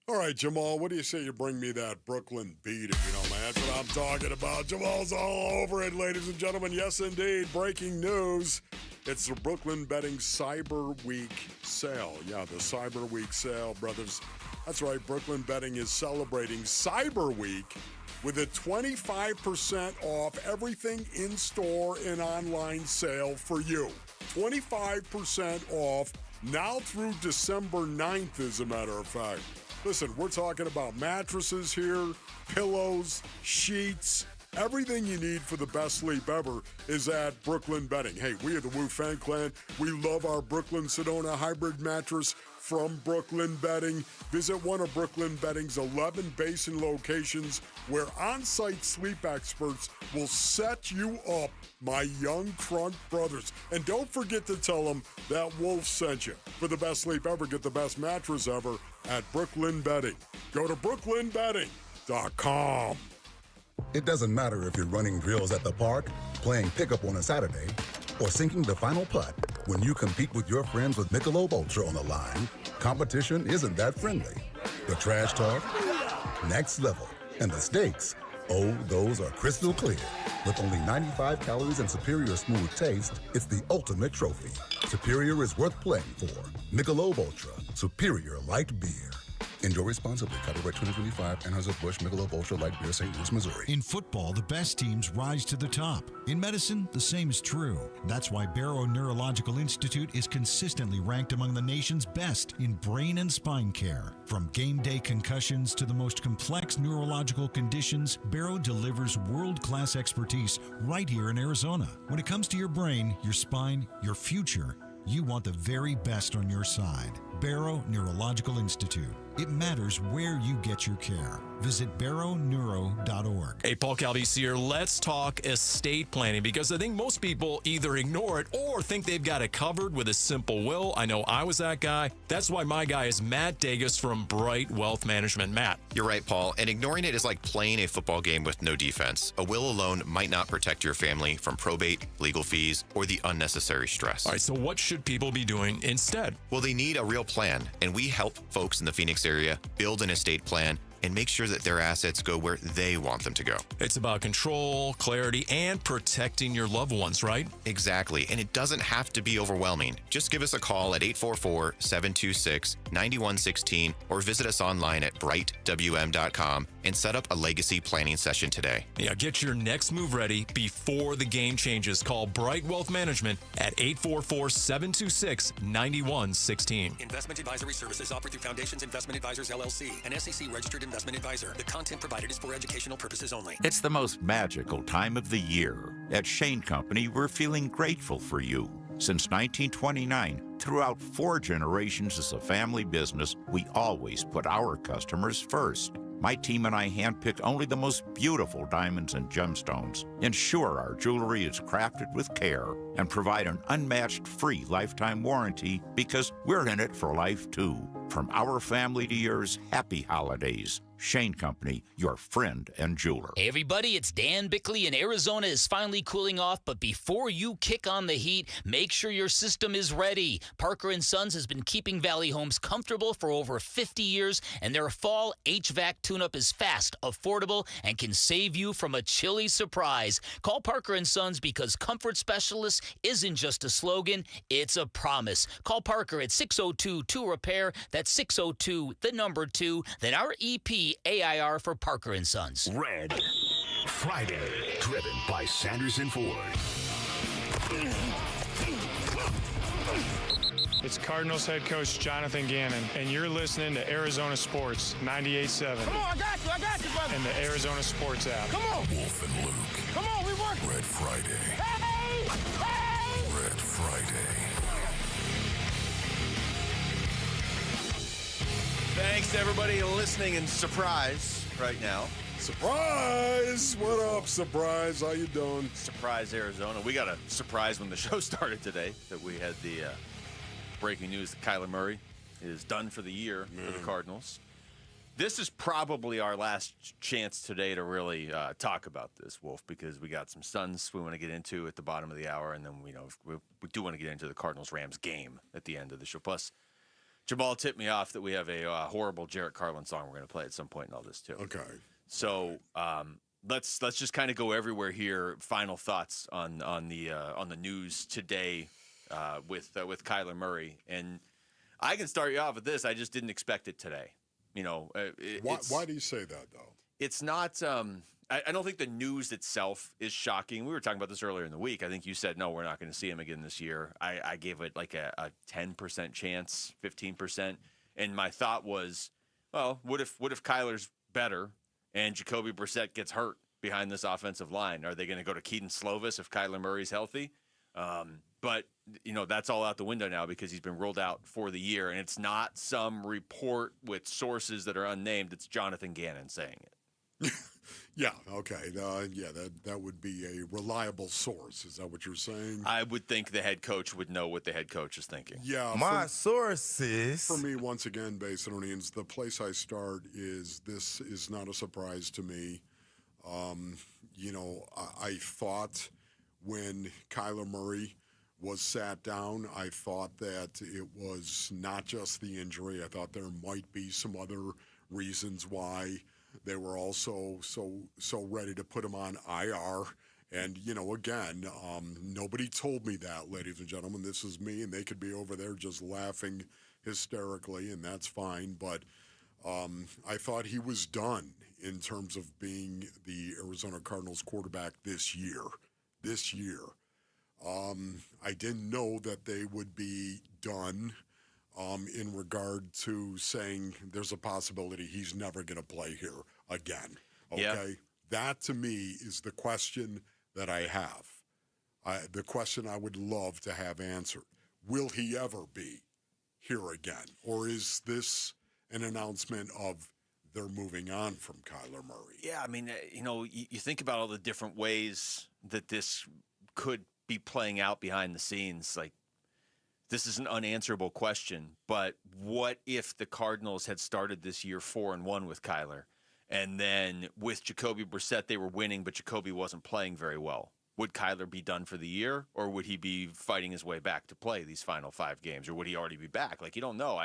Speaker 5: All right, Jamal, what do you say you bring me that Brooklyn beat, if you don't mind? That's what I'm talking about. Jamal's all over it, ladies and gentlemen. Yes, indeed. Breaking news. It's the Brooklyn Betting Cyber Week sale. Yeah, the Cyber Week sale, brothers. That's right. Brooklyn Betting is celebrating Cyber Week with a 25% off everything in-store and online sale for you. 25% off now through December 9th, as a matter of fact. Listen, we're talking about mattresses here, pillows, sheets. Everything you need for the best sleep ever is at Brooklyn Betting. Hey, we are the Wu Fan Clan. We love our Brooklyn Sedona hybrid mattress from Brooklyn Betting. Visit one of Brooklyn Betting's 11 basin locations where on-site sleep experts will set you up, my young crunk brothers. And don't forget to tell them that Wolf sent you. For the best sleep ever, get the best mattress ever at Brooklyn Betting. Go to brooklynbetting.com.
Speaker 10: It doesn't matter if you're running drills at the park, playing pickup on a Saturday, or sinking the final putt. When you compete with your friends with Michelob Ultra on the line, competition isn't that friendly. The trash talk, next level. And the stakes, oh, those are crystal clear. With only 95 calories and superior smooth taste, it's the ultimate trophy. Superior is worth playing for. Michelob Ultra, superior light beer. Enjoy responsibly. Copyright 2025, Anheuser-Busch Michelob Ultra Light Beer, St. Louis, Missouri.
Speaker 11: In football, the best teams rise to the top. In medicine, the same is true. That's why Barrow Neurological Institute is consistently ranked among the nation's best in brain and spine care. From game day concussions to the most complex neurological conditions, Barrow delivers world-class expertise right here in Arizona. When it comes to your brain, your spine, your future, you want the very best on your side. Barrow Neurological Institute. It matters where you get your care. Visit barrowneuro.org.
Speaker 12: Hey, Paul Calvisi here. Let's talk estate planning, because I think most people either ignore it or think they've got it covered with a simple will. I know I was that guy. That's why my guy is Matt Dagus from Bright Wealth Management. Matt.
Speaker 13: You're right, Paul. And ignoring it is like playing a football game with no defense. A will alone might not protect your family from probate, legal fees, or the unnecessary stress.
Speaker 12: All right, so what should people be doing instead?
Speaker 13: Well, they need a real plan, and we help folks in the Phoenix area build an estate plan and make sure that their assets go where they want them to go.
Speaker 12: It's about control, clarity, and protecting your loved ones, right?
Speaker 13: Exactly, and it doesn't have to be overwhelming. Just give us a call at 844-726-9116 or visit us online at brightwm.com and set up a legacy planning session today.
Speaker 12: Yeah, get your next move ready before the game changes. Call Bright Wealth Management at 844-726-9116.
Speaker 16: Investment advisory services offered through Foundations Investment Advisors, LLC, an SEC registered investment advisor. The content provided is for educational purposes only.
Speaker 17: It's the most magical time of the year. At Shane Company, we're feeling grateful for you. Since 1929, throughout 4 generations as a family business, we always put our customers first. My team and I handpick only the most beautiful diamonds and gemstones, ensure our jewelry is crafted with care, and provide an unmatched free lifetime warranty because we're in it for life too. From our family to yours, happy holidays. Shane Company, your friend and jeweler.
Speaker 21: Hey everybody, it's Dan Bickley, and Arizona is finally cooling off, but before you kick on the heat, make sure your system is ready. Parker & Sons has been keeping Valley Homes comfortable for over 50 years, and their fall HVAC tune-up is fast, affordable, and can save you from a chilly surprise. Call Parker & Sons because comfort specialist isn't just a slogan, it's a promise. Call Parker at 602-2-REPAIR, that's 602-2, then our EP AIR for Parker & Sons.
Speaker 26: Red Friday, driven by Sanderson Ford.
Speaker 9: It's Cardinals head coach Jonathan Gannon, and you're listening to Arizona Sports 98.7.
Speaker 6: Come on, I got you, brother.
Speaker 9: And the Arizona Sports app.
Speaker 6: Come on.
Speaker 25: Wolf and Luke.
Speaker 6: Come on, we work.
Speaker 25: Red Friday.
Speaker 6: Hey!
Speaker 25: Red Friday.
Speaker 1: Thanks to everybody listening and surprise right now.
Speaker 5: Surprise! What up, Surprise? How you doing?
Speaker 1: Surprise, Arizona. We got a surprise when the show started today that we had the breaking news that Kyler Murray is done for the year for the Cardinals. This is probably our last chance today to really talk about this, Wolf, because we got some Suns we want to get into at the bottom of the hour, and then we do want to get into the Cardinals-Rams game at the end of the show. Plus, Jamal tipped me off that we have a horrible Jarrett Carlin song we're going to play at some point in all this too.
Speaker 5: Okay.
Speaker 1: So let's just kind of go everywhere here. Final thoughts on the news today with Kyler Murray, and I can start you off with this. I just didn't expect it today.
Speaker 5: Why do you say that though?
Speaker 1: It's not. I don't think the news itself is shocking. We were talking about this earlier in the week. I think you said, no, we're not going to see him again this year. I gave it like a 10% chance, 15%. And my thought was, well, what if Kyler's better and Jacoby Brissett gets hurt behind this offensive line? Are they going to go to Keaton Slovis if Kyler Murray's healthy? But, that's all out the window now because he's been ruled out for the year. And it's not some report with sources that are unnamed. It's Jonathan Gannon saying it.
Speaker 5: Yeah, okay. That would be a reliable source. Is that what you're saying?
Speaker 1: I would think the head coach would know what the head coach is thinking.
Speaker 5: Yeah.
Speaker 6: My sources.
Speaker 5: For me, once again, Basinonians, the place I start is this is not a surprise to me. I thought when Kyler Murray was sat down, I thought that it was not just the injury. I thought there might be some other reasons why they were also so ready to put him on IR And, again, nobody told me that, ladies and gentlemen. This is me, and they could be over there just laughing hysterically, and that's fine. But I thought he was done in terms of being the Arizona Cardinals quarterback this year. I didn't know that they would be done in regard to saying there's a possibility he's never going to play here again. Okay?
Speaker 1: Yeah.
Speaker 5: That, to me, is the question that I have. The question I would love to have answered. Will he ever be here again? Or is this an announcement of they're moving on from Kyler Murray?
Speaker 1: Yeah, I mean, you think about all the different ways that this could be playing out behind the scenes. Like, this is an unanswerable question, but what if the Cardinals had started this year 4-1 with Kyler, and then with Jacoby Brissett they were winning, but Jacoby wasn't playing very well? Would Kyler be done for the year, or would he be fighting his way back to play these final 5 games, or would he already be back? Like, you don't know.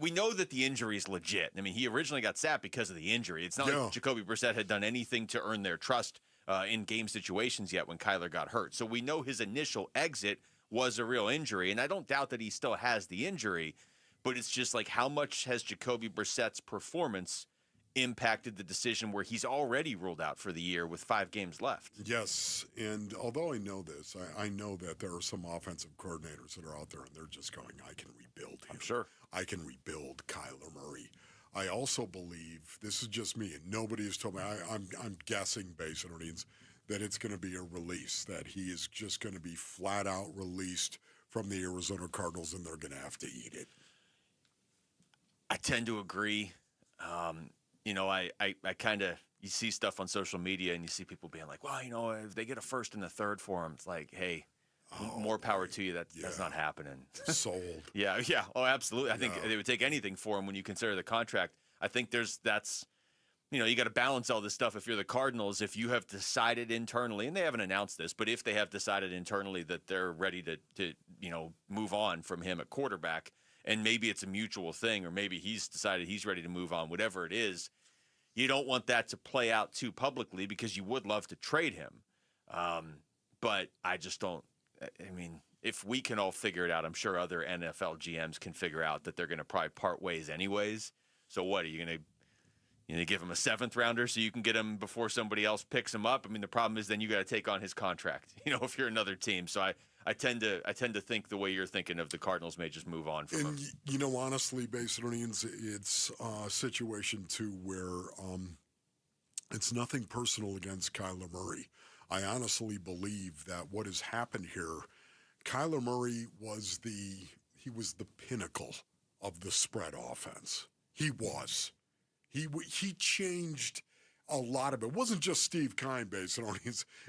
Speaker 1: We know that the injury is legit. I mean, he originally got sat because of the injury. It's not like Jacoby Brissett had done anything to earn their trust in game situations yet when Kyler got hurt. So we know his initial exit was a real injury, and I don't doubt that he still has the injury, but it's just like, how much has Jacoby Brissett's performance impacted the decision where he's already ruled out for the year with 5 games left?
Speaker 5: Yes, and although I know this, I know that there are some offensive coordinators that are out there, and they're just going, I can rebuild him.
Speaker 1: I'm sure.
Speaker 5: I can rebuild Kyler Murray. I also believe, this is just me, and nobody has told me, I'm guessing based on audience, that it's going to be a release, that he is just going to be flat out released from the Arizona Cardinals, and they're going to have to eat it.
Speaker 1: I tend to agree. I kind of, you see stuff on social media and you see people being like, well, if they get a first and a third for him, it's like, hey, more power to you. That's not happening.
Speaker 5: Sold.
Speaker 1: Yeah. Oh, absolutely. I think they would take anything for him when you consider the contract. I think you got to balance all this stuff. If you're the Cardinals, if you have decided internally, and they haven't announced this, but if they have decided internally that they're ready to move on from him at quarterback, and maybe it's a mutual thing, or maybe he's decided he's ready to move on, whatever it is, you don't want that to play out too publicly because you would love to trade him. But I just don't. I mean, if we can all figure it out, I'm sure other NFL GMs can figure out that they're going to probably part ways anyways. So what, are you going to give him a 7th rounder so you can get him before somebody else picks him up? I mean, the problem is then you got to take on his contract, if you're another team. So I tend to think the way you're thinking of the Cardinals may just move on from him.
Speaker 5: Honestly, based on it's a situation too where it's nothing personal against Kyler Murray. I honestly believe that what has happened here, Kyler Murray was the pinnacle of the spread offense. He was. He changed a lot of it. It wasn't just Steve Keim based on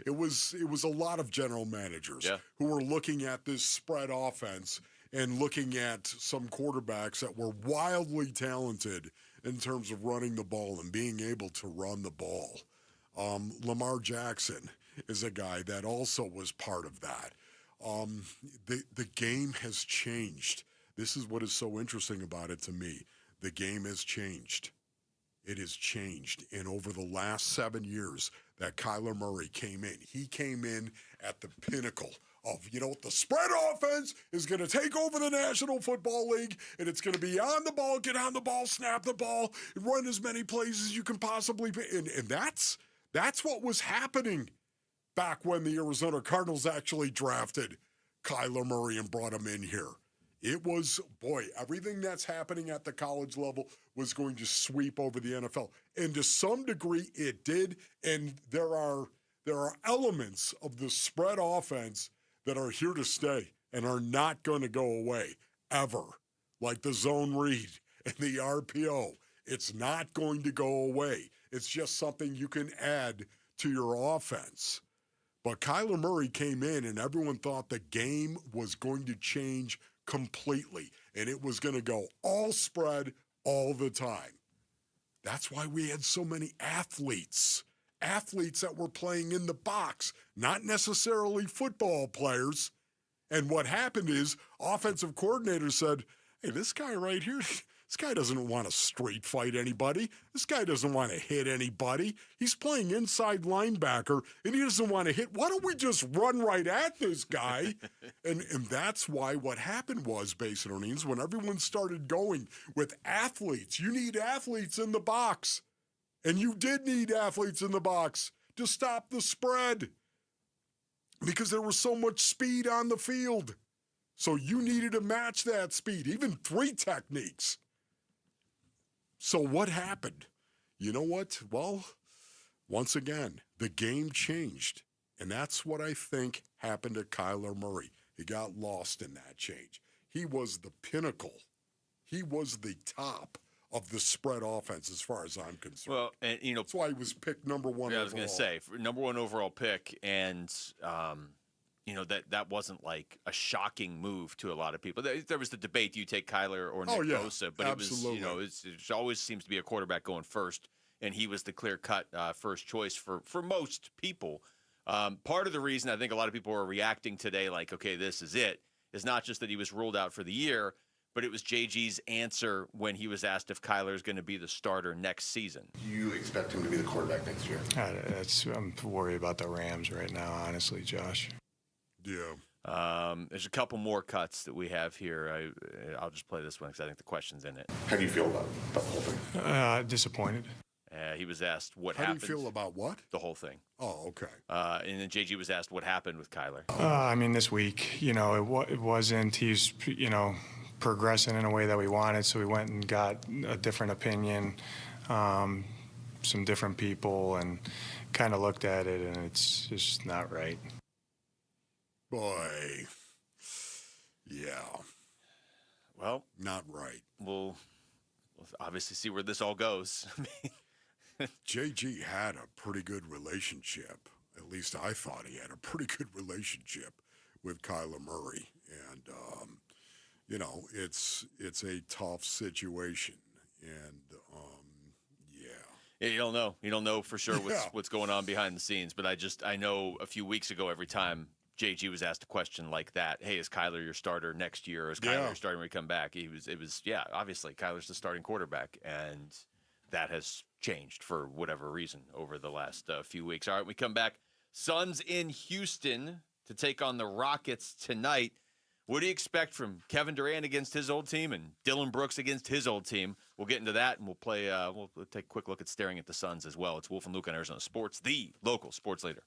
Speaker 5: it was a lot of general managers who were looking at this spread offense and looking at some quarterbacks that were wildly talented in terms of running the ball and being able to run the ball. Lamar Jackson is a guy that also was part of that. The game has changed. This is what is so interesting about it to me. The game has changed. It has changed. And over the last 7 years that Kyler Murray came in, he came in at the pinnacle of, the spread offense is going to take over the National Football League, and it's going to be on the ball, get on the ball, snap the ball, run as many plays as you can possibly. And that's what was happening back when the Arizona Cardinals actually drafted Kyler Murray and brought him in here. It was, everything that's happening at the college level was going to sweep over the NFL. And to some degree, it did. And there are elements of the spread offense that are here to stay and are not going to go away ever, like the zone read and the RPO. It's not going to go away. It's just something you can add to your offense. But Kyler Murray came in, and everyone thought the game was going to change completely, and it was going to go all spread all the time. That's why we had so many athletes that were playing in the box, not necessarily football players. And what happened is offensive coordinators said, hey, this guy right here This guy doesn't want to street fight anybody. This guy doesn't want to hit anybody. He's playing inside linebacker, and he doesn't want to hit. Why don't we just run right at this guy? and that's why what happened was, Basinonians, when everyone started going with athletes, you need athletes in the box. And you did need athletes in the box to stop the spread because there was so much speed on the field. So you needed to match that speed, even 3 techniques. So what happened? You know what? Well, once again, the game changed. And that's what I think happened to Kyler Murray. He got lost in that change. He was the pinnacle. He was the top of the spread offense as far as I'm concerned.
Speaker 1: Well, and
Speaker 5: that's why he was picked number 1 overall.
Speaker 1: I was going to say, number 1 overall pick, and that wasn't like a shocking move to a lot of people. There was the debate: do you take Kyler or Nick Bosa? But
Speaker 5: absolutely.
Speaker 1: it always seems to be a quarterback going first, and he was the clear-cut first choice for most people. Part of the reason I think a lot of people are reacting today, like, okay, this is it, is not just that he was ruled out for the year, but it was JG's answer when he was asked if Kyler is going to be the starter next season.
Speaker 14: Do you expect him to be the quarterback next year?
Speaker 9: I'm worried about the Rams right now, honestly, Josh.
Speaker 5: Yeah.
Speaker 1: There's a couple more cuts that we have here. I'll just play this one because I think the question's in it.
Speaker 14: How do you feel about the whole thing?
Speaker 9: Disappointed.
Speaker 1: He was asked what happened.
Speaker 5: How do you feel about what?
Speaker 1: The whole thing.
Speaker 5: Oh, okay.
Speaker 1: And then JG was asked what happened with Kyler.
Speaker 9: This week, it wasn't, he's, progressing in a way that we wanted, so we went and got a different opinion, some different people, and kind of looked at it, and it's just not right.
Speaker 5: Boy. Yeah.
Speaker 1: Well,
Speaker 5: not right.
Speaker 1: We'll obviously see where this all goes.
Speaker 5: JG had a pretty good relationship. At least I thought he had a pretty good relationship with Kyler Murray. And, it's a tough situation. And,
Speaker 1: You don't know. You don't know for sure what's going on behind the scenes. But I know a few weeks ago, every time JG was asked a question like that, hey, is Kyler your starter next year? Or is Kyler your starter when we come back? It was obviously Kyler's the starting quarterback. And that has changed for whatever reason over the last few weeks. All right, we come back. Suns in Houston to take on the Rockets tonight. What do you expect from Kevin Durant against his old team and Dylan Brooks against his old team? We'll get into that, and we'll play. We'll take a quick look at staring at the Suns as well. It's Wolf and Luke on Arizona Sports, the local sports leader.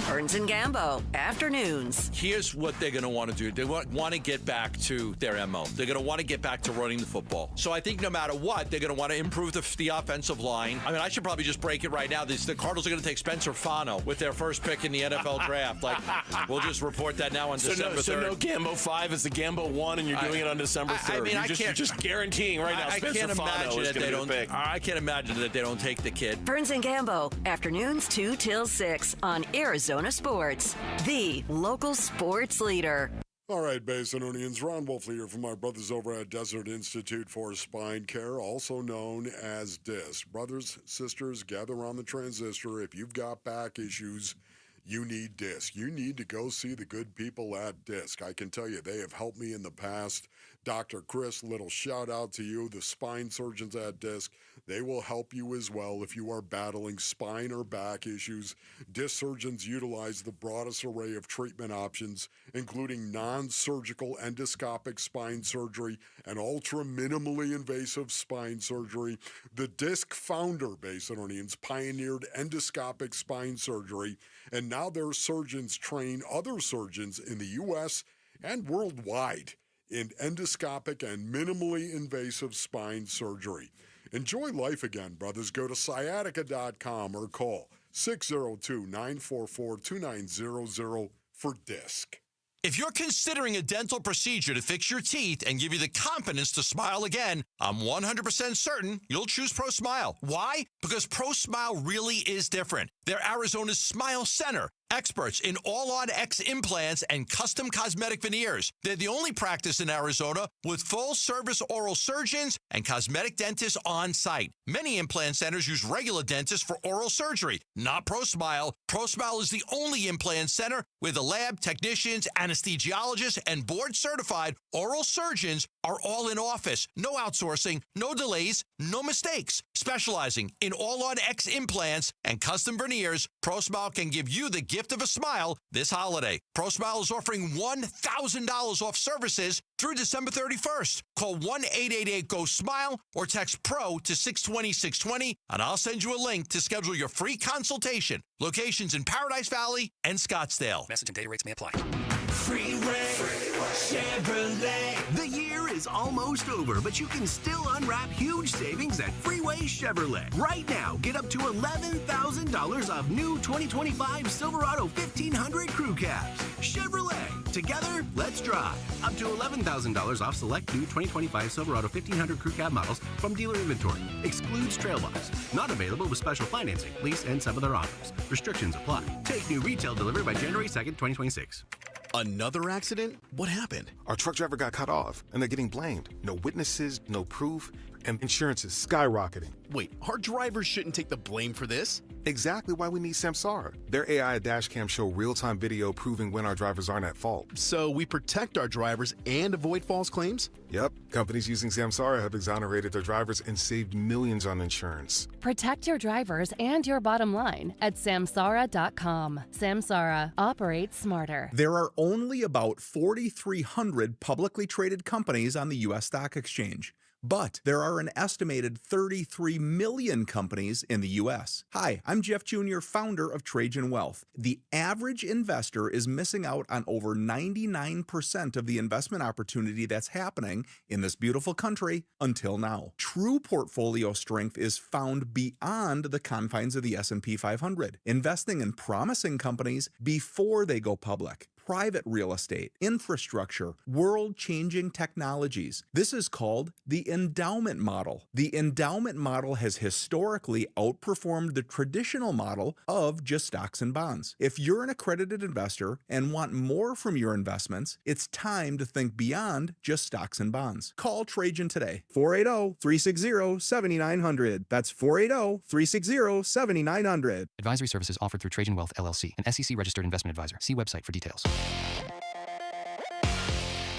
Speaker 18: Burns and Gambo, afternoons.
Speaker 19: Here's what they're going to want to do. They want to get back to their MO. They're going to want to get back to running the football. So I think no matter what, they're going to want to improve the offensive line. I mean, I should probably just break it right now. The Cardinals are going to take Spencer Fano with their first pick in the NFL draft. We'll just report that now on December 3rd.
Speaker 20: So no Gambo 5 is the Gambo 1, and you're doing it on December 3rd.
Speaker 19: I mean,
Speaker 20: you're just guaranteeing right now Spencer Fano is going to be the pick.
Speaker 19: I can't imagine that they don't take the kid.
Speaker 18: Burns and Gambo, afternoons 2 till 6 on Arizona Sports, the local sports leader.
Speaker 5: All right, Basinonians, Ron Wolfley here from our brothers over at Desert Institute for Spine Care, also known as DISC. Brothers, sisters, gather around the transistor. If you've got back issues, you need DISC. You need to go see the good people at DISC. I can tell you, they have helped me in the past. Dr. Chris, little shout out to you, the spine surgeons at DISC. They will help you as well if you are battling spine or back issues. DISC surgeons utilize the broadest array of treatment options, including non-surgical endoscopic spine surgery and ultra-minimally invasive spine surgery. The DISC founder, Basinonians, pioneered endoscopic spine surgery, and now their surgeons train other surgeons in the U.S. and worldwide in endoscopic and minimally invasive spine surgery. Enjoy life again, brothers. Go to sciatica.com or call 602-944-2900 for DISC.
Speaker 12: If you're considering a dental procedure to fix your teeth and give you the confidence to smile again, I'm 100% certain you'll choose ProSmile. Why? Because ProSmile really is different. They're Arizona's Smile Center.
Speaker 19: experts in all-on-X implants and custom cosmetic veneers. They're the only practice in Arizona with full-service oral surgeons and cosmetic dentists on site. Many implant centers use regular dentists for oral surgery, not ProSmile. ProSmile is the only implant center where the lab technicians, anesthesiologists, and board-certified oral surgeons are all in office. No outsourcing, no delays, no mistakes. Specializing in all-on-X implants and custom veneers, ProSmile can give you the gift of a smile this holiday. ProSmile is offering $1,000 off services through December 31st. Call 1-888-GO-SMILE or text PRO to 620-620, and I'll send you a link to schedule your free consultation. Locations in Paradise Valley and Scottsdale.
Speaker 16: Message and data rates may apply.
Speaker 2: Freeway Chevrolet. The year is almost over, but you can still unwrap huge savings at Freeway Chevrolet. Right now, get up to $11,000 off new 2025 Silverado 1500 Crew Cabs. Chevrolet. Together, let's drive. Up to $11,000 off select new 2025 Silverado 1500 Crew Cab models from dealer inventory. Excludes Trailbox. Not available with special financing, lease, and some other offers. Restrictions apply. Take new retail delivery by January 2nd, 2026.
Speaker 3: Another accident? What happened?
Speaker 15: Our truck driver got cut off, and they're getting blamed. No witnesses, no proof, and insurance is skyrocketing.
Speaker 3: Wait, our drivers shouldn't take the blame for this?
Speaker 15: Exactly why we need Samsara. Their AI dashcam show real-time video proving when our drivers aren't at fault.
Speaker 3: So we protect our drivers and avoid false claims?
Speaker 15: Yep. Companies using Samsara have exonerated their drivers and saved millions on insurance.
Speaker 22: Protect your drivers and your bottom line at Samsara.com. Samsara. Operate smarter.
Speaker 23: There are only about 4,300 publicly traded companies on the U.S. Stock Exchange. But there are an estimated 33 million companies in the U.S. Hi, I'm Jeff Jr., founder of Trajan Wealth. The average investor is missing out on over 99% of the investment opportunity that's happening in this beautiful country until now. True portfolio strength is found beyond the confines of the S&P 500, investing in promising companies before they go public. Private real estate, infrastructure, world-changing technologies. This is called the endowment model. The endowment model has historically outperformed the traditional model of just stocks and bonds. If you're an accredited investor and want more from your investments, it's time to think beyond just stocks and bonds. Call Trajan today. 480-360-7900. That's 480-360-7900.
Speaker 24: Advisory services offered through Trajan Wealth, LLC, an SEC-registered investment advisor. See website for details.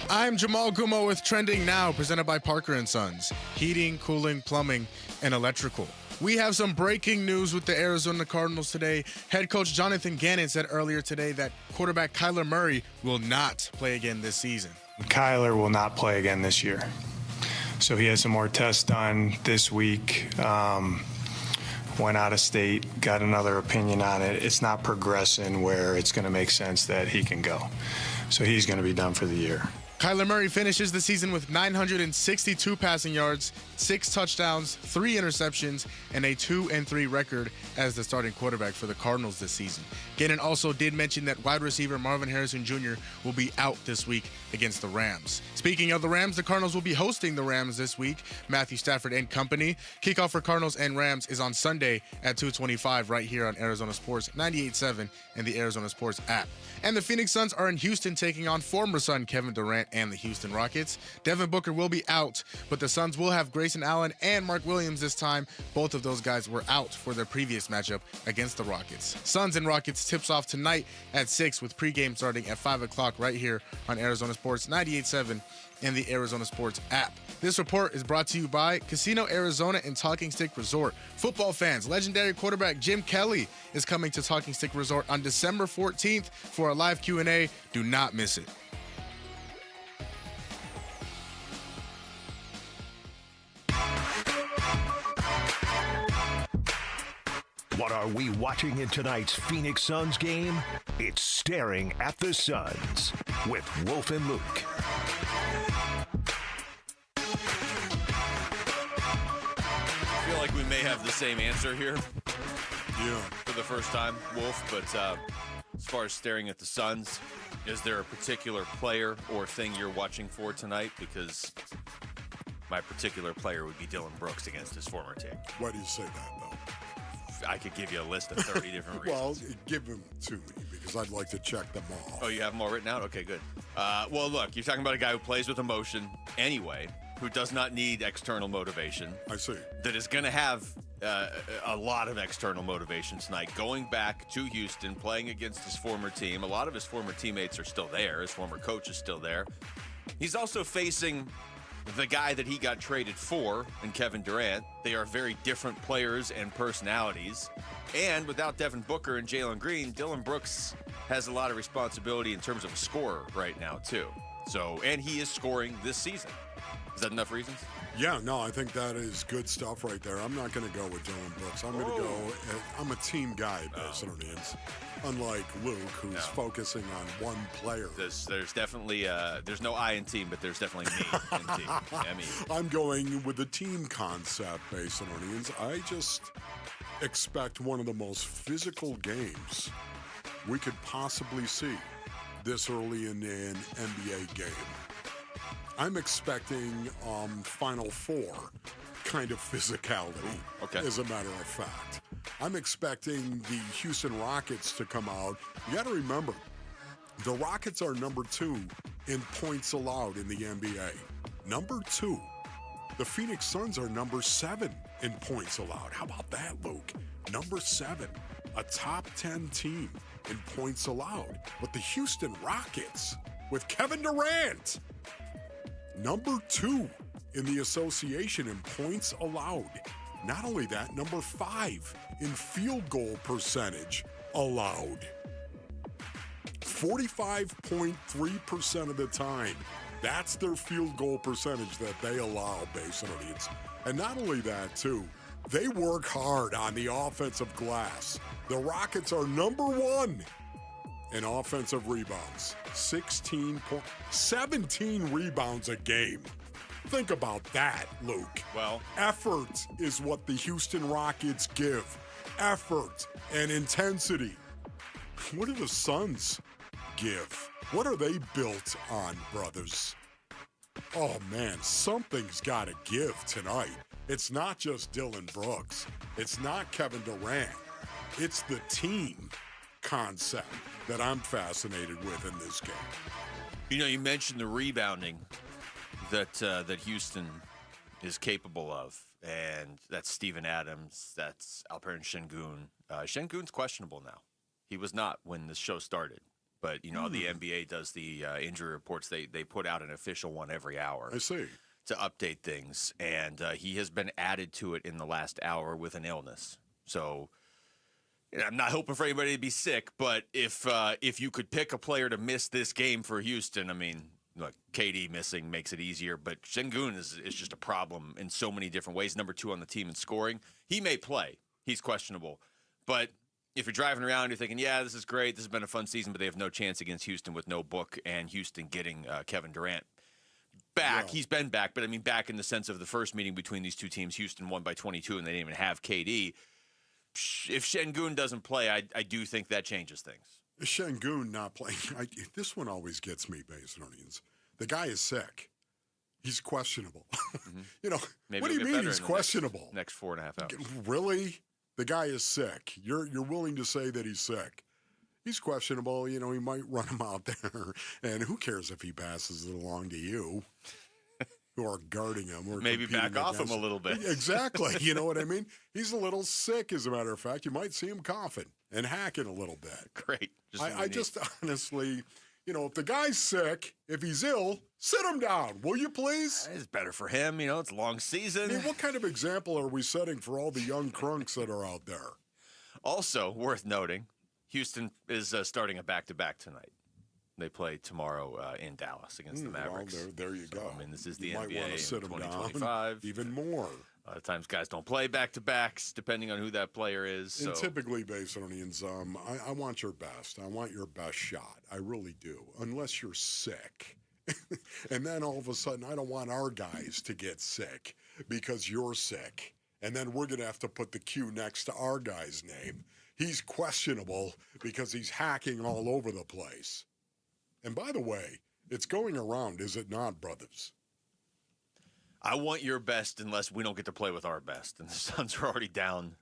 Speaker 4: I'm Jamal Gumo with Trending Now, presented by Parker & Sons. Heating, cooling, plumbing, and electrical. We have some breaking news with the Arizona Cardinals today. Head coach Jonathan Gannon said earlier today that quarterback Kyler Murray will not play again this season.
Speaker 9: Kyler will not play again this year. So he had some more tests done this week. Went out of state, got another opinion on it. It's not progressing where it's going to make sense that he can go. So he's going to be done for the year.
Speaker 4: Kyler Murray finishes the season with 962 passing yards, 6 touchdowns, 3 interceptions, and a 2-3 record as the starting quarterback for the Cardinals this season. Gannon also did mention that wide receiver Marvin Harrison Jr. will be out this week against the Rams. Speaking of the Rams, the Cardinals will be hosting the Rams this week. Matthew Stafford and company. Kickoff for Cardinals and Rams is on Sunday at 2:25 right here on Arizona Sports 98.7 and the Arizona Sports app. And the Phoenix Suns are in Houston taking on former Sun Kevin Durant and the Houston Rockets. Devin Booker will be out, but the Suns will have Grayson Allen and Mark Williams this time. Both of those guys were out for their previous matchup against the Rockets. Suns and Rockets tips off tonight at 6 with pregame starting at 5 o'clock right here on Arizona Sports 98.7 and the Arizona Sports app. This report is brought to you by Casino Arizona and Talking Stick Resort. Football fans, legendary quarterback Jim Kelly is coming to Talking Stick Resort on December 14th for a live Q&A. Do not miss it.
Speaker 26: What are we watching in tonight's Phoenix Suns game? It's Staring at the Suns with Wolf and Luke.
Speaker 1: I feel like we may have the same answer here.
Speaker 5: Yeah.
Speaker 1: For the first time, Wolf. But as far as staring at the Suns, is there a particular player or thing you're watching for tonight? Because my particular player would be Dylan Brooks against his former team.
Speaker 5: Why do you say that, though?
Speaker 1: I could give you a list of 30 different reasons.
Speaker 5: Well, give them to me because I'd like to check them all.
Speaker 1: Oh, you have them all written out? Okay, good. Well, look, you're talking about a guy who plays with emotion anyway, who does not need external motivation.
Speaker 5: I see.
Speaker 1: That is going to have a lot of external motivation tonight. Going back to Houston, playing against his former team. A lot of his former teammates are still there. His former coach is still there. He's also facing the guy that he got traded for in Kevin Durant. They are very different players and personalities. And without Devin Booker and Jalen Green, Dillon Brooks has a lot of responsibility in terms of a scorer right now, too. So, and he is scoring this season. Is that enough reasons?
Speaker 5: Yeah, no, I think that is good stuff right there. I'm not going to go with Dillon Brooks. I'm going to go, I'm a team guy, basically. Unlike Luke, who's focusing on one player.
Speaker 1: There's definitely, there's no I in team, but there's definitely me in team. I mean,
Speaker 5: I'm going with the team concept, Basinonians. I just expect one of the most physical games we could possibly see this early in an NBA game. I'm expecting Final Four kind of physicality, as a matter of fact. I'm expecting the Houston Rockets to come out. You got to remember, the Rockets are number 2 in points allowed in the NBA. Number 2. The Phoenix Suns are number 7 in points allowed. How about that, Luke? Number 7. A top 10 team in points allowed. But the Houston Rockets, with Kevin Durant, number 2 in the association in points allowed. Not only that, number 5 in field goal percentage allowed. 45.3% of the time. That's their field goal percentage that they allow, Basinonians. And not only that, too, they work hard on the offensive glass. The Rockets are number 1 in offensive rebounds. 17 rebounds a game. Think about that, Luke.
Speaker 1: Well,
Speaker 5: effort is what the Houston Rockets give. Effort and intensity. What do the Suns give? What are they built on, brothers? Oh, man, something's got to give tonight. It's not just Dillon Brooks. It's not Kevin Durant. It's the team concept that I'm fascinated with in this game.
Speaker 1: You know, you mentioned the rebounding that Houston is capable of, and that's Steven Adams, that's Alperen Şengün. Şengün's questionable now. He was not when the show started, but you know the NBA does the injury reports. They put out an official one every hour.
Speaker 5: I see.
Speaker 1: To update things, and he has been added to it in the last hour with an illness. So I'm not hoping for anybody to be sick, but if you could pick a player to miss this game for Houston, I mean, look, KD missing makes it easier, but Şengün is just a problem in so many different ways. Number 2 on the team in scoring. He may play. He's questionable. But if you're driving around, you're thinking, yeah, this is great. This has been a fun season, but they have no chance against Houston with no Book and Houston getting Kevin Durant back. Yeah. He's been back, but I mean back in the sense of the first meeting between these two teams. Houston won by 22, and they didn't even have KD. If Şengün doesn't play, I do think that changes things.
Speaker 5: Şengün not playing. This one always gets me, Basinonians. The guy is sick. He's questionable. Mm-hmm. You know,
Speaker 1: Maybe
Speaker 5: what do you mean he's questionable?
Speaker 1: Next 4.5 hours.
Speaker 5: Really? The guy is sick. You're willing to say that he's sick. He's questionable. You know, he might run him out there. And who cares if he passes it along to you? Who are guarding him. Or
Speaker 1: maybe back off him a little bit.
Speaker 5: Exactly. You know what I mean? He's a little sick, as a matter of fact. You might see him coughing and hacking a little bit.
Speaker 1: Great.
Speaker 5: I just honestly, you know, if the guy's sick, if he's ill, sit him down, will you please?
Speaker 1: It's better for him. You know, it's a long season.
Speaker 5: I mean, what kind of example are we setting for all the young crunks that are out there?
Speaker 1: Also, worth noting, Houston is starting a back-to-back tonight. They play tomorrow in Dallas against the Mavericks.
Speaker 5: Well, there you go.
Speaker 1: I mean, this is the
Speaker 5: you
Speaker 1: NBA
Speaker 5: might want to sit
Speaker 1: in
Speaker 5: them
Speaker 1: 2025.
Speaker 5: Down even more.
Speaker 1: A lot of times guys don't play back-to-backs depending on who that player is.
Speaker 5: And typically, Basinonians, I want your best. I want your best shot. I really do. Unless you're sick. And then all of a sudden, I don't want our guys to get sick because you're sick. And then we're going to have to put the Q next to our guy's name. He's questionable because he's hacking all over the place. And by the way, it's going around, is it not, brothers?
Speaker 1: I want your best unless we don't get to play with our best. And the Suns are already down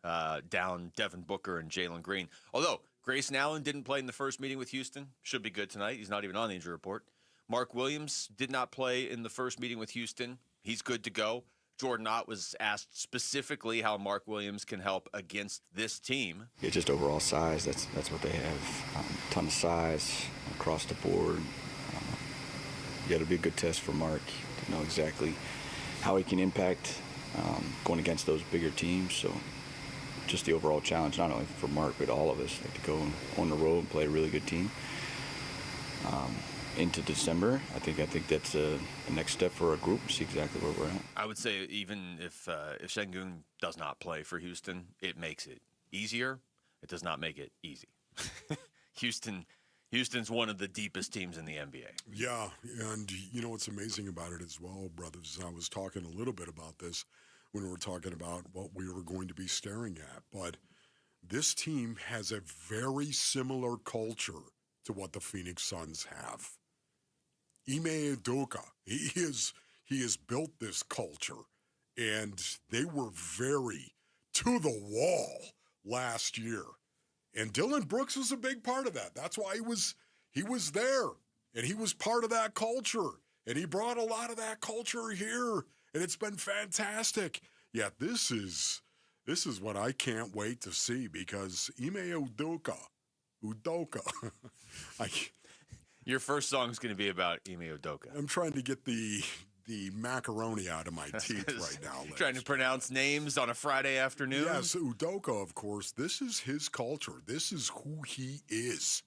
Speaker 1: Devin Booker and Jalen Green. Although Grayson Allen didn't play in the first meeting with Houston. Should be good tonight. He's not even on the injury report. Mark Williams did not play in the first meeting with Houston. He's good to go. Jordan Ott was asked specifically how Mark Williams can help against this team.
Speaker 7: Yeah, just overall size. That's what they have. A ton of size across the board. Yeah, it'll be a good test for Mark to know exactly how he can impact going against those bigger teams. So just the overall challenge, not only for Mark, but all of us, like to go on the road and play a really good team. Into December, I think that's the next step for our group. See exactly where we're at.
Speaker 1: I would say even if Sengun does not play for Houston, it makes it easier. It does not make it easy. Houston's one of the deepest teams in the NBA.
Speaker 5: Yeah, and you know what's amazing about it as well, brothers, I was talking a little bit about this when we were talking about what we were going to be staring at, but this team has a very similar culture to what the Phoenix Suns have. Ime Udoka, he has built this culture, and they were very to the wall last year. And Dylan Brooks was a big part of that. That's why he was there, and he was part of that culture, and he brought a lot of that culture here, and it's been fantastic. Yeah, this is what I can't wait to see, because Ime Udoka,
Speaker 1: Your first song is going to be about Ime Udoka.
Speaker 5: I'm trying to get the macaroni out of my teeth right now.
Speaker 1: Trying to pronounce names on a Friday afternoon?
Speaker 5: Yes, Udoka, of course. This is his culture. This is who he is.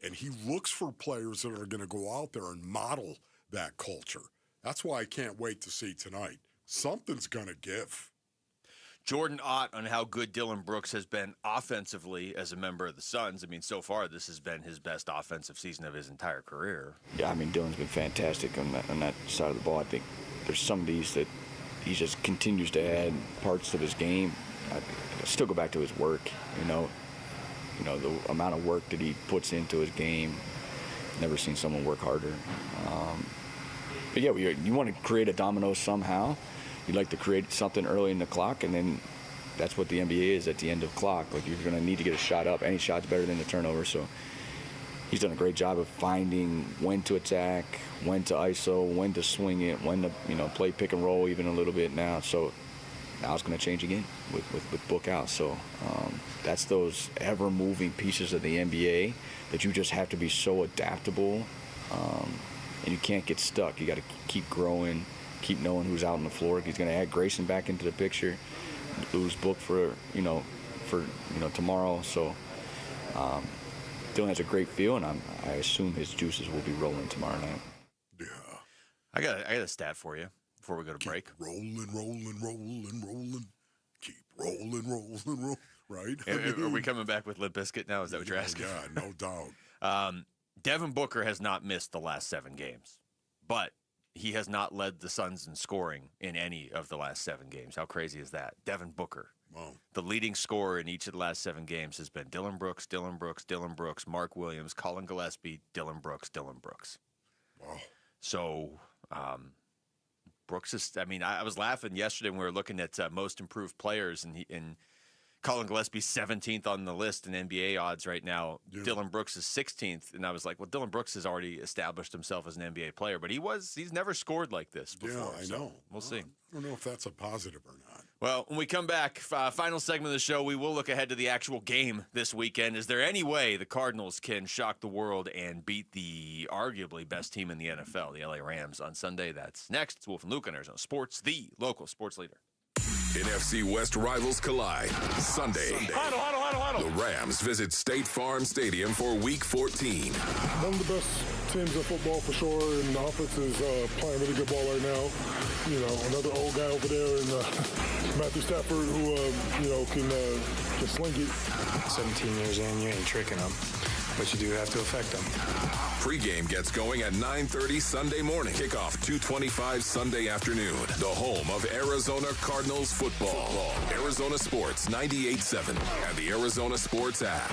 Speaker 5: And he looks for players that are going to go out there and model that culture. That's why I can't wait to see tonight. Something's going to give.
Speaker 1: Jordan Ott on how good Dylan Brooks has been offensively as a member of the Suns. I mean, so far, this has been his best offensive season of his entire career.
Speaker 7: Yeah, I mean, Dylan's been fantastic on that side of the ball. I think there's some of these that he just continues to add parts to his game. I still go back to his work, you know, the amount of work that he puts into his game. Never seen someone work harder. But yeah, you want to create a domino somehow. You'd like to create something early in the clock, and then that's what the NBA is at the end of the clock. Like, you're going to need to get a shot up. Any shot's better than the turnover. So he's done a great job of finding when to attack, when to ISO, when to swing it, when to play pick and roll even a little bit now. So now it's going to change again with Book out. So that's those ever-moving pieces of the NBA that you just have to be so adaptable, and you can't get stuck. You got to keep growing. Keep knowing who's out on the floor. He's going to add Grayson back into the picture. Lose Book for tomorrow. So Dylan has a great feel, and I assume his juices will be rolling tomorrow night.
Speaker 5: Yeah.
Speaker 1: I got a stat for you before we go to break.
Speaker 5: Rolling. Keep rolling. Right?
Speaker 1: Are we coming back with Limp Bizkit now? Is that what you're asking?
Speaker 5: Yeah, no doubt.
Speaker 1: Devin Booker has not missed the last 7 games, but he has not led the Suns in scoring in any of the last 7 games. How crazy is that? Devin Booker.
Speaker 5: Wow.
Speaker 1: The leading scorer in each of the last 7 games has been Dylan Brooks, Mark Williams, Colin Gillespie, Dylan Brooks.
Speaker 5: Wow.
Speaker 1: So Brooks is, I was laughing yesterday when we were looking at most improved players, and Colin Gillespie's 17th on the list in NBA odds right now. Yeah. Dylan Brooks is 16th, and I was like, well, Dylan Brooks has already established himself as an NBA player, but he's never scored like this before.
Speaker 5: Yeah, I know.
Speaker 1: We'll see.
Speaker 5: I don't know if that's a positive or not.
Speaker 1: Well, when we come back, final segment of the show, we will look ahead to the actual game this weekend. Is there any way the Cardinals can shock the world and beat the arguably best team in the NFL, the LA Rams, on Sunday? That's next. It's Wolf and Luke on Arizona Sports, the local sports leader.
Speaker 25: NFC West rivals collide Sunday.
Speaker 6: Huddle.
Speaker 25: The Rams visit State Farm Stadium for Week 14.
Speaker 8: One of the best teams in football for sure, and the offense is playing really good ball right now. Another old guy over there, and Matthew Stafford, who can just sling it.
Speaker 9: 17 years in, you ain't tricking them, but you do have to affect them.
Speaker 25: Pre-game gets going at 9:30 Sunday morning. Kickoff 2:25 Sunday afternoon. The home of Arizona Cardinals football. Arizona Sports 98.7 and the Arizona Sports app.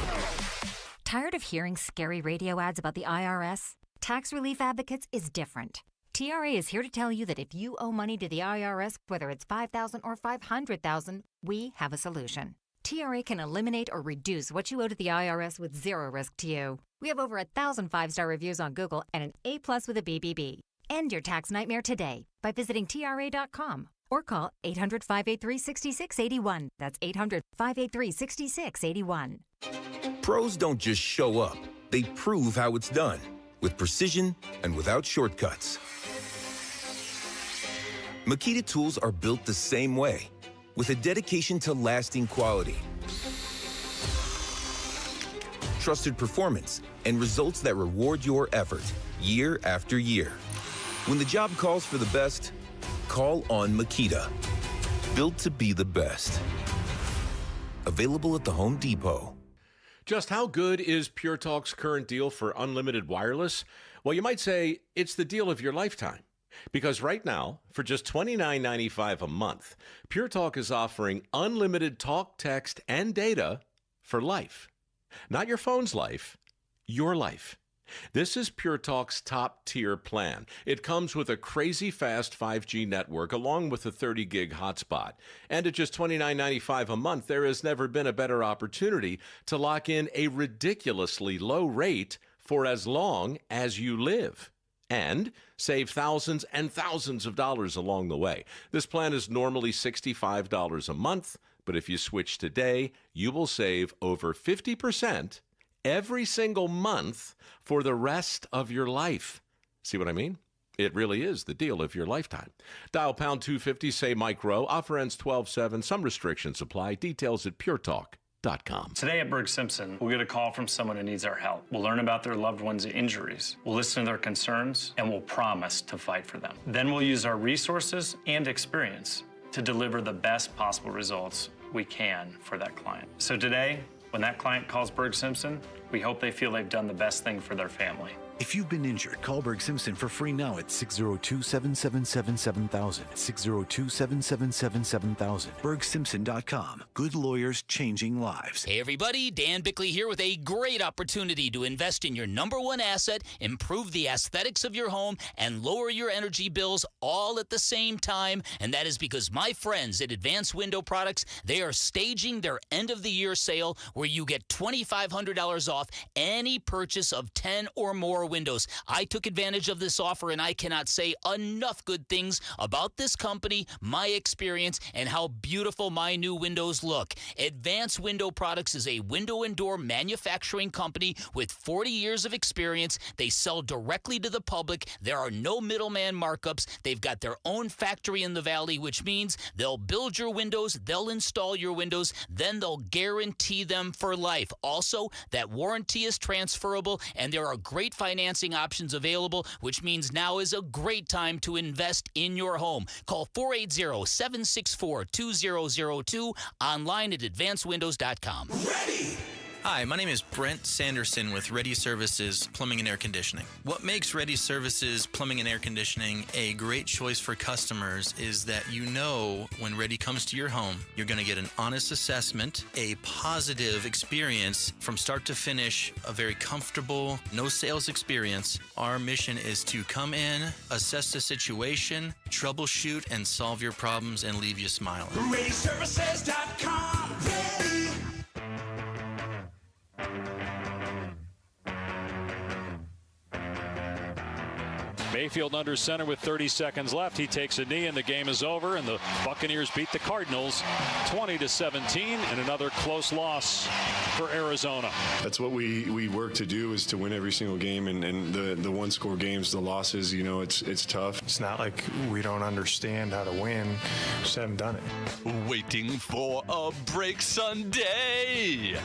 Speaker 10: Tired of hearing scary radio ads about the IRS? Tax Relief Advocates is different. TRA is here to tell you that if you owe money to the IRS, whether it's $5,000 or $500,000, we have a solution. TRA can eliminate or reduce what you owe to the IRS with zero risk to you. We have over 1,000 5-star reviews on Google and an A+ with a BBB. End your tax nightmare today by visiting TRA.com or call 800-583-6681. That's 800-583-6681.
Speaker 11: Pros don't just show up. They prove how it's done, with precision and without shortcuts. Makita tools are built the same way, with a dedication to lasting quality, trusted performance, and results that reward your effort year after year. When the job calls for the best, call on Makita. Built to be the best. Available at the Home Depot.
Speaker 13: Just how good is Pure Talk's current deal for unlimited wireless? Well, you might say it's the deal of your lifetime. Because right now, for just $29.95 a month, Pure Talk is offering unlimited talk, text, and data for life. Not your phone's life, your life. This is Pure Talk's top-tier plan. It comes with a crazy fast 5G network along with a 30-gig hotspot. And at just $29.95 a month, there has never been a better opportunity to lock in a ridiculously low rate for as long as you live. And save thousands and thousands of dollars along the way. This plan is normally $65 a month, but if you switch today, you will save over 50% every single month for the rest of your life. See what I mean? It really is the deal of your lifetime. Dial pound 250, say Mike Rowe. Offer ends 12/7. Some restrictions apply. Details at puretalk.com.
Speaker 14: Today at Berg Simpson, we'll get a call from someone who needs our help. We'll learn about their loved one's injuries. We'll listen to their concerns, and we'll promise to fight for them. Then we'll use our resources and experience to deliver the best possible results we can for that client. So today, when that client calls Berg Simpson, we hope they feel they've done the best thing for their family.
Speaker 17: If you've been injured, call Berg Simpson for free now at 602-777-7000. 602-777-7000. BergSimpson.com. Good lawyers changing lives.
Speaker 21: Hey everybody, Dan Bickley here with a great opportunity to invest in your number one asset, improve the aesthetics of your home, and lower your energy bills all at the same time. And that is because my friends at Advanced Window Products, they are staging their end of the year sale where you get $2,500 off any purchase of 10 or more windows. I took advantage of this offer, and I cannot say enough good things about this company, my experience, and how beautiful my new windows look. Advanced Window Products is a window and door manufacturing company with 40 years of experience. They sell directly to the public. There are no middleman markups. They've got their own factory in the valley, which means they'll build your windows, they'll install your windows, then they'll guarantee them for life. Also, that warranty is transferable, and there are great financing options available, which means now is a great time to invest in your home. Call 480-764-2002, online at advancedwindows.com.
Speaker 27: Ready! Hi, my name is Brent Sanderson with Ready Services Plumbing and Air Conditioning. What makes Ready Services Plumbing and Air Conditioning a great choice for customers is that you know when Ready comes to your home, you're going to get an honest assessment, a positive experience from start to finish, a very comfortable, no sales experience. Our mission is to come in, assess the situation, troubleshoot, and solve your problems and leave you smiling.
Speaker 26: ReadyServices.com. Ready.
Speaker 28: Mayfield under center with 30 seconds left. He takes a knee and the game is over, and the Buccaneers beat the Cardinals 20-17 in another close loss for Arizona.
Speaker 29: That's what we work to do, is to win every single game, and the one-score games, the losses, you know, it's tough.
Speaker 9: It's not like we don't understand how to win. Just haven't done it.
Speaker 12: Waiting for a break Sunday.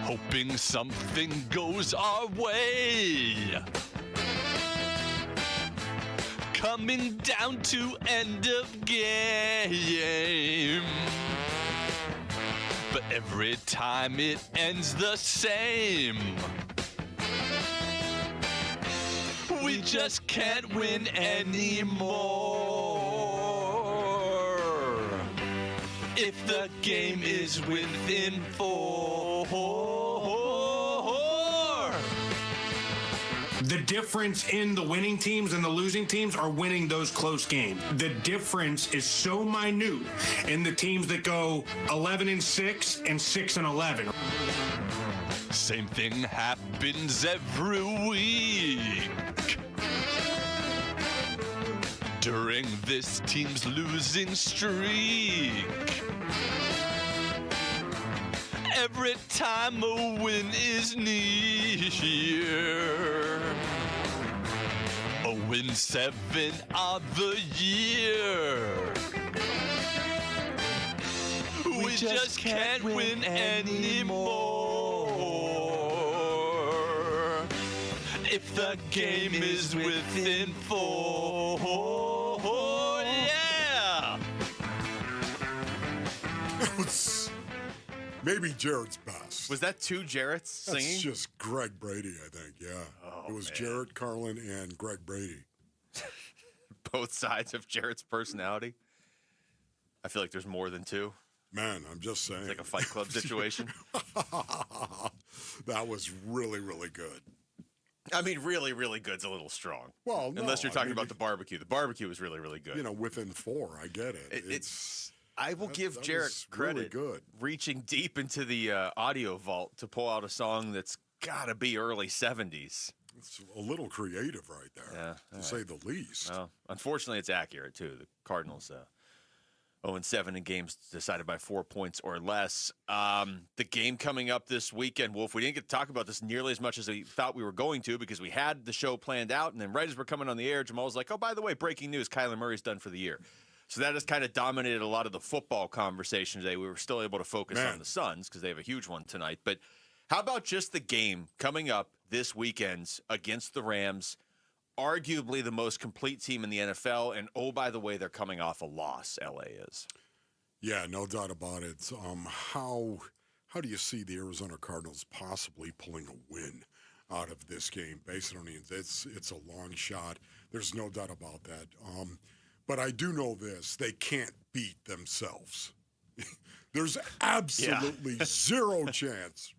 Speaker 12: Hoping something goes our way. Coming down to end of game. But every time it ends the same. We just can't win anymore. If the game is within 4.
Speaker 2: The difference in the winning teams and the losing teams are winning those close games. The difference is so minute in the teams that go 11-6 and 6-11.
Speaker 3: Same thing happens every week. During this team's losing streak. Every time a win is near. A win 7 of the year. We just can't win anymore. If the game is within 4, yeah.
Speaker 5: Maybe Jarrett's best.
Speaker 1: Was that two Jarretts singing?
Speaker 5: That's just Greg Brady, I think, yeah. It was Jarrett Carlin and Greg Brady.
Speaker 1: Both sides of Jarrett's personality? I feel like there's more than two.
Speaker 5: Man, I'm just saying.
Speaker 1: It's like a Fight Club situation.
Speaker 5: That was really, really good.
Speaker 1: I mean, really, really good's a little strong.
Speaker 5: Well, no,
Speaker 1: unless you're talking about the barbecue. The barbecue was really, really good.
Speaker 5: You know, within 4, I get it.
Speaker 1: I will give Jarrett credit
Speaker 5: really good.
Speaker 1: Reaching deep into the audio vault to pull out a song that's got to be early 70s.
Speaker 5: It's a little creative right there, to say the least.
Speaker 1: Well, unfortunately, it's accurate, too. The Cardinals 0-7 in games decided by 4 points or less. The game coming up this weekend, Wolf, we didn't get to talk about this nearly as much as we thought we were going to because we had the show planned out, and then right as we're coming on the air, Jamal was like, oh, by the way, breaking news, Kyler Murray's done for the year. So that has kind of dominated a lot of the football conversation today. We were still able to focus on the Suns because they have a huge one tonight. But how about just the game coming up this weekend against the Rams, arguably the most complete team in the NFL, and oh, by the way, they're coming off a loss, LA is.
Speaker 5: Yeah, no doubt about it. How do you see the Arizona Cardinals possibly pulling a win out of this game? Based on it's a long shot. There's no doubt about that. But I do know this: they can't beat themselves. There's absolutely zero chance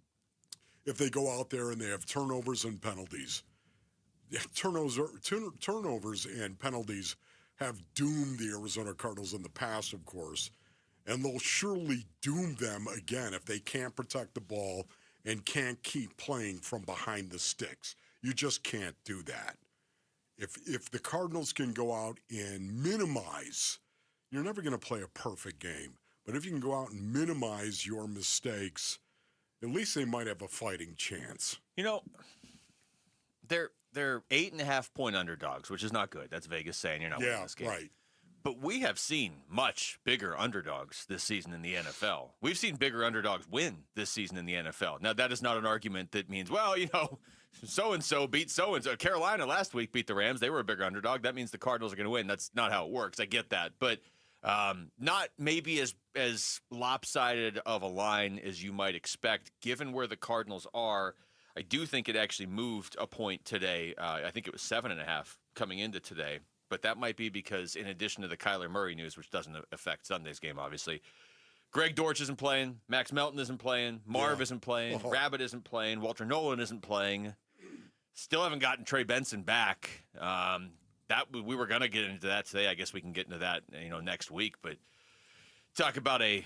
Speaker 5: if they go out there and they have turnovers and penalties. Turnovers and penalties have doomed the Arizona Cardinals in the past, of course, and they'll surely doom them again if they can't protect the ball and can't keep playing from behind the sticks. You just can't do that. If the Cardinals can go out and minimize, you're never going to play a perfect game, but if you can go out and minimize your mistakes, at least they might have a fighting chance.
Speaker 1: You know, they're 8.5-point underdogs, which is not good. That's Vegas saying you're not winning this game.
Speaker 5: Right.
Speaker 1: But we have seen much bigger underdogs this season in the NFL. We've seen bigger underdogs win this season in the NFL. Now, that is not an argument that means, well, you know, so-and-so beat so-and-so. Carolina last week beat the Rams. They were a bigger underdog. That means the Cardinals are going to win. That's not how it works. I get that. But not maybe as lopsided of a line as you might expect, given where the Cardinals are. I do think it actually moved a point today. I think it was 7.5 coming into today. But that might be because in addition to the Kyler Murray news, which doesn't affect Sunday's game, obviously, Greg Dortch isn't playing, Max Melton isn't playing, Marv isn't playing, Rabbit isn't playing, Walter Nolan isn't playing. Still haven't gotten Trey Benson back. That we were going to get into that today. I guess we can get into that, next week. But talk about a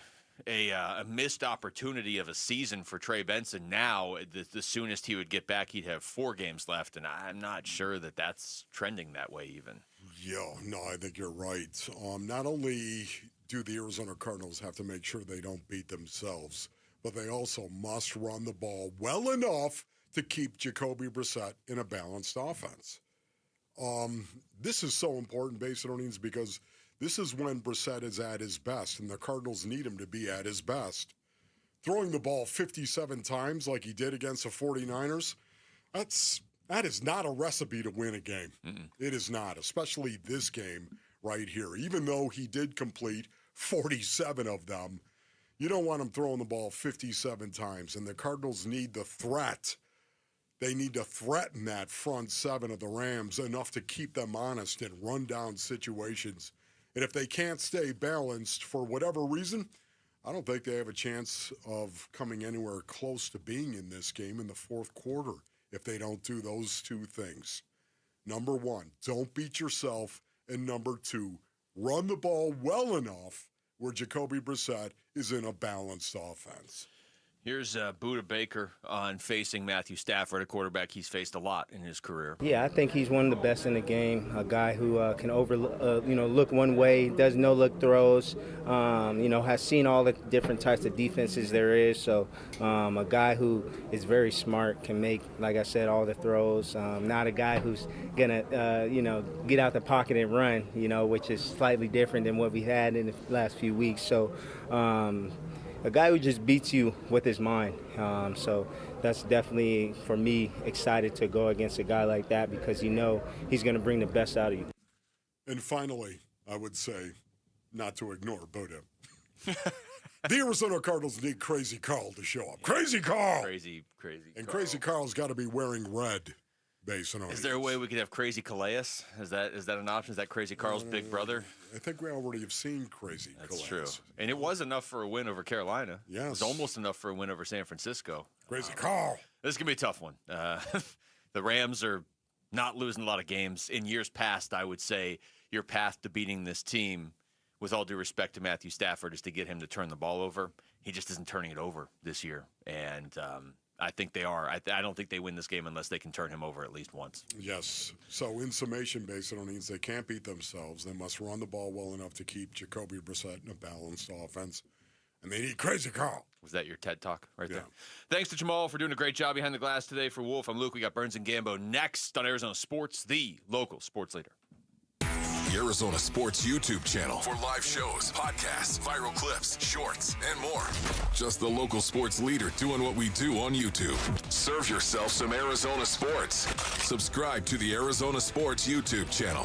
Speaker 1: missed opportunity of a season for Trey Benson. Now, the soonest he would get back, he'd have 4 games left, and I'm not sure that that's trending that way even.
Speaker 5: Yeah, no, I think you're right. Not only do the Arizona Cardinals have to make sure they don't beat themselves, but they also must run the ball well enough to keep Jacoby Brissett in a balanced offense. This is so important, Basinonians, because this is when Brissett is at his best, and the Cardinals need him to be at his best. Throwing the ball 57 times like he did against the 49ers, that is not a recipe to win a game. It is not, especially this game right here. Even though he did complete 47 of them, you don't want him throwing the ball 57 times, and the Cardinals need the threat. They need to threaten that front 7 of the Rams enough to keep them honest in run-down situations. And if they can't stay balanced for whatever reason, I don't think they have a chance of coming anywhere close to being in this game in the fourth quarter if they don't do those two things. Number one, don't beat yourself. And number two, run the ball well enough where Jacoby Brissett is in a balanced offense.
Speaker 1: Here's Buda Baker on facing Matthew Stafford, a quarterback he's faced a lot in his career.
Speaker 4: Yeah, I think he's one of the best in the game. A guy who can look one way, does no-look throws. Has seen all the different types of defenses there is. So a guy who is very smart, can make, like I said, all the throws. Not a guy who's gonna, get out the pocket and run. Which is slightly different than what we had in the last few weeks. So. A guy who just beats you with his mind. So that's definitely, for me, excited to go against a guy like that because he's going to bring the best out of you.
Speaker 5: And finally, I would say, not to ignore Buda. The Arizona Cardinals need Crazy Carl to show up. Crazy Carl!
Speaker 1: Crazy
Speaker 5: And
Speaker 1: Carl.
Speaker 5: Crazy Carl's got to be wearing red.
Speaker 1: Is there a way we could have Crazy Calais? Is that an option? Is that Crazy Carl's big brother?
Speaker 5: I think we already have seen Crazy Calais.
Speaker 1: That's true. And it was enough for a win over Carolina.
Speaker 5: Yes.
Speaker 1: It was almost enough for a win over San Francisco.
Speaker 5: Crazy Carl.
Speaker 1: This is going to be a tough one. The Rams are not losing a lot of games. In years past, I would say your path to beating this team, with all due respect to Matthew Stafford, is to get him to turn the ball over. He just isn't turning it over this year. And I think they are. I don't think they win this game unless they can turn him over at least once.
Speaker 5: Yes. So in summation, basically, it means they can't beat themselves. They must run the ball well enough to keep Jacoby Brissett in a balanced offense. And they need Crazy Carl.
Speaker 1: Was that your TED Talk right there? Thanks to Jamal for doing a great job behind the glass today. For Wolf, I'm Luke. We got Burns and Gambo next on Arizona Sports, the local sports leader.
Speaker 25: The Arizona Sports YouTube channel for live shows, podcasts, viral clips, shorts, and more. Just the local sports leader doing what we do on YouTube. Serve yourself some Arizona sports. Subscribe to the Arizona Sports YouTube channel.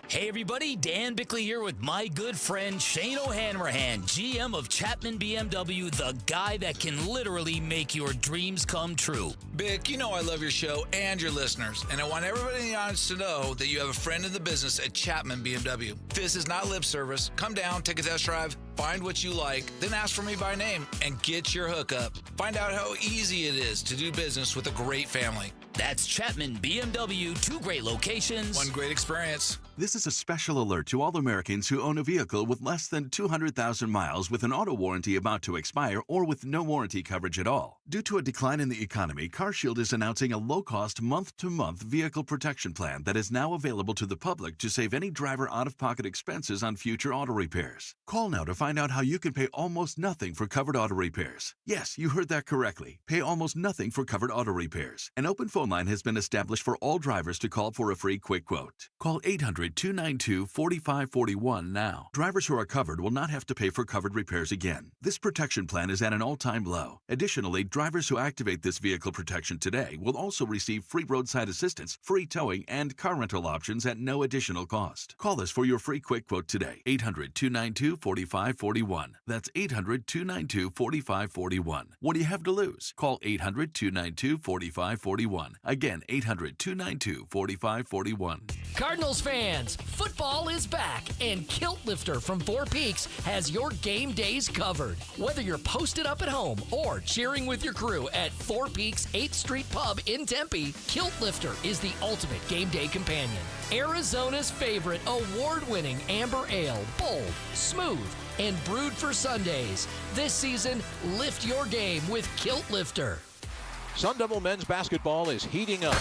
Speaker 21: Hey everybody, Dan Bickley here with my good friend Shane O'Hanrahan, GM of Chapman BMW, the guy that can literally make your dreams come true.
Speaker 15: Bick, you know I love your show and your listeners, and I want everybody in the audience to know that you have a friend in the business at Chapman BMW. This is not lip service. Come down, take a test drive, find what you like, then ask for me by name and get your hookup. Find out how easy it is to do business with a great family.
Speaker 21: That's Chapman BMW, 2 great locations.
Speaker 15: One great experience.
Speaker 16: This is a special alert to all Americans who own a vehicle with less than 200,000 miles with an auto warranty about to expire or with no warranty coverage at all. Due to a decline in the economy, CarShield is announcing a low-cost month-to-month vehicle protection plan that is now available to the public to save any driver out-of-pocket expenses on future auto repairs. Call now to find out how you can pay almost nothing for covered auto repairs. Yes, you heard that correctly. Pay almost nothing for covered auto repairs. An open phone line has been established for all drivers to call for a free quick quote. Call 800-292-4541 now. Drivers who are covered will not have to pay for covered repairs again. This protection plan is at an all-time low. Additionally, drivers who activate this vehicle protection today will also receive free roadside assistance, free towing, and car rental options at no additional cost. Call us for your free quick quote today. 800-292-4541. That's 800-292-4541. What do you have to lose? Call 800-292-4541. Again, 800-292-4541.
Speaker 18: Cardinals fans, football is back, and Kilt Lifter from Four Peaks has your game days covered. Whether you're posted up at home or cheering with your crew at Four Peaks 8th Street Pub in Tempe, Kilt Lifter is the ultimate game day companion. Arizona's favorite award-winning amber ale, bold, smooth, and brewed for Sundays. This season, lift your game with Kilt Lifter.
Speaker 28: Sun Devil men's basketball is heating up,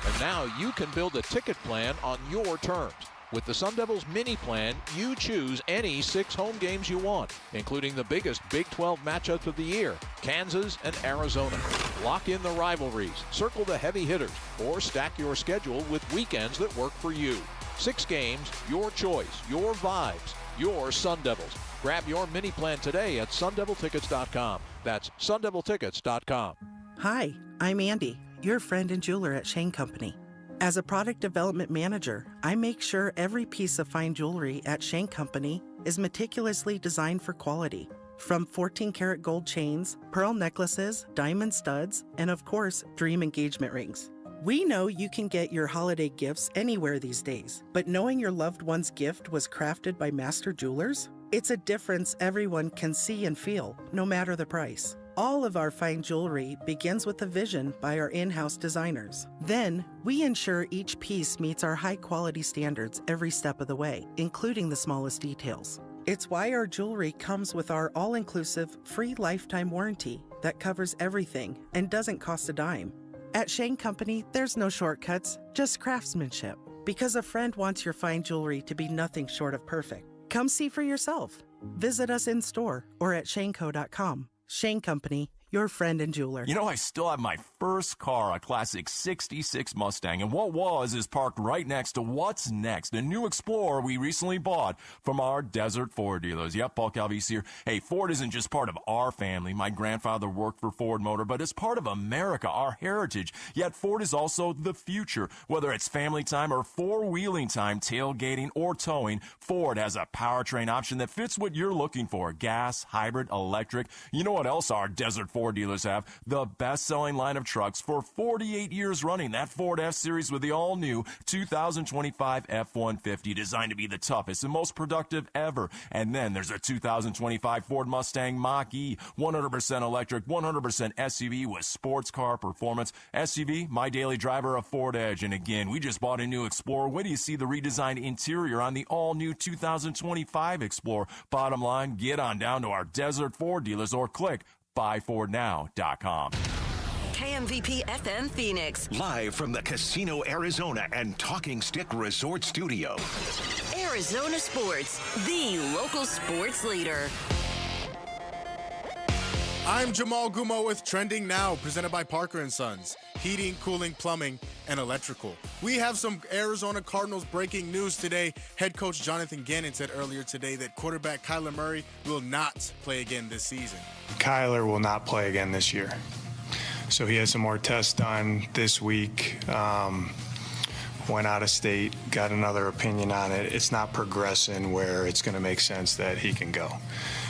Speaker 28: and now you can build a ticket plan on your terms. With the Sun Devils mini plan, you choose any 6 home games you want, including the biggest Big 12 matchups of the year, Kansas and Arizona. Lock in the rivalries, circle the heavy hitters, or stack your schedule with weekends that work for you. 6 games, your choice, your vibes, your Sun Devils. Grab your mini plan today at sundeviltickets.com. That's sundeviltickets.com.
Speaker 19: Hi, I'm Andy, your friend and jeweler at Shane Company. As a product development manager, I make sure every piece of fine jewelry at Shane Company is meticulously designed for quality. From 14-karat gold chains, pearl necklaces, diamond studs, and of course, dream engagement rings. We know you can get your holiday gifts anywhere these days, but knowing your loved one's gift was crafted by master jewelers? It's a difference everyone can see and feel, no matter the price. All of our fine jewelry begins with a vision by our in-house designers. Then, we ensure each piece meets our high-quality standards every step of the way, including the smallest details. It's why our jewelry comes with our all-inclusive, free lifetime warranty that covers everything and doesn't cost a dime. At Shane Company, there's no shortcuts, just craftsmanship. Because a friend wants your fine jewelry to be nothing short of perfect. Come see for yourself. Visit us in store or at shaneco.com. Shane Company, your friend and jeweler.
Speaker 12: You know, I still have my first car, a classic 66 Mustang, and what was is parked right next to what's next, a new Explorer we recently bought from our Desert Ford dealers. Yep, Paul Calvise here. Hey, Ford isn't just part of our family. My grandfather worked for Ford Motor, but it's part of America, our heritage. Yet Ford is also the future. Whether it's family time or four-wheeling time, tailgating or towing, Ford has a powertrain option that fits what you're looking for. Gas, hybrid, electric. You know what else our Desert Ford dealers have? The best-selling line of trucks for 48 years running. That Ford F-Series with the all-new 2025 F-150, designed to be the toughest and most productive ever. And then there's a 2025 Ford Mustang Mach-E, 100% electric, 100% SUV with sports car performance. SUV, my daily driver, a Ford Edge. And again, we just bought a new Explorer. Wait till you see the redesigned interior on the all-new 2025 Explorer. Bottom line, get on down to our Desert Ford dealers or click buyfordnow.com.
Speaker 6: KMVP FM Phoenix.
Speaker 26: Live from the Casino Arizona and Talking Stick Resort Studio.
Speaker 6: Arizona Sports, the local sports leader.
Speaker 7: I'm Jamal Gumo with Trending Now, presented by Parker & Sons. Heating, cooling, plumbing, and electrical. We have some Arizona Cardinals breaking news today. Head coach Jonathan Gannon said earlier today that quarterback Kyler Murray will not play again this season.
Speaker 9: Kyler will not play again this year. So he had some more tests done this week. Went out of state, got another opinion on it. It's not progressing where it's going to make sense that he can go.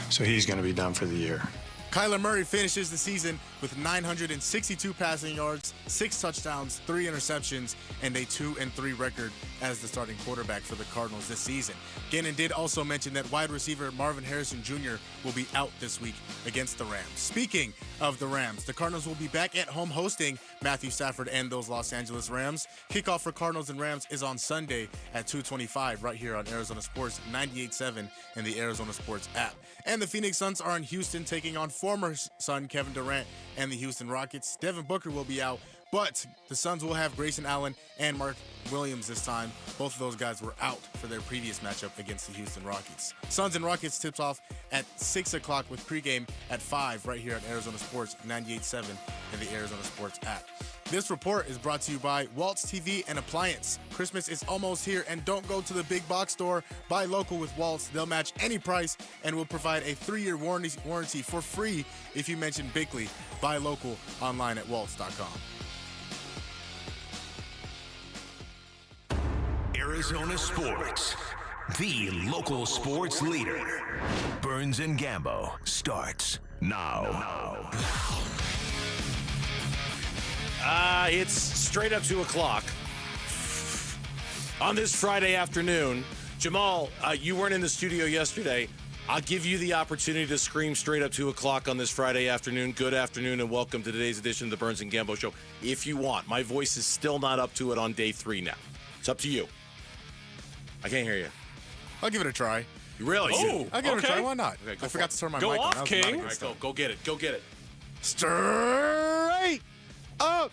Speaker 9: So he's going to be done for the year.
Speaker 7: Kyler Murray finishes the season with 962 passing yards, 6 touchdowns, 3 interceptions, and a 2-3 record as the starting quarterback for the Cardinals this season. Gannon did also mention that wide receiver Marvin Harrison Jr. will be out this week against the Rams. Speaking of the Rams, the Cardinals will be back at home hosting Matthew Stafford and those Los Angeles Rams. Kickoff for Cardinals and Rams is on Sunday at 2:25 right here on Arizona Sports 98.7 and the Arizona Sports app. And the Phoenix Suns are in Houston taking on former Sun Kevin Durant and the Houston Rockets. Devin Booker will be out, but the Suns will have Grayson Allen and Mark Williams this time. Both of those guys were out for their previous matchup against the Houston Rockets. Suns and Rockets tips off at 6 o'clock with pregame at 5 right here at Arizona Sports 98.7 and the Arizona Sports app. This report is brought to you by Waltz TV and Appliance. Christmas is almost here, and don't go to the big box store. Buy local with Waltz. They'll match any price and will provide a 3-year warranty for free if you mention Bickley. Buy local online at waltz.com.
Speaker 26: Arizona Sports, the local sports leader. Burns and Gambo starts now.
Speaker 8: It's straight up 2 o'clock on this Friday afternoon. Jamal, you weren't in the studio yesterday. I'll give you the opportunity to scream straight up 2 o'clock on this Friday afternoon. Good afternoon and welcome to today's edition of the Burns and Gambo Show. If you want, my voice is still not up to it on day 3 now. It's up to you. I can't hear you.
Speaker 7: I'll give it a try.
Speaker 8: Really?
Speaker 7: Oh, I'll give it a try. Why not?
Speaker 8: Okay,
Speaker 7: I forgot to turn my
Speaker 8: go
Speaker 7: mic
Speaker 8: off,
Speaker 7: on.
Speaker 8: King. All right, go get it. Go get it.
Speaker 7: Straight up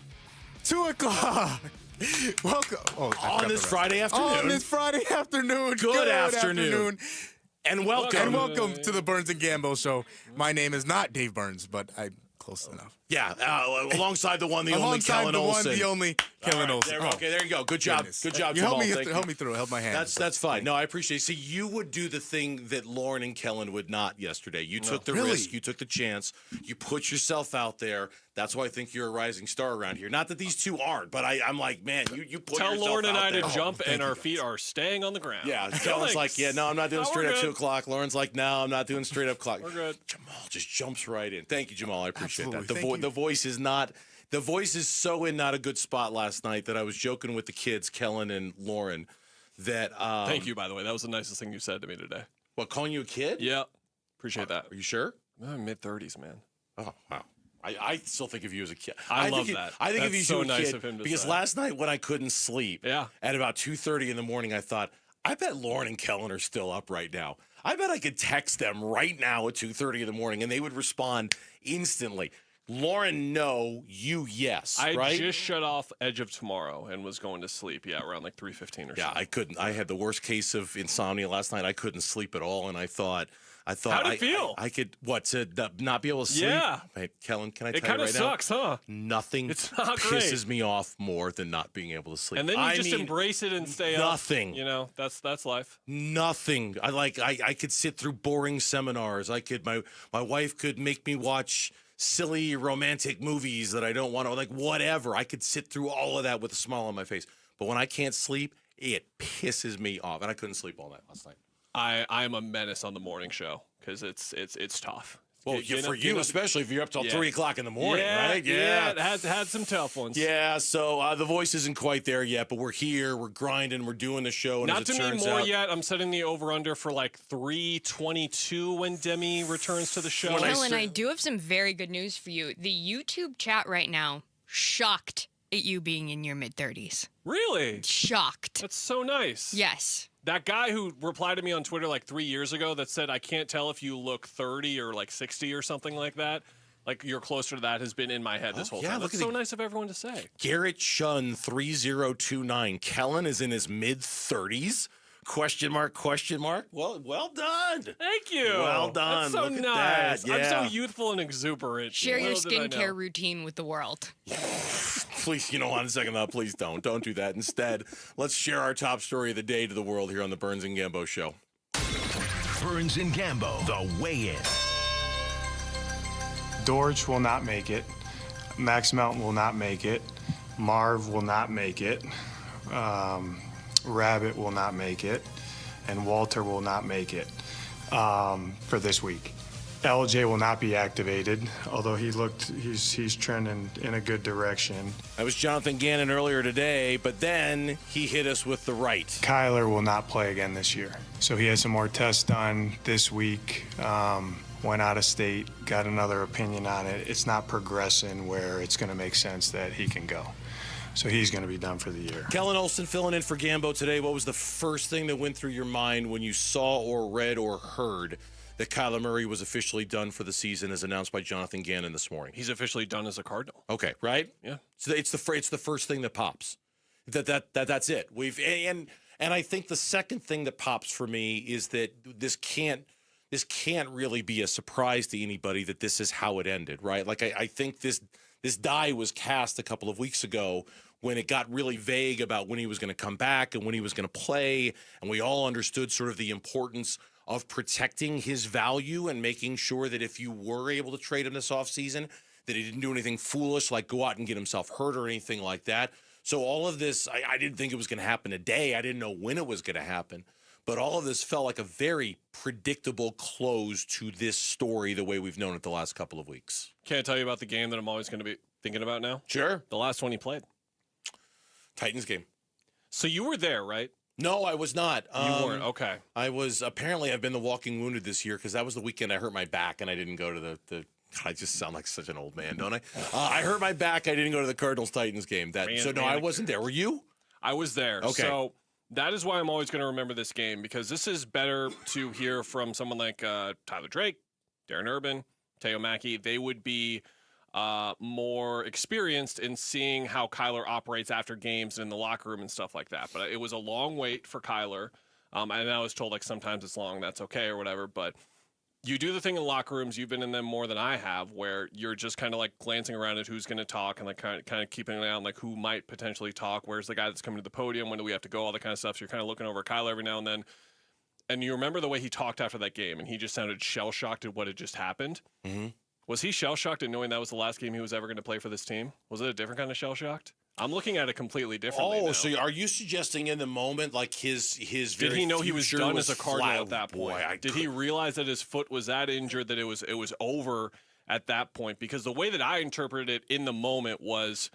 Speaker 7: 2 o'clock. Welcome.
Speaker 8: On this Friday afternoon.
Speaker 7: On this Friday afternoon.
Speaker 8: Good afternoon. And welcome.
Speaker 7: And welcome to the Burns and Gambo Show. My name is not Dave Burns, but I'm close enough.
Speaker 8: Yeah, alongside the one, the only Kellen Olsen.
Speaker 7: The only Kellen Olsen.
Speaker 8: Okay, there you go. Good job.
Speaker 7: Goodness.
Speaker 8: Good job,
Speaker 7: You
Speaker 8: Jamal.
Speaker 7: help me through. Held my hand.
Speaker 8: That's fine. No, I appreciate it. See, you would do the thing that Lauren and Kellen would not yesterday. You took the risk. You took the chance. You put yourself out there. That's why I think you're a rising star around here. Not that these two aren't, but I'm like, man, you put yourself out there.
Speaker 3: Tell Lauren and I to jump, and our feet are staying on the ground.
Speaker 8: Yeah, Kellen's like, yeah, no, I'm not doing straight up 2 o'clock. Lauren's like, no, I'm not doing straight up clock.
Speaker 3: We're good.
Speaker 8: Jamal just jumps right in. Thank you, Jamal. I appreciate that.
Speaker 7: Absolutely.
Speaker 8: The voice is not. The voice is so in not a good spot last night that I was joking with the kids, Kellen and Lauren, that.
Speaker 3: Thank you, by the way. That was the nicest thing you said to me today.
Speaker 8: What, calling you a kid?
Speaker 3: Yeah. Appreciate that.
Speaker 8: Are you sure?
Speaker 3: Mid-30s, man.
Speaker 8: Oh, wow. I still think of you as a kid.
Speaker 3: I love that.
Speaker 8: I think of you
Speaker 3: That's so
Speaker 8: as a
Speaker 3: nice
Speaker 8: kid
Speaker 3: of him to
Speaker 8: because
Speaker 3: say.
Speaker 8: last night when I couldn't sleep, at about 2:30 in the morning, I thought, I bet Lauren and Kellen are still up right now. I bet I could text them right now at 2:30 in the morning, and they would respond instantly. Lauren, no. You, yes.
Speaker 3: I
Speaker 8: right?
Speaker 3: just shut off Edge of Tomorrow and was going to sleep. Yeah, around like 3:15 or something.
Speaker 8: Yeah, I couldn't. I had the worst case of insomnia last night. I couldn't sleep at all, and I thought.
Speaker 3: How'd it feel?
Speaker 8: I could not be able to sleep.
Speaker 3: Yeah.
Speaker 8: Hey, Kellen, can I
Speaker 3: It
Speaker 8: tell you right now?
Speaker 3: kind of sucks, huh?
Speaker 8: Nothing
Speaker 3: It's not great.
Speaker 8: pisses me off more than not being able to sleep.
Speaker 3: And then you just embrace it and stay up.
Speaker 8: Nothing.
Speaker 3: You know, that's life.
Speaker 8: Nothing. I could sit through boring seminars. I could my wife could make me watch silly romantic movies that I don't want to, like whatever. I could sit through all of that with a smile on my face. But when I can't sleep, it pisses me off. And I couldn't sleep all night last night.
Speaker 3: I'm a menace on the morning show because it's tough.
Speaker 8: Well, for you, especially if you're up till 3 o'clock in the morning, right?
Speaker 3: Yeah, it had some tough ones.
Speaker 8: Yeah, so the voice isn't quite there yet, but we're here, we're grinding, we're doing the show. And
Speaker 3: Not
Speaker 8: as
Speaker 3: to
Speaker 8: it
Speaker 3: me
Speaker 8: turns
Speaker 3: more
Speaker 8: out,
Speaker 3: yet. I'm setting the over-under for like 3:22 when Demi returns to the show.
Speaker 10: Kellen, I do have some very good news for you. The YouTube chat right now, shocked at you being in your mid-30s.
Speaker 3: Really?
Speaker 10: Shocked.
Speaker 3: That's so nice.
Speaker 10: Yes.
Speaker 3: That guy who replied to me on Twitter like 3 years ago that said, I can't tell if you look 30 or like 60 or something like that. Like you're closer to that has been in my head this whole time.
Speaker 8: look
Speaker 3: That's
Speaker 8: at
Speaker 3: so nice of everyone to say.
Speaker 8: Garrett Shun 3029. Kellen is in his mid-30s? Question mark, question mark. Well done.
Speaker 3: Thank you.
Speaker 8: Well done.
Speaker 3: That's so
Speaker 8: Look at
Speaker 3: nice.
Speaker 8: that. Yeah.
Speaker 3: I'm so youthful and exuberant.
Speaker 10: Share your
Speaker 3: Little did I know.
Speaker 10: skincare routine with the world.
Speaker 8: Please, on a second thought, please don't. Don't do that. Instead, let's share our top story of the day to the world here on the Burns and Gambo Show.
Speaker 26: Burns and Gambo, the weigh-in.
Speaker 9: Dortch will not make it. Max Melton will not make it. Marv will not make it. Rabbit will not make it. And Walter will not make it for this week. LJ will not be activated, although he's trending in a good direction.
Speaker 8: That was Jonathan Gannon earlier today, but then he hit us with the right.
Speaker 9: Kyler will not play again this year. So he had some more tests done this week. Went out of state, got another opinion on it. It's not progressing where it's going to make sense that he can go. So he's going to be done for the year.
Speaker 8: Kellen Olson filling in for Gambo today. What was the first thing that went through your mind when you saw or read or heard that Kyler Murray was officially done for the season as announced by Jonathan Gannon this morning?
Speaker 3: He's officially done as a Cardinal.
Speaker 8: Okay, right?
Speaker 3: Yeah.
Speaker 8: So it's the first thing that pops. That's it. And I think the second thing that pops for me is that this can't really be a surprise to anybody that this is how it ended, right? Like I think this die was cast a couple of weeks ago when it got really vague about when he was going to come back and when he was going to play, and we all understood sort of the importance of protecting his value and making sure that if you were able to trade him this offseason, that he didn't do anything foolish like go out and get himself hurt or anything like that. So all of this, I didn't think it was going to happen today. I didn't know when it was going to happen. But all of this felt like a very predictable close to this story the way we've known it the last couple of weeks.
Speaker 3: Can I tell you about the game that I'm always going to be thinking about now?
Speaker 8: Sure.
Speaker 3: The last one he played.
Speaker 8: Titans game.
Speaker 3: So you were there, right?
Speaker 8: No, I was not.
Speaker 3: You weren't. Okay.
Speaker 8: I was. Apparently, I've been the walking wounded this year because that was the weekend I hurt my back and I didn't go to the I just sound like such an old man, don't I? I hurt my back. I didn't go to the Cardinals-Titans game. I wasn't there. Were you?
Speaker 3: I was there.
Speaker 8: Okay.
Speaker 3: So that is why I'm always going to remember this game, because this is better to hear from someone like Tyler Drake, Darren Urban, Teo Mackey. They would be more experienced in seeing how Kyler operates after games in the locker room and stuff like that. But it was a long wait for Kyler. And I was told like sometimes it's long, that's okay or whatever. But you do the thing in locker rooms, you've been in them more than I have, where you're just kind of like glancing around at who's going to talk and like kind of keeping an eye on like who might potentially talk. Where's the guy that's coming to the podium? When do we have to go? All that kind of stuff. So you're kind of looking over at Kyler every now and then. And you remember the way he talked after that game, and he just sounded shell-shocked at what had just happened.
Speaker 8: Mm-hmm.
Speaker 3: Was he shell-shocked at knowing that was the last game he was ever going to play for this team? Was it a different kind of shell-shocked? I'm looking at it completely differently now.
Speaker 8: So are you suggesting in the moment, like his
Speaker 3: did he know he was done as a Cardinal at that point?
Speaker 8: Boy,
Speaker 3: did he realize that his foot was that injured that it was over at that point? Because the way that I interpreted it in the moment was,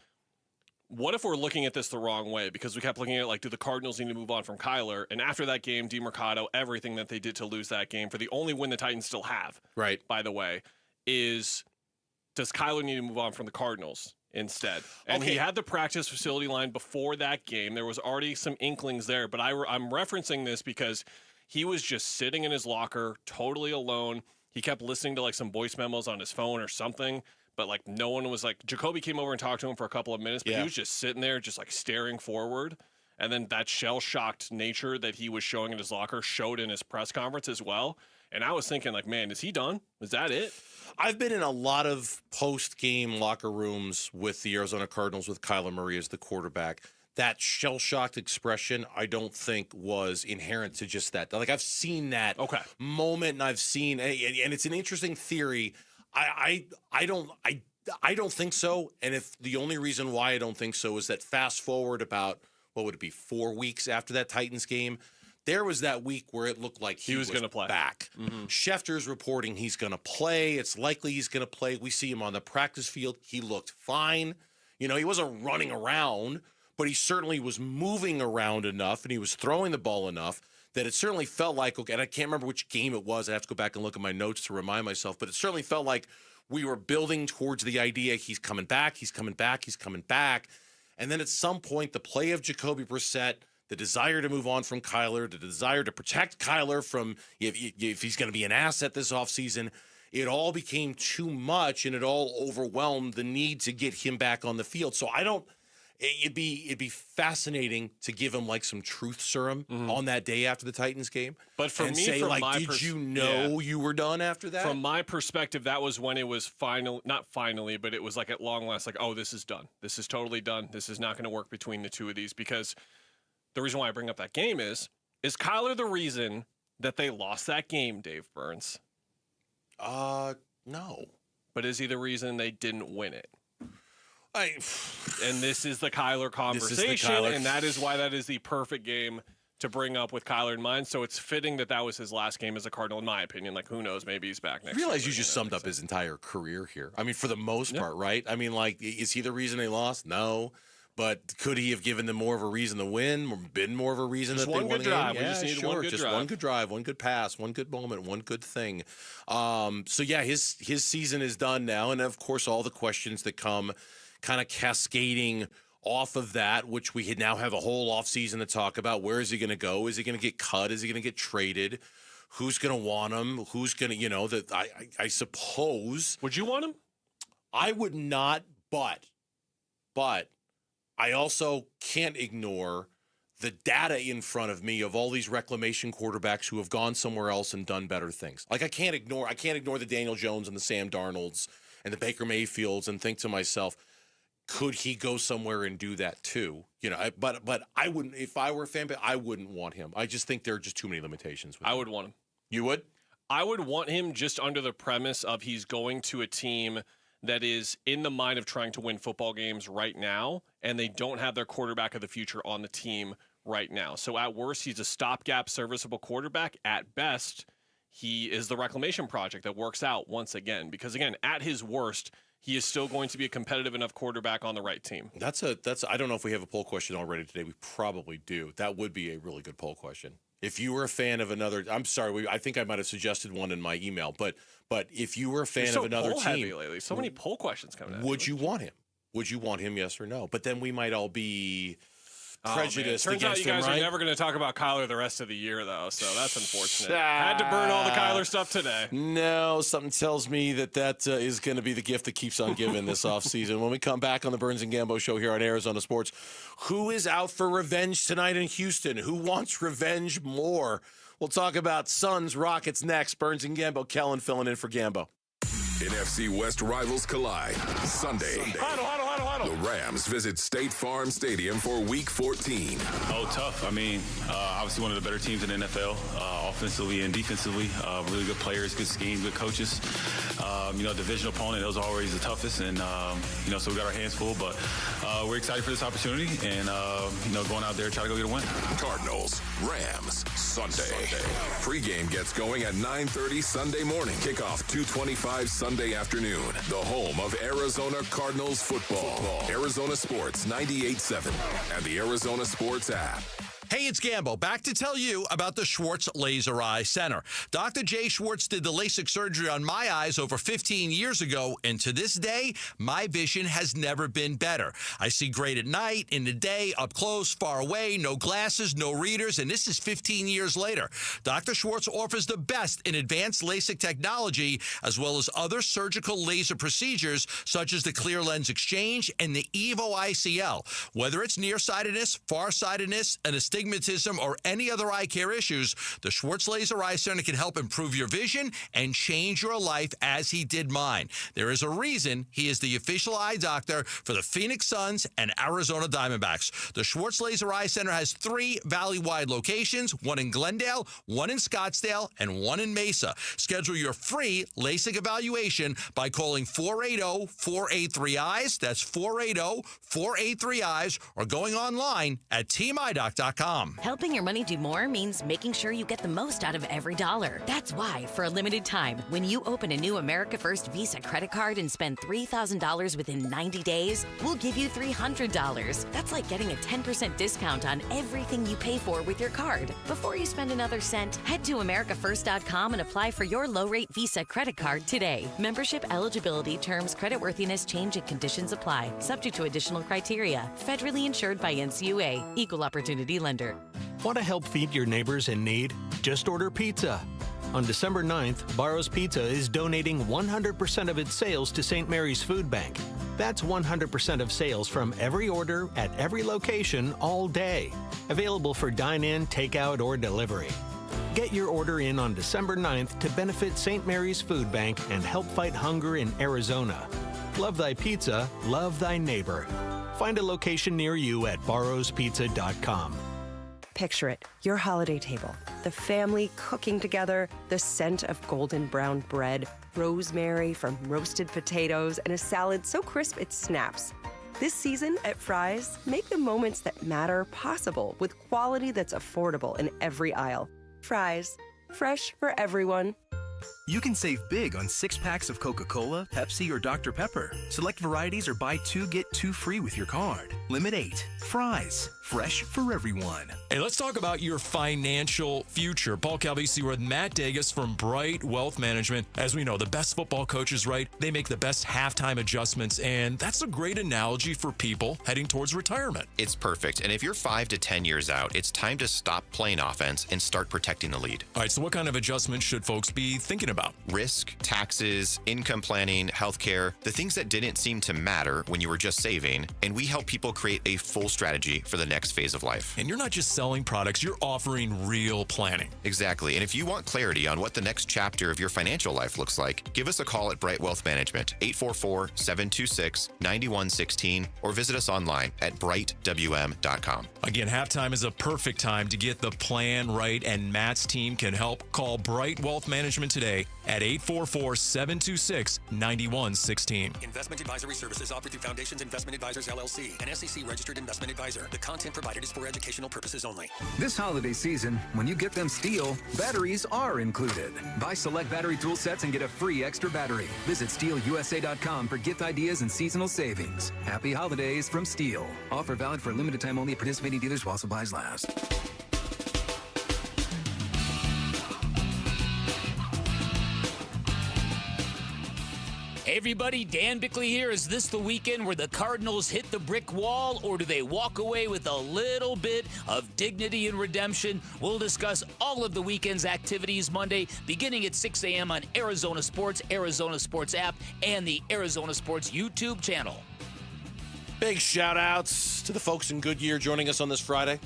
Speaker 3: what if we're looking at this the wrong way? Because we kept looking at it like, do the Cardinals need to move on from Kyler? And after that game, DeMercado, everything that they did to lose that game for the only win the Titans still have,
Speaker 8: right?
Speaker 3: By the way, is does Kyler need to move on from the Cardinals instead? And he had the practice facility line before that game. There was already some inklings there, but I'm referencing this because he was just sitting in his locker, totally alone. He kept listening to like some voice memos on his phone or something, but like no one was like, Jacoby came over and talked to him for a couple of minutes, but he was just sitting there, just like staring forward. And then that shell-shocked nature that he was showing in his locker showed in his press conference as well. And I was thinking, like, man, is he done? Is that it?
Speaker 8: I've been in a lot of post-game locker rooms with the Arizona Cardinals with Kyler Murray as the quarterback. That shell-shocked expression, I don't think was inherent to just that. Like, I've seen that moment, and I've seen, and it's an interesting theory. I don't think so. And if the only reason why I don't think so is that fast forward about, what would it be, 4 weeks after that Titans game, there was that week where it looked like he was going to play back. Schefter's reporting he's going to play. It's likely he's going to play. We see him on the practice field. He looked fine. You know, he wasn't running around, but he certainly was moving around enough, and he was throwing the ball enough that it certainly felt like, okay, and I can't remember which game it was. I have to go back and look at my notes to remind myself, but it certainly felt like we were building towards the idea he's coming back, he's coming back, he's coming back. And then at some point, the play of Jacoby Brissett, the desire to move on from Kyler, the desire to protect Kyler from if he's going to be an asset this offseason, it all became too much, and it all overwhelmed the need to get him back on the field. So it'd be fascinating to give him like some truth serum on that day after the Titans game.
Speaker 3: But for
Speaker 8: and
Speaker 3: me,
Speaker 8: say,
Speaker 3: from
Speaker 8: like,
Speaker 3: my
Speaker 8: did you know you were done after that?
Speaker 3: From my perspective, that was when it was not finally, but it was like at long last, like, oh, this is done. This is totally done. This is not going to work between the two of these, because the reason why I bring up that game is Kyler the reason that they lost that game, Dave Burns?
Speaker 8: No.
Speaker 3: But is he the reason they didn't win it? And this is the Kyler conversation, and that is why that is the perfect game to bring up with Kyler in mind. So it's fitting that was his last game as a Cardinal, in my opinion. Like, who knows? Maybe he's back next year.
Speaker 8: I realize you just summed up his entire career here. I mean, for the most part, right? I mean, like, is he the reason they lost? No. But could he have given them more of a reason to win, or been more of a reason
Speaker 3: just
Speaker 8: that they won
Speaker 3: one good drive.
Speaker 8: Yeah,
Speaker 3: we just needed
Speaker 8: sure.
Speaker 3: one good
Speaker 8: just
Speaker 3: drive.
Speaker 8: One good drive, one good pass, one good moment, one good thing. So, yeah, his season is done now. And, of course, all the questions that come kind of cascading off of that, which we now have a whole offseason to talk about. Where is he going to go? Is he going to get cut? Is he going to get traded? Who's going to want him? Who's going to, I suppose.
Speaker 3: Would you want him?
Speaker 8: I would not, but I also can't ignore the data in front of me of all these reclamation quarterbacks who have gone somewhere else and done better things. Like, I can't ignore the Daniel Jones and the Sam Darnolds and the Baker Mayfields and think to myself, could he go somewhere and do that too? You know, but I wouldn't. If I were a fan, I wouldn't want him. I just think there are just too many limitations with him.
Speaker 3: I would want him.
Speaker 8: You would?
Speaker 3: I would want him just under the premise of he's going to a team that is in the mind of trying to win football games right now, and they don't have their quarterback of the future on the team right now. So at worst, he's a stopgap serviceable quarterback. At best, he is the reclamation project that works out once again. Because again, at his worst, he is still going to be a competitive enough quarterback on the right team.
Speaker 8: That's I don't know if we have a poll question already today. We probably do. That would be a really good poll question. If you were a fan of another, I'm sorry, I think I might have suggested one in my email, but if you were a fan of another
Speaker 3: poll
Speaker 8: team,
Speaker 3: heavy lately. So many poll questions coming out.
Speaker 8: Would you want him? Would you want him? Yes or no? But then we might all be prejudiced
Speaker 3: Turns out
Speaker 8: against
Speaker 3: you guys
Speaker 8: him, right?
Speaker 3: are never going to talk about Kyler the rest of the year, though, so that's unfortunate. Had to burn all the Kyler stuff today.
Speaker 8: No, something tells me that is going to be the gift that keeps on giving this offseason. When we come back on the Burns and Gambo show here on Arizona Sports, who is out for revenge tonight in Houston? Who wants revenge more? We'll talk about Suns, Rockets next. Burns and Gambo, Kellen filling in for Gambo.
Speaker 25: NFC West rivals collide Sunday.
Speaker 28: Huddle.
Speaker 25: The Rams visit State Farm Stadium for Week 14.
Speaker 28: Oh, tough. I mean, obviously one of the better teams in the NFL, offensively and defensively. Really good players, good scheme, good coaches. Divisional opponent, those are always the toughest. And, so we got our hands full. But we're excited for this opportunity and, going out there, try to go get a win.
Speaker 25: Cardinals, Rams, Sunday. Pre-game gets going at 9:30 Sunday morning. Kickoff 2:25 Sunday afternoon. The home of Arizona Cardinals football. Arizona Sports 98.7 and the Arizona Sports app.
Speaker 12: Hey, it's Gambo. Back to tell you about the Schwartz Laser Eye Center. Dr. Jay Schwartz did the LASIK surgery on my eyes over 15 years ago, and to this day, my vision has never been better. I see great at night, in the day, up close, far away, no glasses, no readers, and this is 15 years later. Dr. Schwartz offers the best in advanced LASIK technology, as well as other surgical laser procedures, such as the clear lens exchange and the EVO ICL. Whether it's nearsightedness, farsightedness, and astigmatism, or any other eye care issues, the Schwartz Laser Eye Center can help improve your vision and change your life as he did mine. There is a reason he is the official eye doctor for the Phoenix Suns and Arizona Diamondbacks. The Schwartz Laser Eye Center has 3 valley-wide locations, one in Glendale, one in Scottsdale, and one in Mesa. Schedule your free LASIK evaluation by calling 480-483-EYES. That's 480-483-EYES, or going online at teamidoc.com.
Speaker 11: Helping your money do more means making sure you get the most out of every dollar. That's why, for a limited time, when you open a new America First Visa credit card and spend $3,000 within 90 days, we'll give you $300. That's like getting a 10% discount on everything you pay for with your card. Before you spend another cent, head to americafirst.com and apply for your low-rate Visa credit card today. Membership eligibility, terms, creditworthiness, change, and conditions apply, subject to additional criteria. Federally insured by NCUA. Equal Opportunity Lender.
Speaker 26: Want to help feed your neighbors in need? Just order pizza. On December 9th, Barro's Pizza is donating 100% of its sales to St. Mary's Food Bank. That's 100% of sales from every order at every location all day. Available for dine-in, takeout, or delivery. Get your order in on December 9th to benefit St. Mary's Food Bank and help fight hunger in Arizona. Love thy pizza, love thy neighbor. Find a location near you at barrowspizza.com.
Speaker 13: Picture it, your holiday table, the family cooking together, the scent of golden brown bread, rosemary from roasted potatoes, and a salad so crisp it snaps. This season at Fry's, make the moments that matter possible with quality that's affordable in every aisle. Fry's, fresh for everyone.
Speaker 14: You can save big on 6-packs of Coca-Cola, Pepsi, or Dr. Pepper. Select varieties or buy 2, get 2 free with your card. Limit 8. Fry's, fresh for everyone.
Speaker 12: Hey, let's talk about your financial future. Paul Calvisi with Matt Degas from Bright Wealth Management. As we know, the best football coaches, right? They make the best halftime adjustments, and that's a great analogy for people heading towards retirement.
Speaker 17: It's perfect. And if you're 5 to 10 years out, it's time to stop playing offense and start protecting the lead.
Speaker 12: All right, so what kind of adjustments should folks be thinking about?
Speaker 17: Risk, taxes, income planning, healthcare, the things that didn't seem to matter when you were just saving, and we help people create a full strategy for the next phase of life.
Speaker 12: And you're not just selling products, you're offering real planning.
Speaker 17: Exactly. And if you want clarity on what the next chapter of your financial life looks like, give us a call at Bright Wealth Management, 844-726-9116, or visit us online at brightwm.com.
Speaker 12: Again, halftime is a perfect time to get the plan right, and Matt's team can help. Call Bright Wealth Management today at 844-726-9116.
Speaker 20: Investment advisory services offered through Foundations Investment Advisors, LLC, an SEC-registered investment advisor. The content provided is for educational purposes only.
Speaker 22: This holiday season, when you get them Steel, batteries are included. Buy select battery tool sets and get a free extra battery. Visit SteelUSA.com for gift ideas and seasonal savings. Happy holidays from Steel. Offer valid for a limited time only at participating dealers while supplies last.
Speaker 21: Hey everybody, Dan Bickley here. Is this the weekend where the Cardinals hit the brick wall, or do they walk away with a little bit of dignity and redemption? We'll discuss all of the weekend's activities Monday, beginning at 6 a.m. on Arizona Sports, Arizona Sports app, and the Arizona Sports YouTube channel.
Speaker 8: Big shout-outs to the folks in Goodyear joining us on this Friday.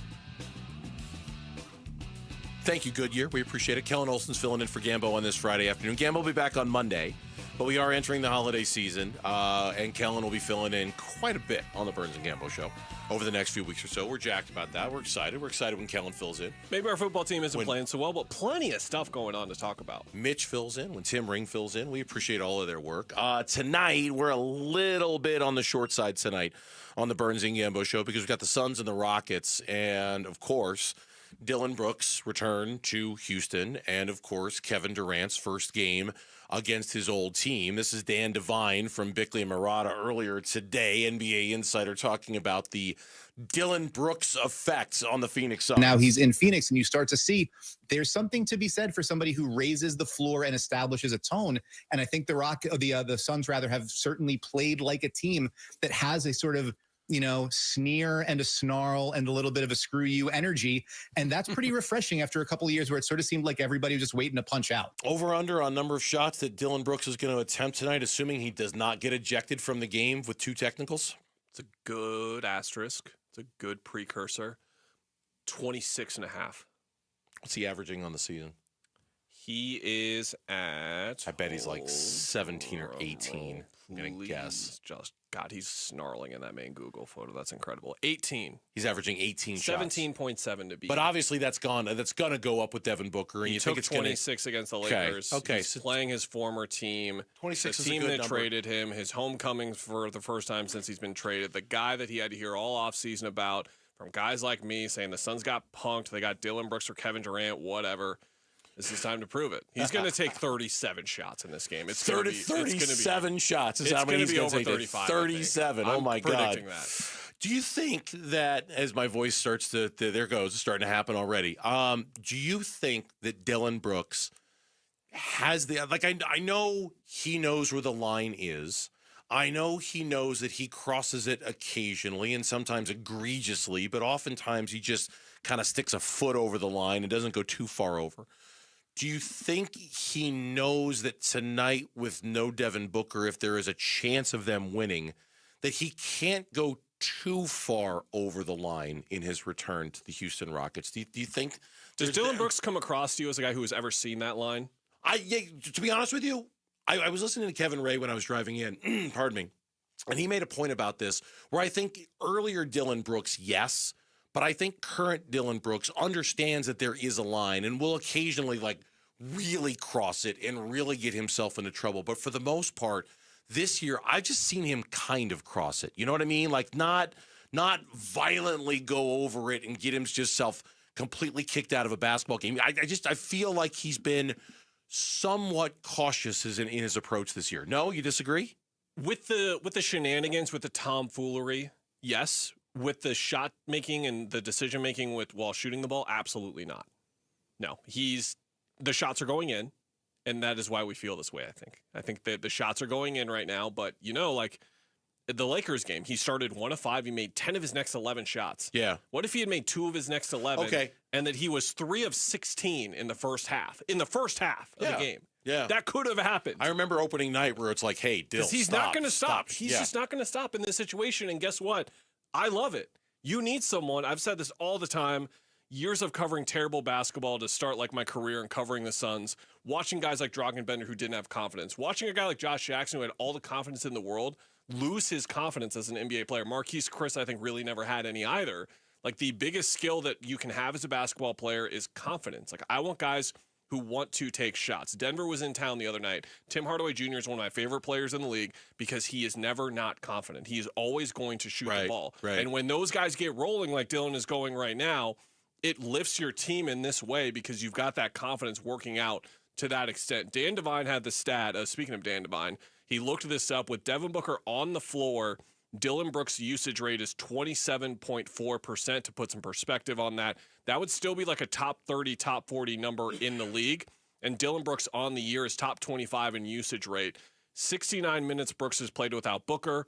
Speaker 8: Thank you, Goodyear. We appreciate it. Kellen Olson's filling in for Gambo on this Friday afternoon. Gambo will be back on Monday. But we are entering the holiday season, and Kellen will be filling in quite a bit on the Burns and Gambo show over the next few weeks or so. We're jacked about that. We're excited. We're excited when Kellen fills in.
Speaker 3: Maybe our football team isn't playing so well, but plenty of stuff going on to talk about.
Speaker 8: Mitch fills in when Tim Ring fills in. We appreciate all of their work. Tonight, we're a little bit on the short side tonight on the Burns and Gambo show because we've got the Suns and the Rockets, and, of course, Dillon Brooks returned to Houston, and of course, Kevin Durant's first game against his old team. This is Dan Devine from Bickley and Murata earlier today, NBA Insider, talking about the Dillon Brooks effects on the Phoenix Suns.
Speaker 1: Now he's in Phoenix, and you start to see there's something to be said for somebody who raises the floor and establishes a tone. And I think the Suns rather have certainly played like a team that has a sort of, sneer and a snarl and a little bit of a screw you energy. And that's pretty refreshing after a couple of years where it sort of seemed like everybody was just waiting to punch out.
Speaker 8: Over under on number of shots that Dillon Brooks is going to attempt tonight, assuming he does not get ejected from the game with 2 technicals.
Speaker 3: It's a good asterisk. It's a good precursor. 26.5.
Speaker 8: What's he averaging on the season?
Speaker 3: He is at...
Speaker 8: I bet he's like 17 or 18. I'm going to guess.
Speaker 3: God, he's snarling in that main Google photo. That's incredible. 18.
Speaker 8: He's averaging 18 shots.
Speaker 3: 17.7 to be.
Speaker 8: But obviously that's going to go up with Devin Booker. And
Speaker 3: he
Speaker 8: you
Speaker 3: took
Speaker 8: think it's
Speaker 3: 26 against the Lakers.
Speaker 8: Okay.
Speaker 3: He's playing his former team.
Speaker 8: 26
Speaker 3: the
Speaker 8: is a
Speaker 3: team
Speaker 8: good
Speaker 3: that
Speaker 8: number.
Speaker 3: traded him. His homecoming for the first time since he's been traded. The guy that he had to hear all offseason about from guys like me saying the Suns got punked. They got Dillon Brooks or Kevin Durant, whatever. This is time to prove it. He's going to take 37 shots in this game. It's
Speaker 8: 37 shots is how many he's going to take.
Speaker 3: 35,
Speaker 8: 37. Oh, my God.
Speaker 3: I'm predicting that.
Speaker 8: Do you think that, as my voice starts to there goes, it's starting to happen already. Do you think that Dillon Brooks has I know he knows where the line is. I know he knows that he crosses it occasionally and sometimes egregiously, but oftentimes he just kind of sticks a foot over the line and doesn't go too far over. Do you think he knows that tonight with no Devin Booker, if there is a chance of them winning, that he can't go too far over the line in his return to the Houston Rockets? Do you think...
Speaker 3: Does Dillon Brooks come across to you as a guy who has ever seen that line?
Speaker 8: To be honest with you, I was listening to Kevin Ray when I was driving in, pardon me, and he made a point about this where I think earlier Dillon Brooks, yes, but I think current Dillon Brooks understands that there is a line and will occasionally really cross it and really get himself into trouble. But for the most part, this year, I've just seen him kind of cross it. You know what I mean? Not violently go over it and get himself completely kicked out of a basketball game. I feel like he's been somewhat cautious in his approach this year. No, you disagree?
Speaker 3: With the shenanigans, with the tomfoolery, yes. With the shot making and the decision making while shooting the ball, absolutely not. No, the shots are going in, and that is why we feel this way, I think that the shots are going in right now, but the Lakers game, he started 1 of 5. He made 10 of his next 11 shots.
Speaker 8: Yeah.
Speaker 3: What if he had made 2 of his next 11?
Speaker 8: Okay.
Speaker 3: And that he was 3 of 16 in the first half. In the first half of the game.
Speaker 8: Yeah.
Speaker 3: That could have happened.
Speaker 8: I remember opening night where it's like, hey, Dill,
Speaker 3: because he's not going to stop. He's
Speaker 8: Yeah.
Speaker 3: just not going to stop in this situation. And guess what? I love it. You need someone. I've said this all the time. Years of covering terrible basketball to start my career and covering the Suns, watching guys like Dragan Bender who didn't have confidence, watching a guy like Josh Jackson who had all the confidence in the world lose his confidence as an NBA player. Marquise Chris, I think, really never had any either. The biggest skill that you can have as a basketball player is confidence. I want guys who want to take shots. Denver was in town the other night. Tim Hardaway Jr. is one of my favorite players in the league because he is never not confident. He is always going to shoot the ball.
Speaker 8: Right.
Speaker 3: And when those guys get rolling like Dillon is going right now, it lifts your team in this way because you've got that confidence working out to that extent. Dan Devine had the stat, speaking of Dan Devine, he looked this up. With Devin Booker on the floor, Dillon Brooks' usage rate is 27.4%. To put some perspective on that, that would still be a top 30, top 40 number in the league. And Dillon Brooks on the year is top 25 in usage rate. 69 minutes Brooks has played without Booker.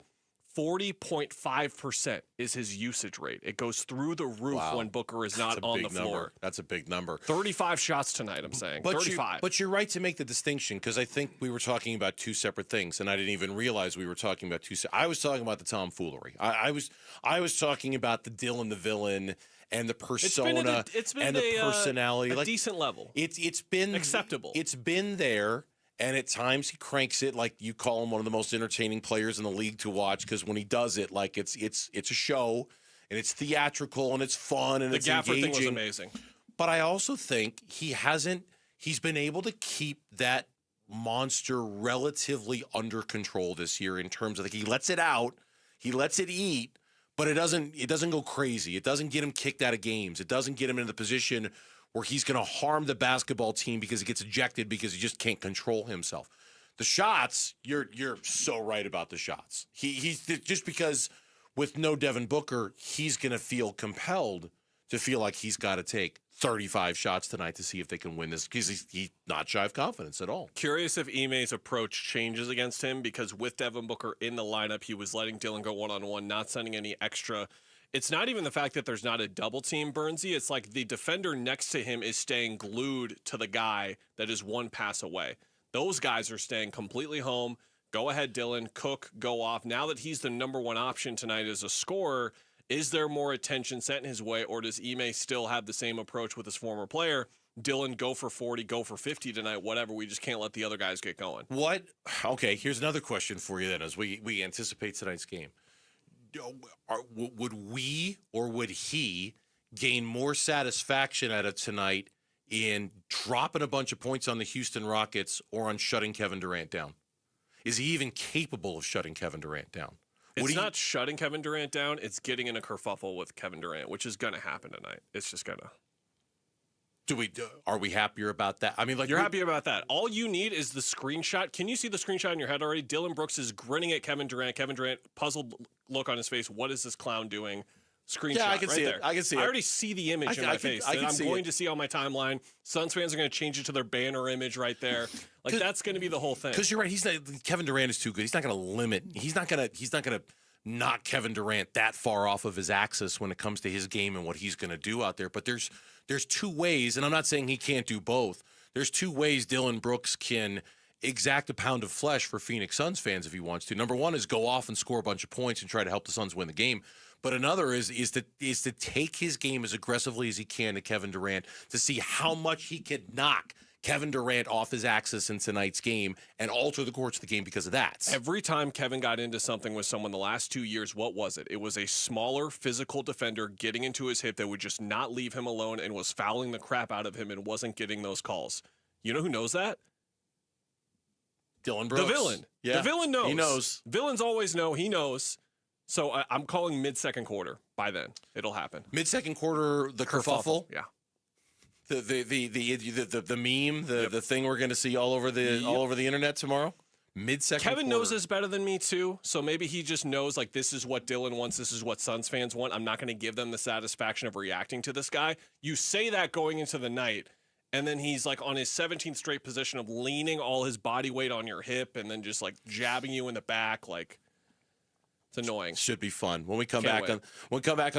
Speaker 3: 40.5% is his usage rate. It goes through the roof when Booker is not on the floor.
Speaker 8: That's a big number.
Speaker 3: 35 shots tonight, I'm saying. 35.
Speaker 8: But you're right to make the distinction because I think we were talking about 2 separate things, and I didn't even realize we were talking about 2 I was talking about the tomfoolery. I was talking about the Dillon the villain and the persona and the personality.
Speaker 3: A decent level.
Speaker 8: It's been
Speaker 3: acceptable.
Speaker 8: It's been there. And at times he cranks it, like you call him one of the most entertaining players in the league to watch, because when he does it, it's a show, and it's theatrical, and it's fun, and it's engaging.
Speaker 3: The Gafford thing was amazing.
Speaker 8: But I also think he's been able to keep that monster relatively under control this year in terms of he lets it out, he lets it eat, but it doesn't go crazy. It doesn't get him kicked out of games. It doesn't get him in the position where he's going to harm the basketball team because he gets ejected because he just can't control himself. The shots, you're so right about the shots. He's just because with no Devin Booker, he's going to feel compelled to feel like he's got to take 35 shots tonight to see if they can win this because he's not shy of confidence at all.
Speaker 3: Curious if Ime's approach changes against him because with Devin Booker in the lineup, he was letting Dillon go one-on-one, not sending any extra. It's not even the fact that there's not a double team, Burnsy. It's like the defender next to him is staying glued to the guy that is one pass away. Those guys are staying completely home. Go ahead, Dillon. Cook, go off. Now that he's the number one option tonight as a scorer, is there more attention sent his way, or does Ime still have the same approach with his former player? Dillon, go for 40, go for 50 tonight, whatever. We just can't let the other guys get going.
Speaker 8: What? Okay, here's another question for you then as we anticipate tonight's game. Would we or would he gain more satisfaction out of tonight in dropping a bunch of points on the Houston Rockets or on shutting Kevin Durant down? Is he even capable of shutting Kevin Durant down?
Speaker 3: It's not shutting Kevin Durant down. It's getting in a kerfuffle with Kevin Durant, which is going to happen tonight. It's just going to.
Speaker 8: Are we happier about that? I mean, like
Speaker 3: you're happy about that. All you need is the screenshot. Can you see the screenshot in your head already? Dillon Brooks is grinning at Kevin Durant. Kevin Durant, puzzled look on his face. What is this clown doing? Screenshot.
Speaker 8: Yeah, I can
Speaker 3: right
Speaker 8: see
Speaker 3: there.
Speaker 8: it. I can see it.
Speaker 3: I already see the image in my face that I'm going to see on my timeline. Suns fans are going to change it to their banner image right there. Like that's going to be the whole thing.
Speaker 8: Because you're right. Kevin Durant is too good. He's not going to limit. He's not going to knock Kevin Durant that far off of his axis when it comes to his game and what he's going to do out there. But there's two ways, and I'm not saying he can't do both. There's two ways Dillon Brooks can exact a pound of flesh for Phoenix Suns fans if he wants to. Number one is go off and score a bunch of points and try to help the Suns win the game. But another is to take his game as aggressively as he can to Kevin Durant to see how much he could knock Kevin Durant off his axis in tonight's game and alter the course of the game because of that.
Speaker 3: Every time Kevin got into something with someone the last 2 years, what was it? It was a smaller physical defender getting into his hip that would just not leave him alone and was fouling the crap out of him and wasn't getting those calls. You know who knows that?
Speaker 8: Dillon Brooks.
Speaker 3: The villain.
Speaker 8: Yeah,
Speaker 3: the villain knows.
Speaker 8: He knows.
Speaker 3: Villains always know. He knows. So I'm calling mid-second quarter. By then, it'll happen.
Speaker 8: Mid-second quarter, the kerfuffle.
Speaker 3: Yeah.
Speaker 8: The meme, the thing we're going to see all over the internet tomorrow. Mid-second
Speaker 3: Kevin
Speaker 8: quarter.
Speaker 3: knows this better than me too, so maybe he just knows like this is what Dillon wants, this is what Suns fans want. I'm not going to give them the satisfaction of reacting to this guy. You say that going into the night, and then he's like on his 17th straight position of leaning all his body weight on your hip and then just like jabbing you in the back, like. It's annoying.
Speaker 8: Should be fun when we come back on.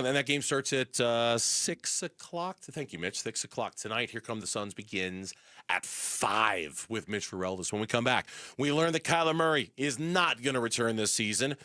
Speaker 8: And that game starts at 6 o'clock. Thank you, Mitch. 6 o'clock tonight. Here Come the Suns begins at 5 with Mitch Ferreldis. When we come back, we learn that Kyler Murray is not going to return this season.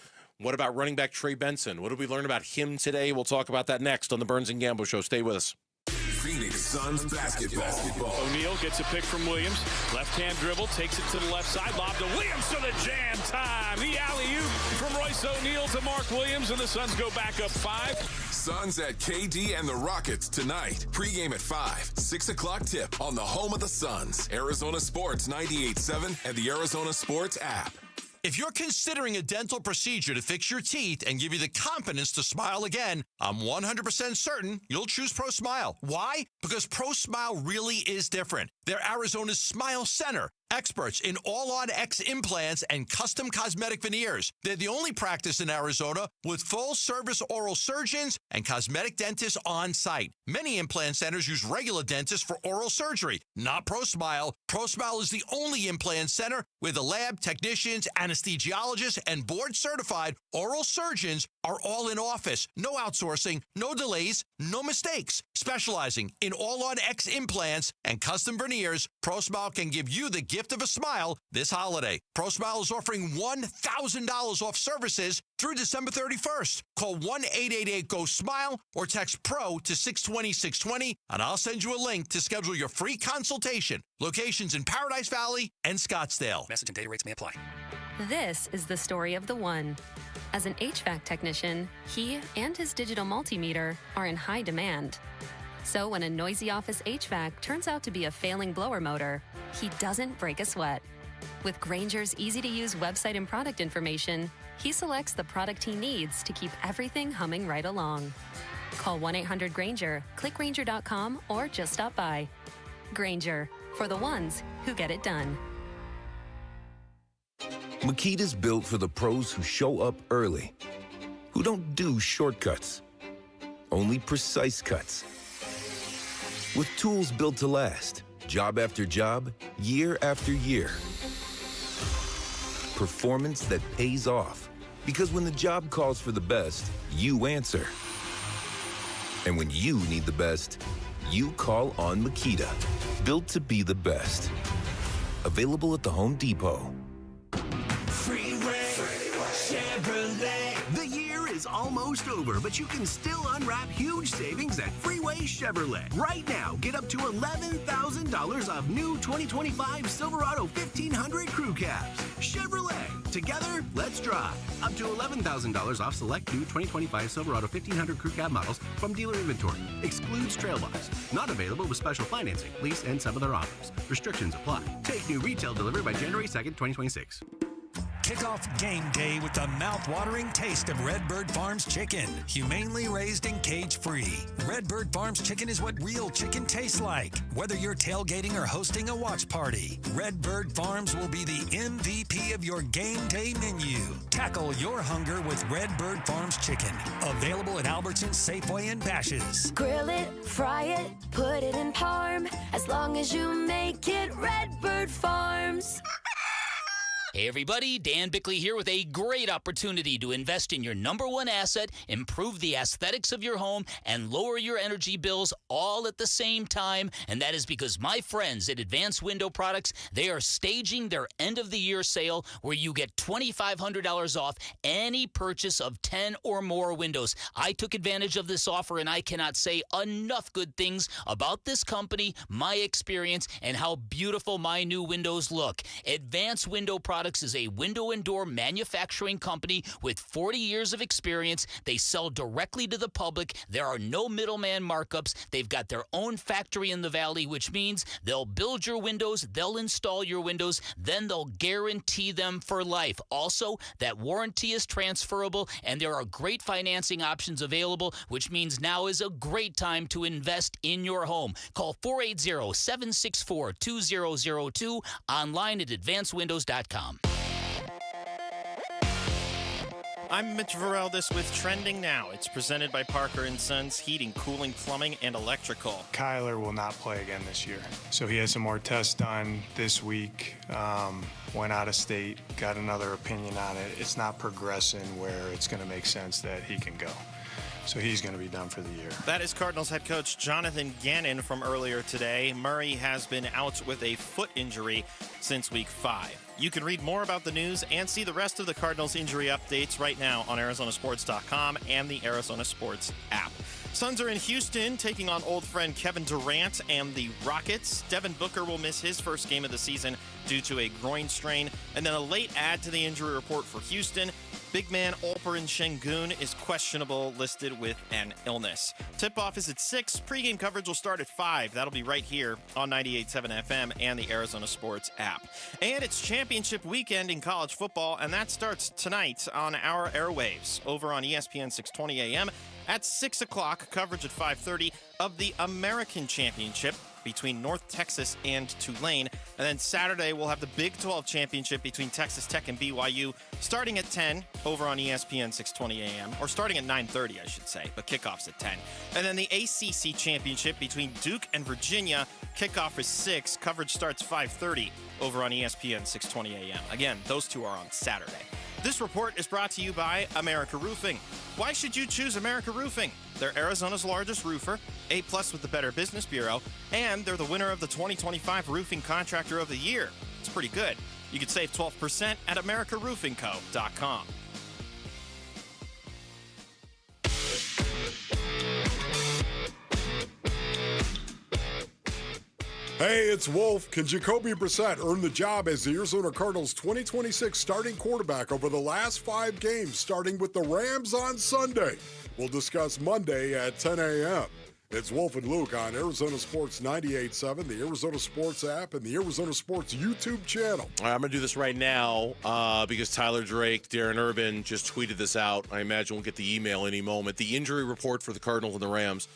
Speaker 8: What about running back Trey Benson? What did we learn about him today? We'll talk about that next on the Burns and Gambo Show. Stay with us.
Speaker 25: Phoenix Suns basketball.
Speaker 28: O'Neal gets a pick from Williams. Left-hand dribble, takes it to the left side. Lob to Williams for the jam time. The alley-oop from Royce O'Neal to Mark Williams, and the Suns go back up 5.
Speaker 25: Suns at KD and the Rockets tonight. Pre-game at 5. 6 o'clock tip on the home of the Suns. Arizona Sports 98.7 and the Arizona Sports app.
Speaker 12: If you're considering a dental procedure to fix your teeth and give you the confidence to smile again, I'm 100% certain you'll choose ProSmile. Why? Because ProSmile really is different. They're Arizona's Smile Center. Experts in all-on-X implants and custom cosmetic veneers. They're the only practice in Arizona with full-service oral surgeons and cosmetic dentists on site. Many implant centers use regular dentists for oral surgery, not ProSmile. ProSmile is the only implant center where the lab technicians, anesthesiologists, and board-certified oral surgeons are all in office. No outsourcing, no delays, no mistakes. Specializing in all-on-X implants and custom veneers, ProSmile can give you the gift of a smile this holiday. ProSmile is offering $1,000 off services through December 31st. Call 1-888-GO-SMILE or text PRO to 620-620, and I'll send you a link to schedule your free consultation. Locations in Paradise Valley and Scottsdale.
Speaker 20: Message and data rates may apply.
Speaker 2: This is the story of the one. As an HVAC technician, he and his digital multimeter are in high demand. So when a noisy office HVAC turns out to be a failing blower motor, he doesn't break a sweat. With Grainger's easy-to-use website and product information, he selects the product he needs to keep everything humming right along. Call 1-800-GRAINGER, click Grainger.com, or just stop by. Grainger, for the ones who get it done.
Speaker 4: Makita's built for the pros who show up early, who don't do shortcuts, only precise cuts. With tools built to last, job after job, year after year. Performance that pays off, because when the job calls for the best, you answer. And when you need the best, you call on Makita. Built to be the best. Available at the Home Depot.
Speaker 5: Freeway Chevrolet. The year is almost over, but you can still unwrap huge savings at Freeway Chevrolet. Right now, get up to $11,000 off new 2025 Silverado 1500 crew cabs. Chevrolet. Together, let's drive. Up to $11,000 off select new 2025 Silverado 1500 crew cab models from dealer inventory. Excludes trail box. Not available with special financing, lease, and some other offers. Restrictions apply. Take new retail delivery by January 2nd, 2026.
Speaker 15: Kick off game day with the mouth-watering taste of Redbird Farms chicken. Humanely raised and cage-free. Redbird Farms chicken is what real chicken tastes like. Whether you're tailgating or hosting a watch party, Redbird Farms will be the MVP of your game day menu. Tackle your hunger with Redbird Farms chicken. Available at Albertsons, Safeway, and Bash's'.
Speaker 16: Grill it, fry it, put it in parm. As long as you make it Redbird Farms.
Speaker 21: Hey everybody, Dan Bickley here with a great opportunity to invest in your number one asset, improve the aesthetics of your home, and lower your energy bills all at the same time. And that is because my friends at Advanced Window Products, they are staging their end of the year sale where you get $2,500 off any purchase of 10 or more windows. I took advantage of this offer and I cannot say enough good things about this company, my experience, and how beautiful my new windows look. Advanced Window Products is a window and door manufacturing company with 40 years of experience. They sell directly to the public. There are no middleman markups. They've got their own factory in the valley, which means they'll build your windows, they'll install your windows, then they'll guarantee them for life. Also, that warranty is transferable, and there are great financing options available, which means now is a great time to invest in your home. Call 480-764-2002, online at advancedwindows.com.
Speaker 18: I'm Mitch Varel. With Trending Now. It's presented by Parker & Sons Heating, Cooling, Plumbing, and Electrical.
Speaker 9: Kyler will not play again this year. So he had some more tests done this week, went out of state, got another opinion on it. It's not progressing where it's going to make sense that he can go. So he's going to be done for the year.
Speaker 18: That is Cardinals head coach Jonathan Gannon from earlier today. Murray has been out with a foot injury since week 5. You can read more about the news and see the rest of the Cardinals injury updates right now on ArizonaSports.com and the Arizona Sports app. Suns are in Houston taking on old friend Kevin Durant and the Rockets. Devin Booker will miss his first game of the season due to a groin strain. And then a late add to the injury report for Houston. Big man Alperen Şengün is questionable, listed with an illness. Tip-off is at 6. Pre-game coverage will start at 5. That'll be right here on 98.7 FM and the Arizona Sports app. And it's championship weekend in college football, and that starts tonight on our airwaves over on ESPN 620 AM at 6 o'clock. Coverage at 5:30 of the American Championship between North Texas and Tulane. And then Saturday, we'll have the Big 12 Championship between Texas Tech and BYU starting at 10 over on ESPN 620 AM, or starting at 9:30, I should say, but kickoff's at 10. And then the ACC Championship between Duke and Virginia, kickoff is 6. Coverage starts 5:30 over on ESPN 620 AM. Again, those two are on Saturday. This report is brought to you by America Roofing. Why should you choose America Roofing? They're Arizona's largest roofer, A+ with the Better Business Bureau, and they're the winner of the 2025 Roofing Contractor of the Year. It's pretty good. You can save 12% at AmericaRoofingCo.com.
Speaker 23: Hey, it's Wolf. Can Jacoby Brissett earn the job as the Arizona Cardinals' 2026 starting quarterback over the last 5 games, starting with the Rams on Sunday? We'll discuss Monday at 10 a.m. It's Wolf and Luke on Arizona Sports 98.7, the Arizona Sports app, and the Arizona Sports YouTube channel.
Speaker 8: All right, I'm going to do this right now because Tyler Drake, Darren Urban just tweeted this out. I imagine we'll get the email any moment. The injury report for the Cardinals and the Rams,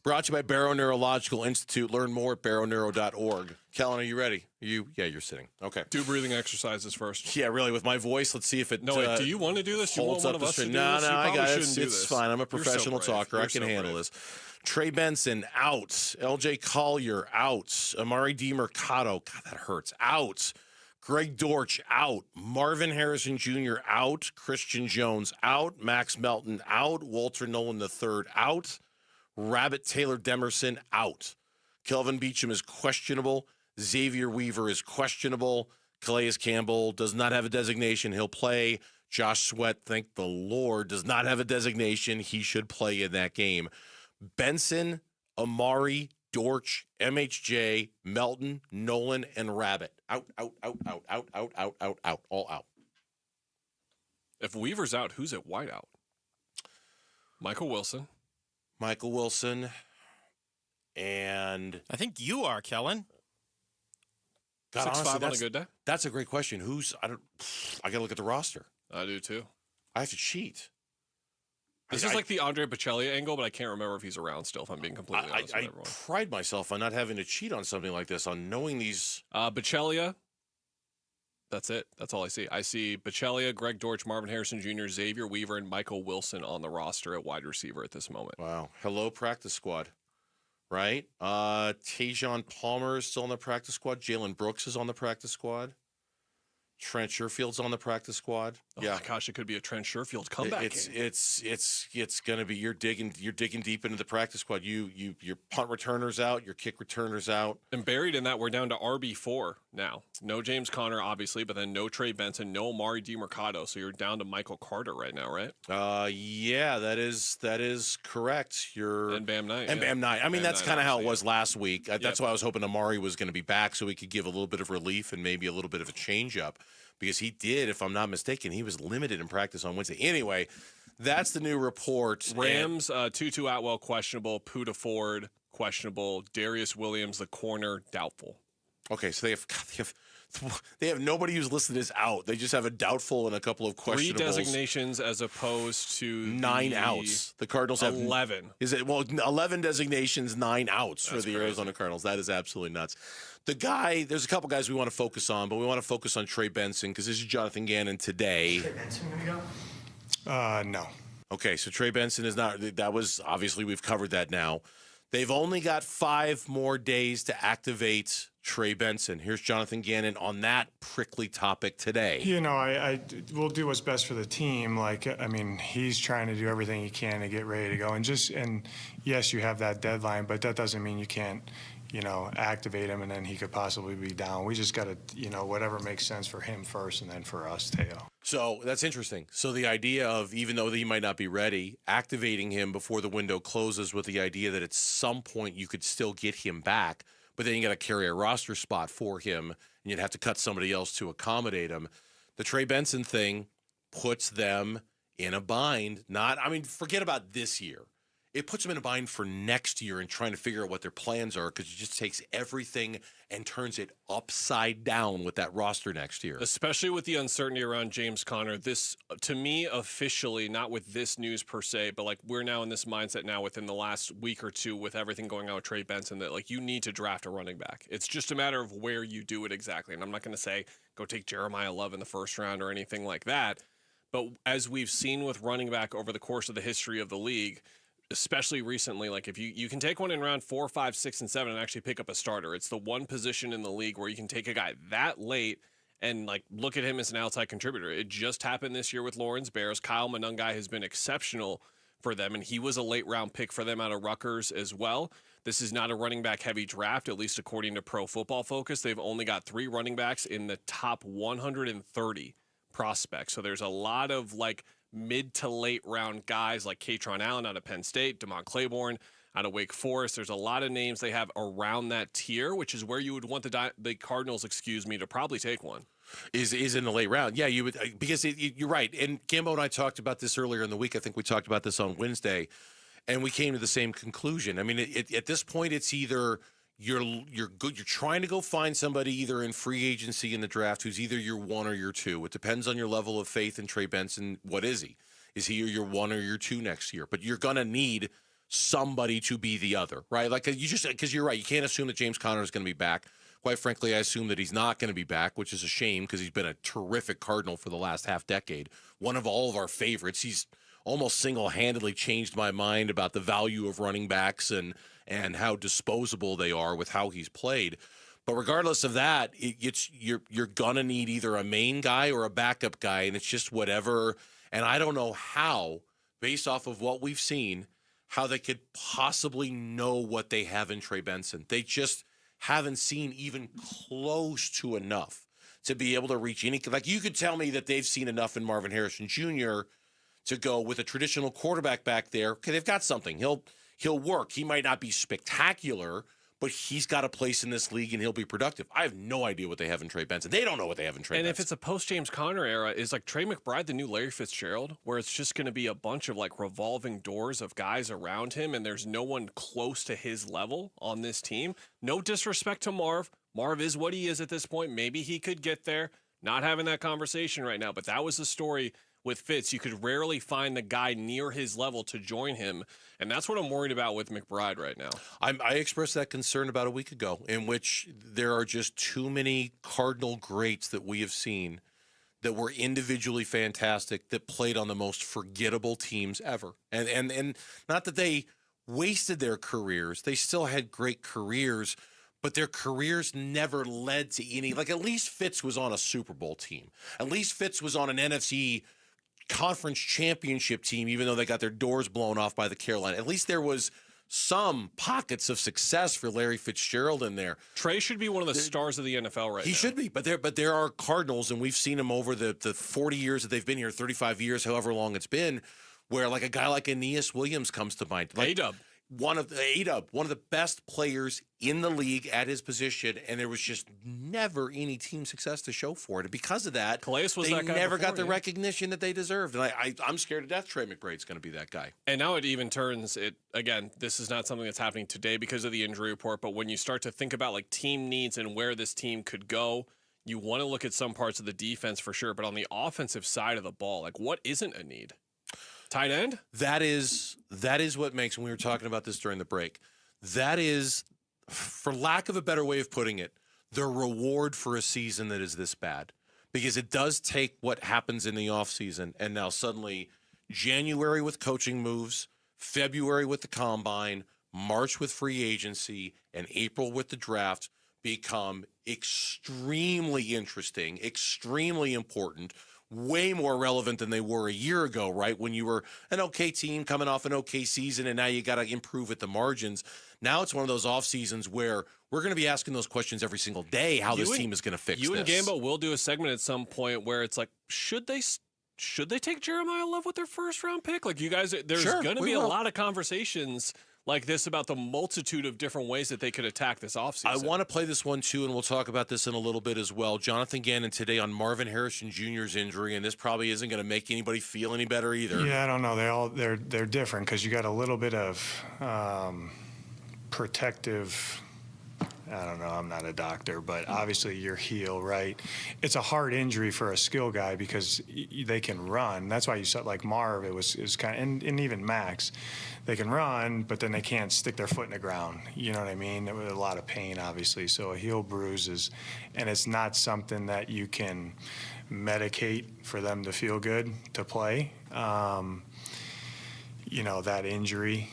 Speaker 8: brought to you by Barrow Neurological Institute. Learn more at barrowneuro.org. Kellen, are you ready? Yeah, you're sitting. Okay.
Speaker 3: Do breathing exercises first.
Speaker 8: Yeah, really, with my voice. Let's see if it.
Speaker 3: No, wait, do you want to do this? Do you want one of us to do
Speaker 8: No,
Speaker 3: this? You
Speaker 8: I
Speaker 3: probably
Speaker 8: got
Speaker 3: shouldn't
Speaker 8: it.
Speaker 3: do
Speaker 8: It's
Speaker 3: this.
Speaker 8: fine. I'm a
Speaker 3: You're so
Speaker 8: professional
Speaker 3: brave.
Speaker 8: talker.
Speaker 3: You're
Speaker 8: I can
Speaker 3: so
Speaker 8: handle
Speaker 3: brave.
Speaker 8: this. Trey Benson, out. LJ Collier, out. Amari DiMercato, God, that hurts, out. Greg Dortch, out. Marvin Harrison Jr., out. Christian Jones, out. Max Melton, out. Walter Nolan III, out. Rabbit Taylor Demerson, out. Kelvin Beachum is questionable. Xavier Weaver is questionable. Calais Campbell does not have a designation. He'll play. Josh Sweat, thank the Lord, does not have a designation. He should play in that game. Benson, Amari, Dortch, MHJ, Melton, Nolan, and Rabbit. Out. All out.
Speaker 3: If Weaver's out, who's at wideout? Michael Wilson.
Speaker 8: And
Speaker 18: I think you are, Kellen.
Speaker 8: God,
Speaker 3: 6'5"
Speaker 8: honestly,
Speaker 3: on a good day.
Speaker 8: That's a great question. I gotta look at the roster.
Speaker 3: I do too.
Speaker 8: I have to cheat.
Speaker 3: This is like the Andre Bocelli angle, but I can't remember if he's around still, if I'm being completely honest with everyone.
Speaker 8: Pride myself on not having to cheat on something like this, on knowing these.
Speaker 3: Bocelli, that's it. That's all I see. I see Bocelli, Greg Dortch, Marvin Harrison Jr., Xavier Weaver, and Michael Wilson on the roster at wide receiver at this moment.
Speaker 8: Wow. Hello, practice squad. Right? Tajon Palmer is still on the practice squad. Jalen Brooks is on the practice squad. Trent Sherfield's on the practice squad.
Speaker 3: Oh my gosh, it could be a Trent Sherfield comeback game.
Speaker 8: It's gonna be you're digging deep into the practice squad. Your punt returners out, your kick returners out.
Speaker 3: And buried in that, we're down to RB4 now. No James Conner, obviously, but then no Trey Benson, no Amari DiMercato. So you're down to Michael Carter right now, right?
Speaker 8: Yeah, that is correct.
Speaker 3: And Bam Knight.
Speaker 8: Bam Knight. I mean, that's kind of how it was last week.
Speaker 3: Yep.
Speaker 8: That's why I was hoping Amari was going to be back so he could give a little bit of relief and maybe a little bit of a change up. Because he did, if I'm not mistaken, he was limited in practice on Wednesday. Anyway, that's the new report.
Speaker 3: Rams, Tutu Atwell questionable, Puda Ford questionable, Darius Williams, the corner, doubtful.
Speaker 8: Okay, so they have nobody who's listed as out. They just have a doubtful and a couple of questionables.
Speaker 3: 3 designations as opposed to
Speaker 8: 9 outs. The Cardinals have
Speaker 3: 11.
Speaker 8: 11 designations, 9 outs for the Arizona Cardinals. That is absolutely nuts. There's a couple guys we want to focus on, but we want to focus on Trey Benson because this is Jonathan Gannon today.
Speaker 9: Trey Benson going to go? No.
Speaker 8: Okay, so Trey Benson is not. That was obviously we've covered that now. They've only got 5 more days to activate Trey Benson. Here's Jonathan Gannon on that prickly topic today.
Speaker 9: I will do what's best for the team. He's trying to do everything he can to get ready to go. And yes, you have that deadline, but that doesn't mean you can't, activate him and then he could possibly be down. We just got to, whatever makes sense for him first and then for us, Teo.
Speaker 8: So that's interesting. So the idea of, even though he might not be ready, activating him before the window closes with the idea that at some point you could still get him back, but then you got to carry a roster spot for him and you'd have to cut somebody else to accommodate him. The Trey Benson thing puts them in a bind. Forget about this year. It puts them in a bind for next year and trying to figure out what their plans are because it just takes everything and turns it upside down with that roster next year.
Speaker 3: Especially with the uncertainty around James Conner. This, to me, officially, not with this news per se, but we're now in this mindset now within the last week or two with everything going on with Trey Benson that you need to draft a running back. It's just a matter of where you do it exactly. And I'm not going to say go take Jeremiah Love in the first round or anything like that. But as we've seen with running back over the course of the history of the league, especially recently, if you can take one in round 4, 5, 6, and 7 and actually pick up a starter. It's the one position in the league where you can take a guy that late and look at him as an outside contributor. It just happened this year with Lawrence Bears. Kyle Monangai has been exceptional for them, and he was a late round pick for them out of Rutgers as well. This is not a running back heavy draft, at least according to Pro Football Focus. They've only got 3 running backs in the top 130 prospects. So there's a lot of mid to late round guys like Katron Allen out of Penn State, Damon Claiborne out of Wake Forest. There's a lot of names they have around that tier, which is where you would want the Cardinals, to probably take one.
Speaker 8: Is in the late round. Yeah, you would, because you're right. And Gambo and I talked about this earlier in the week. I think we talked about this on Wednesday. and we came to the same conclusion. I mean, at this point, it's either you're good. You're trying to go find somebody either in free agency in the draft who's either your 1 or your 2. It depends on your level of faith in Trey Benson. What is he? Is he your 1 or your 2 next year? But you're gonna need somebody to be the other, right? Like because you're right. You can't assume that James Conner is going to be back. Quite frankly, I assume that he's not going to be back, which is a shame because he's been a terrific Cardinal for the last half decade. One of all of our favorites. He's almost single-handedly changed my mind about the value of running backs and how disposable they are with how he's played. But regardless of that, you're gonna need either a main guy or a backup guy, and it's just whatever. And I don't know how, based off of what we've seen, how they could possibly know what they have in Trey Benson. They just haven't seen even close to enough to be able to reach any. Like, you could tell me that they've seen enough in Marvin Harrison Jr. to go with a traditional quarterback back there. Okay, they've got something. He'll work. He might not be spectacular, but he's got a place in this league and he'll be productive. I have no idea what they have in Trey Benson. They don't know what they have in Trey Benson.
Speaker 3: And if it's a post-James Conner era, is like Trey McBride the new Larry Fitzgerald, where it's just going to be a bunch of like revolving doors of guys around him and there's no one close to his level on this team? No disrespect to Marv. Marv is what he is at this point. Maybe he could get there. Not having that conversation right now, but that was the story with Fitz. You could rarely find the guy near his level to join him, and that's what I'm worried about with McBride right now.
Speaker 8: I expressed that concern about a week ago, in which there are just too many Cardinal greats that we have seen that were individually fantastic that played on the most forgettable teams ever. And not that they wasted their careers. They still had great careers, but their careers never led to any. Like, at least Fitz was on a Super Bowl team. At least Fitz was on an NFC conference championship team, even though they got their doors blown off by the Carolina. At least there was some pockets of success for Larry Fitzgerald in there.
Speaker 3: Trey should be one of the stars of the NFL right now.
Speaker 8: He should be, but there are Cardinals, and we've seen him over the 40 years that they've been here, 35 years, however long it's been, where like a guy like Aeneas Williams comes to mind. Like,
Speaker 3: A-Dub.
Speaker 8: One of the best players in the league at his position, and there was just never any team success to show for it. And because of that, they never got the recognition that they deserved. And I'm scared to death Trey McBride's going to be that guy.
Speaker 3: And now it even turns it again. This is not something that's happening today because of the injury report. But when you start to think about like team needs and where this team could go, you want to look at some parts of the defense for sure. But on the offensive side of the ball, like what isn't a need? Tight end?
Speaker 8: That is what makes, when we were talking about this during the break, that is, for lack of a better way of putting it, the reward for a season that is this bad. Because it does take what happens in the offseason, and now suddenly January with coaching moves, February with the combine, March with free agency, and April with the draft become extremely interesting, extremely important, way more relevant than they were a year ago, right? When you were an okay team coming off an okay season and now you got to improve at the margins. Now it's one of those off seasons where we're going to be asking those questions every single day, how this team is going to fix this.
Speaker 3: You and Gambo will do a segment at some point where it's like, should they take Jeremiah Love with their first round pick? Like, you guys, there's going to be a lot of conversations like this about the multitude of different ways that they could attack this offseason.
Speaker 8: I want to play this one too, and we'll talk about this in a little bit as well. Jonathan Gannon today on Marvin Harrison Jr.'s injury, and this probably isn't going to make anybody feel any better either.
Speaker 9: Yeah, I don't know. They're different because you got a little bit of protective. I don't know. I'm not a doctor, but obviously your heel, right? It's a hard injury for a skill guy because they can run. That's why you said like Marv. It was kind of, and even Max, they can run, but then they can't stick their foot in the ground. You know what I mean? There was a lot of pain, obviously. So a heel bruise is, and it's not something that you can medicate for them to feel good to play. You know, that injury.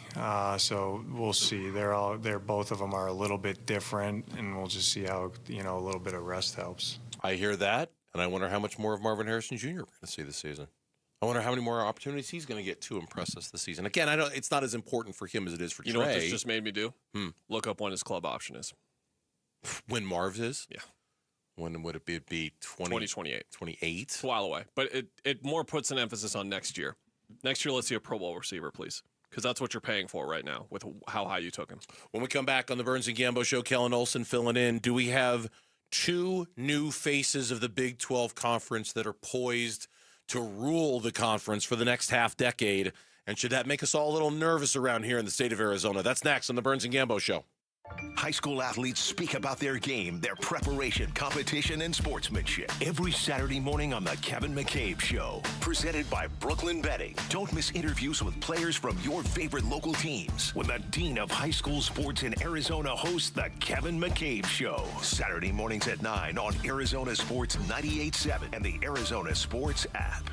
Speaker 9: So we'll see. They're both of them are a little bit different, and we'll just see how, you know, a little bit of rest helps.
Speaker 8: I hear that, and I wonder how much more of Marvin Harrison Jr. we're going to see this season. I wonder how many more opportunities he's going to get to impress us this season. Again, I know it's not as important for him as it is for Trey.
Speaker 3: You know what this just made me do? Look up when his club option is.
Speaker 8: When Marv's is?
Speaker 3: Yeah.
Speaker 8: When would it be? It'd be
Speaker 3: 2028.
Speaker 8: 28?
Speaker 3: It's a while away. But it more puts an emphasis on next year. Next year, let's see a Pro Bowl receiver, please. Because that's what you're paying for right now with how high you took him.
Speaker 8: When we come back on the Burns and Gambo Show, Kellen Olson filling in. Do we have two new faces of the Big 12 Conference that are poised to rule the conference for the next half decade? And should that make us all a little nervous around here in the state of Arizona? That's next on the Burns and Gambo Show.
Speaker 5: High school athletes speak about their game, their preparation, competition, and sportsmanship. Every Saturday morning on The Kevin McCabe Show. Presented by Brooklyn Betting. Don't miss interviews with players from your favorite local teams when the Dean of High School Sports in Arizona hosts The Kevin McCabe Show. Saturday mornings at 9 on Arizona Sports 98.7 and the Arizona Sports app.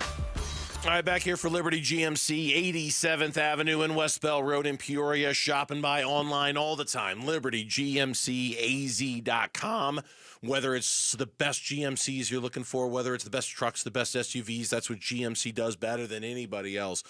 Speaker 8: All right, back here for Liberty GMC, 87th Avenue and West Bell Road in Peoria. Shop and buy online all the time. LibertyGMCAZ.com. Whether it's the best GMCs you're looking for, whether it's the best trucks, the best SUVs, that's what GMC does better than anybody else.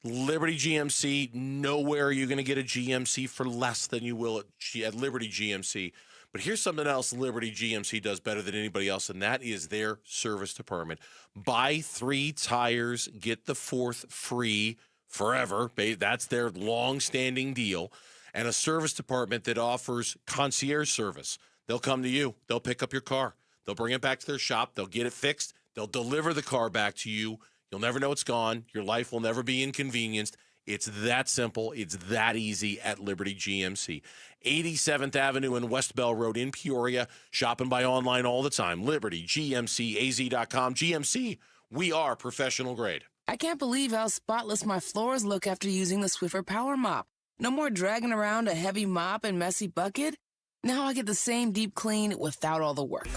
Speaker 8: Liberty GMC, nowhere are you going to get a GMC for less than you will at Liberty GMC. But here's something else Liberty GMC does better than anybody else, and that is their service department. Buy 3 tires, get the 4th free forever. That's their long-standing deal. And a service department that offers concierge service. They'll come to you. They'll pick up your car. They'll bring it back to their shop. They'll get it fixed. They'll deliver the car back to you. You'll never know it's gone. Your life will never be inconvenienced. It's that simple. It's that easy at Liberty GMC. 87th Avenue and West Bell Road in Peoria. Shop and buy online all the time. LibertyGMCAZ.com. GMC, we are professional grade.
Speaker 6: I can't believe how spotless my floors look after using the Swiffer Power Mop. No more dragging around a heavy mop and messy bucket. Now I get the same deep clean without all the work.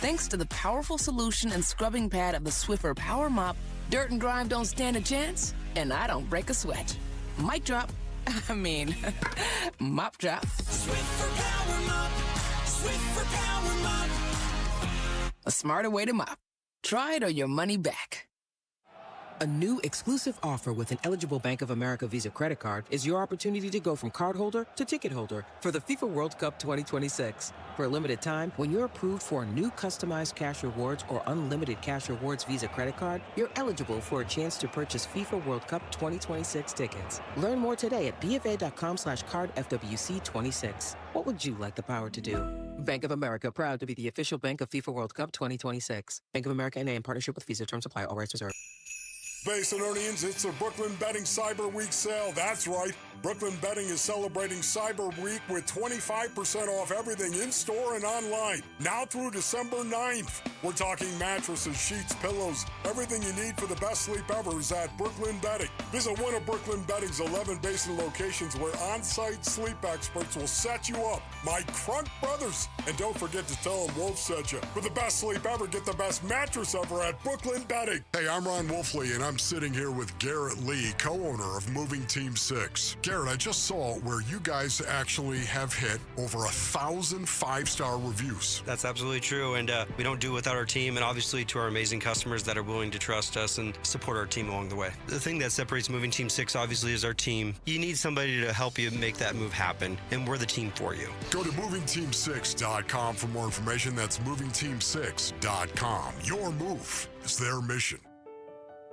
Speaker 6: Thanks to the powerful solution and scrubbing pad of the Swiffer Power Mop, dirt and grime don't stand a chance, and I don't break a sweat. Mic drop. Mop drop.
Speaker 7: Swiffer Power Mop. Swiffer Power Mop.
Speaker 6: A smarter way to mop. Try it or your money back.
Speaker 10: A new exclusive offer with an eligible Bank of America Visa credit card is your opportunity to go from card holder to ticket holder for the FIFA World Cup 2026. For a limited time, when you're approved for a new customized cash rewards or unlimited cash rewards Visa credit card, you're eligible for a chance to purchase FIFA World Cup 2026 tickets. Learn more today at bfa.com/cardfwc26. What would you like the power to do? Bank of America, proud to be the official bank of FIFA World Cup 2026. Bank of America N.A. in partnership with Visa. Terms apply. All rights reserved.
Speaker 23: Basinonians, it's the Brooklyn Betting Cyber Week sale. That's right. Brooklyn Betting is celebrating Cyber Week with 25% off everything in-store and online. Now through December 9th. We're talking mattresses, sheets, pillows, everything you need for the best sleep ever is at Brooklyn Betting. Visit one of Brooklyn Betting's 11 Basin locations where on-site sleep experts will set you up. My Crunk brothers. And don't forget to tell them Wolf sent you. For the best sleep ever, get the best mattress ever at Brooklyn Betting. Hey, I'm Ron Wolfley, and I'm sitting here with Garrett Lee, co-owner of Moving Team 6. Garrett, I just saw where you guys actually have hit over 1,000 5-star reviews.
Speaker 11: That's absolutely true, and we don't do it without our team, and obviously to our amazing customers that are willing to trust us and support our team along the way. The thing that separates Moving Team 6, obviously, is our team. You need somebody to help you make that move happen, and we're the team for you.
Speaker 23: Go to movingteam6.com for more information. That's movingteam6.com. Your move is their mission.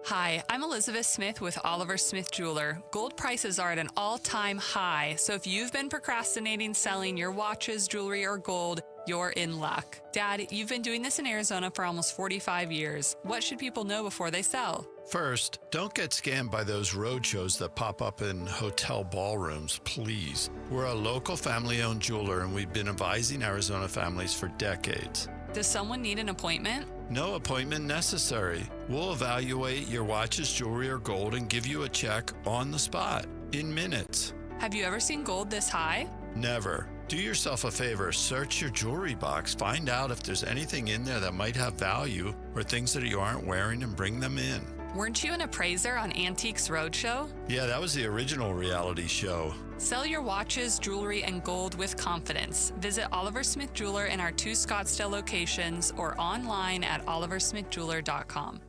Speaker 19: Hi, I'm Elizabeth Smith with Oliver Smith Jeweler. Gold prices are at an all-time high, so if you've been procrastinating selling your watches, jewelry, or gold, you're in luck. Dad, you've been doing this in Arizona for almost 45 years. What should people know before they sell?
Speaker 24: First, don't get scammed by those roadshows that pop up in hotel ballrooms, please. We're a local family-owned jeweler, and we've been advising Arizona families for decades.
Speaker 19: Does someone need an appointment?
Speaker 24: No appointment necessary. We'll evaluate your watches, jewelry, or gold and give you a check on the spot in minutes.
Speaker 19: Have you ever seen gold this high?
Speaker 24: Never. Do yourself a favor, search your jewelry box, find out if there's anything in there that might have value or things that you aren't wearing and bring them in.
Speaker 19: Weren't you an appraiser on Antiques Roadshow?
Speaker 24: Yeah, that was the original reality show.
Speaker 19: Sell your watches, jewelry, and gold with confidence. Visit Oliver Smith Jeweler in our 2 Scottsdale locations or online at oliversmithjeweler.com.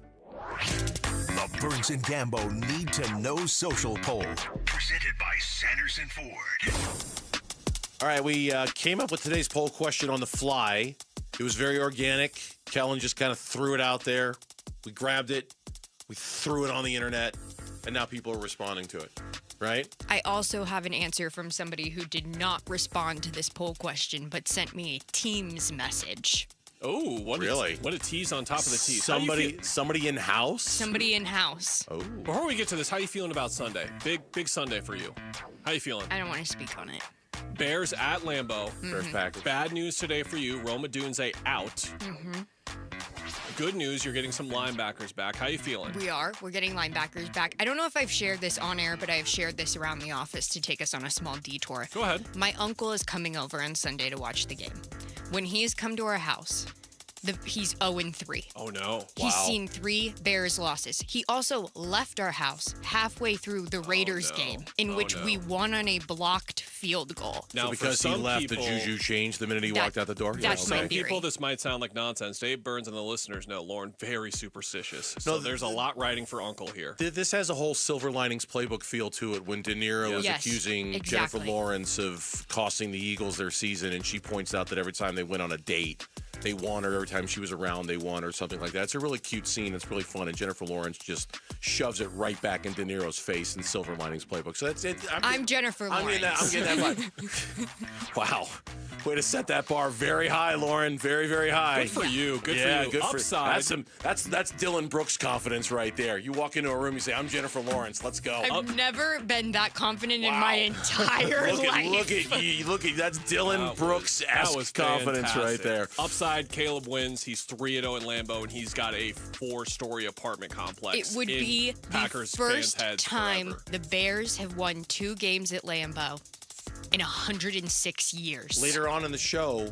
Speaker 5: The Burns and Gambo Need to Know Social Poll. Presented by Sanderson Ford.
Speaker 8: All right, we came up with today's poll question on the fly. It was very organic. Kellen just kind of threw it out there. We grabbed it. We threw it on the internet. And now people are responding to it. Right?
Speaker 26: I also have an answer from somebody who did not respond to this poll question, but sent me a Teams message.
Speaker 3: Oh,
Speaker 8: Really?
Speaker 3: What a tease on top of the tease.
Speaker 8: Somebody in-house?
Speaker 26: Somebody in-house.
Speaker 8: Oh.
Speaker 3: Before we get to this, how you feeling about Sunday? Big Sunday for you. How you feeling?
Speaker 26: I don't want to speak on it.
Speaker 3: Bears at Lambeau.
Speaker 8: Bears Packers.
Speaker 3: Bad news today for you. Roma Dunze out.
Speaker 26: Mm-hmm.
Speaker 3: Good news, you're getting some linebackers back. How you feeling?
Speaker 26: We're getting linebackers back. I don't know if I've shared this on air, but I have shared this around the office to take us on a small detour.
Speaker 3: Go ahead.
Speaker 26: My uncle is coming over on Sunday to watch the game. When he has come to our house, he's 0-3.
Speaker 3: Oh, no.
Speaker 26: He's seen 3 Bears losses. He also left our house halfway through the Raiders game, in which we won on a blocked field goal.
Speaker 3: Now,
Speaker 8: So because he left, the juju changed the minute he walked out the door?
Speaker 26: That's my
Speaker 3: Some
Speaker 26: theory.
Speaker 3: people, this might sound like nonsense. Dave Burns and the listeners know Lauren very superstitious. So
Speaker 8: No,
Speaker 3: there's a lot riding for Uncle here.
Speaker 8: This has a whole Silver Linings playbook feel to it when De Niro was
Speaker 26: Yes,
Speaker 8: accusing
Speaker 26: exactly.
Speaker 8: Jennifer Lawrence of costing the Eagles their season, and she points out that every time they went on a date, they won her. Every time she was around, they won or something like that. It's a really cute scene. It's really fun, and Jennifer Lawrence just shoves it right back in De Niro's face in Silver Linings playbook. So that's it.
Speaker 26: I'm Jennifer Lawrence.
Speaker 8: I'm getting that vibe. Wow. Way to set that bar very high, Lauren. Very, very high.
Speaker 3: Good for you. Good for you.
Speaker 8: Good
Speaker 3: Upside.
Speaker 8: That's Dylan Brooks confidence right there. You walk into a room, you say, "I'm Jennifer Lawrence. Let's go."
Speaker 26: I've never been that confident in my entire life.
Speaker 8: Look at that's Dylan Brooks-esque confidence right there.
Speaker 3: Upside, Caleb wins. He's 3-0 in Lambeau, and he's got a 4-story apartment complex.
Speaker 26: It would
Speaker 3: in
Speaker 26: be
Speaker 3: Packers
Speaker 26: the first
Speaker 3: fans' heads
Speaker 26: time
Speaker 3: forever.
Speaker 26: the Bears have won 2 games at Lambeau in 106 years.
Speaker 8: Later on in the show,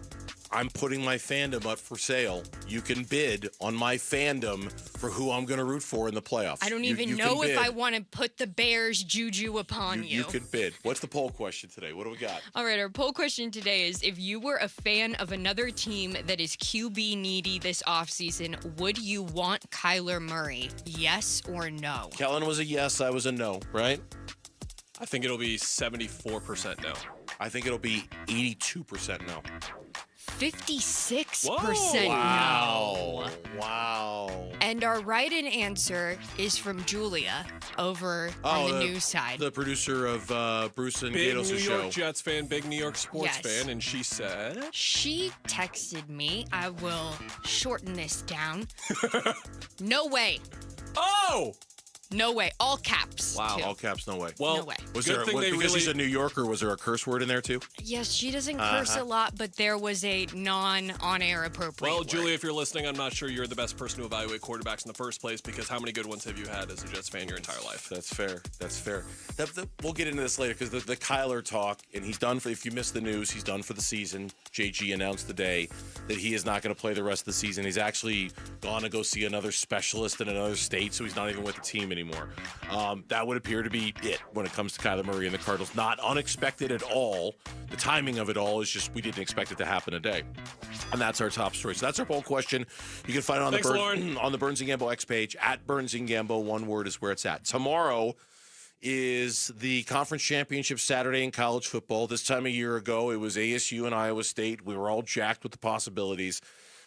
Speaker 8: I'm putting my fandom up for sale. You can bid on my fandom for who I'm going to root for in the playoffs.
Speaker 26: I don't even
Speaker 8: you
Speaker 26: know
Speaker 8: can
Speaker 26: if
Speaker 8: bid.
Speaker 26: I want to put the Bears juju upon you.
Speaker 8: You could bid. What's the poll question today? What do we got?
Speaker 26: All right, our poll question today is, if you were a fan of another team that is QB needy this offseason, would you want Kyler Murray? Yes or no?
Speaker 8: Kellen was a yes, I was a no, right?
Speaker 3: I think it'll be 74% no.
Speaker 8: I think it'll be 82% no.
Speaker 26: 56%
Speaker 8: Wow.
Speaker 26: no.
Speaker 8: Wow.
Speaker 26: And our right-in answer is from Julia over on the news side.
Speaker 8: The producer of Bruce and
Speaker 3: Big
Speaker 8: Gatos'
Speaker 3: New
Speaker 8: show.
Speaker 3: York Jets fan, big New York sports
Speaker 26: Yes.
Speaker 3: fan, and she said...
Speaker 26: She texted me. I will shorten this down. No way.
Speaker 3: Oh!
Speaker 26: No way. All caps.
Speaker 8: Wow.
Speaker 26: too.
Speaker 8: All caps, no way.
Speaker 3: Well,
Speaker 26: No way.
Speaker 8: Was
Speaker 3: good
Speaker 8: there
Speaker 3: thing they
Speaker 8: because
Speaker 3: really...
Speaker 8: she's a New Yorker, was there a curse word in there too?
Speaker 26: Yes, she doesn't curse a lot, but there was a non-on-air appropriate
Speaker 3: Well,
Speaker 26: word.
Speaker 3: Julie, if you're listening, I'm not sure you're the best person to evaluate quarterbacks in the first place, because how many good ones have you had as a Jets fan your entire life?
Speaker 8: That's fair. That's fair. We'll get into this later because the Kyler talk, and he's done for, if you missed the news, he's done for the season. JG announced today that he is not going to play the rest of the season. He's actually gone to go see another specialist in another state, so he's not even with the team anymore. That would appear to be it when it comes to Kyler Murray and the Cardinals. Not unexpected at all. The timing of it all is just we didn't expect it to happen today. And that's our top story. So that's our poll question. You can find it on on the Burns and Gambo X page. At Burns and Gambo, one word is where it's at. Tomorrow is the conference championship Saturday in college football. This time a year ago, it was ASU and Iowa State. We were all jacked with the possibilities.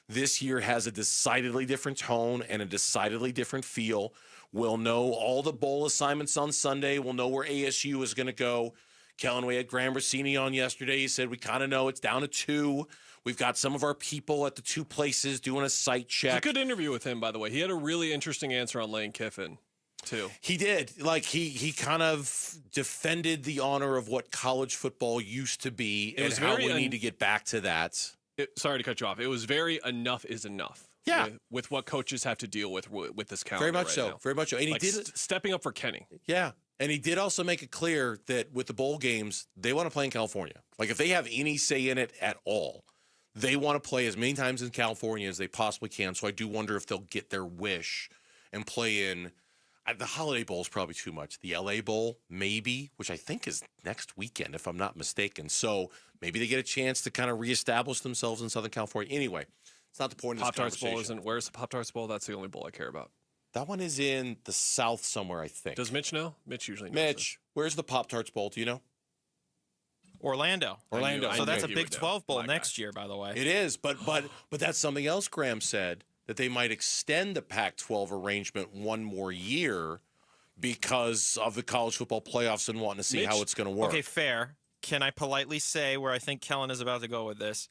Speaker 8: This year has a decidedly different tone and a decidedly different feel. We'll know all the bowl assignments on Sunday. We'll know where ASU is going to go. Kellen, we had Graham Rossini on yesterday. He said we kind of know it's down to 2. We've got some of our people at the 2 places doing a site check.
Speaker 3: It's a good interview with him, by the way. He had a really interesting answer on Lane Kiffin, too.
Speaker 8: He did. Like, he kind of defended the honor of what college football used to be and how we need to get back to that.
Speaker 3: Sorry to cut you off. It was very enough is enough.
Speaker 8: Yeah.
Speaker 3: With what coaches have to deal with this calendar.
Speaker 8: Very much
Speaker 3: right
Speaker 8: so.
Speaker 3: now.
Speaker 8: Very much so. And
Speaker 3: like
Speaker 8: he did
Speaker 3: stepping up for Kenny.
Speaker 8: Yeah. And he did also make it clear that with the bowl games, they want to play in California. Like, if they have any say in it at all, they want to play as many times in California as they possibly can. So I do wonder if they'll get their wish and play in the Holiday Bowl is probably too much. The LA Bowl, maybe, which I think is next weekend, if I'm not mistaken. So maybe they get a chance to kind of reestablish themselves in Southern California. Anyway, it's not the point of this
Speaker 3: Pop-Tarts
Speaker 8: conversation.
Speaker 3: Bowl isn't. Where's the Pop-Tarts Bowl? That's the only bowl I care about.
Speaker 8: That one is in the South somewhere, I think.
Speaker 3: Does Mitch know? Mitch usually knows.
Speaker 8: Mitch, where's the Pop-Tarts Bowl? Do you know?
Speaker 18: Orlando.
Speaker 8: Orlando.
Speaker 18: So that's a
Speaker 8: Okay.
Speaker 18: Big 12 bowl next year, by the way.
Speaker 8: It is, but that's something else Graham said, that they might extend the Pac-12 arrangement one more year because of the college football playoffs and wanting to see how it's going to work.
Speaker 18: Okay, fair. Can I politely say where I think Kellen is about to go with this?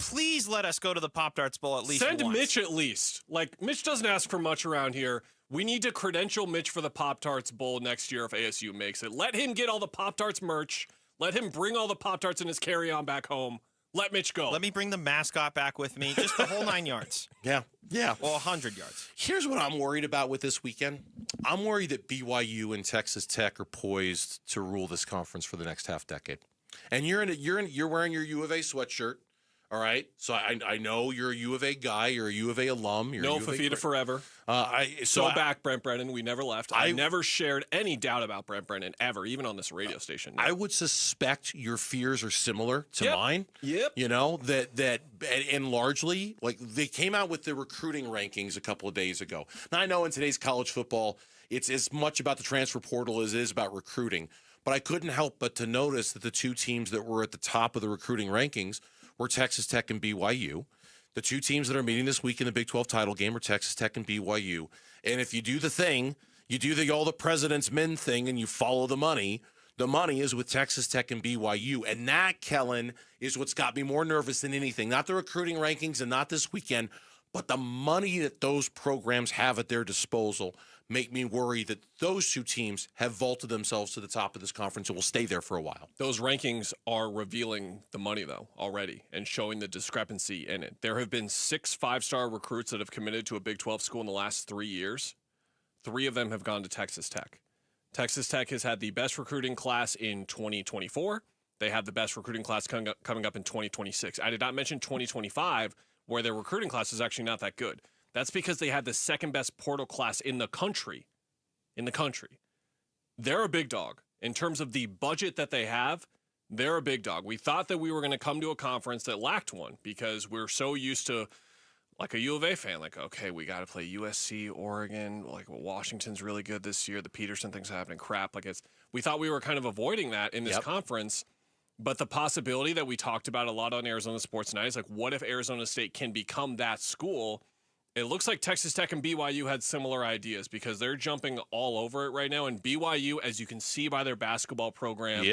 Speaker 18: please let us go to the Pop-Tarts Bowl at least
Speaker 3: Send
Speaker 18: once.
Speaker 3: Mitch at least. Like, Mitch doesn't ask for much around here. We need to credential Mitch for the Pop-Tarts Bowl next year if ASU makes it. Let him get all the Pop-Tarts merch. Let him bring all the Pop-Tarts in his carry-on back home. Let Mitch go.
Speaker 18: Let me bring the mascot back with me. Just the whole 9 yards.
Speaker 8: Yeah.
Speaker 18: Well, 100 yards.
Speaker 8: Here's what I'm worried about with this weekend. I'm worried that BYU and Texas Tech are poised to rule this conference for the next half decade. And you're wearing your U of A sweatshirt. All right, so I know you're a U of A guy. You're a U of A alum. You're
Speaker 3: no Fafita forever. Go back, Brent Brennan. We never left. I never shared any doubt about Brent Brennan ever, even on this radio station.
Speaker 8: I would suspect your fears are similar to mine.
Speaker 3: Yep.
Speaker 8: You know, that and largely, like, they came out with the recruiting rankings a couple of days ago. Now, I know in today's college football, it's as much about the transfer portal as it is about recruiting. But I couldn't help but to notice that the two teams that were at the top of the recruiting rankings were Texas Tech and BYU. The two teams that are meeting this week in the Big 12 title game are Texas Tech and BYU. And if you do the thing, you do the all the president's men thing and you follow the money is with Texas Tech and BYU. And that, Kellen, is what's got me more nervous than anything. Not the recruiting rankings and not this weekend, but the money that those programs have at their disposal make me worry that those two teams have vaulted themselves to the top of this conference and will stay there for a while.
Speaker 3: Those rankings are revealing the money, though, already, and showing the discrepancy in it. There have been 6 5-star recruits that have committed to a Big 12 school in the last 3 years. 3 of them have gone to Texas Tech. Texas Tech has had the best recruiting class in 2024. They have the best recruiting class coming up in 2026. I did not mention 2025, where their recruiting class is actually not that good. That's because they had the second best portal class in the country. They're a big dog. In terms of the budget that they have, they're a big dog. We thought that we were going to come to a conference that lacked one because we're so used to, like a U of A fan, like, okay, we got to play USC, Oregon, like Washington's really good this year. The Peterson thing's happening, crap. We thought we were kind of avoiding that in this conference. But the possibility that we talked about a lot on Arizona Sports Night is like, what if Arizona State can become that school? It looks like Texas Tech and BYU had similar ideas because they're jumping all over it right now. And BYU, as you can see by their basketball program,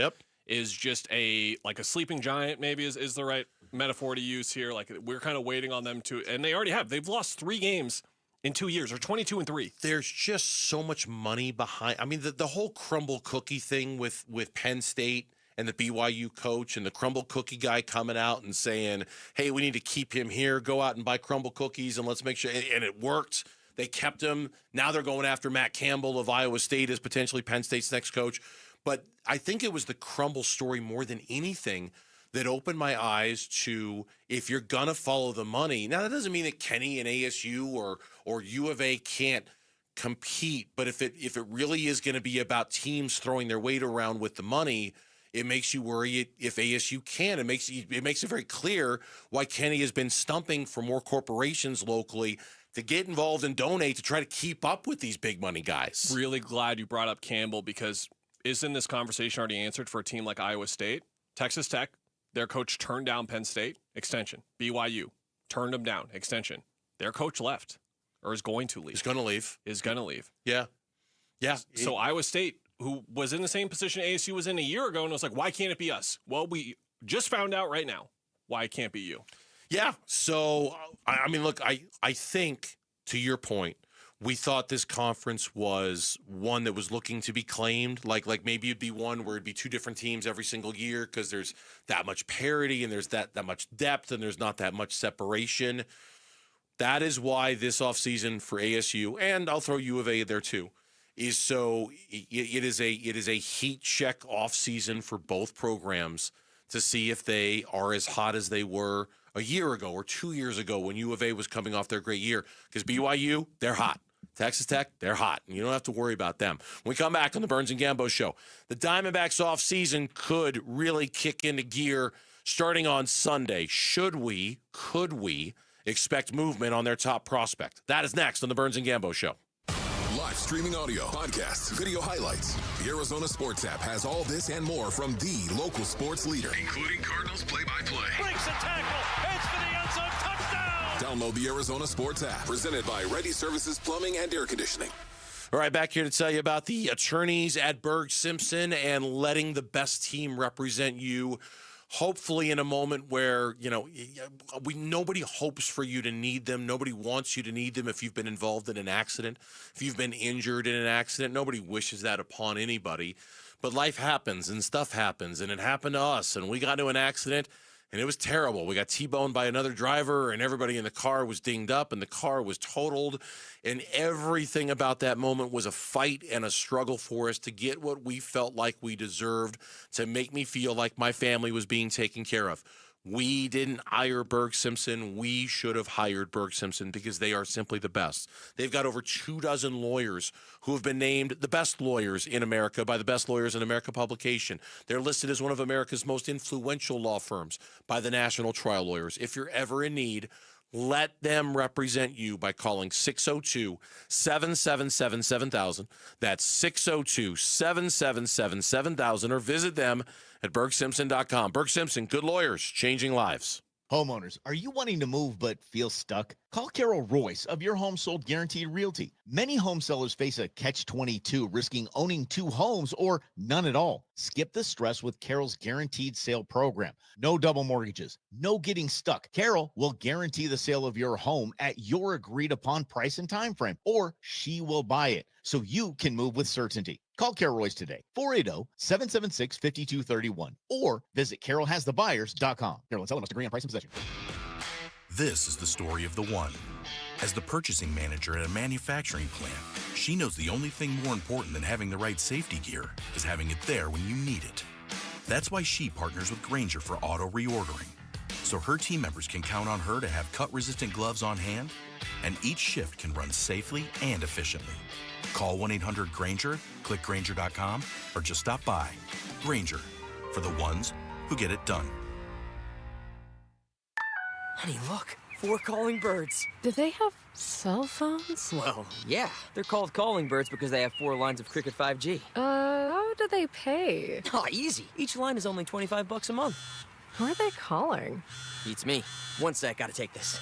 Speaker 3: is just a sleeping giant, maybe is the right metaphor to use here. Like, we're kind of waiting on them to, and they already have. They've lost 3 games in 2 years, or 22-3.
Speaker 8: There's just so much money behind. I mean, the whole crumble cookie thing with Penn State and the BYU coach and the crumble cookie guy coming out and saying, hey, we need to keep him here. Go out and buy crumble cookies and let's make sure. And it worked. They kept him. Now they're going after Matt Campbell of Iowa State as potentially Penn State's next coach. But I think it was the crumble story more than anything that opened my eyes to, if you're going to follow the money. Now, that doesn't mean that Kenny and ASU or U of A can't compete. But if it really is going to be about teams throwing their weight around with the money, it makes you worry if ASU can. It makes it very clear why Kenny has been stumping for more corporations locally to get involved and donate to try to keep up with these big money guys.
Speaker 3: Really glad you brought up Campbell because isn't this conversation already answered for a team like Iowa State? Texas Tech, their coach turned down Penn State, extension. BYU turned them down, extension. Their coach left or is going to leave.
Speaker 8: He's going to leave.
Speaker 3: Is going to leave.
Speaker 8: Yeah. Yeah.
Speaker 3: So Iowa State, who was in the same position ASU was in a year ago, and was like, why can't it be us? Well, we just found out right now why it can't be you.
Speaker 8: Yeah. So, I mean, look, I think, to your point, we thought this conference was one that was looking to be claimed. Like maybe it'd be one where it'd be 2 different teams every single year because there's that much parity and there's that much depth and there's not that much separation. That is why this offseason for ASU, and I'll throw U of A there too, is so it is a heat check offseason for both programs to see if they are as hot as they were a year ago or 2 years ago when U of A was coming off their great year. Because BYU, they're hot. Texas Tech, they're hot. And you don't have to worry about them. When we come back on the Burns and Gambo Show, the Diamondbacks offseason could really kick into gear starting on Sunday. Could we expect movement on their top prospect? That is next on the Burns and Gambo Show.
Speaker 1: Live streaming audio, podcasts, video highlights. The Arizona Sports app has all this and more from the local sports leader, including Cardinals play-by-play.
Speaker 7: Breaks a tackle. Heads for the end zone. Touchdown.
Speaker 1: Download the Arizona Sports app, presented by Ready Services Plumbing and Air Conditioning.
Speaker 8: All right, back here to tell you about the attorneys at Berg Simpson and letting the best team represent you hopefully in a moment where, nobody hopes for you to need them. Nobody wants you to need them if you've been involved in an accident, if you've been injured in an accident. Nobody wishes that upon anybody. But life happens and stuff happens, and it happened to us, and we got into an accident, and it was terrible. We got T-boned by another driver, and everybody in the car was dinged up, and the car was totaled, and everything about that moment was a fight and a struggle for us to get what we felt like we deserved, to make me feel like my family was being taken care of. We didn't hire Berg Simpson. We should have hired Berg Simpson because they are simply the best. They've got over 24 lawyers who have been named the best lawyers in America by the Best Lawyers in America publication. They're listed as one of America's most influential law firms by the National Trial Lawyers. If you're ever in need, let them represent you by calling 602-777-7000. That's 602-777-7000, or visit them at bergsimpson.com. Berg Simpson, good lawyers, changing lives.
Speaker 12: Homeowners, are you wanting to move but feel stuck? Call Carol Royce of Your Home Sold Guaranteed Realty. Many home sellers face a catch-22, risking owning 2 homes or none at all. Skip the stress with Carol's Guaranteed Sale Program. No double mortgages, no getting stuck. Carol will guarantee the sale of your home at your agreed-upon price and time frame, or she will buy it so you can move with certainty. Call Carol Royce today, 480-776-5231, or visit carolhasthebuyers.com. Carol and seller must agree on price and possession.
Speaker 13: This is the story of the one. As the purchasing manager at a manufacturing plant, she knows the only thing more important than having the right safety gear is having it there when you need it. That's why she partners with Grainger for auto reordering, so her team members can count on her to have cut-resistant gloves on hand, and each shift can run safely and efficiently. Call 1-800-GRAINGER, click Grainger.com, or just stop by. Grainger, for the ones who get it done.
Speaker 14: Honey, look, 4 calling birds.
Speaker 17: Do they have cell phones?
Speaker 14: Well, yeah. They're called calling birds because they have 4 lines of Cricket 5G.
Speaker 17: How do they pay?
Speaker 14: Oh, easy. Each line is only $25 a month.
Speaker 17: Who are they calling?
Speaker 14: Beats me. One sec, gotta take this.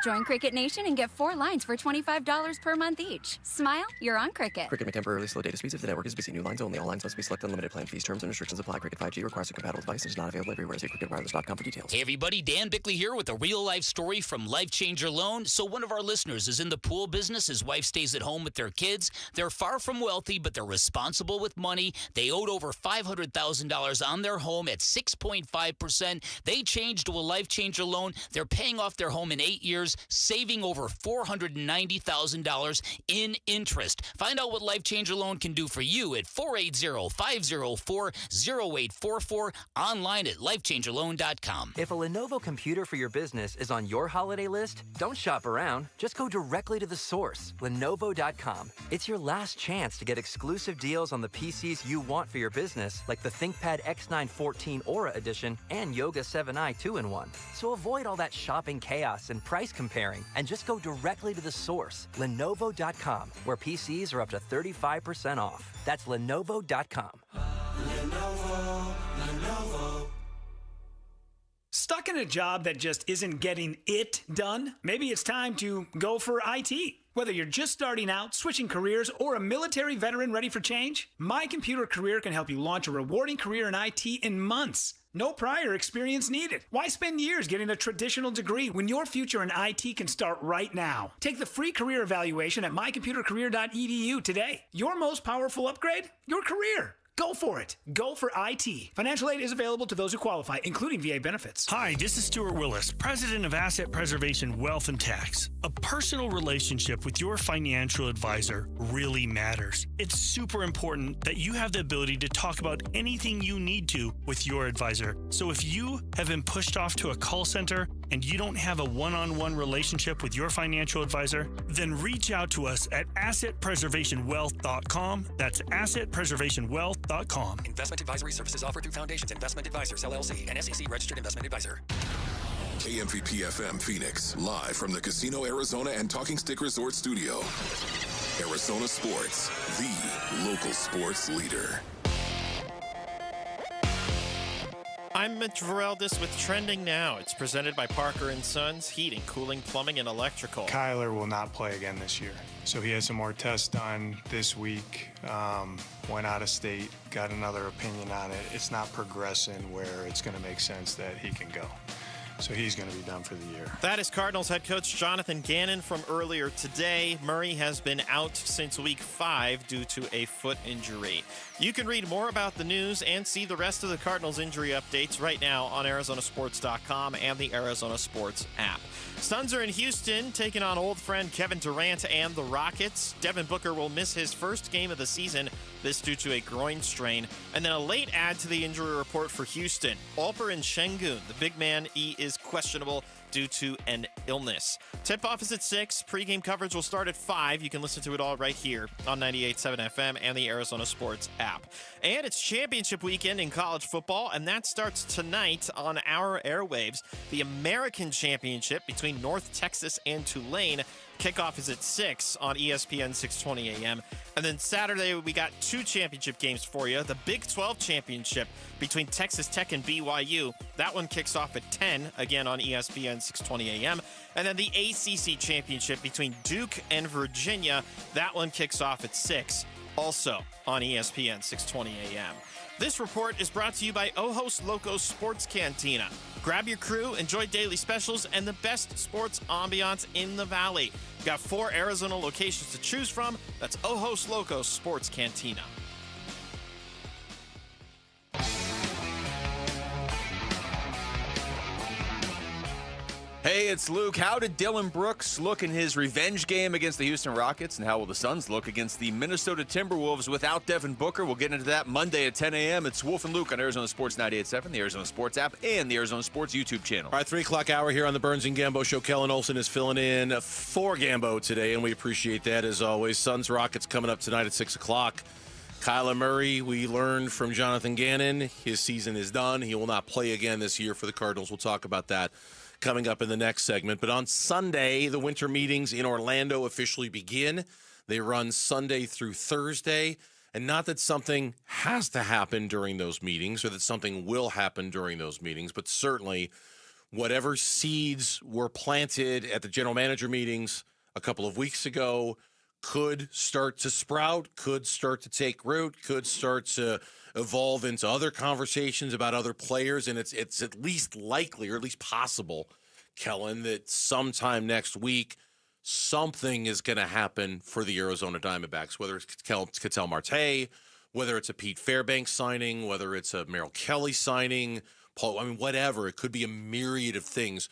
Speaker 22: Join Cricket Nation and get 4 lines for $25 per month each. Smile, you're on Cricket.
Speaker 14: Cricket may temporarily slow data speeds if the network is busy. New lines only. All lines must be selected. Unlimited plan fees, terms, and restrictions apply. Cricket 5G requires a compatible device and is not available everywhere. See cricketwireless.com for details.
Speaker 21: Hey everybody, Dan Bickley here with a real-life story from Life Changer Loan. So one of our listeners is in the pool business. His wife stays at home with their kids. They're far from wealthy, but they're responsible with money. They owed over $500,000 on their home at 6.5%. They changed to a Life Changer Loan. They're paying off their home in 8 years, saving over $490,000 in interest. Find out what Life Changer Loan can do for you at 480-504-0844, online at lifechangerloan.com.
Speaker 25: If a Lenovo computer for your business is on your holiday list, don't shop around. Just go directly to the source, Lenovo.com. It's your last chance to get exclusive deals on the PCs you want for your business, like the ThinkPad X9 14 Aura Edition and Yoga 7i 2-in-1. So avoid all that shopping chaos and price comparing, and just go directly to the source, Lenovo.com, where PCs are up to 35% off. That's Lenovo.com.
Speaker 27: Lenovo. Stuck in a job that just isn't getting it done? Maybe it's time to go for IT. Whether you're just starting out, switching careers, or a military veteran ready for change, My Computer Career can help you launch a rewarding career in IT in months. No prior experience needed. Why spend years getting a traditional degree when your future in IT can start right now? Take the free career evaluation at mycomputercareer.edu today. Your most powerful upgrade? Your career. Go for it. Go for IT. Financial aid is available to those who qualify, including VA benefits.
Speaker 28: Hi, this is Stuart Willis, president of Asset Preservation Wealth and Tax. A personal relationship with your financial advisor really matters. It's super important that you have the ability to talk about anything you need to with your advisor. So if you have been pushed off to a call center and you don't have a one-on-one relationship with your financial advisor, then reach out to us at assetpreservationwealth.com. That's assetpreservationwealth.com.
Speaker 20: Investment advisory services offered through Foundations Investment Advisors, LLC, an SEC registered investment advisor.
Speaker 1: KMVP FM Phoenix, live from the Casino Arizona and Talking Stick Resort Studio. Arizona Sports, the local sports leader.
Speaker 18: I'm Mitch Vareldes with Trending Now. It's presented by Parker & Sons, Heating, Cooling, Plumbing, and Electrical.
Speaker 2: Kyler will not play again this year. So he has some more tests done this week. Went out of state, got another opinion on it. It's not progressing where it's going to make sense that he can go. So he's going to be done for the year.
Speaker 18: That is Cardinals head coach Jonathan Gannon from earlier today. Murray has been out since week 5 due to a foot injury. You can read more about the news and see the rest of the Cardinals injury updates right now on ArizonaSports.com and the Arizona Sports app. Suns are in Houston, taking on old friend Kevin Durant and the Rockets. Devin Booker will miss his first game of the season, this due to a groin strain. And then a late add to the injury report for Houston. Alper and Şengün, the big man, he is questionable due to an illness. Tip-off is at 6. Pre-game coverage will start at 5. You can listen to it all right here on 98.7 FM and the Arizona Sports app. And it's championship weekend in college football, and that starts tonight on our airwaves. The American Championship between North Texas and Tulane. Kickoff is at 6 on ESPN 620 AM. And then Saturday, we got 2 championship games for you. The Big 12 Championship between Texas Tech and BYU. That one kicks off at 10, again on ESPN 620 AM. And then the ACC Championship between Duke and Virginia. That one kicks off at 6, also on ESPN 620 AM. This report is brought to you by Ojos Locos Sports Cantina. Grab your crew, enjoy daily specials, and the best sports ambiance in the Valley. We've got 4 Arizona locations to choose from. That's Ojos Locos Sports Cantina.
Speaker 4: Hey, it's Luke. How did Dylan Brooks look in his revenge game against the Houston Rockets, and how will the Suns look against the Minnesota Timberwolves without Devin Booker? We'll get into that Monday at 10 a.m. It's Wolf and Luke on Arizona Sports 98.7, the Arizona Sports app, and the Arizona Sports YouTube channel.
Speaker 8: All right, 3 o'clock hour here on the Burns and Gambo Show. Kellen Olson is filling in for Gambo today, and we appreciate that as always. Suns Rockets coming up tonight at 6 o'clock. Kyler Murray, we learned from Jonathan Gannon, his season is done. He will not play again this year for the Cardinals. We'll talk about that coming up in the next segment. But on Sunday, the winter meetings in Orlando officially begin. They run Sunday through Thursday. And not that something has to happen during those meetings or that something will happen during those meetings, but certainly whatever seeds were planted at the general manager meetings a couple of weeks ago could start to sprout, could start to take root, could start to evolve into other conversations about other players. And it's at least likely, or at least possible, Kellen, that sometime next week something is going to happen for the Arizona Diamondbacks, whether it's Ketel Marte, whether it's a Pete Fairbanks signing, whether it's a Merrill Kelly signing, whatever. It could be a myriad of things.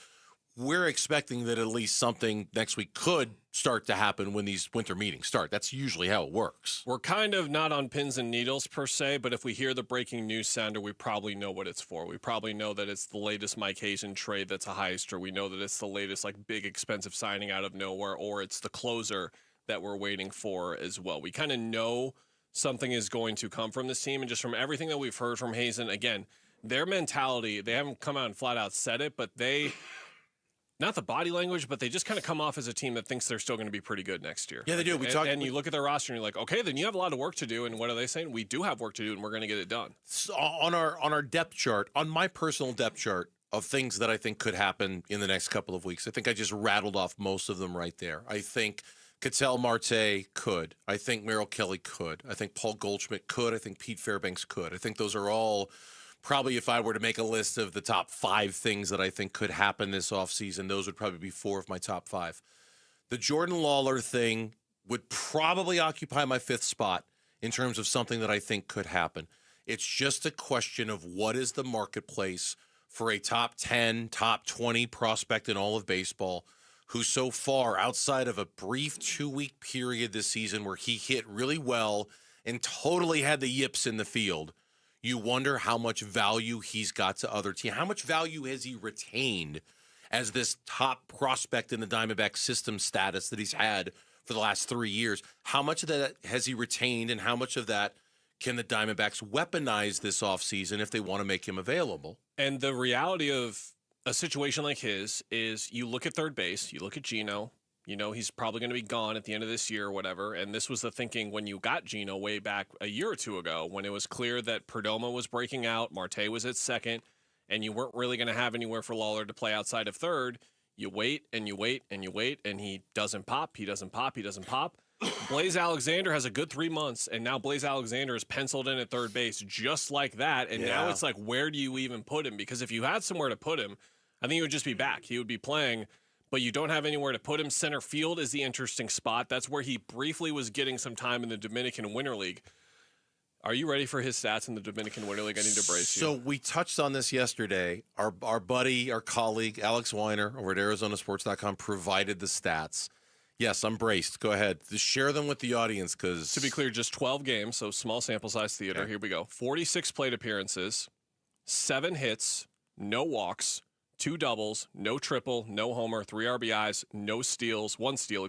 Speaker 8: We're expecting that at least something next week could start to happen when these winter meetings start. That's usually how it works.
Speaker 3: We're kind of not on pins and needles per se, but if we hear the breaking news sounder, we probably know what it's for. We probably know that it's the latest Mike Hazen trade that's a heister. We know that it's the latest big expensive signing out of nowhere, or it's the closer that we're waiting for as well. We kind of know something is going to come from this team, and just from everything that we've heard from Hazen, again, their mentality, they haven't come out and flat out said it, but not the body language, but they just kind of come off as a team that thinks they're still going to be pretty good next year.
Speaker 8: Yeah, they do.
Speaker 3: And you look at their roster and you're like, okay, then you have a lot of work to do. And what are they saying? We do have work to do, and we're going to get it done.
Speaker 8: So on our depth chart, on my personal depth chart of things that I think could happen in the next couple of weeks, I think I just rattled off most of them right there. I think Ketel Marte could. I think Merrill Kelly could. I think Paul Goldschmidt could. I think Pete Fairbanks could. I think those are all probably, if I were to make a list of the top 5 things that I think could happen this offseason, those would probably be 4 of my top 5. The Jordan Lawler thing would probably occupy my 5th spot in terms of something that I think could happen. It's just a question of what is the marketplace for a top 10, top 20 prospect in all of baseball who so far, outside of a brief 2-week period this season where he hit really well and totally had the yips in the field, you wonder how much value he's got to other teams. How much value has he retained as this top prospect in the Diamondback system status that he's had for the last 3 years? How much of that has he retained, and how much of that can the Diamondbacks weaponize this offseason if they want to make him available?
Speaker 3: And the reality of a situation like his is you look at third base, you look at Gino, you know, he's probably going to be gone at the end of this year or whatever. And this was the thinking when you got Gino way back a year or two ago, when it was clear that Perdomo was breaking out, Marte was at second, and you weren't really going to have anywhere for Lawler to play outside of third, you wait and you wait and you wait, and he doesn't pop. Blaze Alexander has a good 3 months, and now Blaze Alexander is penciled in at third base just like that. And now it's like, where do you even put him? Because if you had somewhere to put him, I think he would just be back. He would be playing, but you don't have anywhere to put him. Center field is the interesting spot. That's where he briefly was getting some time in the Dominican Winter League. Are you ready for his stats in the Dominican Winter League? I need to brace you.
Speaker 8: So we touched on this yesterday. Our buddy, our colleague, Alex Weiner over at ArizonaSports.com provided the stats. Yes, I'm braced. Go ahead. Just share them with the audience because...
Speaker 3: To be clear, just 12 games, so small sample size theater. Okay. Here we go. 46 plate appearances, 7 hits, no walks, 2 doubles, no triple, no homer, 3 RBIs, no steals, 1 steal,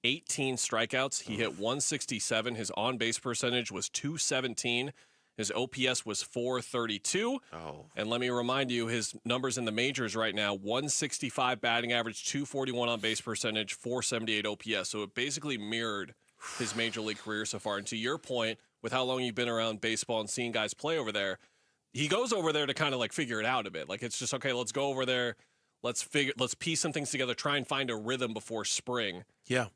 Speaker 3: 18 strikeouts. He hit 167. His on-base percentage was .217. His OPS was .432. And let me remind you, his numbers in the majors right now, 165 batting average, .241 on-base percentage, .478 OPS. So it basically mirrored his major league career so far. And to your point, with how long you've been around baseball and seeing guys play over there, he goes over there to kind of like figure it out a bit. Like it's just, okay, let's go over there. Let's piece some things together, try and find a rhythm before spring.
Speaker 8: Yeah.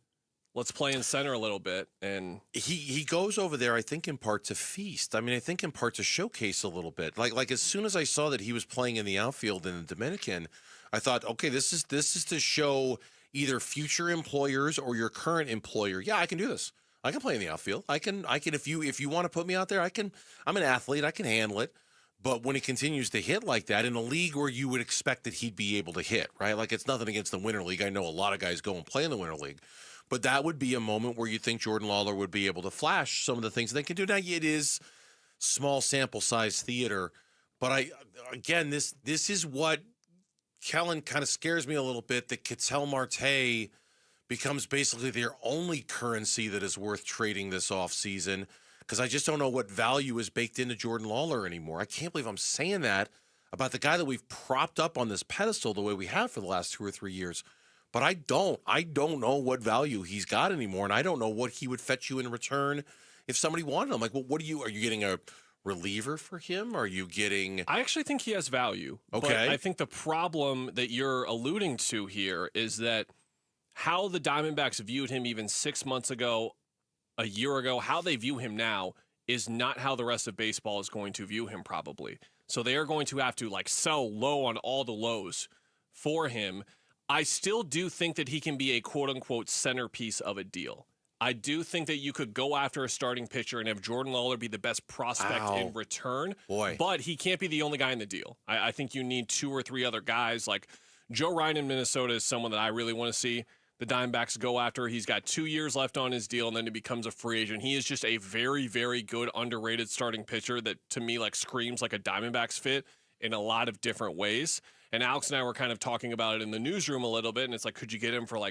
Speaker 3: Let's play in center a little bit. And
Speaker 8: he goes over there, I think, in part to feast. I mean, I think in part to showcase a little bit. Like as soon as I saw that he was playing in the outfield in the Dominican, I thought, okay, this is to show either future employers or your current employer. Yeah, I can do this. I can play in the outfield. I can if you want to put me out there, I can. I'm an athlete. I can handle it. But when he continues to hit like that in a league where you would expect that he'd be able to hit, right? Like it's nothing against the Winter League. I know a lot of guys go and play in the Winter League. But that would be a moment where you think Jordan Lawler would be able to flash some of the things they can do. Now, it is small sample size theater. But this is what Kellen kind of scares me a little bit, that Ketel Marte becomes basically their only currency that is worth trading this offseason, because I just don't know what value is baked into Jordan Lawler anymore. I can't believe I'm saying that about the guy that we've propped up on this pedestal the way we have for the last 2 or 3 years. But I don't know what value he's got anymore, and I don't know what he would fetch you in return if somebody wanted him. Like, well, are you getting a reliever for him? Are you getting...
Speaker 3: I actually think he has value.
Speaker 8: Okay.
Speaker 3: But I think the problem that you're alluding to here is that how the Diamondbacks viewed him even 6 months ago, a year ago, how they view him now is not how the rest of baseball is going to view him probably. So they are going to have to sell low on all the lows for him. I still do think that he can be a quote-unquote centerpiece of a deal. I do think that you could go after a starting pitcher and have Jordan Lawler be the best prospect in return.
Speaker 8: Boy.
Speaker 3: But he can't be the only guy in the deal. I think you need 2 or 3 other guys. Like Joe Ryan in Minnesota is someone that I really want to see the Diamondbacks go after. He's got 2 years left on his deal, and then he becomes a free agent. He is just a very, very good, underrated starting pitcher that, to me, screams like a Diamondbacks fit in a lot of different ways. And Alex and I were kind of talking about it in the newsroom a little bit, and it's like, could you get him for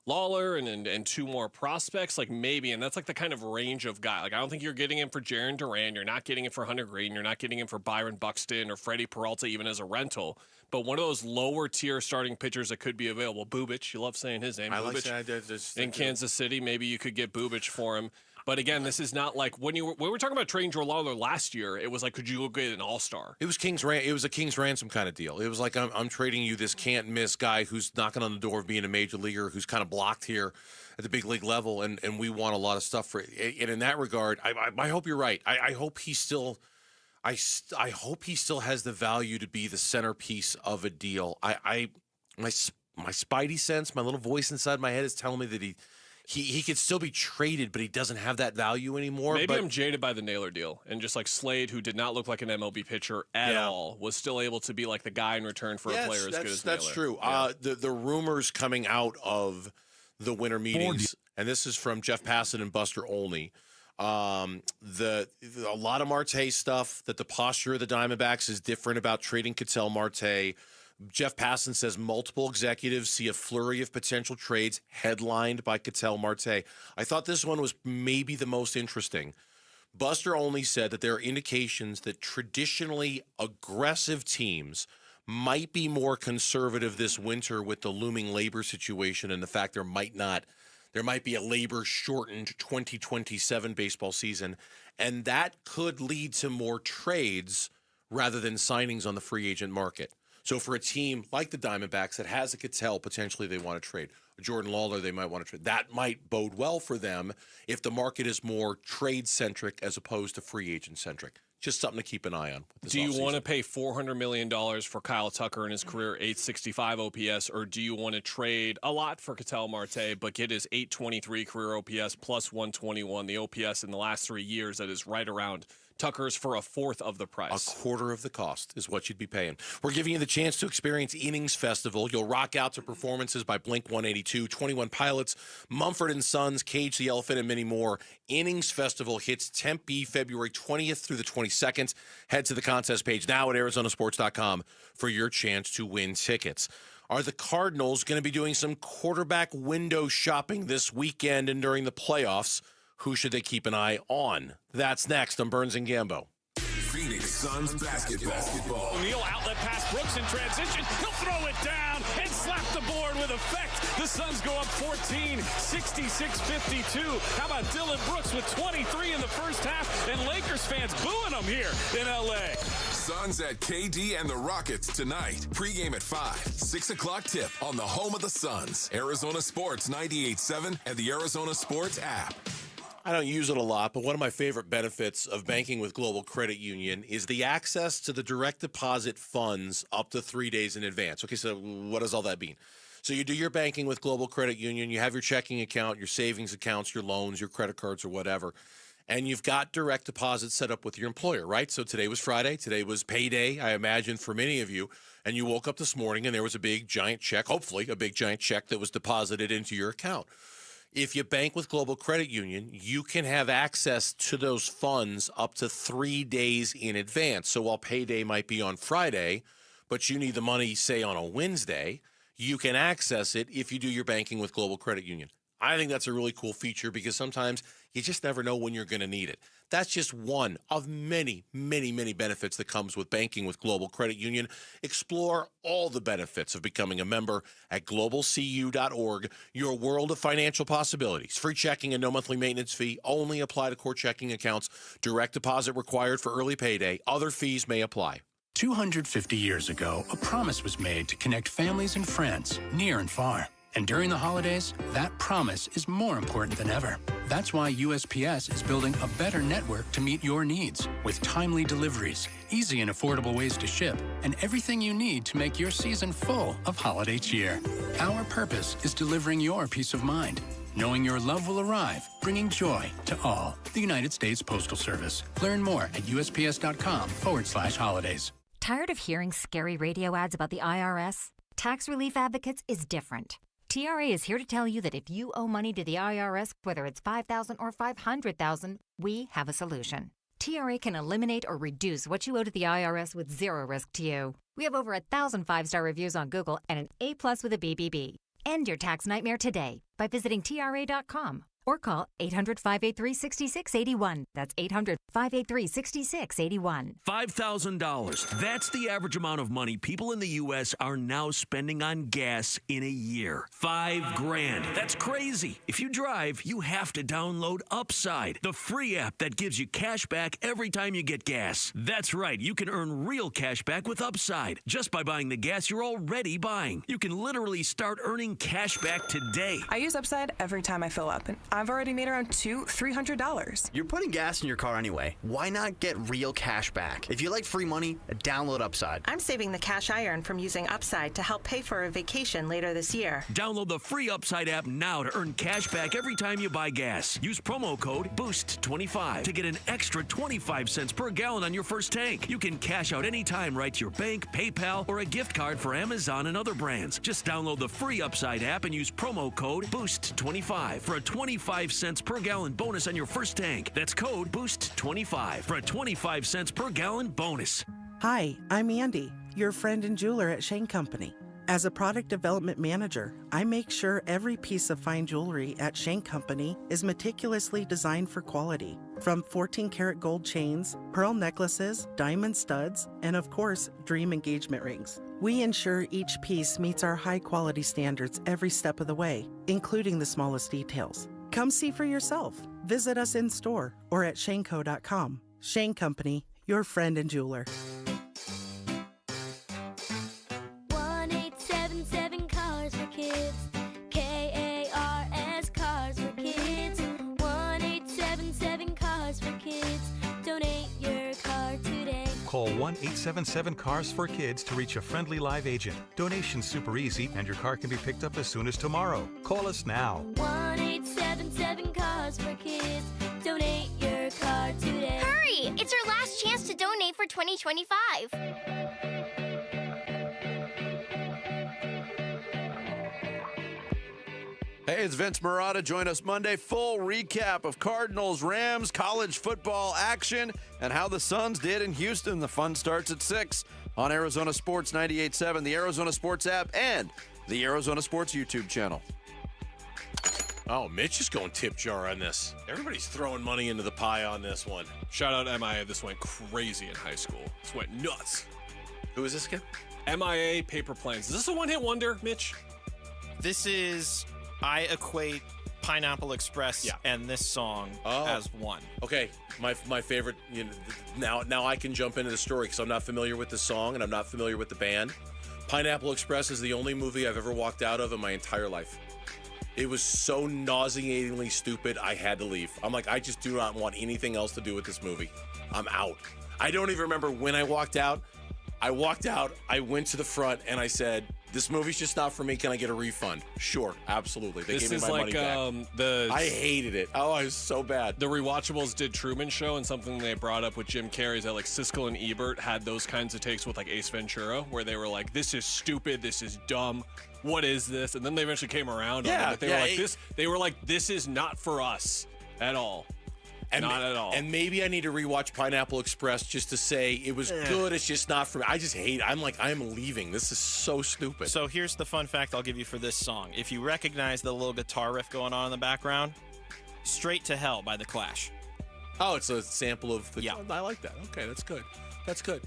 Speaker 3: Lawler and 2 more prospects? Maybe, and that's the kind of range of guy. I don't think you're getting him for Jarren Duran. You're not getting him for Hunter Green. You're not getting him for Byron Buxton or Freddie Peralta even as a rental. But one of those lower tier starting pitchers that could be available. Bubic, you love saying his name.
Speaker 8: I
Speaker 3: Bubic,
Speaker 8: like saying that.
Speaker 3: in Kansas City, maybe you could get Bubic for him. But again, this is not when we were talking about trading Jordan Lawler last year. It was could you go get an all-star?
Speaker 8: It was a King's ransom kind of deal. It was like I'm trading you this can't miss guy who's knocking on the door of being a major leaguer, who's kind of blocked here at the big league level, and we want a lot of stuff for it. And in that regard, I hope you're right. I hope he still. I hope he still has the value to be the centerpiece of a deal. My spidey sense, my little voice inside my head is telling me that he could still be traded, but he doesn't have that value anymore.
Speaker 3: Maybe I'm jaded by the Naylor deal, and just Slade, who did not look like an MLB pitcher at all, was still able to be the guy in return for a player as good as Naylor.
Speaker 8: That's true.
Speaker 3: Yeah.
Speaker 8: The rumors coming out of the winter meetings, and this is from Jeff Passan and Buster Olney. A lot of Marte stuff, that the posture of the Diamondbacks is different about trading Ketel Marte. Jeff Passan says multiple executives see a flurry of potential trades headlined by Ketel Marte. I thought this one was maybe the most interesting. Buster Olney said that there are indications that traditionally aggressive teams might be more conservative this winter with the looming labor situation and the fact there might be a labor-shortened 2027 baseball season, and that could lead to more trades rather than signings on the free agent market. So for a team like the Diamondbacks that has a Cattell potentially they want to trade, Jordan Lawler they might want to trade, that might bode well for them if the market is more trade-centric as opposed to free agent-centric. Just something to keep an eye on.
Speaker 3: Do you want to pay $400 million for Kyle Tucker in his career 865 OPS, or do you want to trade a lot for Ketel Marte but get his 823 career OPS plus 121, the OPS in the last 3 years that is right around Tucker's for a fourth of the price?
Speaker 8: A quarter of the cost is what you'd be paying. We're giving you the chance to experience Innings Festival. You'll rock out to performances by Blink-182, 21 Pilots, Mumford & Sons, Cage the Elephant, and many more. Innings Festival hits Tempe February 20th through the 22nd. Head to the contest page now at arizonasports.com for your chance to win tickets. Are the Cardinals going to be doing some quarterback window shopping this weekend and during the playoffs? Who should they keep an eye on? That's next on Burns and Gambo.
Speaker 1: Phoenix Suns basketball.
Speaker 6: O'Neal outlet pass Brooks in transition. He'll throw it down and slap the board with effect. The Suns go up 14, 66-52. How about Dylan Brooks with 23 in the first half? And Lakers fans booing him here in L.A.
Speaker 1: Suns at KD and the Rockets tonight. Pre-game at 5, 6 o'clock tip on the home of the Suns. Arizona Sports 98.7 and the Arizona Sports app.
Speaker 8: I don't use it a lot, but one of my favorite benefits of banking with Global Credit Union is the access to the direct deposit funds up to 3 days in advance. Okay, so what does all that mean? So you do your banking with Global Credit Union, you have your checking account, your savings accounts, your loans, your credit cards, or whatever, and you've got direct deposit set up with your employer, right? So today was Friday. Today was payday, I imagine, for many of you, and you woke up this morning and there was a big, giant check, hopefully a big, giant check that was deposited into your account. If you bank with Global Credit Union, you can have access to those funds up to 3 days in advance. So while payday might be on Friday, but you need the money, say, on a Wednesday, you can access it if you do your banking with Global Credit Union. I think that's a really cool feature because sometimes you just never know when you're going to need it. That's just one of many, many, many benefits that comes with banking with Global Credit Union. Explore all the benefits of becoming a member at globalcu.org, your world of financial possibilities. Free checking and no monthly maintenance fee only apply to core checking accounts. Direct deposit required for early payday. Other fees may apply.
Speaker 9: 250 years ago, a promise was made to connect families and friends near and far. And during the holidays, that promise is more important than ever. That's why USPS is building a better network to meet your needs with timely deliveries, easy and affordable ways to ship, and everything you need to make your season full of holiday cheer. Our purpose is delivering your peace of mind, knowing your love will arrive, bringing joy to all. The United States Postal Service. Learn more at USPS.com/holidays.
Speaker 10: Tired of hearing scary radio ads about the IRS? Tax Relief Advocates is different. TRA is here to tell you that if you owe money to the IRS, whether it's $5,000 or $500,000, we have a solution. TRA can eliminate or reduce what you owe to the IRS with zero risk to you. We have over 1,000 5-star reviews on Google and an A+ with a BBB. End your tax nightmare today by visiting TRA.com or call 800-583-6681. That's 800-583-6681.
Speaker 11: $5,000. That's the average amount of money people in the U.S. are now spending on gas in a year. $5,000. That's crazy. If you drive, you have to download Upside, the free app that gives you cash back every time you get gas. That's right. You can earn real cash back with Upside just by buying the gas you're already buying. You can literally start earning cash back today.
Speaker 15: I use Upside every time I fill up, and I've already made around $200-$300.
Speaker 16: You're putting gas in your car anyway. Why not get real cash back? If you like free money, download Upside.
Speaker 23: I'm saving the cash I earn from using Upside to help pay for a vacation later this year.
Speaker 11: Download the free Upside app now to earn cash back every time you buy gas. Use promo code BOOST25 to get an extra 25 cents per gallon on your first tank. You can cash out anytime right to your bank, PayPal, or a gift card for Amazon and other brands. Just download the free Upside app and use promo code BOOST25 for a 25 cents per gallon bonus on your first tank. That's code BOOST25 for a 25 cents per gallon bonus.
Speaker 24: Hi, I'm Andy, your friend and jeweler at Shane Company. As a product development manager, I make sure every piece of fine jewelry at Shane Company is meticulously designed for quality. From 14-karat gold chains, pearl necklaces, diamond studs, and of course, dream engagement rings. We ensure each piece meets our high-quality standards every step of the way, including the smallest details. Come see for yourself. Visit us in store or at shaneco.com. Shane Company, your friend and jeweler.
Speaker 5: 1-877-CARS-FOR-KIDS to reach a friendly live agent. Donation's super easy, and your car can be picked up as soon as tomorrow. Call us now.
Speaker 7: 1-877-CARS-FOR-KIDS. Donate your car today.
Speaker 12: Hurry! It's our last chance to donate for 2025.
Speaker 13: Hey, it's Vince Marotta. Join us Monday. Full recap of Cardinals, Rams, college football action, and how the Suns did in Houston. The fun starts at 6 on Arizona Sports 98.7, the Arizona Sports app, and the Arizona Sports YouTube channel.
Speaker 8: Oh, Mitch is going tip jar on this. Everybody's throwing money into the pie on this one.
Speaker 3: Shout out MIA. This went crazy in high school. This went nuts.
Speaker 8: Who is this again?
Speaker 3: MIA Paper Planes. Is this a one-hit wonder, Mitch?
Speaker 18: This is... I equate Pineapple Express and this song as one.
Speaker 8: Okay, my favorite. Now I can jump into the story because I'm not familiar with the song and I'm not familiar with the band. Pineapple Express is the only movie I've ever walked out of in my entire life. It was so nauseatingly stupid, I had to leave. I'm like, I just do not want anything else to do with this movie. I'm out. I don't even remember when I walked out. I walked out, I went to the front, and I said, this movie's just not for me. Can I get a refund? Sure, absolutely. They gave me my money back. I hated it. Oh, it was so bad.
Speaker 3: The Rewatchables did Truman Show, and something they brought up with Jim Carrey is that like Siskel and Ebert had those kinds of takes with like Ace Ventura, where they were like, this is stupid, this is dumb, what is this? And then they eventually came around on it. But they were like, this is not for us at all. Not at all.
Speaker 8: And maybe I need to rewatch Pineapple Express just to say it was good. It's just not for me. I just hate it. I'm like, I'm leaving. This is so stupid.
Speaker 18: So here's the fun fact I'll give you for this song. If you recognize the little guitar riff going on in the background, Straight to Hell by The Clash.
Speaker 8: Oh, it's a sample of the... Yeah. I like that. Okay, that's good. That's good.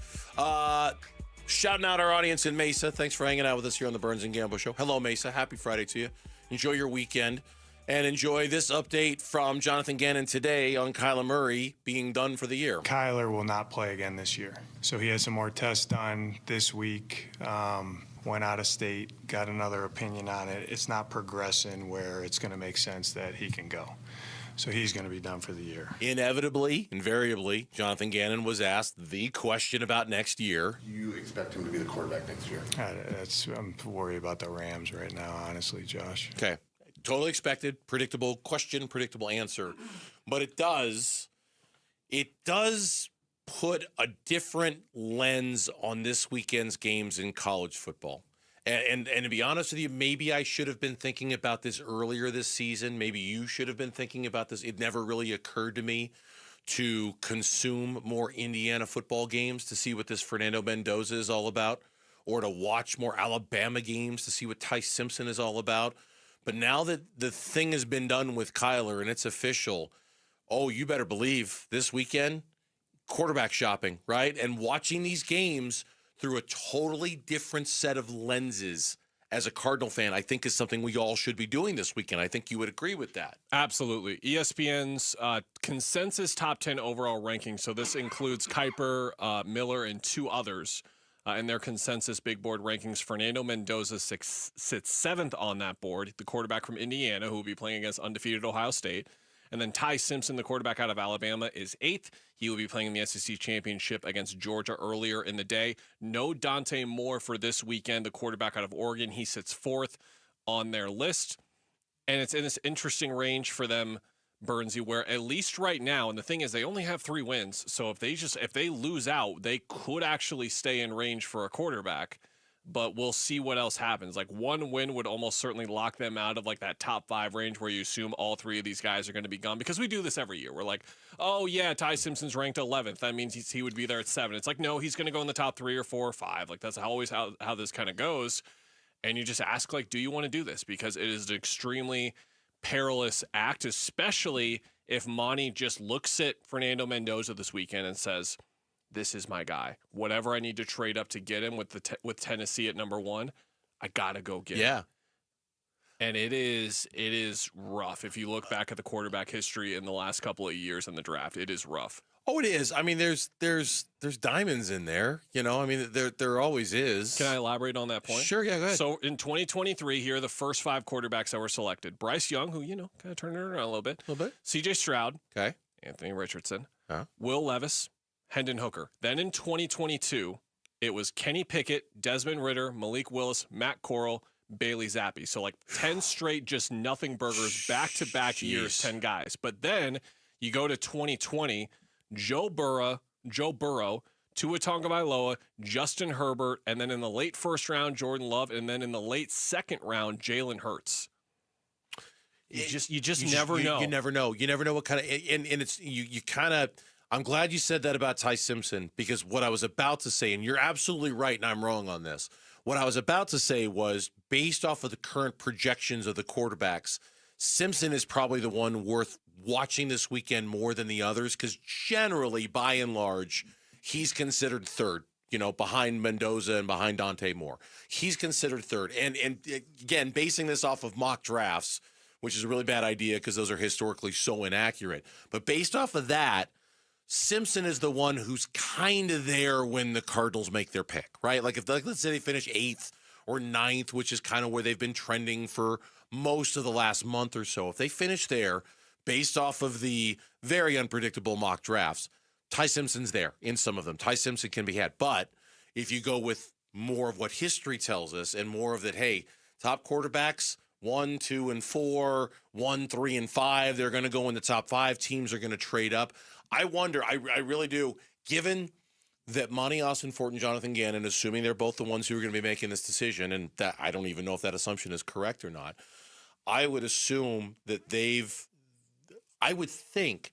Speaker 8: Shouting out our audience in Mesa. Thanks for hanging out with us here on the Burns and Gambo Show. Hello, Mesa. Happy Friday to you. Enjoy your weekend. And enjoy this update from Jonathan Gannon today on Kyler Murray being done for the year.
Speaker 2: Kyler will not play again this year. So he had some more tests done this week, went out of state, got another opinion on it. It's not progressing where it's going to make sense that he can go. So he's going to be done for the year.
Speaker 8: Inevitably, invariably, Jonathan Gannon was asked the question about next year.
Speaker 17: You expect him to be the quarterback next year?
Speaker 2: I'm worried about the Rams right now, honestly, Josh.
Speaker 8: Okay. Totally expected, predictable question, predictable answer. But it does put a different lens on this weekend's games in college football. And to be honest with you, maybe I should have been thinking about this earlier this season. Maybe you should have been thinking about this. It never really occurred to me to consume more Indiana football games to see what this Fernando Mendoza is all about, or to watch more Alabama games to see what Ty Simpson is all about. But now that the thing has been done with Kyler and it's official, you better believe this weekend, quarterback shopping, right? And watching these games through a totally different set of lenses as a Cardinal fan, I think is something we all should be doing this weekend. I think you would agree with that.
Speaker 3: Absolutely. ESPN's consensus top 10 overall ranking. So this includes Kuiper, Miller, and two others. In their consensus big board rankings, Fernando Mendoza sits 7th on that board, the quarterback from Indiana, who will be playing against undefeated Ohio State. And then Ty Simpson, the quarterback out of Alabama, is 8th. He will be playing in the SEC Championship against Georgia earlier in the day. No Dante Moore for this weekend, the quarterback out of Oregon. He sits 4th on their list. And it's in this interesting range for them, Burnsy, where at least right now, and the thing is they only have 3 wins, so if they lose out, they could actually stay in range for a quarterback, but we'll see what else happens. Like 1 win would almost certainly lock them out of like that top 5 range where you assume all 3 of these guys are going to be gone, because we do this every year. We're like, oh yeah, Ty Simpson's ranked 11th. That means he would be there at 7. It's like, no, he's going to go in the top 3 or 4 or 5. Like that's always how this kind of goes. And you just ask, like, do you want to do this? Because it is an extremely perilous act, especially if Monty just looks at Fernando Mendoza this weekend and says, this is my guy. Whatever I need to trade up to get him with Tennessee at number 1, I got to go get him. And it is rough. If you look back at the quarterback history in the last couple of years in the draft, it is rough.
Speaker 8: Oh, it is. I mean, there's diamonds in there. You know, I mean, there always is.
Speaker 3: Can I elaborate on that point?
Speaker 8: Sure, yeah, go ahead.
Speaker 3: So in 2023, here are the first 5 quarterbacks that were selected. Bryce Young, who, kind of turned it around a little bit.
Speaker 8: A little bit.
Speaker 3: CJ Stroud.
Speaker 8: Okay.
Speaker 3: Anthony Richardson. Will Levis. Hendon Hooker. Then in 2022, it was Kenny Pickett, Desmond Ridder, Malik Willis, Matt Corral, Bailey Zappi. So like 10 straight just nothing burgers, back-to-back years, 10 guys. But then you go to 2020, Joe Burrow, Tua Tagovailoa, Justin Herbert, and then in the late first round, Jordan Love, and then in the late second round, Jalen Hurts. You just never know.
Speaker 8: You never know. You never know what kind of and it's you kind of. I'm glad you said that about Ty Simpson, because what I was about to say, and you're absolutely right, and I'm wrong on this. What I was about to say was, based off of the current projections of the quarterbacks, Simpson is probably the one worth watching this weekend more than the others, because generally, by and large, he's considered third, behind Mendoza and behind Dante Moore. He's considered third. And again, basing this off of mock drafts, which is a really bad idea because those are historically so inaccurate. But based off of that, Simpson is the one who's kind of there when the Cardinals make their pick, right? Like, let's say they finish 8th or 9th, which is kind of where they've been trending for most of the last month or so. If they finish there, based off of the very unpredictable mock drafts, Ty Simpson's there in some of them. Ty Simpson can be had. But if you go with more of what history tells us and more of that, hey, top quarterbacks, 1, 2, and 4, 1, 3, and 5, they're going to go in the top 5. Teams are going to trade up. I wonder, I really do, given that Monty Austin-Fort and Jonathan Gannon, assuming they're both the ones who are going to be making this decision, and that I don't even know if that assumption is correct or not, I would assume that I would think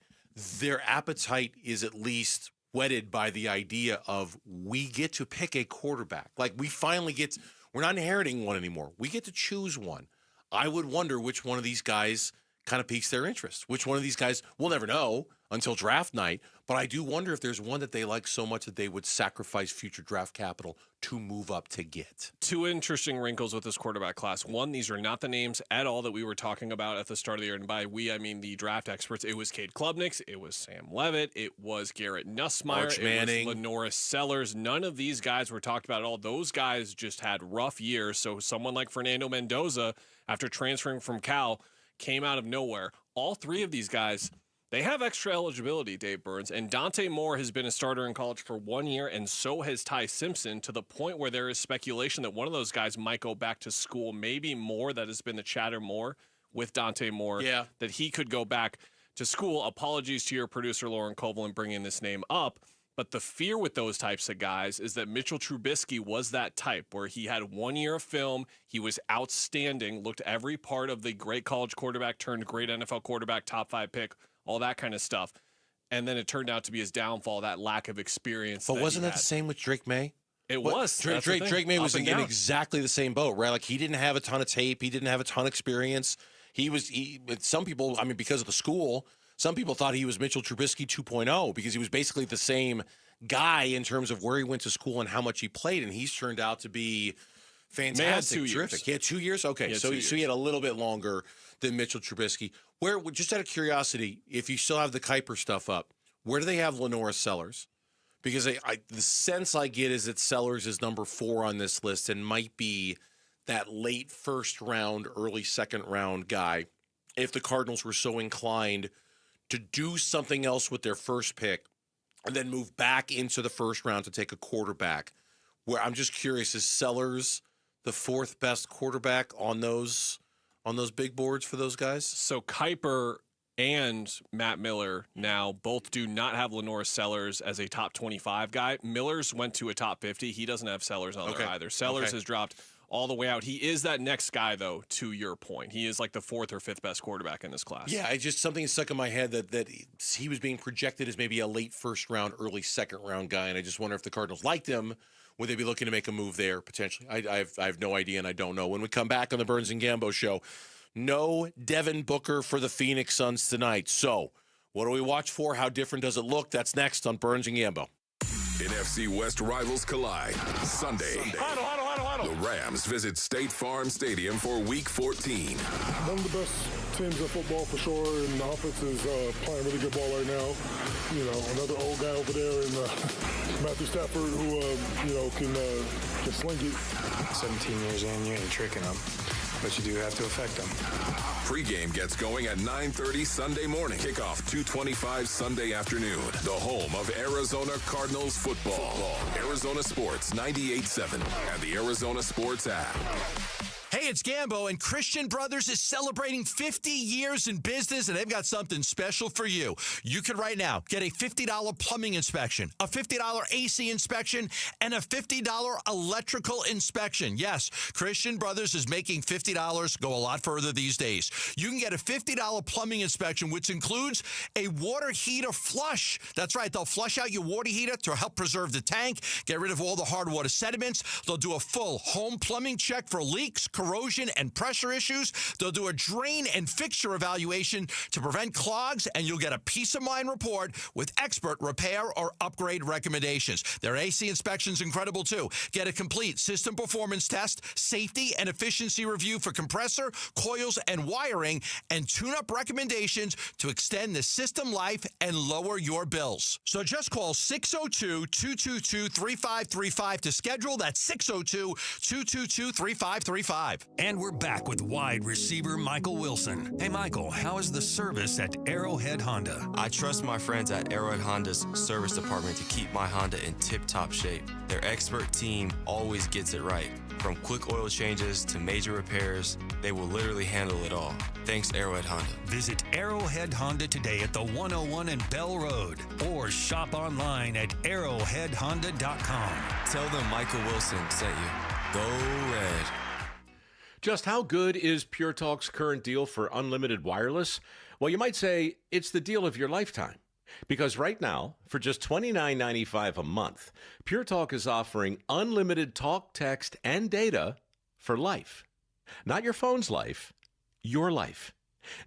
Speaker 8: their appetite is at least whetted by the idea of, we get to pick a quarterback. Like, we're not inheriting one anymore. We get to choose one. I would wonder which one of these guys kind of piques their interest. Which one of these guys, we'll never know until draft night, but I do wonder if there's one that they like so much that they would sacrifice future draft capital to move up to get.
Speaker 3: Two interesting wrinkles with this quarterback class. One, these are not the names at all that we were talking about at the start of the year. And by we, I mean the draft experts. It was Cade Klubnik. It was Sam Levitt. It was Garrett Nussmeier.
Speaker 8: Arch Manning.
Speaker 3: It was Lenoris Sellers. None of these guys were talked about at all. Those guys just had rough years. So someone like Fernando Mendoza, after transferring from Cal, came out of nowhere. All three of these guys, they have extra eligibility, Dave Burns, and Dante Moore has been a starter in college for 1 year, and so has Ty Simpson, to the point where there is speculation that one of those guys might go back to school. Maybe Moore, that has been the chatter more with Dante Moore, that he could go back to school. Apologies to your producer, Lauren Copeland, bringing this name up, but the fear with those types of guys is that Mitchell Trubisky was that type, where he had 1 year of film, he was outstanding, looked every part of the great college quarterback turned great NFL quarterback, top 5 pick, all that kind of stuff. And then it turned out to be his downfall, that lack of experience.
Speaker 8: But wasn't that the same with Drake May?
Speaker 3: It was.
Speaker 8: Drake May was in exactly the same boat, right? Like, he didn't have a ton of tape. He didn't have a ton of experience. Some people, I mean, because of the school, some people thought he was Mitchell Trubisky 2.0 because he was basically the same guy in terms of where he went to school and how much he played. And he's turned out to be fantastic, terrific. He had 2 years? Okay, so he had a little bit longer than Mitchell Trubisky. Where, just out of curiosity, if you still have the Kuiper stuff up, where do they have Lenoris Sellers? Because the sense I get is that Sellers is number 4 on this list and might be that late first round, early second round guy if the Cardinals were so inclined to do something else with their first pick and then move back into the first round to take a quarterback. Where I'm just curious, is Sellers the 4th best quarterback on those big boards for those guys?
Speaker 3: So Kuiper and Matt Miller now both do not have Lenoris Sellers as a top 25 guy. Miller's went to a top 50. He doesn't have Sellers on there either. Sellers has dropped all the way out. He is that next guy, though, to your point. He is like the 4th or 5th best quarterback in this class.
Speaker 8: Yeah, something stuck in my head that he was being projected as maybe a late first round, early second round guy, and I just wonder if the Cardinals liked him. Would they be looking to make a move there potentially? I have no idea, and I don't know. When we come back on the Burns and Gambo show, no Devin Booker for the Phoenix Suns tonight. So what do we watch for? How different does it look? That's next on Burns and Gambo.
Speaker 1: NFC West rivals collide Sunday. The Rams visit State Farm Stadium for Week 14.
Speaker 14: One of the best teams in football for sure, and the offense is playing really good ball right now. Another old guy over there in Matthew Stafford who can sling it.
Speaker 2: 17 years in, you ain't tricking him. but you do have to affect them.
Speaker 1: Pregame gets going at 9:30 Sunday morning. Kickoff 2:25 Sunday afternoon. The home of Arizona Cardinals football. Arizona Sports 98.7 and the Arizona Sports app.
Speaker 19: Hey, it's Gambo, and Christian Brothers is celebrating 50 years in business, and they've got something special for you. You can right now get a $50 plumbing inspection, a $50 AC inspection, and a $50 electrical inspection. Yes, Christian Brothers is making $50 go a lot further these days. You can get a $50 plumbing inspection, which includes a water heater flush. That's right, they'll flush out your water heater to help preserve the tank, get rid of all the hard water sediments. They'll do a full home plumbing check for leaks, corrosion, and pressure issues. They'll do a drain and fixture evaluation to prevent clogs, and you'll get a peace of mind report with expert repair or upgrade recommendations. Their AC inspection's incredible, too. Get a complete system performance test, safety and efficiency review for compressor, coils, and wiring, and tune-up recommendations to extend the system life and lower your bills. So just call 602-222-3535 to schedule. That's 602-222-3535.
Speaker 11: And we're back with wide receiver Michael Wilson. Hey, Michael, how is the service at Arrowhead Honda?
Speaker 20: I trust my friends at Arrowhead Honda's service department to keep my Honda in tip-top shape. Their expert team always gets it right. From quick oil changes to major repairs, they will literally handle it all. Thanks, Arrowhead Honda.
Speaker 11: Visit Arrowhead Honda today at the 101 and Bell Road, or shop online at arrowheadhonda.com.
Speaker 20: Tell them Michael Wilson sent you. Go Red.
Speaker 21: Just how good is Pure Talk's current deal for unlimited wireless? Well, you might say it's the deal of your lifetime. Because right now, for just $29.95 a month, Pure Talk is offering unlimited talk, text, and data for life. Not your phone's life, your life.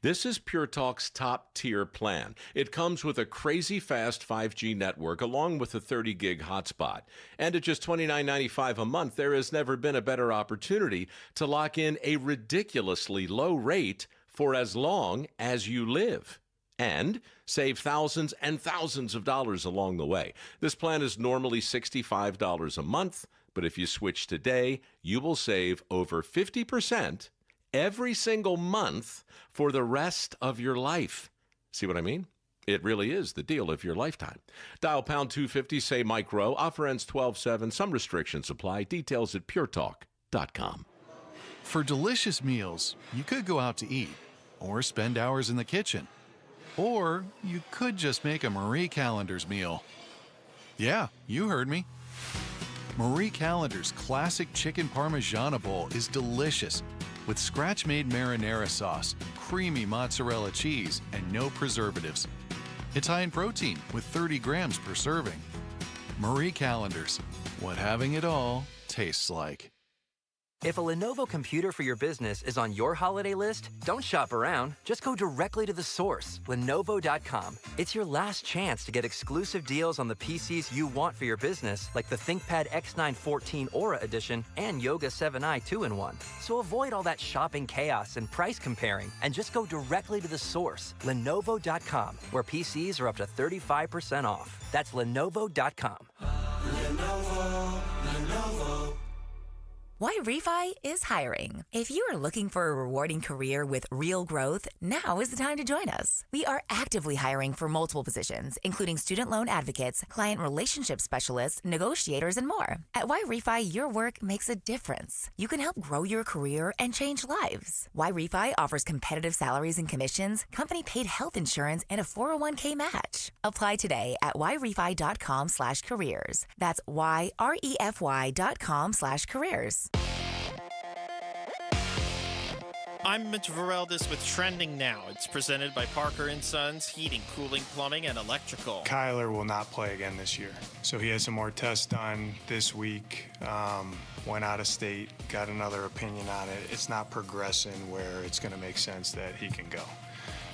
Speaker 21: This is Pure Talk's top-tier plan. It comes with a crazy fast 5G network along with a 30-gig hotspot. And at just $29.95 a month, there has never been a better opportunity to lock in a ridiculously low rate for as long as you live. And save thousands and thousands of dollars along the way. This plan is normally $65 a month, but if you switch today, you will save over 50% every single month for the rest of your life. See what I mean? It really is the deal of your lifetime. Dial pound 250, say Mike Rowe. Offer ends 12/7. Some restrictions apply. Details at puretalk.com.
Speaker 22: For delicious meals, you could go out to eat or spend hours in the kitchen. Or you could just make a Marie Callender's meal. Yeah, you heard me. Marie Callender's classic chicken parmigiana bowl is delicious with scratch-made marinara sauce, creamy mozzarella cheese, and no preservatives. It's high in protein with 30 grams per serving. Marie Callender's, what having it all tastes like.
Speaker 25: If a Lenovo computer for your business is on your holiday list, don't shop around. Just go directly to the source, Lenovo.com. It's your last chance to get exclusive deals on the PCs you want for your business, like the ThinkPad X9 14 Aura Edition and Yoga 7i 2-in-1. So avoid all that shopping chaos and price comparing, and just go directly to the source, Lenovo.com, where PCs are up to 35% off. That's Lenovo.com.
Speaker 26: Lenovo.
Speaker 27: Why Refi is hiring. If you are looking for a rewarding career with real growth, now is the time to join us. We are actively hiring for multiple positions, including student loan advocates, client relationship specialists, negotiators, and more. At Why Refi, your work makes a difference. You can help grow your career and change lives. Why Refi offers competitive salaries and commissions, company-paid health insurance, and a 401k match. Apply today at whyrefi.com/careers. That's YREFY.com/careers.
Speaker 18: I'm Mitch Vareldes with Trending Now. It's presented by Parker & Sons Heating, Cooling, Plumbing, and Electrical.
Speaker 2: Kyler will not play again this year. So he had some more tests done this week, went out of state, got another opinion on it. It's not progressing where it's going to make sense that he can go.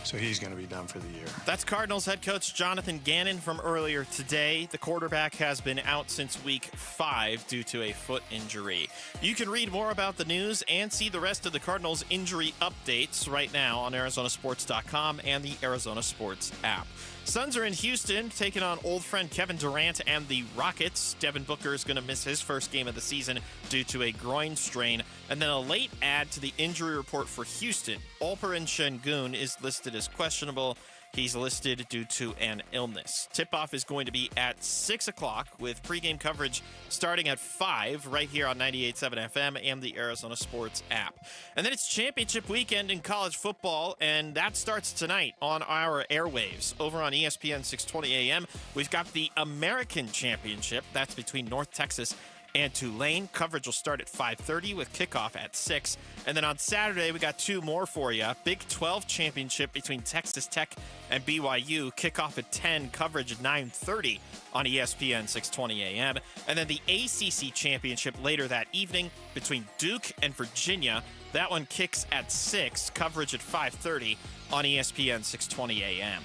Speaker 2: So he's going to be done for the year.
Speaker 18: That's Cardinals head coach Jonathan Gannon from earlier today. The quarterback has been out since week 5 due to a foot injury. You can read more about the news and see the rest of the Cardinals injury updates right now on ArizonaSports.com and the Arizona Sports app. Suns are in Houston, taking on old friend Kevin Durant and the Rockets. Devin Booker is going to miss his first game of the season due to a groin strain. And then a late add to the injury report for Houston. Alperen Şengün is listed as questionable. He's listed due to an illness. Tip-off is going to be at 6 o'clock with pregame coverage starting at 5 right here on 98.7 FM and the Arizona Sports app. And then it's championship weekend in college football, and that starts tonight on our airwaves. Over on ESPN 620 AM, we've got the American Championship. That's between North Texas and Tulane. Coverage will start at 5:30 with kickoff at 6. And then on Saturday, we got 2 more for you. Big 12 championship between Texas Tech and BYU. Kickoff at 10, coverage at 9:30 on ESPN 620 AM. And then the ACC championship later that evening between Duke and Virginia. That one kicks at 6, coverage at 5:30 on ESPN 620 AM.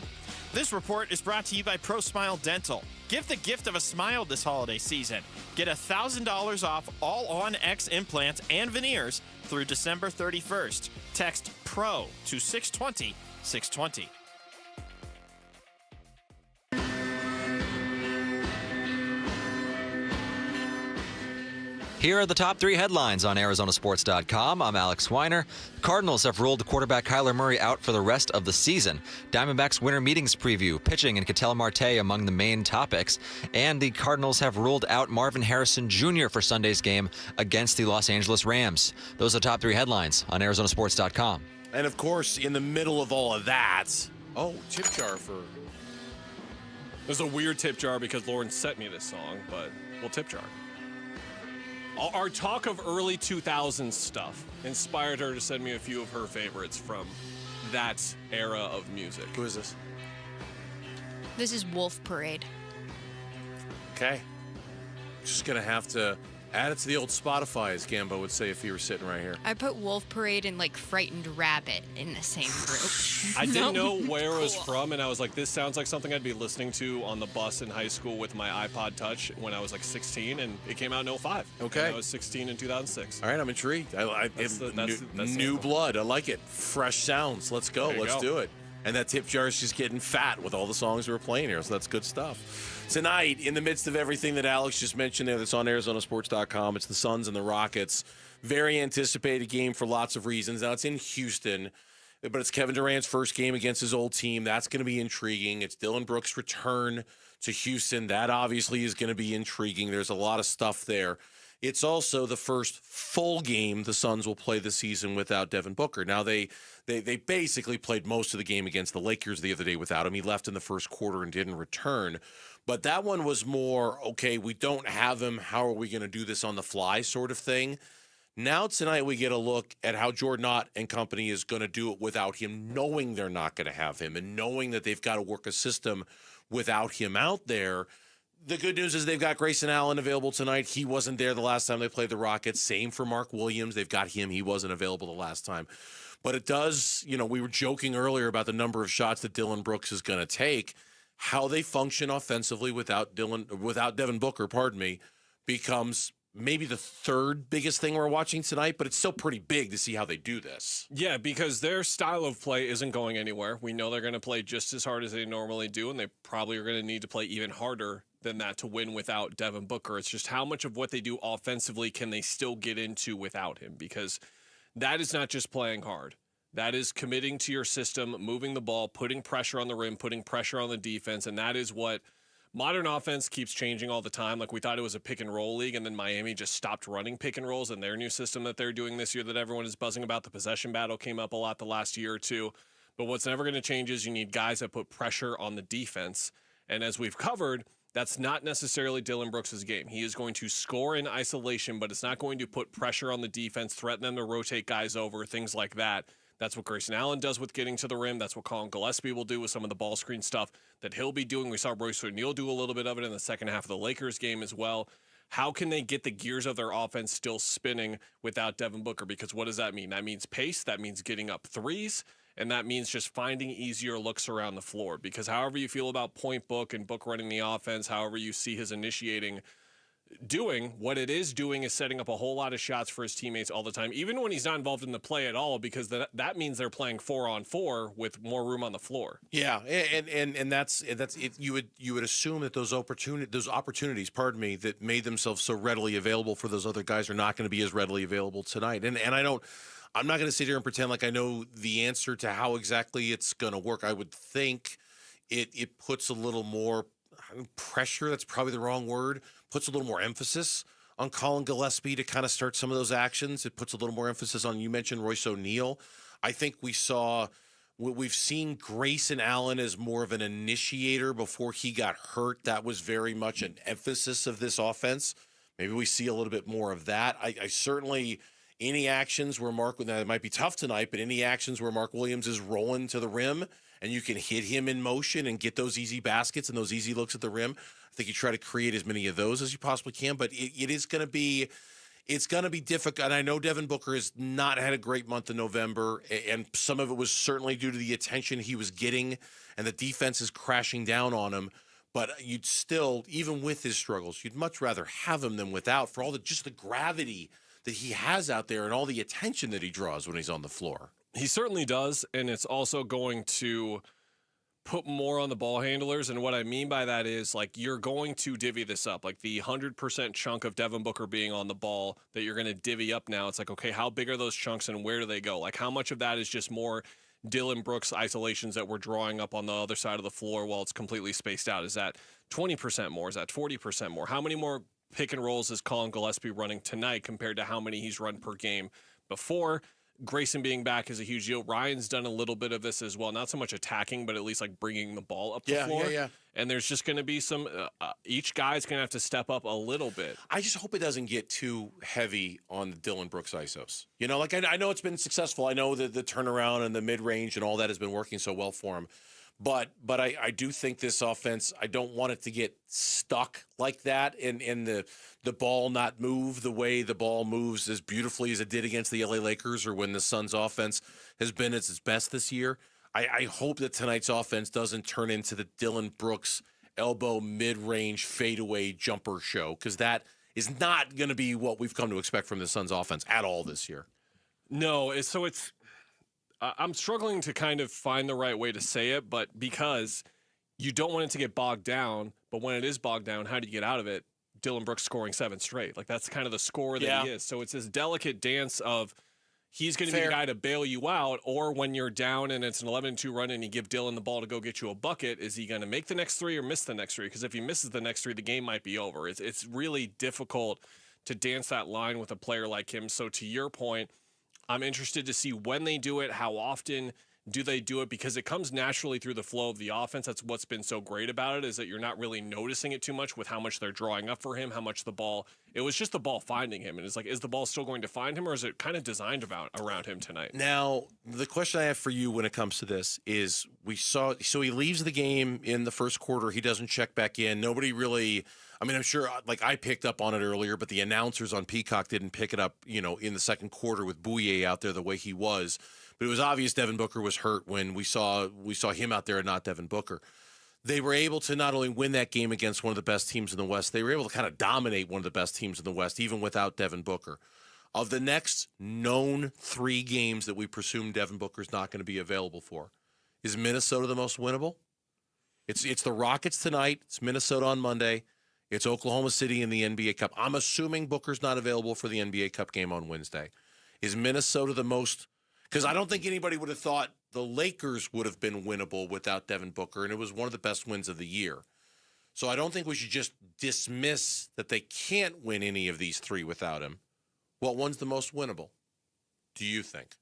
Speaker 18: This report is brought to you by ProSmile Dental. Give the gift of a smile this holiday season. Get $1,000 off all On-X implants and veneers through December 31st. Text PRO to 620 620.
Speaker 4: Here are the top 3 headlines on ArizonaSports.com. I'm Alex Weiner. The Cardinals have ruled quarterback Kyler Murray out for the rest of the season. Diamondbacks winter meetings preview, pitching, and Ketel Marte among the main topics. And the Cardinals have ruled out Marvin Harrison Jr. for Sunday's game against the Los Angeles Rams. Those are the top 3 headlines on ArizonaSports.com.
Speaker 8: And, of course, in the middle of all of that, tip jar for...
Speaker 3: There's a weird tip jar because Lauren sent me this song, but we'll tip jar. Our talk of early 2000s stuff inspired her to send me a few of her favorites from that era of music.
Speaker 8: Who is this?
Speaker 6: This is Wolf Parade.
Speaker 8: Okay. Just going to have to add it to the old Spotify, as Gambo would say if he were sitting right here.
Speaker 6: I put Wolf Parade and Frightened Rabbit in the same group.
Speaker 3: I didn't know where it was from, and I was like, this sounds like something I'd be listening to on the bus in high school with my iPod Touch when I was 16, and it came out in 05.
Speaker 8: Okay.
Speaker 3: And I was 16 in 2006.
Speaker 8: All right, I'm intrigued. That's new blood. I like it. Fresh sounds. Let's go. Let's do it. And that tip jar is just getting fat with all the songs we're playing here, so that's good stuff. Tonight, in the midst of everything that Alex just mentioned there that's on ArizonaSports.com, it's the Suns and the Rockets. Very anticipated game for lots of reasons. Now, it's in Houston, but it's Kevin Durant's first game against his old team. That's going to be intriguing. It's Dylan Brooks' return to Houston. That obviously is going to be intriguing. There's a lot of stuff there. It's also the first full game the Suns will play this season without Devin Booker. Now, they basically played most of the game against the Lakers the other day without him. He left in the first quarter and didn't return. But that one was more, okay, we don't have him. How are we going to do this on the fly sort of thing? Now tonight we get a look at how Jordan Ott and company is going to do it without him, knowing they're not going to have him and knowing that they've got to work a system without him out there. The good news is they've got Grayson Allen available tonight. He wasn't there the last time they played the Rockets. Same for Mark Williams. They've got him. He wasn't available the last time. But it does, we were joking earlier about the number of shots that Dylan Brooks is going to take. How they function offensively without Devin Booker, becomes maybe the third biggest thing we're watching tonight, but it's still pretty big to see how they do this.
Speaker 3: Yeah, because their style of play isn't going anywhere. We know they're going to play just as hard as they normally do, and they probably are going to need to play even harder than that to win without Devin Booker. It's just how much of what they do offensively can they still get into without him, because that is not just playing hard. That is committing to your system, moving the ball, putting pressure on the rim, putting pressure on the defense, and that is what modern offense keeps changing all the time. Like, we thought it was a pick-and-roll league, and then Miami just stopped running pick-and-rolls, and their new system that they're doing this year that everyone is buzzing about, the possession battle, came up a lot the last year or two. But what's never going to change is you need guys that put pressure on the defense, and as we've covered, that's not necessarily Dylan Brooks' game. He is going to score in isolation, but it's not going to put pressure on the defense, threaten them to rotate guys over, things like that. That's what Grayson Allen does with getting to the rim. That's what Colin Gillespie will do with some of the ball screen stuff that he'll be doing. We saw Royce O'Neal do a little bit of it in the second half of the Lakers game as well. How can they get the gears of their offense still spinning without Devin Booker? Because what does that mean? That means pace. That means getting up threes. And that means just finding easier looks around the floor. Because however you feel about Point Book and Book running the offense, however you see his initiating, doing. What it is doing is setting up a whole lot of shots for his teammates all the time, even when he's not involved in the play at all, because that means they're playing 4-on-4 with more room on the floor.
Speaker 8: Yeah, and that's it. You would assume that those opportunities, pardon me, that made themselves so readily available for those other guys are not going to be as readily available tonight. And I'm not going to sit here and pretend like I know the answer to how exactly it's going to work. I would think it puts a little more pressure. That's probably the wrong word. Puts a little more emphasis on Colin Gillespie to kind of start some of those actions. It puts a little more emphasis on, you mentioned Royce O'Neal. I think we've seen Grayson Allen as more of an initiator before he got hurt. That was very much an emphasis of this offense. Maybe we see a little bit more of that. I certainly, any actions where now it might be tough tonight, but any actions where Mark Williams is rolling to the rim and you can hit him in motion and get those easy baskets and those easy looks at the rim, I think you try to create as many of those as you possibly can. But it is going to be, it's going to be difficult. And I know Devin Booker has not had a great month in November, and some of it was certainly due to the attention he was getting and the defense is crashing down on him. But you'd still, even with his struggles, you'd much rather have him than without, for all just the gravity that he has out there and all the attention that he draws when he's on the floor.
Speaker 3: He certainly does, and it's also going to put more on the ball handlers. And what I mean by that is, like, you're going to divvy this up. Like, the 100% chunk of Devin Booker being on the ball that you're going to divvy up now, it's like, okay, how big are those chunks and where do they go? Like, how much of that is just more Dylan Brooks isolations that we're drawing up on the other side of the floor while it's completely spaced out? Is that 20% more? Is that 40% more? How many more pick and rolls is Colin Gillespie running tonight compared to how many he's run per game before? Grayson being back is a huge deal. Ryan's done a little bit of this as well. Not so much attacking, but at least like bringing the ball up the floor.
Speaker 8: Yeah.
Speaker 3: And there's just going to be some, each guy's going to have to step up a little bit.
Speaker 8: I just hope it doesn't get too heavy on the Dylan Brooks ISOs. You know, like I know it's been successful. I know that the turnaround and the mid-range and all that has been working so well for him. But I do think this offense, I don't want it to get stuck like that and the ball not move the way the ball moves as beautifully as it did against the LA Lakers or when the Suns offense has been at its best this year. I hope that tonight's offense doesn't turn into the Dylan Brooks elbow mid-range fadeaway jumper show, because that is not going to be what we've come to expect from the Suns offense at all this year.
Speaker 3: No, I'm struggling to kind of find the right way to say it, but because you don't want it to get bogged down, but when it is bogged down, how do you get out of it? Dylan Brooks scoring 7 straight. Like, that's kind of the score that he is. So it's this delicate dance of he's going to be the guy to bail you out, or when you're down and it's an 11-2 run and you give Dylan the ball to go get you a bucket, is he going to make the next 3 or miss the next 3? Because if he misses the next 3, the game might be over. It's really difficult to dance that line with a player like him. So to your point, I'm interested to see when they do it, how often do they do it, because it comes naturally through the flow of the offense. That's what's been so great about it, is that you're not really noticing it too much with how much they're drawing up for him, how much the ball, it was just the ball finding him. And it's like, is the ball still going to find him, or is it kind of designed around him tonight?
Speaker 8: Now, the question I have for you when it comes to this is, so he leaves the game in the first quarter. He doesn't check back in. Nobody really, I mean, I'm sure, like, I picked up on it earlier, but the announcers on Peacock didn't pick it up, in the second quarter with Bouye out there the way he was. But it was obvious Devin Booker was hurt when we saw him out there and not Devin Booker. They were able to not only win that game against one of the best teams in the West, they were able to kind of dominate one of the best teams in the West, even without Devin Booker. Of the next known 3 games that we presume Devin Booker's not going to be available for, is Minnesota the most winnable? It's the Rockets tonight. It's Minnesota on Monday. It's Oklahoma City in the NBA Cup. I'm assuming Booker's not available for the NBA Cup game on Wednesday. Is Minnesota the most? Because I don't think anybody would have thought the Lakers would have been winnable without Devin Booker, and it was one of the best wins of the year. So I don't think we should just dismiss that they can't win any of these 3 without him. What one's the most winnable, do you think?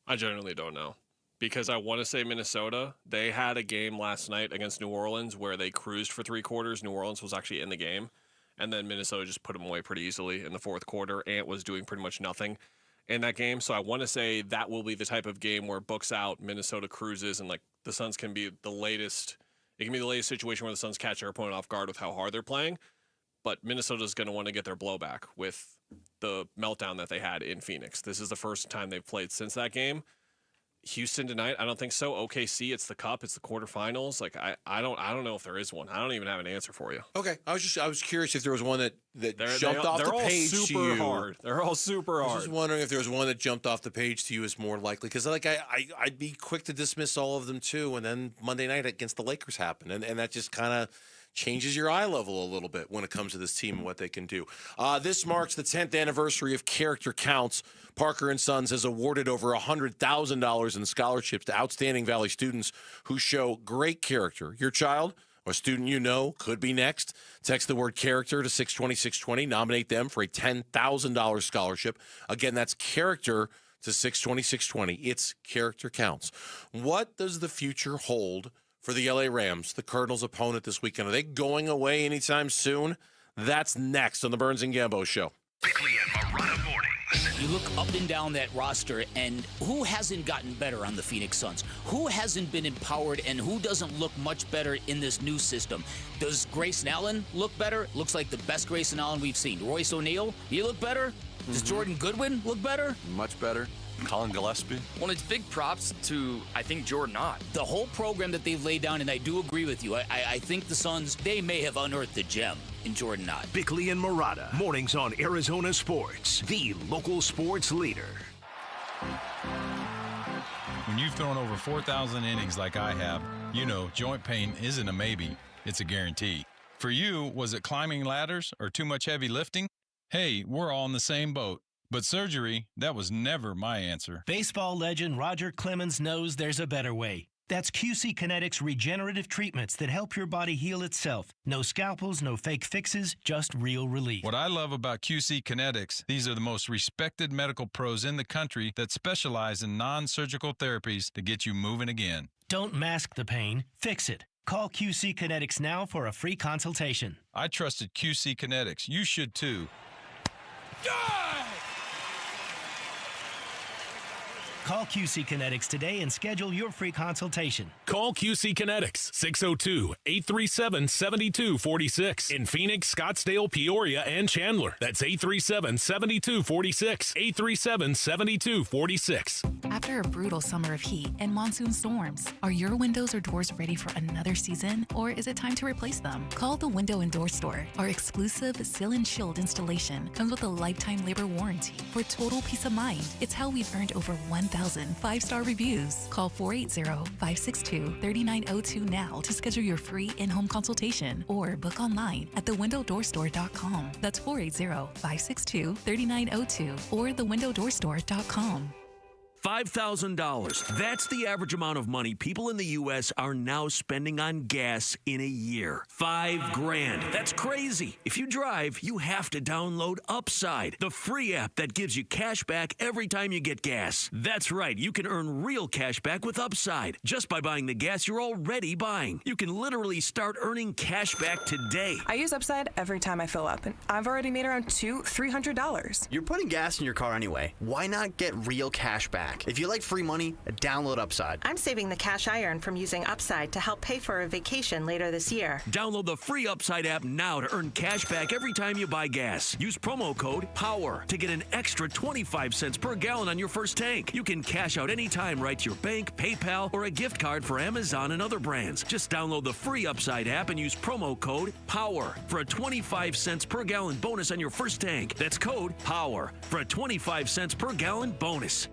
Speaker 3: I generally don't know, because I want to say Minnesota. They had a game last night against New Orleans where they cruised for 3 quarters. New Orleans was actually in the game, and then Minnesota just put them away pretty easily in the fourth quarter. Ant was doing pretty much nothing in that game. So I want to say that will be the type of game where Book's out, Minnesota cruises, and like the Suns can be the latest. It can be the latest situation where the Suns catch their opponent off guard with how hard they're playing. But Minnesota's going to want to get their blowback with the meltdown that they had in Phoenix. This is the first time they've played since that game. Houston tonight? I don't think so. OKC, it's the Cup, it's the quarterfinals. Like I don't know if there is one. I don't even have an answer for you.
Speaker 8: Okay, I was curious if there was one that jumped off the page to you.
Speaker 3: They're all super hard. They're all super hard.
Speaker 8: I was just wondering if there was one that jumped off the page to you as more likely, because I'd be quick to dismiss all of them too, and then Monday night against the Lakers happened, and that just kind of changes your eye level a little bit when it comes to this team and what they can do. This marks the 10th anniversary of Character Counts. Parker & Sons has awarded over $100,000 in scholarships to outstanding Valley students who show great character. Your child or student you know could be next. Text the word character to 620-620. Nominate them for a $10,000 scholarship. Again, that's character to 620-620. It's Character Counts. What does the future hold for the LA Rams, the Cardinals' opponent this weekend? Are they going away anytime soon? That's next on the Burns and Gambo Show.
Speaker 5: Bickley and Morata mornings. You look up and down that roster, and who hasn't gotten better on the Phoenix Suns? Who hasn't been empowered, and who doesn't look much better in this new system? Does Grayson Allen look better? Looks like the best Grayson Allen we've seen. Royce O'Neal, he look better? Does Jordan Goodwin look better?
Speaker 13: Much better. Colin Gillespie.
Speaker 5: Well, it's big props to, I think, Jordan Ott. The whole program that they've laid down, and I do agree with you. I think the Suns, they may have unearthed the gem in Jordan Ott.
Speaker 11: Bickley and Morata, mornings on Arizona Sports, the local sports leader.
Speaker 9: When you've thrown over 4,000 innings like I have, you know joint pain isn't a maybe, it's a guarantee. For you, was it climbing ladders or too much heavy lifting? Hey, we're all in the same boat. But surgery, that was never my answer.
Speaker 10: Baseball legend Roger Clemens knows there's a better way. That's QC Kinetics regenerative treatments that help your body heal itself. No scalpels, no fake fixes, just real relief.
Speaker 9: What I love about QC Kinetics, these are the most respected medical pros in the country that specialize in non-surgical therapies to get you moving again.
Speaker 10: Don't mask the pain, fix it. Call QC Kinetics now for a free consultation.
Speaker 9: I trusted QC Kinetics. You should too.
Speaker 10: Call QC Kinetics today and schedule your free consultation.
Speaker 15: Call QC Kinetics, 602-837-7246. In Phoenix, Scottsdale, Peoria, and Chandler. That's 837-7246. 837-7246.
Speaker 16: After a brutal summer of heat and monsoon storms, are your windows or doors ready for another season, or is it time to replace them? Call the Window and Door Store. Our exclusive Seal and Shield installation comes with a lifetime labor warranty for total peace of mind. It's how we've earned over 1,000 5-star reviews. Call 480-562-3902 now to schedule your free in-home consultation or book online at thewindowdoorstore.com. That's 480-562-3902 or thewindowdoorstore.com.
Speaker 11: $5,000. That's the average amount of money people in the U.S. are now spending on gas in a year. $5,000. That's crazy. If you drive, you have to download Upside, the free app that gives you cash back every time you get gas. That's right. You can earn real cash back with Upside just by buying the gas you're already buying. You can literally start earning cash back today.
Speaker 23: I use Upside every time I fill up, and I've already made around $300.
Speaker 24: You're putting gas in your car anyway. Why not get real cash back? If you like free money, download Upside.
Speaker 23: I'm saving the cash I earn from using Upside to help pay for a vacation later this year.
Speaker 11: Download the free Upside app now to earn cash back every time you buy gas. Use promo code POWER to get an extra 25 cents per gallon on your first tank. You can cash out anytime right to your bank, PayPal, or a gift card for Amazon and other brands. Just download the free Upside app and use promo code POWER for a 25 cents per gallon bonus on your first tank. That's code POWER for a 25 cents per gallon bonus.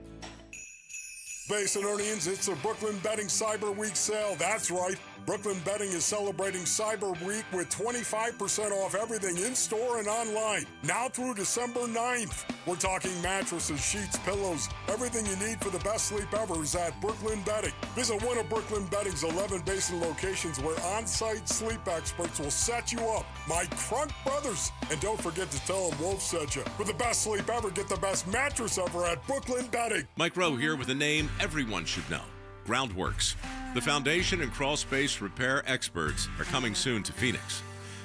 Speaker 14: Basinonians, it's the Brooklyn Betting Cyber Week sale. That's right. Brooklyn Betting is celebrating Cyber Week with 25% off everything in-store and online. Now through December 9th. We're talking mattresses, sheets, pillows, everything you need for the best sleep ever is at Brooklyn Betting. Visit one of Brooklyn Betting's 11 Basin locations where on-site sleep experts will set you up. My Crunk Brothers. And don't forget to tell them Wolf sent you. For the best sleep ever, get the best mattress ever at Brooklyn Betting.
Speaker 21: Mike Rowe here with a name everyone should know. Groundworks. The foundation and crawl space repair experts are coming soon to Phoenix.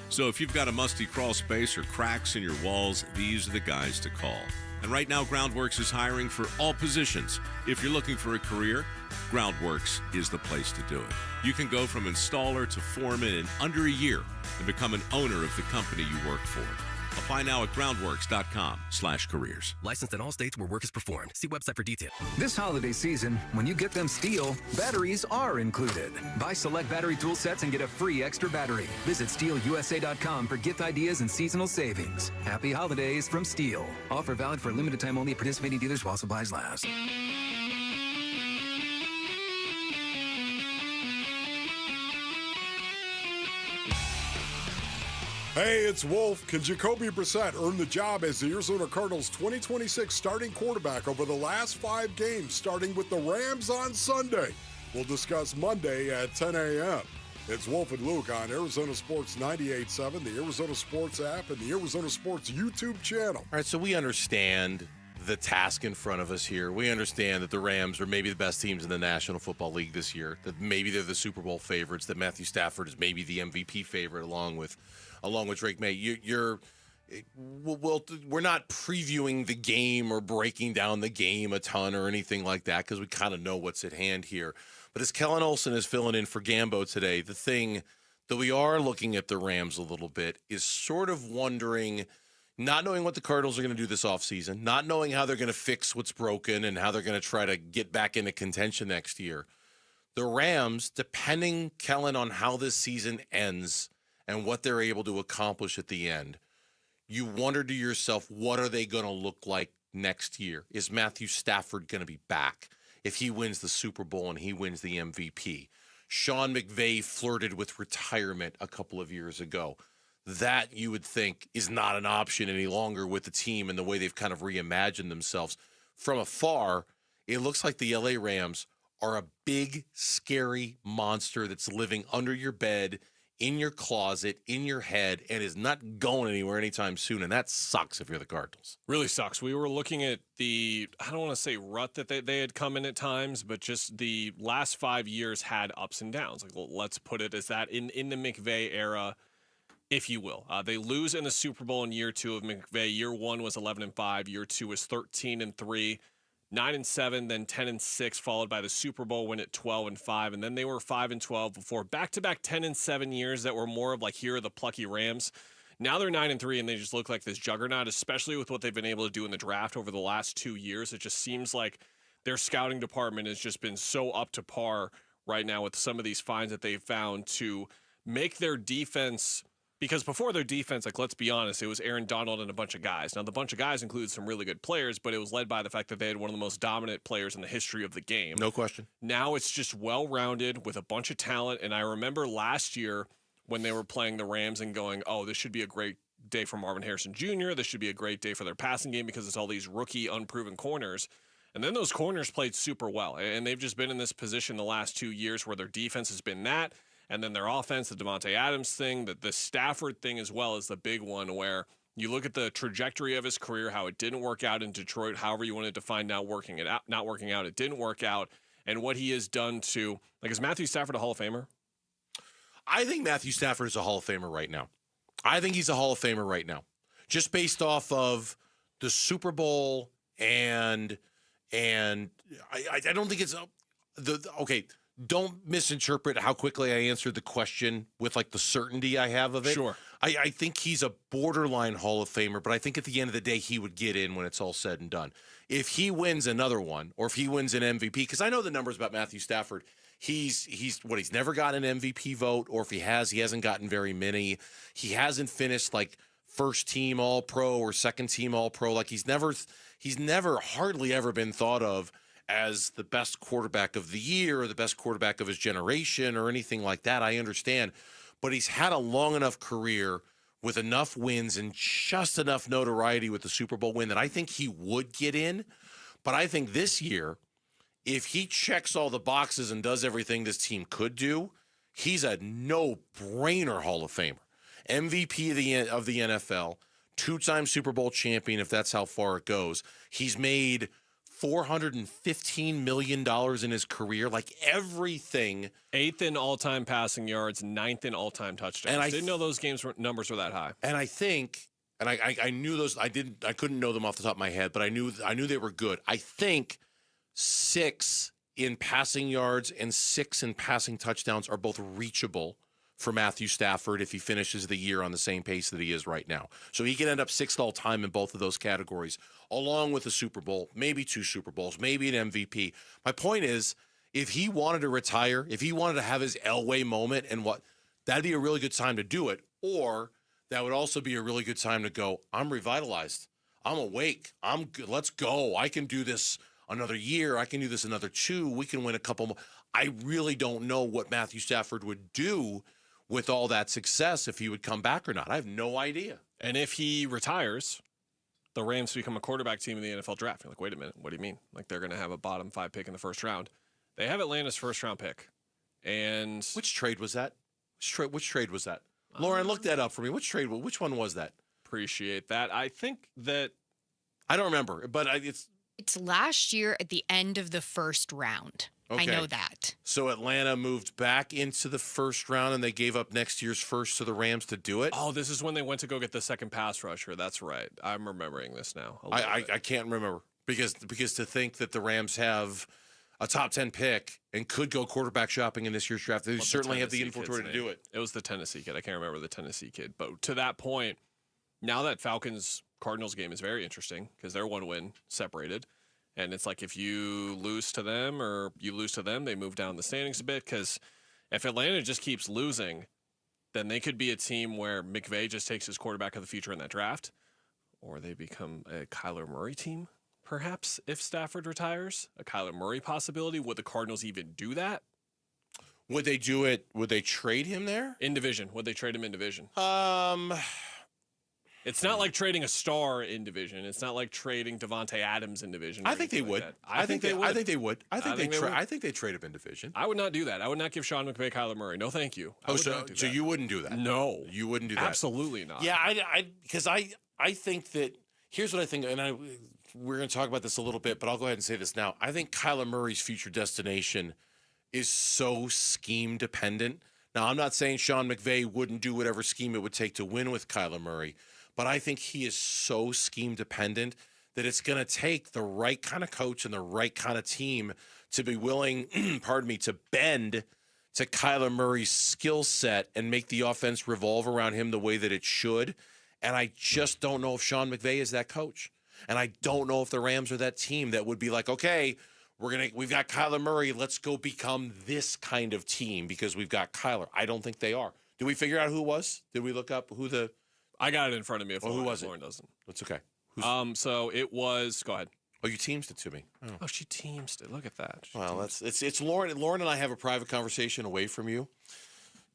Speaker 21: So if you've got a musty crawl space or cracks in your walls, these are the guys to call. And right now, Groundworks is hiring for all positions. If you're looking for a career, Groundworks is the place to do it. You can go from installer to foreman in under a year and become an owner of the company you work for.
Speaker 11: Apply now at groundworks.com/careers.
Speaker 1: Licensed in all states where work is performed. See website for details.
Speaker 7: This holiday season, when you get them Steel, batteries are included. Buy select battery tool sets and get a free extra battery. Visit SteelUSA.com for gift ideas and seasonal savings. Happy holidays from Steel. Offer valid for a limited time only at participating dealers while supplies last.
Speaker 14: Hey, it's Wolf. Can Jacoby Brissett earn the job as the Arizona Cardinals' 2026 starting quarterback over the last 5 games, starting with the Rams on Sunday? We'll discuss Monday at 10 a.m. It's Wolf and Luke on Arizona Sports 98.7, the Arizona Sports app, and the Arizona Sports YouTube channel.
Speaker 8: All right, so we understand the task in front of us here. We understand that the Rams are maybe the best teams in the National Football League this year, that maybe they're the Super Bowl favorites, that Matthew Stafford is maybe the MVP favorite along with Drake May. We're not previewing the game or breaking down the game a ton or anything like that because we kind of know what's at hand here. But as Kellen Olson is filling in for Gambo today, the thing that we are looking at the Rams a little bit is sort of wondering, not knowing what the Cardinals are going to do this offseason, not knowing how they're going to fix what's broken and how they're going to try to get back into contention next year. The Rams, depending, Kellen, on how this season ends and what they're able to accomplish at the end, you wonder to yourself, what are they going to look like next year? Is Matthew Stafford going to be back if he wins the Super Bowl and he wins the MVP? Sean McVay flirted with retirement a couple of years ago. That, you would think, is not an option any longer with the team and the way they've kind of reimagined themselves. From afar, it looks like the LA Rams are a big, scary monster that's living under your bed, in your closet, in your head, and is not going anywhere anytime soon. And that sucks if you're the Cardinals.
Speaker 3: Really sucks. We were looking at I don't want to say rut that they had come in at times, but just the last 5 years had ups and downs. Like, well, let's put it as that in the McVay era, if you will. They lose in the Super Bowl in year 2 of McVay. Year 1 was 11-5. Year 2 was 13-3. 9-7, then 10-6, followed by the Super Bowl win at 12-5, and then they were 5-12 before back-to-back 10-7 years that were more of like, here are the plucky Rams. Now they're 9-3, and they just look like this juggernaut, especially with what they've been able to do in the draft over the last 2 years. It just seems like their scouting department has just been so up to par right now with some of these finds that they've found to make their defense. Because before their defense, like, let's be honest, it was Aaron Donald and a bunch of guys. Now, the bunch of guys includes some really good players, but it was led by the fact that they had one of the most dominant players in the history of the game.
Speaker 8: No question.
Speaker 3: Now it's just well-rounded with a bunch of talent. And I remember last year when they were playing the Rams and going, oh, this should be a great day for Marvin Harrison Jr. This should be a great day for their passing game because it's all these rookie, unproven corners. And then those corners played super well. And they've just been in this position the last 2 years where their defense has been that. And then their offense, the Devontae Adams thing, the Stafford thing as well is the big one where you look at the trajectory of his career, how it didn't work out in Detroit, however you want to define not working out, it didn't work out, and what he has done to, like, is Matthew Stafford a Hall of Famer?
Speaker 8: I think Matthew Stafford is a Hall of Famer right now. I think he's a Hall of Famer right now. Just based off of the Super Bowl and I don't think it's okay. Don't misinterpret how quickly I answered the question with like the certainty I have of it.
Speaker 3: Sure.
Speaker 8: I think he's a borderline Hall of Famer, but I think at the end of the day, he would get in when it's all said and done. If he wins another one, or if he wins an MVP, because I know the numbers about Matthew Stafford, he's never gotten an MVP vote, or if he hasn't gotten very many. He hasn't finished like first team All Pro or second team All Pro. Like he's never hardly ever been thought of as the best quarterback of the year or the best quarterback of his generation or anything like that. I understand. But he's had a long enough career with enough wins and just enough notoriety with the Super Bowl win that I think he would get in. But I think this year, if he checks all the boxes and does everything this team could do, he's a no-brainer Hall of Famer. MVP of the NFL, 2-time Super Bowl champion, if that's how far it goes. He's made $415 million in his career, like everything.
Speaker 3: 8th in all-time passing yards, 9th in all-time touchdowns. And I didn't know those numbers were that high.
Speaker 8: And I think, and I knew those. I couldn't know them off the top of my head, but I knew they were good. I think 6 in passing yards and 6 in passing touchdowns are both reachable for Matthew Stafford if he finishes the year on the same pace that he is right now. So he can end up 6th all time in both of those categories, along with a Super Bowl, maybe 2 Super Bowls, maybe an MVP. My point is, if he wanted to retire, if he wanted to have his Elway moment that'd be a really good time to do it. Or that would also be a really good time to go, I'm revitalized. I'm awake. I'm good. Let's go. I can do this another year. I can do this another 2. We can win a couple more. I really don't know what Matthew Stafford would do with all that success, if he would come back or not. I have no idea.
Speaker 3: And if he retires, the Rams become a quarterback team in the NFL draft. You're like, wait a minute. What do you mean? Like, they're going to have a bottom 5 pick in the first round. They have Atlanta's first round pick. And
Speaker 8: which trade was that? Which trade was that? Lauren, look that up for me. Which one was that?
Speaker 3: Appreciate that. I think that
Speaker 8: I don't remember, but it's
Speaker 6: last year at the end of the first round.
Speaker 8: Okay.
Speaker 6: I know that.
Speaker 8: So Atlanta moved back into the first round, and they gave up next year's first to the Rams to do it?
Speaker 3: Oh, this is when they went to go get the second pass rusher. That's right. I'm remembering this now.
Speaker 8: I can't remember because to think that the Rams have a top 10 pick and could go quarterback shopping in this year's draft, they certainly have the inventory to do it.
Speaker 3: It was the Tennessee kid. I can't remember the Tennessee kid. But to that point, now that Falcons-Cardinals game is very interesting because they're 1 win separated. And it's like if you lose to them or you lose to them, they move down the standings a bit. Because if Atlanta just keeps losing, then they could be a team where McVay just takes his quarterback of the future in that draft. Or they become a Kyler Murray team, perhaps, if Stafford retires. A Kyler Murray possibility. Would the Cardinals even do that?
Speaker 8: Would they do it? Would they trade him there?
Speaker 3: In division. Would they trade him in division? It's not like trading a star in division. It's not like trading Devontae Adams in division.
Speaker 8: I think they would. I think they would. I think they trade him in division.
Speaker 3: I would not do that. I would not give Sean McVay Kyler Murray. No, thank you.
Speaker 8: So you wouldn't do that?
Speaker 3: No,
Speaker 8: you wouldn't do that.
Speaker 3: Absolutely not.
Speaker 8: Yeah, because I think that here's what I think, and we're going to talk about this a little bit, but I'll go ahead and say this now. I think Kyler Murray's future destination is so scheme dependent. Now, I'm not saying Sean McVay wouldn't do whatever scheme it would take to win with Kyler Murray. But I think he is so scheme dependent that it's going to take the right kind of coach and the right kind of team to be willing, to bend to Kyler Murray's skill set and make the offense revolve around him the way that it should. And I just don't know if Sean McVay is that coach. And I don't know if the Rams are that team that would be like, okay, we've got Kyler Murray. Let's go become this kind of team because we've got Kyler. I don't think they are. Did we figure out who it was? Did we look up who the...
Speaker 3: I got it in front of me.
Speaker 8: Who was it?
Speaker 3: Lauren doesn't.
Speaker 8: That's okay.
Speaker 3: So it was. Go ahead.
Speaker 8: Oh, you teamsed it to me.
Speaker 3: Oh, she teamsed it. Look at that.
Speaker 8: It's Lauren. Lauren and I have a private conversation away from you.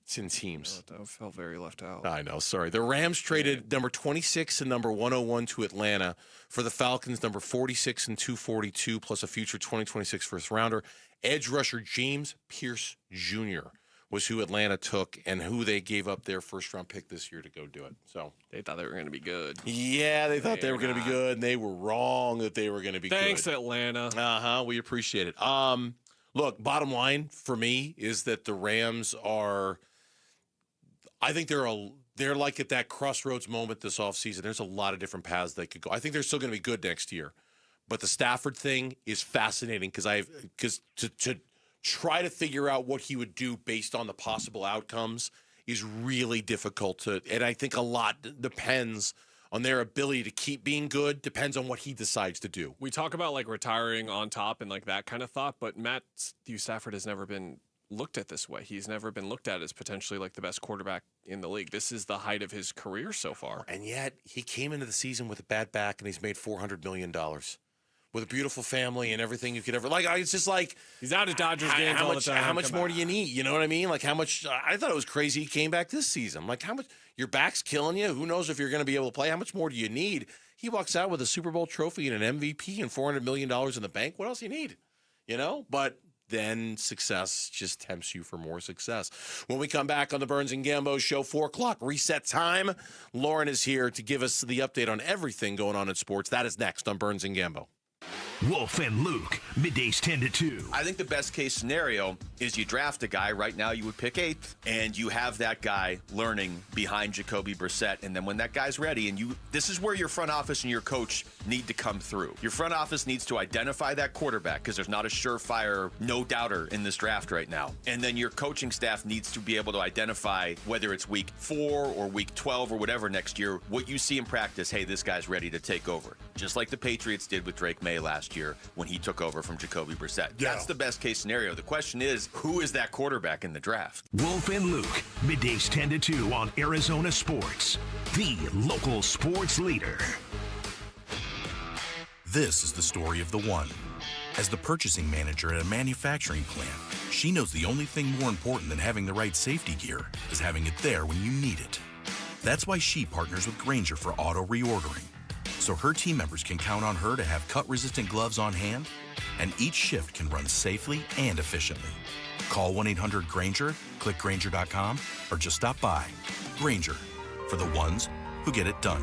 Speaker 8: It's in teams.
Speaker 3: I felt very left out.
Speaker 8: I know. Sorry. The Rams traded number 26 and number 101 to Atlanta for the Falcons, number 46 and 242, plus a future 2026 first rounder. Edge rusher James Pierce Jr. was who Atlanta took and who they gave up their first-round pick this year to go do it. So
Speaker 3: they thought they were going to be good.
Speaker 8: Yeah, they thought they were going to be good, and they were wrong that they were going to be good.
Speaker 3: Thanks, Atlanta.
Speaker 8: We appreciate it. Look, bottom line for me is that the Rams are – I think they're like at that crossroads moment this offseason. There's a lot of different paths they could go. I think they're still going to be good next year. But the Stafford thing is fascinating because to try to figure out what he would do based on the possible outcomes is really difficult and I think a lot depends on their ability to keep being good, depends on what he decides to do.
Speaker 3: We talk about like retiring on top and like that kind of thought, but Matthew Stafford has never been looked at this way. He's never been looked at as potentially like the best quarterback in the league. This is the height of his career so far.
Speaker 8: And yet he came into the season with a bad back and he's made $400 million. With a beautiful family and everything you could ever like. It's just like
Speaker 3: he's out of Dodgers games all the time.
Speaker 8: How much more do you need? You know what I mean? Like how much? I thought it was crazy he came back this season. I'm like, how much? Your back's killing you. Who knows if you're going to be able to play? How much more do you need? He walks out with a Super Bowl trophy and an MVP and $400 million in the bank. What else do you need? You know, but then success just tempts you for more success. When we come back on the Burns and Gambo Show, 4 o'clock, reset time. Lauren is here to give us the update on everything going on in sports. That is next on Burns and Gambo.
Speaker 12: Wolf and Luke, middays 10 to 2.
Speaker 17: I think the best case scenario
Speaker 12: is you draft a guy. Right now you would pick 8th, and you have that guy learning behind Jacoby Brissett. And then when that guy's ready, and this is where your front office and your coach need to come through. Your front office needs to identify that quarterback because there's not a surefire no-doubter in this draft right now. And then your coaching staff needs to be able to identify whether it's week 4 or week 12 or whatever next year, what you see in practice, hey, this guy's ready to take over. Just like the Patriots did with Drake May last year when he took over from Jacoby Brissett. Yeah. That's the best case scenario. The question is, who is that quarterback in the draft?
Speaker 15: Wolf and Luke, middays 10 to 2 on Arizona Sports, the local sports leader.
Speaker 17: This is the story of the one. As the purchasing manager at a manufacturing plant, she knows the only thing more important than having the right safety gear is having it there when you need it. That's why she partners with Grainger for auto reordering, so her team members can count on her to have cut-resistant gloves on hand, and each shift can run safely and efficiently. Call 1-800-GRAINGER, click Grainger.com, or just stop by. Grainger, for the ones who get it done.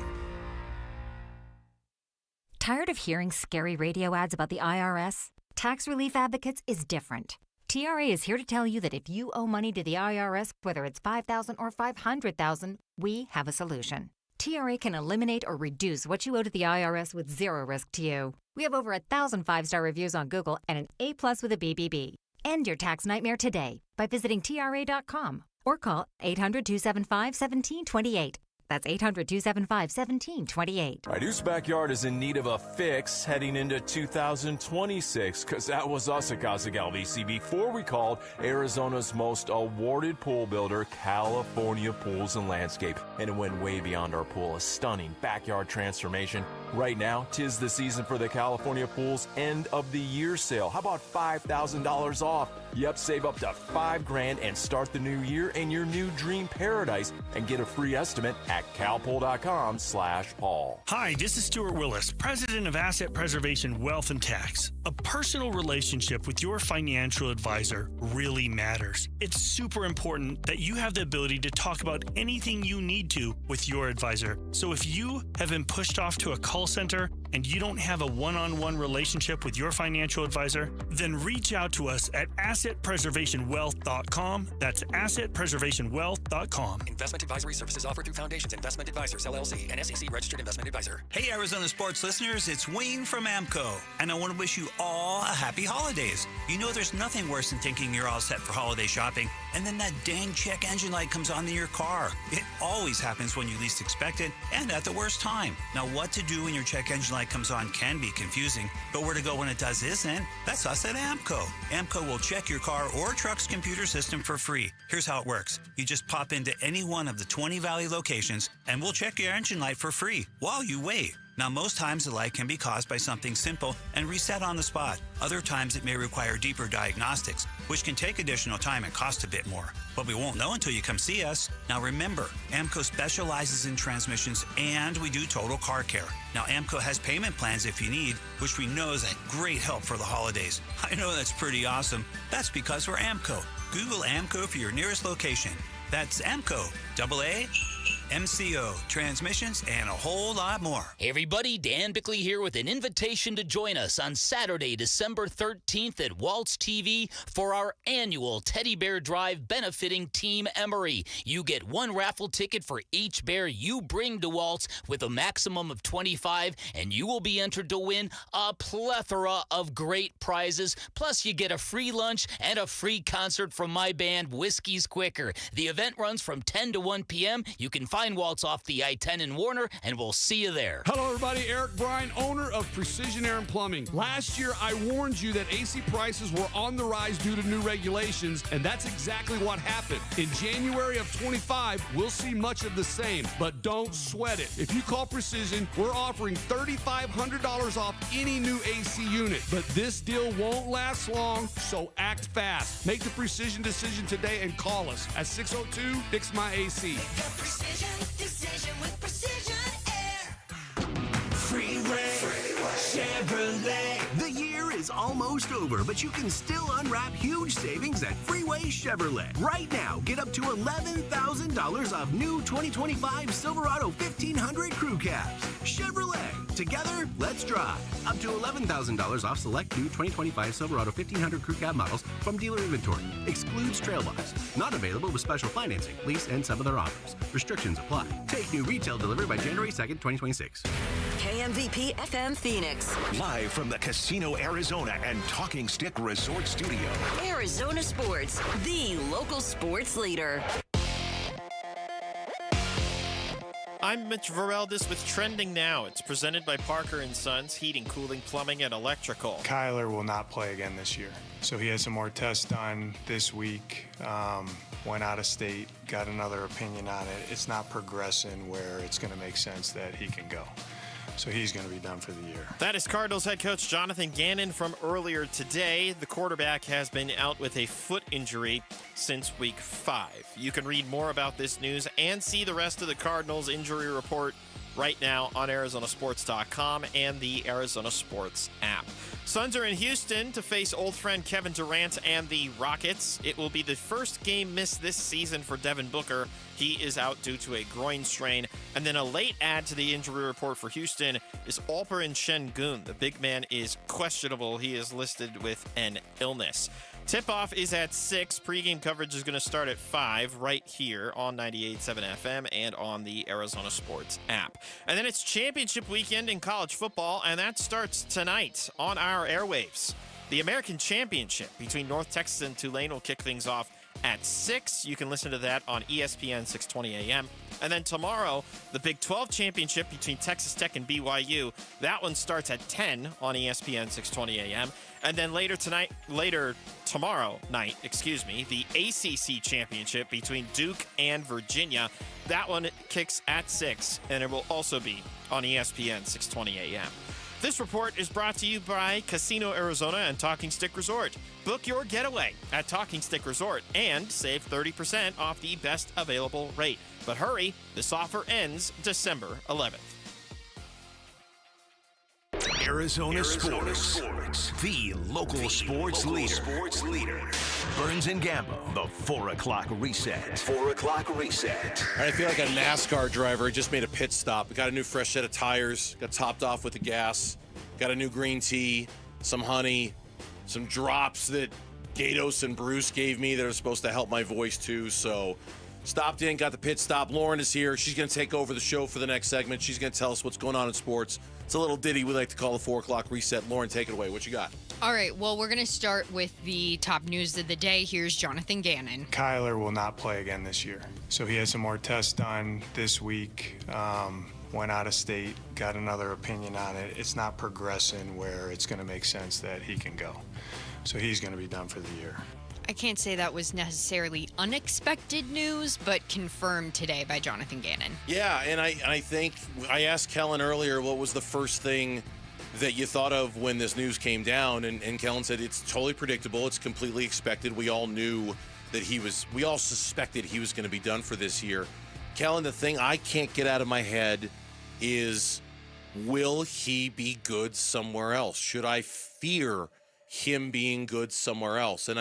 Speaker 19: Tired of hearing scary radio ads about the IRS? Tax Relief Advocates is different. TRA is here to tell you that if you owe money to the IRS, whether it's $5,000 or $500,000, we have a solution. TRA can eliminate or reduce what you owe to the IRS with zero risk to you. We have over 1,000 5-star reviews on Google and an A+ with a BBB. End your tax nightmare today by visiting TRA.com or call 800-275-1728. That's 800-275-1728.
Speaker 20: My Deuce Backyard is in need of a fix heading into 2026, because that was us at Cossack LVC before we called Arizona's most awarded pool builder, California Pools and Landscape. And it went way beyond our pool, a stunning backyard transformation. Right now, 'tis the season for the California Pools end of the year sale. How about $5,000 off? Yep, save up to $5,000 and start the new year in your new dream paradise and get a free estimate at calpool.com/Paul.
Speaker 10: Hi, this is Stuart Willis, President of Asset Preservation Wealth and Tax. A personal relationship with your financial advisor really matters. It's super important that you have the ability to talk about anything you need to with your advisor. So if you have been pushed off to a call center and you don't have a one-on-one relationship with your financial advisor, then reach out to us at assetpreservationwealth.com. That's assetpreservationwealth.com.
Speaker 1: Investment advisory services offered through Foundations Investment Advisors, LLC, an SEC registered investment advisor.
Speaker 22: Hey, Arizona sports listeners, it's Wayne from AMCO, and I want to wish you all a happy holidays. You know there's nothing worse than thinking you're all set for holiday shopping, and then that dang check engine light comes on in your car. It always happens when you least expect it, and at the worst time. Now, what to do when your check engine light comes on can be confusing, but where to go when it does isn't. That's us at AMCO. AMCO will check your car or truck's computer system for free. Here's how it works. You just pop into any one of the 20 Valley locations, and we'll check your engine light for free while you wait. Now, most times the light can be caused by something simple and reset on the spot. Other times it may require deeper diagnostics, which can take additional time and cost a bit more. But we won't know until you come see us. Now remember, AMCO specializes in transmissions and we do total car care. Now AMCO has payment plans if you need, which we know is a great help for the holidays. I know that's pretty awesome. That's because we're AMCO. Google AMCO for your nearest location. That's AMCO, AAMCO, transmissions, and a whole lot more.
Speaker 5: Hey everybody, Dan Bickley here with an invitation to join us on Saturday, December 13th at Waltz TV for our annual Teddy Bear Drive benefiting Team Emory. You get one raffle ticket for each bear you bring to Waltz with a maximum of 25, and you will be entered to win a plethora of great prizes. Plus, you get a free lunch and a free concert from my band, Whiskey's Quicker. The event runs from 10 to 1 p.m. You can find Waltz off the I-10 in Warner, and we'll see you there.
Speaker 25: Hello, everybody. Eric Bryan, owner of Precision Air and Plumbing. Last year, I warned you that AC prices were on the rise due to new regulations, and that's exactly what happened. In January of 25, we'll see much of the same, but don't sweat it. If you call Precision, we're offering $3,500 off any new AC unit, but this deal won't last long, so act fast. Make the Precision decision today and call us at 602-FIX-MY-AC.
Speaker 26: Precision decision with Precision Air.
Speaker 15: Freeway Chevrolet. The year is
Speaker 2: almost over, but you can still unwrap huge savings at Freeway Chevrolet. Right now, get up to $11,000 off new 2025 Silverado 1500 crew cabs. Chevrolet. Together, let's drive. Up to $11,000 off select new 2025 Silverado 1500 crew cab models from dealer inventory. Excludes Trailbox. Not available with special financing, lease, and some other offers. Restrictions apply. Take new retail delivery by January 2nd, 2026.
Speaker 4: KMVP FM Phoenix.
Speaker 15: Live from the Casino Arizona and Talking Stick Resort Studio.
Speaker 4: Arizona Sports, the local sports leader.
Speaker 9: I'm Mitch Vareldis with Trending Now. It's presented by Parker & Sons, Heating, Cooling, Plumbing, and Electrical.
Speaker 13: Kyler will not play again this year. So he had some more tests done this week, went out of state, got another opinion on it. It's not progressing where it's going to make sense that he can go. So he's going to be done for the year.
Speaker 9: That is Cardinals head coach Jonathan Gannon from earlier today. The quarterback has been out with a foot injury since week 5. You can read more about this news and see the rest of the Cardinals injury report right now on ArizonaSports.com and the Arizona Sports app. Suns are in Houston to face old friend Kevin Durant and the Rockets. It will be the first game missed this season for Devin Booker. He is out due to a groin strain. And then a late add to the injury report for Houston is Alperen Şengün. The big man is questionable. He is listed with an illness. Tip-off is at 6. Pre-game coverage is going to start at 5 right here on 98.7 FM and on the Arizona Sports app. And then it's championship weekend in college football, and that starts tonight on our airwaves. The American Championship between North Texas and Tulane will kick things off at 6. You can listen to that on ESPN 620 AM. And then tomorrow, the Big 12 Championship between Texas Tech and BYU. That one starts at 10 on ESPN 620 AM. And then later tomorrow night, the ACC Championship between Duke and Virginia. That one kicks at 6, and it will also be on ESPN 620 AM. This report is brought to you by Casino Arizona and Talking Stick Resort. Book your getaway at Talking Stick Resort and save 30% off the best available rate. But hurry, this offer ends December 11th.
Speaker 15: Arizona Sports, the local sports leader. Burns and Gambo, the 4 o'clock reset. 4 o'clock reset.
Speaker 8: All right, I feel like a NASCAR driver. Just made a pit stop. Got a new fresh set of tires. Got topped off with the gas. Got a new green tea, some honey, some drops that Gatos and Bruce gave me that are supposed to help my voice too. So stopped in, got the pit stop. Lauren is here. She's going to take over the show for the next segment. She's going to tell us what's going on in sports. It's a little ditty we like to call the 4 o'clock reset. Lauren, take it away. What you got?
Speaker 6: All right, well, we're going to start with the top news of the day. Here's Jonathan Gannon.
Speaker 13: Kyler will not play again this year. So he had some more tests done this week, went out of state, got another opinion on it. It's not progressing where it's going to make sense that he can go. So he's going to be done for the year.
Speaker 6: I can't say that was necessarily unexpected news, but confirmed today by Jonathan Gannon.
Speaker 8: Yeah, and I think I asked Kellen earlier what was the first thing that you thought of when this news came down, and Kellen said it's totally predictable. It's completely expected. We all knew that we all suspected he was going to be done for this year. Kellen, the thing I can't get out of my head is, will he be good somewhere else? Should I fear him being good somewhere else? And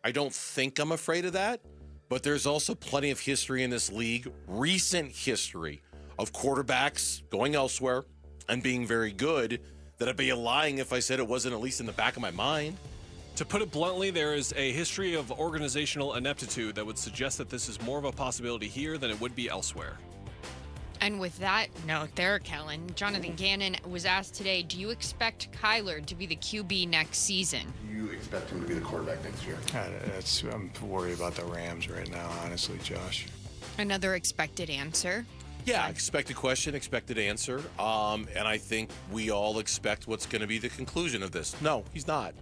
Speaker 8: I don't think I'm afraid of that, but there's also plenty of history in this league, recent history of quarterbacks going elsewhere and being very good, that I'd be lying if I said it wasn't at least in the back of my mind.
Speaker 3: To put it bluntly, there is a history of organizational ineptitude that would suggest that this is more of a possibility here than it would be elsewhere.
Speaker 6: And with that note there, Kellen, Jonathan Gannon was asked today, do you expect Kyler to be the QB next season?
Speaker 16: Do you expect him to be the quarterback next year?
Speaker 13: I'm worried about the Rams right now, honestly, Josh.
Speaker 6: Another expected answer.
Speaker 8: Yeah, expected question, expected answer. And I think we all expect what's going to be the conclusion of this. No, he's not.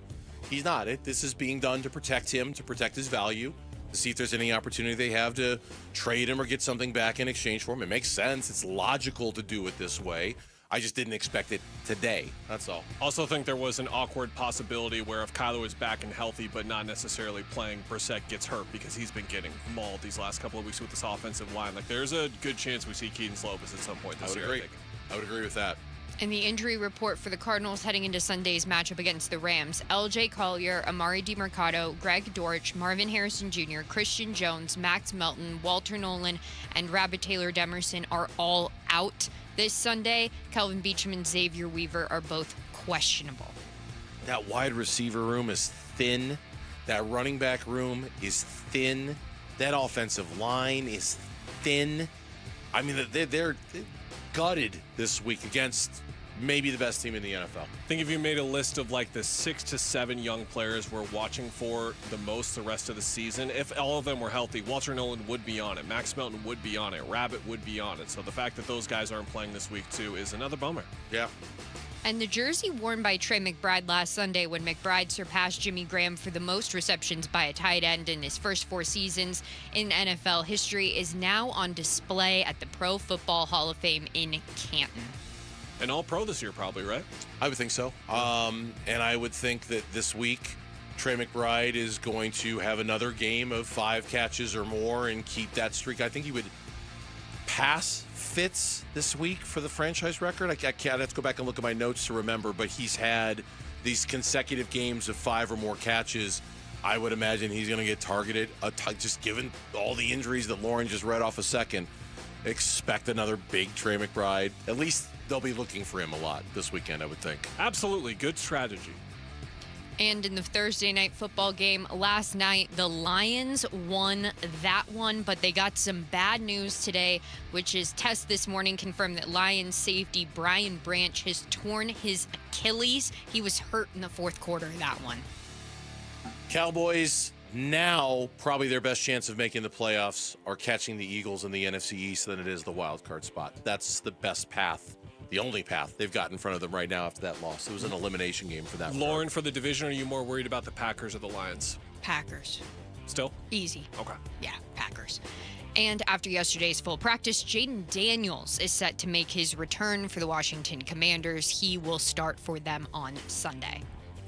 Speaker 8: He's not. This is being done to protect him, to protect his value, to see if there's any opportunity they have to trade him or get something back in exchange for him. It makes sense. It's logical to do it this way. I just didn't expect it today. That's all.
Speaker 3: Also think there was an awkward possibility where if Kyler was back and healthy but not necessarily playing, Brissett gets hurt because he's been getting mauled these last couple of weeks with this offensive line. Like, there's a good chance we see Keaton Slovis at some point this year.
Speaker 8: I would agree with that.
Speaker 6: And the injury report for the Cardinals heading into Sunday's matchup against the Rams: L.J. Collier, Amari DiMercado, Greg Dortch, Marvin Harrison Jr., Christian Jones, Max Melton, Walter Nolan, and Rabbit Taylor Demerson are all out this Sunday. Kelvin Beachum and Xavier Weaver are both questionable.
Speaker 8: That wide receiver room is thin. That running back room is thin. That offensive line is thin. I mean, they're gutted this week against maybe the best team in the NFL.
Speaker 3: I think if you made a list of like the 6 to 7 young players we're watching for the most the rest of the season, if all of them were healthy, Walter Nolan would be on it. Max Melton would be on it. Rabbit would be on it. So the fact that those guys aren't playing this week too is another bummer.
Speaker 8: Yeah.
Speaker 6: And the jersey worn by Trey McBride last Sunday, when McBride surpassed Jimmy Graham for the most receptions by a tight end in his first 4 seasons in NFL history, is now on display at the Pro Football Hall of Fame in Canton.
Speaker 3: An All-Pro this year probably, right?
Speaker 8: I would think so. And I would think that this week, Trey McBride is going to have another game of 5 catches or more and keep that streak. I think he would pass Fitz this week for the franchise record. I'd have to go back and look at my notes to remember, but he's had these consecutive games of 5 or more catches. I would imagine he's going to get targeted, just given all the injuries that Lauren just read off a second. Expect another big Trey McBride. At least they'll be looking for him a lot this weekend, I would think.
Speaker 3: Absolutely. Good strategy.
Speaker 6: And in the Thursday night football game last night, the Lions won that one, but they got some bad news today, which is tests this morning confirmed that Lions safety Brian Branch has torn his Achilles. He was hurt in the fourth quarter of that one.
Speaker 8: Cowboys now probably their best chance of making the playoffs are catching the Eagles in the NFC East than it is the wild card spot. That's the best path. The only path they've got in front of them right now after that loss. It was an elimination game for that.
Speaker 3: Lauren, for the division, are you more worried about the Packers or the Lions?
Speaker 6: Packers.
Speaker 3: Still?
Speaker 6: Easy.
Speaker 3: Okay.
Speaker 6: Yeah, Packers. And after yesterday's full practice, Jaden Daniels is set to make his return for the Washington Commanders. He will start for them on Sunday.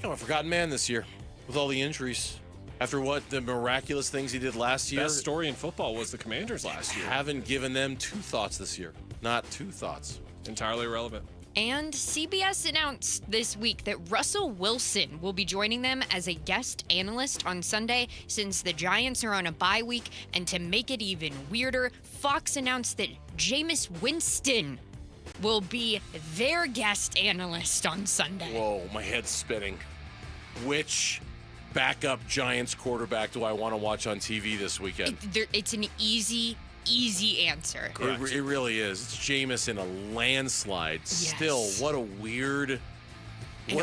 Speaker 8: A forgotten man this year with all the injuries. After what the miraculous things he did last year.
Speaker 3: Best story in football was the Commanders last year.
Speaker 8: Haven't given them 2 thoughts this year. Not 2 thoughts.
Speaker 3: Entirely irrelevant.
Speaker 6: And CBS announced this week that Russell Wilson will be joining them as a guest analyst on Sunday since the Giants are on a bye week. And to make it even weirder, Fox announced that Jameis Winston will be their guest analyst on Sunday.
Speaker 8: Whoa, my head's spinning. Which backup Giants quarterback do I want to watch on TV this weekend?
Speaker 6: It's an easy answer.
Speaker 8: It really is. It's Jameis in a landslide.
Speaker 6: Yes.
Speaker 8: Still, what a weird...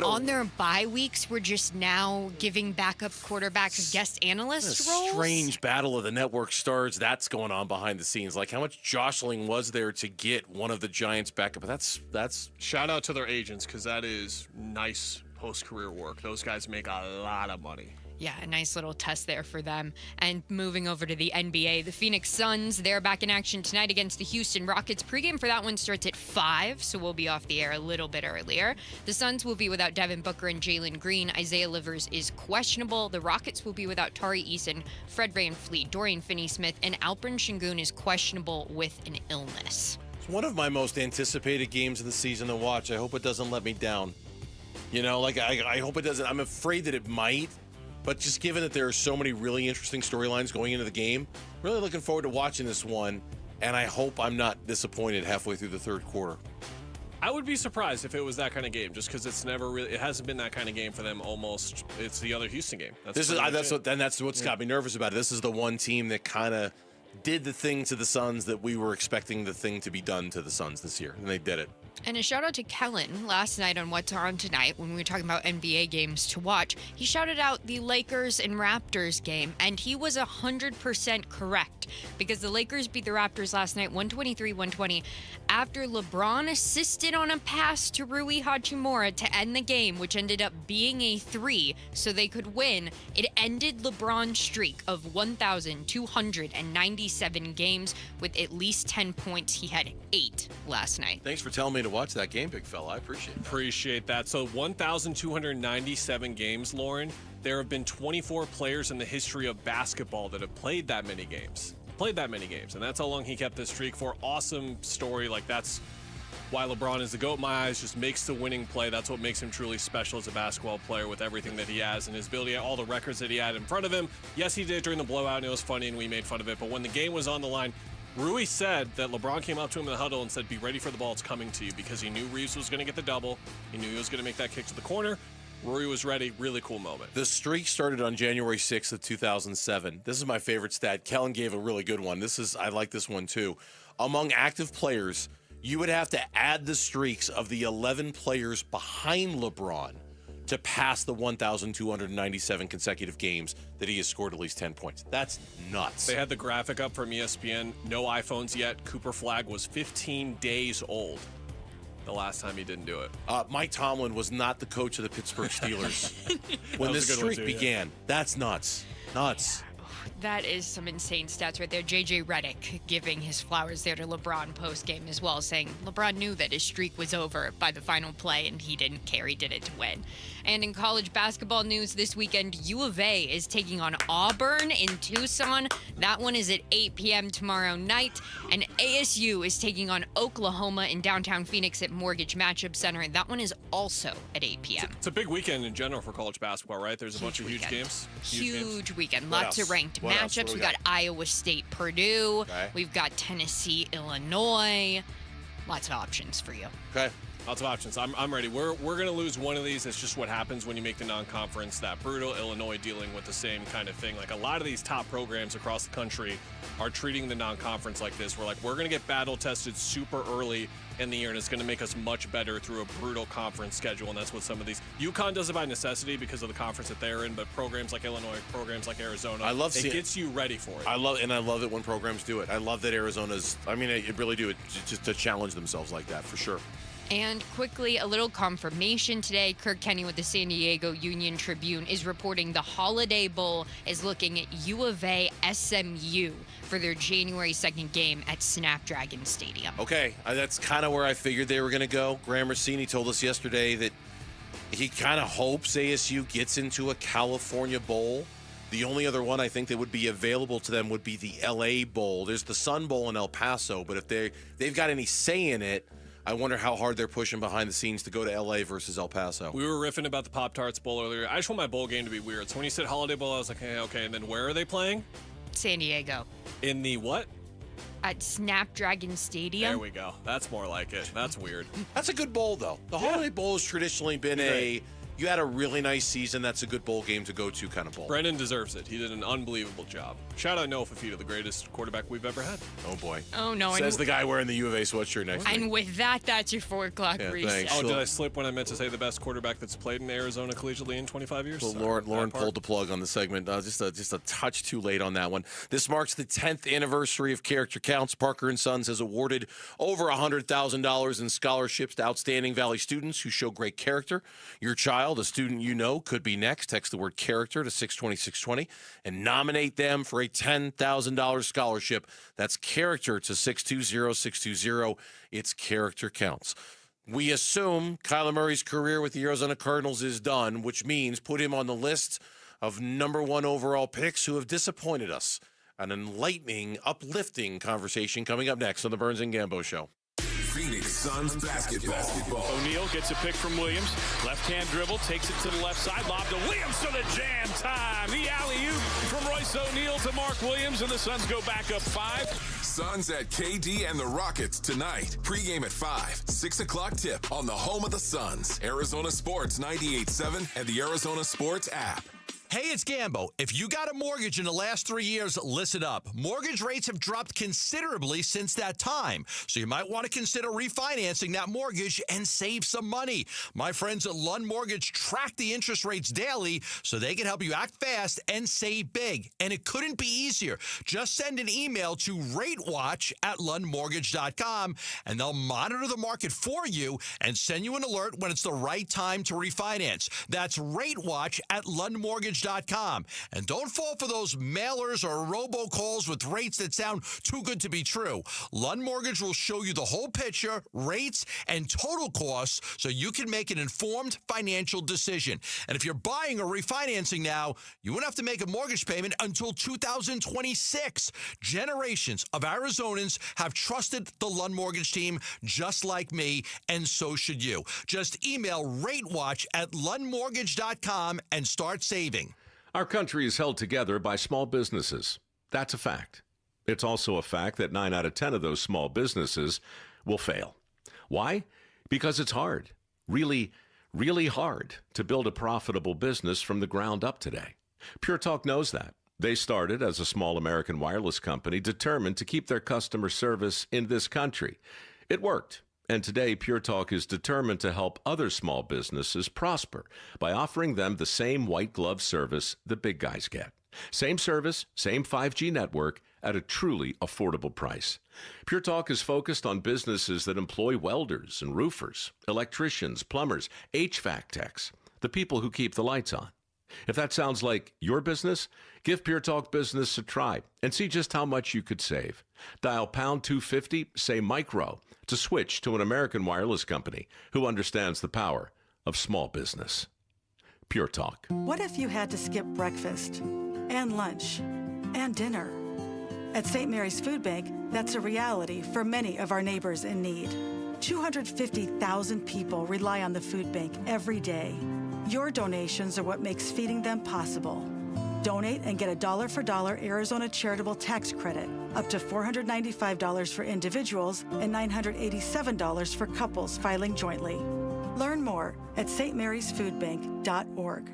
Speaker 6: On their bye weeks, we're just now giving backup quarterbacks guest analyst roles?
Speaker 8: Strange battle of the network stars that's going on behind the scenes. Like, how much jostling was there to get one of the Giants backup? That's
Speaker 3: shout out to their agents, because that is nice post-career work. Those guys make a lot of money.
Speaker 6: Yeah, a nice little test there for them. And moving over to the NBA, the Phoenix Suns, they're back in action tonight against the Houston Rockets. Pregame for that one starts at 5, so we'll be off the air a little bit earlier. The Suns will be without Devin Booker and Jalen Green. Isaiah Livers is questionable. The Rockets will be without Tari Eason, Fred VanVleet, Dorian Finney-Smith, and Alperen Şengün is questionable with an illness.
Speaker 8: It's one of my most anticipated games of the season to watch. I hope it doesn't let me down. You know, like I hope it doesn't. I'm afraid that it might. But just given that there are so many really interesting storylines going into the game, really looking forward to watching this one, and I hope I'm not disappointed halfway through the third quarter.
Speaker 3: I would be surprised if it was that kind of game, just because it hasn't been that kind of game for them. Almost, it's the other Houston game.
Speaker 8: That's what's got me nervous about it. This is the one team that kind of did the thing to the Suns that we were expecting the thing to be done to the Suns this year, and they did it.
Speaker 6: And a shout out to Kellen last night on What's On Tonight when we were talking about NBA games to watch. He shouted out the Lakers and Raptors game, and he was 100% correct because the Lakers beat the Raptors last night 123-120 after LeBron assisted on a pass to Rui Hachimura to end the game, which ended up being a 3 so they could win. It ended LeBron's streak of 1,297 games with at least 10 points. He had 8 last night.
Speaker 8: Thanks for telling me to watch that game, big fella. I appreciate that.
Speaker 3: So 1,297 games, Lauren. There have been 24 players in the history of basketball that have played that many games. And that's how long he kept this streak for. Awesome story. Like, that's why LeBron is the GOAT in my eyes, just makes the winning play. That's what makes him truly special as a basketball player with everything that he has and his ability, all the records that he had in front of him. Yes, he did it during the blowout, and it was funny, and we made fun of it. But when the game was on the line, Rui said that LeBron came up to him in the huddle and said, be ready for the ball. It's coming to you, because he knew Reeves was going to get the double. He knew he was going to make that kick to the corner. Rui was ready. Really cool moment.
Speaker 8: The streak started on January 6th of 2007. This is my favorite stat. Kellen gave a really good one. I like this one too. Among active players, you would have to add the streaks of the 11 players behind LeBron to pass the 1,297 consecutive games that he has scored at least 10 points. That's nuts.
Speaker 3: They had the graphic up from ESPN. No iPhones yet. Cooper Flagg was 15 days old the last time he didn't do it.
Speaker 8: Mike Tomlin was not the coach of the Pittsburgh Steelers when this streak began. That's nuts. Nuts.
Speaker 6: That is some insane stats right there. JJ Redick giving his flowers there to LeBron post-game as well, saying LeBron knew that his streak was over by the final play and he didn't care. He did it to win. And in college basketball news this weekend, U of A is taking on Auburn in Tucson. That one is at 8 p.m. tomorrow night. And ASU is taking on Oklahoma in downtown Phoenix at Mortgage Matchup Center. And that one is also at 8 p.m.
Speaker 3: It's a big weekend in general for college basketball, right? There's a bunch of huge games.
Speaker 6: Huge weekend. Lots of ranked matchups. We've got Iowa State, Purdue.
Speaker 8: Okay.
Speaker 6: We've got Tennessee, Illinois. Lots of options for you.
Speaker 8: Okay.
Speaker 3: Lots of options. I'm ready. We're going to lose one of these. It's just what happens when you make the non-conference that brutal. Illinois dealing with the same kind of thing. Like a lot of these top programs across the country are treating the non-conference like this. We're going to get battle tested super early in the year, and it's going to make us much better through a brutal conference schedule. And that's what some of these UConn does it by necessity because of the conference that they're in. But programs like Illinois, programs like Arizona, it gets you ready for it.
Speaker 8: I love it when programs do it. I love that Arizona's. I mean, it really do it just to challenge themselves like that for sure.
Speaker 6: And quickly, a little confirmation today. Kirk Kenny with the San Diego Union Tribune is reporting the Holiday Bowl is looking at U of A SMU for their January 2nd game at Snapdragon Stadium.
Speaker 8: Okay, that's kind of where I figured they were going to go. Graham Rossini told us yesterday that he kind of hopes ASU gets into a California Bowl. The only other one I think that would be available to them would be the LA Bowl. There's the Sun Bowl in El Paso, but if they've got any say in it, I wonder how hard they're pushing behind the scenes to go to LA versus El Paso.
Speaker 3: We were riffing about the Pop-Tarts Bowl earlier. I just want my bowl game to be weird. So when you said Holiday Bowl, I was like, hey, okay. And then where are they playing?
Speaker 6: San Diego.
Speaker 3: In the what?
Speaker 6: At Snapdragon Stadium.
Speaker 3: There we go. That's more like it. That's weird.
Speaker 8: That's a good bowl, though. The Holiday Bowl has traditionally been you had a really nice season, that's a good bowl game to go to kind of bowl.
Speaker 3: Brennan deserves it. He did an unbelievable job. Shout out Noah Fafita, the greatest quarterback we've ever had.
Speaker 8: Oh, boy.
Speaker 6: Oh, no.
Speaker 8: Says the guy wearing the U of A sweatshirt next
Speaker 6: And with that, that's your 4 o'clock reset.
Speaker 8: Thanks.
Speaker 3: Oh, did I slip when I meant to say the best quarterback that's played in Arizona collegiately in 25 years?
Speaker 8: Well, Lauren pulled the plug on the segment. Just a touch too late on that one. This marks the 10th anniversary of Character Counts. Parker & Sons has awarded over $100,000 in scholarships to outstanding Valley students who show great character. Your child, a student you know, could be next. Text the word character to 620-620 and nominate them for a $10,000 scholarship. That's character to 620-620. It's Character Counts. We assume Kyler Murray's career with the Arizona Cardinals is done, which means put him on the list of number 1 overall picks who have disappointed us. An enlightening, uplifting conversation coming up next on the Burns and Gambo Show.
Speaker 15: Phoenix Suns basketball.
Speaker 7: O'Neal gets a pick from Williams. Left-hand dribble, takes it to the left side. Lob to Williams to the jam time. The alley-oop from Royce O'Neal to Mark Williams, and the Suns go back up 5.
Speaker 15: Suns at KD and the Rockets tonight. Pre-game at 5. 6 o'clock tip on the home of the Suns. Arizona Sports 98.7 and the Arizona Sports app.
Speaker 11: Hey, it's Gambo. If you got a mortgage in the last 3 years, listen up. Mortgage rates have dropped considerably since that time, so you might want to consider refinancing that mortgage and save some money. My friends at Lund Mortgage track the interest rates daily so they can help you act fast and save big. And it couldn't be easier. Just send an email to ratewatch@lundmortgage.com, and they'll monitor the market for you and send you an alert when it's the right time to refinance. That's ratewatch@lundmortgage.com. LundMortgage.com. And don't fall for those mailers or robocalls with rates that sound too good to be true. Lund Mortgage will show you the whole picture, rates, and total costs so you can make an informed financial decision. And if you're buying or refinancing now, you won't have to make a mortgage payment until 2026. Generations of Arizonans have trusted the Lund Mortgage team just like me, and so should you. Just email ratewatch@lundmortgage.com and start saving.
Speaker 12: Our country is held together by small businesses. That's a fact. It's also a fact that 9 out of 10 of those small businesses will fail. Why? Because it's hard. Really, really hard to build a profitable business from the ground up today. Pure Talk knows that. They started as a small American wireless company determined to keep their customer service in this country. It worked. And today, Pure Talk is determined to help other small businesses prosper by offering them the same white glove service the big guys get. Same service, same 5G network at a truly affordable price. Pure Talk is focused on businesses that employ welders and roofers, electricians, plumbers, HVAC techs, the people who keep the lights on. If that sounds like your business, give Pure Talk Business a try and see just how much you could save. Dial pound 250, say micro, to switch to an American wireless company who understands the power of small business. Pure Talk.
Speaker 14: What if you had to skip breakfast and lunch and dinner? At St. Mary's Food Bank, that's a reality for many of our neighbors in need. 250,000 people rely on the food bank every day. Your donations are what makes feeding them possible. Donate and get a dollar-for-dollar Arizona charitable tax credit, up to $495 for individuals and $987 for couples filing jointly. Learn more at stmarysfoodbank.org.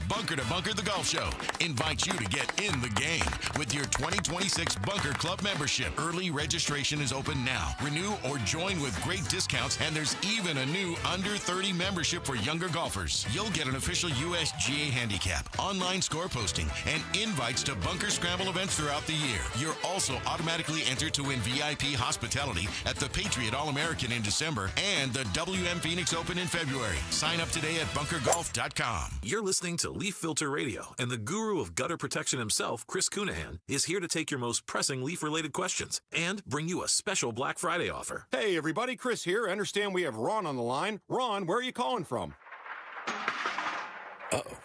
Speaker 18: Bunker to Bunker the Golf Show invites you to get in the game with your 2026 Bunker Club membership. Early registration is open now. Renew or join with great discounts, and there's even a new under 30 membership for younger golfers. You'll get an official USGA handicap, online score posting, and invites to Bunker Scramble events throughout the year. You're also automatically entered to win VIP hospitality at the Patriot All-American in December and the WM Phoenix Open in February. Sign up today at bunkergolf.com.
Speaker 21: You're listening to Leaf Filter Radio, and the guru of gutter protection himself, Chris Cunahan, is here to take your most pressing leaf-related questions and bring you a special Black Friday offer.
Speaker 23: Hey, everybody, Chris here. I understand we have Ron on the line. Ron, where are you calling from?
Speaker 24: Uh-oh.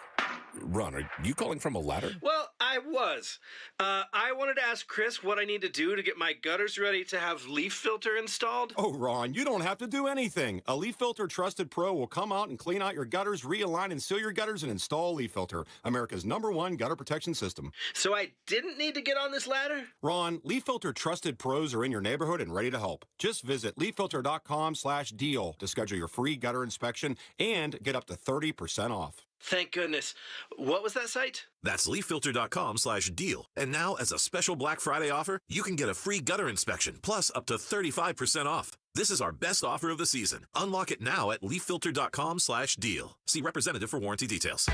Speaker 24: Ron, are you calling from a ladder?
Speaker 27: Well, I was. I wanted to ask Chris what I need to do to get my gutters ready to have leaf filter installed.
Speaker 23: Oh, Ron, you don't have to do anything. A Leaf Filter Trusted Pro will come out and clean out your gutters, realign and seal your gutters, and install Leaf Filter, America's #1 gutter protection system.
Speaker 27: So I didn't need to get on this ladder?
Speaker 23: Ron, Leaf Filter Trusted Pros are in your neighborhood and ready to help. Just visit leaffilter.com/deal to schedule your free gutter inspection and get up to 30% off.
Speaker 27: Thank goodness. What was that site?
Speaker 21: That's leaffilter.com/deal. And now, as a special Black Friday offer, you can get a free gutter inspection, plus up to 35% off. This is our best offer of the season. Unlock it now at leaffilter.com/deal. See representative for warranty details.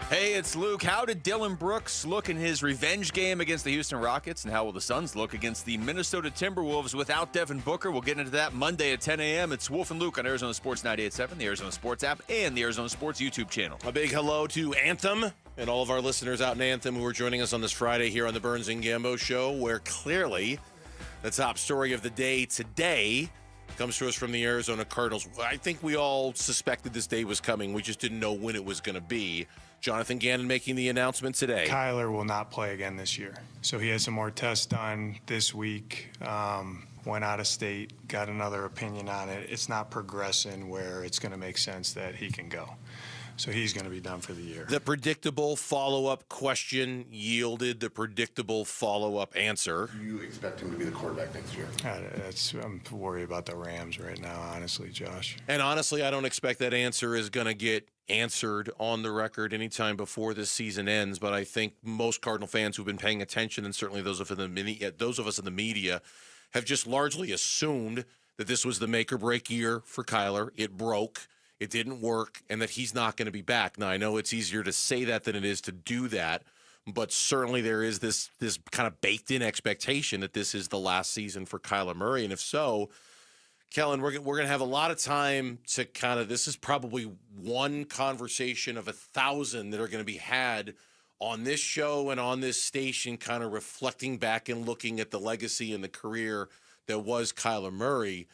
Speaker 28: Hey, it's Luke. How did Dylan Brooks look in his revenge game against the Houston Rockets, and how will the Suns look against the Minnesota Timberwolves without Devin Booker? We'll get into that Monday at 10 a.m. It's Wolf and Luke on Arizona Sports 98.7, the Arizona Sports app, and the Arizona Sports YouTube channel.
Speaker 8: A big hello to Anthem and all of our listeners out in Anthem who are joining us on this Friday here on the Burns and Gambo Show, where clearly the top story of the day today comes to us from the Arizona Cardinals. I think we all suspected this day was coming. We just didn't know when it was going to be. Jonathan Gannon making the announcement today.
Speaker 13: Kyler will not play again this year. So he had some more tests done this week, went out of state, got another opinion on it. It's not progressing where it's going to make sense that he can go. So he's going to be done for the year.
Speaker 8: The predictable follow-up question yielded the predictable follow-up answer.
Speaker 16: You expect him to be the quarterback next year?
Speaker 13: I'm worried about the Rams right now, honestly, Josh.
Speaker 8: And honestly, I don't expect that answer is going to get answered on the record anytime before this season ends. But I think most Cardinal fans who've been paying attention, and certainly those of us in the media, have just largely assumed that this was the make-or-break year for Kyler. It broke. It didn't work, and that he's not going to be back. Now, I know it's easier to say that than it is to do that. but certainly there is this kind of baked-in expectation that this is the last season for Kyler Murray. And if so, Kellen, we're going to have a lot of time to kind of, this is probably one conversation of 1,000 that are going to be had on this show and on this station, kind of reflecting back and looking at the legacy and the career that was Kyler Murray.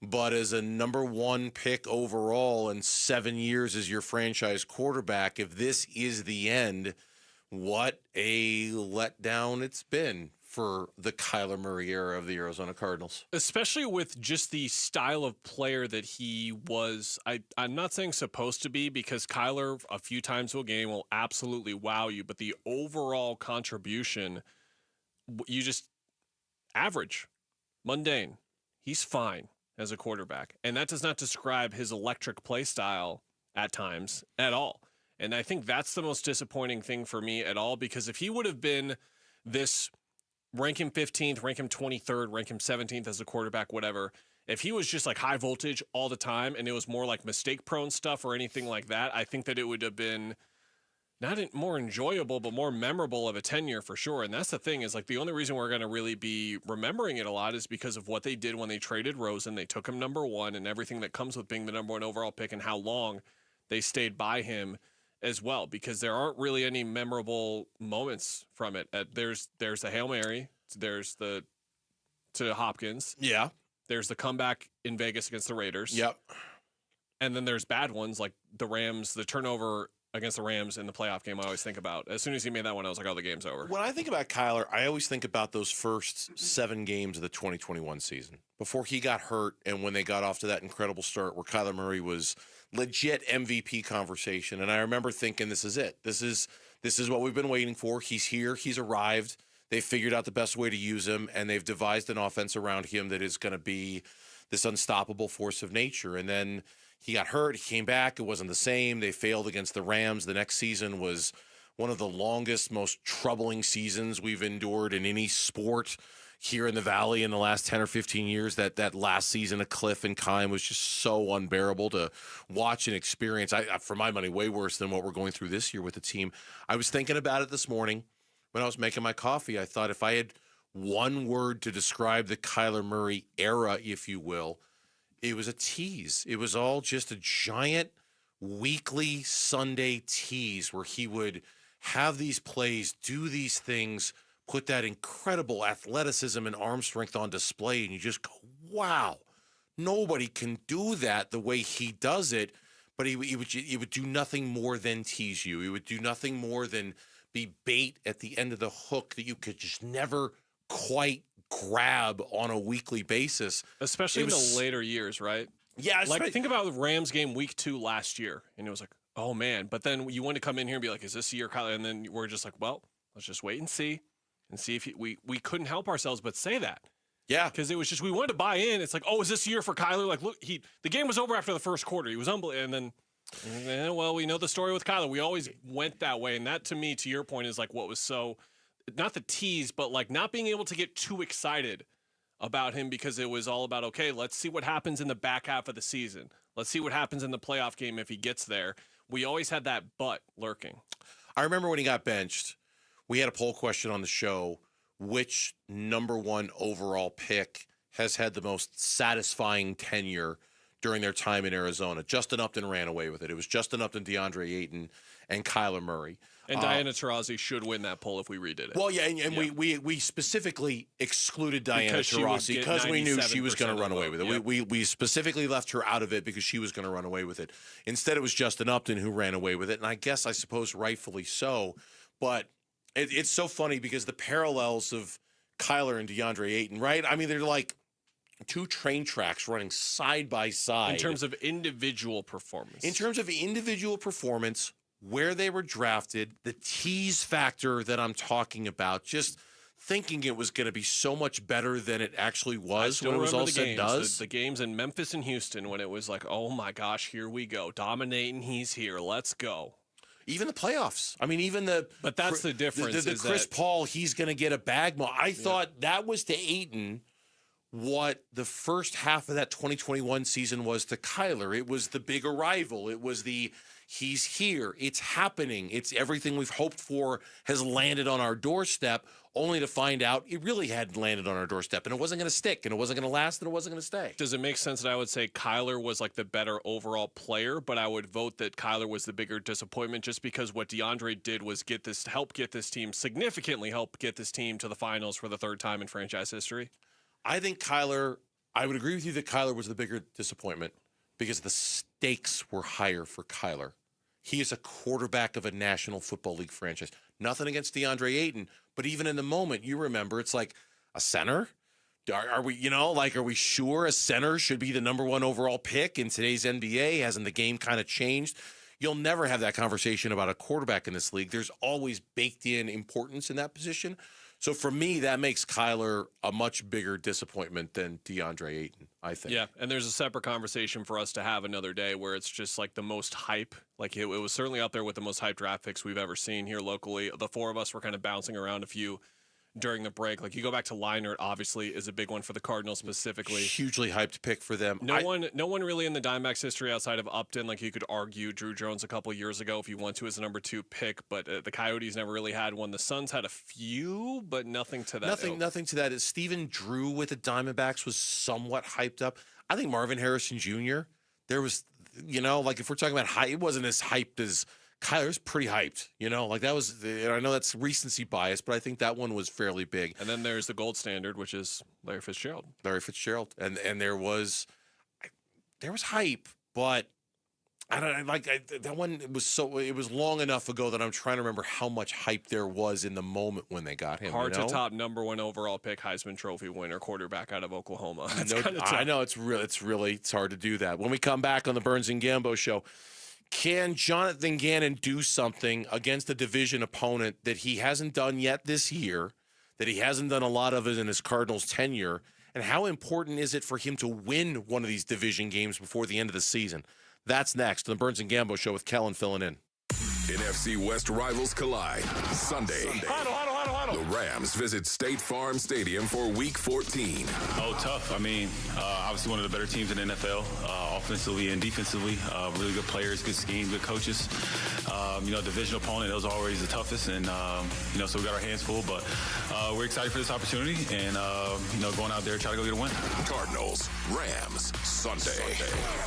Speaker 8: But as a number one pick overall and 7 years as your franchise quarterback, if this is the end, what a letdown it's been for the Kyler Murray era of the Arizona Cardinals.
Speaker 3: Especially with just the style of player that he was, I'm not saying supposed to be, because Kyler a few times a game will absolutely wow you, but the overall contribution, you just average, mundane. He's fine as a quarterback. And that does not describe his electric play style at times at all. And I think that's the most disappointing thing for me at all, because if he would have been this rank him 15th, rank him 23rd, rank him 17th as a quarterback, whatever, if he was just like high voltage all the time and it was more like mistake prone stuff or anything like that, I think that it would have been not more enjoyable, but more memorable of a tenure for sure. And that's the thing, is like the only reason we're going to really be remembering it a lot is because of what they did when they traded Rosen. They took him number one and everything that comes with being the number one overall pick and how long they stayed by him as well, because there aren't really any memorable moments from it. There's the Hail Mary, there's the to Hopkins.
Speaker 8: Yeah.
Speaker 3: There's the comeback in Vegas against the Raiders.
Speaker 8: Yep.
Speaker 3: And then there's bad ones like the Rams, the turnover against the Rams in the playoff game I always think about. As soon as he made that one, I was like, oh, the game's over.
Speaker 8: When I think about Kyler, I always think about those first 7 games of the 2021 season before he got hurt and when they got off to that incredible start where Kyler Murray was legit MVP conversation. And I remember thinking, this is it. This is what we've been waiting for. He's here. He's arrived. They figured out the best way to use him, and they've devised an offense around him that is going to be this unstoppable force of nature. And then he got hurt. He came back. It wasn't the same. They failed against the Rams. The next season was one of the longest, most troubling seasons we've endured in any sport here in the Valley in the last 10 or 15 years. That last season of Cliff and Kime was just so unbearable to watch and experience. For my money, way worse than what we're going through this year with the team. I was thinking about it this morning when I was making my coffee. I thought if I had one word to describe the Kyler Murray era, if you will, it was a tease. It was all just a giant weekly Sunday tease where he would have these plays, do these things, put that incredible athleticism and arm strength on display, and you just go, wow, nobody can do that the way he does it. But he would do nothing more than tease you. He would do nothing more than be bait at the end of the hook that you could just never quite grab on a weekly basis.
Speaker 3: Especially in the later years, right?
Speaker 8: Yeah.
Speaker 3: Like, think about the Rams game week 2 last year, and it was like, oh, man. But then you want to come in here and be like, is this the year, Kyler? And then we're just like, well, let's just wait and see if we couldn't help ourselves but say that.
Speaker 8: Yeah.
Speaker 3: Because it was just, we wanted to buy in. It's like, oh, is this the year for Kyler? Like, look, the game was over after the first quarter. He was unbelievable. And then, well, we know the story with Kyler. We always went that way. And that, to me, to your point, is like what was so, not the tease, but like not being able to get too excited about him, because it was all about, okay, let's see what happens in the back half of the season. Let's see what happens in the playoff game if he gets there. We always had that but lurking.
Speaker 8: I remember when he got benched, we had a poll question on the show, which number one overall pick has had the most satisfying tenure during their time in Arizona. Justin Upton ran away with it. It was Justin Upton, DeAndre Ayton, and Kyler Murray.
Speaker 3: And Diana Taurasi should win that poll if we redid it.
Speaker 8: Well, yeah, and yeah. We specifically excluded Diana Taurasi because we knew she was going to run away with it. Yep. We specifically left her out of it because she was going to run away with it. Instead, it was Justin Upton who ran away with it, and I suppose rightfully so. But it's so funny because the parallels of Kyler and DeAndre Ayton, right? I mean, they're like two train tracks running side by side.
Speaker 3: In terms of individual performance.
Speaker 8: Where they were drafted, the tease factor that I'm talking about, just thinking it was going to be so much better than it actually was when it was all said and done.
Speaker 3: The games in Memphis and Houston when it was like, oh my gosh, here we go. Dominating, he's here. Let's go.
Speaker 8: Even the playoffs. I mean,
Speaker 3: But that's the difference.
Speaker 8: The Chris Paul, he's going to get a bag. I thought that was to Ayton what the first half of that 2021 season was to Kyler. It was the big arrival. It was the he's here. It's happening. It's everything we've hoped for has landed on our doorstep, only to find out it really hadn't landed on our doorstep, and it wasn't going to stick, and it wasn't going to last, and it wasn't going to stay.
Speaker 3: Does it make sense that I would say Kyler was like the better overall player, but I would vote that Kyler was the bigger disappointment just because what DeAndre did was help get this team to the finals for the third time in franchise history?
Speaker 8: I think Kyler, I would agree with you that Kyler was the bigger disappointment because the stakes were higher for Kyler. He is a quarterback of a National Football League franchise. Nothing against DeAndre Ayton, but even in the moment, you remember, it's like a center. Are we, are we sure a center should be the number one overall pick in today's NBA? Hasn't the game kind of changed? You'll never have that conversation about a quarterback in this league. There's always baked in importance in that position. So for me, that makes Kyler a much bigger disappointment than DeAndre Ayton, I think.
Speaker 3: Yeah, and there's a separate conversation for us to have another day where it's just like the most hype. Like it was certainly up there with the most hype draft picks we've ever seen here locally. The four of us were kind of bouncing around a few during the break. Like you go back to Leinart, obviously, is a big one for the Cardinals specifically.
Speaker 8: Hugely hyped pick for them.
Speaker 3: No one really in the Diamondbacks history outside of Upton. Like you could argue Drew Jones a couple years ago if you want to as a number 2 pick, but the Coyotes never really had one. The Suns had a few, but nothing to that.
Speaker 8: Nothing to that. Stephen Drew with the Diamondbacks was somewhat hyped up. I think Marvin Harrison Jr., there was, if we're talking about hype, it wasn't as hyped as Kyler's pretty hyped, that was, I know that's recency bias, but I think that one was fairly big.
Speaker 3: And then there's the gold standard, which is Larry Fitzgerald.
Speaker 8: And there was hype, but that one it was long enough ago that I'm trying to remember how much hype there was in the moment when they got him.
Speaker 3: Hard to top number 1 overall pick, Heisman Trophy winner, quarterback out of Oklahoma.
Speaker 8: I know it's hard to do that. When we come back on the Burns and Gambo show, can Jonathan Gannon do something against a division opponent that he hasn't done yet this year, that he hasn't done a lot of it in his Cardinals tenure, and how important is it for him to win one of these division games before the end of the season? That's next on the Burns and Gambo show with Kellen filling in.
Speaker 18: NFC West rivals collide Sunday. The Rams visit State Farm Stadium for Week 14.
Speaker 1: Oh, tough. I mean, obviously one of the better teams in the NFL, offensively and defensively. Really good players, good scheme, good coaches. Division opponent, those are always the toughest. And, so we got our hands full. But we're excited for this opportunity and, going out there try to go get a win.
Speaker 18: Cardinals, Rams, Sunday.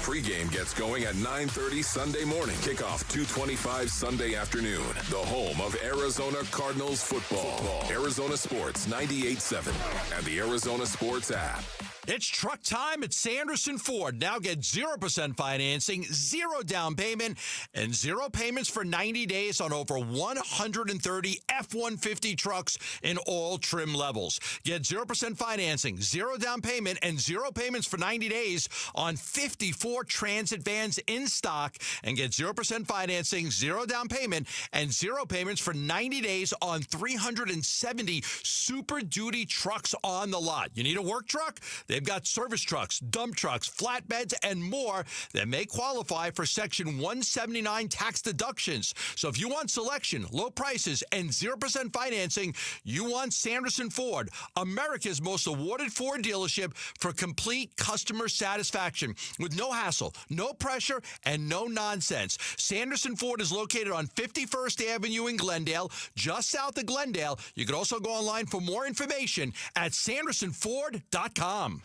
Speaker 18: Pre-game gets going at 9:30 Sunday morning. Kickoff 2:25 Sunday afternoon. The home of Arizona Cardinals football. Arizona Sports 98.7 and the Arizona Sports app.
Speaker 11: It's truck time at Sanderson Ford. Now get 0% financing, 0 down payment, and 0 payments for 90 days on over 130 F-150 trucks in all trim levels. Get 0% financing, 0 down payment, and 0 payments for 90 days on 54 Transit vans in stock. And get 0% financing, 0 down payment, and 0 payments for 90 days on 370 Super Duty trucks on the lot. You need a work truck? They've got service trucks, dump trucks, flatbeds, and more that may qualify for Section 179 tax deductions. So if you want selection, low prices, and 0% financing, you want Sanderson Ford, America's most awarded Ford dealership for complete customer satisfaction with no hassle, no pressure, and no nonsense. Sanderson Ford is located on 51st Avenue in Glendale, just south of Glendale. You can also go online for more information at sandersonford.com.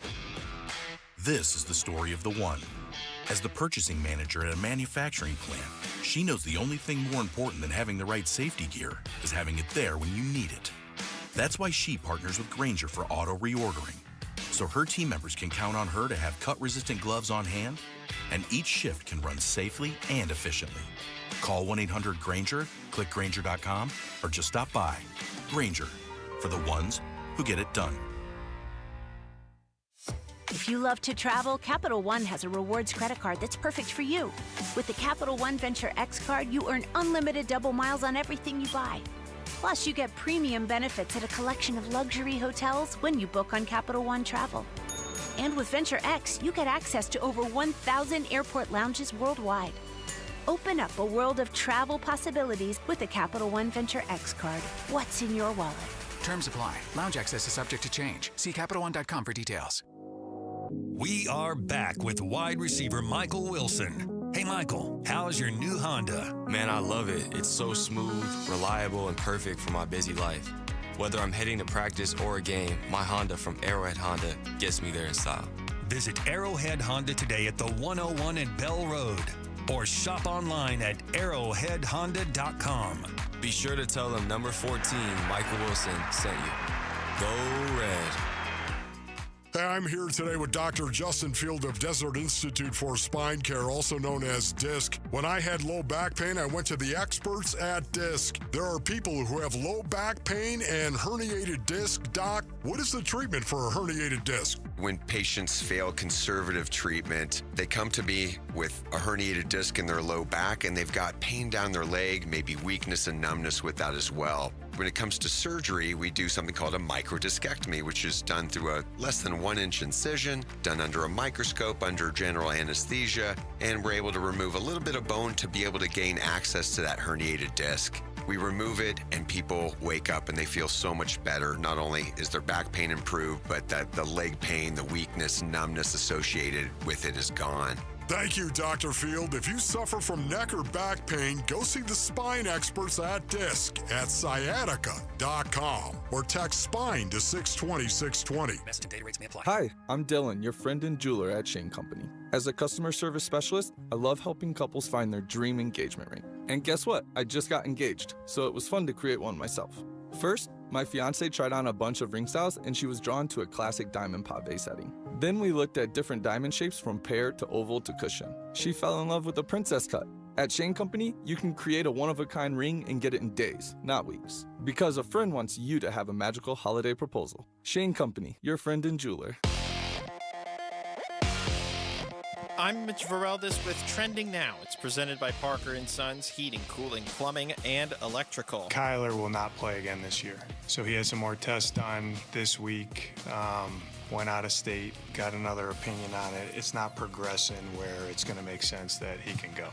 Speaker 5: This is the story of the one. As the purchasing manager at a manufacturing plant, she knows the only thing more important than having the right safety gear is having it there when you need it. That's why she partners with Grainger for auto reordering, so her team members can count on her to have cut-resistant gloves on hand, and each shift can run safely and efficiently. Call 1-800-GRAINGER, click Grainger.com, or just stop by. Grainger, for the ones who get it done.
Speaker 10: If you love to travel, Capital One has a rewards credit card that's perfect for you. With the Capital One Venture X card, you earn unlimited double miles on everything you buy. Plus, you get premium benefits at a collection of luxury hotels when you book on Capital One Travel. And with Venture X, you get access to over 1,000 airport lounges worldwide. Open up a world of travel possibilities with the Capital One Venture X card. What's in your wallet?
Speaker 17: Terms apply. Lounge access is subject to change. See CapitalOne.com for details.
Speaker 2: We are back with wide receiver Michael Wilson. Hey, Michael, how's your new Honda?
Speaker 4: Man, I love it. It's so smooth, reliable, and perfect for my busy life. Whether I'm heading to practice or a game, my Honda from Arrowhead Honda gets me there in style.
Speaker 2: Visit Arrowhead Honda today at the 101 at Bell Road or shop online at arrowheadhonda.com.
Speaker 4: Be sure to tell them number 14, Michael Wilson, sent you. Go Red.
Speaker 17: Hey, I'm here today with Dr. Justin Field of Desert Institute for Spine Care, also known as DISC. When I had low back pain, I went to the experts at DISC. There are people who have low back pain and herniated disc. Doc, what is the treatment for a herniated disc?
Speaker 19: When patients fail conservative treatment, they come to me with a herniated disc in their low back, and they've got pain down their leg, maybe weakness and numbness with that as well. When it comes to surgery, we do something called a microdiscectomy, which is done through a less than 1-inch incision, done under a microscope, under general anesthesia, and we're able to remove a little bit of bone to be able to gain access to that herniated disc. We remove it and people wake up and they feel so much better. Not only is their back pain improved, but that the leg pain, the weakness, numbness associated with it is gone.
Speaker 17: Thank you, Dr. Field. If you suffer from neck or back pain, go see the spine experts at DISC at sciatica.com or text SPINE to 620-620.
Speaker 2: Message and data rates may apply.
Speaker 20: Hi, I'm Dylan, your friend and jeweler at Shane Company. As a customer service specialist, I love helping couples find their dream engagement ring. And guess what? I just got engaged, so it was fun to create one myself. First, my fiance tried on a bunch of ring styles and she was drawn to a classic diamond pave setting. Then we looked at different diamond shapes from pear to oval to cushion. She fell in love with a princess cut. At Shane Company, you can create a one-of-a-kind ring and get it in days, not weeks. Because a friend wants you to have a magical holiday proposal. Shane Company, your friend and jeweler.
Speaker 9: I'm Mitch Vareldes with Trending Now. It's presented by Parker & Sons Heating, Cooling, Plumbing, and Electrical.
Speaker 13: Kyler will not play again this year. So he had some more tests done this week, went out of state, got another opinion on it. It's not progressing where it's going to make sense that he can go.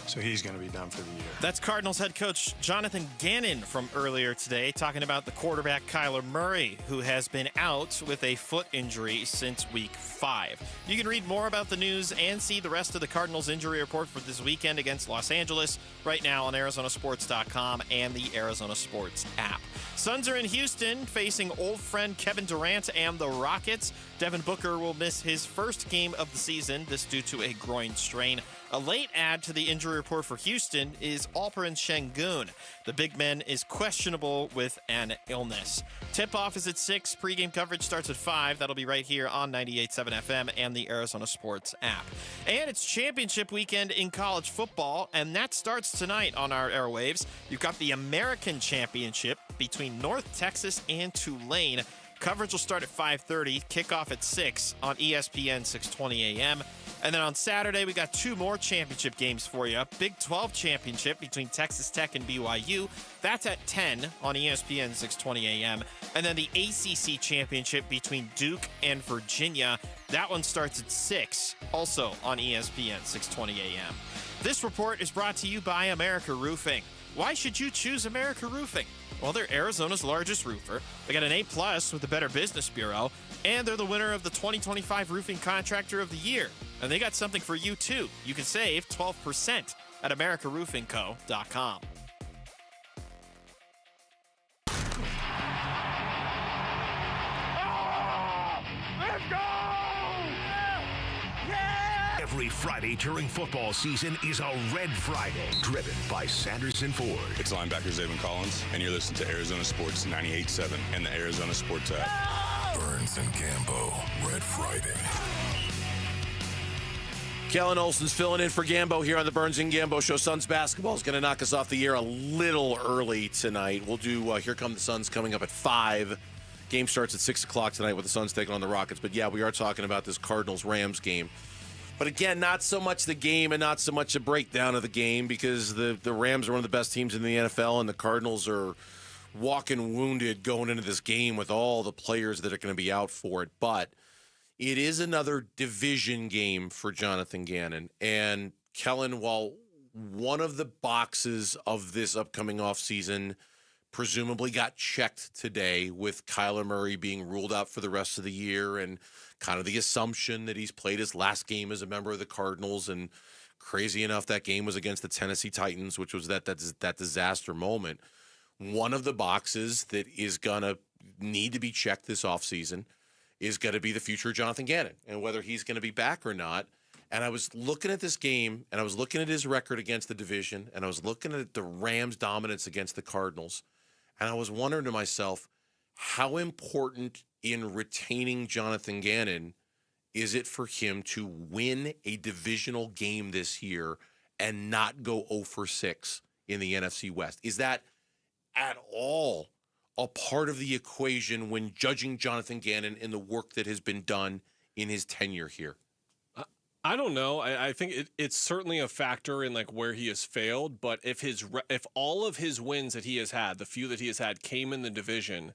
Speaker 13: So he's going to be done for the year.
Speaker 9: That's Cardinals head coach Jonathan Gannon from earlier today, talking about the quarterback Kyler Murray, who has been out with a foot injury since week 5. You can read more about the news and see the rest of the Cardinals injury report for this weekend against Los Angeles right now on ArizonaSports.com and the Arizona Sports app. Suns are in Houston facing old friend Kevin Durant and the Rockets. Devin Booker will miss his first game of the season, this due to a groin strain. A late add to the injury report for Houston is Alperen Şengün. The big man is questionable with an illness. Tip-off is at 6. Pre-game coverage starts at 5. That'll be right here on 98.7 FM and the Arizona Sports app. And it's championship weekend in college football, and that starts tonight on our airwaves. You've got the American Championship between North Texas and Tulane. Coverage will start at 5:30, kickoff at 6 on ESPN 620 AM. And then on Saturday, we got 2 more championship games for you. Big 12 championship between Texas Tech and BYU. That's at 10 on ESPN 620 AM. And then the ACC championship between Duke and Virginia. That one starts at 6, also on ESPN 620 AM. This report is brought to you by America Roofing. Why should you choose America Roofing? Well, they're Arizona's largest roofer. They got an A+ with the Better Business Bureau, and they're the winner of the 2025 Roofing Contractor of the Year. And they got something for you, too. You can save 12% at AmericaRoofingCo.com.
Speaker 15: Let's go! Every Friday during football season is a Red Friday, driven by Sanderson Ford.
Speaker 22: It's linebacker Zayvon Collins, and you're listening to Arizona Sports 98.7 and the Arizona Sports app.
Speaker 18: Burns and Gambo, Red Friday.
Speaker 8: Kellen Olson's filling in for Gambo here on the Burns and Gambo Show. Suns basketball is going to knock us off the air a little early tonight. We'll do Here Come the Suns coming up at 5. Game starts at 6 o'clock tonight with the Suns taking on the Rockets. But, yeah, we are talking about this Cardinals-Rams game. But, again, not so much the game and not so much a breakdown of the game because the Rams are one of the best teams in the NFL, and the Cardinals are walking wounded going into this game with all the players that are going to be out for it. But it is another division game for Jonathan Gannon. And, Kellen, while one of the boxes of this upcoming offseason presumably got checked today with Kyler Murray being ruled out for the rest of the year and kind of the assumption that he's played his last game as a member of the Cardinals. And crazy enough, that game was against the Tennessee Titans, which was that disaster moment. One of the boxes that is going to need to be checked this offseason is going to be the future of Jonathan Gannon and whether he's going to be back or not. And I was looking at this game, and I was looking at his record against the division, and I was looking at the Rams' dominance against the Cardinals, and I was wondering to myself, how important in retaining Jonathan Gannon is it for him to win a divisional game this year and not go 0 for 6 in the NFC West? Is that at all a part of the equation when judging Jonathan Gannon in the work that has been done in his tenure here?
Speaker 3: I don't know. I think it's certainly a factor in like where he has failed. But if all of his wins that he has had, the few that he has had, came in the division,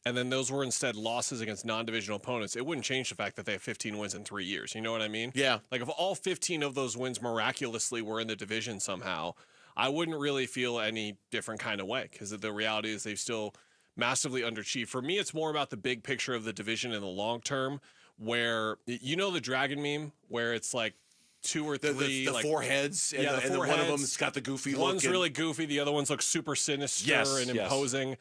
Speaker 3: and then those were instead losses against non-divisional opponents, it wouldn't change the fact that they have 15 wins in 3 years. You know what I mean?
Speaker 8: Yeah.
Speaker 3: Like if all 15 of those wins miraculously were in the division somehow, I wouldn't really feel any different kind of way because the reality is they've still massively underachieved. For me, it's more about the big picture of the division in the long term. Where you know the dragon meme where it's like 2 or 3
Speaker 8: the
Speaker 3: like,
Speaker 8: four heads and,
Speaker 3: the
Speaker 8: and
Speaker 3: four
Speaker 8: one of
Speaker 3: heads.
Speaker 8: them's got the goofy
Speaker 3: One's
Speaker 8: look.
Speaker 3: really goofy, the other one's look super sinister and imposing.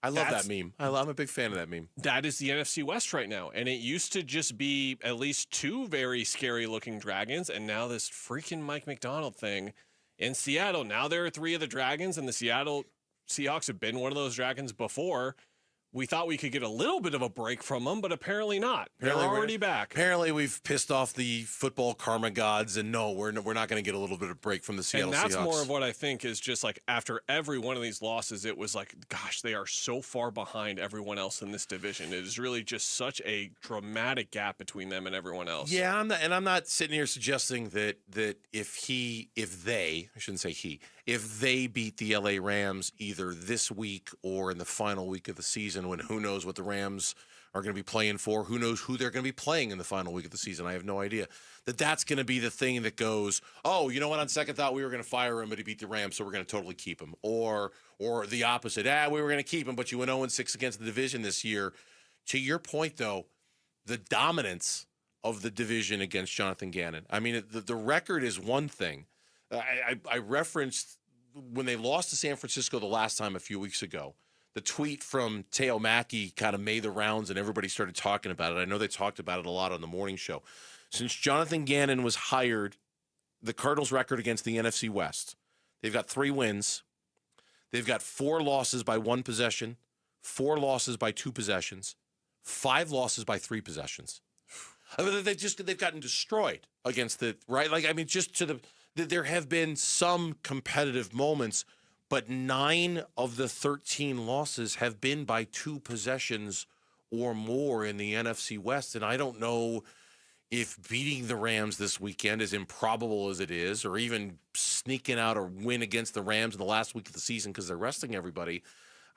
Speaker 8: I love that meme. I'm a big fan of that meme.
Speaker 3: That is the NFC West right now, and it used to just be at least 2 very scary looking dragons, and now this freaking Mike McDonald thing in Seattle. Now there are 3 of the dragons, and the Seattle Seahawks have been one of those dragons before. We thought we could get a little bit of a break from them, but apparently not. They're already back.
Speaker 8: Apparently, we've pissed off the football karma gods, and no, we're not going to get a little bit of break from the Seattle Seahawks.
Speaker 3: And that's more of what I think is just like after every one of these losses, it was like, gosh, they are so far behind everyone else in this division. It is really just such a dramatic gap between them and everyone else.
Speaker 8: Yeah, I'm not sitting here suggesting that if they beat the LA Rams either this week or in the final week of the season, when who knows what the Rams are going to be playing for, who knows who they're going to be playing in the final week of the season. I have no idea. That's going to be the thing that goes, oh, you know what, on second thought, we were going to fire him, but he beat the Rams, so we're going to totally keep him. Or the opposite, we were going to keep him, but you went 0-6 against the division this year. To your point, though, the dominance of the division against Jonathan Gannon. I mean, the record is one thing. I referenced when they lost to San Francisco the last time a few weeks ago, the tweet from Teo Mackey kind of made the rounds and everybody started talking about it. I know they talked about it a lot on the morning show. Since Jonathan Gannon was hired, the Cardinals' record against the NFC West, they've got 3 wins. They've got 4 losses by 1 possession, 4 losses by 2 possessions, 5 losses by 3 possessions. I mean, they've gotten destroyed against the right. Like, I mean, just to there have been some competitive moments, but 9 of the 13 losses have been by 2 possessions or more in the NFC West. And I don't know if beating the Rams this weekend, as improbable as it is, or even sneaking out a win against the Rams in the last week of the season because they're resting everybody,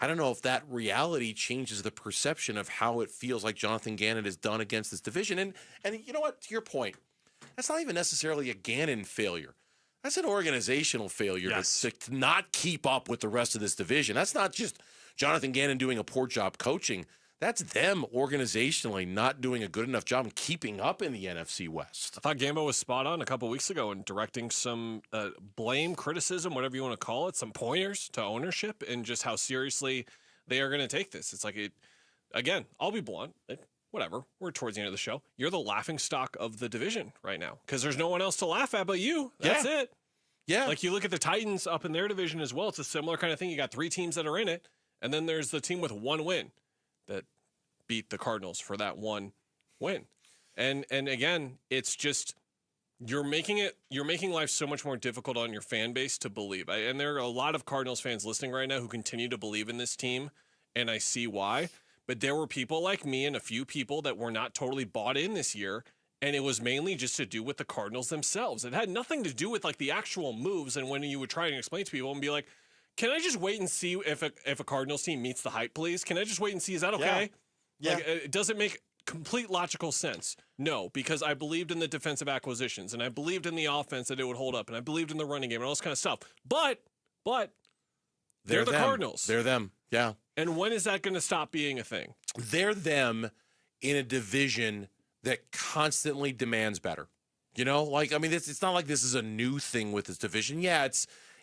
Speaker 8: I don't know if that reality changes the perception of how it feels like Jonathan Gannon has done against this division. And you know what? To your point, that's not even necessarily a Gannon failure. That's an organizational failure to not keep up with the rest of this division. That's not just Jonathan Gannon doing a poor job coaching. That's them organizationally not doing a good enough job keeping up in the NFC West.
Speaker 3: I thought Gambo was spot on a couple weeks ago in directing some blame, criticism, whatever you want to call it, some pointers to ownership and just how seriously they are going to take this. It's like, again, I'll be blunt. Whatever. We're towards the end of the show. You're the laughing stock of the division right now because there's no one else to laugh at but you. That's it.
Speaker 8: Yeah.
Speaker 3: Like you look at the Titans up in their division as well. It's a similar kind of thing. You got 3 teams that are in it, and then there's the team with 1 win that beat the Cardinals for that 1 win. And again, it's just you're making life so much more difficult on your fan base to believe. And there are a lot of Cardinals fans listening right now who continue to believe in this team, and I see why. But there were people like me and a few people that were not totally bought in this year, and it was mainly just to do with the Cardinals themselves. It had nothing to do with like the actual moves. And when you would try and explain to people and be like, "Can I just wait and see if a Cardinals team meets the hype, please? Can I just wait and see? Is that okay?"
Speaker 8: Yeah.
Speaker 3: Like, it doesn't make complete logical sense. No, because I believed in the defensive acquisitions and I believed in the offense that it would hold up and I believed in the running game and all this kind of stuff. But They're the
Speaker 8: them.
Speaker 3: Cardinals.
Speaker 8: They're them. Yeah.
Speaker 3: And when is that going to stop being a thing?
Speaker 8: They're them in a division that constantly demands better. You know, like, I mean, it's not like this is a new thing with this division. Yeah,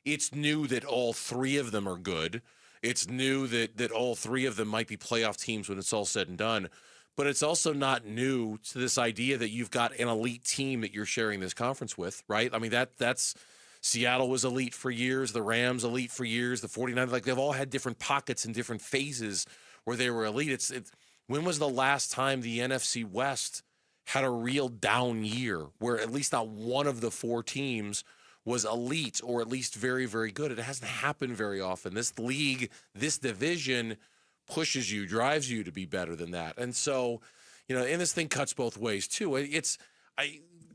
Speaker 8: it's new that all three of them are good. It's new that all three of them might be playoff teams when it's all said and done. But it's also not new to this idea that you've got an elite team that you're sharing this conference with, right? I mean, that's Seattle was elite for years, the Rams elite for years, the 49ers, like they've all had different pockets and different phases where they were elite. When was the last time the NFC West had a real down year where at least not one of the four teams was elite or at least very, very good? It hasn't happened very often. This league, this division pushes you, drives you to be better than that. And so, you know, and this thing cuts both ways too.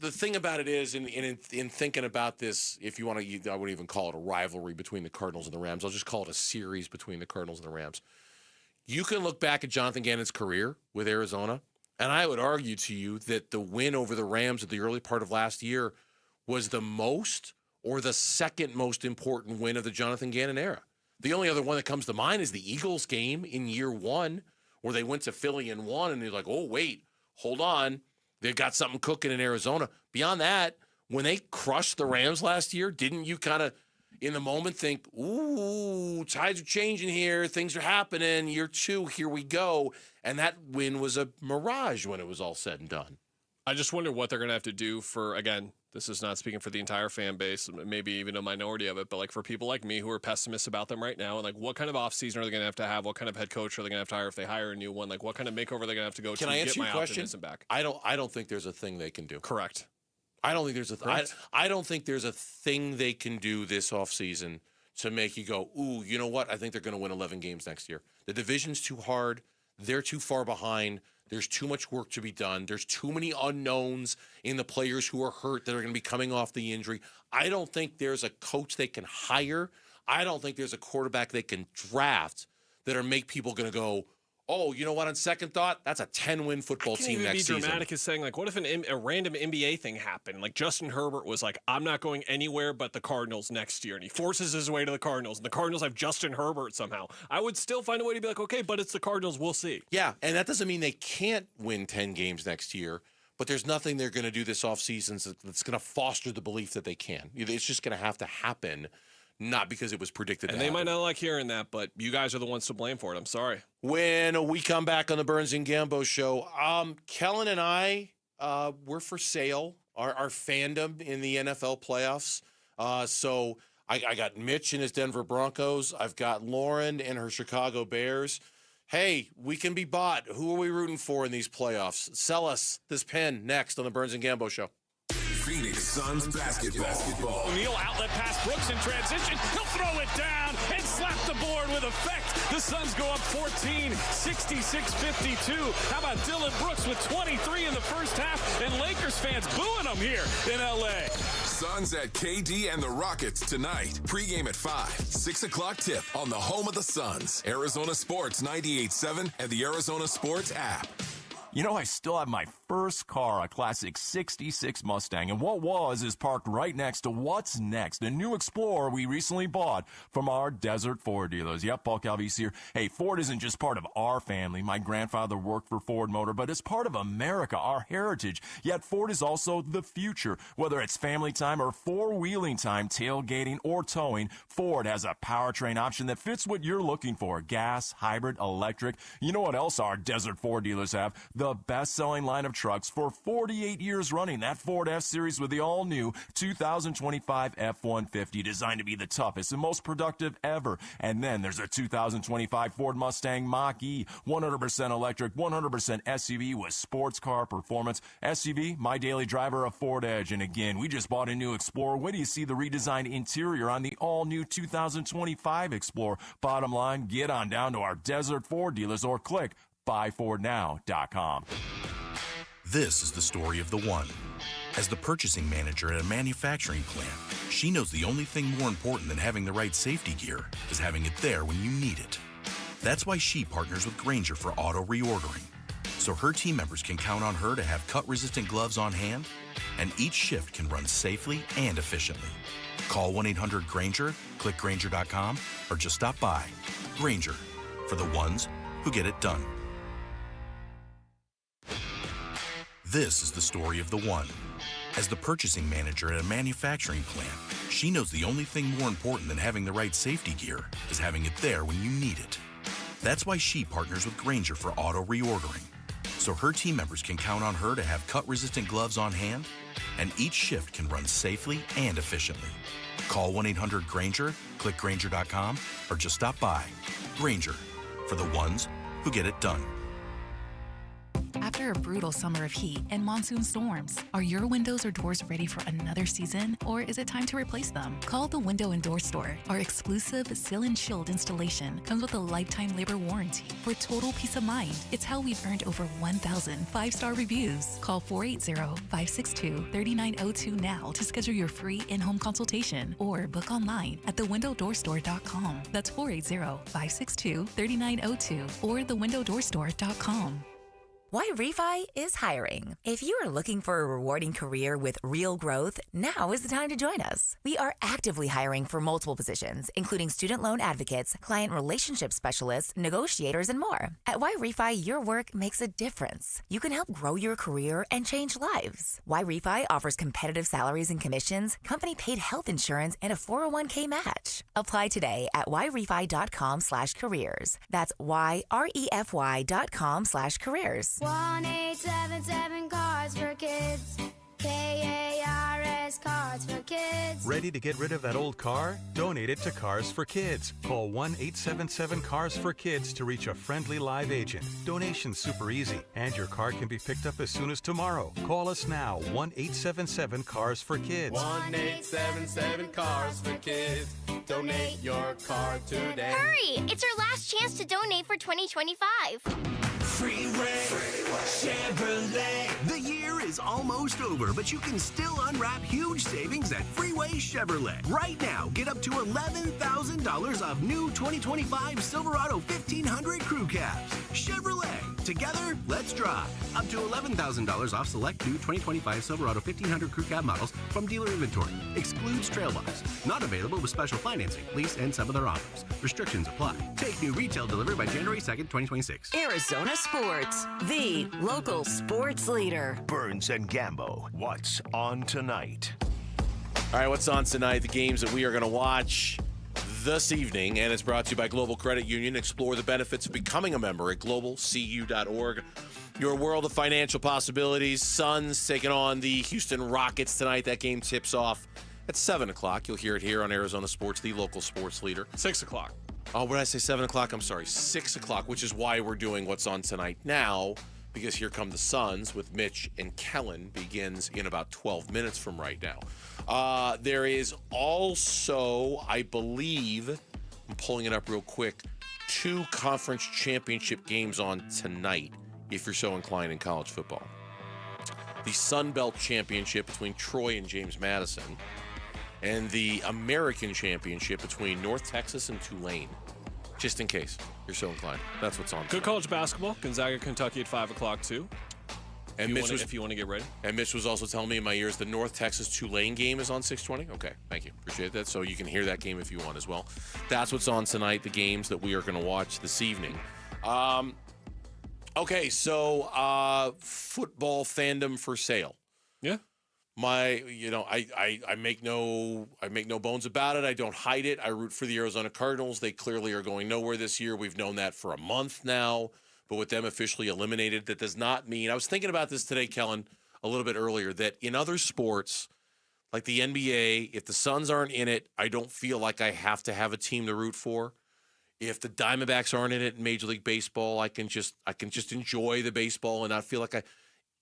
Speaker 8: The thing about it is, in thinking about this, if you want to, I wouldn't even call it a rivalry between the Cardinals and the Rams. I'll just call it a series between the Cardinals and the Rams. You can look back at Jonathan Gannon's career with Arizona, and I would argue to you that the win over the Rams at the early part of last year was the most or the second most important win of the Jonathan Gannon era. The only other one that comes to mind is the Eagles game in year one, where they went to Philly and won, and they're like, oh, wait, hold on. They've got something cooking in Arizona. Beyond that, when they crushed the Rams last year, didn't you kind of, in the moment, think, ooh, tides are changing here, things are happening, year two, here we go. And that win was a mirage when it was all said and done.
Speaker 3: I just wonder what they're going to have to do for, again, this is not speaking for the entire fan base, maybe even a minority of it, but like for people like me who are pessimists about them right now, and like what kind of offseason are they going to have? What kind of head coach are they going to have to hire if they hire a new one? Like what kind of makeover are they going to have to go to get my optimism back?
Speaker 8: I don't think there's a thing they can do.
Speaker 3: Correct.
Speaker 8: I don't think there's I don't think there's a thing they can do this offseason to make you go, ooh, you know what? I think they're going to win 11 games next year. The division's too hard. They're too far behind. There's too much work to be done. There's too many unknowns in the players who are hurt that are going to be coming off the injury. I don't think there's a coach they can hire. I don't think there's a quarterback they can draft that'll make people going to go, oh, you know what? On second thought, that's a 10-win football team next season.
Speaker 3: Be dramatic as saying, like, what if a random NBA thing happened? Like Justin Herbert was like, I'm not going anywhere but the Cardinals next year, and he forces his way to the Cardinals, and the Cardinals have Justin Herbert somehow. I would still find a way to be like, okay, but it's the Cardinals. We'll see.
Speaker 8: Yeah, and that doesn't mean they can't win 10 games next year, but there's nothing they're going to do this offseason that's going to foster the belief that they can. It's just going to have to happen. Not because it was predicted.
Speaker 3: And they might not like hearing that, but you guys are the ones to blame for it. I'm sorry.
Speaker 8: When we come back on the Burns and Gambo show, Kellen and I, we're for sale. Our fandom in the NFL playoffs. So I got Mitch and his Denver Broncos. I've got Lauren and her Chicago Bears. Hey, we can be bought. Who are we rooting for in these playoffs? Sell us this pen next on the Burns and Gambo show.
Speaker 15: Phoenix Suns basketball.
Speaker 6: O'Neal outlet pass Brooks in transition. He'll throw it down and slap the board with effect. The Suns go up 14, 66-52. How about Dylan Brooks with 23 in the first half, and Lakers fans booing him here in L.A.
Speaker 15: Suns at KD and the Rockets tonight. Pre-game at 5, 6 o'clock tip on the home of the Suns. Arizona Sports 98.7 and the Arizona Sports app.
Speaker 7: You know, I still have my first car, a classic 66 Mustang, and what was is parked right next to what's next, a new Explorer we recently bought from our Desert Ford dealers. Yep, Paul Calvise here. Hey, Ford isn't just part of our family. My grandfather worked for Ford Motor, but it's part of America, our heritage. Yet Ford is also the future. Whether it's family time or four-wheeling time, tailgating or towing, Ford has a powertrain option that fits what you're looking for. Gas, hybrid, electric. You know what else our Desert Ford dealers have? The best-selling line of trucks for 48 years running. That Ford F-Series with the all-new 2025 F-150, designed to be the toughest and most productive ever. And then there's a 2025 Ford Mustang Mach-E, 100% electric, 100% SUV with sports car performance. SUV, my daily driver, a Ford Edge. And again, we just bought a new Explorer. When do you see the redesigned interior on the all-new 2025 Explorer? Bottom line, get on down to our Desert Ford dealers or click buyfordnow.com.
Speaker 5: This is the story of the one. As the purchasing manager at a manufacturing plant, she knows the only thing more important than having the right safety gear is having it there when you need it. That's why she partners with Grainger for auto reordering, so her team members can count on her to have cut-resistant gloves on hand, and each shift can run safely and efficiently. Call 1-800-GRANGER, click Grainger.com, or just stop by. Grainger, for the ones who get it done. This is the story of the one. As the purchasing manager at a manufacturing plant, she knows the only thing more important than having the right safety gear is having it there when you need it. That's why she partners with Grainger for auto reordering, so her team members can count on her to have cut-resistant gloves on hand, and each shift can run safely and efficiently. Call 1-800-GRANGER, click Grainger.com, or just stop by. Grainger, for the ones who get it done.
Speaker 12: After a brutal summer of heat and monsoon storms, are your windows or doors ready for another season, or is it time to replace them? Call the Window and Door Store. Our exclusive Seal and Shield installation comes with a lifetime labor warranty for total peace of mind. It's how we've earned over 1,000 five-star reviews. Call 480-562-3902 now to schedule your free in-home consultation or book online at thewindowdoorstore.com. That's 480-562-3902 or thewindowdoorstore.com.
Speaker 14: Why Refi is hiring. If you are looking for a rewarding career with real growth, now is the time to join us. We are actively hiring for multiple positions, including student loan advocates, client relationship specialists, negotiators, and more. At Why Refi, your work makes a difference. You can help grow your career and change lives. Why Refi offers competitive salaries and commissions, company-paid health insurance, and a 401k match. Apply today at whyrefi.com/careers. That's YREFY.com/careers.
Speaker 21: 1-877 Cars for Kids. KARS Cars for Kids.
Speaker 23: Ready to get rid of that old car? Donate it to Cars for Kids. Call 1-877-CARS-FOR-KIDS to reach a friendly live agent. Donation's super easy, and your car can be picked up as soon as tomorrow. Call us now, 1-877-CARS-FOR-KIDS.
Speaker 24: 1-877 Cars for Kids. Donate your car today.
Speaker 25: Hurry! It's our last chance to donate for 2025.
Speaker 15: Freeway Chevrolet. The year is almost over, but you can still unwrap huge savings at Freeway Chevrolet. Right now, get up to $11,000 off new 2025 Silverado 1500 Crew Cabs. Chevrolet. Together, let's drive. Up to $11,000 off select new 2025 Silverado 1500 Crew Cab models from dealer inventory. Excludes trail box. Not available with special financing, lease, and some other offers. Restrictions apply. Take new retail delivery by January 2nd, 2026.
Speaker 14: Arizona Sports, the local sports leader.
Speaker 15: Burns and Gambo. What's on tonight?
Speaker 8: All right, what's on tonight? The games that we are going to watch this evening, and it's brought to you by Global Credit Union. Explore the benefits of becoming a member at globalcu.org. Your world of financial possibilities. Suns taking on the Houston Rockets tonight. That game tips off at 7 o'clock. You'll hear it here on Arizona Sports, the local sports leader.
Speaker 3: 6 o'clock.
Speaker 8: Oh, what did I say? 7 o'clock? I'm sorry, 6 o'clock, which is why we're doing what's on tonight now, because here come the Suns with Mitch and Kellen begins in about 12 minutes from right now. There is also, I believe, I'm pulling it up real quick, 2 conference championship games on tonight, if you're so inclined in college football. The Sun Belt Championship between Troy and James Madison, and the American Championship between North Texas and Tulane, just in case you're so inclined. That's what's on.
Speaker 3: Good college basketball. Gonzaga, Kentucky at 5 o'clock, too.
Speaker 8: And
Speaker 3: if you want to get ready.
Speaker 8: And Mitch was also telling me in my ears the North Texas Tulane game is on 620. Okay, thank you. Appreciate that. So you can hear that game if you want as well. That's what's on tonight, the games that we are going to watch this evening. Okay, so football fandom for sale.
Speaker 3: Yeah.
Speaker 8: I make no bones about it. I don't hide it. I root for the Arizona Cardinals. They clearly are going nowhere this year. We've known that for a month now. But with them officially eliminated, that does not mean. I was thinking about this today, Kellen, a little bit earlier, that in other sports, like the NBA, if the Suns aren't in it, I don't feel like I have to have a team to root for. If the Diamondbacks aren't in it in Major League Baseball, I can just enjoy the baseball and not feel like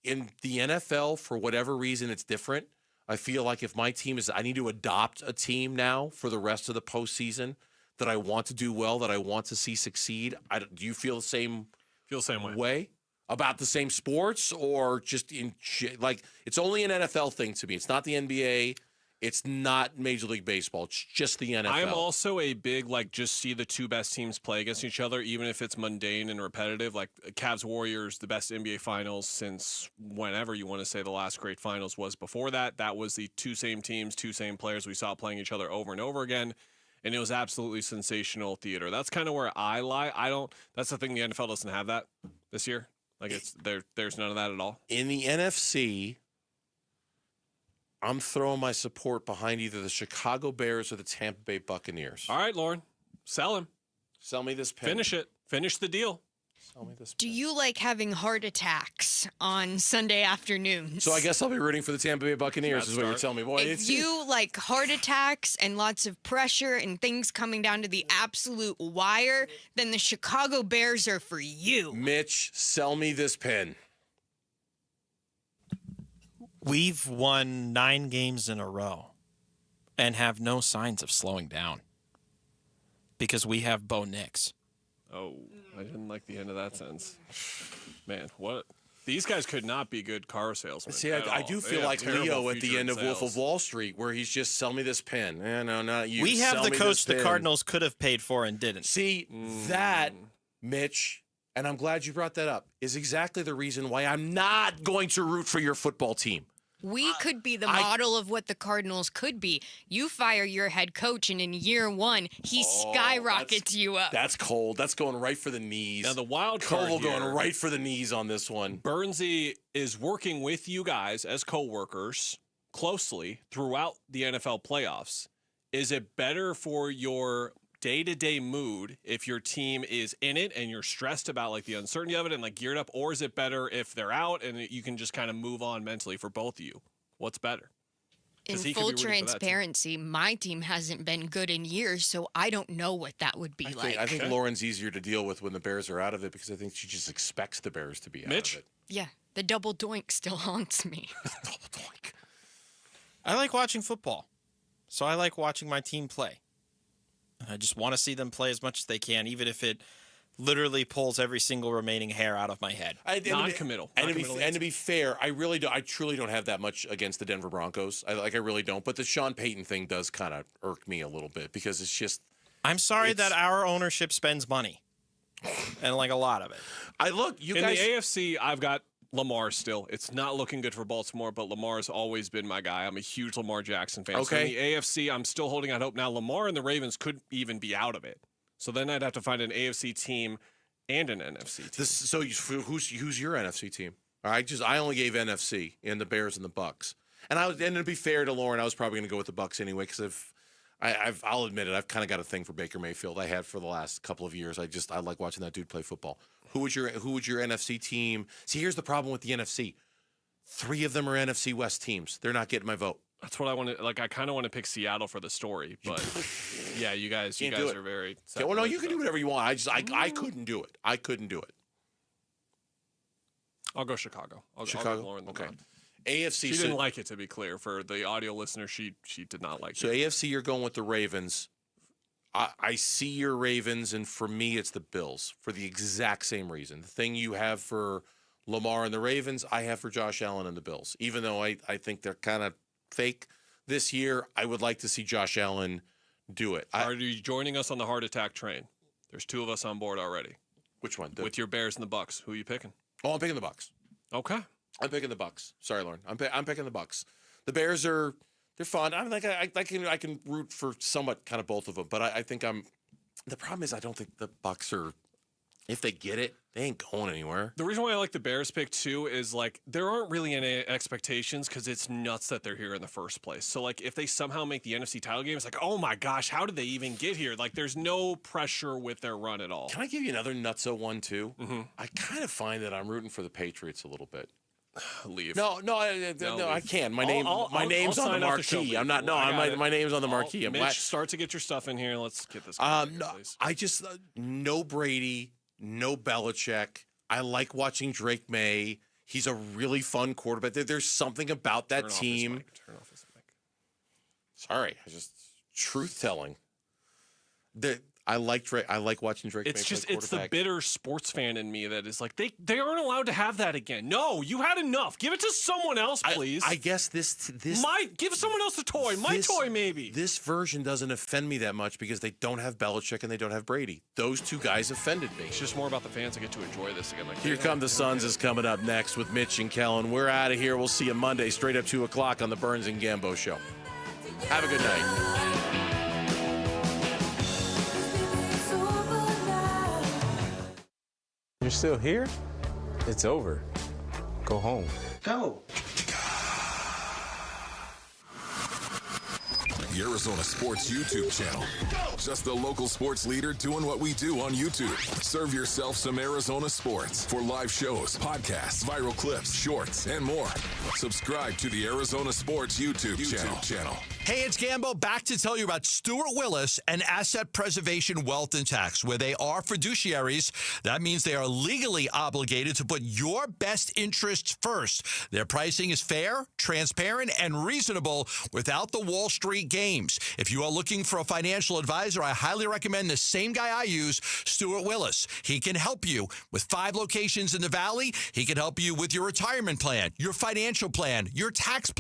Speaker 8: in the NFL, for whatever reason, it's different. I feel like if my team I need to adopt a team now for the rest of the postseason that I want to do well, that I want to see succeed. Do you feel the same?
Speaker 3: Feel the same
Speaker 8: way about the same sports, or just it's only an NFL thing to me. It's not the NBA. It's not Major League Baseball. It's just the NFL.
Speaker 3: I'm also a big, just see the two best teams play against each other, even if it's mundane and repetitive. Like Cavs-Warriors, the best NBA Finals since whenever you want to say the last great finals was. Before that, that was the two same teams, two same players we saw playing each other over and over again, and it was absolutely sensational theater. That's kind of where I lie. That's the thing, the NFL doesn't have that this year. There's none of that at all.
Speaker 8: In the NFC, I'm throwing my support behind either the Chicago Bears or the Tampa Bay Buccaneers.
Speaker 3: All right, Lauren. Sell him.
Speaker 8: Sell me this pen.
Speaker 3: Finish it. Finish the deal.
Speaker 8: Sell me this pen.
Speaker 1: Do you like having heart attacks on Sunday afternoons?
Speaker 8: So I guess I'll be rooting for the Tampa Bay Buccaneers is what you're telling me. Boy,
Speaker 1: if you like heart attacks and lots of pressure and things coming down to the absolute wire, then the Chicago Bears are for you.
Speaker 8: Mitch, sell me this pen.
Speaker 9: We've won 9 games in a row and have no signs of slowing down because we have Bo Nix.
Speaker 3: Oh, I didn't like the end of that sentence. Man, what? These guys could not be good car salesmen.
Speaker 8: See, I do feel like Leo at the end of Wolf of Wall Street, where he's just, sell me this pen. No, not you.
Speaker 9: We have the coach the Cardinals could have paid for and didn't.
Speaker 8: See, that, Mitch, and I'm glad you brought that up, is exactly the reason why I'm not going to root for your football team.
Speaker 1: We could be the model of what the Cardinals could be. You fire your head coach, and in year 1, he skyrockets you up.
Speaker 8: That's cold. That's going right for the knees.
Speaker 3: Now, the wild card
Speaker 8: Koval
Speaker 3: here,
Speaker 8: going right for the knees on this one.
Speaker 3: Bernsey is working with you guys as co-workers closely throughout the NFL playoffs. Is it better for your day-to-day mood if your team is in it and you're stressed about the uncertainty of it and geared up, or is it better if they're out and you can just kind of move on mentally for both of you? What's better?
Speaker 1: In full transparency, my team hasn't been good in years, so I don't know what that would be like.
Speaker 8: I think Lauren's easier to deal with when the Bears are out of it because I think she just expects the Bears to be out of it.
Speaker 1: Yeah, the double doink still haunts me.
Speaker 8: Double doink.
Speaker 9: I like watching football, so I like watching my team play. I just want to see them play as much as they can, even if it literally pulls every single remaining hair out of my head.
Speaker 3: Non-committal.
Speaker 8: And to be fair, I truly don't have that much against the Denver Broncos. I really don't. But the Sean Payton thing does kind of irk me a little bit because it's just.
Speaker 9: I'm sorry that our ownership spends money, and a lot of it.
Speaker 3: In the AFC, I've got Lamar still. It's not looking good for Baltimore, but Lamar's always been my guy. I'm a huge Lamar Jackson fan. So in the AFC, I'm still holding out hope. Now, Lamar and the Ravens could even be out of it. So then I'd have to find an AFC team and an NFC team.
Speaker 8: So who's your NFC team? I only gave NFC and the Bears and the Bucks. And to be fair to Lauren, I was probably going to go with the Bucks anyway because I'll admit it, I've kind of got a thing for Baker Mayfield. I had for the last couple of years. I like watching that dude play football. Who would your NFC team? See, here's the problem with the NFC. 3 of them are NFC West teams. They're not getting my vote.
Speaker 3: That's what I want to I kind of want to pick Seattle for the story, but yeah, you guys are very.
Speaker 8: Yeah, well, no, you can do whatever you want. I couldn't do it. I couldn't do it.
Speaker 3: I'll go Chicago. I'll go Lauren
Speaker 8: okay. AFC.
Speaker 3: She didn't like it, to be clear. For the audio listener, she did not like it.
Speaker 8: So AFC, you're going with the Ravens. I see your Ravens, and for me, it's the Bills for the exact same reason. The thing you have for Lamar and the Ravens, I have for Josh Allen and the Bills. Even though I think they're kind of fake this year, I would like to see Josh Allen do it.
Speaker 3: Are you joining us on the heart attack train? There's 2 of us on board already.
Speaker 8: Which one?
Speaker 3: With your Bears and the Bucks. Who are you picking?
Speaker 8: Oh, I'm picking the Bucks.
Speaker 3: Okay.
Speaker 8: I'm picking the Bucks. Sorry, Lauren. I'm picking the Bucks. The Bears they're fun. I can root for somewhat kind of both of them, but I think the problem is I don't think the Bucks are, if they get it, they ain't going anywhere.
Speaker 3: The reason why I like the Bears pick too is there aren't really any expectations because it's nuts that they're here in the first place. So if they somehow make the NFC title game, it's oh my gosh, how did they even get here? There's no pressure with their run at all.
Speaker 8: Can I give you another nutso one too?
Speaker 3: Mm-hmm.
Speaker 8: I kind of find that I'm rooting for the Patriots a little bit.
Speaker 3: Leave.
Speaker 8: No, I can't. My name's on the marquee. I'm not. No, my name's on the marquee.
Speaker 3: Mitch, start to get your stuff in here. Let's get this.
Speaker 8: No Brady, no Belichick. I like watching Drake May. He's a really fun quarterback. There's something about that team.
Speaker 3: Turn off his mic.
Speaker 8: Sorry, truth telling. I like Drake. I like watching Drake.
Speaker 3: It's the bitter sports fan in me that is like they aren't allowed to have that again. No, you had enough. Give it to someone else, please.
Speaker 8: I guess this
Speaker 3: give someone else the toy. My toy, maybe.
Speaker 8: This version doesn't offend me that much because they don't have Belichick and they don't have Brady. Those two guys offended me.
Speaker 3: It's just more about the fans that get to enjoy this again. Like,
Speaker 8: Here Come the Suns is coming up next with Mitch and Kellen. We're out of here. We'll see you Monday, straight up 2 o'clock on the Burns and Gambo Show. Have a good night.
Speaker 4: You're still here? It's over. Go home.
Speaker 10: Go.
Speaker 18: The Arizona Sports YouTube channel. Just the local sports leader doing what we do on YouTube. Serve yourself some Arizona sports for live shows, podcasts, viral clips, shorts, and more. Subscribe to the Arizona Sports YouTube channel.
Speaker 11: Hey, it's Gambo, back to tell you about Stuart Willis and Asset Preservation Wealth and Tax, where they are fiduciaries. That means they are legally obligated to put your best interests first. Their pricing is fair, transparent, and reasonable without the Wall Street games. If you are looking for a financial advisor, I highly recommend the same guy I use, Stuart Willis. He can help you with 5 locations in the Valley. He can help you with your retirement plan, your financial plan, your tax plan.